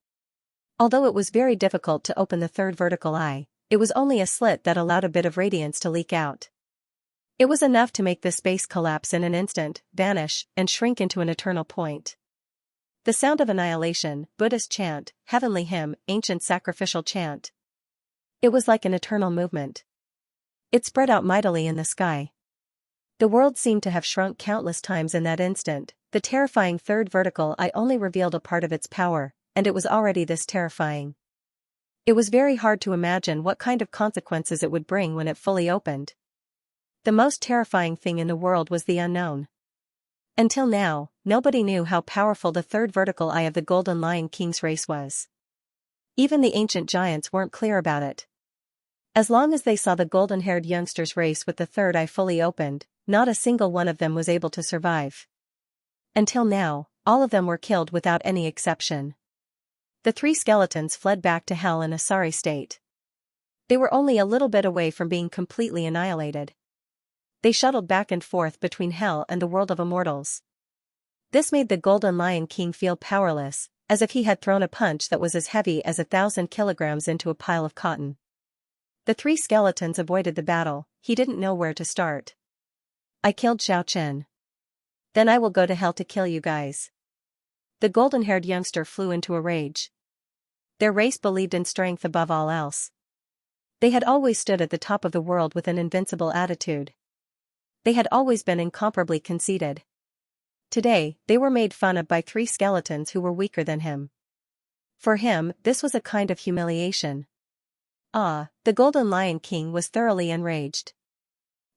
Although it was very difficult to open the third vertical eye, it was only a slit that allowed a bit of radiance to leak out. It was enough to make the space collapse in an instant, vanish, and shrink into an eternal point. The sound of annihilation, Buddhist chant, heavenly hymn, ancient sacrificial chant. It was like an eternal movement. It spread out mightily in the sky. The world seemed to have shrunk countless times in that instant. The terrifying third vertical eye only revealed a part of its power, and it was already this terrifying. It was very hard to imagine what kind of consequences it would bring when it fully opened. The most terrifying thing in the world was the unknown. Until now, nobody knew how powerful the third vertical eye of the Golden Lion King's race was. Even the ancient giants weren't clear about it. As long as they saw the golden-haired youngsters race with the third eye fully opened, not a single one of them was able to survive. Until now, all of them were killed without any exception. The three skeletons fled back to hell in a sorry state. They were only a little bit away from being completely annihilated. They shuttled back and forth between hell and the world of immortals. This made the Golden Lion King feel powerless, as if he had thrown a punch that was as heavy as 1,000 kilograms into a pile of cotton. The three skeletons avoided the battle, he didn't know where to start. "I killed Xiaochen. Then I will go to hell to kill you guys." The golden-haired youngster flew into a rage. Their race believed in strength above all else. They had always stood at the top of the world with an invincible attitude. They had always been incomparably conceited. Today, they were made fun of by three skeletons who were weaker than him. For him, this was a kind of humiliation. The Golden Lion King was thoroughly enraged.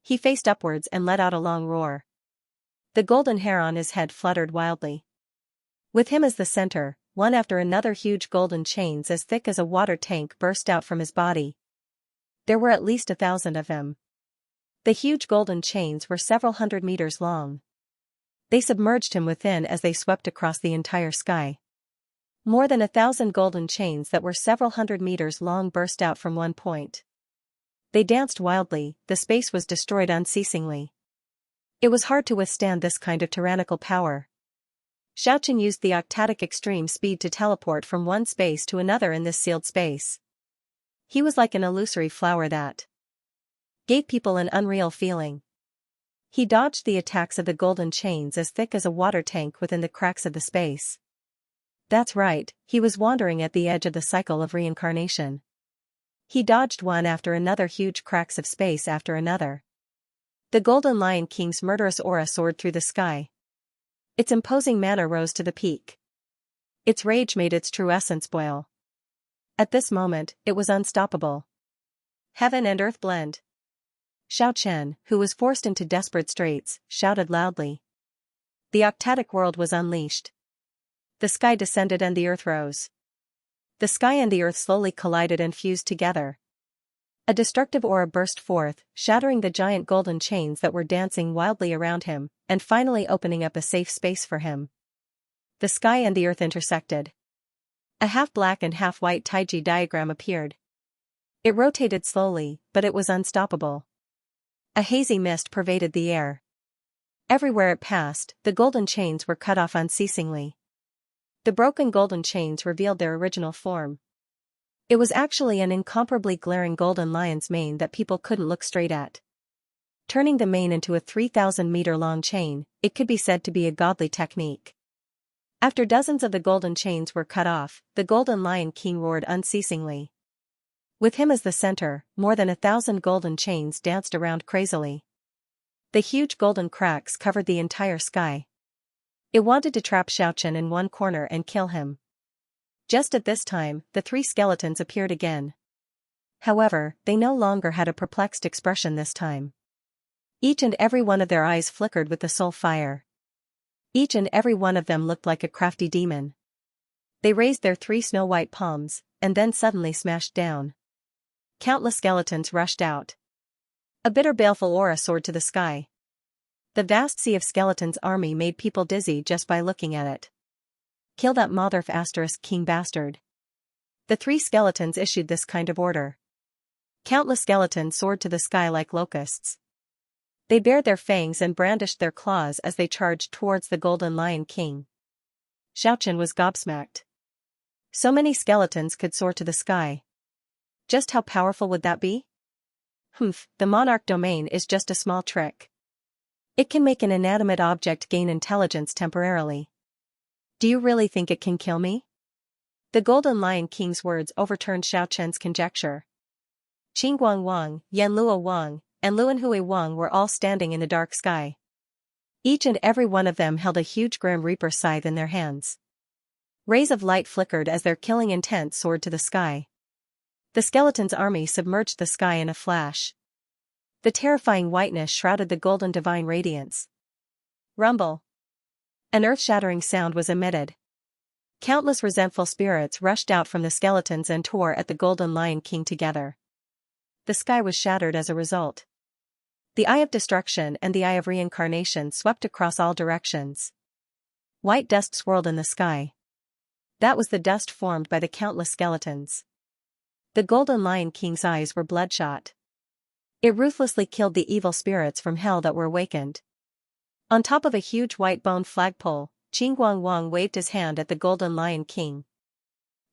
He faced upwards and let out a long roar. The golden hair on his head fluttered wildly. With him as the center, one after another huge golden chains as thick as a water tank burst out from his body. There were at least 1,000 of them. The huge golden chains were several hundred meters long. They submerged him within as they swept across the entire sky. More than 1,000 golden chains that were several hundred meters long burst out from one point. They danced wildly, the space was destroyed unceasingly. It was hard to withstand this kind of tyrannical power. Xianxia used the octatic extreme speed to teleport from one space to another in this sealed space. He was like an illusory flower that gave people an unreal feeling. He dodged the attacks of the golden chains as thick as a water tank within the cracks of the space. That's right, he was wandering at the edge of the cycle of reincarnation. He dodged one after another, huge cracks of space after another. The Golden Lion King's murderous aura soared through the sky. Its imposing manner rose to the peak. Its rage made its true essence boil. At this moment, it was unstoppable. Heaven and earth blend. Xiao Chen, who was forced into desperate straits, shouted loudly. The octatic world was unleashed. The sky descended and the earth rose. The sky and the earth slowly collided and fused together. A destructive aura burst forth, shattering the giant golden chains that were dancing wildly around him, and finally opening up a safe space for him. The sky and the earth intersected. A half-black and half-white taiji diagram appeared. It rotated slowly, but it was unstoppable. A hazy mist pervaded the air. Everywhere it passed, the golden chains were cut off unceasingly. The broken golden chains revealed their original form. It was actually an incomparably glaring golden lion's mane that people couldn't look straight at. Turning the mane into a 3,000-meter-long chain, it could be said to be a godly technique. After dozens of the golden chains were cut off, the Golden Lion King roared unceasingly. With him as the center, more than 1,000 golden chains danced around crazily. The huge golden cracks covered the entire sky. It wanted to trap Xiao Chen in one corner and kill him. Just at this time, the three skeletons appeared again. However, they no longer had a perplexed expression this time. Each and every one of their eyes flickered with the soul fire. Each and every one of them looked like a crafty demon. They raised their 3 snow-white palms, and then suddenly smashed down. Countless skeletons rushed out. A bitter baleful aura soared to the sky. The vast sea of skeletons' army made people dizzy just by looking at it. Kill that mother ** king bastard. The 3 skeletons issued this kind of order. Countless skeletons soared to the sky like locusts. They bared their fangs and brandished their claws as they charged towards the Golden Lion King. Xiao Chen was gobsmacked. So many skeletons could soar to the sky. Just how powerful would that be? The monarch domain is just a small trick. It can make an inanimate object gain intelligence temporarily. Do you really think it can kill me? The Golden Lion King's words overturned Xiao Chen's conjecture. Qingguang Wang, Yanluo Wang, and Luanhui Wang were all standing in the dark sky. Each and every one of them held a huge Grim Reaper scythe in their hands. Rays of light flickered as their killing intent soared to the sky. The skeleton's army submerged the sky in a flash. The terrifying whiteness shrouded the golden divine radiance. Rumble. An earth-shattering sound was emitted. Countless resentful spirits rushed out from the skeletons and tore at the Golden Lion King together. The sky was shattered as a result. The Eye of Destruction and the Eye of Reincarnation swept across all directions. White dust swirled in the sky. That was the dust formed by the countless skeletons. The Golden Lion King's eyes were bloodshot. It ruthlessly killed the evil spirits from hell that were awakened. On top of a huge white-boned flagpole, Qingguang Wang waved his hand at the Golden Lion King.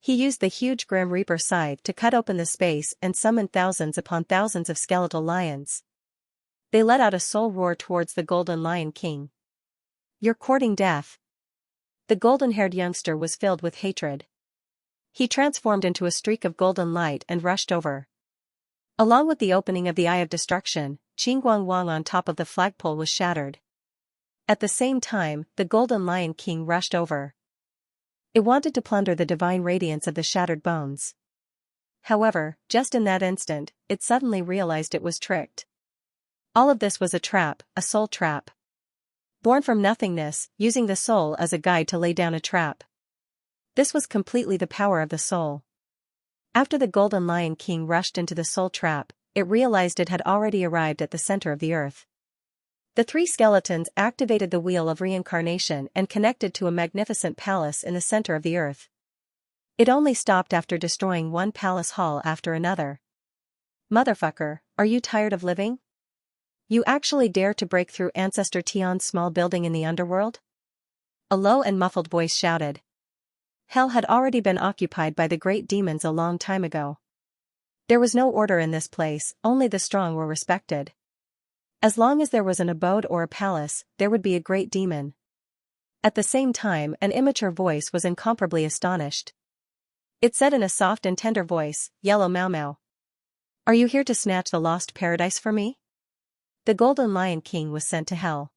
He used the huge Grim Reaper scythe to cut open the space and summon thousands upon thousands of skeletal lions. They let out a soul roar towards the Golden Lion King. You're courting death. The golden-haired youngster was filled with hatred. He transformed into a streak of golden light and rushed over. Along with the opening of the Eye of Destruction, Qingguang Wang on top of the flagpole was shattered. At the same time, the Golden Lion King rushed over. It wanted to plunder the divine radiance of the shattered bones. However, just in that instant, it suddenly realized it was tricked. All of this was a trap, a soul trap. Born from nothingness, using the soul as a guide to lay down a trap. This was completely the power of the soul. After the Golden Lion King rushed into the soul trap, it realized it had already arrived at the center of the earth. The three skeletons activated the wheel of reincarnation and connected to a magnificent palace in the center of the earth. It only stopped after destroying one palace hall after another. Motherfucker, are you tired of living? You actually dare to break through Ancestor Tion's small building in the underworld? A low and muffled voice shouted. Hell had already been occupied by the great demons a long time ago. There was no order in this place, only the strong were respected. As long as there was an abode or a palace, there would be a great demon. At the same time, an immature voice was incomparably astonished. It said in a soft and tender voice, Yellow Mau Mau. Are you here to snatch the lost paradise for me? The Golden Lion King was sent to hell.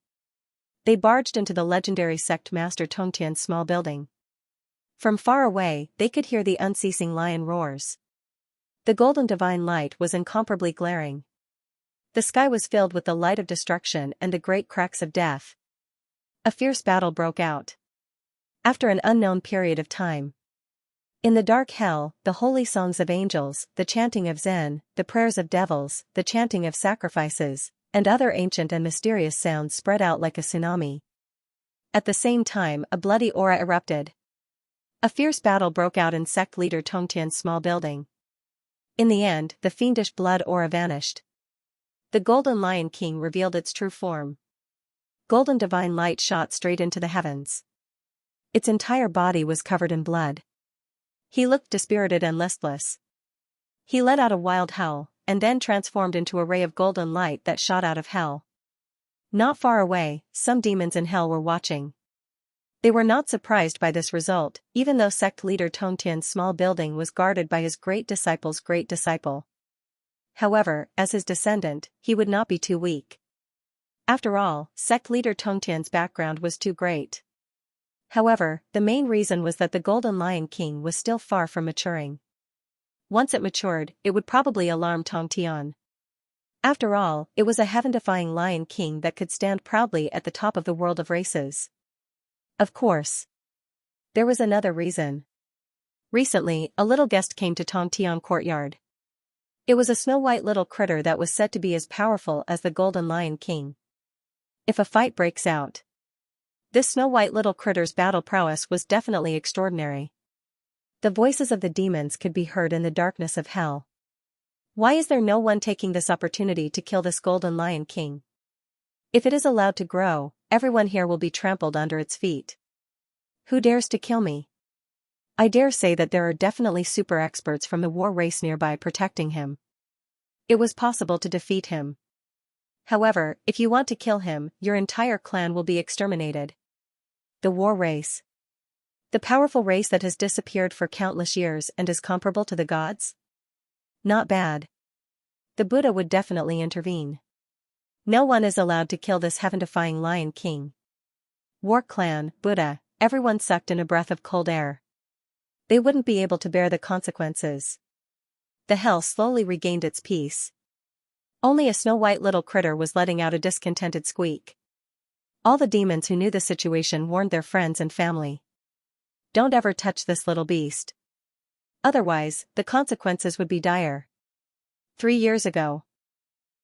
They barged into the legendary sect master Tongtian's small building. From far away, they could hear the unceasing lion roars. The golden divine light was incomparably glaring. The sky was filled with the light of destruction and the great cracks of death. A fierce battle broke out. After an unknown period of time. In the dark hell, the holy songs of angels, the chanting of Zen, the prayers of devils, the chanting of sacrifices, and other ancient and mysterious sounds spread out like a tsunami. At the same time, a bloody aura erupted. A fierce battle broke out in sect leader Tongtian's small building. In the end, the fiendish blood aura vanished. The Golden Lion King revealed its true form. Golden divine light shot straight into the heavens. Its entire body was covered in blood. He looked dispirited and listless. He let out a wild howl, and then transformed into a ray of golden light that shot out of hell. Not far away, some demons in hell were watching. They were not surprised by this result, even though sect leader Tongtian's small building was guarded by his great disciple's great disciple. However, as his descendant, he would not be too weak. After all, sect leader Tongtian's background was too great. However, the main reason was that the Golden Lion King was still far from maturing. Once it matured, it would probably alarm Tongtian. After all, it was a heaven-defying Lion King that could stand proudly at the top of the world of races. Of course. There was another reason. Recently, a little guest came to Tongtian courtyard. It was a snow-white little critter that was said to be as powerful as the Golden Lion King. If a fight breaks out, this snow-white little critter's battle prowess was definitely extraordinary. The voices of the demons could be heard in the darkness of hell. Why is there no one taking this opportunity to kill this Golden Lion King? If it is allowed to grow, everyone here will be trampled under its feet. Who dares to kill me? I dare say that there are definitely super experts from the war race nearby protecting him. It was possible to defeat him. However, if you want to kill him, your entire clan will be exterminated. The war race. The powerful race that has disappeared for countless years and is comparable to the gods? Not bad. The Buddha would definitely intervene. No one is allowed to kill this heaven-defying Lion King. War clan, Buddha, everyone sucked in a breath of cold air. They wouldn't be able to bear the consequences. The hell slowly regained its peace. Only a snow-white little critter was letting out a discontented squeak. All the demons who knew the situation warned their friends and family. Don't ever touch this little beast. Otherwise, the consequences would be dire. 3 years ago,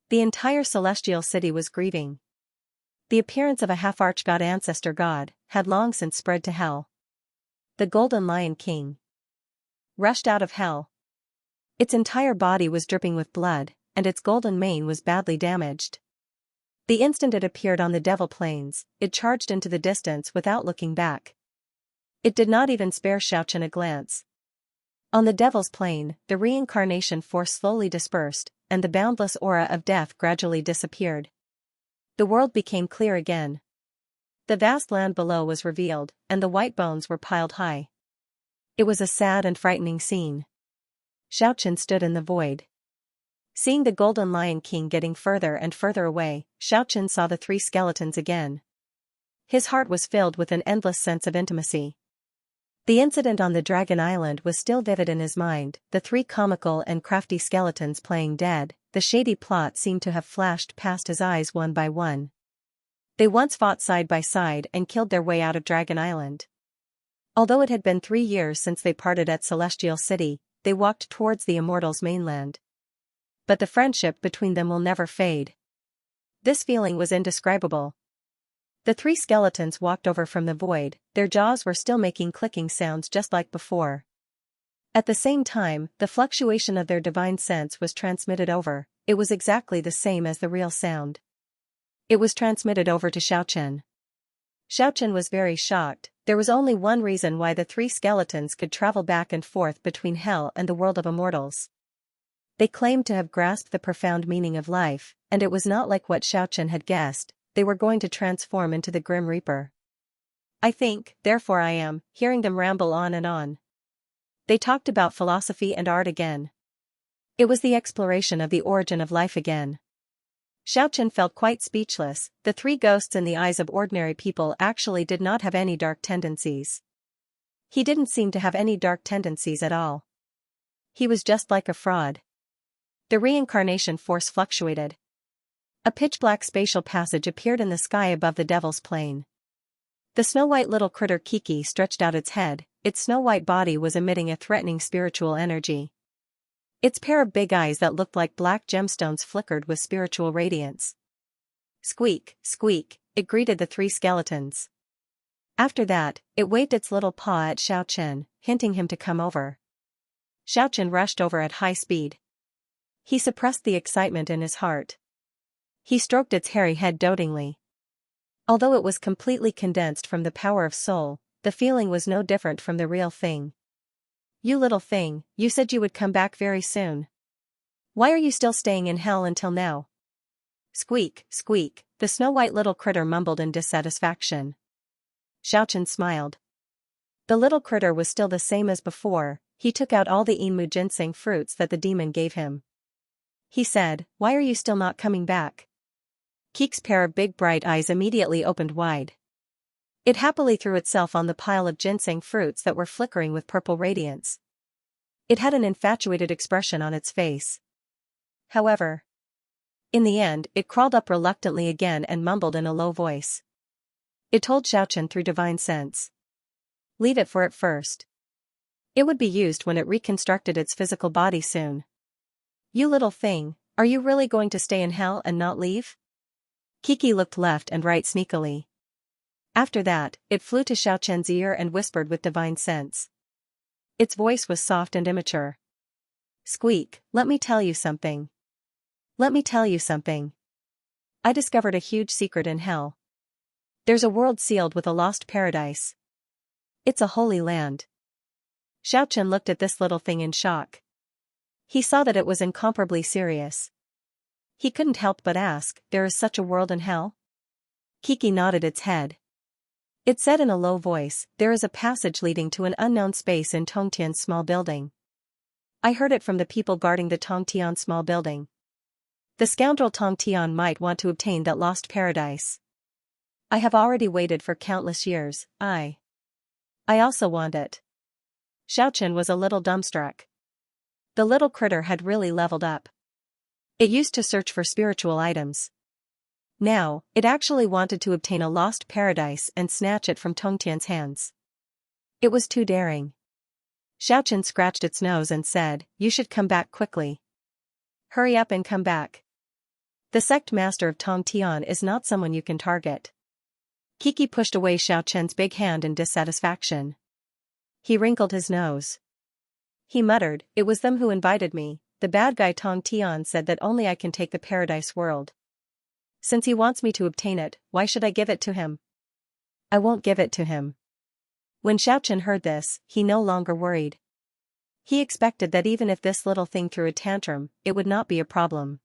the entire celestial city was grieving. The appearance of a half-arch-god ancestor god had long since spread to hell. The Golden Lion King rushed out of hell. Its entire body was dripping with blood, and its golden mane was badly damaged. The instant it appeared on the Devil Plains, it charged into the distance without looking back. It did not even spare Xianxia a glance. On the Devil's Plain, the reincarnation force slowly dispersed, and the boundless aura of death gradually disappeared. The world became clear again. The vast land below was revealed, and the white bones were piled high. It was a sad and frightening scene. Xiaoqian stood in the void. Seeing the Golden Lion King getting further and further away, Xiaoqian saw the 3 skeletons again. His heart was filled with an endless sense of intimacy. The incident on the Dragon Island was still vivid in his mind, the 3 comical and crafty skeletons playing dead, the shady plot seemed to have flashed past his eyes one by one. They once fought side by side and killed their way out of Dragon Island. Although it had been 3 years since they parted at Celestial City, they walked towards the Immortals' mainland. But the friendship between them will never fade. This feeling was indescribable. The 3 skeletons walked over from the void, their jaws were still making clicking sounds just like before. At the same time, the fluctuation of their divine sense was transmitted over. It was exactly the same as the real sound. It was transmitted over to Xiaochen. Xiaochen was very shocked. There was only one reason why the 3 skeletons could travel back and forth between hell and the world of immortals. They claimed to have grasped the profound meaning of life, and it was not like what Xiaochen had guessed. They were going to transform into the Grim Reaper. I think, therefore I am, hearing them ramble on and on. They talked about philosophy and art again. It was the exploration of the origin of life again. Xiaochen felt quite speechless. The 3 ghosts in the eyes of ordinary people actually did not have any dark tendencies. He didn't seem to have any dark tendencies at all. He was just like a fraud. The reincarnation force fluctuated. A pitch-black spatial passage appeared in the sky above the Devil's Plane. The snow-white little critter Kiki stretched out its head. Its snow-white body was emitting a threatening spiritual energy. Its pair of big eyes that looked like black gemstones flickered with spiritual radiance. Squeak, squeak, it greeted the 3 skeletons. After that, it waved its little paw at Xiaochen, hinting him to come over. Xiaochen rushed over at high speed. He suppressed the excitement in his heart. He stroked its hairy head dotingly. Although it was completely condensed from the power of soul, the feeling was no different from the real thing. You little thing, you said you would come back very soon. Why are you still staying in hell until now? Squeak, squeak, the snow-white little critter mumbled in dissatisfaction. Xiaochen smiled. The little critter was still the same as before. He took out all the Inmu ginseng fruits that the demon gave him. He said, "Why are you still not coming back?" Keek's pair of big bright eyes immediately opened wide. It happily threw itself on the pile of ginseng fruits that were flickering with purple radiance. It had an infatuated expression on its face. However, in the end, it crawled up reluctantly again and mumbled in a low voice. It told Xiaochen through divine sense. Leave it for at first. It would be used when it reconstructed its physical body soon. You little thing, are you really going to stay in hell and not leave? Kiki looked left and right sneakily. After that, it flew to Xiaochen's ear and whispered with divine sense. Its voice was soft and immature. Squeak, let me tell you something. Let me tell you something. I discovered a huge secret in hell. There's a world sealed with a lost paradise. It's a holy land. Xiaochen looked at this little thing in shock. He saw that it was incomparably serious. He couldn't help but ask, there is such a world in hell? Kiki nodded its head. It said in a low voice, there is a passage leading to an unknown space in Tongtian's small building. I heard it from the people guarding the Tongtian small building. The scoundrel Tongtian might want to obtain that lost paradise. I have already waited for countless years. I also want it. Xiaochen was a little dumbstruck. The little critter had really leveled up. It used to search for spiritual items. Now, it actually wanted to obtain a lost paradise and snatch it from Tongtian's hands. It was too daring. Xiaochen scratched its nose and said, you should come back quickly. Hurry up and come back. The sect master of Tongtian is not someone you can target. Kiki pushed away Xiaochen's big hand in dissatisfaction. He wrinkled his nose. He muttered, it was them who invited me. The bad guy Tongtian said that only I can take the paradise world. Since he wants me to obtain it, why should I give it to him? I won't give it to him. When Xiaochen heard this, he no longer worried. He expected that even if this little thing threw a tantrum, it would not be a problem.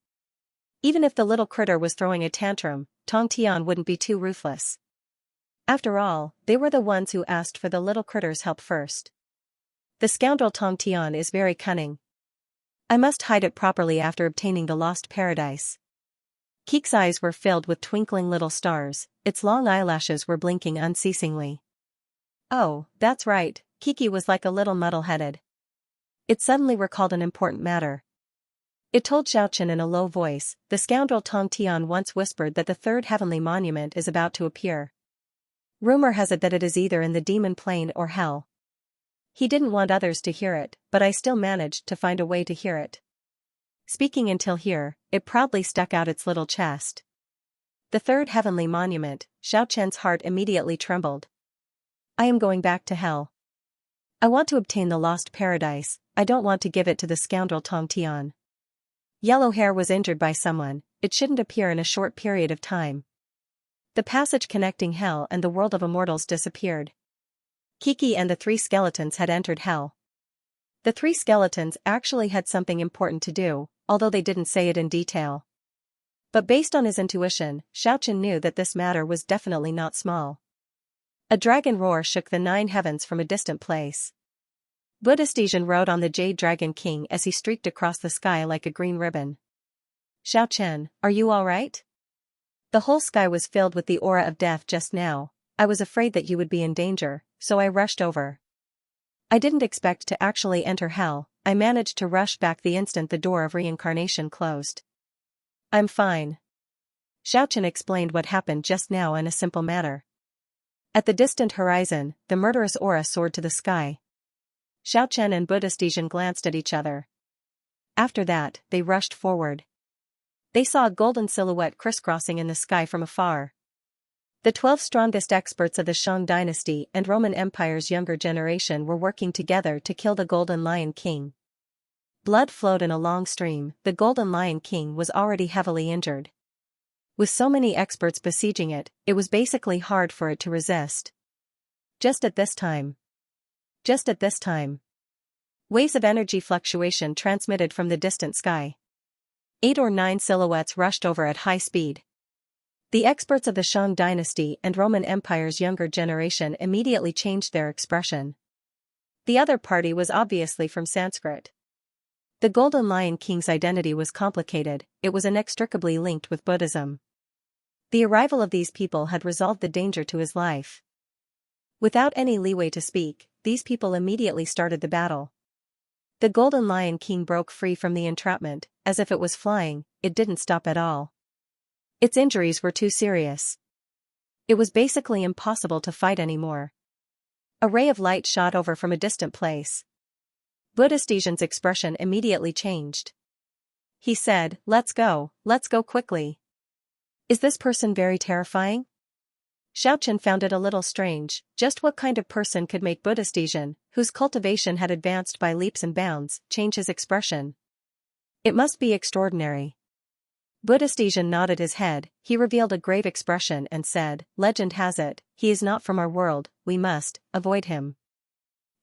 Even if the little critter was throwing a tantrum, Tongtian wouldn't be too ruthless. After all, they were the ones who asked for the little critter's help first. The scoundrel Tongtian is very cunning. I must hide it properly after obtaining the lost paradise. Keek's eyes were filled with twinkling little stars, its long eyelashes were blinking unceasingly. Oh, that's right, Kiki was like a little muddle-headed. It suddenly recalled an important matter. It told Xiaochen in a low voice, the scoundrel Tong Tian once whispered that the third heavenly monument is about to appear. Rumor has it that it is either in the demon plane or hell. He didn't want others to hear it, but I still managed to find a way to hear it. Speaking until here, it proudly stuck out its little chest. The third heavenly monument, Xiaochen's heart immediately trembled. I am going back to hell. I want to obtain the lost paradise, I don't want to give it to the scoundrel Tong Tian. Yellow hair was injured by someone, it shouldn't appear in a short period of time. The passage connecting hell and the world of immortals disappeared. Kiki and the three skeletons had entered hell. The three skeletons actually had something important to do, although they didn't say it in detail. But based on his intuition, Xiaochen knew that this matter was definitely not small. A dragon roar shook the 9 heavens from a distant place. Buddhistesian rode on the Jade Dragon King as he streaked across the sky like a green ribbon. Xiaochen, are you all right? The whole sky was filled with the aura of death just now. I was afraid that you would be in danger, so I rushed over. I didn't expect to actually enter hell, I managed to rush back the instant the door of reincarnation closed. I'm fine. Xiaochen explained what happened just now in a simple manner. At the distant horizon, the murderous aura soared to the sky. Xiaochen and Buddhistesian glanced at each other. After that, they rushed forward. They saw a golden silhouette crisscrossing in the sky from afar. The 12 strongest experts of the Shang dynasty and Roman Empire's younger generation were working together to kill the Golden Lion King. Blood flowed in a long stream, the Golden Lion King was already heavily injured. With so many experts besieging it, it was basically hard for it to resist. Just at this time. Waves of energy fluctuation transmitted from the distant sky. 8 or 9 silhouettes rushed over at high speed. The experts of the Shang dynasty and Roman Empire's younger generation immediately changed their expression. The other party was obviously from Sanskrit. The Golden Lion King's identity was complicated, it was inextricably linked with Buddhism. The arrival of these people had resolved the danger to his life. Without any leeway to speak, these people immediately started the battle. The Golden Lion King broke free from the entrapment, as if it was flying, it didn't stop at all. Its injuries were too serious. It was basically impossible to fight anymore. A ray of light shot over from a distant place. Buddhistesian's expression immediately changed. He said, let's go quickly. Is this person very terrifying? Xiaochen found it a little strange, just what kind of person could make Buddhistesian, whose cultivation had advanced by leaps and bounds, change his expression? It must be extraordinary. Buddhistesian nodded his head, he revealed a grave expression and said, legend has it, he is not from our world, we must avoid him.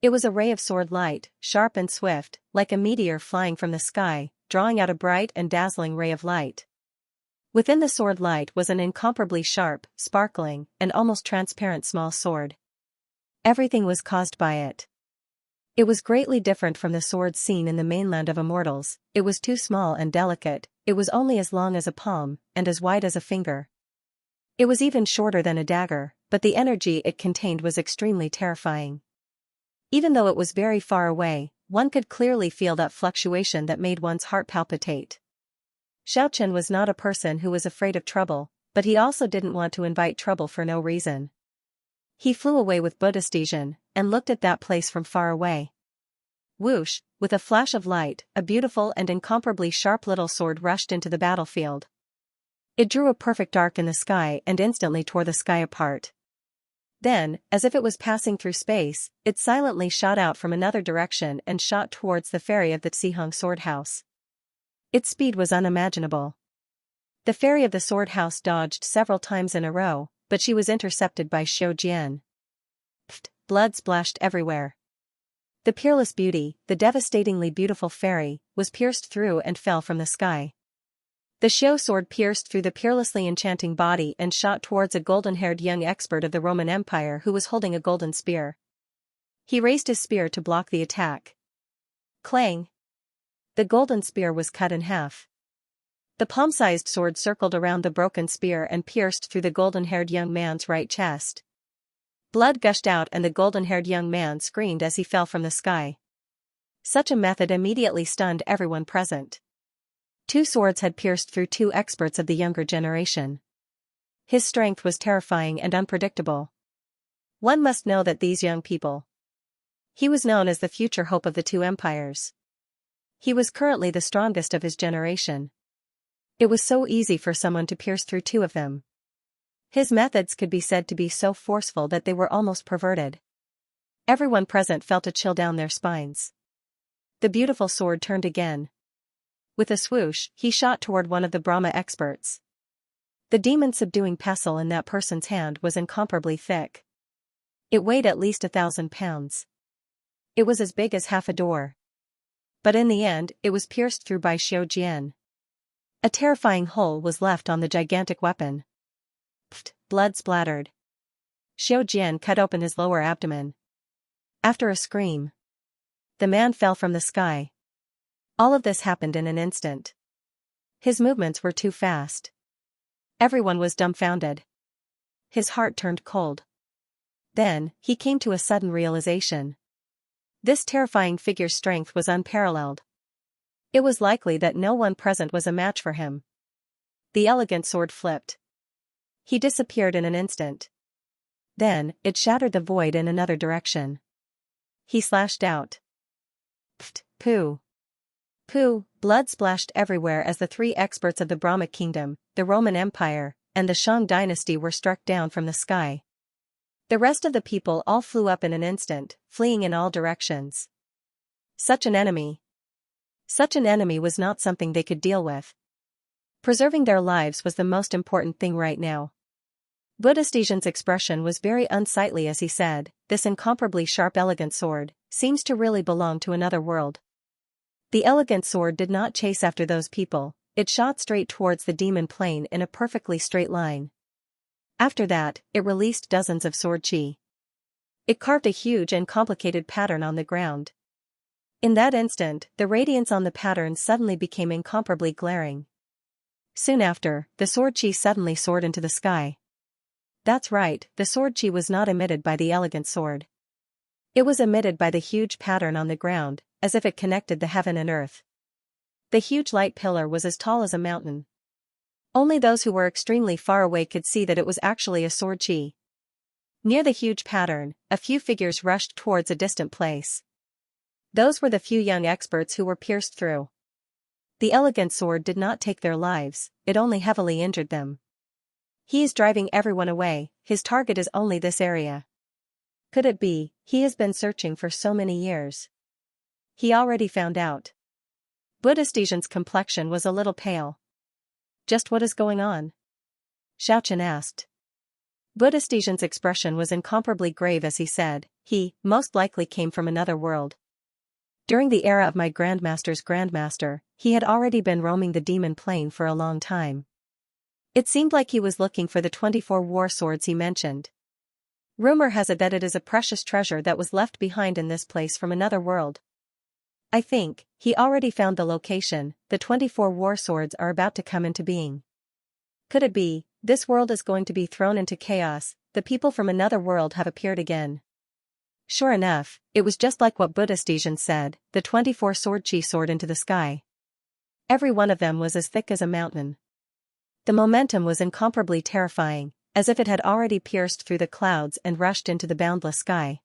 It was a ray of sword light, sharp and swift, like a meteor flying from the sky, drawing out a bright and dazzling ray of light. Within the sword light was an incomparably sharp, sparkling, and almost transparent small sword. Everything was caused by it. It was greatly different from the swords seen in the mainland of Immortals, it was too small and delicate, it was only as long as a palm, and as wide as a finger. It was even shorter than a dagger, but the energy it contained was extremely terrifying. Even though it was very far away, one could clearly feel that fluctuation that made one's heart palpitate. Xiaochen was not a person who was afraid of trouble, but he also didn't want to invite trouble for no reason. He flew away with Buddhistesian, and looked at that place from far away. Whoosh, with a flash of light, a beautiful and incomparably sharp little sword rushed into the battlefield. It drew a perfect arc in the sky and instantly tore the sky apart. Then, as if it was passing through space, it silently shot out from another direction and shot towards the ferry of the Xihong sword house. Its speed was unimaginable. The fairy of the sword house dodged several times in a row, but she was intercepted by Xiao Jian. Blood splashed everywhere. The peerless beauty, the devastatingly beautiful fairy, was pierced through and fell from the sky. The Xiao sword pierced through the peerlessly enchanting body and shot towards a golden-haired young expert of the Roman Empire who was holding a golden spear. He raised his spear to block the attack. Clang! The golden spear was cut in half. The palm-sized sword circled around the broken spear and pierced through the golden-haired young man's right chest. Blood gushed out and the golden-haired young man screamed as he fell from the sky. Such a method immediately stunned everyone present. Two swords had pierced through two experts of the younger generation. His strength was terrifying and unpredictable. One must know that these young people. He was known as the future hope of the two empires. He was currently the strongest of his generation. It was so easy for someone to pierce through two of them. His methods could be said to be so forceful that they were almost perverted. Everyone present felt a chill down their spines. The beautiful sword turned again. With a swoosh, he shot toward one of the Brahma experts. The demon-subduing pestle in that person's hand was incomparably thick. It weighed at least 1,000 pounds. It was as big as half a door. But in the end, it was pierced through by Xiao. A terrifying hole was left on the gigantic weapon. Pfft, blood splattered. Xiao cut open his lower abdomen. After a scream, the man fell from the sky. All of this happened in an instant. His movements were too fast. Everyone was dumbfounded. His heart turned cold. Then, he came to a sudden realization. This terrifying figure's strength was unparalleled. It was likely that no one present was a match for him. The elegant sword flipped. He disappeared in an instant. Then, it shattered the void in another direction. He slashed out. Pfft, poo. Poo, blood splashed everywhere as the three experts of the Brahma kingdom, the Roman Empire, and the Shang dynasty were struck down from the sky. The rest of the people all flew up in an instant, fleeing in all directions. Such an enemy. Such an enemy was not something they could deal with. Preserving their lives was the most important thing right now. Buddhist Xianxia's expression was very unsightly as he said, "This incomparably sharp elegant sword seems to really belong to another world." The elegant sword did not chase after those people, it shot straight towards the demon plane in a perfectly straight line. After that, it released dozens of sword chi. It carved a huge and complicated pattern on the ground. In that instant, the radiance on the pattern suddenly became incomparably glaring. Soon after, the sword chi suddenly soared into the sky. That's right, the sword chi was not emitted by the elegant sword. It was emitted by the huge pattern on the ground, as if it connected the heaven and earth. The huge light pillar was as tall as a mountain. Only those who were extremely far away could see that it was actually a sword chi. Near the huge pattern, a few figures rushed towards a distant place. Those were the few young experts who were pierced through. The elegant sword did not take their lives, it only heavily injured them. He is driving everyone away, his target is only this area. Could it be, he has been searching for so many years? He already found out. Buddhist Xianxia's complexion was a little pale. Just what is going on? Xianxia asked. Buddhist Xianxia's expression was incomparably grave as he said, he, most likely came from another world. During the era of my grandmaster's grandmaster, he had already been roaming the demon plane for a long time. It seemed like he was looking for the 24 war swords he mentioned. Rumor has it that it is a precious treasure that was left behind in this place from another world. I think, he already found the location, the 24 war swords are about to come into being. Could it be, this world is going to be thrown into chaos, the people from another world have appeared again. Sure enough, it was just like what Buddhist Xianxia said, the 24 sword chi soared into the sky. Every one of them was as thick as a mountain. The momentum was incomparably terrifying, as if it had already pierced through the clouds and rushed into the boundless sky.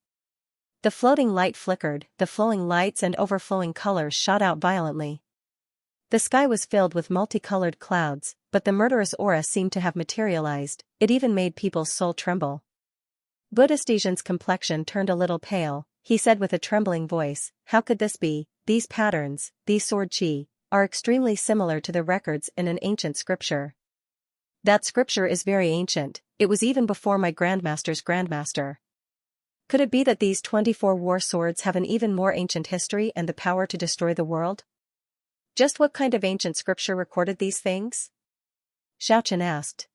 The floating light flickered, the flowing lights and overflowing colors shot out violently. The sky was filled with multicolored clouds, but the murderous aura seemed to have materialized, it even made people's soul tremble. Buddhist Xianxia's complexion turned a little pale, he said with a trembling voice, how could this be? These patterns, these sword chi, are extremely similar to the records in an ancient scripture. That scripture is very ancient, it was even before my grandmaster's grandmaster. Could it be that these 24 war swords have an even more ancient history and the power to destroy the world? Just what kind of ancient scripture recorded these things? Xianxia asked.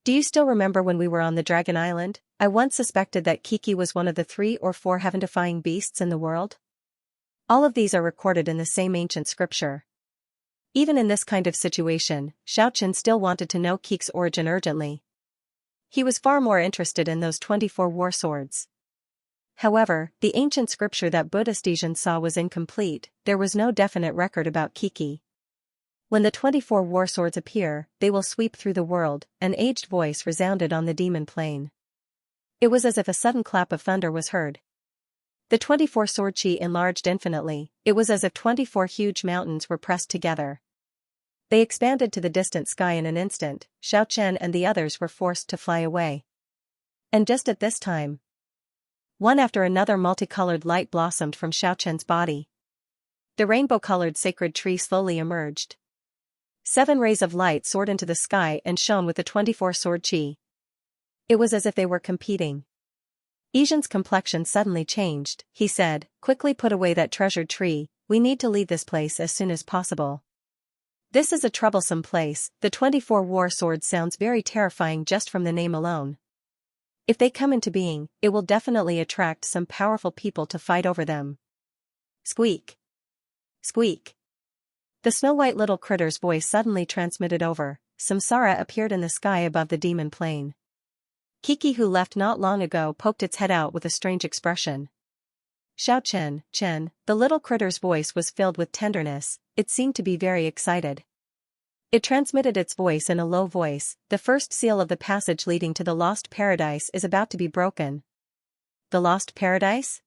Do you still remember when we were on the Dragon Island? I once suspected that Kiki was one of the 3 or 4 heaven-defying beasts in the world. All of these are recorded in the same ancient scripture. Even in this kind of situation, Xianxia still wanted to know Kiki's origin urgently. He was far more interested in those 24 war swords. However, the ancient scripture that Buddhist Xianxia saw was incomplete, there was no definite record about Kiki. When the 24 war swords appear, they will sweep through the world, an aged voice resounded on the demon plain. It was as if a sudden clap of thunder was heard. The 24 sword chi enlarged infinitely, it was as if 24 huge mountains were pressed together. They expanded to the distant sky in an instant. Xiaochen and the others were forced to fly away. And just at this time, one after another multicolored light blossomed from Xiaochen's body. The rainbow-colored sacred tree slowly emerged. 7 rays of light soared into the sky and shone with the 24 sword chi. It was as if they were competing. Yizhen's complexion suddenly changed. He said, "Quickly put away that treasured tree, we need to leave this place as soon as possible. This is a troublesome place." The 24 war swords sounds very terrifying just from the name alone. If they come into being, it will definitely attract some powerful people to fight over them. Squeak! Squeak! The snow-white little critter's voice suddenly transmitted over. Samsara appeared in the sky above the demon plain. Kiki, who left not long ago, poked its head out with a strange expression. Xiaochen, the little critter's voice was filled with tenderness, it seemed to be very excited. It transmitted its voice in a low voice. "The first seal of the passage leading to the Lost Paradise is about to be broken." The Lost Paradise?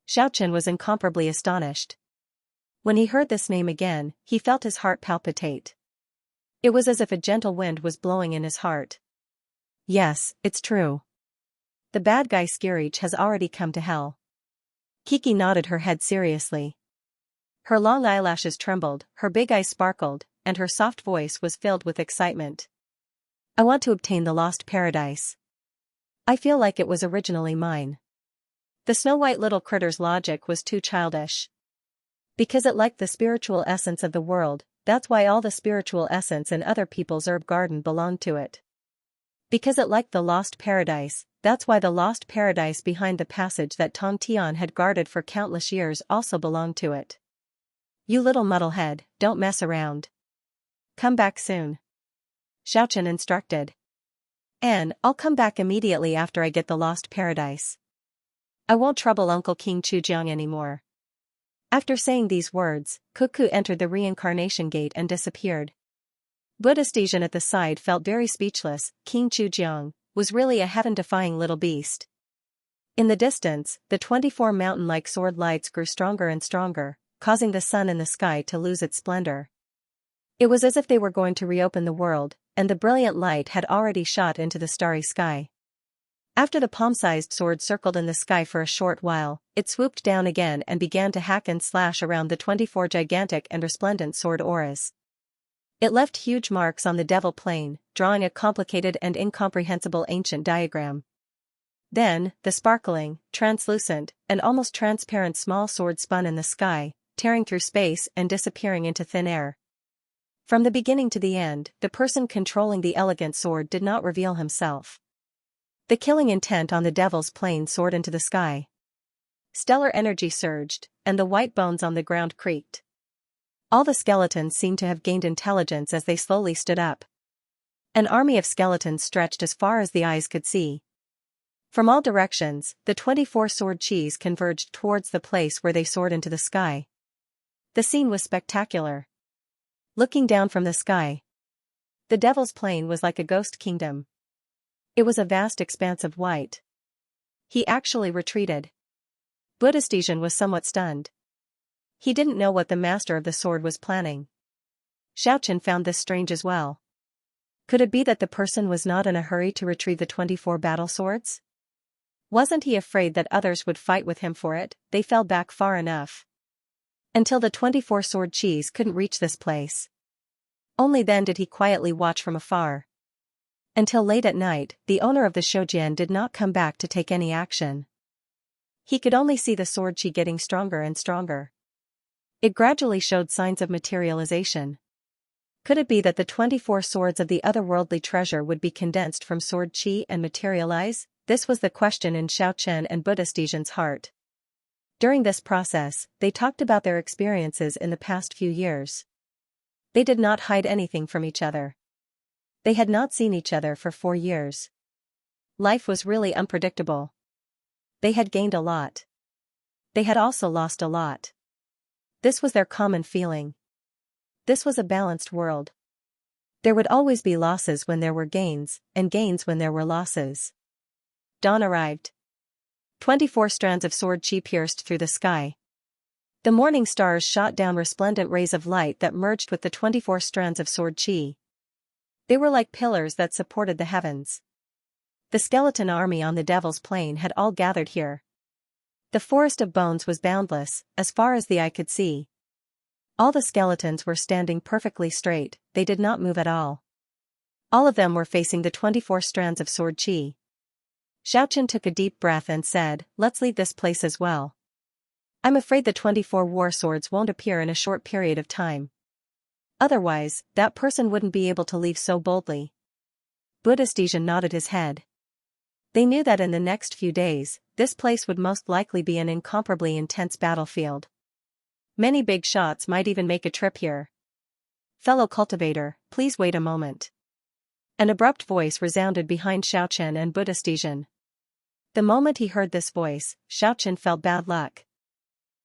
Xiaochen was incomparably astonished. When he heard this name again, he felt his heart palpitate. It was as if a gentle wind was blowing in his heart. Yes, it's true. The bad guy Skirich has already come to hell. Kiki nodded her head seriously. Her long eyelashes trembled, her big eyes sparkled, and her soft voice was filled with excitement. "I want to obtain the Lost Paradise. I feel like it was originally mine." The snow-white little critter's logic was too childish. Because it liked the spiritual essence of the world, that's why all the spiritual essence in other people's herb garden belonged to it. Because it liked the Lost Paradise, that's why the Lost Paradise behind the passage that Tong Tian had guarded for countless years also belonged to it. "You little muddlehead, don't mess around. Come back soon," Xiaochen instructed. "And I'll come back immediately after I get the Lost Paradise. I won't trouble Uncle King Chujiang anymore." After saying these words, Cuckoo entered the reincarnation gate and disappeared. Buddhist Asian at the side felt very speechless. King Chujiang was really a heaven-defying little beast. In the distance, the 24 mountain-like sword lights grew stronger and stronger, causing the sun in the sky to lose its splendor. It was as if they were going to reopen the world, and the brilliant light had already shot into the starry sky. After the palm-sized sword circled in the sky for a short while, it swooped down again and began to hack and slash around the 24 gigantic and resplendent sword auras. It left huge marks on the devil plane, drawing a complicated and incomprehensible ancient diagram. Then, the sparkling, translucent, and almost transparent small sword spun in the sky, tearing through space and disappearing into thin air. From the beginning to the end, the person controlling the elegant sword did not reveal himself. The killing intent on the devil's plane soared into the sky. Stellar energy surged, and the white bones on the ground creaked. All the skeletons seemed to have gained intelligence as they slowly stood up. An army of skeletons stretched as far as the eyes could see. From all directions, the 24 sword chis converged towards the place where they soared into the sky. The scene was spectacular. Looking down from the sky, the devil's plane was like a ghost kingdom. It was a vast expanse of white. He actually retreated. Buddhist Asian was somewhat stunned. He didn't know what the master of the sword was planning. Xiaochen found this strange as well. Could it be that the person was not in a hurry to retrieve the 24 battle swords? Wasn't he afraid that others would fight with him for it? They fell back far enough. Until the 24 sword chis couldn't reach this place. Only then did he quietly watch from afar. Until late at night, the owner of the Shoujian did not come back to take any action. He could only see the sword chi getting stronger and stronger. It gradually showed signs of materialization. Could it be that the 24 swords of the otherworldly treasure would be condensed from sword chi and materialize? This was the question in Xiaochen and Buddhist Asian's heart. During this process, they talked about their experiences in the past few years. They did not hide anything from each other. They had not seen each other for 4 years. Life was really unpredictable. They had gained a lot. They had also lost a lot. This was their common feeling. This was a balanced world. There would always be losses when there were gains, and gains when there were losses. Dawn arrived. 24 strands of sword chi pierced through the sky. The morning stars shot down resplendent rays of light that merged with the 24 strands of sword chi. They were like pillars that supported the heavens. The skeleton army on the Devil's Plain had all gathered here. The forest of bones was boundless, as far as the eye could see. All the skeletons were standing perfectly straight, they did not move at all. All of them were facing the 24 strands of sword chi. Xiaochen took a deep breath and said, "Let's leave this place as well. I'm afraid the 24 war swords won't appear in a short period of time. Otherwise, that person wouldn't be able to leave so boldly." Buddhist Asian nodded his head. They knew that in the next few days, this place would most likely be an incomparably intense battlefield. Many big shots might even make a trip here. "Fellow cultivator, please wait a moment." An abrupt voice resounded behind Xiaochen and Buddhist Asian. The moment he heard this voice, Xiaochen felt bad luck.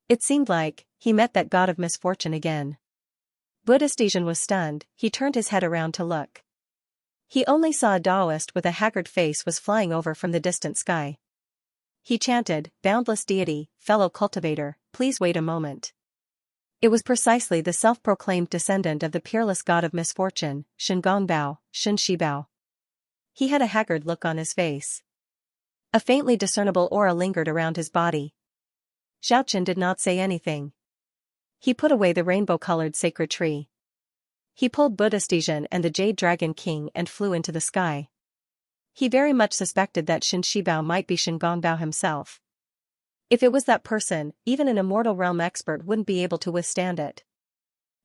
It seemed like he met that god of misfortune again. Buddhist Asian was stunned, he turned his head around to look. He only saw a Taoist with a haggard face was flying over from the distant sky. He chanted, "Boundless deity, fellow cultivator, please wait a moment." It was precisely the self-proclaimed descendant of the peerless god of misfortune, Shengongbao, Shenshibao. He had a haggard look on his face. A faintly discernible aura lingered around his body. Xiaochen did not say anything. He put away the rainbow-colored sacred tree. He pulled Buddhist Asian and the Jade Dragon King and flew into the sky. He very much suspected that Shenshibao might be Shengongbao himself. If it was that person, even an immortal realm expert wouldn't be able to withstand it.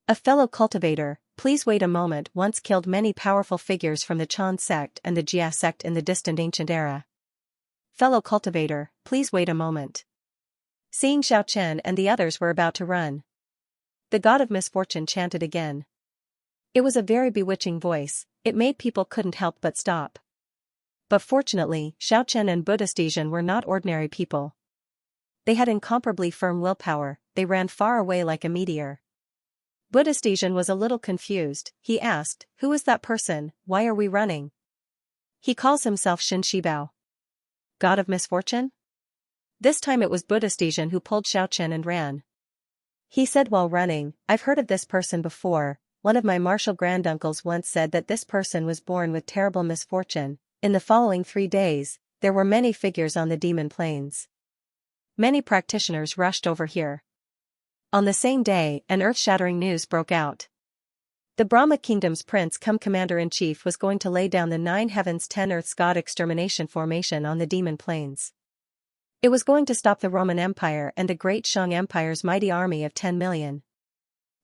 A fellow cultivator, please wait a moment, once killed many powerful figures from the Chan sect and the Jia sect in the distant ancient era. Fellow cultivator, please wait a moment. Seeing Xiaochen and the others were about to run, the god of misfortune chanted again. It was a very bewitching voice, it made people couldn't help but stop. But fortunately, Xiaochen and Buddhist Asian were not ordinary people. They had incomparably firm willpower, they ran far away like a meteor. Buddhist Asian was a little confused, he asked, "Who is that person, why are we running?" "He calls himself Shenshibao. God of misfortune?" This time it was Buddhist Asian who pulled Xiaochen and ran. He said while running, "I've heard of this person before, one of my martial granduncles once said that this person was born with terrible misfortune." In the following 3 days, there were many figures on the demon plains. Many practitioners rushed over here. On the same day, an earth-shattering news broke out. The Brahma Kingdom's Prince cum Commander-in-Chief was going to lay down the 9 heavens 10 earths god extermination formation on the demon plains. It was going to stop the Roman Empire and the Great Shang Empire's mighty army of 10 million.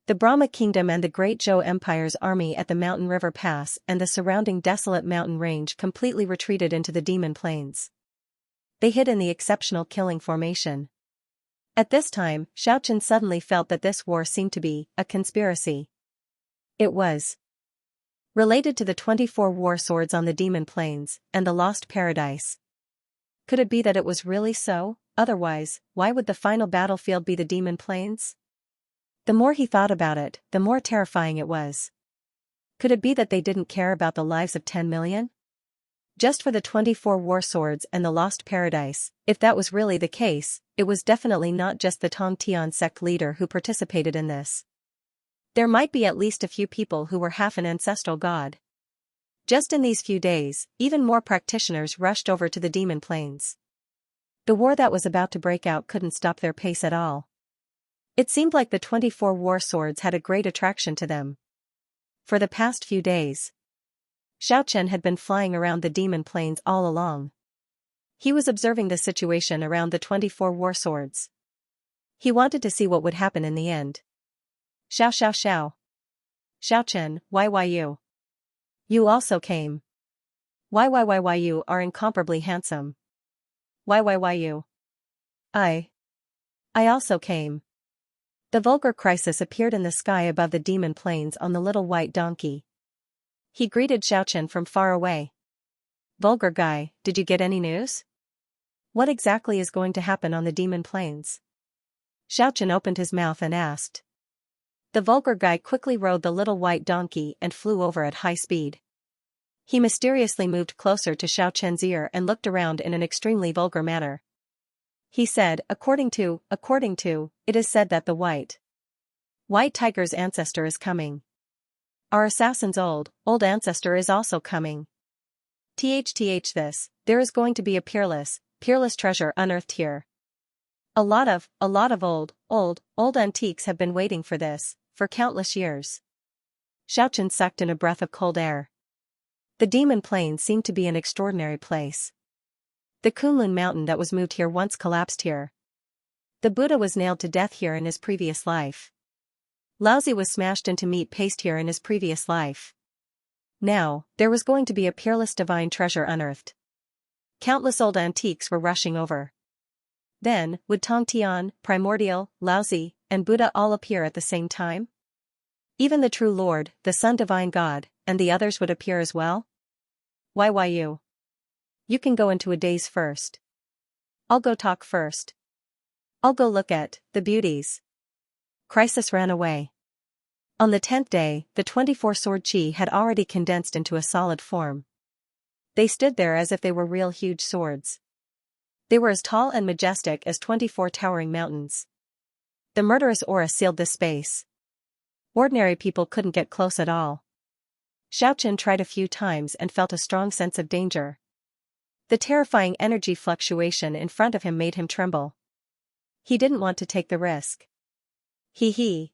The Brahma Kingdom and the Great Zhou Empire's army at the Mountain River Pass and the surrounding desolate mountain range completely retreated into the demon plains. They hid in the exceptional killing formation. At this time, Xiaochen suddenly felt that this war seemed to be a conspiracy. It was related to the 24 war swords on the demon plains and the lost paradise. Could it be that it was really so? Otherwise, why would the final battlefield be the demon plains? The more he thought about it, the more terrifying it was. Could it be that they didn't care about the lives of 10 million? Just for the 24 war swords and the lost paradise? If that was really the case, it was definitely not just the Tong Tian sect leader who participated in this. There might be at least a few people who were half an ancestral god. Just in these few days, even more practitioners rushed over to the demon plains. The war that was about to break out couldn't stop their pace at all. It seemed like the 24 war swords had a great attraction to them. For the past few days, Xiaochen had been flying around the demon plains all along. He was observing the situation around the 24 war swords. He wanted to see what would happen in the end. Xiao xiao xiao. Xiaochen, why you? You also came. Why you are incomparably handsome. Why you? I also came. The vulgar crisis appeared in the sky above the demon plains on the little white donkey. He greeted Xiaochen from far away. Vulgar guy, did you get any news? What exactly is going to happen on the demon plains? Xiaochen opened his mouth and asked. The vulgar guy quickly rode the little white donkey and flew over at high speed. He mysteriously moved closer to Xiaoqian's ear and looked around in an extremely vulgar manner. He said, according to, it is said that the white tiger's ancestor is coming. Our assassin's old ancestor is also coming. There is going to be a peerless treasure unearthed here. A lot of old antiques have been waiting for this, for countless years. Xiaoqian sucked in a breath of cold air. The Demon Plain seemed to be an extraordinary place. The Kunlun mountain that was moved here once collapsed here. The Buddha was nailed to death here in his previous life. Laozi was smashed into meat paste here in his previous life. Now, there was going to be a peerless divine treasure unearthed. Countless old antiques were rushing over. Then, would Tongtian, Primordial, Laozi, and Buddha all appear at the same time? Even the true Lord, the Sun Divine God, and the others would appear as well? Why you? You can go into a daze first. I'll go talk first. I'll go look at the beauties. Crisis ran away. On the 10th day, the 24-sword chi had already condensed into a solid form. They stood there as if they were real huge swords. They were as tall and majestic as 24 towering mountains. The murderous aura sealed this space. Ordinary people couldn't get close at all. Xiaoqian tried a few times and felt a strong sense of danger. The terrifying energy fluctuation in front of him made him tremble. He didn't want to take the risk. He.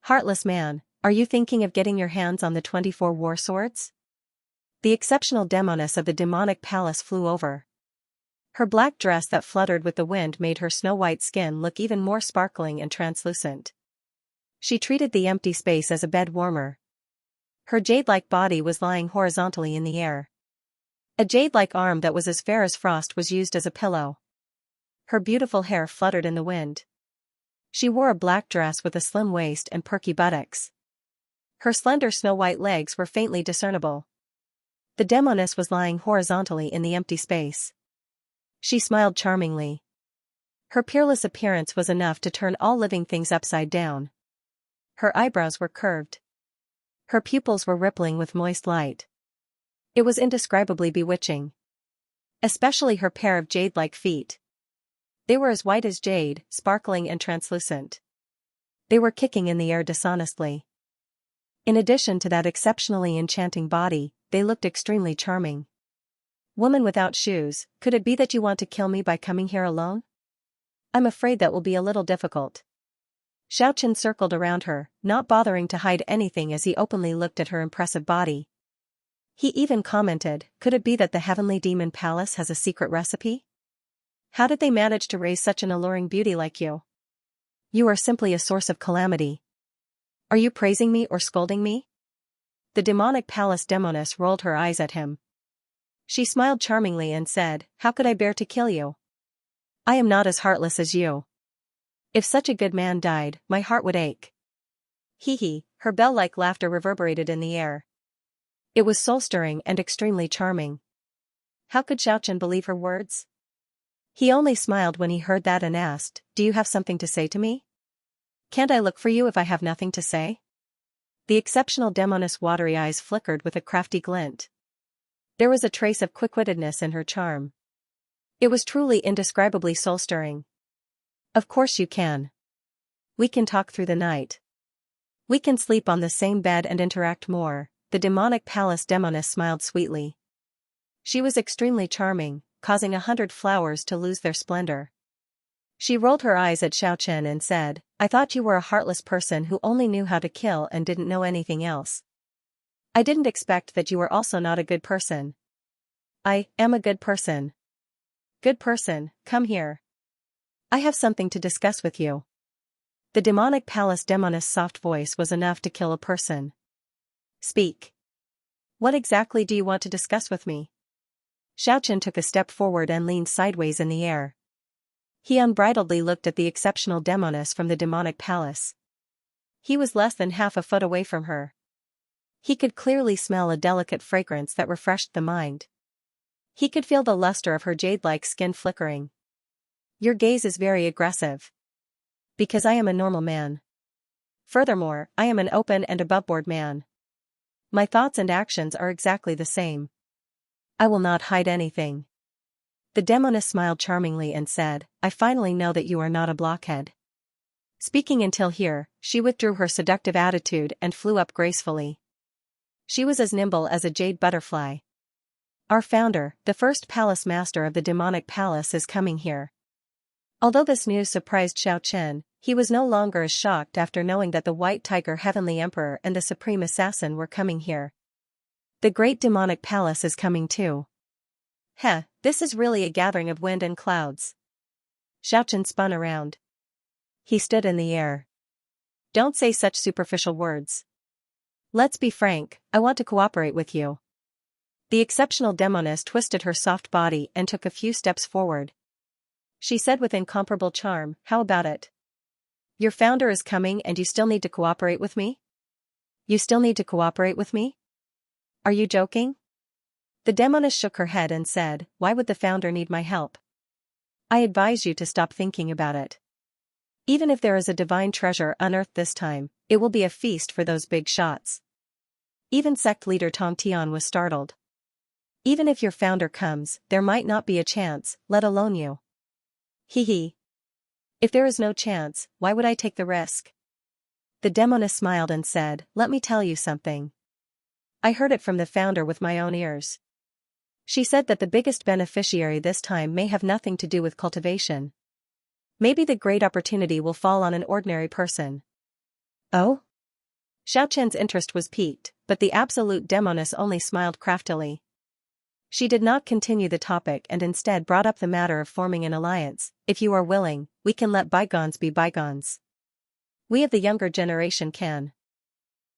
Heartless man, are you thinking of getting your hands on the 24 war swords? The exceptional demoness of the demonic palace flew over. Her black dress that fluttered with the wind made her snow-white skin look even more sparkling and translucent. She treated the empty space as a bed warmer. Her jade-like body was lying horizontally in the air. A jade-like arm that was as fair as frost was used as a pillow. Her beautiful hair fluttered in the wind. She wore a black dress with a slim waist and perky buttocks. Her slender snow-white legs were faintly discernible. The demoness was lying horizontally in the empty space. She smiled charmingly. Her peerless appearance was enough to turn all living things upside down. Her eyebrows were curved. Her pupils were rippling with moist light. It was indescribably bewitching. Especially her pair of jade-like feet. They were as white as jade, sparkling and translucent. They were kicking in the air dishonestly. In addition to that exceptionally enchanting body, they looked extremely charming. Woman without shoes, could it be that you want to kill me by coming here alone? I'm afraid that will be a little difficult. Xiaoqian circled around her, not bothering to hide anything as he openly looked at her impressive body. He even commented, could it be that the Heavenly Demon Palace has a secret recipe? How did they manage to raise such an alluring beauty like you? You are simply a source of calamity. Are you praising me or scolding me? The demonic palace demoness rolled her eyes at him. She smiled charmingly and said, how could I bear to kill you? I am not as heartless as you. If such a good man died, my heart would ache. Hee, her bell-like laughter reverberated in the air. It was soul-stirring and extremely charming. How could Xiaoqian believe her words? He only smiled when he heard that and asked, do you have something to say to me? Can't I look for you if I have nothing to say? The exceptional demoness' watery eyes flickered with a crafty glint. There was a trace of quick-wittedness in her charm. It was truly indescribably soul-stirring. Of course you can. We can talk through the night. We can sleep on the same bed and interact more. The demonic palace demoness smiled sweetly. She was extremely charming, causing 100 flowers to lose their splendor. She rolled her eyes at Xiaoqian and said, I thought you were a heartless person who only knew how to kill and didn't know anything else. I didn't expect that you were also not a good person. I am a good person. Good person, come here. I have something to discuss with you. The demonic palace demoness' soft voice was enough to kill a person. Speak. What exactly do you want to discuss with me? Xiaoqian took a step forward and leaned sideways in the air. He unbridledly looked at the exceptional demoness from the demonic palace. He was less than half a foot away from her. He could clearly smell a delicate fragrance that refreshed the mind. He could feel the luster of her jade-like skin flickering. Your gaze is very aggressive. Because I am a normal man. Furthermore, I am an open and aboveboard man. My thoughts and actions are exactly the same. I will not hide anything. The demoness smiled charmingly and said, I finally know that you are not a blockhead. Speaking until here, she withdrew her seductive attitude and flew up gracefully. She was as nimble as a jade butterfly. Our founder, the first palace master of the demonic palace, is coming here. Although this news surprised Xiaochen, he was no longer as shocked after knowing that the White Tiger Heavenly Emperor and the Supreme Assassin were coming here. The great demonic palace is coming too. Heh, this is really a gathering of wind and clouds. Xiaochen spun around. He stood in the air. Don't say such superficial words. Let's be frank, I want to cooperate with you. The exceptional demoness twisted her soft body and took a few steps forward. She said with incomparable charm, how about it? Your founder is coming and you still need to cooperate with me? You still need to cooperate with me? Are you joking? The demoness shook her head and said, why would the founder need my help? I advise you to stop thinking about it. Even if there is a divine treasure unearthed this time, it will be a feast for those big shots. Even sect leader Tong Tian was startled. Even if your founder comes, there might not be a chance, let alone you. Hee hee. If there is no chance, why would I take the risk? The demoness smiled and said, let me tell you something. I heard it from the founder with my own ears. She said that the biggest beneficiary this time may have nothing to do with cultivation. Maybe the great opportunity will fall on an ordinary person. Oh? Xiaochen's interest was piqued, but the absolute demoness only smiled craftily. She did not continue the topic and instead brought up the matter of forming an alliance. If you are willing, we can let bygones be bygones. We of the younger generation can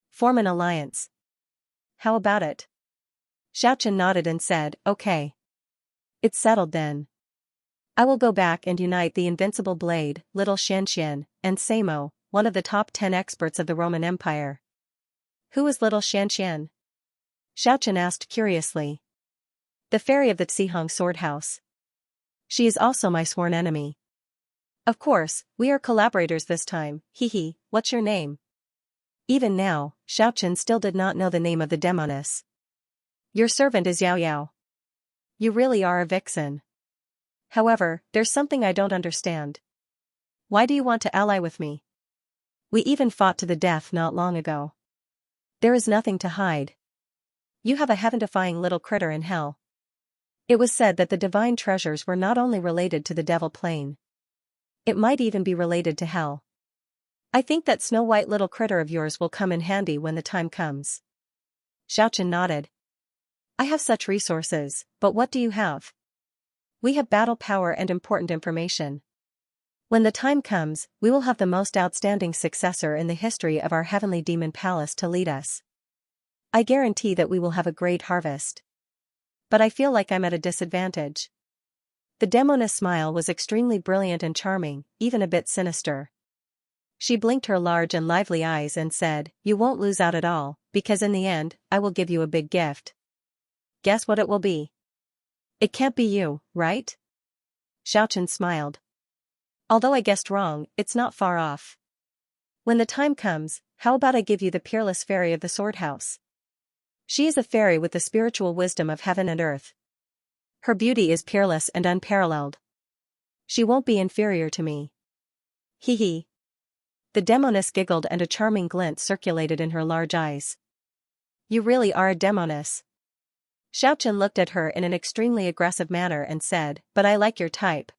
form an alliance. How about it? Xiaochen nodded and said, okay. It's settled then. I will go back and unite the invincible blade, little Xianxia, and Samo, one of the top 10 experts of the Roman Empire. Who is little Xianxia? Xiaochen asked curiously. The fairy of the Cihong sword house. She is also my sworn enemy. Of course, we are collaborators this time, hee hee, what's your name? Even now, Xiaochen still did not know the name of the demoness. Your servant is Yao Yao. You really are a vixen. However, there's something I don't understand. Why do you want to ally with me? We even fought to the death not long ago. There is nothing to hide. You have a heaven-defying little critter in hell. It was said that the divine treasures were not only related to the devil plane. It might even be related to hell. I think that snow-white little critter of yours will come in handy when the time comes. Xiaochen nodded. I have such resources, but what do you have? We have battle power and important information. When the time comes, we will have the most outstanding successor in the history of our heavenly demon palace to lead us. I guarantee that we will have a great harvest. But I feel like I'm at a disadvantage. The demoness smile was extremely brilliant and charming, even a bit sinister. She blinked her large and lively eyes and said, you won't lose out at all, because in the end, I will give you a big gift. Guess what it will be? It can't be you, right? Xiaochen smiled. Although I guessed wrong, it's not far off. When the time comes, how about I give you the peerless fairy of the sword house? She is a fairy with the spiritual wisdom of heaven and earth. Her beauty is peerless and unparalleled. She won't be inferior to me. Hee hee. The demoness giggled and a charming glint circulated in her large eyes. You really are a demoness. Xiaochen looked at her in an extremely aggressive manner and said, but I like your type.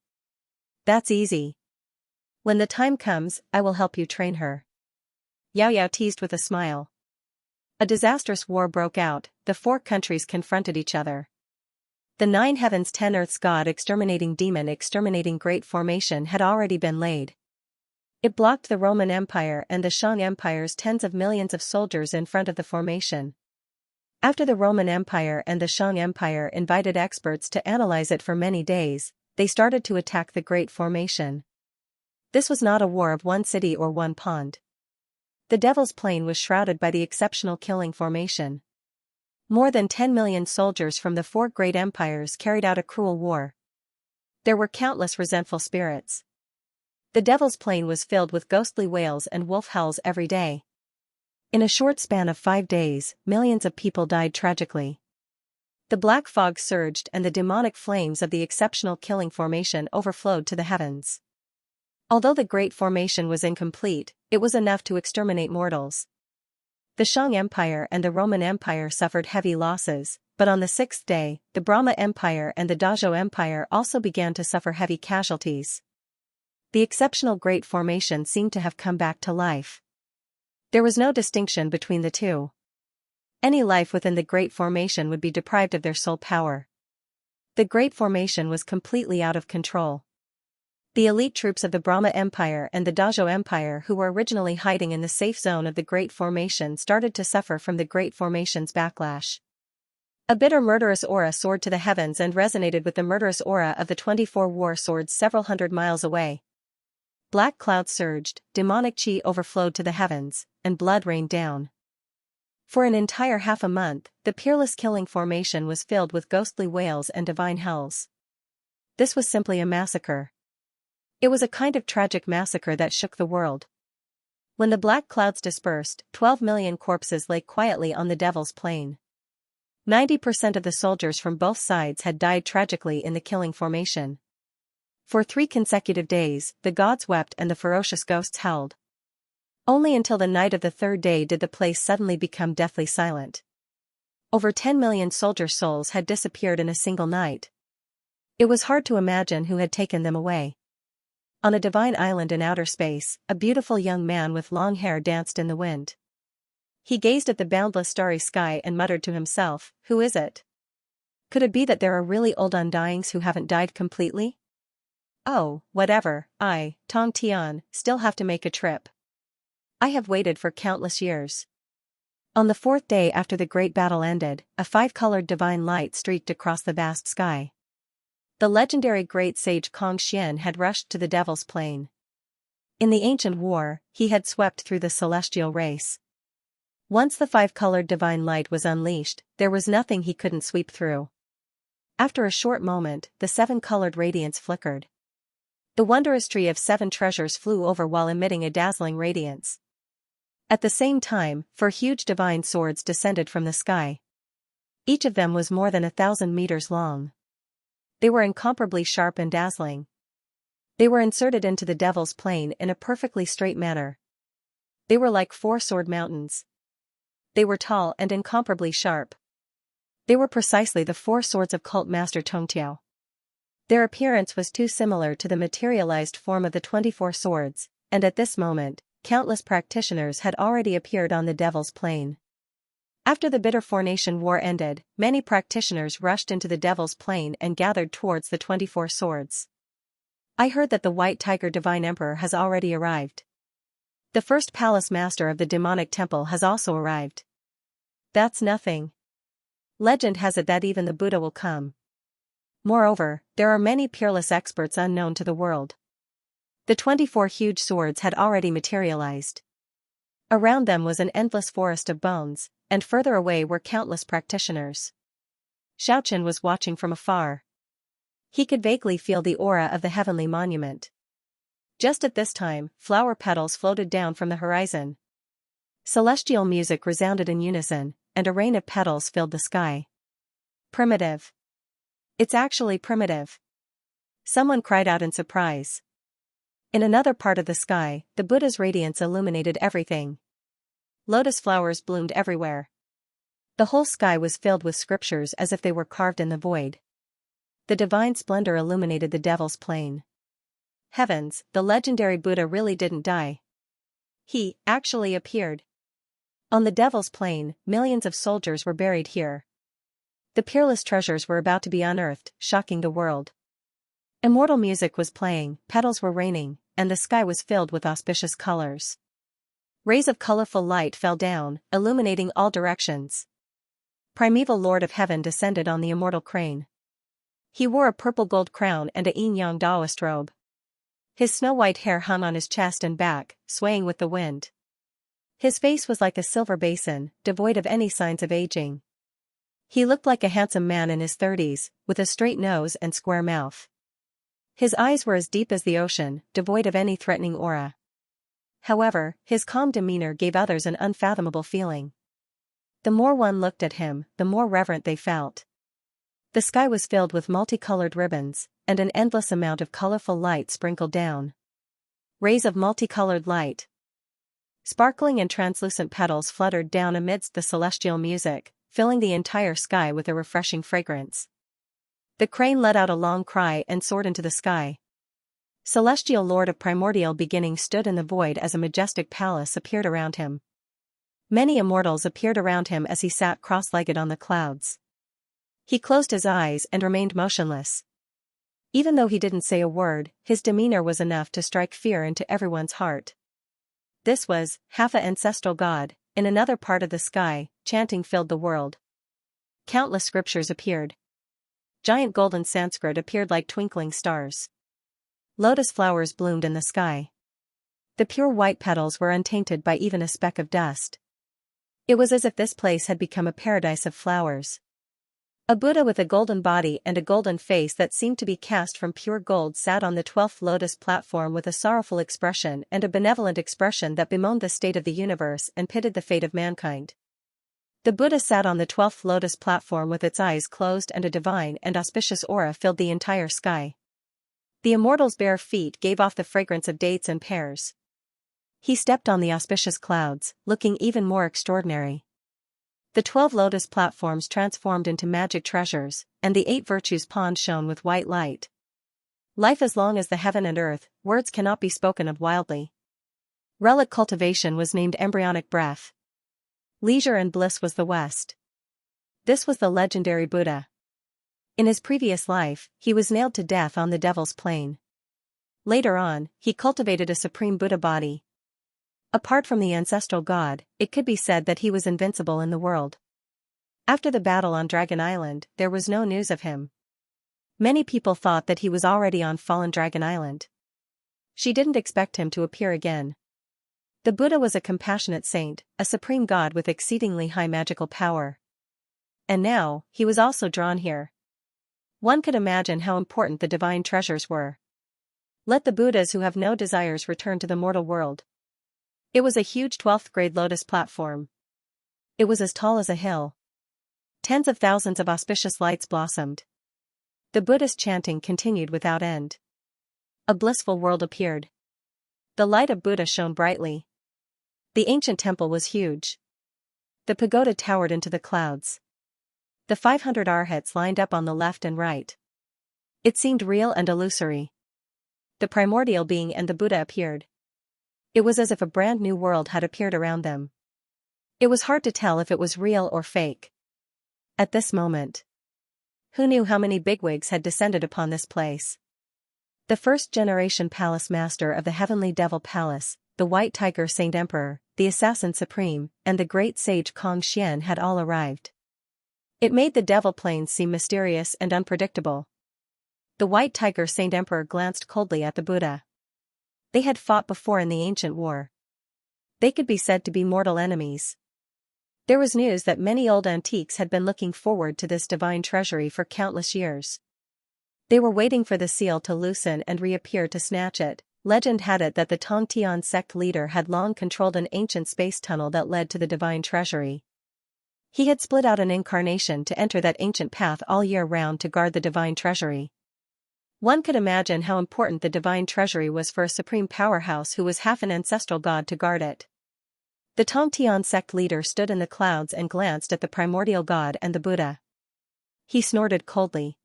That's easy. When the time comes, I will help you train her. Yao Yao teased with a smile. A disastrous war broke out, the 4 countries confronted each other. The 9 heavens 10 earths god exterminating demon exterminating great formation had already been laid. It blocked the Roman Empire and the Shang Empire's tens of millions of soldiers in front of the formation. After the Roman Empire and the Shang Empire invited experts to analyze it for many days, they started to attack the Great Formation. This was not a war of one city or one pond. The Devil's Plain was shrouded by the exceptional killing formation. More than 10 million soldiers from the 4 great empires carried out a cruel war. There were countless resentful spirits. The Devil's Plain was filled with ghostly wails and wolf howls every day. In a short span of 5 days, millions of people died tragically. The black fog surged and the demonic flames of the exceptional killing formation overflowed to the heavens. Although the Great Formation was incomplete, it was enough to exterminate mortals. The Shang Empire and the Roman Empire suffered heavy losses, but on the 6th day, the Brahma Empire and the Dazhou Empire also began to suffer heavy casualties. The exceptional Great Formation seemed to have come back to life. There was no distinction between the two. Any life within the Great Formation would be deprived of their soul power. The Great Formation was completely out of control. The elite troops of the Brahma Empire and the Dazhou Empire who were originally hiding in the safe zone of the Great Formation started to suffer from the Great Formation's backlash. A bitter murderous aura soared to the heavens and resonated with the murderous aura of the 24 war swords several hundred miles away. Black clouds surged, demonic chi overflowed to the heavens, and blood rained down. For an entire half a month, the peerless killing formation was filled with ghostly wails and divine hells. This was simply a massacre. It was a kind of tragic massacre that shook the world. When the black clouds dispersed, 12 million corpses lay quietly on the Devil's Plain. 90% of the soldiers from both sides had died tragically in the killing formation. For 3 consecutive days, the gods wept and the ferocious ghosts howled. Only until the night of the 3rd day did the place suddenly become deathly silent. Over 10 million soldier souls had disappeared in a single night. It was hard to imagine who had taken them away. On a divine island in outer space, a beautiful young man with long hair danced in the wind. He gazed at the boundless starry sky and muttered to himself, "Who is it? Could it be that there are really old undyings who haven't died completely? Oh, whatever, I, Tong Tian, still have to make a trip. I have waited for countless years." On the 4th day after the great battle ended, a 5-colored divine light streaked across the vast sky. The legendary great sage Kong Xian had rushed to the Devil's Plain. In the ancient war, he had swept through the celestial race. Once the 5-colored divine light was unleashed, there was nothing he couldn't sweep through. After a short moment, the 7-colored radiance flickered. The wondrous tree of 7 treasures flew over while emitting a dazzling radiance. At the same time, 4 huge divine swords descended from the sky. Each of them was more than 1,000 meters long. They were incomparably sharp and dazzling. They were inserted into the Devil's Plain in a perfectly straight manner. They were like 4 sword mountains. They were tall and incomparably sharp. They were precisely the 4 swords of cult master Tongtiao. Their appearance was too similar to the materialized form of the 24 swords, and at this moment, countless practitioners had already appeared on the Devil's Plain. After the bitter Formation War ended, many practitioners rushed into the Devil's Plain and gathered towards the 24 swords. I heard that the White Tiger Divine Emperor has already arrived. The first palace master of the demonic temple has also arrived. That's nothing. Legend has it that even the Buddha will come. Moreover, there are many peerless experts unknown to the world. The 24 huge swords had already materialized. Around them was an endless forest of bones, and further away were countless practitioners. Xiaochen was watching from afar. He could vaguely feel the aura of the heavenly monument. Just at this time, flower petals floated down from the horizon. Celestial music resounded in unison, and a rain of petals filled the sky. Primitive. It's actually primitive. Someone cried out in surprise. In another part of the sky, the Buddha's radiance illuminated everything. Lotus flowers bloomed everywhere. The whole sky was filled with scriptures as if they were carved in the void. The divine splendor illuminated the Devil's Plain. Heavens, the legendary Buddha really didn't die. He actually appeared. On the Devil's Plain, millions of soldiers were buried here. The peerless treasures were about to be unearthed, shocking the world. Immortal music was playing, petals were raining, and the sky was filled with auspicious colors. Rays of colorful light fell down, illuminating all directions. Primeval Lord of Heaven descended on the immortal crane. He wore a purple gold crown and a yin-yang Taoist robe. His snow-white hair hung on his chest and back, swaying with the wind. His face was like a silver basin, devoid of any signs of aging. He looked like a handsome man in his 30s, with a straight nose and square mouth. His eyes were as deep as the ocean, devoid of any threatening aura. However, his calm demeanor gave others an unfathomable feeling. The more one looked at him, the more reverent they felt. The sky was filled with multicolored ribbons, and an endless amount of colorful light sprinkled down. Rays of multicolored light. Sparkling and translucent petals fluttered down amidst the celestial music, filling the entire sky with a refreshing fragrance. The crane let out a long cry and soared into the sky. Celestial Lord of Primordial Beginning stood in the void as a majestic palace appeared around him. Many immortals appeared around him as he sat cross-legged on the clouds. He closed his eyes and remained motionless. Even though he didn't say a word, his demeanor was enough to strike fear into everyone's heart. This was half an ancestral god. In another part of the sky, chanting filled the world. Countless scriptures appeared. Giant golden Sanskrit appeared like twinkling stars. Lotus flowers bloomed in the sky. The pure white petals were untainted by even a speck of dust. It was as if this place had become a paradise of flowers. A Buddha with a golden body and a golden face that seemed to be cast from pure gold sat on the 12th lotus platform with a sorrowful expression and a benevolent expression that bemoaned the state of the universe and pitied the fate of mankind. The Buddha sat on the 12th lotus platform with its eyes closed, and a divine and auspicious aura filled the entire sky. The Immortals' bare feet gave off the fragrance of dates and pears. He stepped on the auspicious clouds, looking even more extraordinary. The 12 lotus platforms transformed into magic treasures, and the 8 virtues pond shone with white light. Life as long as the heaven and earth, words cannot be spoken of wildly. Relic cultivation was named embryonic breath. Leisure and bliss was the west. This was the legendary Buddha. In his previous life, he was nailed to death on the Devil's Plain. Later on, he cultivated a supreme Buddha body. Apart from the ancestral god, it could be said that he was invincible in the world. After the battle on Dragon Island, there was no news of him. Many people thought that he was already on fallen Dragon Island. She didn't expect him to appear again. The Buddha was a compassionate saint, a supreme god with exceedingly high magical power. And now, he was also drawn here. One could imagine how important the divine treasures were. Let the Buddhas who have no desires return to the mortal world. It was a huge 12th grade lotus platform. It was as tall as a hill. Tens of thousands of auspicious lights blossomed. The Buddhist chanting continued without end. A blissful world appeared. The light of Buddha shone brightly. The ancient temple was huge. The pagoda towered into the clouds. The 500 arhats lined up on the left and right. It seemed real and illusory. The primordial being and the Buddha appeared. It was as if a brand new world had appeared around them. It was hard to tell if it was real or fake. At this moment, who knew how many bigwigs had descended upon this place? The first-generation palace master of the heavenly devil palace, the white tiger saint emperor, the assassin supreme, and the great sage Xianxia had all arrived. It made the devil plains seem mysterious and unpredictable. The white tiger saint emperor glanced coldly at the Buddha. They had fought before in the ancient war. They could be said to be mortal enemies. There was news that many old antiques had been looking forward to this divine treasury for countless years. They were waiting for the seal to loosen and reappear to snatch it. Legend had it that the Tongtian sect leader had long controlled an ancient space tunnel that led to the divine treasury. He had split out an incarnation to enter that ancient path all year round to guard the divine treasury. One could imagine how important the divine treasury was for a supreme powerhouse who was half an ancestral god to guard it. The Tongtian sect leader stood in the clouds and glanced at the primordial god and the Buddha. He snorted coldly.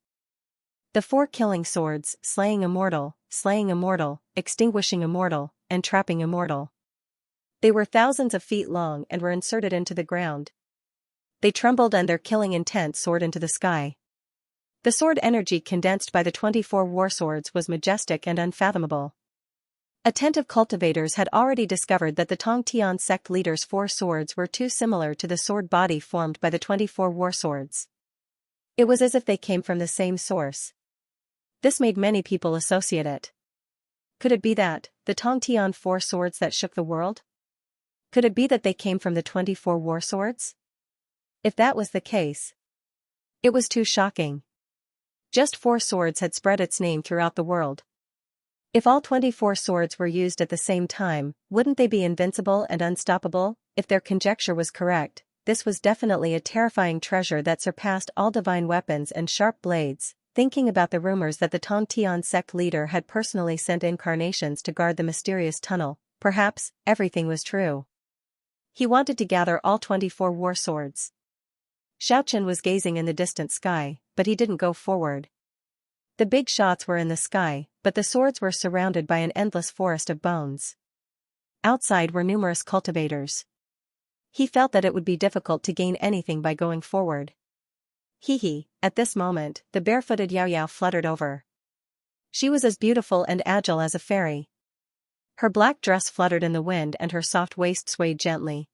The 4 killing swords, slaying immortal, extinguishing immortal, and trapping immortal. They were thousands of feet long and were inserted into the ground. They trembled and their killing intent soared into the sky. The sword energy condensed by the 24 war swords was majestic and unfathomable. Attentive cultivators had already discovered that the Tongtian sect leader's 4 swords were too similar to the sword body formed by the 24 war swords. It was as if they came from the same source. This made many people associate it. Could it be that, the Tongtian 4 swords that shook the world? Could it be that they came from the 24 war swords? If that was the case, it was too shocking. Just 4 swords had spread its name throughout the world. If all 24 swords were used at the same time, wouldn't they be invincible and unstoppable? If their conjecture was correct, this was definitely a terrifying treasure that surpassed all divine weapons and sharp blades. Thinking about the rumors that the Tongtian sect leader had personally sent incarnations to guard the mysterious tunnel, perhaps everything was true. He wanted to gather all 24 war swords. Xiaochen was gazing in the distant sky, but he didn't go forward. The big shots were in the sky, but the swords were surrounded by an endless forest of bones. Outside were numerous cultivators. He felt that it would be difficult to gain anything by going forward. Hee. At this moment, the barefooted Yao Yao fluttered over. She was as beautiful and agile as a fairy. Her black dress fluttered in the wind and her soft waist swayed gently.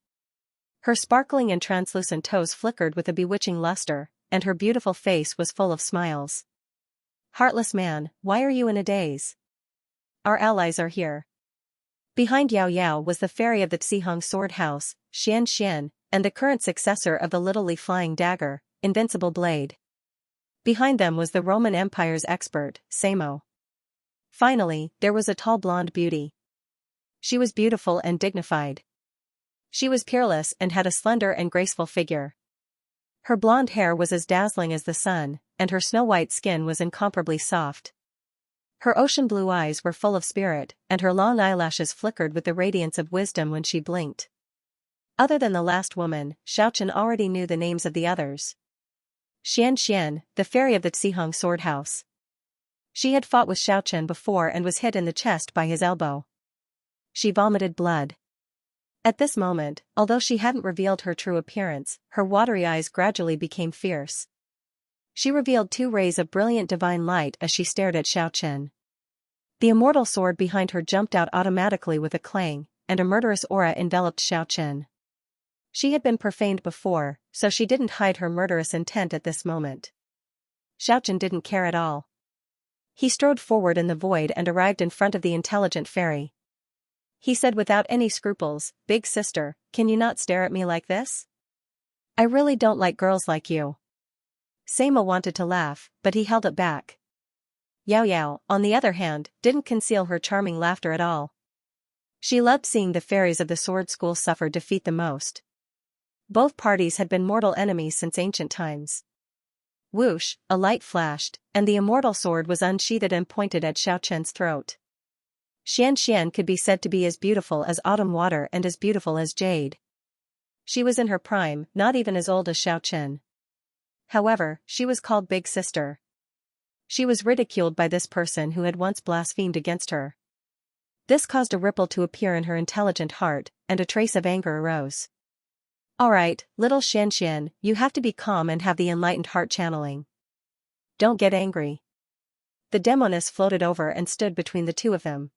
Her sparkling and translucent toes flickered with a bewitching luster, and her beautiful face was full of smiles. Heartless man, why are you in a daze? Our allies are here. Behind Yao Yao was the fairy of the Xihong sword house, Xianxia, and the current successor of the little flying dagger, Invincible Blade. Behind them was the Roman Empire's expert, Samo. Finally, there was a tall blonde beauty. She was beautiful and dignified. She was peerless and had a slender and graceful figure. Her blonde hair was as dazzling as the sun, and her snow-white skin was incomparably soft. Her ocean blue eyes were full of spirit, and her long eyelashes flickered with the radiance of wisdom when she blinked. Other than the last woman, Xiaochen already knew the names of the others. Xianxia, the fairy of the Xihong sword house. She had fought with Xiaochen before and was hit in the chest by his elbow. She vomited blood. At this moment, although she hadn't revealed her true appearance, her watery eyes gradually became fierce. She revealed 2 rays of brilliant divine light as she stared at Xiaochen. The immortal sword behind her jumped out automatically with a clang, and a murderous aura enveloped Xiaochen. She had been profaned before, so she didn't hide her murderous intent at this moment. Xiaochen didn't care at all. He strode forward in the void and arrived in front of the intelligent fairy. He said without any scruples, "Big sister, can you not stare at me like this? I really don't like girls like you." Samo wanted to laugh, but he held it back. Yao Yao, on the other hand, didn't conceal her charming laughter at all. She loved seeing the fairies of the sword school suffer defeat the most. Both parties had been mortal enemies since ancient times. Whoosh, a light flashed, and the immortal sword was unsheathed and pointed at Xiaochen's throat. Xianxia could be said to be as beautiful as autumn water and as beautiful as jade. She was in her prime, not even as old as Xiaochen. However, she was called Big Sister. She was ridiculed by this person who had once blasphemed against her. This caused a ripple to appear in her intelligent heart, and a trace of anger arose. Alright, little Xianxia, you have to be calm and have the enlightened heart channeling. Don't get angry. The demoness floated over and stood between the two of them.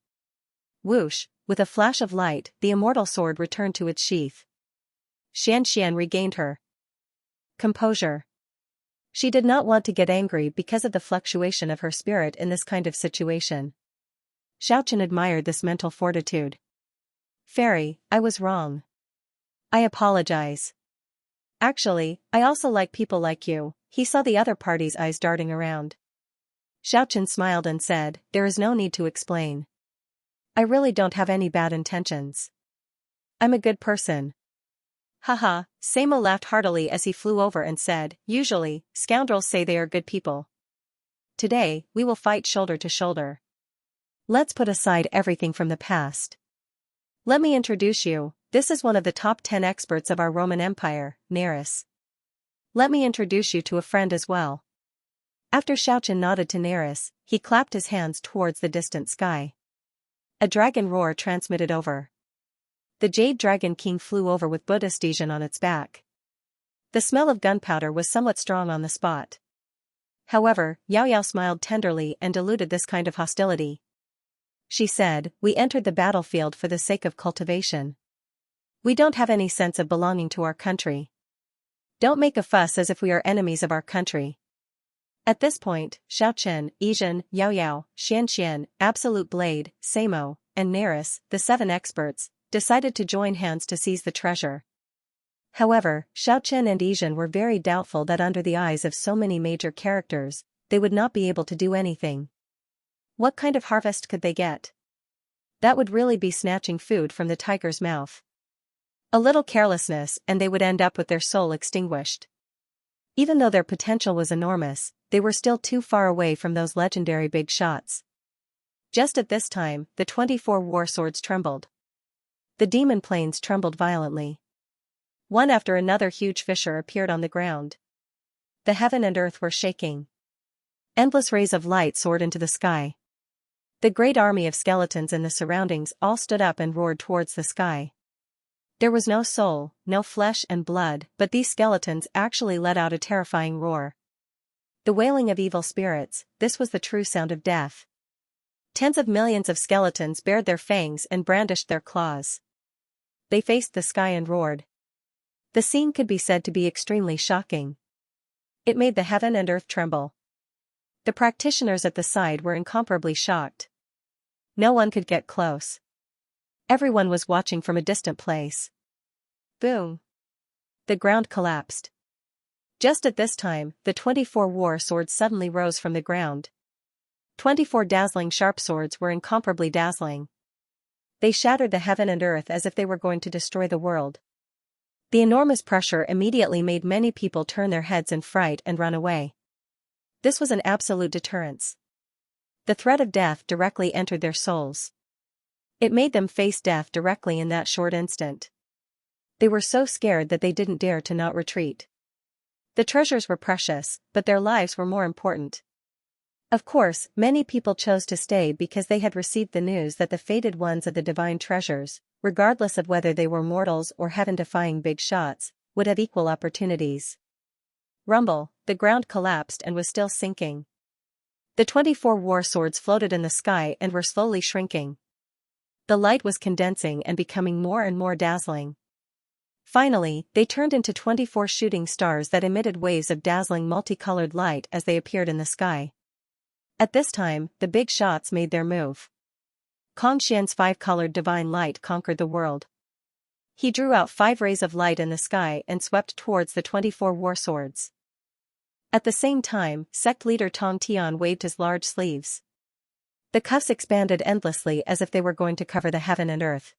Whoosh, with a flash of light, the immortal sword returned to its sheath. Xianxia regained her composure. She did not want to get angry because of the fluctuation of her spirit in this kind of situation. Xiaochen admired this mental fortitude. Fairy, I was wrong. I apologize. Actually, I also like people like you. He saw the other party's eyes darting around. Xiaochen smiled and said, there is no need to explain. I really don't have any bad intentions. I'm a good person. Haha, Samo laughed heartily as he flew over and said, usually, scoundrels say they are good people. Today, we will fight shoulder to shoulder. Let's put aside everything from the past. Let me introduce you, this is one of the top 10 experts of our Roman Empire, Neris. Let me introduce you to a friend as well. After Xiaochen nodded to Neris, he clapped his hands towards the distant sky. A dragon roar transmitted over. The Jade Dragon King flew over with Buddhistation on its back. The smell of gunpowder was somewhat strong on the spot. However, Yao Yao smiled tenderly and eluded this kind of hostility. She said, we entered the battlefield for the sake of cultivation. We don't have any sense of belonging to our country. Don't make a fuss as if we are enemies of our country. At this point, Xiaochen, Yizhen, Yao Yao, Xianxia, Absolute Blade, Samo, and Neris, the 7 experts, decided to join hands to seize the treasure. However, Xiaochen and Yizhen were very doubtful that under the eyes of so many major characters, they would not be able to do anything. What kind of harvest could they get? That would really be snatching food from the tiger's mouth. A little carelessness and they would end up with their soul extinguished. Even though their potential was enormous, they were still too far away from those legendary big shots. Just at this time, the 24 war swords trembled. The demon planes trembled violently. One after another huge fissure appeared on the ground. The heaven and earth were shaking. Endless rays of light soared into the sky. The great army of skeletons in the surroundings all stood up and roared towards the sky. There was no soul, no flesh and blood, but these skeletons actually let out a terrifying roar. The wailing of evil spirits, this was the true sound of death. Tens of millions of skeletons bared their fangs and brandished their claws. They faced the sky and roared. The scene could be said to be extremely shocking. It made the heaven and earth tremble. The practitioners at the side were incomparably shocked. No one could get close. Everyone was watching from a distant place. Boom! The ground collapsed. Just at this time, the 24 war swords suddenly rose from the ground. 24 dazzling sharp swords were incomparably dazzling. They shattered the heaven and earth as if they were going to destroy the world. The enormous pressure immediately made many people turn their heads in fright and run away. This was an absolute deterrence. The threat of death directly entered their souls. It made them face death directly in that short instant. They were so scared that they didn't dare to not retreat. The treasures were precious, but their lives were more important. Of course, many people chose to stay because they had received the news that the fated ones of the divine treasures, regardless of whether they were mortals or heaven-defying big shots, would have equal opportunities. Rumble, the ground collapsed and was still sinking. The 24 war swords floated in the sky and were slowly shrinking. The light was condensing and becoming more and more dazzling. Finally, they turned into 24 shooting stars that emitted waves of dazzling multicolored light as they appeared in the sky. At this time, the big shots made their move. Xianxia's 5-colored divine light conquered the world. He drew out 5 rays of light in the sky and swept towards the 24 war swords. At the same time, sect leader Tong Tian waved his large sleeves. The cuffs expanded endlessly as if they were going to cover the heaven and earth.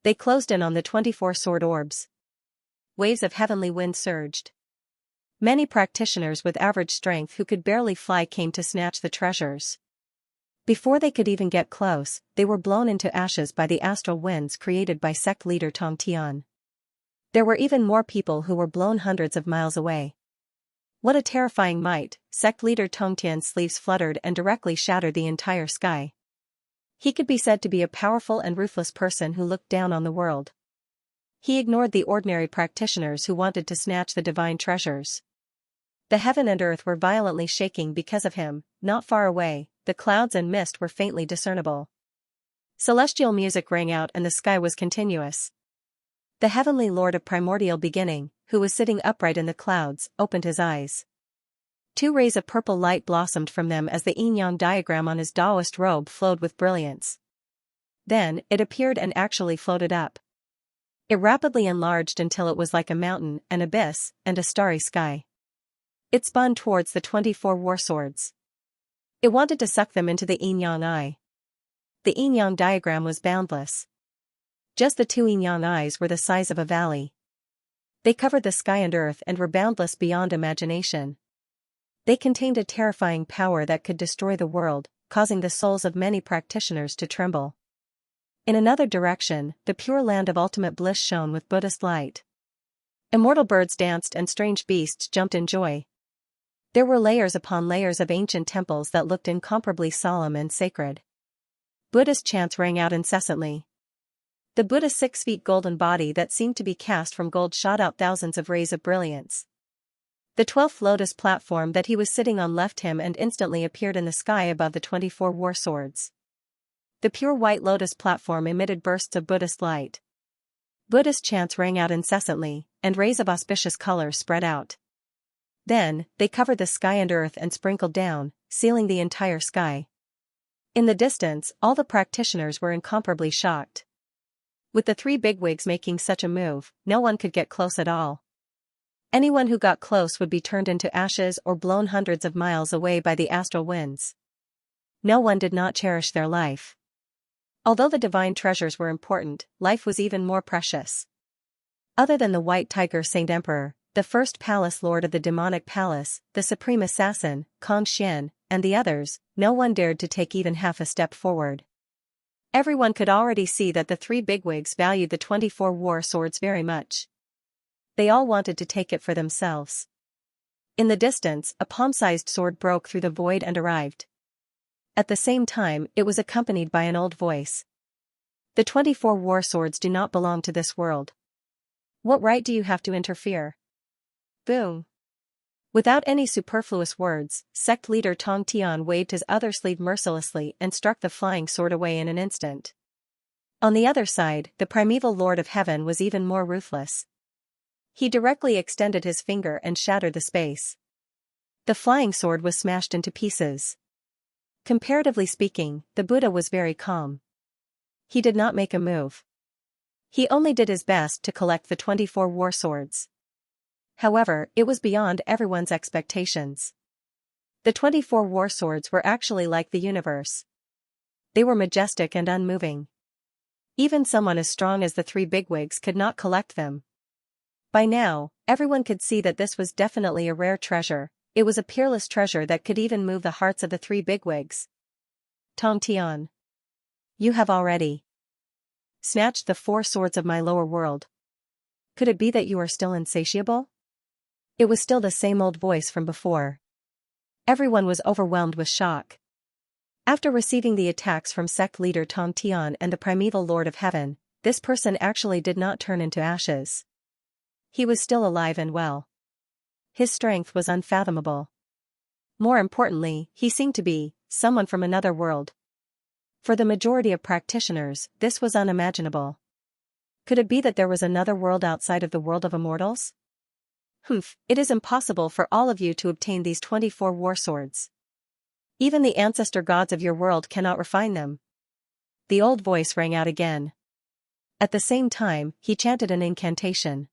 They closed in on the 24 sword orbs. Waves of heavenly wind surged. Many practitioners with average strength who could barely fly came to snatch the treasures. Before they could even get close, they were blown into ashes by the astral winds created by sect leader Tong Tian. There were even more people who were blown hundreds of miles away. What a terrifying might! Sect leader Tong Tian's sleeves fluttered and directly shattered the entire sky. He could be said to be a powerful and ruthless person who looked down on the world. He ignored the ordinary practitioners who wanted to snatch the divine treasures. The heaven and earth were violently shaking because of him. Not far away, the clouds and mist were faintly discernible. Celestial music rang out and the sky was continuous. The heavenly lord of primordial beginning, who was sitting upright in the clouds, opened his eyes. 2 rays of purple light blossomed from them as the yin-yang diagram on his Taoist robe flowed with brilliance. Then, it appeared and actually floated up. It rapidly enlarged until it was like a mountain, an abyss, and a starry sky. It spun towards the 24 war swords. It wanted to suck them into the yin-yang eye. The yin-yang diagram was boundless. Just the 2 yin-yang eyes were the size of a valley. They covered the sky and earth and were boundless beyond imagination. They contained a terrifying power that could destroy the world, causing the souls of many practitioners to tremble. In another direction, the pure land of ultimate bliss shone with Buddhist light. Immortal birds danced and strange beasts jumped in joy. There were layers upon layers of ancient temples that looked incomparably solemn and sacred. Buddhist chants rang out incessantly. The Buddha's 6 feet golden body that seemed to be cast from gold shot out thousands of rays of brilliance. The 12th lotus platform that he was sitting on left him and instantly appeared in the sky above the 24 war swords. The pure white lotus platform emitted bursts of Buddhist light. Buddhist chants rang out incessantly, and rays of auspicious color spread out. Then, they covered the sky and earth and sprinkled down, sealing the entire sky. In the distance, all the practitioners were incomparably shocked. With the 3 bigwigs making such a move, no one could get close at all. Anyone who got close would be turned into ashes or blown hundreds of miles away by the astral winds. No one did not cherish their life. Although the divine treasures were important, life was even more precious. Other than the White Tiger Saint Emperor, the first palace lord of the demonic palace, the supreme assassin, Xian, and the others, no one dared to take even half a step forward. Everyone could already see that the three bigwigs valued the 24 war swords very much. They all wanted to take it for themselves. In the distance, a palm-sized sword broke through the void and arrived. At the same time, it was accompanied by an old voice. The 24 war swords do not belong to this world. What right do you have to interfere? Boom. Without any superfluous words, sect leader Tong Tian waved his other sleeve mercilessly and struck the flying sword away in an instant. On the other side, the primeval Lord of Heaven was even more ruthless. He directly extended his finger and shattered the space. The flying sword was smashed into pieces. Comparatively speaking, the Buddha was very calm. He did not make a move. He only did his best to collect the 24 war swords. However, it was beyond everyone's expectations. The 24 war swords were actually like the universe. They were majestic and unmoving. Even someone as strong as the three bigwigs could not collect them. By now, everyone could see that this was definitely a rare treasure. It was a peerless treasure that could even move the hearts of the three bigwigs. Tong Tian. You have already snatched the 4 swords of my lower world. Could it be that you are still insatiable? It was still the same old voice from before. Everyone was overwhelmed with shock. After receiving the attacks from sect leader Tong Tian and the primeval Lord of Heaven, this person actually did not turn into ashes. He was still alive and well. His strength was unfathomable. More importantly, he seemed to be someone from another world. For the majority of practitioners, this was unimaginable. Could it be that there was another world outside of the world of immortals? It is impossible for all of you to obtain these 24 war swords. Even the ancestor gods of your world cannot refine them. The old voice rang out again. At the same time, he chanted an incantation.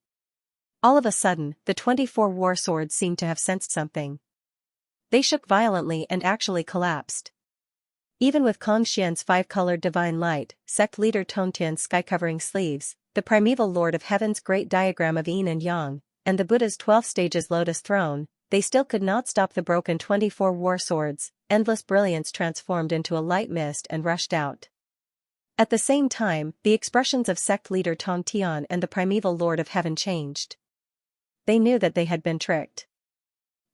All of a sudden, the 24 war swords seemed to have sensed something. They shook violently and actually collapsed. Even with Xian's 5-colored divine light, sect leader Tongtian's sky-covering sleeves, the primeval Lord of Heaven's great diagram of yin and yang, and the Buddha's 12 stages lotus throne, they still could not stop the broken 24 war swords. Endless brilliance transformed into a light mist and rushed out. At the same time, the expressions of sect leader Tong Tian and the primeval Lord of Heaven changed. They knew that they had been tricked.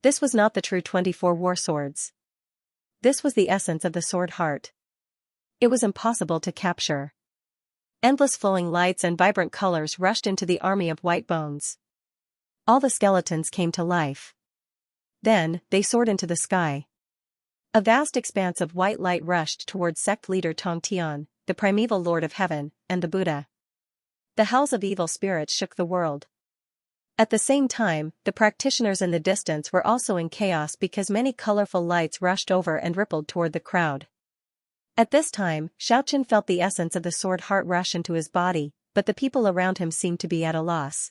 This was not the true 24 war swords. This was the essence of the sword heart. It was impossible to capture. Endless flowing lights and vibrant colors rushed into the army of white bones. All the skeletons came to life. Then, they soared into the sky. A vast expanse of white light rushed towards sect leader Tong Tian, the primeval Lord of Heaven, and the Buddha. The howls of evil spirits shook the world. At the same time, the practitioners in the distance were also in chaos because many colorful lights rushed over and rippled toward the crowd. At this time, Xiaoqin felt the essence of the sword heart rush into his body, but the people around him seemed to be at a loss.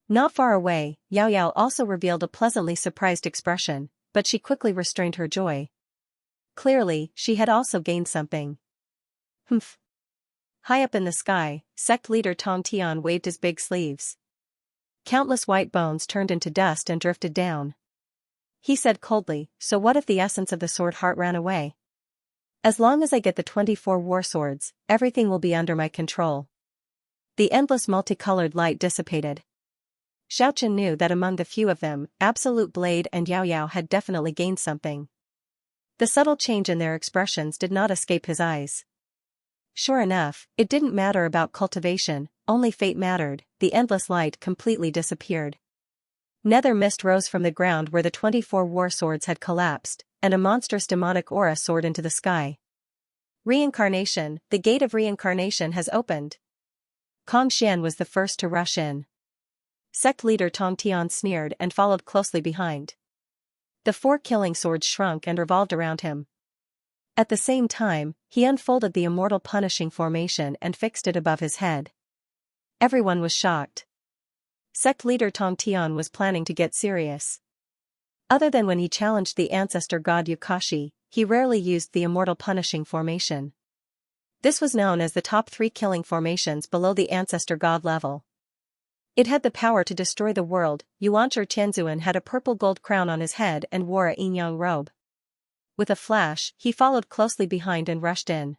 Not far away, Yao Yao also revealed a pleasantly surprised expression, but she quickly restrained her joy. Clearly, she had also gained something. High up in the sky, sect leader Tong Tian waved his big sleeves. Countless white bones turned into dust and drifted down. He said coldly, "So what if the essence of the sword heart ran away? As long as I get the 24 war swords, everything will be under my control." The endless multicolored light dissipated. Xiaoqin knew that among the few of them, Absolute Blade and Yao Yao had definitely gained something. The subtle change in their expressions did not escape his eyes. Sure enough, it didn't matter about cultivation, only fate mattered. The endless light completely disappeared. Nether mist rose from the ground where the 24 war swords had collapsed, and a monstrous demonic aura soared into the sky. Reincarnation, the gate of reincarnation has opened. Xian was the first to rush in. Sect leader Tong Tian sneered and followed closely behind. The 4 killing swords shrunk and revolved around him. At the same time, he unfolded the immortal punishing formation and fixed it above his head. Everyone was shocked. Sect leader Tong Tian was planning to get serious. Other than when he challenged the ancestor god Yukashi, he rarely used the immortal punishing formation. This was known as the top 3 killing formations below the ancestor god level. It had the power to destroy the world. Yuanzhi Tianzuan had a purple gold crown on his head and wore a yin-yang robe. With a flash, he followed closely behind and rushed in.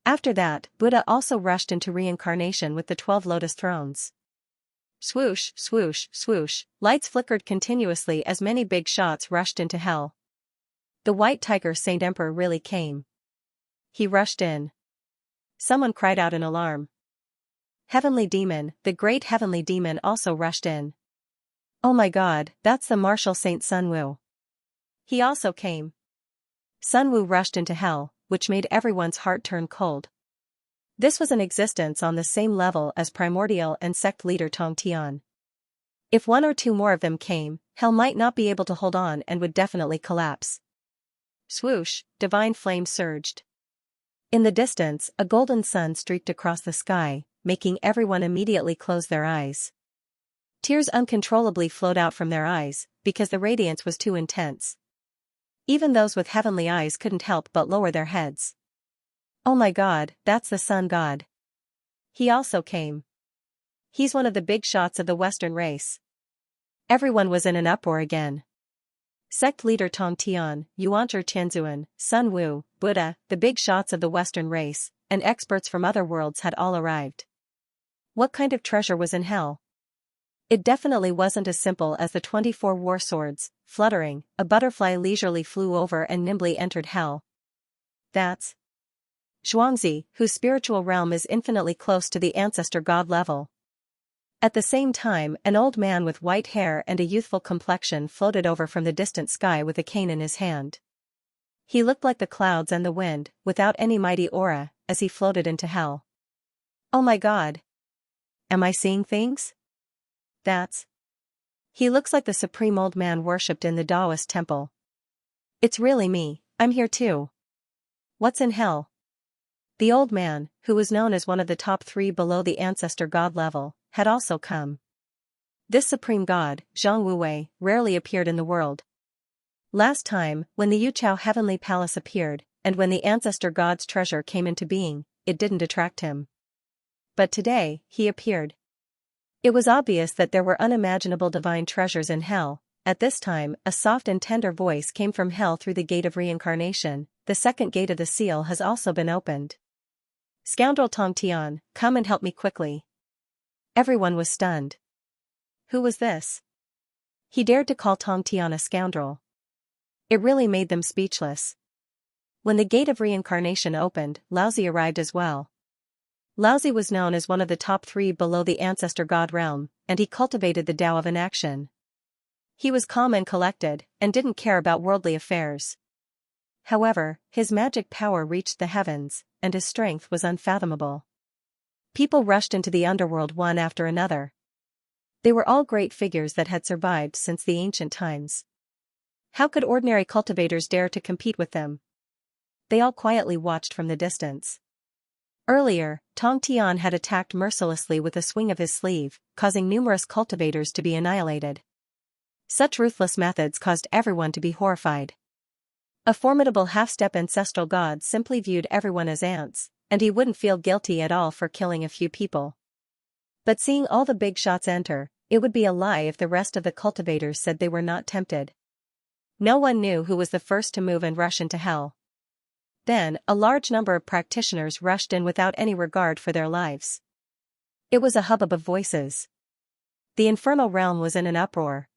After that, Buddha also rushed into reincarnation with the 12 lotus thrones. Swoosh, swoosh, swoosh, lights flickered continuously as many big shots rushed into hell. The white tiger Saint Emperor really came. He rushed in. Someone cried out in alarm. Heavenly Demon, the great Heavenly Demon also rushed in. Oh my god, that's the martial Saint Sun Wu. He also came. Sun Wu rushed into hell, which made everyone's heart turn cold. This was an existence on the same level as primordial and sect leader Tong Tian. If 1 or 2 more of them came, hell might not be able to hold on and would definitely collapse. Swoosh, divine flames surged. In the distance, a golden sun streaked across the sky, making everyone immediately close their eyes. Tears uncontrollably flowed out from their eyes, because the radiance was too intense. Even those with heavenly eyes couldn't help but lower their heads. Oh my god, that's the sun god. He also came. He's one of the big shots of the Western race. Everyone was in an uproar again. Sect leader Tong Tian, Yuanzhi Tianzuan, Sun Wu, Buddha, the big shots of the Western race, and experts from other worlds had all arrived. What kind of treasure was in hell? It definitely wasn't as simple as the 24 war swords. Fluttering, a butterfly leisurely flew over and nimbly entered hell. That's Xianxia, whose spiritual realm is infinitely close to the ancestor god level. At the same time, an old man with white hair and a youthful complexion floated over from the distant sky with a cane in his hand. He looked like the clouds and the wind, without any mighty aura, as he floated into hell. Oh my god! Am I seeing things? He looks like the supreme old man worshipped in the Taoist temple. It's really me, I'm here too. What's in hell? The old man, who was known as one of the top 3 below the ancestor god level, had also come. This supreme god, Zhang Wuwei, rarely appeared in the world. Last time, when the Yuchao heavenly palace appeared, and when the ancestor god's treasure came into being, it didn't attract him. But today, he appeared. It was obvious that there were unimaginable divine treasures in hell. At this time, a soft and tender voice came from hell through the gate of reincarnation. The second gate of the seal has also been opened. Scoundrel Tong Tian, come and help me quickly. Everyone was stunned. Who was this? He dared to call Tong Tian a scoundrel. It really made them speechless. When the gate of reincarnation opened, Laozi arrived as well. Laozi was known as one of the top 3 below the ancestor god realm, and he cultivated the Tao of inaction. He was calm and collected, and didn't care about worldly affairs. However, his magic power reached the heavens, and his strength was unfathomable. People rushed into the underworld one after another. They were all great figures that had survived since the ancient times. How could ordinary cultivators dare to compete with them? They all quietly watched from the distance. Earlier, Tong Tian had attacked mercilessly with a swing of his sleeve, causing numerous cultivators to be annihilated. Such ruthless methods caused everyone to be horrified. A formidable half-step ancestral god simply viewed everyone as ants, and he wouldn't feel guilty at all for killing a few people. But seeing all the big shots enter, it would be a lie if the rest of the cultivators said they were not tempted. No one knew who was the first to move and rush into hell. Then, a large number of practitioners rushed in without any regard for their lives. It was a hubbub of voices. The infernal realm was in an uproar.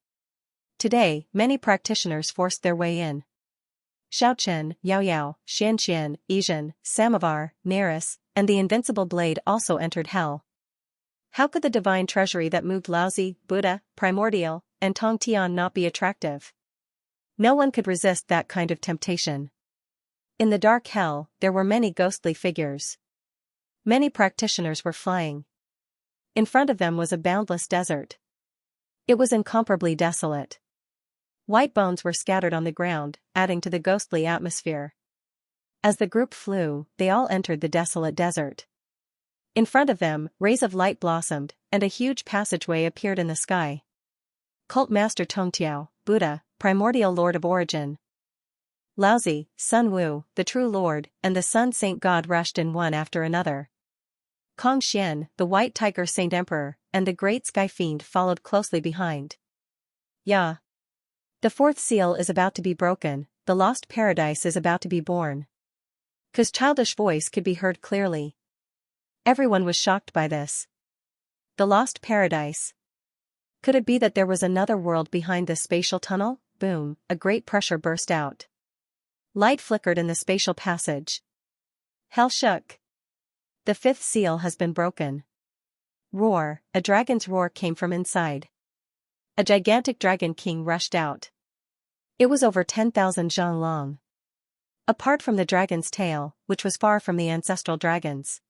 Today, many practitioners forced their way in. Xiaochen, Yaoyao, Xianxia, Yizhen, Samovar, Neris, and the invincible blade also entered hell. How could the divine treasury that moved Laozi, Buddha, Primordial, and Tong Tian not be attractive? No one could resist that kind of temptation. In the dark hell, there were many ghostly figures. Many practitioners were flying. In front of them was a boundless desert. It was incomparably desolate. White bones were scattered on the ground, adding to the ghostly atmosphere. As the group flew, they all entered the desolate desert. In front of them, rays of light blossomed, and a huge passageway appeared in the sky. Cult Master Tongtiao, Buddha, primordial Lord of Origin. Laozi, Sun Wu, the true Lord, and the Sun Saint God rushed in one after another. Kong Xian, the White Tiger Saint Emperor, and the Great Sky Fiend followed closely behind. Ya! The fourth seal is about to be broken, the lost paradise is about to be born. His childish voice could be heard clearly. Everyone was shocked by this. The lost paradise. Could it be that there was another world behind this spatial tunnel? Boom, a great pressure burst out. Light flickered in the spatial passage. Hell shook. The fifth seal has been broken. Roar, a dragon's roar came from inside. A gigantic dragon king rushed out. It was over 10,000 zhang long. Apart from the dragon's tail, which was far from the ancestral dragon's.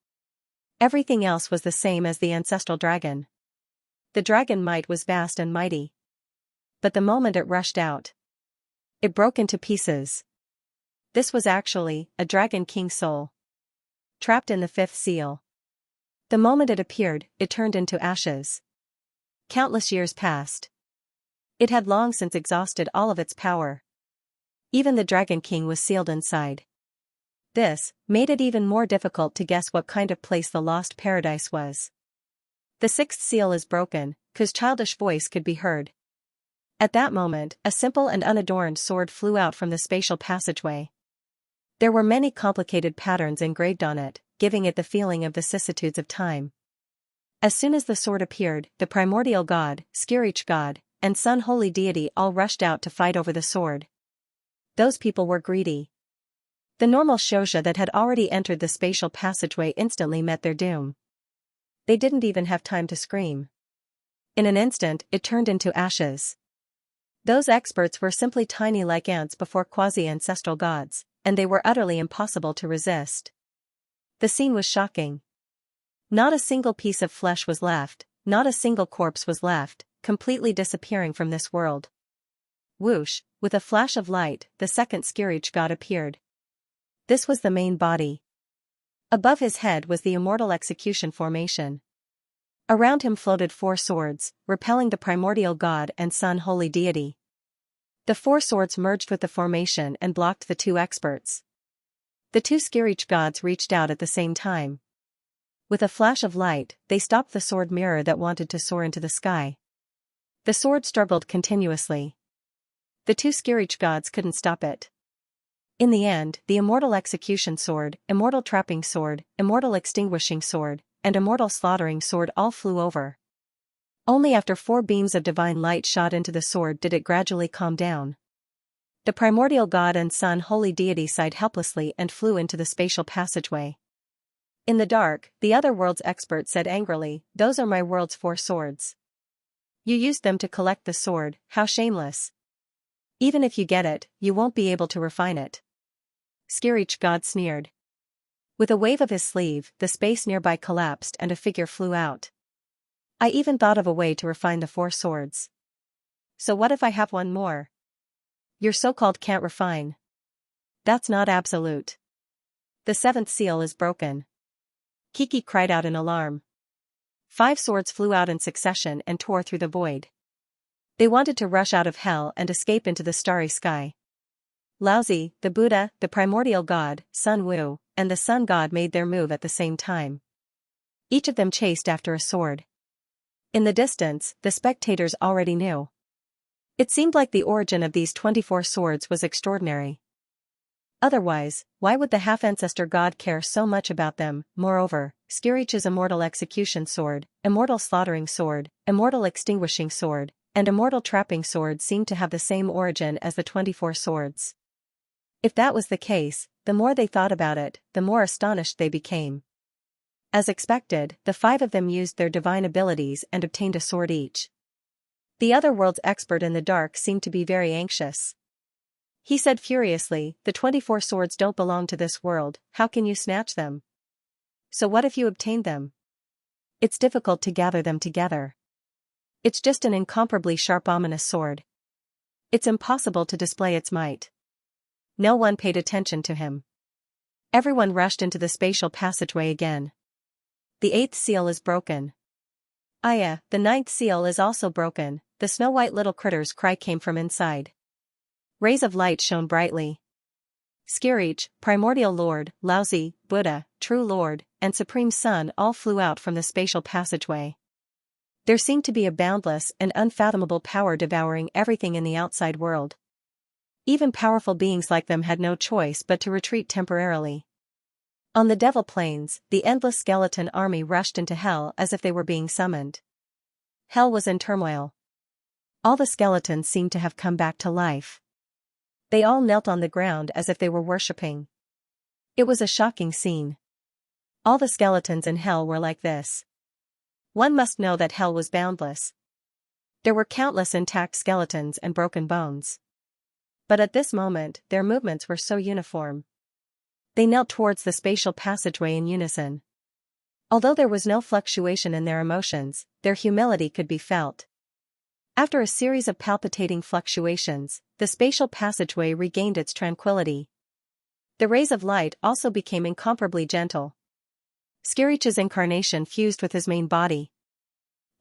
Everything else was the same as the ancestral dragon. The dragon might was vast and mighty. But the moment it rushed out, it broke into pieces. This was actually a dragon king's soul, trapped in the fifth seal. The moment it appeared, it turned into ashes. Countless years passed. It had long since exhausted all of its power. Even the Dragon King was sealed inside. This made it even more difficult to guess what kind of place the lost paradise was. The sixth seal is broken, Ku's childish voice could be heard. At that moment, a simple and unadorned sword flew out from the spatial passageway. There were many complicated patterns engraved on it, giving it the feeling of vicissitudes of time. As soon as the sword appeared, the primordial god, Xianxia god, and Sun Holy Deity all rushed out to fight over the sword. Those people were greedy. The normal Xianxia that had already entered the spatial passageway instantly met their doom. They didn't even have time to scream. In an instant, it turned into ashes. Those experts were simply tiny like ants before quasi-ancestral gods, and they were utterly impossible to resist. The scene was shocking. Not a single piece of flesh was left, not a single corpse was left, completely disappearing from this world. Whoosh, with a flash of light, the second Xianxia god appeared. This was the main body. Above his head was the immortal execution formation. Around him floated 4 swords, repelling the primordial god and Sun Holy Deity. The 4 swords merged with the formation and blocked the 2 experts. The 2 Xianxia gods reached out at the same time. With a flash of light, they stopped the sword mirror that wanted to soar into the sky. The sword struggled continuously. The 2 Xianxia gods couldn't stop it. In the end, the immortal execution sword, immortal trapping sword, immortal extinguishing sword, and immortal slaughtering sword all flew over. Only after 4 beams of divine light shot into the sword did it gradually calm down. The primordial god and Sun Holy Deity sighed helplessly and flew into the spatial passageway. In the dark, the other world's expert said angrily, "Those are my world's 4 swords. You used them to collect the sword, how shameless. Even if you get it, you won't be able to refine it." Xianxia god sneered. With a wave of his sleeve, the space nearby collapsed and a figure flew out. "I even thought of a way to refine the 4 swords. So what if I have one more? Your so-called can't refine. That's not absolute. The 7th seal is broken." Kiki cried out in alarm. 5 swords flew out in succession and tore through the void. They wanted to rush out of hell and escape into the starry sky. Laozi, the Buddha, the primordial god, Sun Wu, and the sun god made their move at the same time. Each of them chased after a sword. In the distance, the spectators already knew. It seemed like the origin of these 24 swords was extraordinary. Otherwise, why would the half-ancestor god care so much about them? Moreover, Xianxia's immortal execution sword, immortal slaughtering sword, immortal extinguishing sword, and immortal trapping sword seemed to have the same origin as the 24 swords. If that was the case, the more they thought about it, the more astonished they became. As expected, the 5 of them used their divine abilities and obtained a sword each. The other world's expert in the dark seemed to be very anxious. He said furiously, "The 24 swords don't belong to this world, how can you snatch them? So what if you obtained them? It's difficult to gather them together. It's just an incomparably sharp ominous sword. It's impossible to display its might." No one paid attention to him. Everyone rushed into the spatial passageway again. The 8th seal is broken. Aya, the 9th seal is also broken, the snow-white little critter's cry came from inside. Rays of light shone brightly. Xianxia, Primordial Lord, Laozi, Buddha, True Lord, and Supreme Sun all flew out from the spatial passageway. There seemed to be a boundless and unfathomable power devouring everything in the outside world. Even powerful beings like them had no choice but to retreat temporarily. On the Devil Plains, the endless skeleton army rushed into hell as if they were being summoned. Hell was in turmoil. All the skeletons seemed to have come back to life. They all knelt on the ground as if they were worshipping. It was a shocking scene. All the skeletons in hell were like this. One must know that hell was boundless. There were countless intact skeletons and broken bones. But at this moment, their movements were so uniform. They knelt towards the spatial passageway in unison. Although there was no fluctuation in their emotions, their humility could be felt. After a series of palpitating fluctuations, the spatial passageway regained its tranquility. The rays of light also became incomparably gentle. Xianxia's incarnation fused with his main body.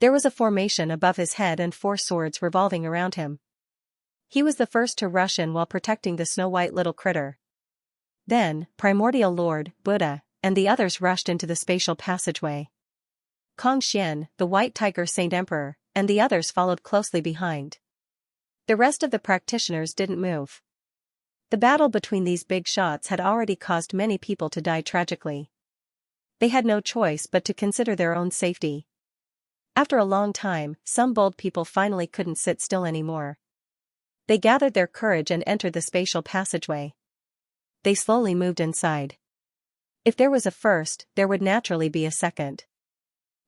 There was a formation above his head and 4 swords revolving around him. He was the first to rush in while protecting the snow-white little critter. Then, Primordial Lord, Buddha, and the others rushed into the spatial passageway. Xian, the White Tiger Saint Emperor, and the others followed closely behind. The rest of the practitioners didn't move. The battle between these big shots had already caused many people to die tragically. They had no choice but to consider their own safety. After a long time, some bold people finally couldn't sit still anymore. They gathered their courage and entered the spatial passageway. They slowly moved inside. If there was a first, there would naturally be a second.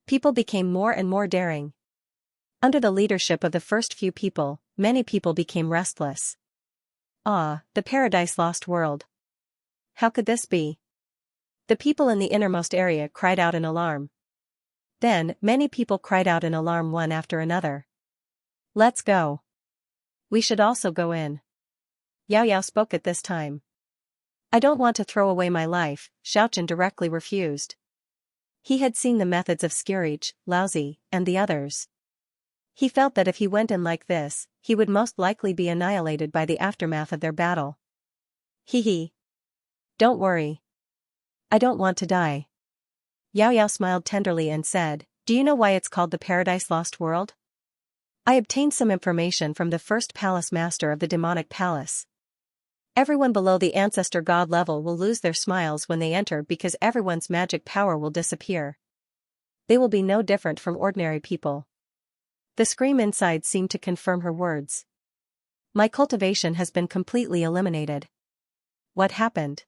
People became more and more daring. Under the leadership of the first few people, many people became restless. Ah, the Paradise Lost world. How could this be? The people in the innermost area cried out in alarm. Then, many people cried out in alarm one after another. Let's go. We should also go in. Yao Yao spoke at this time. I don't want to throw away my life, Xianxia directly refused. He had seen the methods of Xianxia, Laozi, and the others. He felt that if he went in like this, he would most likely be annihilated by the aftermath of their battle. Hee. Don't worry. I don't want to die. Yao Yao smiled tenderly and said, Do you know why it's called the Paradise Lost World? I obtained some information from the first palace master of the demonic palace. Everyone below the ancestor god level will lose their smiles when they enter because everyone's magic power will disappear. They will be no different from ordinary people. The scream inside seemed to confirm her words. My cultivation has been completely eliminated. What happened?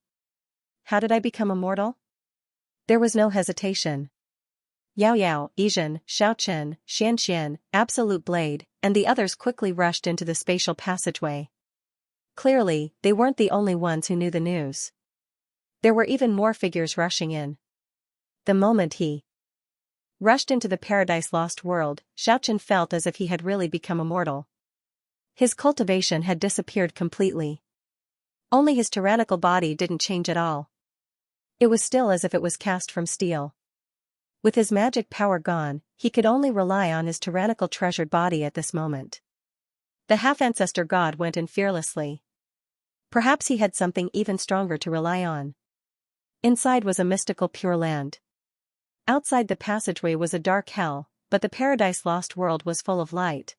How did I become immortal? There was no hesitation. Yao Yao, Yizhen, Xiaochen, Xianxia, Absolute Blade, and the others quickly rushed into the spatial passageway. Clearly, they weren't the only ones who knew the news. There were even more figures rushing in. The moment he rushed into the Paradise Lost world, Xiaochen felt as if he had really become immortal. His cultivation had disappeared completely. Only his tyrannical body didn't change at all. It was still as if it was cast from steel. With his magic power gone, he could only rely on his tyrannical treasured body at this moment. The half-ancestor god went in fearlessly. Perhaps he had something even stronger to rely on. Inside was a mystical Pure Land. Outside the passageway was a dark hell, but the Paradise Lost world was full of light.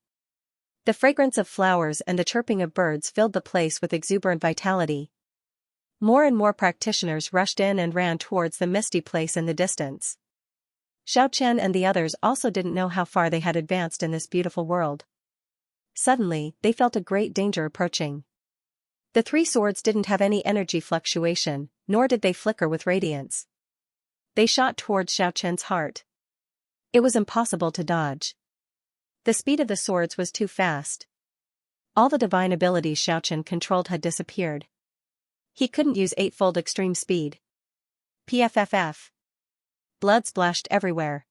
The fragrance of flowers and the chirping of birds filled the place with exuberant vitality. More and more practitioners rushed in and ran towards the misty place in the distance. Xiaochen and the others also didn't know how far they had advanced in this beautiful world. Suddenly, they felt a great danger approaching. The 3 swords didn't have any energy fluctuation, nor did they flicker with radiance. They shot towards Xiaochen's heart. It was impossible to dodge. The speed of the swords was too fast. All the divine abilities Xiaochen controlled had disappeared. He couldn't use 8-fold extreme speed. PFFF. Blood splashed everywhere.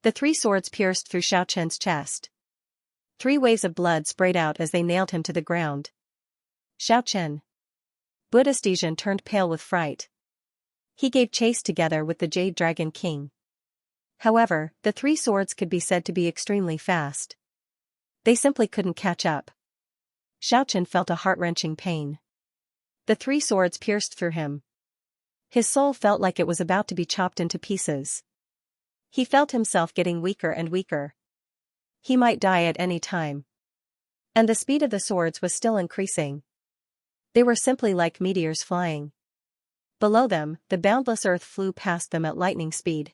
The 3 swords pierced through Xiaochen's chest. 3 waves of blood sprayed out as they nailed him to the ground. Xiaochen. Buddhist Yizhen turned pale with fright. He gave chase together with the Jade Dragon King. However, the three swords could be said to be extremely fast. They simply couldn't catch up. Xiaochen felt a heart-wrenching pain. The three swords pierced through him. His soul felt like it was about to be chopped into pieces. He felt himself getting weaker and weaker. He might die at any time. And the speed of the swords was still increasing. They were simply like meteors flying. Below them, the boundless earth flew past them at lightning speed.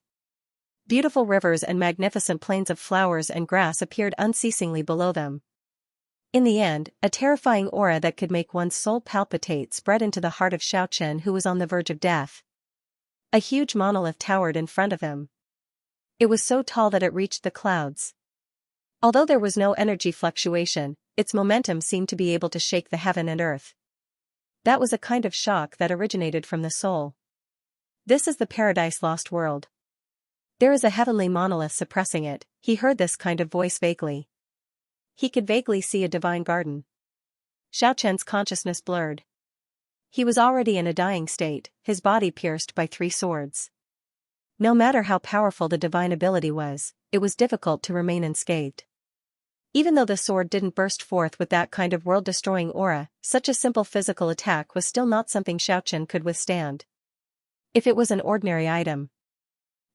Beautiful rivers and magnificent plains of flowers and grass appeared unceasingly below them. In the end, a terrifying aura that could make one's soul palpitate spread into the heart of Xiaochen, who was on the verge of death. A huge monolith towered in front of him. It was so tall that it reached the clouds. Although there was no energy fluctuation, its momentum seemed to be able to shake the heaven and earth. That was a kind of shock that originated from the soul. This is the Paradise Lost world. There is a heavenly monolith suppressing it. He heard this kind of voice vaguely. He could vaguely see a divine garden. Xiaochen's consciousness blurred. He was already in a dying state, his body pierced by three swords. No matter how powerful the divine ability was, it was difficult to remain unscathed. Even though the sword didn't burst forth with that kind of world-destroying aura, such a simple physical attack was still not something Xiaochen could withstand. If it was an ordinary item,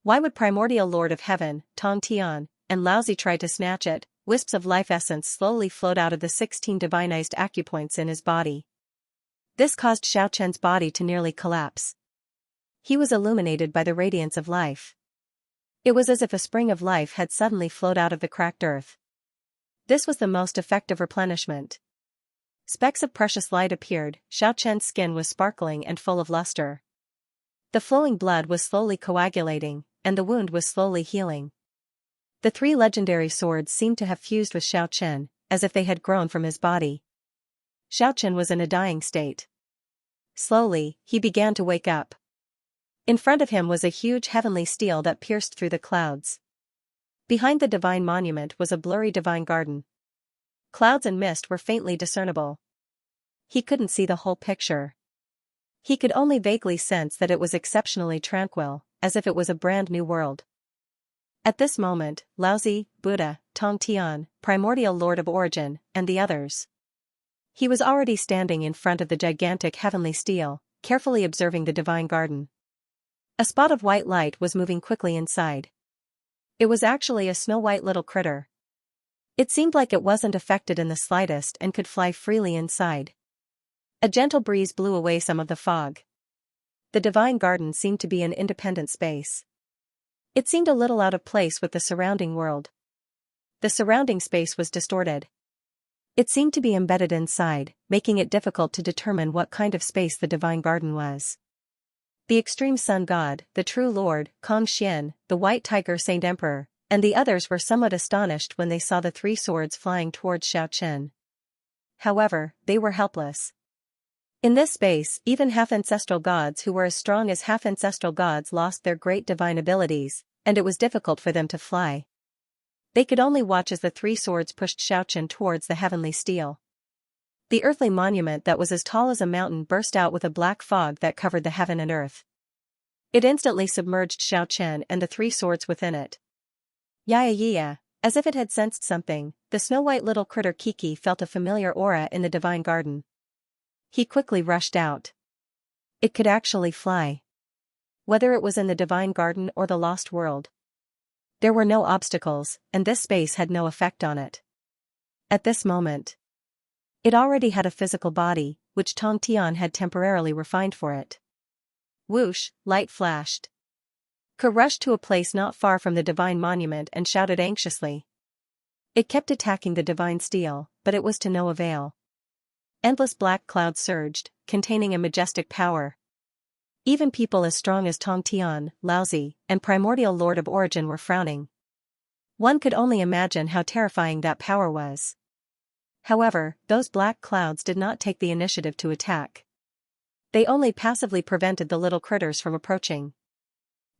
why would Primordial Lord of Heaven, Tong Tian, and Laozi try to snatch it? Wisps of life essence slowly flowed out of the 16 divinized acupoints in his body. This caused Xiaochen's body to nearly collapse. He was illuminated by the radiance of life. It was as if a spring of life had suddenly flowed out of the cracked earth. This was the most effective replenishment. Specks of precious light appeared, Xiaochen's skin was sparkling and full of luster. The flowing blood was slowly coagulating, and the wound was slowly healing. The three legendary swords seemed to have fused with Xiaochen, as if they had grown from his body. Xiaochen was in a dying state. Slowly, he began to wake up. In front of him was a huge heavenly stele that pierced through the clouds. Behind the divine monument was a blurry divine garden. Clouds and mist were faintly discernible. He couldn't see the whole picture. He could only vaguely sense that it was exceptionally tranquil, as if it was a brand new world. At this moment, Laozi, Buddha, Tong Tian, Primordial Lord of Origin, and the others. He was already standing in front of the gigantic heavenly stele, carefully observing the divine garden. A spot of white light was moving quickly inside. It was actually a snow-white little critter. It seemed like it wasn't affected in the slightest and could fly freely inside. A gentle breeze blew away some of the fog. The divine garden seemed to be an independent space. It seemed a little out of place with the surrounding world. The surrounding space was distorted. It seemed to be embedded inside, making it difficult to determine what kind of space the divine garden was. The extreme sun god, the true lord, Kong Xian, the white tiger Saint Emperor, and the others were somewhat astonished when they saw the three swords flying towards Xiaochen. However, they were helpless. In this space, even half-ancestral gods who were as strong as half-ancestral gods lost their great divine abilities, and it was difficult for them to fly. They could only watch as the three swords pushed Xiaochen towards the heavenly stele. The earthly monument that was as tall as a mountain burst out with a black fog that covered the heaven and earth. It instantly submerged Xiaochen and the three swords within it. Yeah, as if it had sensed something, the snow-white little critter Kiki felt a familiar aura in the divine garden. He quickly rushed out. It could actually fly. Whether it was in the divine garden or the lost world. There were no obstacles, and this space had no effect on it. At this moment, it already had a physical body, which Tong Tian had temporarily refined for it. Whoosh, light flashed. Ke rushed to a place not far from the divine monument and shouted anxiously. It kept attacking the divine stele, but it was to no avail. Endless black clouds surged, containing a majestic power. Even people as strong as Tong Tian, Laozi, and Primordial Lord of Origin were frowning. One could only imagine how terrifying that power was. However, those black clouds did not take the initiative to attack. They only passively prevented the little critters from approaching.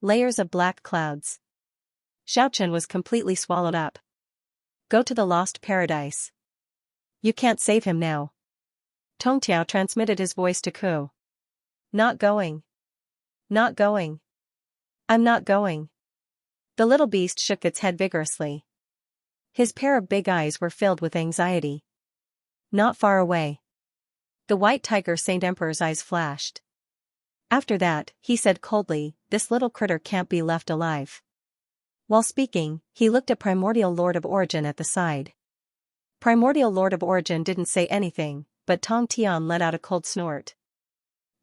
Layers of black clouds. Xiaochen was completely swallowed up. Go to the lost paradise. You can't save him now. Tongtiao transmitted his voice to Ku. Not going. Not going. I'm not going. The little beast shook its head vigorously. His pair of big eyes were filled with anxiety. Not far away. The white tiger Saint Emperor's eyes flashed. After that, he said coldly, "This little critter can't be left alive." While speaking, he looked at Primordial Lord of Origin at the side. Primordial Lord of Origin didn't say anything, but Tong Tian let out a cold snort.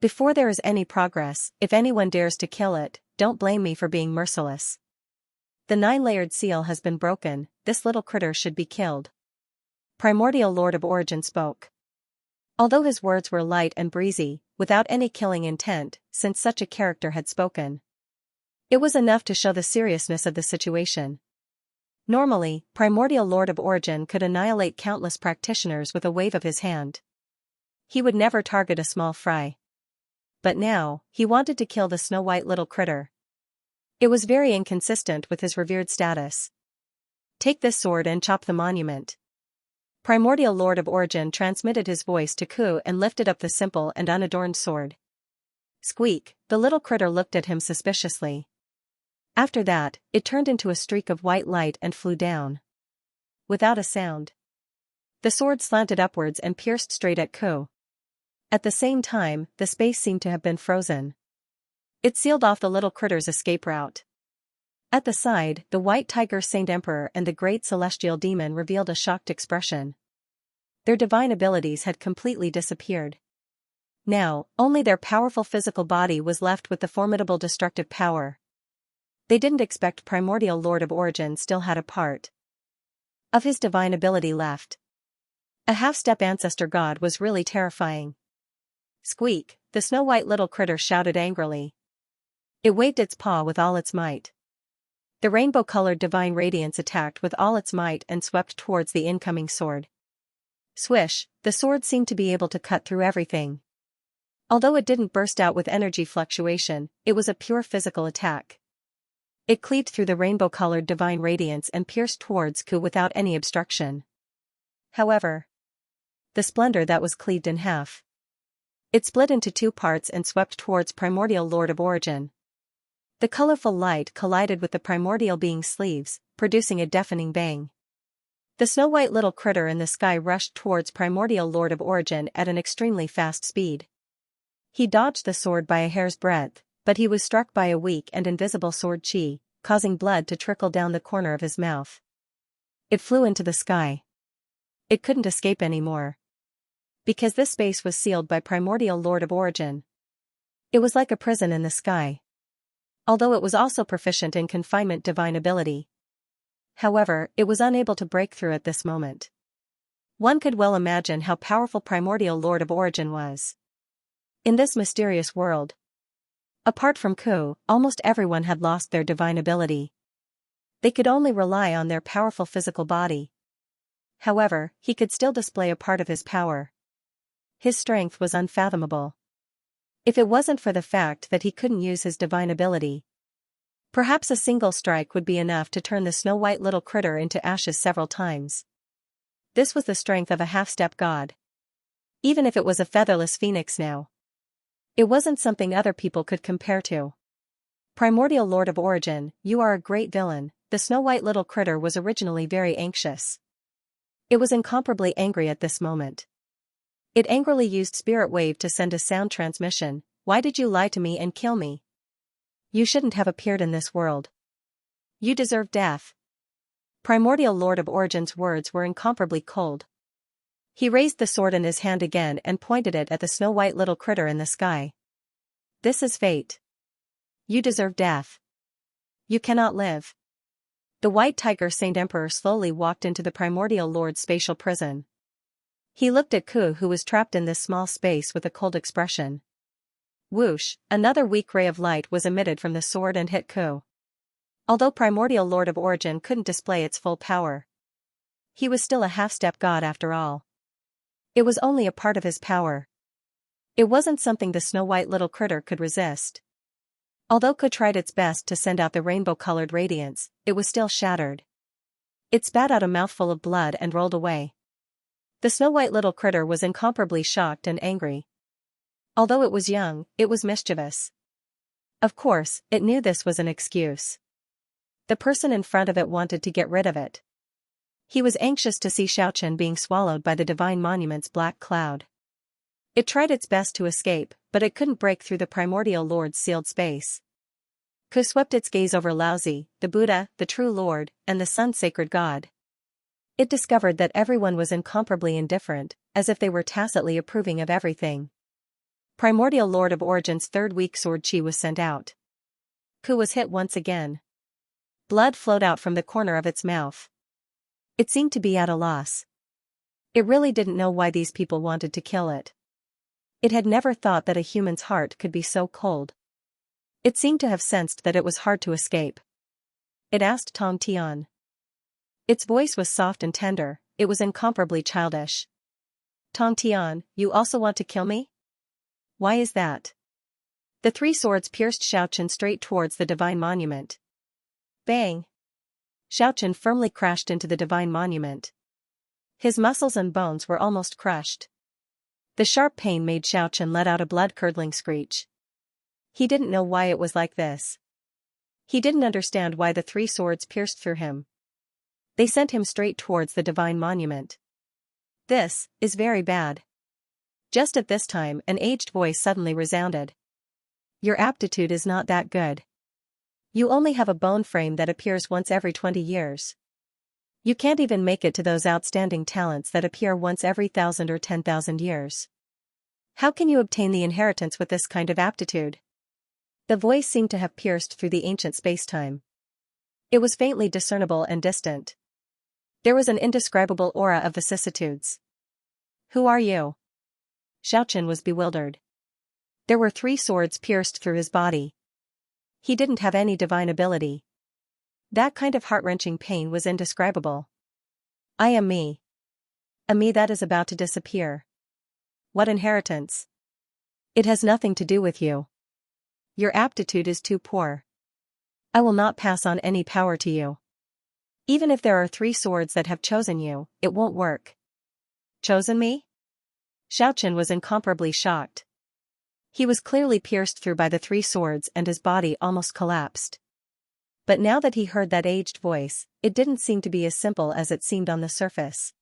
"Before there is any progress, if anyone dares to kill it, don't blame me for being merciless. The 9-layered seal has been broken, this little critter should be killed." Primordial Lord of Origin spoke. Although his words were light and breezy, without any killing intent, since such a character had spoken, it was enough to show the seriousness of the situation. Normally, Primordial Lord of Origin could annihilate countless practitioners with a wave of his hand. He would never target a small fry. But now, he wanted to kill the snow-white little critter. It was very inconsistent with his revered status. "Take this sword and chop the monument." Primordial Lord of Origin transmitted his voice to Ku and lifted up the simple and unadorned sword. Squeak, the little critter looked at him suspiciously. After that, it turned into a streak of white light and flew down. Without a sound. The sword slanted upwards and pierced straight at Ku. At the same time, the space seemed to have been frozen. It sealed off the little critter's escape route. At the side, the white tiger Saint Emperor and the great celestial demon revealed a shocked expression. Their divine abilities had completely disappeared. Now, only their powerful physical body was left with the formidable destructive power. They didn't expect Primordial Lord of Origin still had a part of his divine ability left. A half-step ancestor god was really terrifying. Squeak, the snow-white little critter shouted angrily. It waved its paw with all its might. The rainbow-colored divine radiance attacked with all its might and swept towards the incoming sword. Swish, the sword seemed to be able to cut through everything. Although it didn't burst out with energy fluctuation, it was a pure physical attack. It cleaved through the rainbow-colored divine radiance and pierced towards Ku without any obstruction. However, the splendor that was cleaved in half. It split into 2 parts and swept towards Primordial Lord of Origin. The colorful light collided with the primordial being's sleeves, producing a deafening bang. The snow-white little critter in the sky rushed towards Primordial Lord of Origin at an extremely fast speed. He dodged the sword by a hair's breadth, but he was struck by a weak and invisible sword chi, causing blood to trickle down the corner of his mouth. It flew into the sky. It couldn't escape anymore. Because this space was sealed by Primordial Lord of Origin. It was like a prison in the sky. Although it was also proficient in confinement divine ability. However, it was unable to break through at this moment. One could well imagine how powerful Primordial Lord of Origin was. In this mysterious world, apart from Ku, almost everyone had lost their divine ability. They could only rely on their powerful physical body. However, he could still display a part of his power. His strength was unfathomable. If it wasn't for the fact that he couldn't use his divine ability, perhaps a single strike would be enough to turn the snow-white little critter into ashes several times. This was the strength of a half-step god. Even if it was a featherless phoenix now, it wasn't something other people could compare to. Primordial Lord of Origin, you are a great villain. The snow-white little critter was originally very anxious. It was incomparably angry at this moment. It angrily used Spirit Wave to send a sound transmission. Why did you lie to me and kill me? You shouldn't have appeared in this world. You deserve death. Primordial Lord of Origin's words were incomparably cold. He raised the sword in his hand again and pointed it at the snow-white little critter in the sky. This is fate. You deserve death. You cannot live. The white tiger Saint Emperor slowly walked into the Primordial Lord's spatial prison. He looked at Ku, who was trapped in this small space, with a cold expression. Whoosh, another weak ray of light was emitted from the sword and hit Ku. Although Primordial Lord of Origin couldn't display its full power, he was still a half-step god after all. It was only a part of his power. It wasn't something the snow-white little critter could resist. Although Ku tried its best to send out the rainbow-colored radiance, it was still shattered. It spat out a mouthful of blood and rolled away. The snow-white little critter was incomparably shocked and angry. Although it was young, it was mischievous. Of course, it knew this was an excuse. The person in front of it wanted to get rid of it. He was anxious to see Xiaochen being swallowed by the divine monument's black cloud. It tried its best to escape, but it couldn't break through the primordial lord's sealed space. Ku swept its gaze over Laozi, the Buddha, the true lord, and the sun-sacred god. It discovered that everyone was incomparably indifferent, as if they were tacitly approving of everything. Primordial Lord of Origin's third weak sword Qi was sent out. Ku was hit once again. Blood flowed out from the corner of its mouth. It seemed to be at a loss. It really didn't know why these people wanted to kill it. It had never thought that a human's heart could be so cold. It seemed to have sensed that it was hard to escape. It asked Tong Tian. Its voice was soft and tender, it was incomparably childish. Tong Tian, you also want to kill me? Why is that? The three swords pierced Xiaochen straight towards the divine monument. Bang! Xiaochen firmly crashed into the divine monument. His muscles and bones were almost crushed. The sharp pain made Xiaochen let out a blood-curdling screech. He didn't know why it was like this. He didn't understand why the three swords pierced through him. They sent him straight towards the divine monument. This is very bad. Just at this time, an aged voice suddenly resounded. Your aptitude is not that good. You only have a bone frame that appears once every 20 years. You can't even make it to those outstanding talents that appear once every 1,000 or 10,000 years. How can you obtain the inheritance with this kind of aptitude? The voice seemed to have pierced through the ancient space-time. It was faintly discernible and distant. There was an indescribable aura of vicissitudes. Who are you? Xiaochen was bewildered. There were three swords pierced through his body. He didn't have any divine ability. That kind of heart-wrenching pain was indescribable. I am me. A me that is about to disappear. What inheritance? It has nothing to do with you. Your aptitude is too poor. I will not pass on any power to you. Even if there are three swords that have chosen you, it won't work. Chosen me? Xiaochen was incomparably shocked. He was clearly pierced through by the three swords and his body almost collapsed. But now that he heard that aged voice, it didn't seem to be as simple as it seemed on the surface.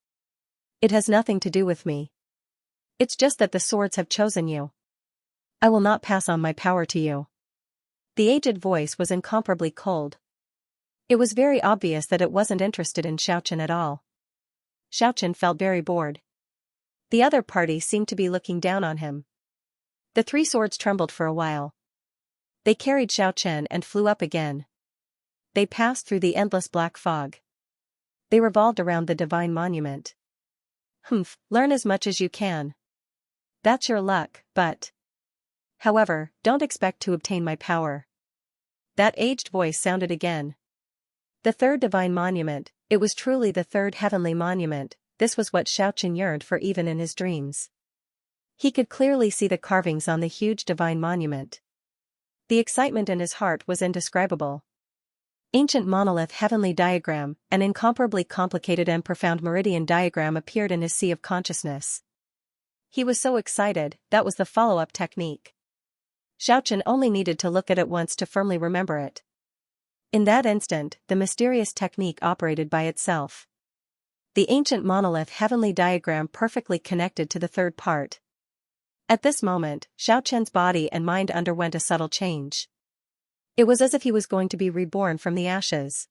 It has nothing to do with me. It's just that the swords have chosen you. I will not pass on my power to you. The aged voice was incomparably cold. It was very obvious that it wasn't interested in Xiaochen at all. Xiaochen felt very bored. The other party seemed to be looking down on him. The three swords trembled for a while. They carried Xiaochen and flew up again. They passed through the endless black fog. They revolved around the divine monument. Learn as much as you can. That's your luck, but... However, don't expect to obtain my power. That aged voice sounded again. The third divine monument, it was truly the third heavenly monument, this was what Xiaochen yearned for even in his dreams. He could clearly see the carvings on the huge divine monument. The excitement in his heart was indescribable. Ancient monolith heavenly diagram, an incomparably complicated and profound meridian diagram appeared in his sea of consciousness. He was so excited, that was the follow-up technique. Xiaochen only needed to look at it once to firmly remember it. In that instant, the mysterious technique operated by itself. The ancient monolith heavenly diagram perfectly connected to the third part. At this moment, Xiaochen's body and mind underwent a subtle change. It was as if he was going to be reborn from the ashes.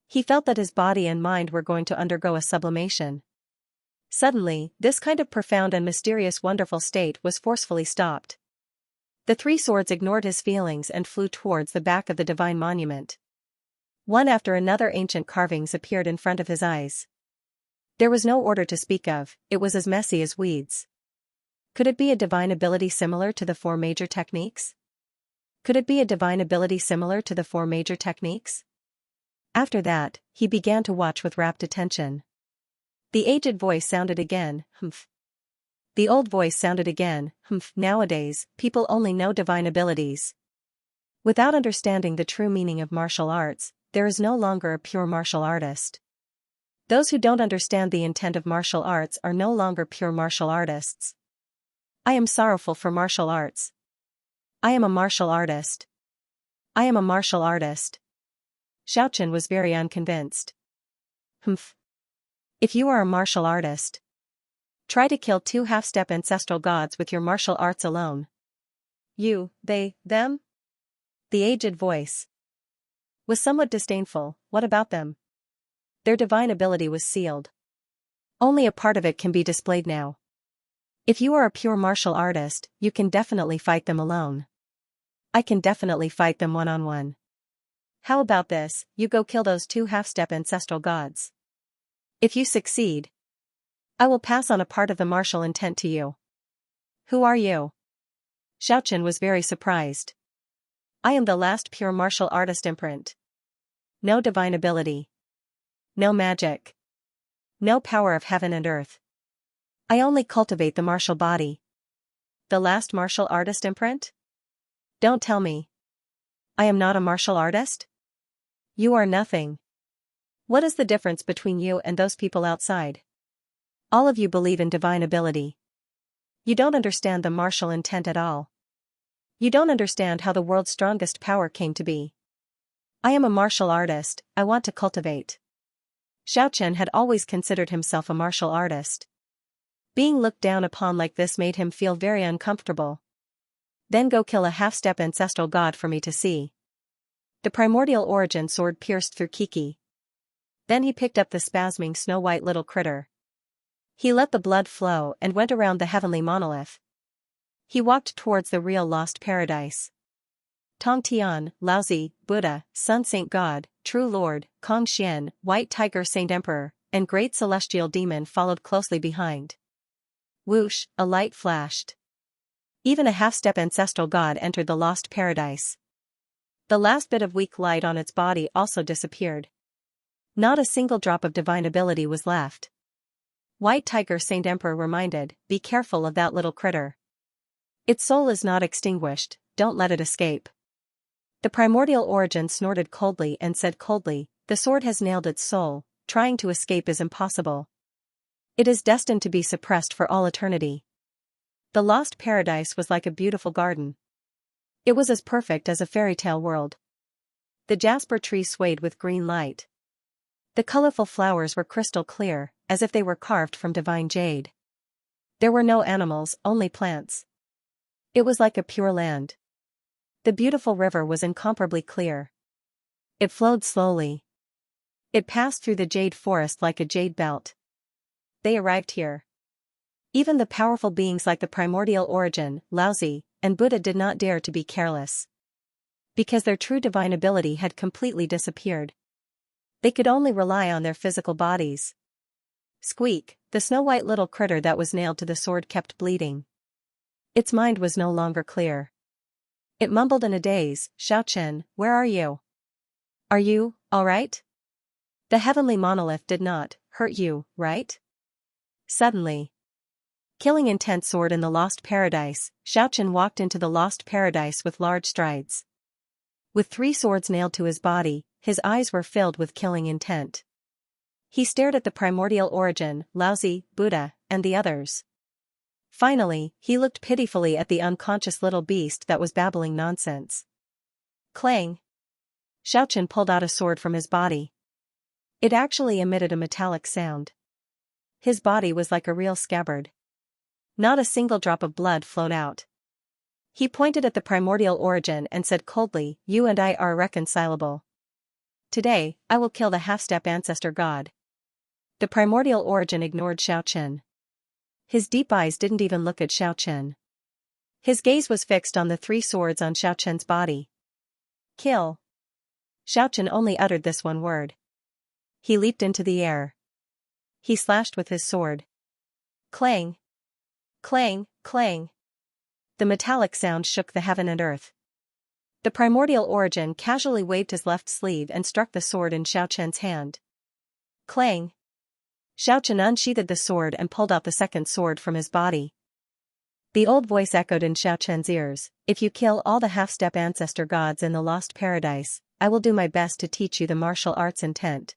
He felt that his body and mind were going to undergo a sublimation. Suddenly, this kind of profound and mysterious wonderful state was forcefully stopped. The three swords ignored his feelings and flew towards the back of the divine monument. One after another ancient carvings appeared in front of his eyes. There was no order to speak of, it was as messy as weeds. Could it be a divine ability similar to the four major techniques? Could it be a divine ability similar to the four major techniques? After that, he began to watch with rapt attention. The aged voice sounded again, humph. The old voice sounded again, humph. Nowadays, people only know divine abilities. Without understanding the true meaning of martial arts, there is no longer a pure martial artist. Those who don't understand the intent of martial arts are no longer pure martial artists. I am sorrowful for martial arts. I am a martial artist. I am a martial artist. Xiaochen was very unconvinced. Humph. If you are a martial artist, try to kill 2 half-step ancestral gods with your martial arts alone. You, they, them? The aged voice was somewhat disdainful. What about them? Their divine ability was sealed. Only a part of it can be displayed now. If you are a pure martial artist, you can definitely fight them alone. I can definitely fight them one-on-one. How about this, you go kill those 2 half-step ancestral gods. If you succeed, I will pass on a part of the martial intent to you. Who are you? Xiaochen was very surprised. I am the last pure martial artist imprint. No divine ability. No magic. No power of heaven and earth. I only cultivate the martial body. The last martial artist imprint? Don't tell me. I am not a martial artist? You are nothing. What is the difference between you and those people outside? All of you believe in divine ability. You don't understand the martial intent at all. You don't understand how the world's strongest power came to be. I am a martial artist, I want to cultivate. Xiaochen had always considered himself a martial artist. Being looked down upon like this made him feel very uncomfortable. Then go kill a half-step ancestral god for me to see. The primordial origin sword pierced through Kiki. Then he picked up the spasming snow-white little critter. He let the blood flow and went around the heavenly monolith. He walked towards the real lost paradise. Tong Tian, Laozi, Buddha, Sun Saint God, True Lord, Kong Xian, White Tiger Saint Emperor, and Great Celestial Demon followed closely behind. Whoosh, a light flashed. Even a half-step ancestral god entered the lost paradise. The last bit of weak light on its body also disappeared. Not a single drop of divine ability was left. White Tiger Saint Emperor reminded, be careful of that little critter. Its soul is not extinguished, don't let it escape. The primordial origin snorted coldly and said coldly, the sword has nailed its soul, trying to escape is impossible. It is destined to be suppressed for all eternity. The lost paradise was like a beautiful garden. It was as perfect as a fairy tale world. The jasper tree swayed with green light. The colorful flowers were crystal clear, as if they were carved from divine jade. There were no animals, only plants. It was like a pure land. The beautiful river was incomparably clear. It flowed slowly. It passed through the jade forest like a jade belt. They arrived here. Even the powerful beings like the primordial origin, Laozi, and Buddha did not dare to be careless. Because their true divine ability had completely disappeared. They could only rely on their physical bodies. Squeak, the snow-white little critter that was nailed to the sword kept bleeding. Its mind was no longer clear. It mumbled in a daze, Xiaochen, where are you? Are you, all right? The heavenly monolith did not hurt you, right? Suddenly. Killing intent soared in the lost paradise, Xiaochen walked into the lost paradise with large strides. With 3 swords nailed to his body, his eyes were filled with killing intent. He stared at the primordial origin, Laozi, Buddha, and the others. Finally, he looked pitifully at the unconscious little beast that was babbling nonsense. Clang! Xiaochen pulled out a sword from his body. It actually emitted a metallic sound. His body was like a real scabbard. Not a single drop of blood flowed out. He pointed at the primordial origin and said coldly, you and I are irreconcilable. Today, I will kill the half-step ancestor god. The primordial origin ignored Xiaochen. His deep eyes didn't even look at Xiaochen. His gaze was fixed on the 3 swords on Xiaochen's body. Kill. Xiaochen only uttered this one word. He leaped into the air. He slashed with his sword. Clang. Clang, clang. The metallic sound shook the heaven and earth. The primordial origin casually waved his left sleeve and struck the sword in Xiaochen's hand. Clang. Xiaochen unsheathed the sword and pulled out the second sword from his body. The old voice echoed in Xiaochen's ears, if you kill all the half-step ancestor gods in the lost paradise, I will do my best to teach you the martial arts intent.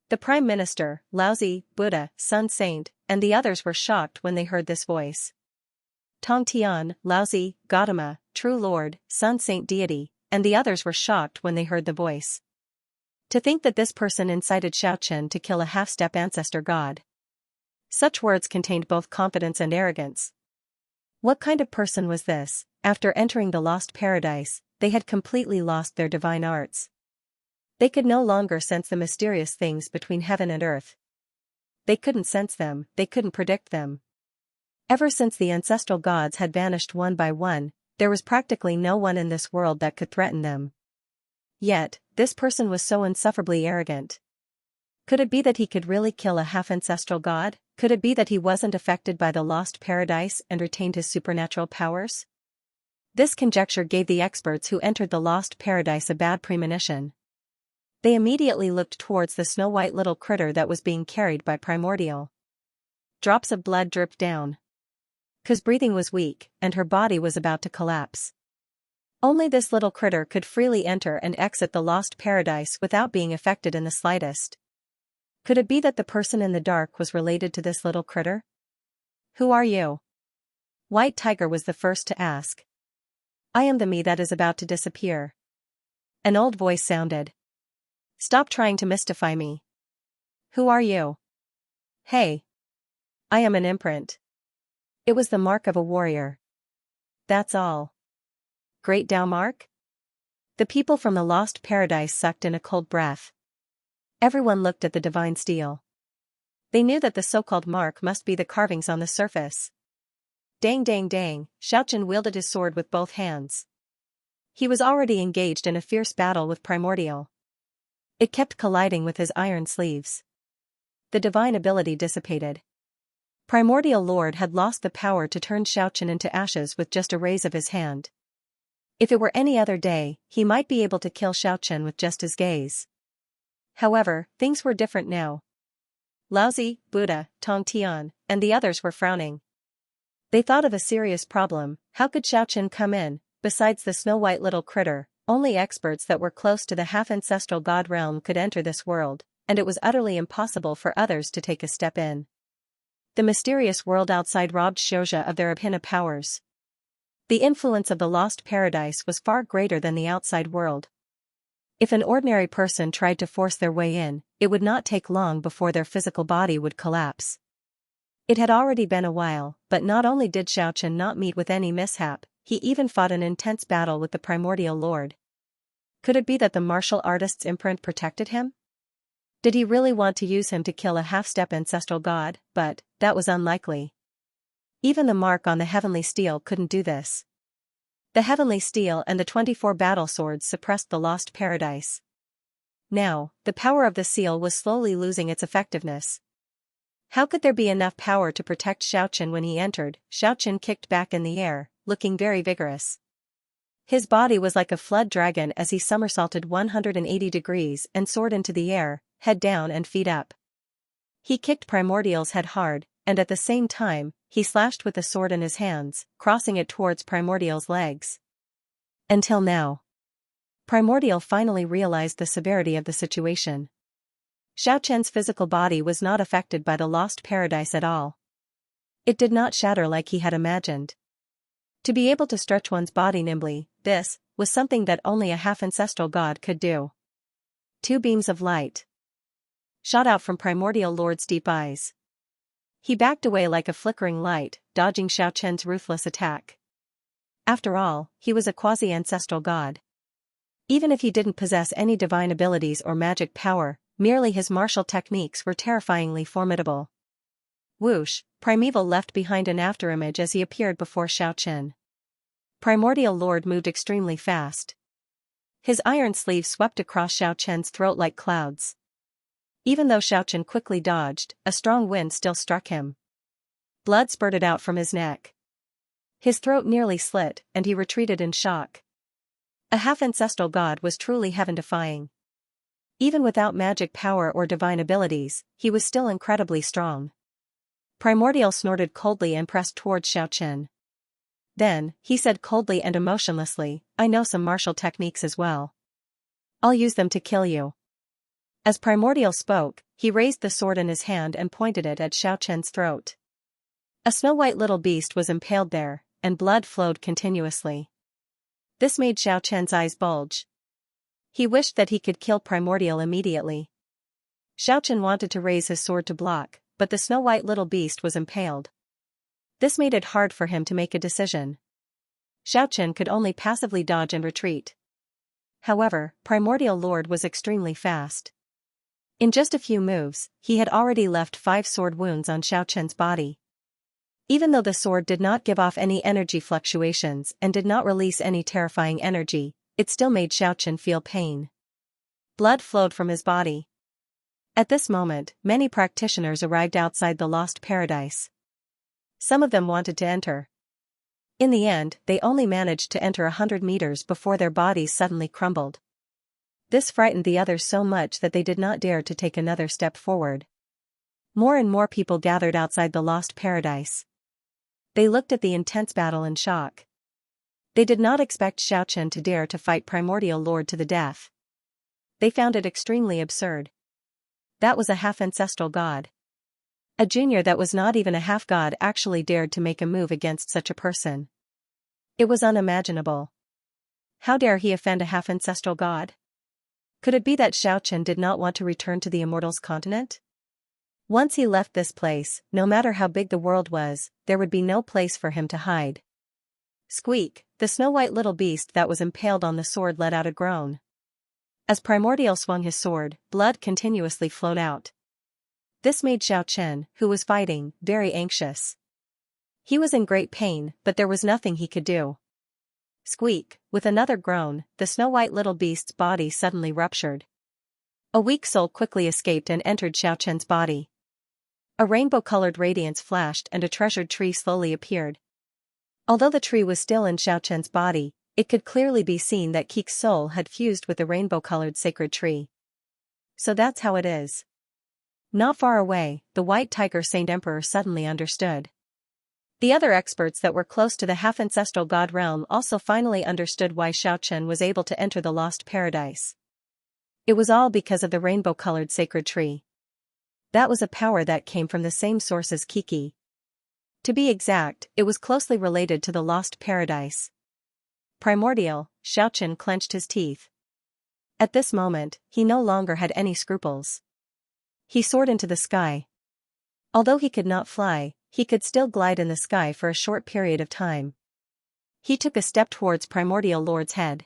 The Prime Minister, Laozi, Buddha, Sun Saint, and the others were shocked when they heard this voice. Tong Tian, Laozi, Gautama, True Lord, Sun Saint Deity, and the others were shocked when they heard the voice. To think that this person incited Xiaochen to kill a half-step ancestor god. Such words contained both confidence and arrogance. What kind of person was this? After entering the lost paradise, they had completely lost their divine arts. They could no longer sense the mysterious things between heaven and earth. They couldn't sense them, they couldn't predict them. Ever since the ancestral gods had vanished one by one, there was practically no one in this world that could threaten them. Yet, this person was so insufferably arrogant. Could it be that he could really kill a half-ancestral god? Could it be that he wasn't affected by the lost paradise and retained his supernatural powers? This conjecture gave the experts who entered the lost paradise a bad premonition. They immediately looked towards the snow-white little critter that was being carried by Primordial. Drops of blood dripped down. Cause breathing was weak, and her body was about to collapse. Only this little critter could freely enter and exit the lost paradise without being affected in the slightest. Could it be that the person in the dark was related to this little critter? Who are you? White Tiger was the first to ask. I am the me that is about to disappear. An old voice sounded. Stop trying to mystify me. Who are you? Hey. I am an imprint. It was the mark of a warrior. That's all. Great Tao mark? The people from the lost paradise sucked in a cold breath. Everyone looked at the divine steel. They knew that the so-called mark must be the carvings on the surface. Dang dang dang, Xiaochen wielded his sword with both hands. He was already engaged in a fierce battle with Primordial. It kept colliding with his iron sleeves. The divine ability dissipated. Primordial Lord had lost the power to turn Xiaochen into ashes with just a raise of his hand. If it were any other day, he might be able to kill Xiaochen with just his gaze. However, things were different now. Laozi, Buddha, Tong Tian, and the others were frowning. They thought of a serious problem. How could Xiaochen come in? Besides the snow-white little critter, only experts that were close to the half-ancestral god realm could enter this world, and it was utterly impossible for others to take a step in. The mysterious world outside robbed Xianxia of their Abhina powers. The influence of the lost paradise was far greater than the outside world. If an ordinary person tried to force their way in, it would not take long before their physical body would collapse. It had already been a while, but not only did Xiaochen not meet with any mishap, he even fought an intense battle with the Primordial Lord. Could it be that the martial artist's imprint protected him? Did he really want to use him to kill a half-step ancestral god? But that was unlikely. Even the mark on the heavenly steel couldn't do this. The heavenly steel and the 24 battle swords suppressed the lost paradise. Now, the power of the seal was slowly losing its effectiveness. How could there be enough power to protect Xiaochen when he entered? Xiaochen kicked back in the air, looking very vigorous. His body was like a flood dragon as he somersaulted 180 degrees and soared into the air, head down and feet up. He kicked Primordial's head hard, and at the same time, he slashed with the sword in his hands, crossing it towards Primordial's legs. Until now. Primordial finally realized the severity of the situation. Xiaochen's physical body was not affected by the lost paradise at all. It did not shatter like he had imagined. To be able to stretch one's body nimbly, this was something that only a half-ancestral god could do. 2 beams of light shot out from Primordial Lord's deep eyes. He backed away like a flickering light, dodging Xiaochen's ruthless attack. After all, he was a quasi-ancestral god. Even if he didn't possess any divine abilities or magic power, merely his martial techniques were terrifyingly formidable. Whoosh, Primeval left behind an afterimage as he appeared before Xiaochen. Primordial Lord moved extremely fast. His iron sleeve swept across Xiaochen's throat like clouds. Even though Xiaochen quickly dodged, a strong wind still struck him. Blood spurted out from his neck. His throat nearly slit, and he retreated in shock. A half-ancestral god was truly heaven-defying. Even without magic power or divine abilities, he was still incredibly strong. Primordial snorted coldly and pressed towards Xiaochen. Then, he said coldly and emotionlessly, I know some martial techniques as well. I'll use them to kill you. As Primordial spoke, he raised the sword in his hand and pointed it at Xiaochen's throat. A snow-white little beast was impaled there, and blood flowed continuously. This made Xiaochen's eyes bulge. He wished that he could kill Primordial immediately. Xiaochen wanted to raise his sword to block, but the snow-white little beast was impaled. This made it hard for him to make a decision. Xiaochen could only passively dodge and retreat. However, Primordial Lord was extremely fast. In just a few moves, he had already left 5 sword wounds on Xiaochen's body. Even though the sword did not give off any energy fluctuations and did not release any terrifying energy, it still made Xiaochen feel pain. Blood flowed from his body. At this moment, many practitioners arrived outside the Lost Paradise. Some of them wanted to enter. In the end, they only managed to enter 100 meters before their bodies suddenly crumbled. This frightened the others so much that they did not dare to take another step forward. More and more people gathered outside the Lost Paradise. They looked at the intense battle in shock. They did not expect Xiaochen to dare to fight Primordial Lord to the death. They found it extremely absurd. That was a half-ancestral god. A junior that was not even a half-god actually dared to make a move against such a person. It was unimaginable. How dare he offend a half-ancestral god? Could it be that Xiaochen did not want to return to the Immortals continent? Once he left this place, no matter how big the world was, there would be no place for him to hide. Squeak, the snow-white little beast that was impaled on the sword let out a groan. As Primordial swung his sword, blood continuously flowed out. This made Xiaochen, who was fighting, very anxious. He was in great pain, but there was nothing he could do. Squeak, with another groan, the snow-white little beast's body suddenly ruptured. A weak soul quickly escaped and entered Xiaochen's body. A rainbow-colored radiance flashed and a treasured tree slowly appeared. Although the tree was still in Xiaochen's body, it could clearly be seen that Keek's soul had fused with the rainbow-colored sacred tree. So that's how it is. Not far away, the White Tiger Saint Emperor suddenly understood. The other experts that were close to the half-ancestral god realm also finally understood why Xiaochen was able to enter the Lost Paradise. It was all because of the rainbow-colored sacred tree. That was a power that came from the same source as Kiki. To be exact, it was closely related to the Lost Paradise. Primordial, Xiaochen clenched his teeth. At this moment, he no longer had any scruples. He soared into the sky. Although he could not fly, he could still glide in the sky for a short period of time. He took a step towards Primordial Lord's head.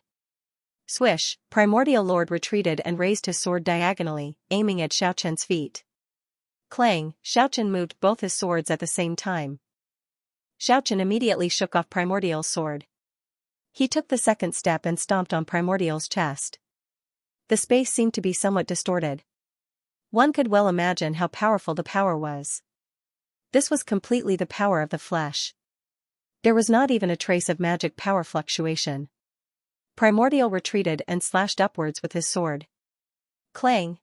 Swish, Primordial Lord retreated and raised his sword diagonally, aiming at Xiaochen's feet. Clang, Xiaochen moved both his swords at the same time. Xiaochen immediately shook off Primordial's sword. He took the second step and stomped on Primordial's chest. The space seemed to be somewhat distorted. One could well imagine how powerful the power was. This was completely the power of the flesh. There was not even a trace of magic power fluctuation. Primordial retreated and slashed upwards with his sword. Clang!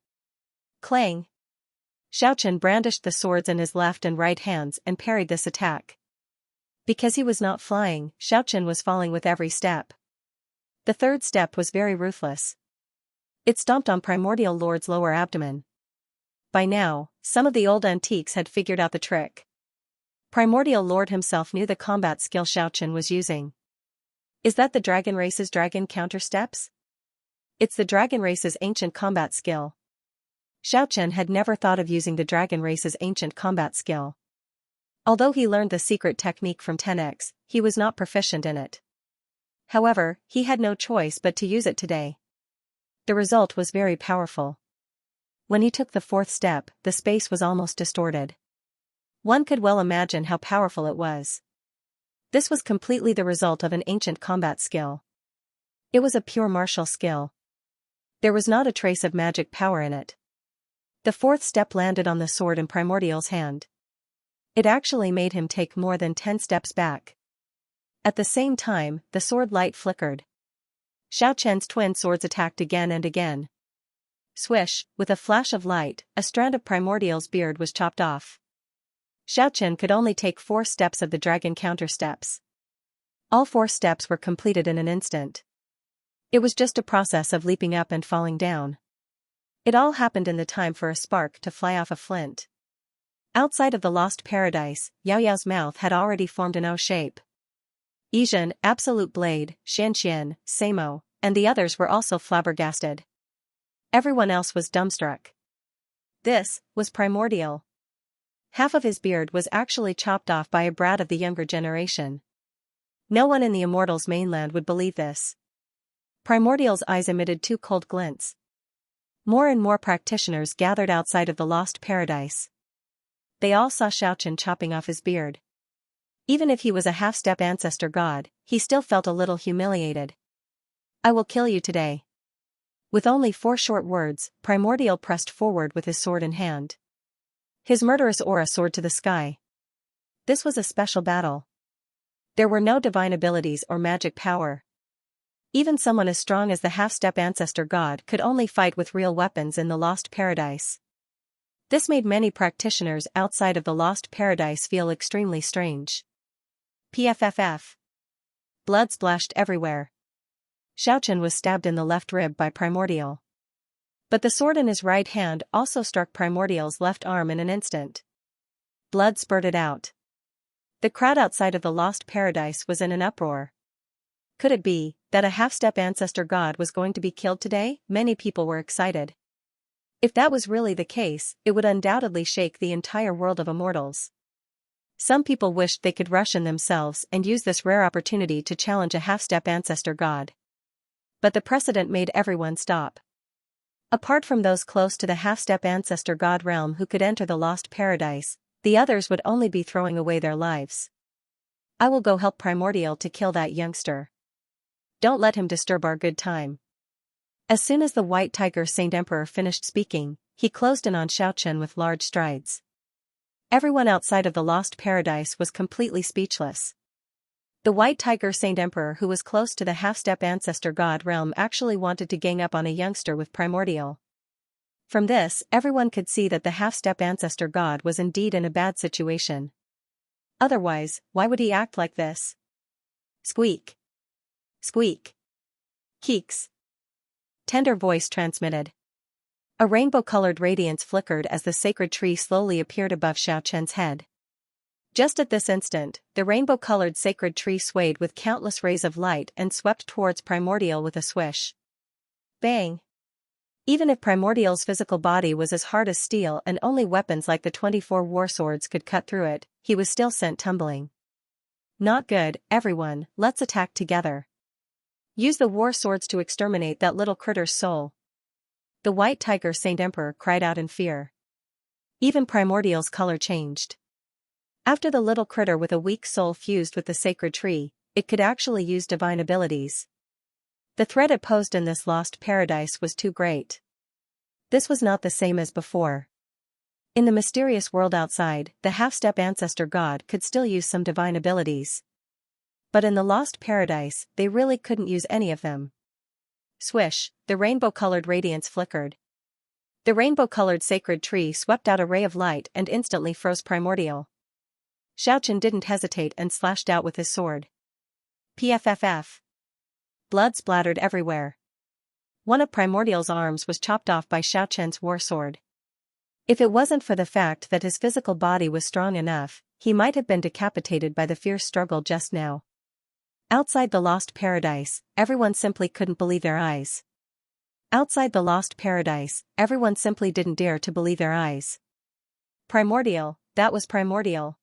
Clang! Xiaochen brandished the swords in his left and right hands and parried this attack. Because he was not flying, Xiaochen was falling with every step. The third step was very ruthless. It stomped on Primordial Lord's lower abdomen. By now, some of the old antiques had figured out the trick. Primordial Lord himself knew the combat skill Xiaochen was using. Is that the dragon race's dragon counter steps? It's the dragon race's ancient combat skill. Xiaochen had never thought of using the dragon race's ancient combat skill. Although he learned the secret technique from 10x, he was not proficient in it. However, he had no choice but to use it today. The result was very powerful. When he took the fourth step, the space was almost distorted. One could well imagine how powerful it was. This was completely the result of an ancient combat skill. It was a pure martial skill. There was not a trace of magic power in it. The fourth step landed on the sword in Primordial's hand. It actually made him take more than 10 steps back. At the same time, the sword light flickered. Xiaochen's twin swords attacked again and again. Swish, with a flash of light, a strand of Primordial's beard was chopped off. Xiaochen could only take 4 steps of the dragon counter steps. All 4 steps were completed in an instant. It was just a process of leaping up and falling down. It all happened in the time for a spark to fly off a flint. Outside of the Lost Paradise, Yao Yao's mouth had already formed an O shape. Yizhen, Absolute Blade, Xianxia, Samo, and the others were also flabbergasted. Everyone else was dumbstruck. This was Primordial. Half of his beard was actually chopped off by a brat of the younger generation. No one in the Immortals mainland would believe this. Primordial's eyes emitted two cold glints. More and more practitioners gathered outside of the Lost Paradise. They all saw Xianxia chopping off his beard. Even if he was a half-step ancestor god, he still felt a little humiliated. "I will kill you today." With only 4 short words, Primordial pressed forward with his sword in hand. His murderous aura soared to the sky. This was a special battle. There were no divine abilities or magic power. Even someone as strong as the half-step ancestor god could only fight with real weapons in the Lost Paradise. This made many practitioners outside of the Lost Paradise feel extremely strange. PFFF. Blood splashed everywhere. Xianxia was stabbed in the left rib by Primordial. But the sword in his right hand also struck Primordial's left arm in an instant. Blood spurted out. The crowd outside of the Lost Paradise was in an uproar. Could it be that a half-step ancestor god was going to be killed today? Many people were excited. If that was really the case, it would undoubtedly shake the entire world of Immortals. Some people wished they could rush in themselves and use this rare opportunity to challenge a half-step ancestor god. But the precedent made everyone stop. Apart from those close to the half-step ancestor god realm who could enter the Lost Paradise, the others would only be throwing away their lives. "I will go help Primordial to kill that youngster. Don't let him disturb our good time." As soon as the White Tiger Saint Emperor finished speaking, he closed in on Xianxia with large strides. Everyone outside of the Lost Paradise was completely speechless. The White Tiger Saint Emperor, who was close to the half-step ancestor god realm, actually wanted to gang up on a youngster with Primordial. From this, everyone could see that the half-step ancestor god was indeed in a bad situation. Otherwise, why would he act like this? Squeak. Squeak. Keeks. Tender voice transmitted. A rainbow-colored radiance flickered as the sacred tree slowly appeared above Xianxia's head. Just at this instant, the rainbow-colored sacred tree swayed with countless rays of light and swept towards Primordial with a swish. Bang! Even if Primordial's physical body was as hard as steel and only weapons like the 24 war swords could cut through it, he was still sent tumbling. "Not good, everyone, let's attack together. Use the war swords to exterminate that little critter's soul." The White Tiger Saint Emperor cried out in fear. Even Primordial's color changed. After the little critter with a weak soul fused with the sacred tree, it could actually use divine abilities. The threat it posed in this Lost Paradise was too great. This was not the same as before. In the mysterious world outside, the half-step ancestor god could still use some divine abilities. But in the Lost Paradise, they really couldn't use any of them. Swish, the rainbow-colored radiance flickered. The rainbow-colored sacred tree swept out a ray of light and instantly froze Primordial. Xianxia didn't hesitate and slashed out with his sword. PFFF. Blood splattered everywhere. One of Primordial's arms was chopped off by Xianxia's war sword. If it wasn't for the fact that his physical body was strong enough, he might have been decapitated by the fierce struggle just now. Outside the Lost Paradise, everyone simply couldn't believe their eyes. Outside the Lost Paradise, everyone simply didn't dare to believe their eyes. Primordial, that was Primordial.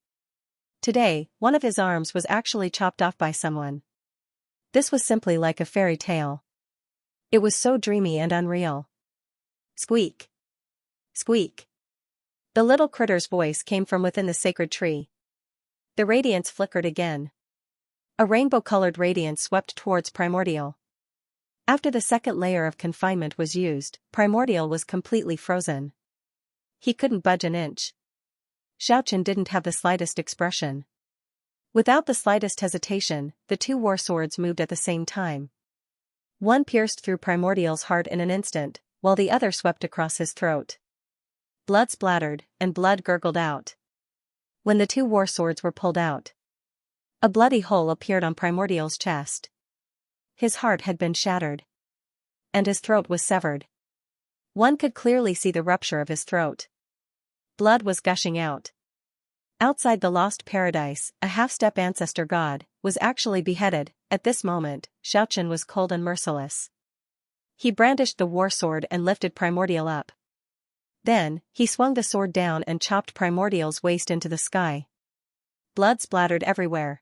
Today, one of his arms was actually chopped off by someone. This was simply like a fairy tale. It was so dreamy and unreal. Squeak. Squeak. The little critter's voice came from within the sacred tree. The radiance flickered again. A rainbow-colored radiance swept towards Primordial. After the second layer of confinement was used, Primordial was completely frozen. He couldn't budge an inch. Xianxia didn't have the slightest expression. Without the slightest hesitation, the 2 war swords moved at the same time. One pierced through Primordial's heart in an instant, while the other swept across his throat. Blood splattered, and blood gurgled out. When the 2 war swords were pulled out, a bloody hole appeared on Primordial's chest. His heart had been shattered. And his throat was severed. One could clearly see the rupture of his throat. Blood was gushing out. Outside the lost paradise, a half-step ancestor god was actually beheaded. At this moment, Xianxia was cold and merciless. He brandished the war sword and lifted Primordial up. Then, he swung the sword down and chopped Primordial's waist into the sky. Blood splattered everywhere.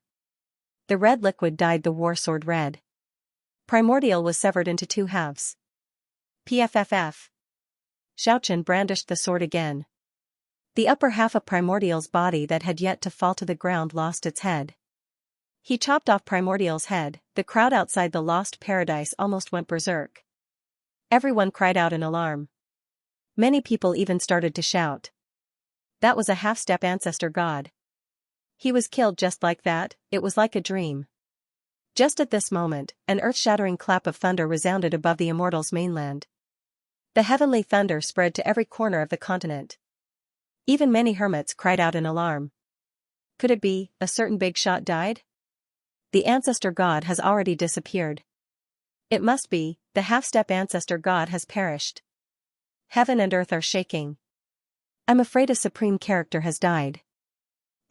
The red liquid dyed the war sword red. Primordial was severed into two halves. Pfff. Xianxia brandished the sword again. The upper half of Primordial's body that had yet to fall to the ground lost its head. He chopped off Primordial's head. The crowd outside the lost paradise almost went berserk. Everyone cried out in alarm. Many people even started to shout. That was a half-step ancestor god. He was killed just like that. It was like a dream. Just at this moment, an earth-shattering clap of thunder resounded above the Immortals' mainland. The heavenly thunder spread to every corner of the continent. Even many hermits cried out in alarm. Could it be, a certain big shot died? The ancestor god has already disappeared. It must be, the half-step ancestor god has perished. Heaven and earth are shaking. I'm afraid a supreme character has died.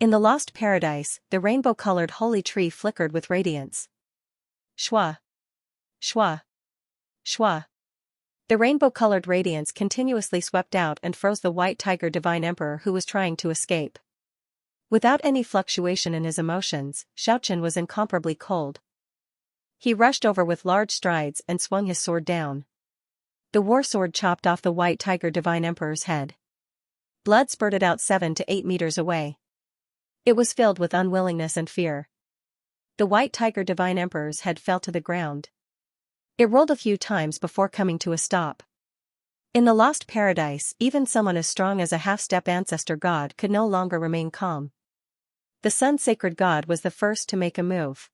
In the lost paradise, the rainbow-colored holy tree flickered with radiance. Shwa. Shwa. Shwa. The rainbow-colored radiance continuously swept out and froze the white tiger divine emperor who was trying to escape. Without any fluctuation in his emotions, Xianxia was incomparably cold. He rushed over with large strides and swung his sword down. The war sword chopped off the white tiger divine emperor's head. Blood spurted out 7 to 8 meters away. It was filled with unwillingness and fear. The white tiger divine emperor's head fell to the ground. It rolled a few times before coming to a stop. In the lost paradise, even someone as strong as a half-step ancestor god could no longer remain calm. The sun-sacred god was the first to make a move.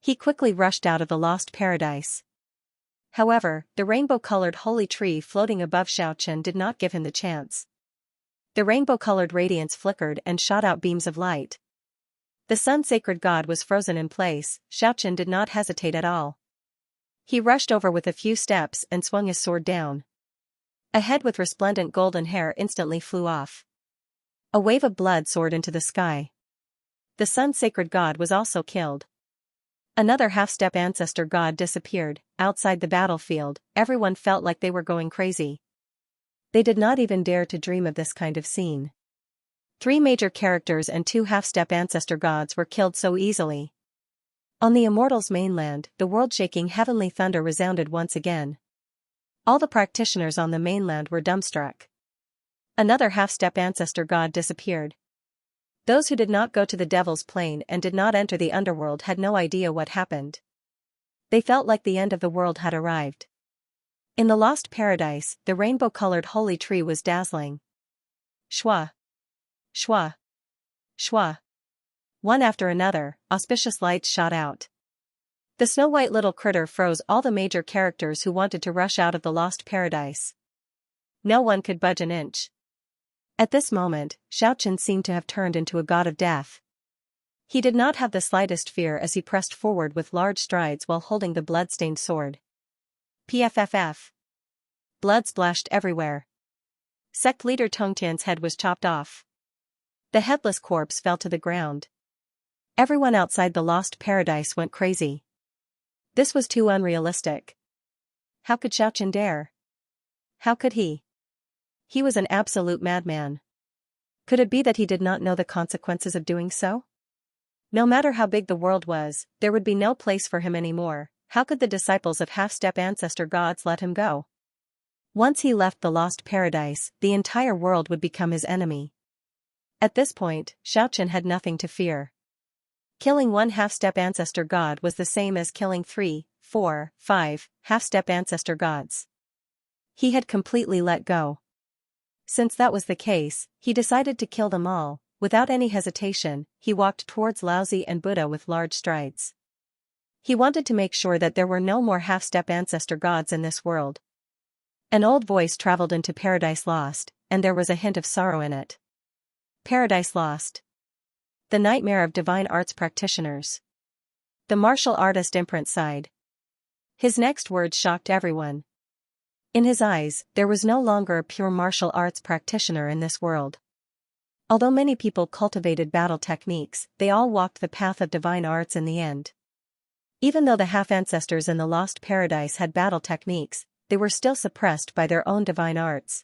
He quickly rushed out of the lost paradise. However, the rainbow-colored holy tree floating above Xianxia did not give him the chance. The rainbow-colored radiance flickered and shot out beams of light. The sun-sacred god was frozen in place. Xianxia did not hesitate at all. He rushed over with a few steps and swung his sword down. A head with resplendent golden hair instantly flew off. A wave of blood soared into the sky. The sun-sacred god was also killed. Another half-step ancestor god disappeared. Outside the battlefield, everyone felt like they were going crazy. They did not even dare to dream of this kind of scene. 3 major characters and 2 half-step ancestor gods were killed so easily. On the Immortals' mainland, the world-shaking heavenly thunder resounded once again. All the practitioners on the mainland were dumbstruck. Another half-step ancestor god disappeared. Those who did not go to the Devil's Plane and did not enter the underworld had no idea what happened. They felt like the end of the world had arrived. In the lost paradise, the rainbow-colored holy tree was dazzling. Shwa. Shwa. Shwa. One after another, auspicious lights shot out. The snow-white little critter froze all the major characters who wanted to rush out of the lost paradise. No one could budge an inch. At this moment, Xianxia seemed to have turned into a god of death. He did not have the slightest fear as he pressed forward with large strides while holding the blood-stained sword. Pfff. Blood splashed everywhere. Sect leader Tongtian's head was chopped off. The headless corpse fell to the ground. Everyone outside the lost paradise went crazy. This was too unrealistic. How could Xianxia dare? How could he? He was an absolute madman. Could it be that he did not know the consequences of doing so? No matter how big the world was, there would be no place for him anymore. How could the disciples of half-step ancestor gods let him go? Once he left the lost paradise, the entire world would become his enemy. At this point, Xianxia had nothing to fear. Killing one half-step ancestor god was the same as killing 3, 4, 5 half-step ancestor gods. He had completely let go. Since that was the case, he decided to kill them all. Without any hesitation, he walked towards Laozi and Buddha with large strides. He wanted to make sure that there were no more half-step ancestor gods in this world. An old voice traveled into Paradise Lost, and there was a hint of sorrow in it. Paradise Lost. The nightmare of divine arts practitioners. The martial artist imprint sighed. His next words shocked everyone. In his eyes, there was no longer a pure martial arts practitioner in this world. Although many people cultivated battle techniques, they all walked the path of divine arts in the end. Even though the half-ancestors in the Lost Paradise had battle techniques, they were still suppressed by their own divine arts.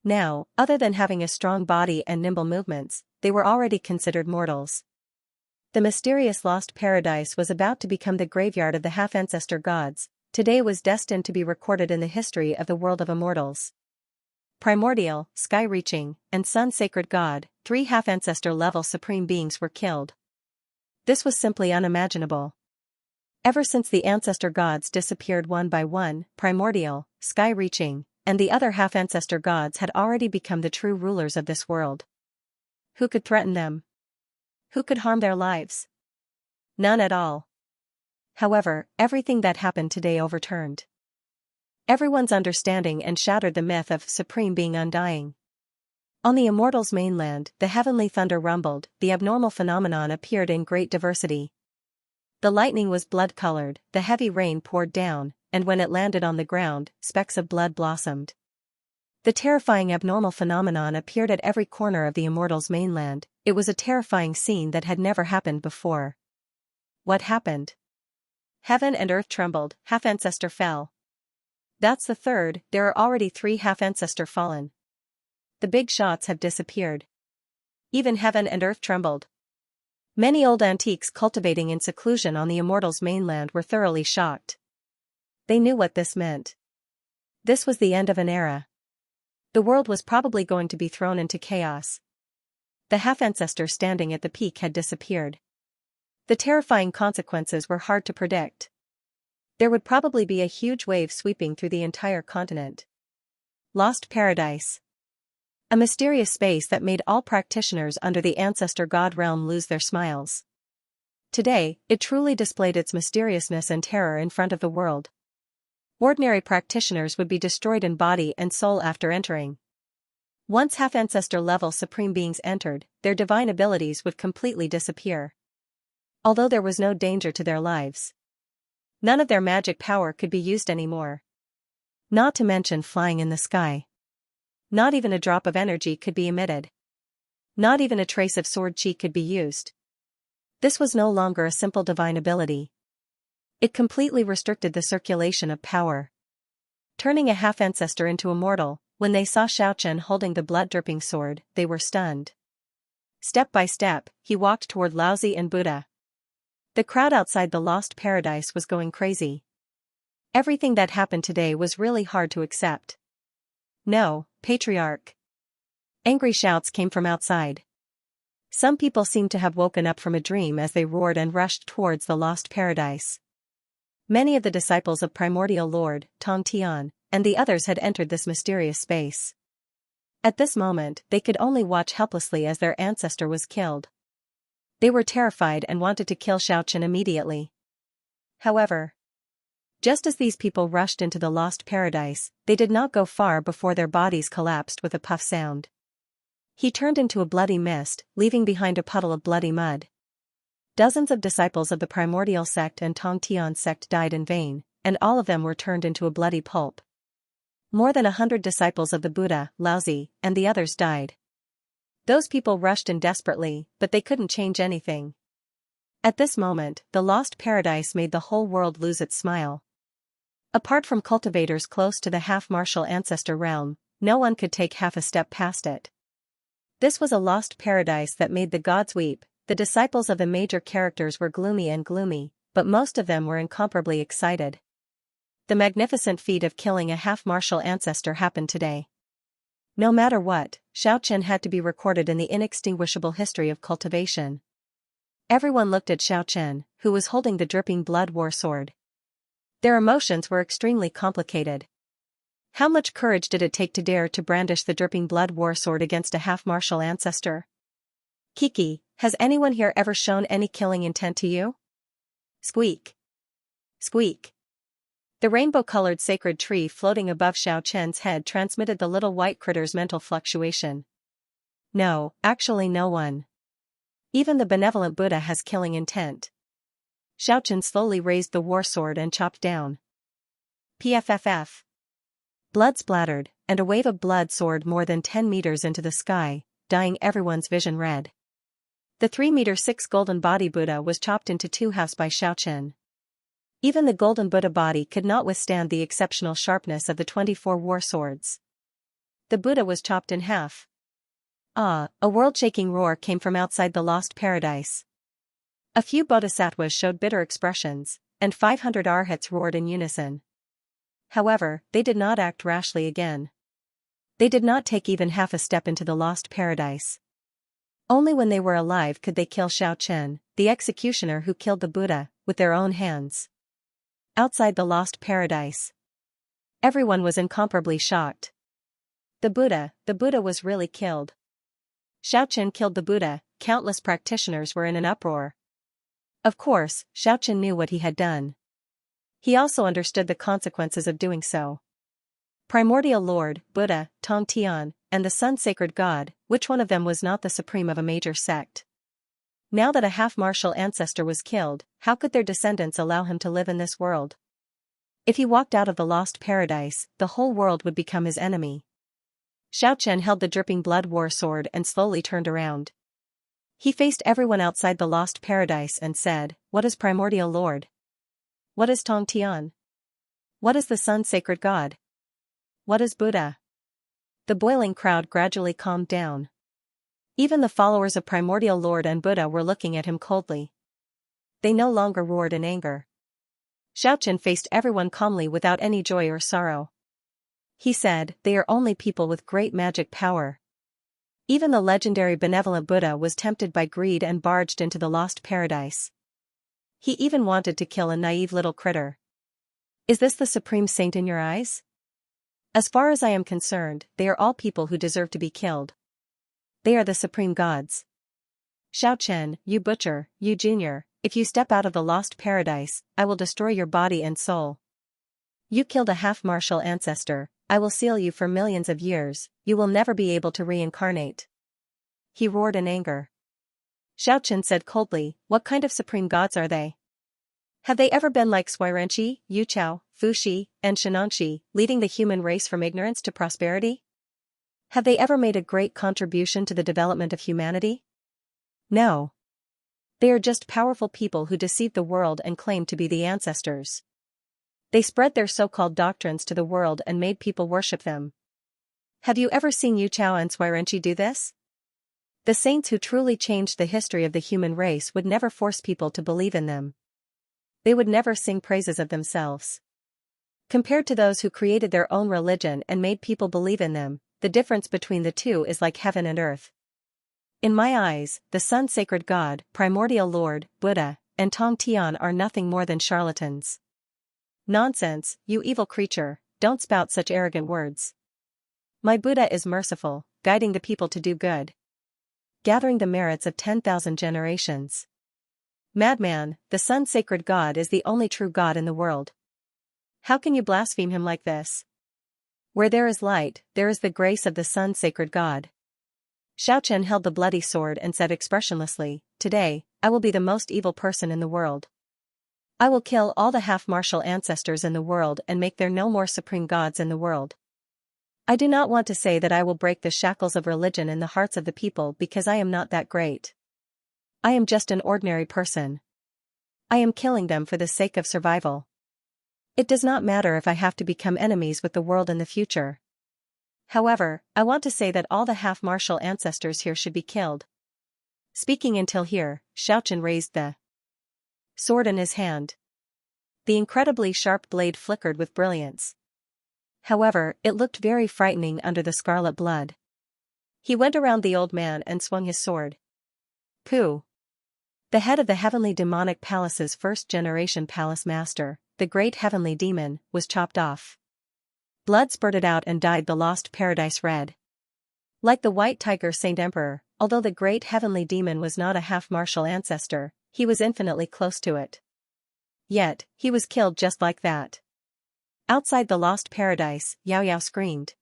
Now, other than having a strong body and nimble movements, they were already considered mortals. The mysterious Lost Paradise was about to become the graveyard of the half-ancestor gods. Today was destined to be recorded in the history of the world of Immortals. Primordial, Sky-reaching, and Sun-sacred God, 3 half-ancestor-level supreme beings were killed. This was simply unimaginable. Ever since the ancestor gods disappeared one by one, Primordial, Sky-reaching, and the other half-ancestor gods had already become the true rulers of this world. Who could threaten them? Who could harm their lives? None at all. However, everything that happened today overturned everyone's understanding and shattered the myth of Supreme Being undying. On the Immortals' mainland, the heavenly thunder rumbled, the abnormal phenomenon appeared in great diversity. The lightning was blood-colored, the heavy rain poured down, and when it landed on the ground, specks of blood blossomed. The terrifying abnormal phenomenon appeared at every corner of the Immortals' mainland. It was a terrifying scene that had never happened before. What happened? Heaven and earth trembled, half-ancestor fell. That's the third, there are already 3 half-ancestor fallen. The big shots have disappeared. Even heaven and earth trembled. Many old antiques cultivating in seclusion on the Immortals' mainland were thoroughly shocked. They knew what this meant. This was the end of an era. The world was probably going to be thrown into chaos. The half-ancestor standing at the peak had disappeared. The terrifying consequences were hard to predict. There would probably be a huge wave sweeping through the entire continent. Lost Paradise. A mysterious space that made all practitioners under the ancestor god realm lose their smiles. Today, it truly displayed its mysteriousness and terror in front of the world. Ordinary practitioners would be destroyed in body and soul after entering. Once half-ancestor level supreme beings entered, their divine abilities would completely disappear. Although there was no danger to their lives, none of their magic power could be used anymore. Not to mention flying in the sky. Not even a drop of energy could be emitted. Not even a trace of sword chi could be used. This was no longer a simple divine ability. It completely restricted the circulation of power. Turning a half-ancestor into a mortal, when they saw Xianxia holding the blood-dripping sword, they were stunned. Step by step, he walked toward Laozi and Buddha. The crowd outside the Lost Paradise was going crazy. Everything that happened today was really hard to accept. No, Patriarch. Angry shouts came from outside. Some people seemed to have woken up from a dream as they roared and rushed towards the Lost Paradise. Many of the disciples of Primordial Lord, Tong Tian, and the others had entered this mysterious space. At this moment, they could only watch helplessly as their ancestor was killed. They were terrified and wanted to kill Xianxia immediately. However, just as these people rushed into the Lost Paradise, they did not go far before their bodies collapsed with a puff sound. He turned into a bloody mist, leaving behind a puddle of bloody mud. Dozens of disciples of the Primordial sect and Tong Tian sect died in vain, and all of them were turned into a bloody pulp. More than 100 disciples of the Buddha, Laozi, and the others died. Those people rushed in desperately, but they couldn't change anything. At this moment, the Lost Paradise made the whole world lose its smile. Apart from cultivators close to the half-martial ancestor realm, no one could take half a step past it. This was a Lost Paradise that made the gods weep. The disciples of the major characters were gloomy, but most of them were incomparably excited. The magnificent feat of killing a half-martial ancestor happened today. No matter what, Xianxia had to be recorded in the inextinguishable history of cultivation. Everyone looked at Xianxia, who was holding the dripping blood war sword. Their emotions were extremely complicated. How much courage did it take to dare to brandish the dripping blood war sword against a half-martial ancestor? Kiki, has anyone here ever shown any killing intent to you? Squeak. Squeak. The rainbow-colored sacred tree floating above Xianxia's head transmitted the little white critter's mental fluctuation. No, actually no one. Even the benevolent Buddha has killing intent. Xianxia slowly raised the war sword and chopped down. Pfff. Blood splattered, and a wave of blood soared more than 10 meters into the sky. dyeing everyone's vision red. The 3-meter-6 golden body Buddha was chopped into two halves by Xiaochen. Even the golden Buddha body could not withstand the exceptional sharpness of the 24 war swords. The Buddha was chopped in half. Ah! A world-shaking roar came from outside the lost paradise. A few bodhisattvas showed bitter expressions, and 500 arhats roared in unison. However, they did not act rashly again. They did not take even half a step into the lost paradise. Only when they were alive could they kill Xiaochen, the executioner who killed the Buddha, with their own hands. Outside the lost paradise, everyone was incomparably shocked. The Buddha was really killed. Xiaochen killed the Buddha. Countless practitioners were in an uproar. Of course, Xiaochen knew what he had done. He also understood the consequences of doing so. Primordial Lord, Buddha, Tongtian, and the Sun-Sacred God, which one of them was not the supreme of a major sect? Now that a half-martial ancestor was killed, how could their descendants allow him to live in this world? If he walked out of the lost paradise, the whole world would become his enemy. Xiaochen held the dripping blood war sword and slowly turned around. He faced everyone outside the lost paradise and said, "What is Primordial Lord? What is Tongtian? What is the Sun-Sacred God? What is Buddha?" The boiling crowd gradually calmed down. Even the followers of Primordial Lord and Buddha were looking at him coldly. They no longer roared in anger. Xiaochen faced everyone calmly without any joy or sorrow. He said, "They are only people with great magic power." Even the legendary benevolent Buddha was tempted by greed and barged into the lost paradise. He even wanted to kill a naive little critter. Is this the supreme saint in your eyes? As far as I am concerned, they are all people who deserve to be killed. They are the supreme gods. Xiaochen, you butcher, you junior, if you step out of the lost paradise, I will destroy your body and soul. You killed a half-martial ancestor. I will seal you for millions of years, you will never be able to reincarnate. He roared in anger. Xiaochen said coldly, "What kind of supreme gods are they? Have they ever been like Xianxia, Yuchao, Fuxi, and Xianxia, leading the human race from ignorance to prosperity? Have they ever made a great contribution to the development of humanity? No. They are just powerful people who deceive the world and claim to be the ancestors. They spread their so-called doctrines to the world and made people worship them. Have you ever seen Yuchao and Xianxia do this? The saints who truly changed the history of the human race would never force people to believe in them. They would never sing praises of themselves. Compared to those who created their own religion and made people believe in them, the difference between the two is like heaven and earth. In my eyes, the Sun-Sacred God, Primordial Lord, Buddha, and Tongtian are nothing more than charlatans. Nonsense, you evil creature, don't spout such arrogant words. My Buddha is merciful, guiding the people to do good, gathering the merits of 10,000 generations. Madman, the Sun-Sacred God is the only true God in the world. How can you blaspheme him like this? Where there is light, there is the grace of the Sun-Sacred God. Xiaochen held the bloody sword and said expressionlessly, "Today, I will be the most evil person in the world. I will kill all the half-martial ancestors in the world and make there no more supreme gods in the world. I do not want to say that I will break the shackles of religion in the hearts of the people because I am not that great. I am just an ordinary person. I am killing them for the sake of survival. It does not matter if I have to become enemies with the world in the future. However, I want to say that all the half-martial ancestors here should be killed." Speaking until here, Xiaochen raised the sword in his hand. The incredibly sharp blade flickered with brilliance. However, it looked very frightening under the scarlet blood. He went around the old man and swung his sword. Pooh! The head of the Heavenly Demonic Palace's first-generation palace master, the great heavenly demon, was chopped off. Blood spurted out and dyed the lost paradise red. Like the white tiger Saint Emperor, although the great heavenly demon was not a half-martial ancestor, he was infinitely close to it. Yet, he was killed just like that. Outside the lost paradise, Yao Yao screamed.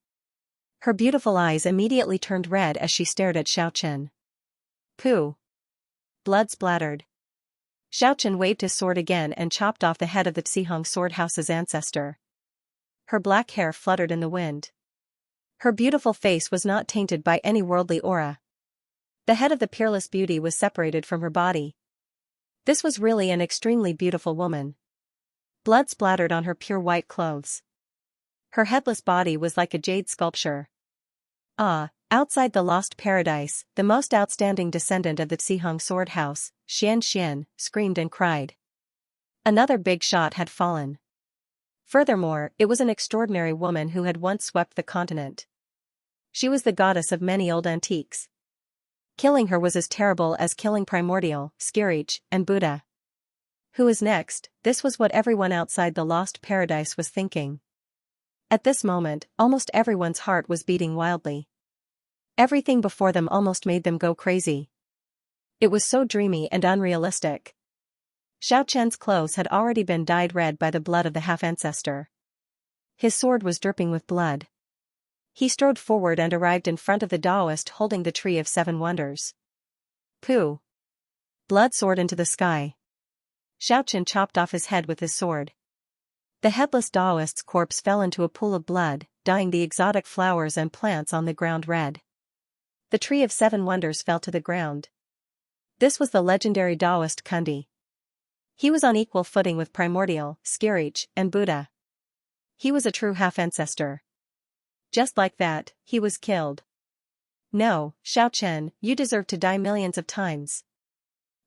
Her beautiful eyes immediately turned red as she stared at Xiaochen. Pooh! Blood splattered. Xiaochen waved his sword again and chopped off the head of the Tsihong sword house's ancestor. Her black hair fluttered in the wind. Her beautiful face was not tainted by any worldly aura. The head of the peerless beauty was separated from her body. This was really an extremely beautiful woman. Blood splattered on her pure white clothes. Her headless body was like a jade sculpture. Outside the lost paradise, the most outstanding descendant of the Xihong sword house, Xianxia, screamed and cried. Another big shot had fallen. Furthermore, it was an extraordinary woman who had once swept the continent. She was the goddess of many old antiques. Killing her was as terrible as killing Primordial, Xianxia, and Buddha. Who is next? This was what everyone outside the lost paradise was thinking. At this moment, almost everyone's heart was beating wildly. Everything before them almost made them go crazy. It was so dreamy and unrealistic. Xiaochen's clothes had already been dyed red by the blood of the half-ancestor. His sword was dripping with blood. He strode forward and arrived in front of the Taoist holding the Tree of Seven Wonders. Pooh! Blood soared into the sky. Xiaochen chopped off his head with his sword. The headless Taoist's corpse fell into a pool of blood, dyeing the exotic flowers and plants on the ground red. The Tree of Seven Wonders fell to the ground. This was the legendary Taoist Kundi. He was on equal footing with Primordial, Xianxia, and Buddha. He was a true half-ancestor. Just like that, he was killed. No, Xiaochen, you deserve to die millions of times.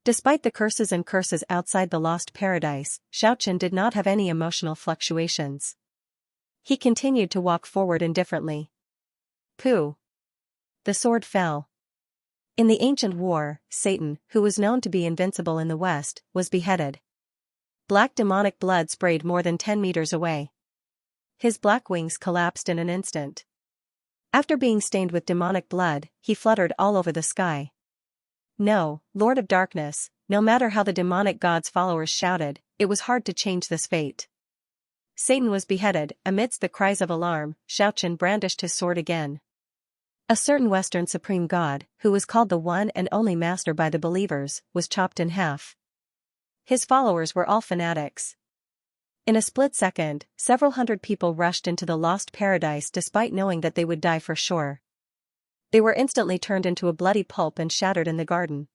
Despite the curses and curses outside the lost paradise, Xiaochen did not have any emotional fluctuations. He continued to walk forward indifferently. Pooh! The sword fell. In the ancient war, Satan, who was known to be invincible in the West, was beheaded. Black demonic blood sprayed more than 10 meters away. His black wings collapsed in an instant. After being stained with demonic blood, he fluttered all over the sky. No, Lord of Darkness, no matter how the demonic god's followers shouted, it was hard to change this fate. Satan was beheaded. Amidst the cries of alarm, Xiaochen brandished his sword again. A certain Western supreme god, who was called the one and only master by the believers, was chopped in half. His followers were all fanatics. In a split second, several hundred people rushed into the lost paradise despite knowing that they would die for sure. They were instantly turned into a bloody pulp and shattered in the garden.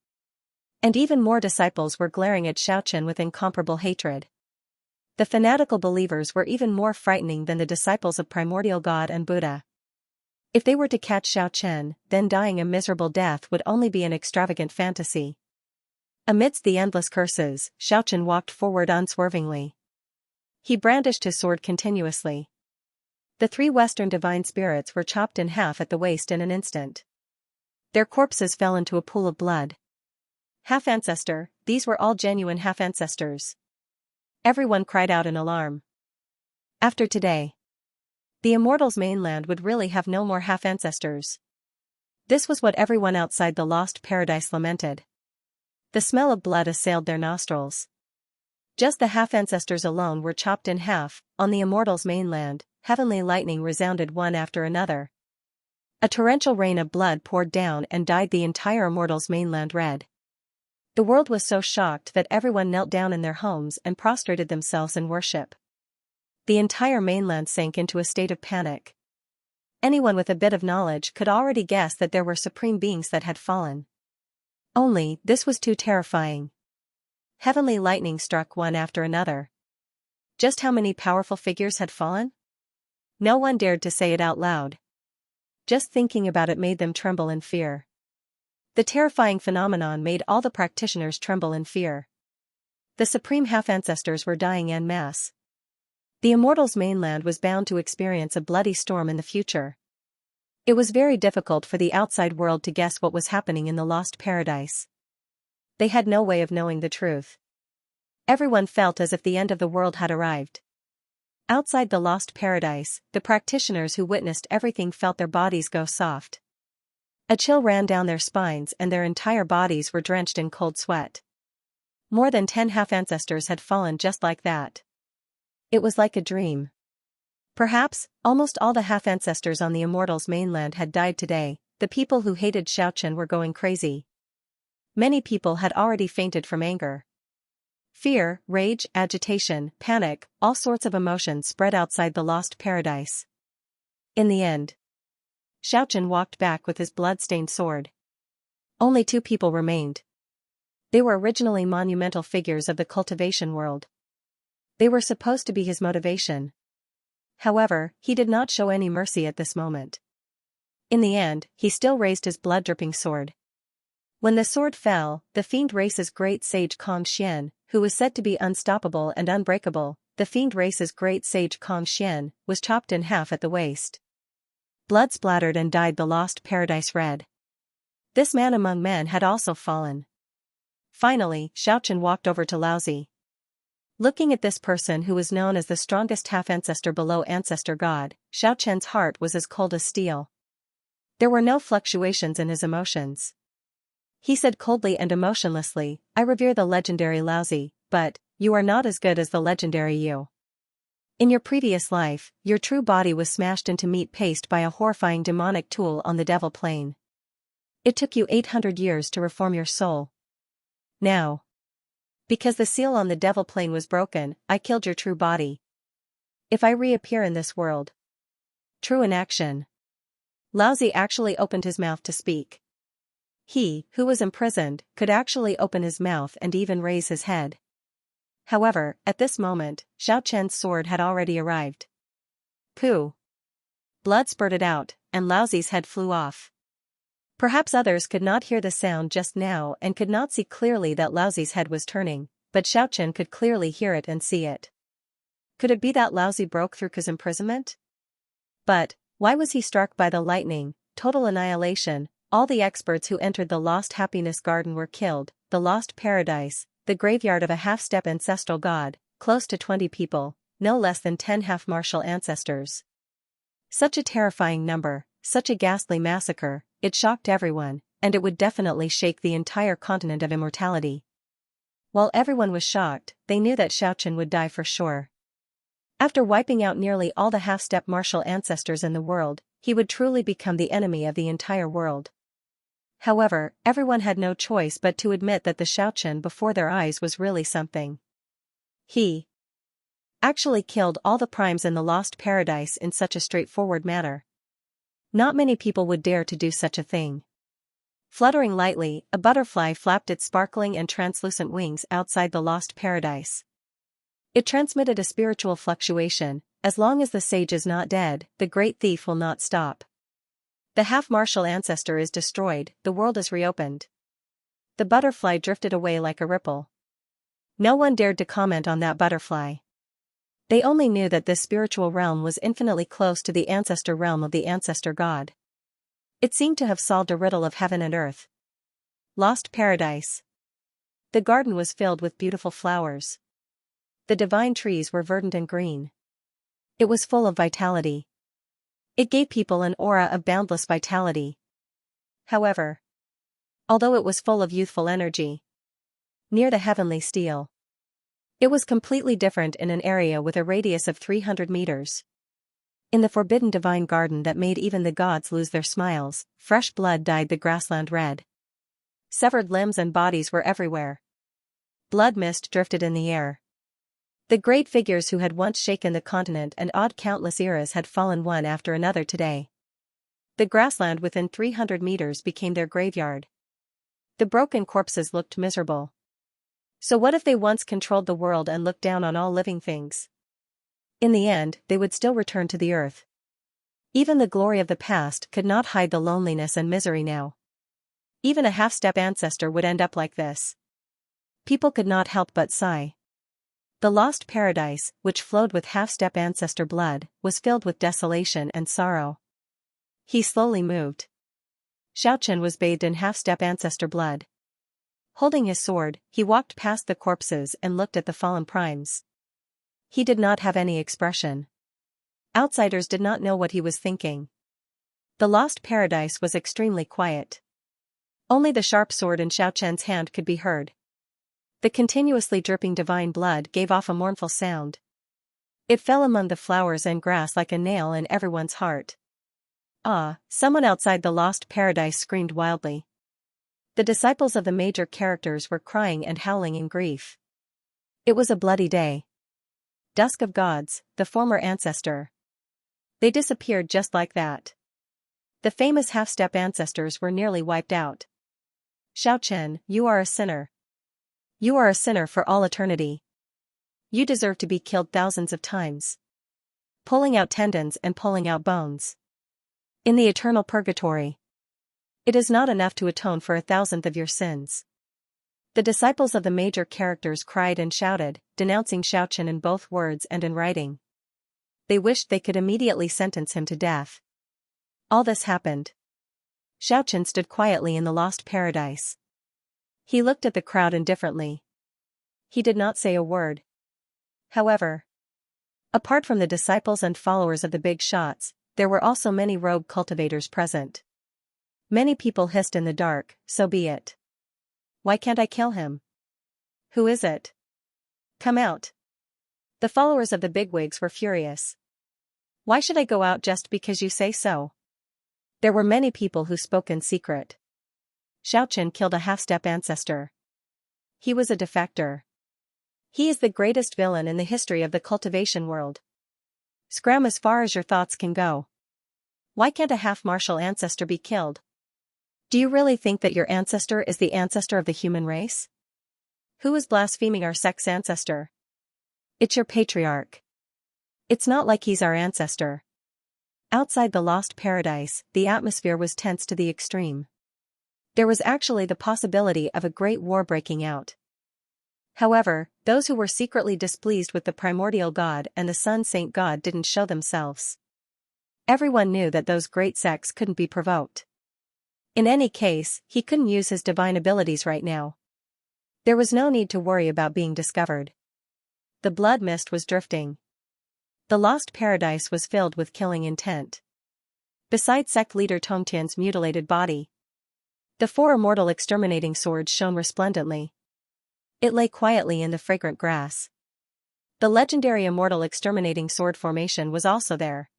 And even more disciples were glaring at Xiaochen with incomparable hatred. The fanatical believers were even more frightening than the disciples of Primordial God and Buddha. If they were to catch Xiaochen, then dying a miserable death would only be an extravagant fantasy. Amidst the endless curses, Xiaochen walked forward unswervingly. He brandished his sword continuously. The 3 Western divine spirits were chopped in half at the waist in an instant. Their corpses fell into a pool of blood. Half-ancestor, these were all genuine half-ancestors. Everyone cried out in alarm. After today, the Immortals' mainland would really have no more half-ancestors. This was what everyone outside the lost paradise lamented. The smell of blood assailed their nostrils. Just the half-ancestors alone were chopped in half. On the Immortals' mainland, heavenly lightning resounded one after another. A torrential rain of blood poured down and dyed the entire Immortals' mainland red. The world was so shocked that everyone knelt down in their homes and prostrated themselves in worship. The entire mainland sank into a state of panic. Anyone with a bit of knowledge could already guess that there were supreme beings that had fallen. Only, this was too terrifying. Heavenly lightning struck one after another. Just how many powerful figures had fallen? No one dared to say it out loud. Just thinking about it made them tremble in fear. The terrifying phenomenon made all the practitioners tremble in fear. The supreme half-ancestors were dying en masse. The Immortals' mainland was bound to experience a bloody storm in the future. It was very difficult for the outside world to guess what was happening in the lost paradise. They had no way of knowing the truth. Everyone felt as if the end of the world had arrived. Outside the lost paradise, the practitioners who witnessed everything felt their bodies go soft. A chill ran down their spines and their entire bodies were drenched in cold sweat. More than 10 half-ancestors had fallen just like that. It was like a dream. Perhaps, almost all the half-ancestors on the Immortals' mainland had died today. The people who hated Xiaochen were going crazy. Many people had already fainted from anger. Fear, rage, agitation, panic, all sorts of emotions spread outside the lost paradise. In the end, Xiaochen walked back with his blood-stained sword. Only 2 people remained. They were originally monumental figures of the cultivation world. They were supposed to be his motivation. However, he did not show any mercy at this moment. In the end, he still raised his blood-dripping sword. When the sword fell, the fiend race's great sage Xianxia, who was said to be unstoppable and unbreakable, the fiend race's great sage Xianxia, was chopped in half at the waist. Blood splattered and dyed the lost paradise red. This man among men had also fallen. Finally, Xiaochen walked over to Laozi. Looking at this person who was known as the strongest half-ancestor below ancestor god, Xiaochen's heart was as cold as steel. There were no fluctuations in his emotions. He said coldly and emotionlessly, "I revere the legendary Laozi, but you are not as good as the legendary you. In your previous life, your true body was smashed into meat paste by a horrifying demonic tool on the devil plane. It took you 800 years to reform your soul. Now, because the seal on the devil plane was broken, I killed your true body. If I reappear in this world." True in action. Laozi actually opened his mouth to speak. He, who was imprisoned, could actually open his mouth and even raise his head. However, at this moment, Xiaochen's sword had already arrived. Pooh! Blood spurted out, and Laozi's head flew off. Perhaps others could not hear the sound just now and could not see clearly that Laozi's head was turning, but Xiaochen could clearly hear it and see it. Could it be that Laozi broke through his imprisonment? But why was he struck by the lightning? Total annihilation. All the experts who entered the Lost Happiness Garden were killed. The Lost Paradise, the graveyard of a half-step ancestral god, close to 20 people, no less than 10 half-martial ancestors. Such a terrifying number, such a ghastly massacre, it shocked everyone, and it would definitely shake the entire continent of immortality. While everyone was shocked, they knew that Xiaochen would die for sure. After wiping out nearly all the half-step martial ancestors in the world, he would truly become the enemy of the entire world. However, everyone had no choice but to admit that the Xiaochen before their eyes was really something. He actually killed all the primes in the Lost Paradise in such a straightforward manner. Not many people would dare to do such a thing. Fluttering lightly, a butterfly flapped its sparkling and translucent wings outside the Lost Paradise. It transmitted a spiritual fluctuation. As long as the sage is not dead, the great thief will not stop. The half-martial ancestor is destroyed, the world is reopened. The butterfly drifted away like a ripple. No one dared to comment on that butterfly. They only knew that this spiritual realm was infinitely close to the ancestor realm of the ancestor god. It seemed to have solved a riddle of heaven and earth. Lost Paradise. The garden was filled with beautiful flowers. The divine trees were verdant and green. It was full of vitality. It gave people an aura of boundless vitality. However, although it was full of youthful energy, near the heavenly steel, it was completely different in an area with a radius of 300 meters. In the forbidden divine garden that made even the gods lose their smiles, fresh blood dyed the grassland red. Severed limbs and bodies were everywhere. Blood mist drifted in the air. The great figures who had once shaken the continent and awed countless eras had fallen one after another today. The grassland within 300 meters became their graveyard. The broken corpses looked miserable. So what if they once controlled the world and looked down on all living things? In the end, they would still return to the earth. Even the glory of the past could not hide the loneliness and misery now. Even a half-step ancestor would end up like this. People could not help but sigh. The Lost Paradise, which flowed with half-step ancestor blood, was filled with desolation and sorrow. He slowly moved. Xiaochen was bathed in half-step ancestor blood. Holding his sword, he walked past the corpses and looked at the fallen primes. He did not have any expression. Outsiders did not know what he was thinking. The Lost Paradise was extremely quiet. Only the sharp sword in Xiaochen's hand could be heard. The continuously dripping divine blood gave off a mournful sound. It fell among the flowers and grass like a nail in everyone's heart. Ah! Someone outside the Lost Paradise screamed wildly. The disciples of the major characters were crying and howling in grief. It was a bloody day. Dusk of gods, the former ancestor. They disappeared just like that. The famous half-step ancestors were nearly wiped out. Xiao, you are a sinner. You are a sinner for all eternity. You deserve to be killed thousands of times. Pulling out tendons and pulling out bones. In the eternal purgatory. It is not enough to atone for 1,000th of your sins. The disciples of the major characters cried and shouted, denouncing Xiao in both words and in writing. They wished they could immediately sentence him to death. All this happened. Xiao stood quietly in the lost paradise. He looked at the crowd indifferently. He did not say a word. However, apart from the disciples and followers of the big shots, there were also many rogue cultivators present. Many people hissed in the dark, so be it. Why can't I kill him? Who is it? Come out. The followers of the bigwigs were furious. Why should I go out just because you say so? There were many people who spoke in secret. Xiao killed a half-step ancestor. He was a defector. He is the greatest villain in the history of the cultivation world. Scram as far as your thoughts can go. Why can't a half-martial ancestor be killed? Do you really think that your ancestor is the ancestor of the human race? Who is blaspheming our sex ancestor? It's your patriarch. It's not like he's our ancestor. Outside the lost paradise, the atmosphere was tense to the extreme. There was actually the possibility of a great war breaking out. However, those who were secretly displeased with the primordial god and the sun saint god didn't show themselves. Everyone knew that those great sects couldn't be provoked. In any case, he couldn't use his divine abilities right now. There was no need to worry about being discovered. The blood mist was drifting. The lost paradise was filled with killing intent. Beside sect leader Tongtian's mutilated body, the 4 immortal exterminating swords shone resplendently. It lay quietly in the fragrant grass. The legendary immortal exterminating sword formation was also there.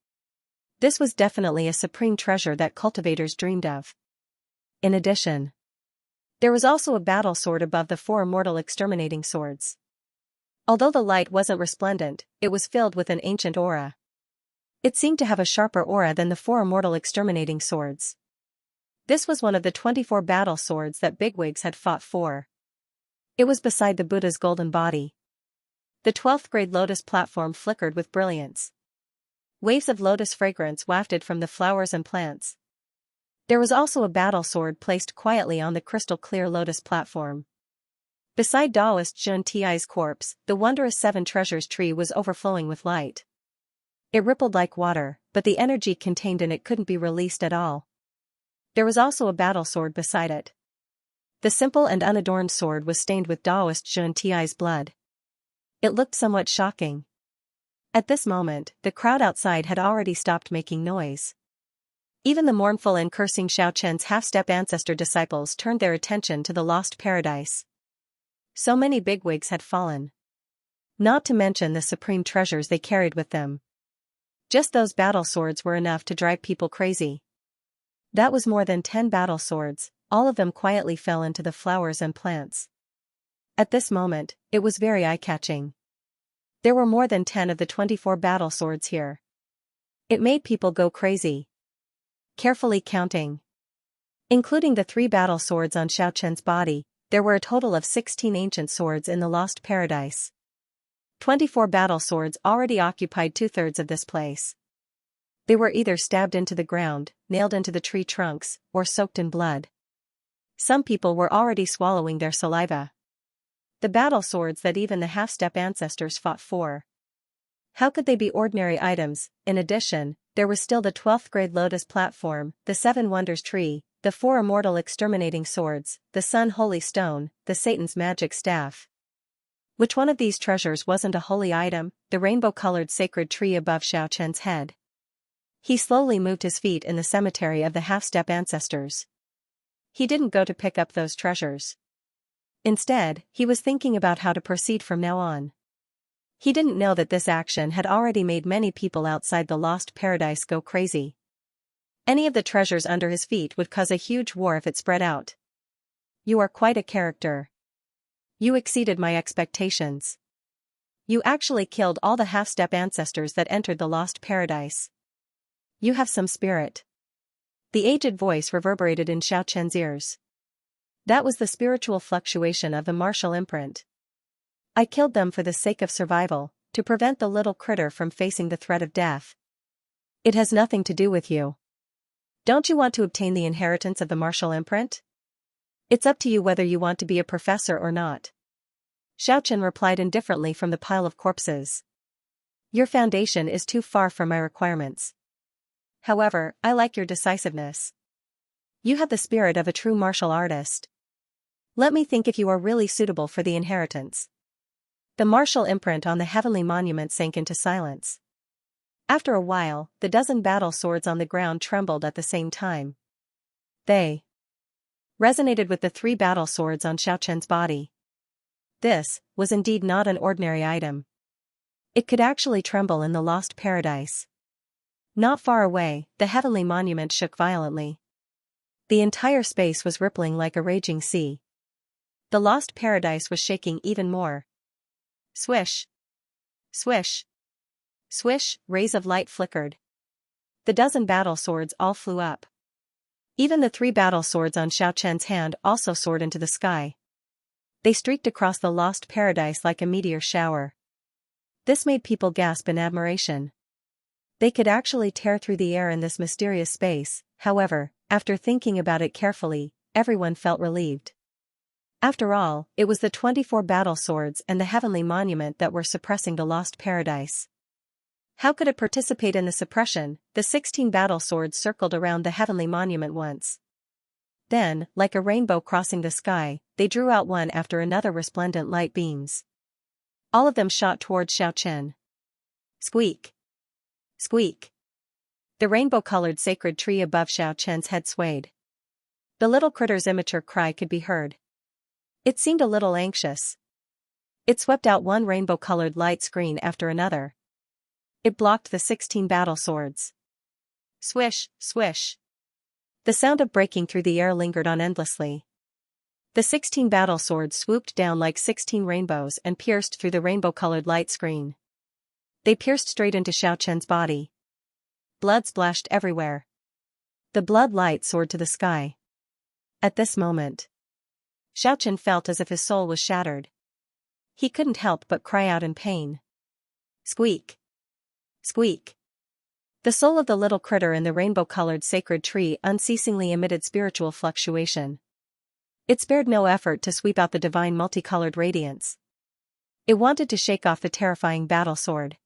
This was definitely a supreme treasure that cultivators dreamed of. In addition, there was also a battle sword above the 4 immortal exterminating swords. Although the light wasn't resplendent, it was filled with an ancient aura. It seemed to have a sharper aura than the 4 immortal exterminating swords. This was one of the 24 battle swords that bigwigs had fought for. It was beside the Buddha's golden body. The 12th grade lotus platform flickered with brilliance. Waves of lotus fragrance wafted from the flowers and plants. There was also a battle sword placed quietly on the crystal-clear lotus platform. Beside Taoist Xianxia's corpse, the wondrous 7 treasures tree was overflowing with light. It rippled like water, but the energy contained in it couldn't be released at all. There was also a battle sword beside it. The simple and unadorned sword was stained with Taoist Xianxia's blood. It looked somewhat shocking. At this moment, the crowd outside had already stopped making noise. Even the mournful and cursing Xiao half-step ancestor disciples turned their attention to the lost paradise. So many bigwigs had fallen. Not to mention the supreme treasures they carried with them. Just those battle swords were enough to drive people crazy. That was more than 10 battle swords, all of them quietly fell into the flowers and plants. At this moment, it was very eye-catching. There were more than 10 of the 24 battle swords here. It made people go crazy. Carefully counting, including the 3 battle swords on Xiao body, there were a total of 16 ancient swords in the lost paradise. 24 battle swords already occupied 2/3 of this place. They were either stabbed into the ground, nailed into the tree trunks, or soaked in blood. Some people were already swallowing their saliva. The battle swords that even the half-step ancestors fought for. How could they be ordinary items? In addition, there was still the 12th grade lotus platform, the 7 wonders tree, the 4 immortal exterminating swords, the sun holy stone, the Satan's magic staff. Which one of these treasures wasn't a holy item? The rainbow-colored sacred tree above Xiao head. He slowly moved his feet in the cemetery of the half-step ancestors. He didn't go to pick up those treasures. Instead, he was thinking about how to proceed from now on. He didn't know that this action had already made many people outside the lost paradise go crazy. Any of the treasures under his feet would cause a huge war if it spread out. You are quite a character. You exceeded my expectations. You actually killed all the half-step ancestors that entered the lost paradise. You have some spirit. The aged voice reverberated in Xiao ears. That was the spiritual fluctuation of the martial imprint. I killed them for the sake of survival, to prevent the little critter from facing the threat of death. It has nothing to do with you. Don't you want to obtain the inheritance of the martial imprint? It's up to you whether you want to be a professor or not. Xiaochen replied indifferently from the pile of corpses. Your foundation is too far from my requirements. However, I like your decisiveness. You have the spirit of a true martial artist. Let me think if you are really suitable for the inheritance. The martial imprint on the heavenly monument sank into silence. After a while, the dozen battle swords on the ground trembled at the same time. They resonated with the 3 battle swords on Xiaochen's body. This was indeed not an ordinary item. It could actually tremble in the lost paradise. Not far away, the heavenly monument shook violently. The entire space was rippling like a raging sea. The lost paradise was shaking even more. Swish! Swish! Swish! Rays of light flickered. The dozen battle swords all flew up. Even the 3 battle swords on Xiaochen's hand also soared into the sky. They streaked across the lost paradise like a meteor shower. This made people gasp in admiration. They could actually tear through the air in this mysterious space. However, after thinking about it carefully, everyone felt relieved. After all, it was the 24 battle swords and the heavenly monument that were suppressing the lost paradise. How could it participate in the suppression? The 16 battle swords circled around the heavenly monument once. Then, like a rainbow crossing the sky, they drew out one after another resplendent light beams. All of them shot towards Xiaochen. Squeak! Squeak! The rainbow-colored sacred tree above Xiaochen's head swayed. The little critter's immature cry could be heard. It seemed a little anxious. It swept out one rainbow-colored light screen after another. It blocked the 16 battle swords. Swish, swish. The sound of breaking through the air lingered on endlessly. The 16 battle swords swooped down like 16 rainbows and pierced through the rainbow-colored light screen. They pierced straight into Xiaochen's body. Blood splashed everywhere. The blood light soared to the sky. At this moment, Xiaochen felt as if his soul was shattered. He couldn't help but cry out in pain. Squeak! Squeak! The soul of the little critter in the rainbow-colored sacred tree unceasingly emitted spiritual fluctuation. It spared no effort to sweep out the divine multicolored radiance. It wanted to shake off the terrifying battle sword.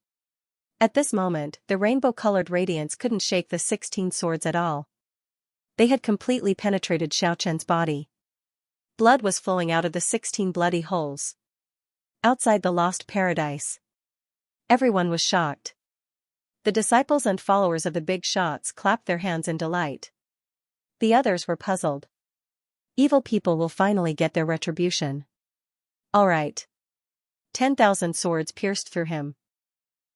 At this moment, the rainbow-colored radiance couldn't shake the 16 swords at all. They had completely penetrated Xiaochen's body. Blood was flowing out of the 16 bloody holes. Outside the lost paradise, everyone was shocked. The disciples and followers of the big shots clapped their hands in delight. The others were puzzled. Evil people will finally get their retribution. All right. 10,000 swords pierced through him.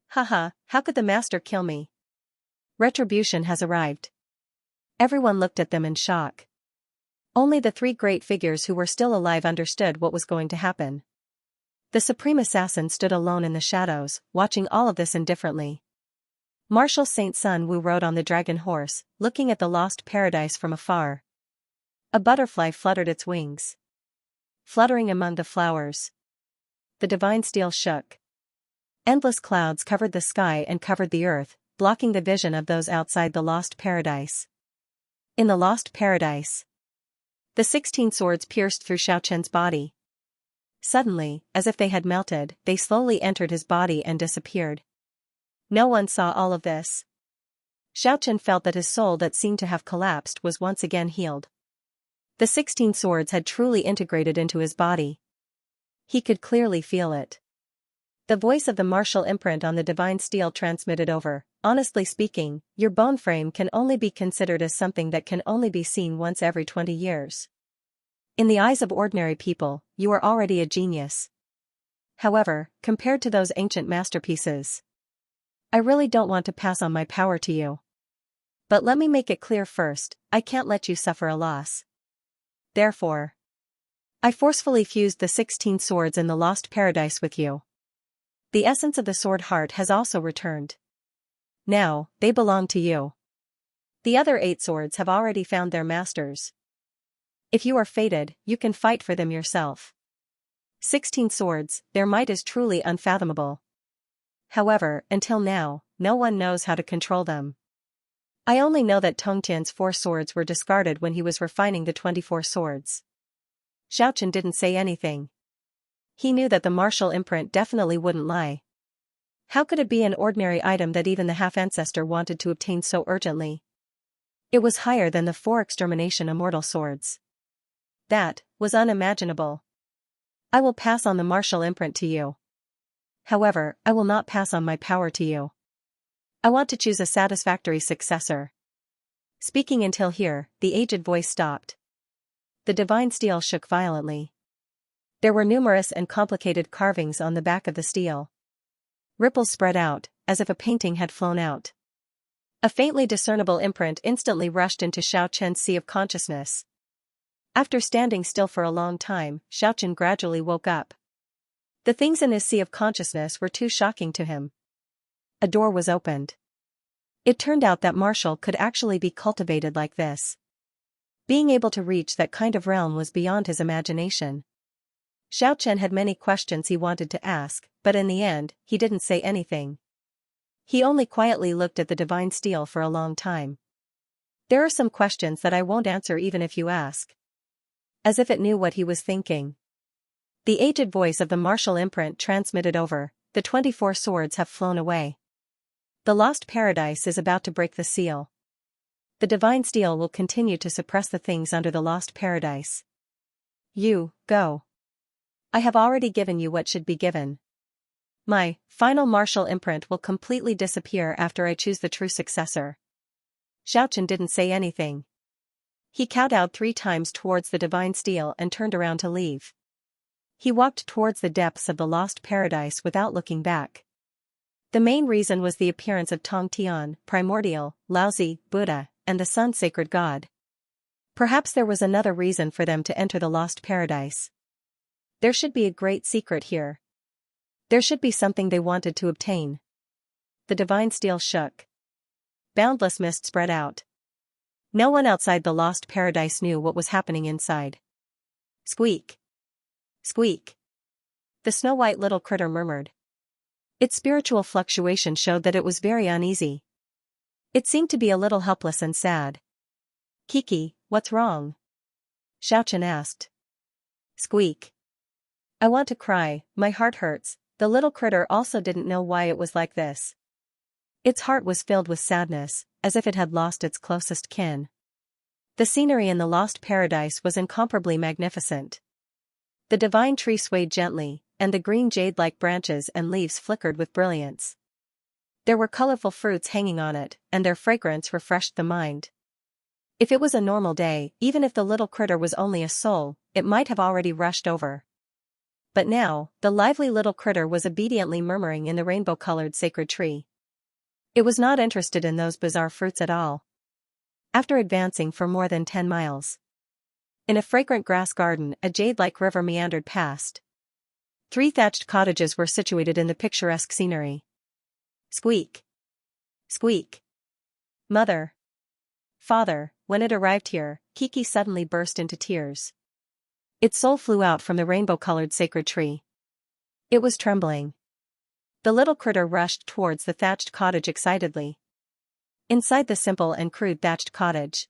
Haha, how could the master kill me? Retribution has arrived. Everyone looked at them in shock. Only the 3 great figures who were still alive understood what was going to happen. The supreme assassin stood alone in the shadows, watching all of this indifferently. Martial Saint Sun Wu rode on the dragon horse, looking at the lost paradise from afar. A butterfly fluttered its wings, fluttering among the flowers. The divine steel shook. Endless clouds covered the sky and covered the earth, blocking the vision of those outside the lost paradise. In the lost paradise, the 16 swords pierced through Xiaochen's body. Suddenly, as if they had melted, they slowly entered his body and disappeared. No one saw all of this. Xiaochen felt that his soul that seemed to have collapsed was once again healed. The 16 swords had truly integrated into his body. He could clearly feel it. The voice of the martial imprint on the divine steel transmitted over. Honestly speaking, your bone frame can only be considered as something that can only be seen once every 20 years. In the eyes of ordinary people, you are already a genius. However, compared to those ancient masterpieces, I really don't want to pass on my power to you. But let me make it clear first, I can't let you suffer a loss. Therefore, I forcefully fused the 16 swords in the lost paradise with you. The essence of the sword heart has also returned. Now, they belong to you. The other 8 swords have already found their masters. If you are fated, you can fight for them yourself. 16 swords, their might is truly unfathomable. However, until now, no one knows how to control them. I only know that Tongtian's 4 swords were discarded when he was refining the 24 swords. Xiaochen didn't say anything. He knew that the martial imprint definitely wouldn't lie. How could it be an ordinary item that even the half-ancestor wanted to obtain so urgently? It was higher than the 4 extermination immortal swords. That was unimaginable. I will pass on the martial imprint to you. However, I will not pass on my power to you. I want to choose a satisfactory successor. Speaking until here, the aged voice stopped. The divine steel shook violently. There were numerous and complicated carvings on the back of the steel. Ripples spread out, as if a painting had flown out. A faintly discernible imprint instantly rushed into Xiaochen's sea of consciousness. After standing still for a long time, Xiaochen gradually woke up. The things in his sea of consciousness were too shocking to him. A door was opened. It turned out that Marshall could actually be cultivated like this. Being able to reach that kind of realm was beyond his imagination. Xiaochen had many questions he wanted to ask, but in the end, he didn't say anything. He only quietly looked at the divine steel for a long time. There are some questions that I won't answer even if you ask. As if it knew what he was thinking. The aged voice of the martial imprint transmitted over, the 24 swords have flown away. The lost paradise is about to break the seal. The divine steel will continue to suppress the things under the lost paradise. You, go. I have already given you what should be given. My final martial imprint will completely disappear after I choose the true successor. Xiaochen didn't say anything. He kowtowed 3 times towards the divine steel and turned around to leave. He walked towards the depths of the lost paradise without looking back. The main reason was the appearance of Tongtian, Primordial, Laozi, Buddha, and the Sun Sacred God. Perhaps there was another reason for them to enter the lost paradise. There should be a great secret here. There should be something they wanted to obtain. The divine steel shook. Boundless mist spread out. No one outside the lost paradise knew what was happening inside. Squeak. Squeak. The snow-white little critter murmured. Its spiritual fluctuation showed that it was very uneasy. It seemed to be a little helpless and sad. Kiki, what's wrong? Xiaochen asked. Squeak. I want to cry, my heart hurts. The little critter also didn't know why it was like this. Its heart was filled with sadness, as if it had lost its closest kin. The scenery in the lost paradise was incomparably magnificent. The divine tree swayed gently, and the green jade-like branches and leaves flickered with brilliance. There were colorful fruits hanging on it, and their fragrance refreshed the mind. If it was a normal day, even if the little critter was only a soul, it might have already rushed over. But now, the lively little critter was obediently murmuring in the rainbow-colored sacred tree. It was not interested in those bizarre fruits at all. After advancing for more than 10 miles. In a fragrant grass garden, a jade-like river meandered past. 3 thatched cottages were situated in the picturesque scenery. Squeak. Squeak. Mother. Father, when it arrived here, Kiki suddenly burst into tears. Its soul flew out from the rainbow-colored sacred tree. It was trembling. The little critter rushed towards the thatched cottage excitedly. Inside the simple and crude thatched cottage,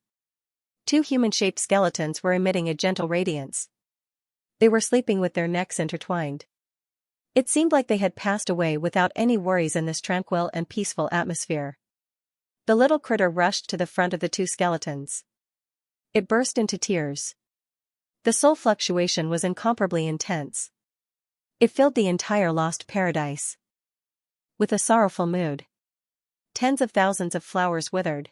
2 human-shaped skeletons were emitting a gentle radiance. They were sleeping with their necks intertwined. It seemed like they had passed away without any worries in this tranquil and peaceful atmosphere. The little critter rushed to the front of the 2 skeletons. It burst into tears. The soul fluctuation was incomparably intense. It filled the entire lost paradise. With a sorrowful mood. Tens of thousands of flowers withered.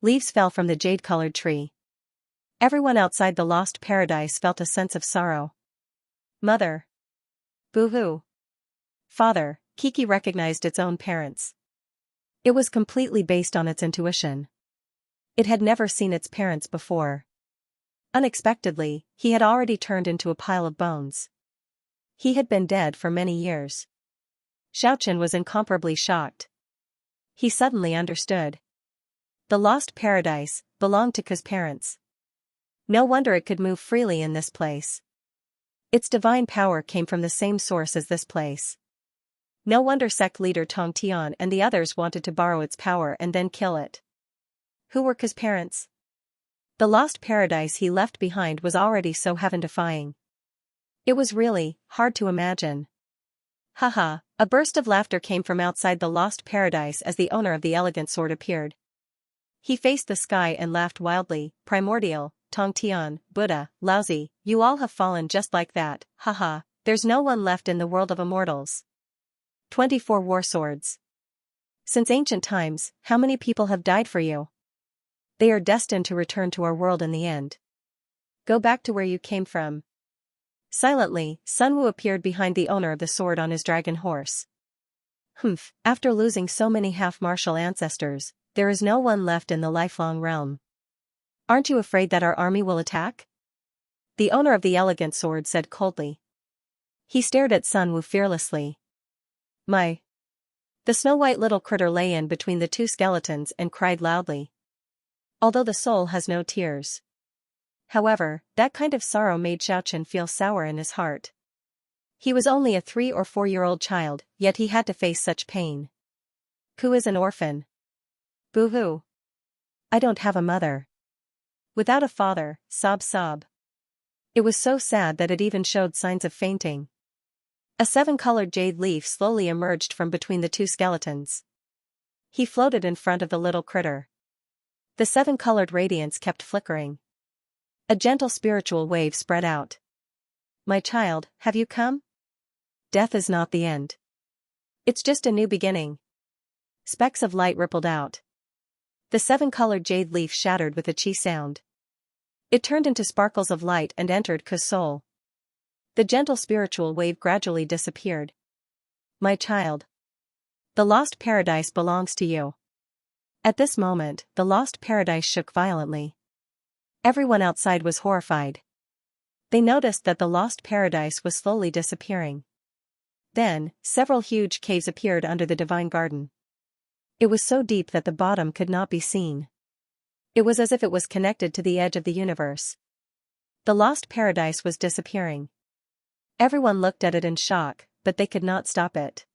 Leaves fell from the jade-colored tree. Everyone outside the lost paradise felt a sense of sorrow. Mother. Boo-hoo. Father, Kiki recognized its own parents. It was completely based on its intuition. It had never seen its parents before. Unexpectedly, he had already turned into a pile of bones. He had been dead for many years. Xiaochen was incomparably shocked. He suddenly understood. The lost paradise belonged to Ke's parents. No wonder it could move freely in this place. Its divine power came from the same source as this place. No wonder sect leader Tong Tian and the others wanted to borrow its power and then kill it. Who were Ke's parents? The lost paradise he left behind was already so heaven-defying. It was really hard to imagine. Haha, a burst of laughter came from outside the lost paradise as the owner of the elegant sword appeared. He faced the sky and laughed wildly. Primordial, Tong Tian, Buddha, Laozi, you all have fallen just like that, haha, there's no one left in the world of immortals. 24 war swords. Since ancient times, how many people have died for you? They are destined to return to our world in the end. Go back to where you came from. Silently, Sun Wu appeared behind the owner of the sword on his dragon horse. Humph, after losing so many half-martial ancestors, there is no one left in the lifelong realm. Aren't you afraid that our army will attack? The owner of the elegant sword said coldly. He stared at Sun Wu fearlessly. My. The snow-white little critter lay in between the two skeletons and cried loudly. Although the soul has no tears. However, that kind of sorrow made Xiaochen feel sour in his heart. He was only a 3 or 4-year-old child, yet he had to face such pain. Ku is an orphan. Boo-hoo. I don't have a mother. Without a father, sob. It was so sad that it even showed signs of fainting. A 7-colored jade leaf slowly emerged from between the two skeletons. He floated in front of the little critter. The 7-colored radiance kept flickering. A gentle spiritual wave spread out. My child, have you come? Death is not the end. It's just a new beginning. Specks of light rippled out. The 7-colored jade leaf shattered with a chi sound. It turned into sparkles of light and entered Ku's soul. The gentle spiritual wave gradually disappeared. My child. The lost paradise belongs to you. At this moment, the lost paradise shook violently. Everyone outside was horrified. They noticed that the lost paradise was slowly disappearing. Then, several huge caves appeared under the divine garden. It was so deep that the bottom could not be seen. It was as if it was connected to the edge of the universe. The lost paradise was disappearing. Everyone looked at it in shock, but they could not stop it.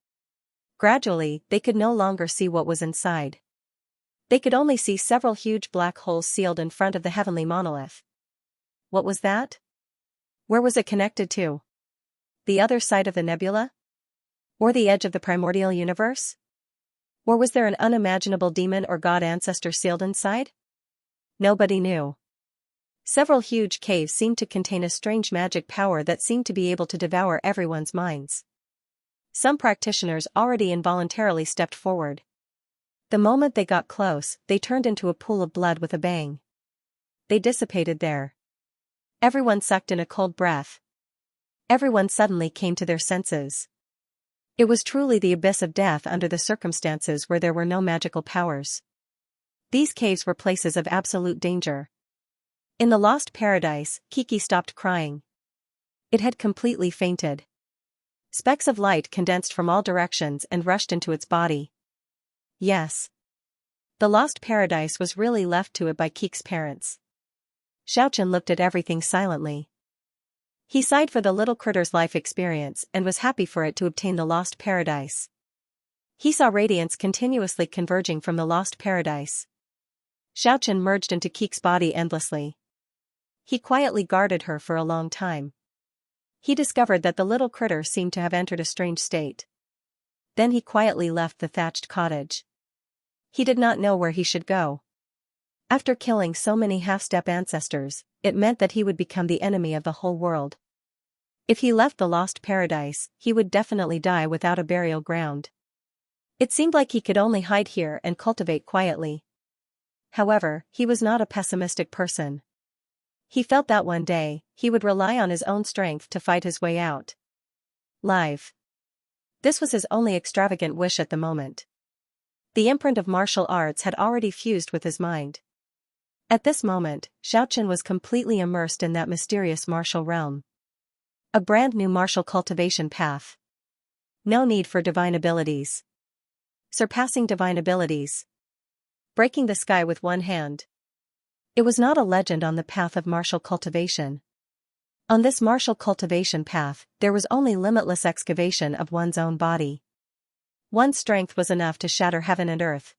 Gradually, they could no longer see what was inside. They could only see several huge black holes sealed in front of the heavenly monolith. What was that? Where was it connected to? The other side of the nebula? Or the edge of the primordial universe? Or was there an unimaginable demon or god ancestor sealed inside? Nobody knew. Several huge caves seemed to contain a strange magic power that seemed to be able to devour everyone's minds. Some practitioners already involuntarily stepped forward. The moment they got close, they turned into a pool of blood with a bang. They dissipated there. Everyone sucked in a cold breath. Everyone suddenly came to their senses. It was truly the abyss of death under the circumstances where there were no magical powers. These caves were places of absolute danger. In the lost paradise, Kiki stopped crying. It had completely fainted. Specks of light condensed from all directions and rushed into its body. Yes. The lost paradise was really left to it by Kiki's parents. Xiaochen looked at everything silently. He sighed for the little critter's life experience and was happy for it to obtain the lost paradise. He saw radiance continuously converging from the lost paradise. Xiaochen merged into Kiki's body endlessly. He quietly guarded her for a long time. He discovered that the little critter seemed to have entered a strange state. Then he quietly left the thatched cottage. He did not know where he should go. After killing so many half-step ancestors, it meant that he would become the enemy of the whole world. If he left the lost paradise, he would definitely die without a burial ground. It seemed like he could only hide here and cultivate quietly. However, he was not a pessimistic person. He felt that one day, he would rely on his own strength to fight his way out. Live. This was his only extravagant wish at the moment. The imprint of martial arts had already fused with his mind. At this moment, Xiaochen was completely immersed in that mysterious martial realm. A brand new martial cultivation path. No need for divine abilities. Surpassing divine abilities. Breaking the sky with one hand. It was not a legend on the path of martial cultivation. On this martial cultivation path, there was only limitless excavation of one's own body. One's strength was enough to shatter heaven and earth,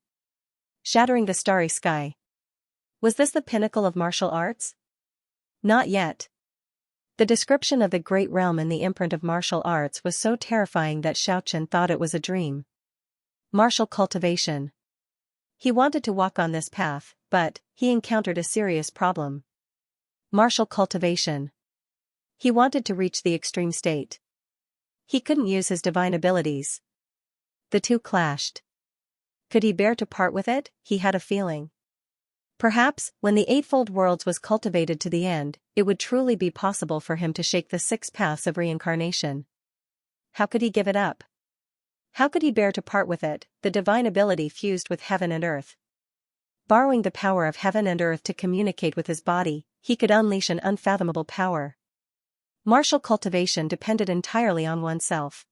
shattering the starry sky. Was this the pinnacle of martial arts? Not yet. The description of the great realm in the imprint of martial arts was so terrifying that Xiaochen thought it was a dream. Martial cultivation. He wanted to walk on this path, but he encountered a serious problem. Martial cultivation. He wanted to reach the extreme state. He couldn't use his divine abilities. The two clashed. Could he bear to part with it? He had a feeling. Perhaps, when the Eightfold Worlds was cultivated to the end, it would truly be possible for him to shake the 6 paths of reincarnation. How could he give it up? How could he bear to part with it, the divine ability fused with heaven and earth? Borrowing the power of heaven and earth to communicate with his body, he could unleash an unfathomable power. Martial cultivation depended entirely on oneself.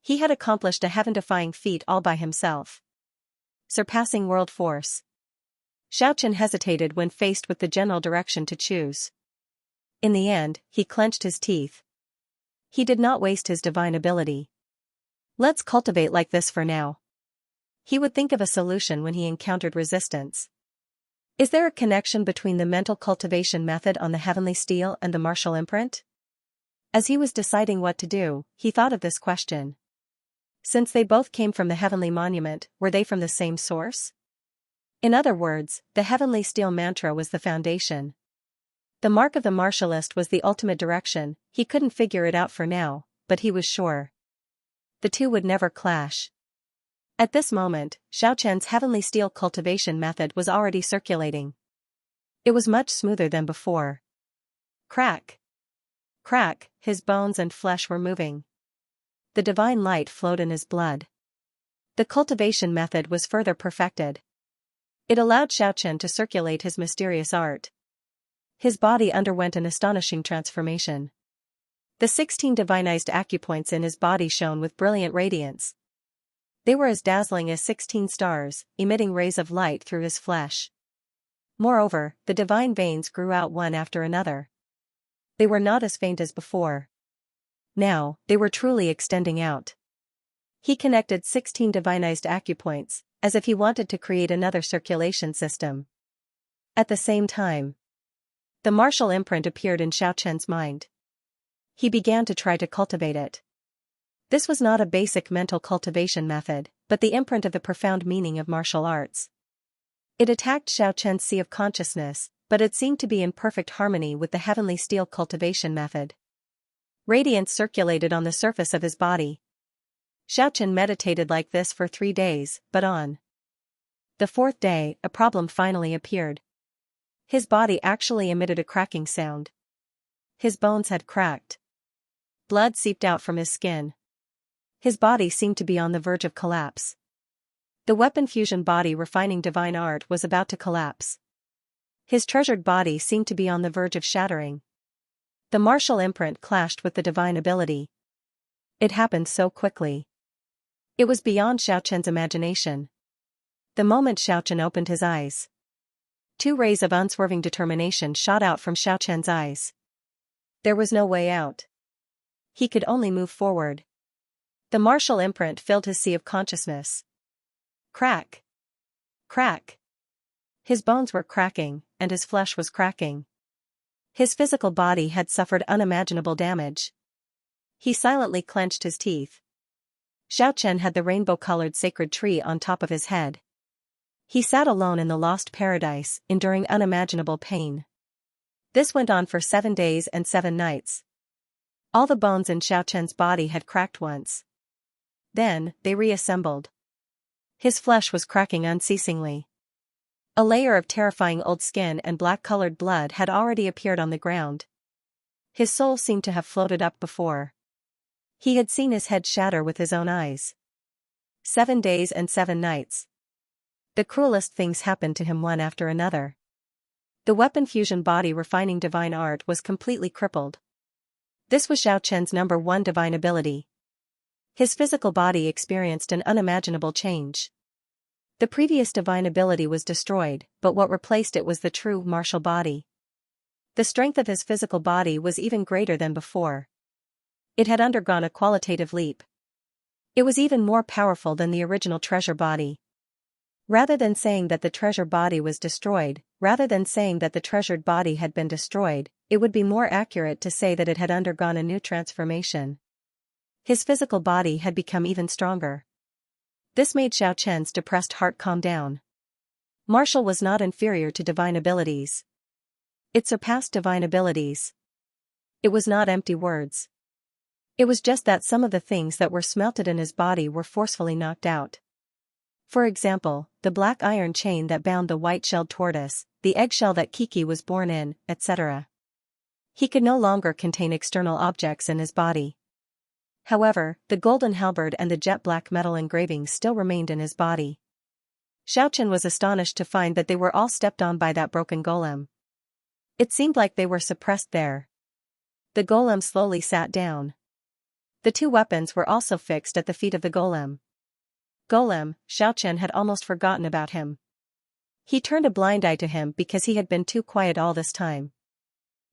He had accomplished a heaven-defying feat all by himself. Surpassing world force. Xiaochen hesitated when faced with the general direction to choose. In the end, he clenched his teeth. He did not waste his divine ability. Let's cultivate like this for now. He would think of a solution when he encountered resistance. Is there a connection between the mental cultivation method on the heavenly steel and the martial imprint? As he was deciding what to do, he thought of this question. Since they both came from the heavenly monument, were they from the same source? In other words, the heavenly steel mantra was the foundation. The mark of the martialist was the ultimate direction. He couldn't figure it out for now, but he was sure. The two would never clash. At this moment, Xiaochen's heavenly steel cultivation method was already circulating. It was much smoother than before. Crack! Crack, his bones and flesh were moving. The divine light flowed in his blood. The cultivation method was further perfected. It allowed Xiaochen to circulate his mysterious art. His body underwent an astonishing transformation. The 16 divinized acupoints in his body shone with brilliant radiance. They were as dazzling as 16 stars, emitting rays of light through his flesh. Moreover, the divine veins grew out one after another. They were not as faint as before. Now, they were truly extending out. He connected 16 divinized acupoints, as if he wanted to create another circulation system. At the same time, the martial imprint appeared in Xiaochen's mind. He began to try to cultivate it. This was not a basic mental cultivation method, but the imprint of the profound meaning of martial arts. It attacked Xiaochen's sea of consciousness, but it seemed to be in perfect harmony with the heavenly steel cultivation method. Radiance circulated on the surface of his body. Xiaochen meditated like this for 3 days, but on the 4th day, a problem finally appeared. His body actually emitted a cracking sound. His bones had cracked. Blood seeped out from his skin. His body seemed to be on the verge of collapse. The weapon fusion body refining divine art was about to collapse. His treasured body seemed to be on the verge of shattering. The martial imprint clashed with the divine ability. It happened so quickly. It was beyond Xiaochen's imagination. The moment Xiaochen opened his eyes, 2 rays of unswerving determination shot out from Xiaochen's eyes. There was no way out. He could only move forward. The martial imprint filled his sea of consciousness. Crack! Crack! His bones were cracking, and his flesh was cracking. His physical body had suffered unimaginable damage. He silently clenched his teeth. Xiaochen had the rainbow-colored sacred tree on top of his head. He sat alone in the lost paradise, enduring unimaginable pain. This went on for 7 days and 7 nights. All the bones in Xiaochen's body had cracked once. Then, they reassembled. His flesh was cracking unceasingly. A layer of terrifying old skin and black-colored blood had already appeared on the ground. His soul seemed to have floated up before. He had seen his head shatter with his own eyes. 7 days and 7 nights. The cruelest things happened to him one after another. The weapon fusion body refining divine art was completely crippled. This was Xiaochen's #1 divine ability. His physical body experienced an unimaginable change. The previous divine ability was destroyed, but what replaced it was the true martial body. The strength of his physical body was even greater than before. It had undergone a qualitative leap. It was even more powerful than the original treasure body. Rather than saying that the treasure body was destroyed, rather than saying that the treasured body had been destroyed, it would be more accurate to say that it had undergone a new transformation. His physical body had become even stronger. This made Xiaoqian's depressed heart calm down. Martial was not inferior to divine abilities. It surpassed divine abilities. It was not empty words. It was just that some of the things that were smelted in his body were forcefully knocked out. For example, the black iron chain that bound the white-shelled tortoise, the eggshell that Kiki was born in, etc. He could no longer contain external objects in his body. However, the golden halberd and the jet-black metal engravings still remained in his body. Xiaoqian was astonished to find that they were all stepped on by that broken golem. It seemed like they were suppressed there. The golem slowly sat down. The two weapons were also fixed at the feet of the golem. Golem, Xiaoqian had almost forgotten about him. He turned a blind eye to him because he had been too quiet all this time.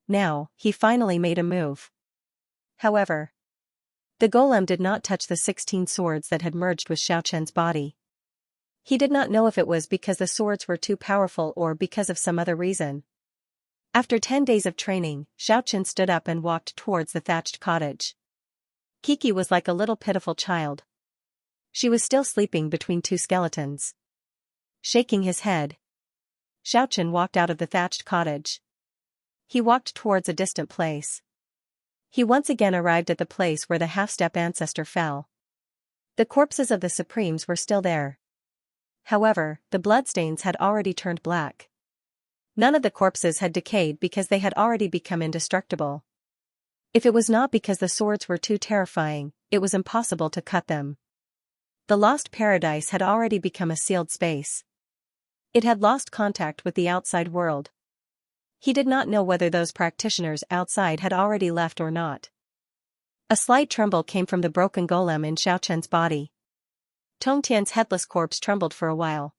Now, he finally made a move. However, the golem did not touch the 16 swords that had merged with Xiaoqian's body. He did not know if it was because the swords were too powerful or because of some other reason. After 10 days of training, Xiaoqian stood up and walked towards the thatched cottage. Kiki was like a little pitiful child. She was still sleeping between two skeletons. Shaking his head, Xiaoqian walked out of the thatched cottage. He walked towards a distant place. He once again arrived at the place where the half-step ancestor fell. The corpses of the Supremes were still there. However, the bloodstains had already turned black. None of the corpses had decayed because they had already become indestructible. If it was not because the swords were too terrifying, it was impossible to cut them. The lost paradise had already become a sealed space. It had lost contact with the outside world. He did not know whether those practitioners outside had already left or not. A slight tremble came from the broken golem in Xiaoqian's body. Tongtian's headless corpse trembled for a while.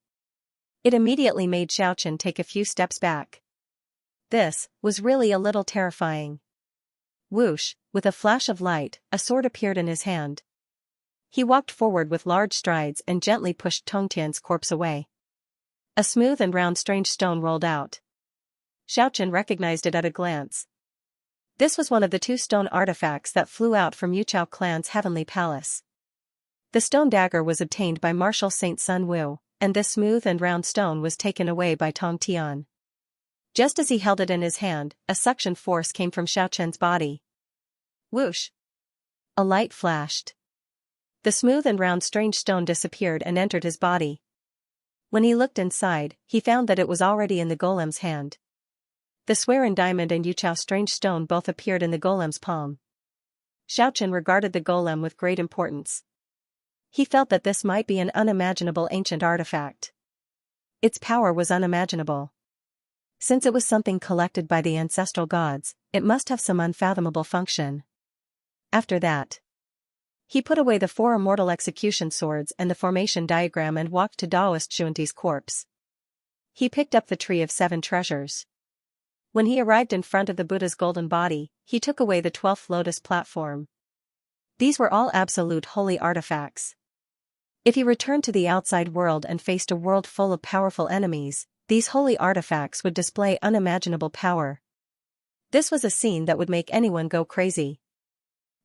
It immediately made Xiaoqian take a few steps back. This was really a little terrifying. Whoosh, with a flash of light, a sword appeared in his hand. He walked forward with large strides and gently pushed Tongtian's corpse away. A smooth and round strange stone rolled out. Xiaoqian recognized it at a glance. This was one of the 2 stone artifacts that flew out from Yuchao clan's heavenly palace. The stone dagger was obtained by martial Saint Sun Wu, and this smooth and round stone was taken away by Tong Tian. Just as he held it in his hand, a suction force came from Xiaoqian's body. Whoosh! A light flashed. The smooth and round strange stone disappeared and entered his body. When he looked inside, he found that it was already in the golem's hand. The Swearin diamond and Yuchao strange stone both appeared in the golem's palm. Xiaoqian regarded the golem with great importance. He felt that this might be an unimaginable ancient artifact. Its power was unimaginable. Since it was something collected by the ancestral gods, it must have some unfathomable function. After that, he put away the 4 immortal execution swords and the formation diagram and walked to Daoist Xuanti's corpse. He picked up the tree of 7 treasures. When he arrived in front of the Buddha's golden body, he took away the 12th lotus platform. These were all absolute holy artifacts. If he returned to the outside world and faced a world full of powerful enemies, these holy artifacts would display unimaginable power. This was a scene that would make anyone go crazy.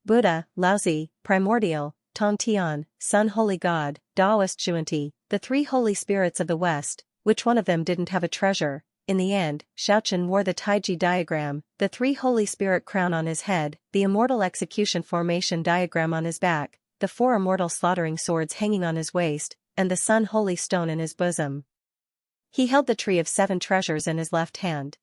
Buddha, Laozi, Primordial, Tong Tian, Sun Holy God, Daoist Xuanti, the 3 holy spirits of the West, which one of them didn't have a treasure? In the end, Xiaoqian wore the Taiji diagram, the 3 holy spirit crown on his head, the immortal execution formation diagram on his back, the 4 immortal slaughtering swords hanging on his waist, and the Sun Holy Stone in his bosom. He held the tree of 7 treasures in his left hand.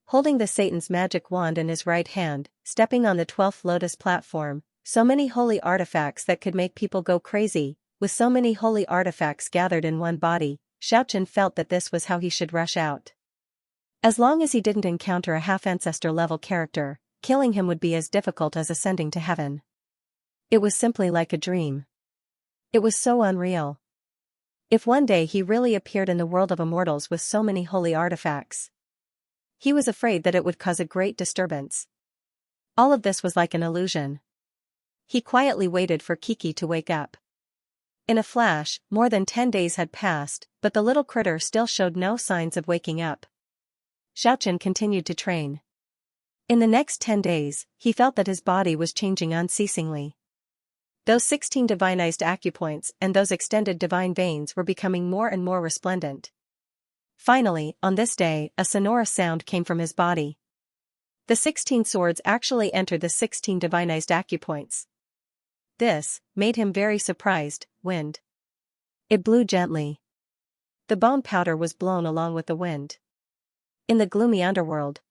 Holding the Satan's magic wand in his right hand, stepping on the 12th lotus platform, so many holy artifacts that could make people go crazy, with so many holy artifacts gathered in one body, Xiaoqian felt that this was how he should rush out. As long as he didn't encounter a half-ancestor level character, killing him would be as difficult as ascending to heaven. It was simply like a dream. It was so unreal. If one day he really appeared in the world of immortals with so many holy artifacts, he was afraid that it would cause a great disturbance. All of this was like an illusion. He quietly waited for Kiki to wake up. In a flash, more than 10 days had passed, but the little critter still showed no signs of waking up. Xiaochen continued to train. In the next 10 days, he felt that his body was changing unceasingly. Those 16 divinized acupoints and those extended divine veins were becoming more and more resplendent. Finally, on this day, a sonorous sound came from his body. The 16 swords actually entered the 16 divinized acupoints. This made him very surprised. Wind. It blew gently. The bone powder was blown along with the wind. In the gloomy underworld,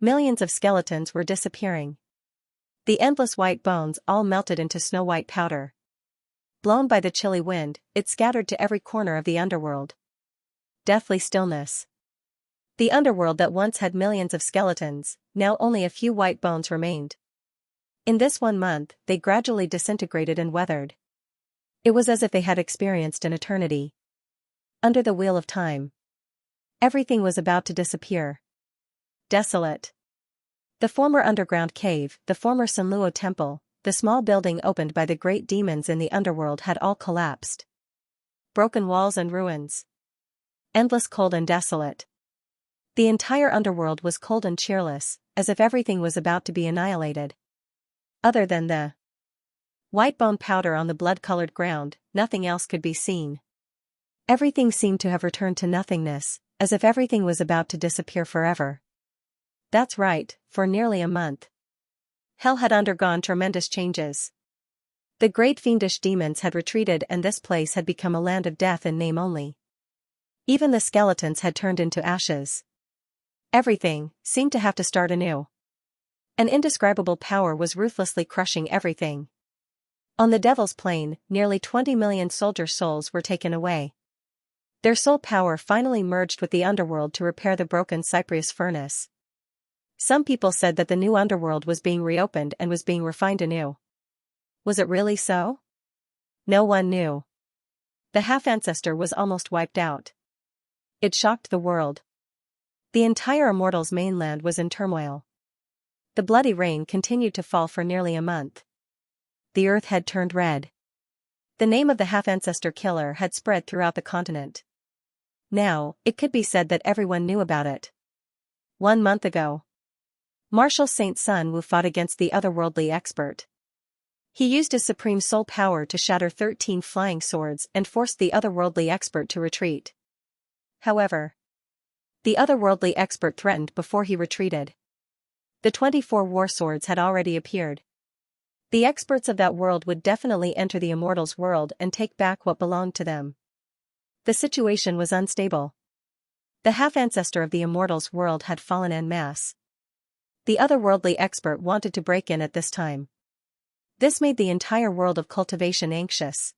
millions of skeletons were disappearing. The endless white bones all melted into snow-white powder. Blown by the chilly wind, it scattered to every corner of the underworld. Deathly stillness. The underworld that once had millions of skeletons, now only a few white bones remained. In this 1 month, they gradually disintegrated and weathered. It was as if they had experienced an eternity. Under the wheel of time, everything was about to disappear. Desolate. The former underground cave, the former Sanluo temple, the small building opened by the great demons in the underworld had all collapsed. Broken walls and ruins. Endless cold and desolate. The entire underworld was cold and cheerless, as if everything was about to be annihilated. Other than the white bone powder on the blood-colored ground, nothing else could be seen. Everything seemed to have returned to nothingness, as if everything was about to disappear forever. That's right, for nearly a month. Hell had undergone tremendous changes. The great fiendish demons had retreated and this place had become a land of death in name only. Even the skeletons had turned into ashes. Everything seemed to have to start anew. An indescribable power was ruthlessly crushing everything. On the Devil's Plain, nearly 20 million soldier souls were taken away. Their soul power finally merged with the underworld to repair the broken Cypress furnace. Some people said that the new underworld was being reopened and was being refined anew. Was it really so? No one knew. The half-ancestor was almost wiped out. It shocked the world. The entire Immortals mainland was in turmoil. The bloody rain continued to fall for nearly a month. The earth had turned red. The name of the half-ancestor killer had spread throughout the continent. Now, it could be said that everyone knew about it. 1 month ago, Marshal Saint Sun Wu fought against the otherworldly expert. He used his supreme soul power to shatter 13 flying swords and forced the otherworldly expert to retreat. However, the otherworldly expert threatened before he retreated. The 24 war swords had already appeared. The experts of that world would definitely enter the Immortals world and take back what belonged to them. The situation was unstable. The half-ancestor of the Immortals world had fallen en masse. The otherworldly expert wanted to break in at this time. This made the entire world of Cultivation anxious.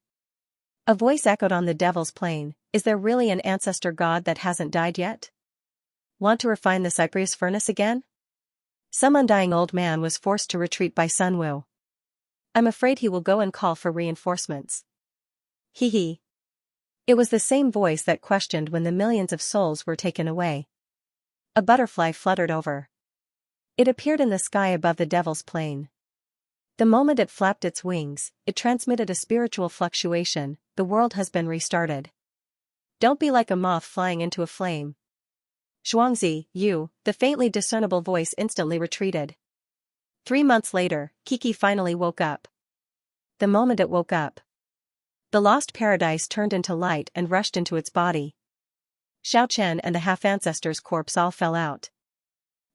A voice echoed on the Devil's Plain, "Is there really an ancestor god that hasn't died yet? Want to refine the Cypress furnace again?" Some undying old man was forced to retreat by Sun Wu. "I'm afraid he will go and call for reinforcements." Hee hee. It was the same voice that questioned when the millions of souls were taken away. A butterfly fluttered over. It appeared in the sky above the Devil's Plain. The moment it flapped its wings, it transmitted a spiritual fluctuation. The world has been restarted. Don't be like a moth flying into a flame. Xianxia, you, the faintly discernible voice instantly retreated. 3 months later, Kiki finally woke up. The moment it woke up, the lost paradise turned into light and rushed into its body. Xiaochen and the half-ancestor's corpse all fell out.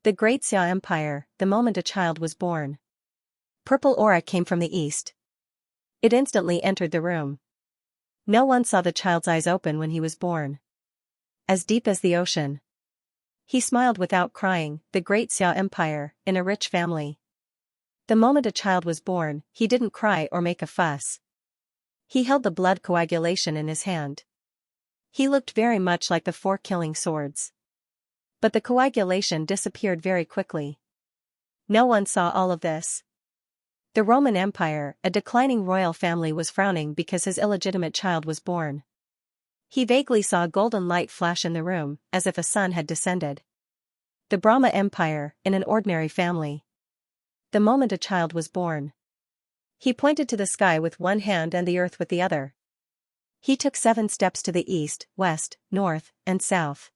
The great Xia Empire, the moment a child was born. Purple aura came from the east. It instantly entered the room. No one saw the child's eyes open when he was born. As deep as the ocean. He smiled without crying, the great Xia Empire, in a rich family. The moment a child was born, he didn't cry or make a fuss. He held the blood coagulation in his hand. He looked very much like the 4 killing swords. But the coagulation disappeared very quickly. No one saw all of this. The Roman Empire, a declining royal family, was frowning because his illegitimate child was born. He vaguely saw a golden light flash in the room, as if a sun had descended. The Brahma Empire, in an ordinary family. The moment a child was born. He pointed to the sky with one hand and the earth with the other. He took 7 steps to the east, west, north, and south.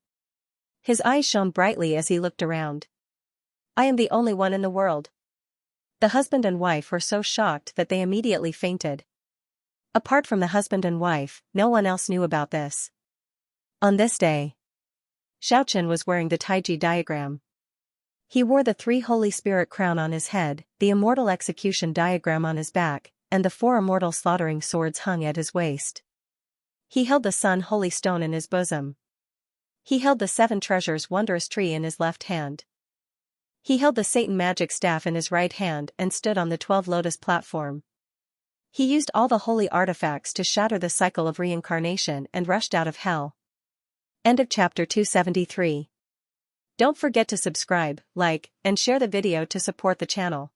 His eyes shone brightly as he looked around. I am the only one in the world. The husband and wife were so shocked that they immediately fainted. Apart from the husband and wife, no one else knew about this. On this day, Xiaochen was wearing the Taiji diagram. He wore the 3 Holy Spirit crown on his head, the immortal execution diagram on his back, and the 4 immortal slaughtering swords hung at his waist. He held the Sun Holy Stone in his bosom. He held the 7 Treasures Wondrous Tree in his left hand. He held the Satan Magic Staff in his right hand and stood on the 12 Lotus platform. He used all the holy artifacts to shatter the cycle of reincarnation and rushed out of hell. End of chapter 273. Don't forget to subscribe, like, and share the video to support the channel.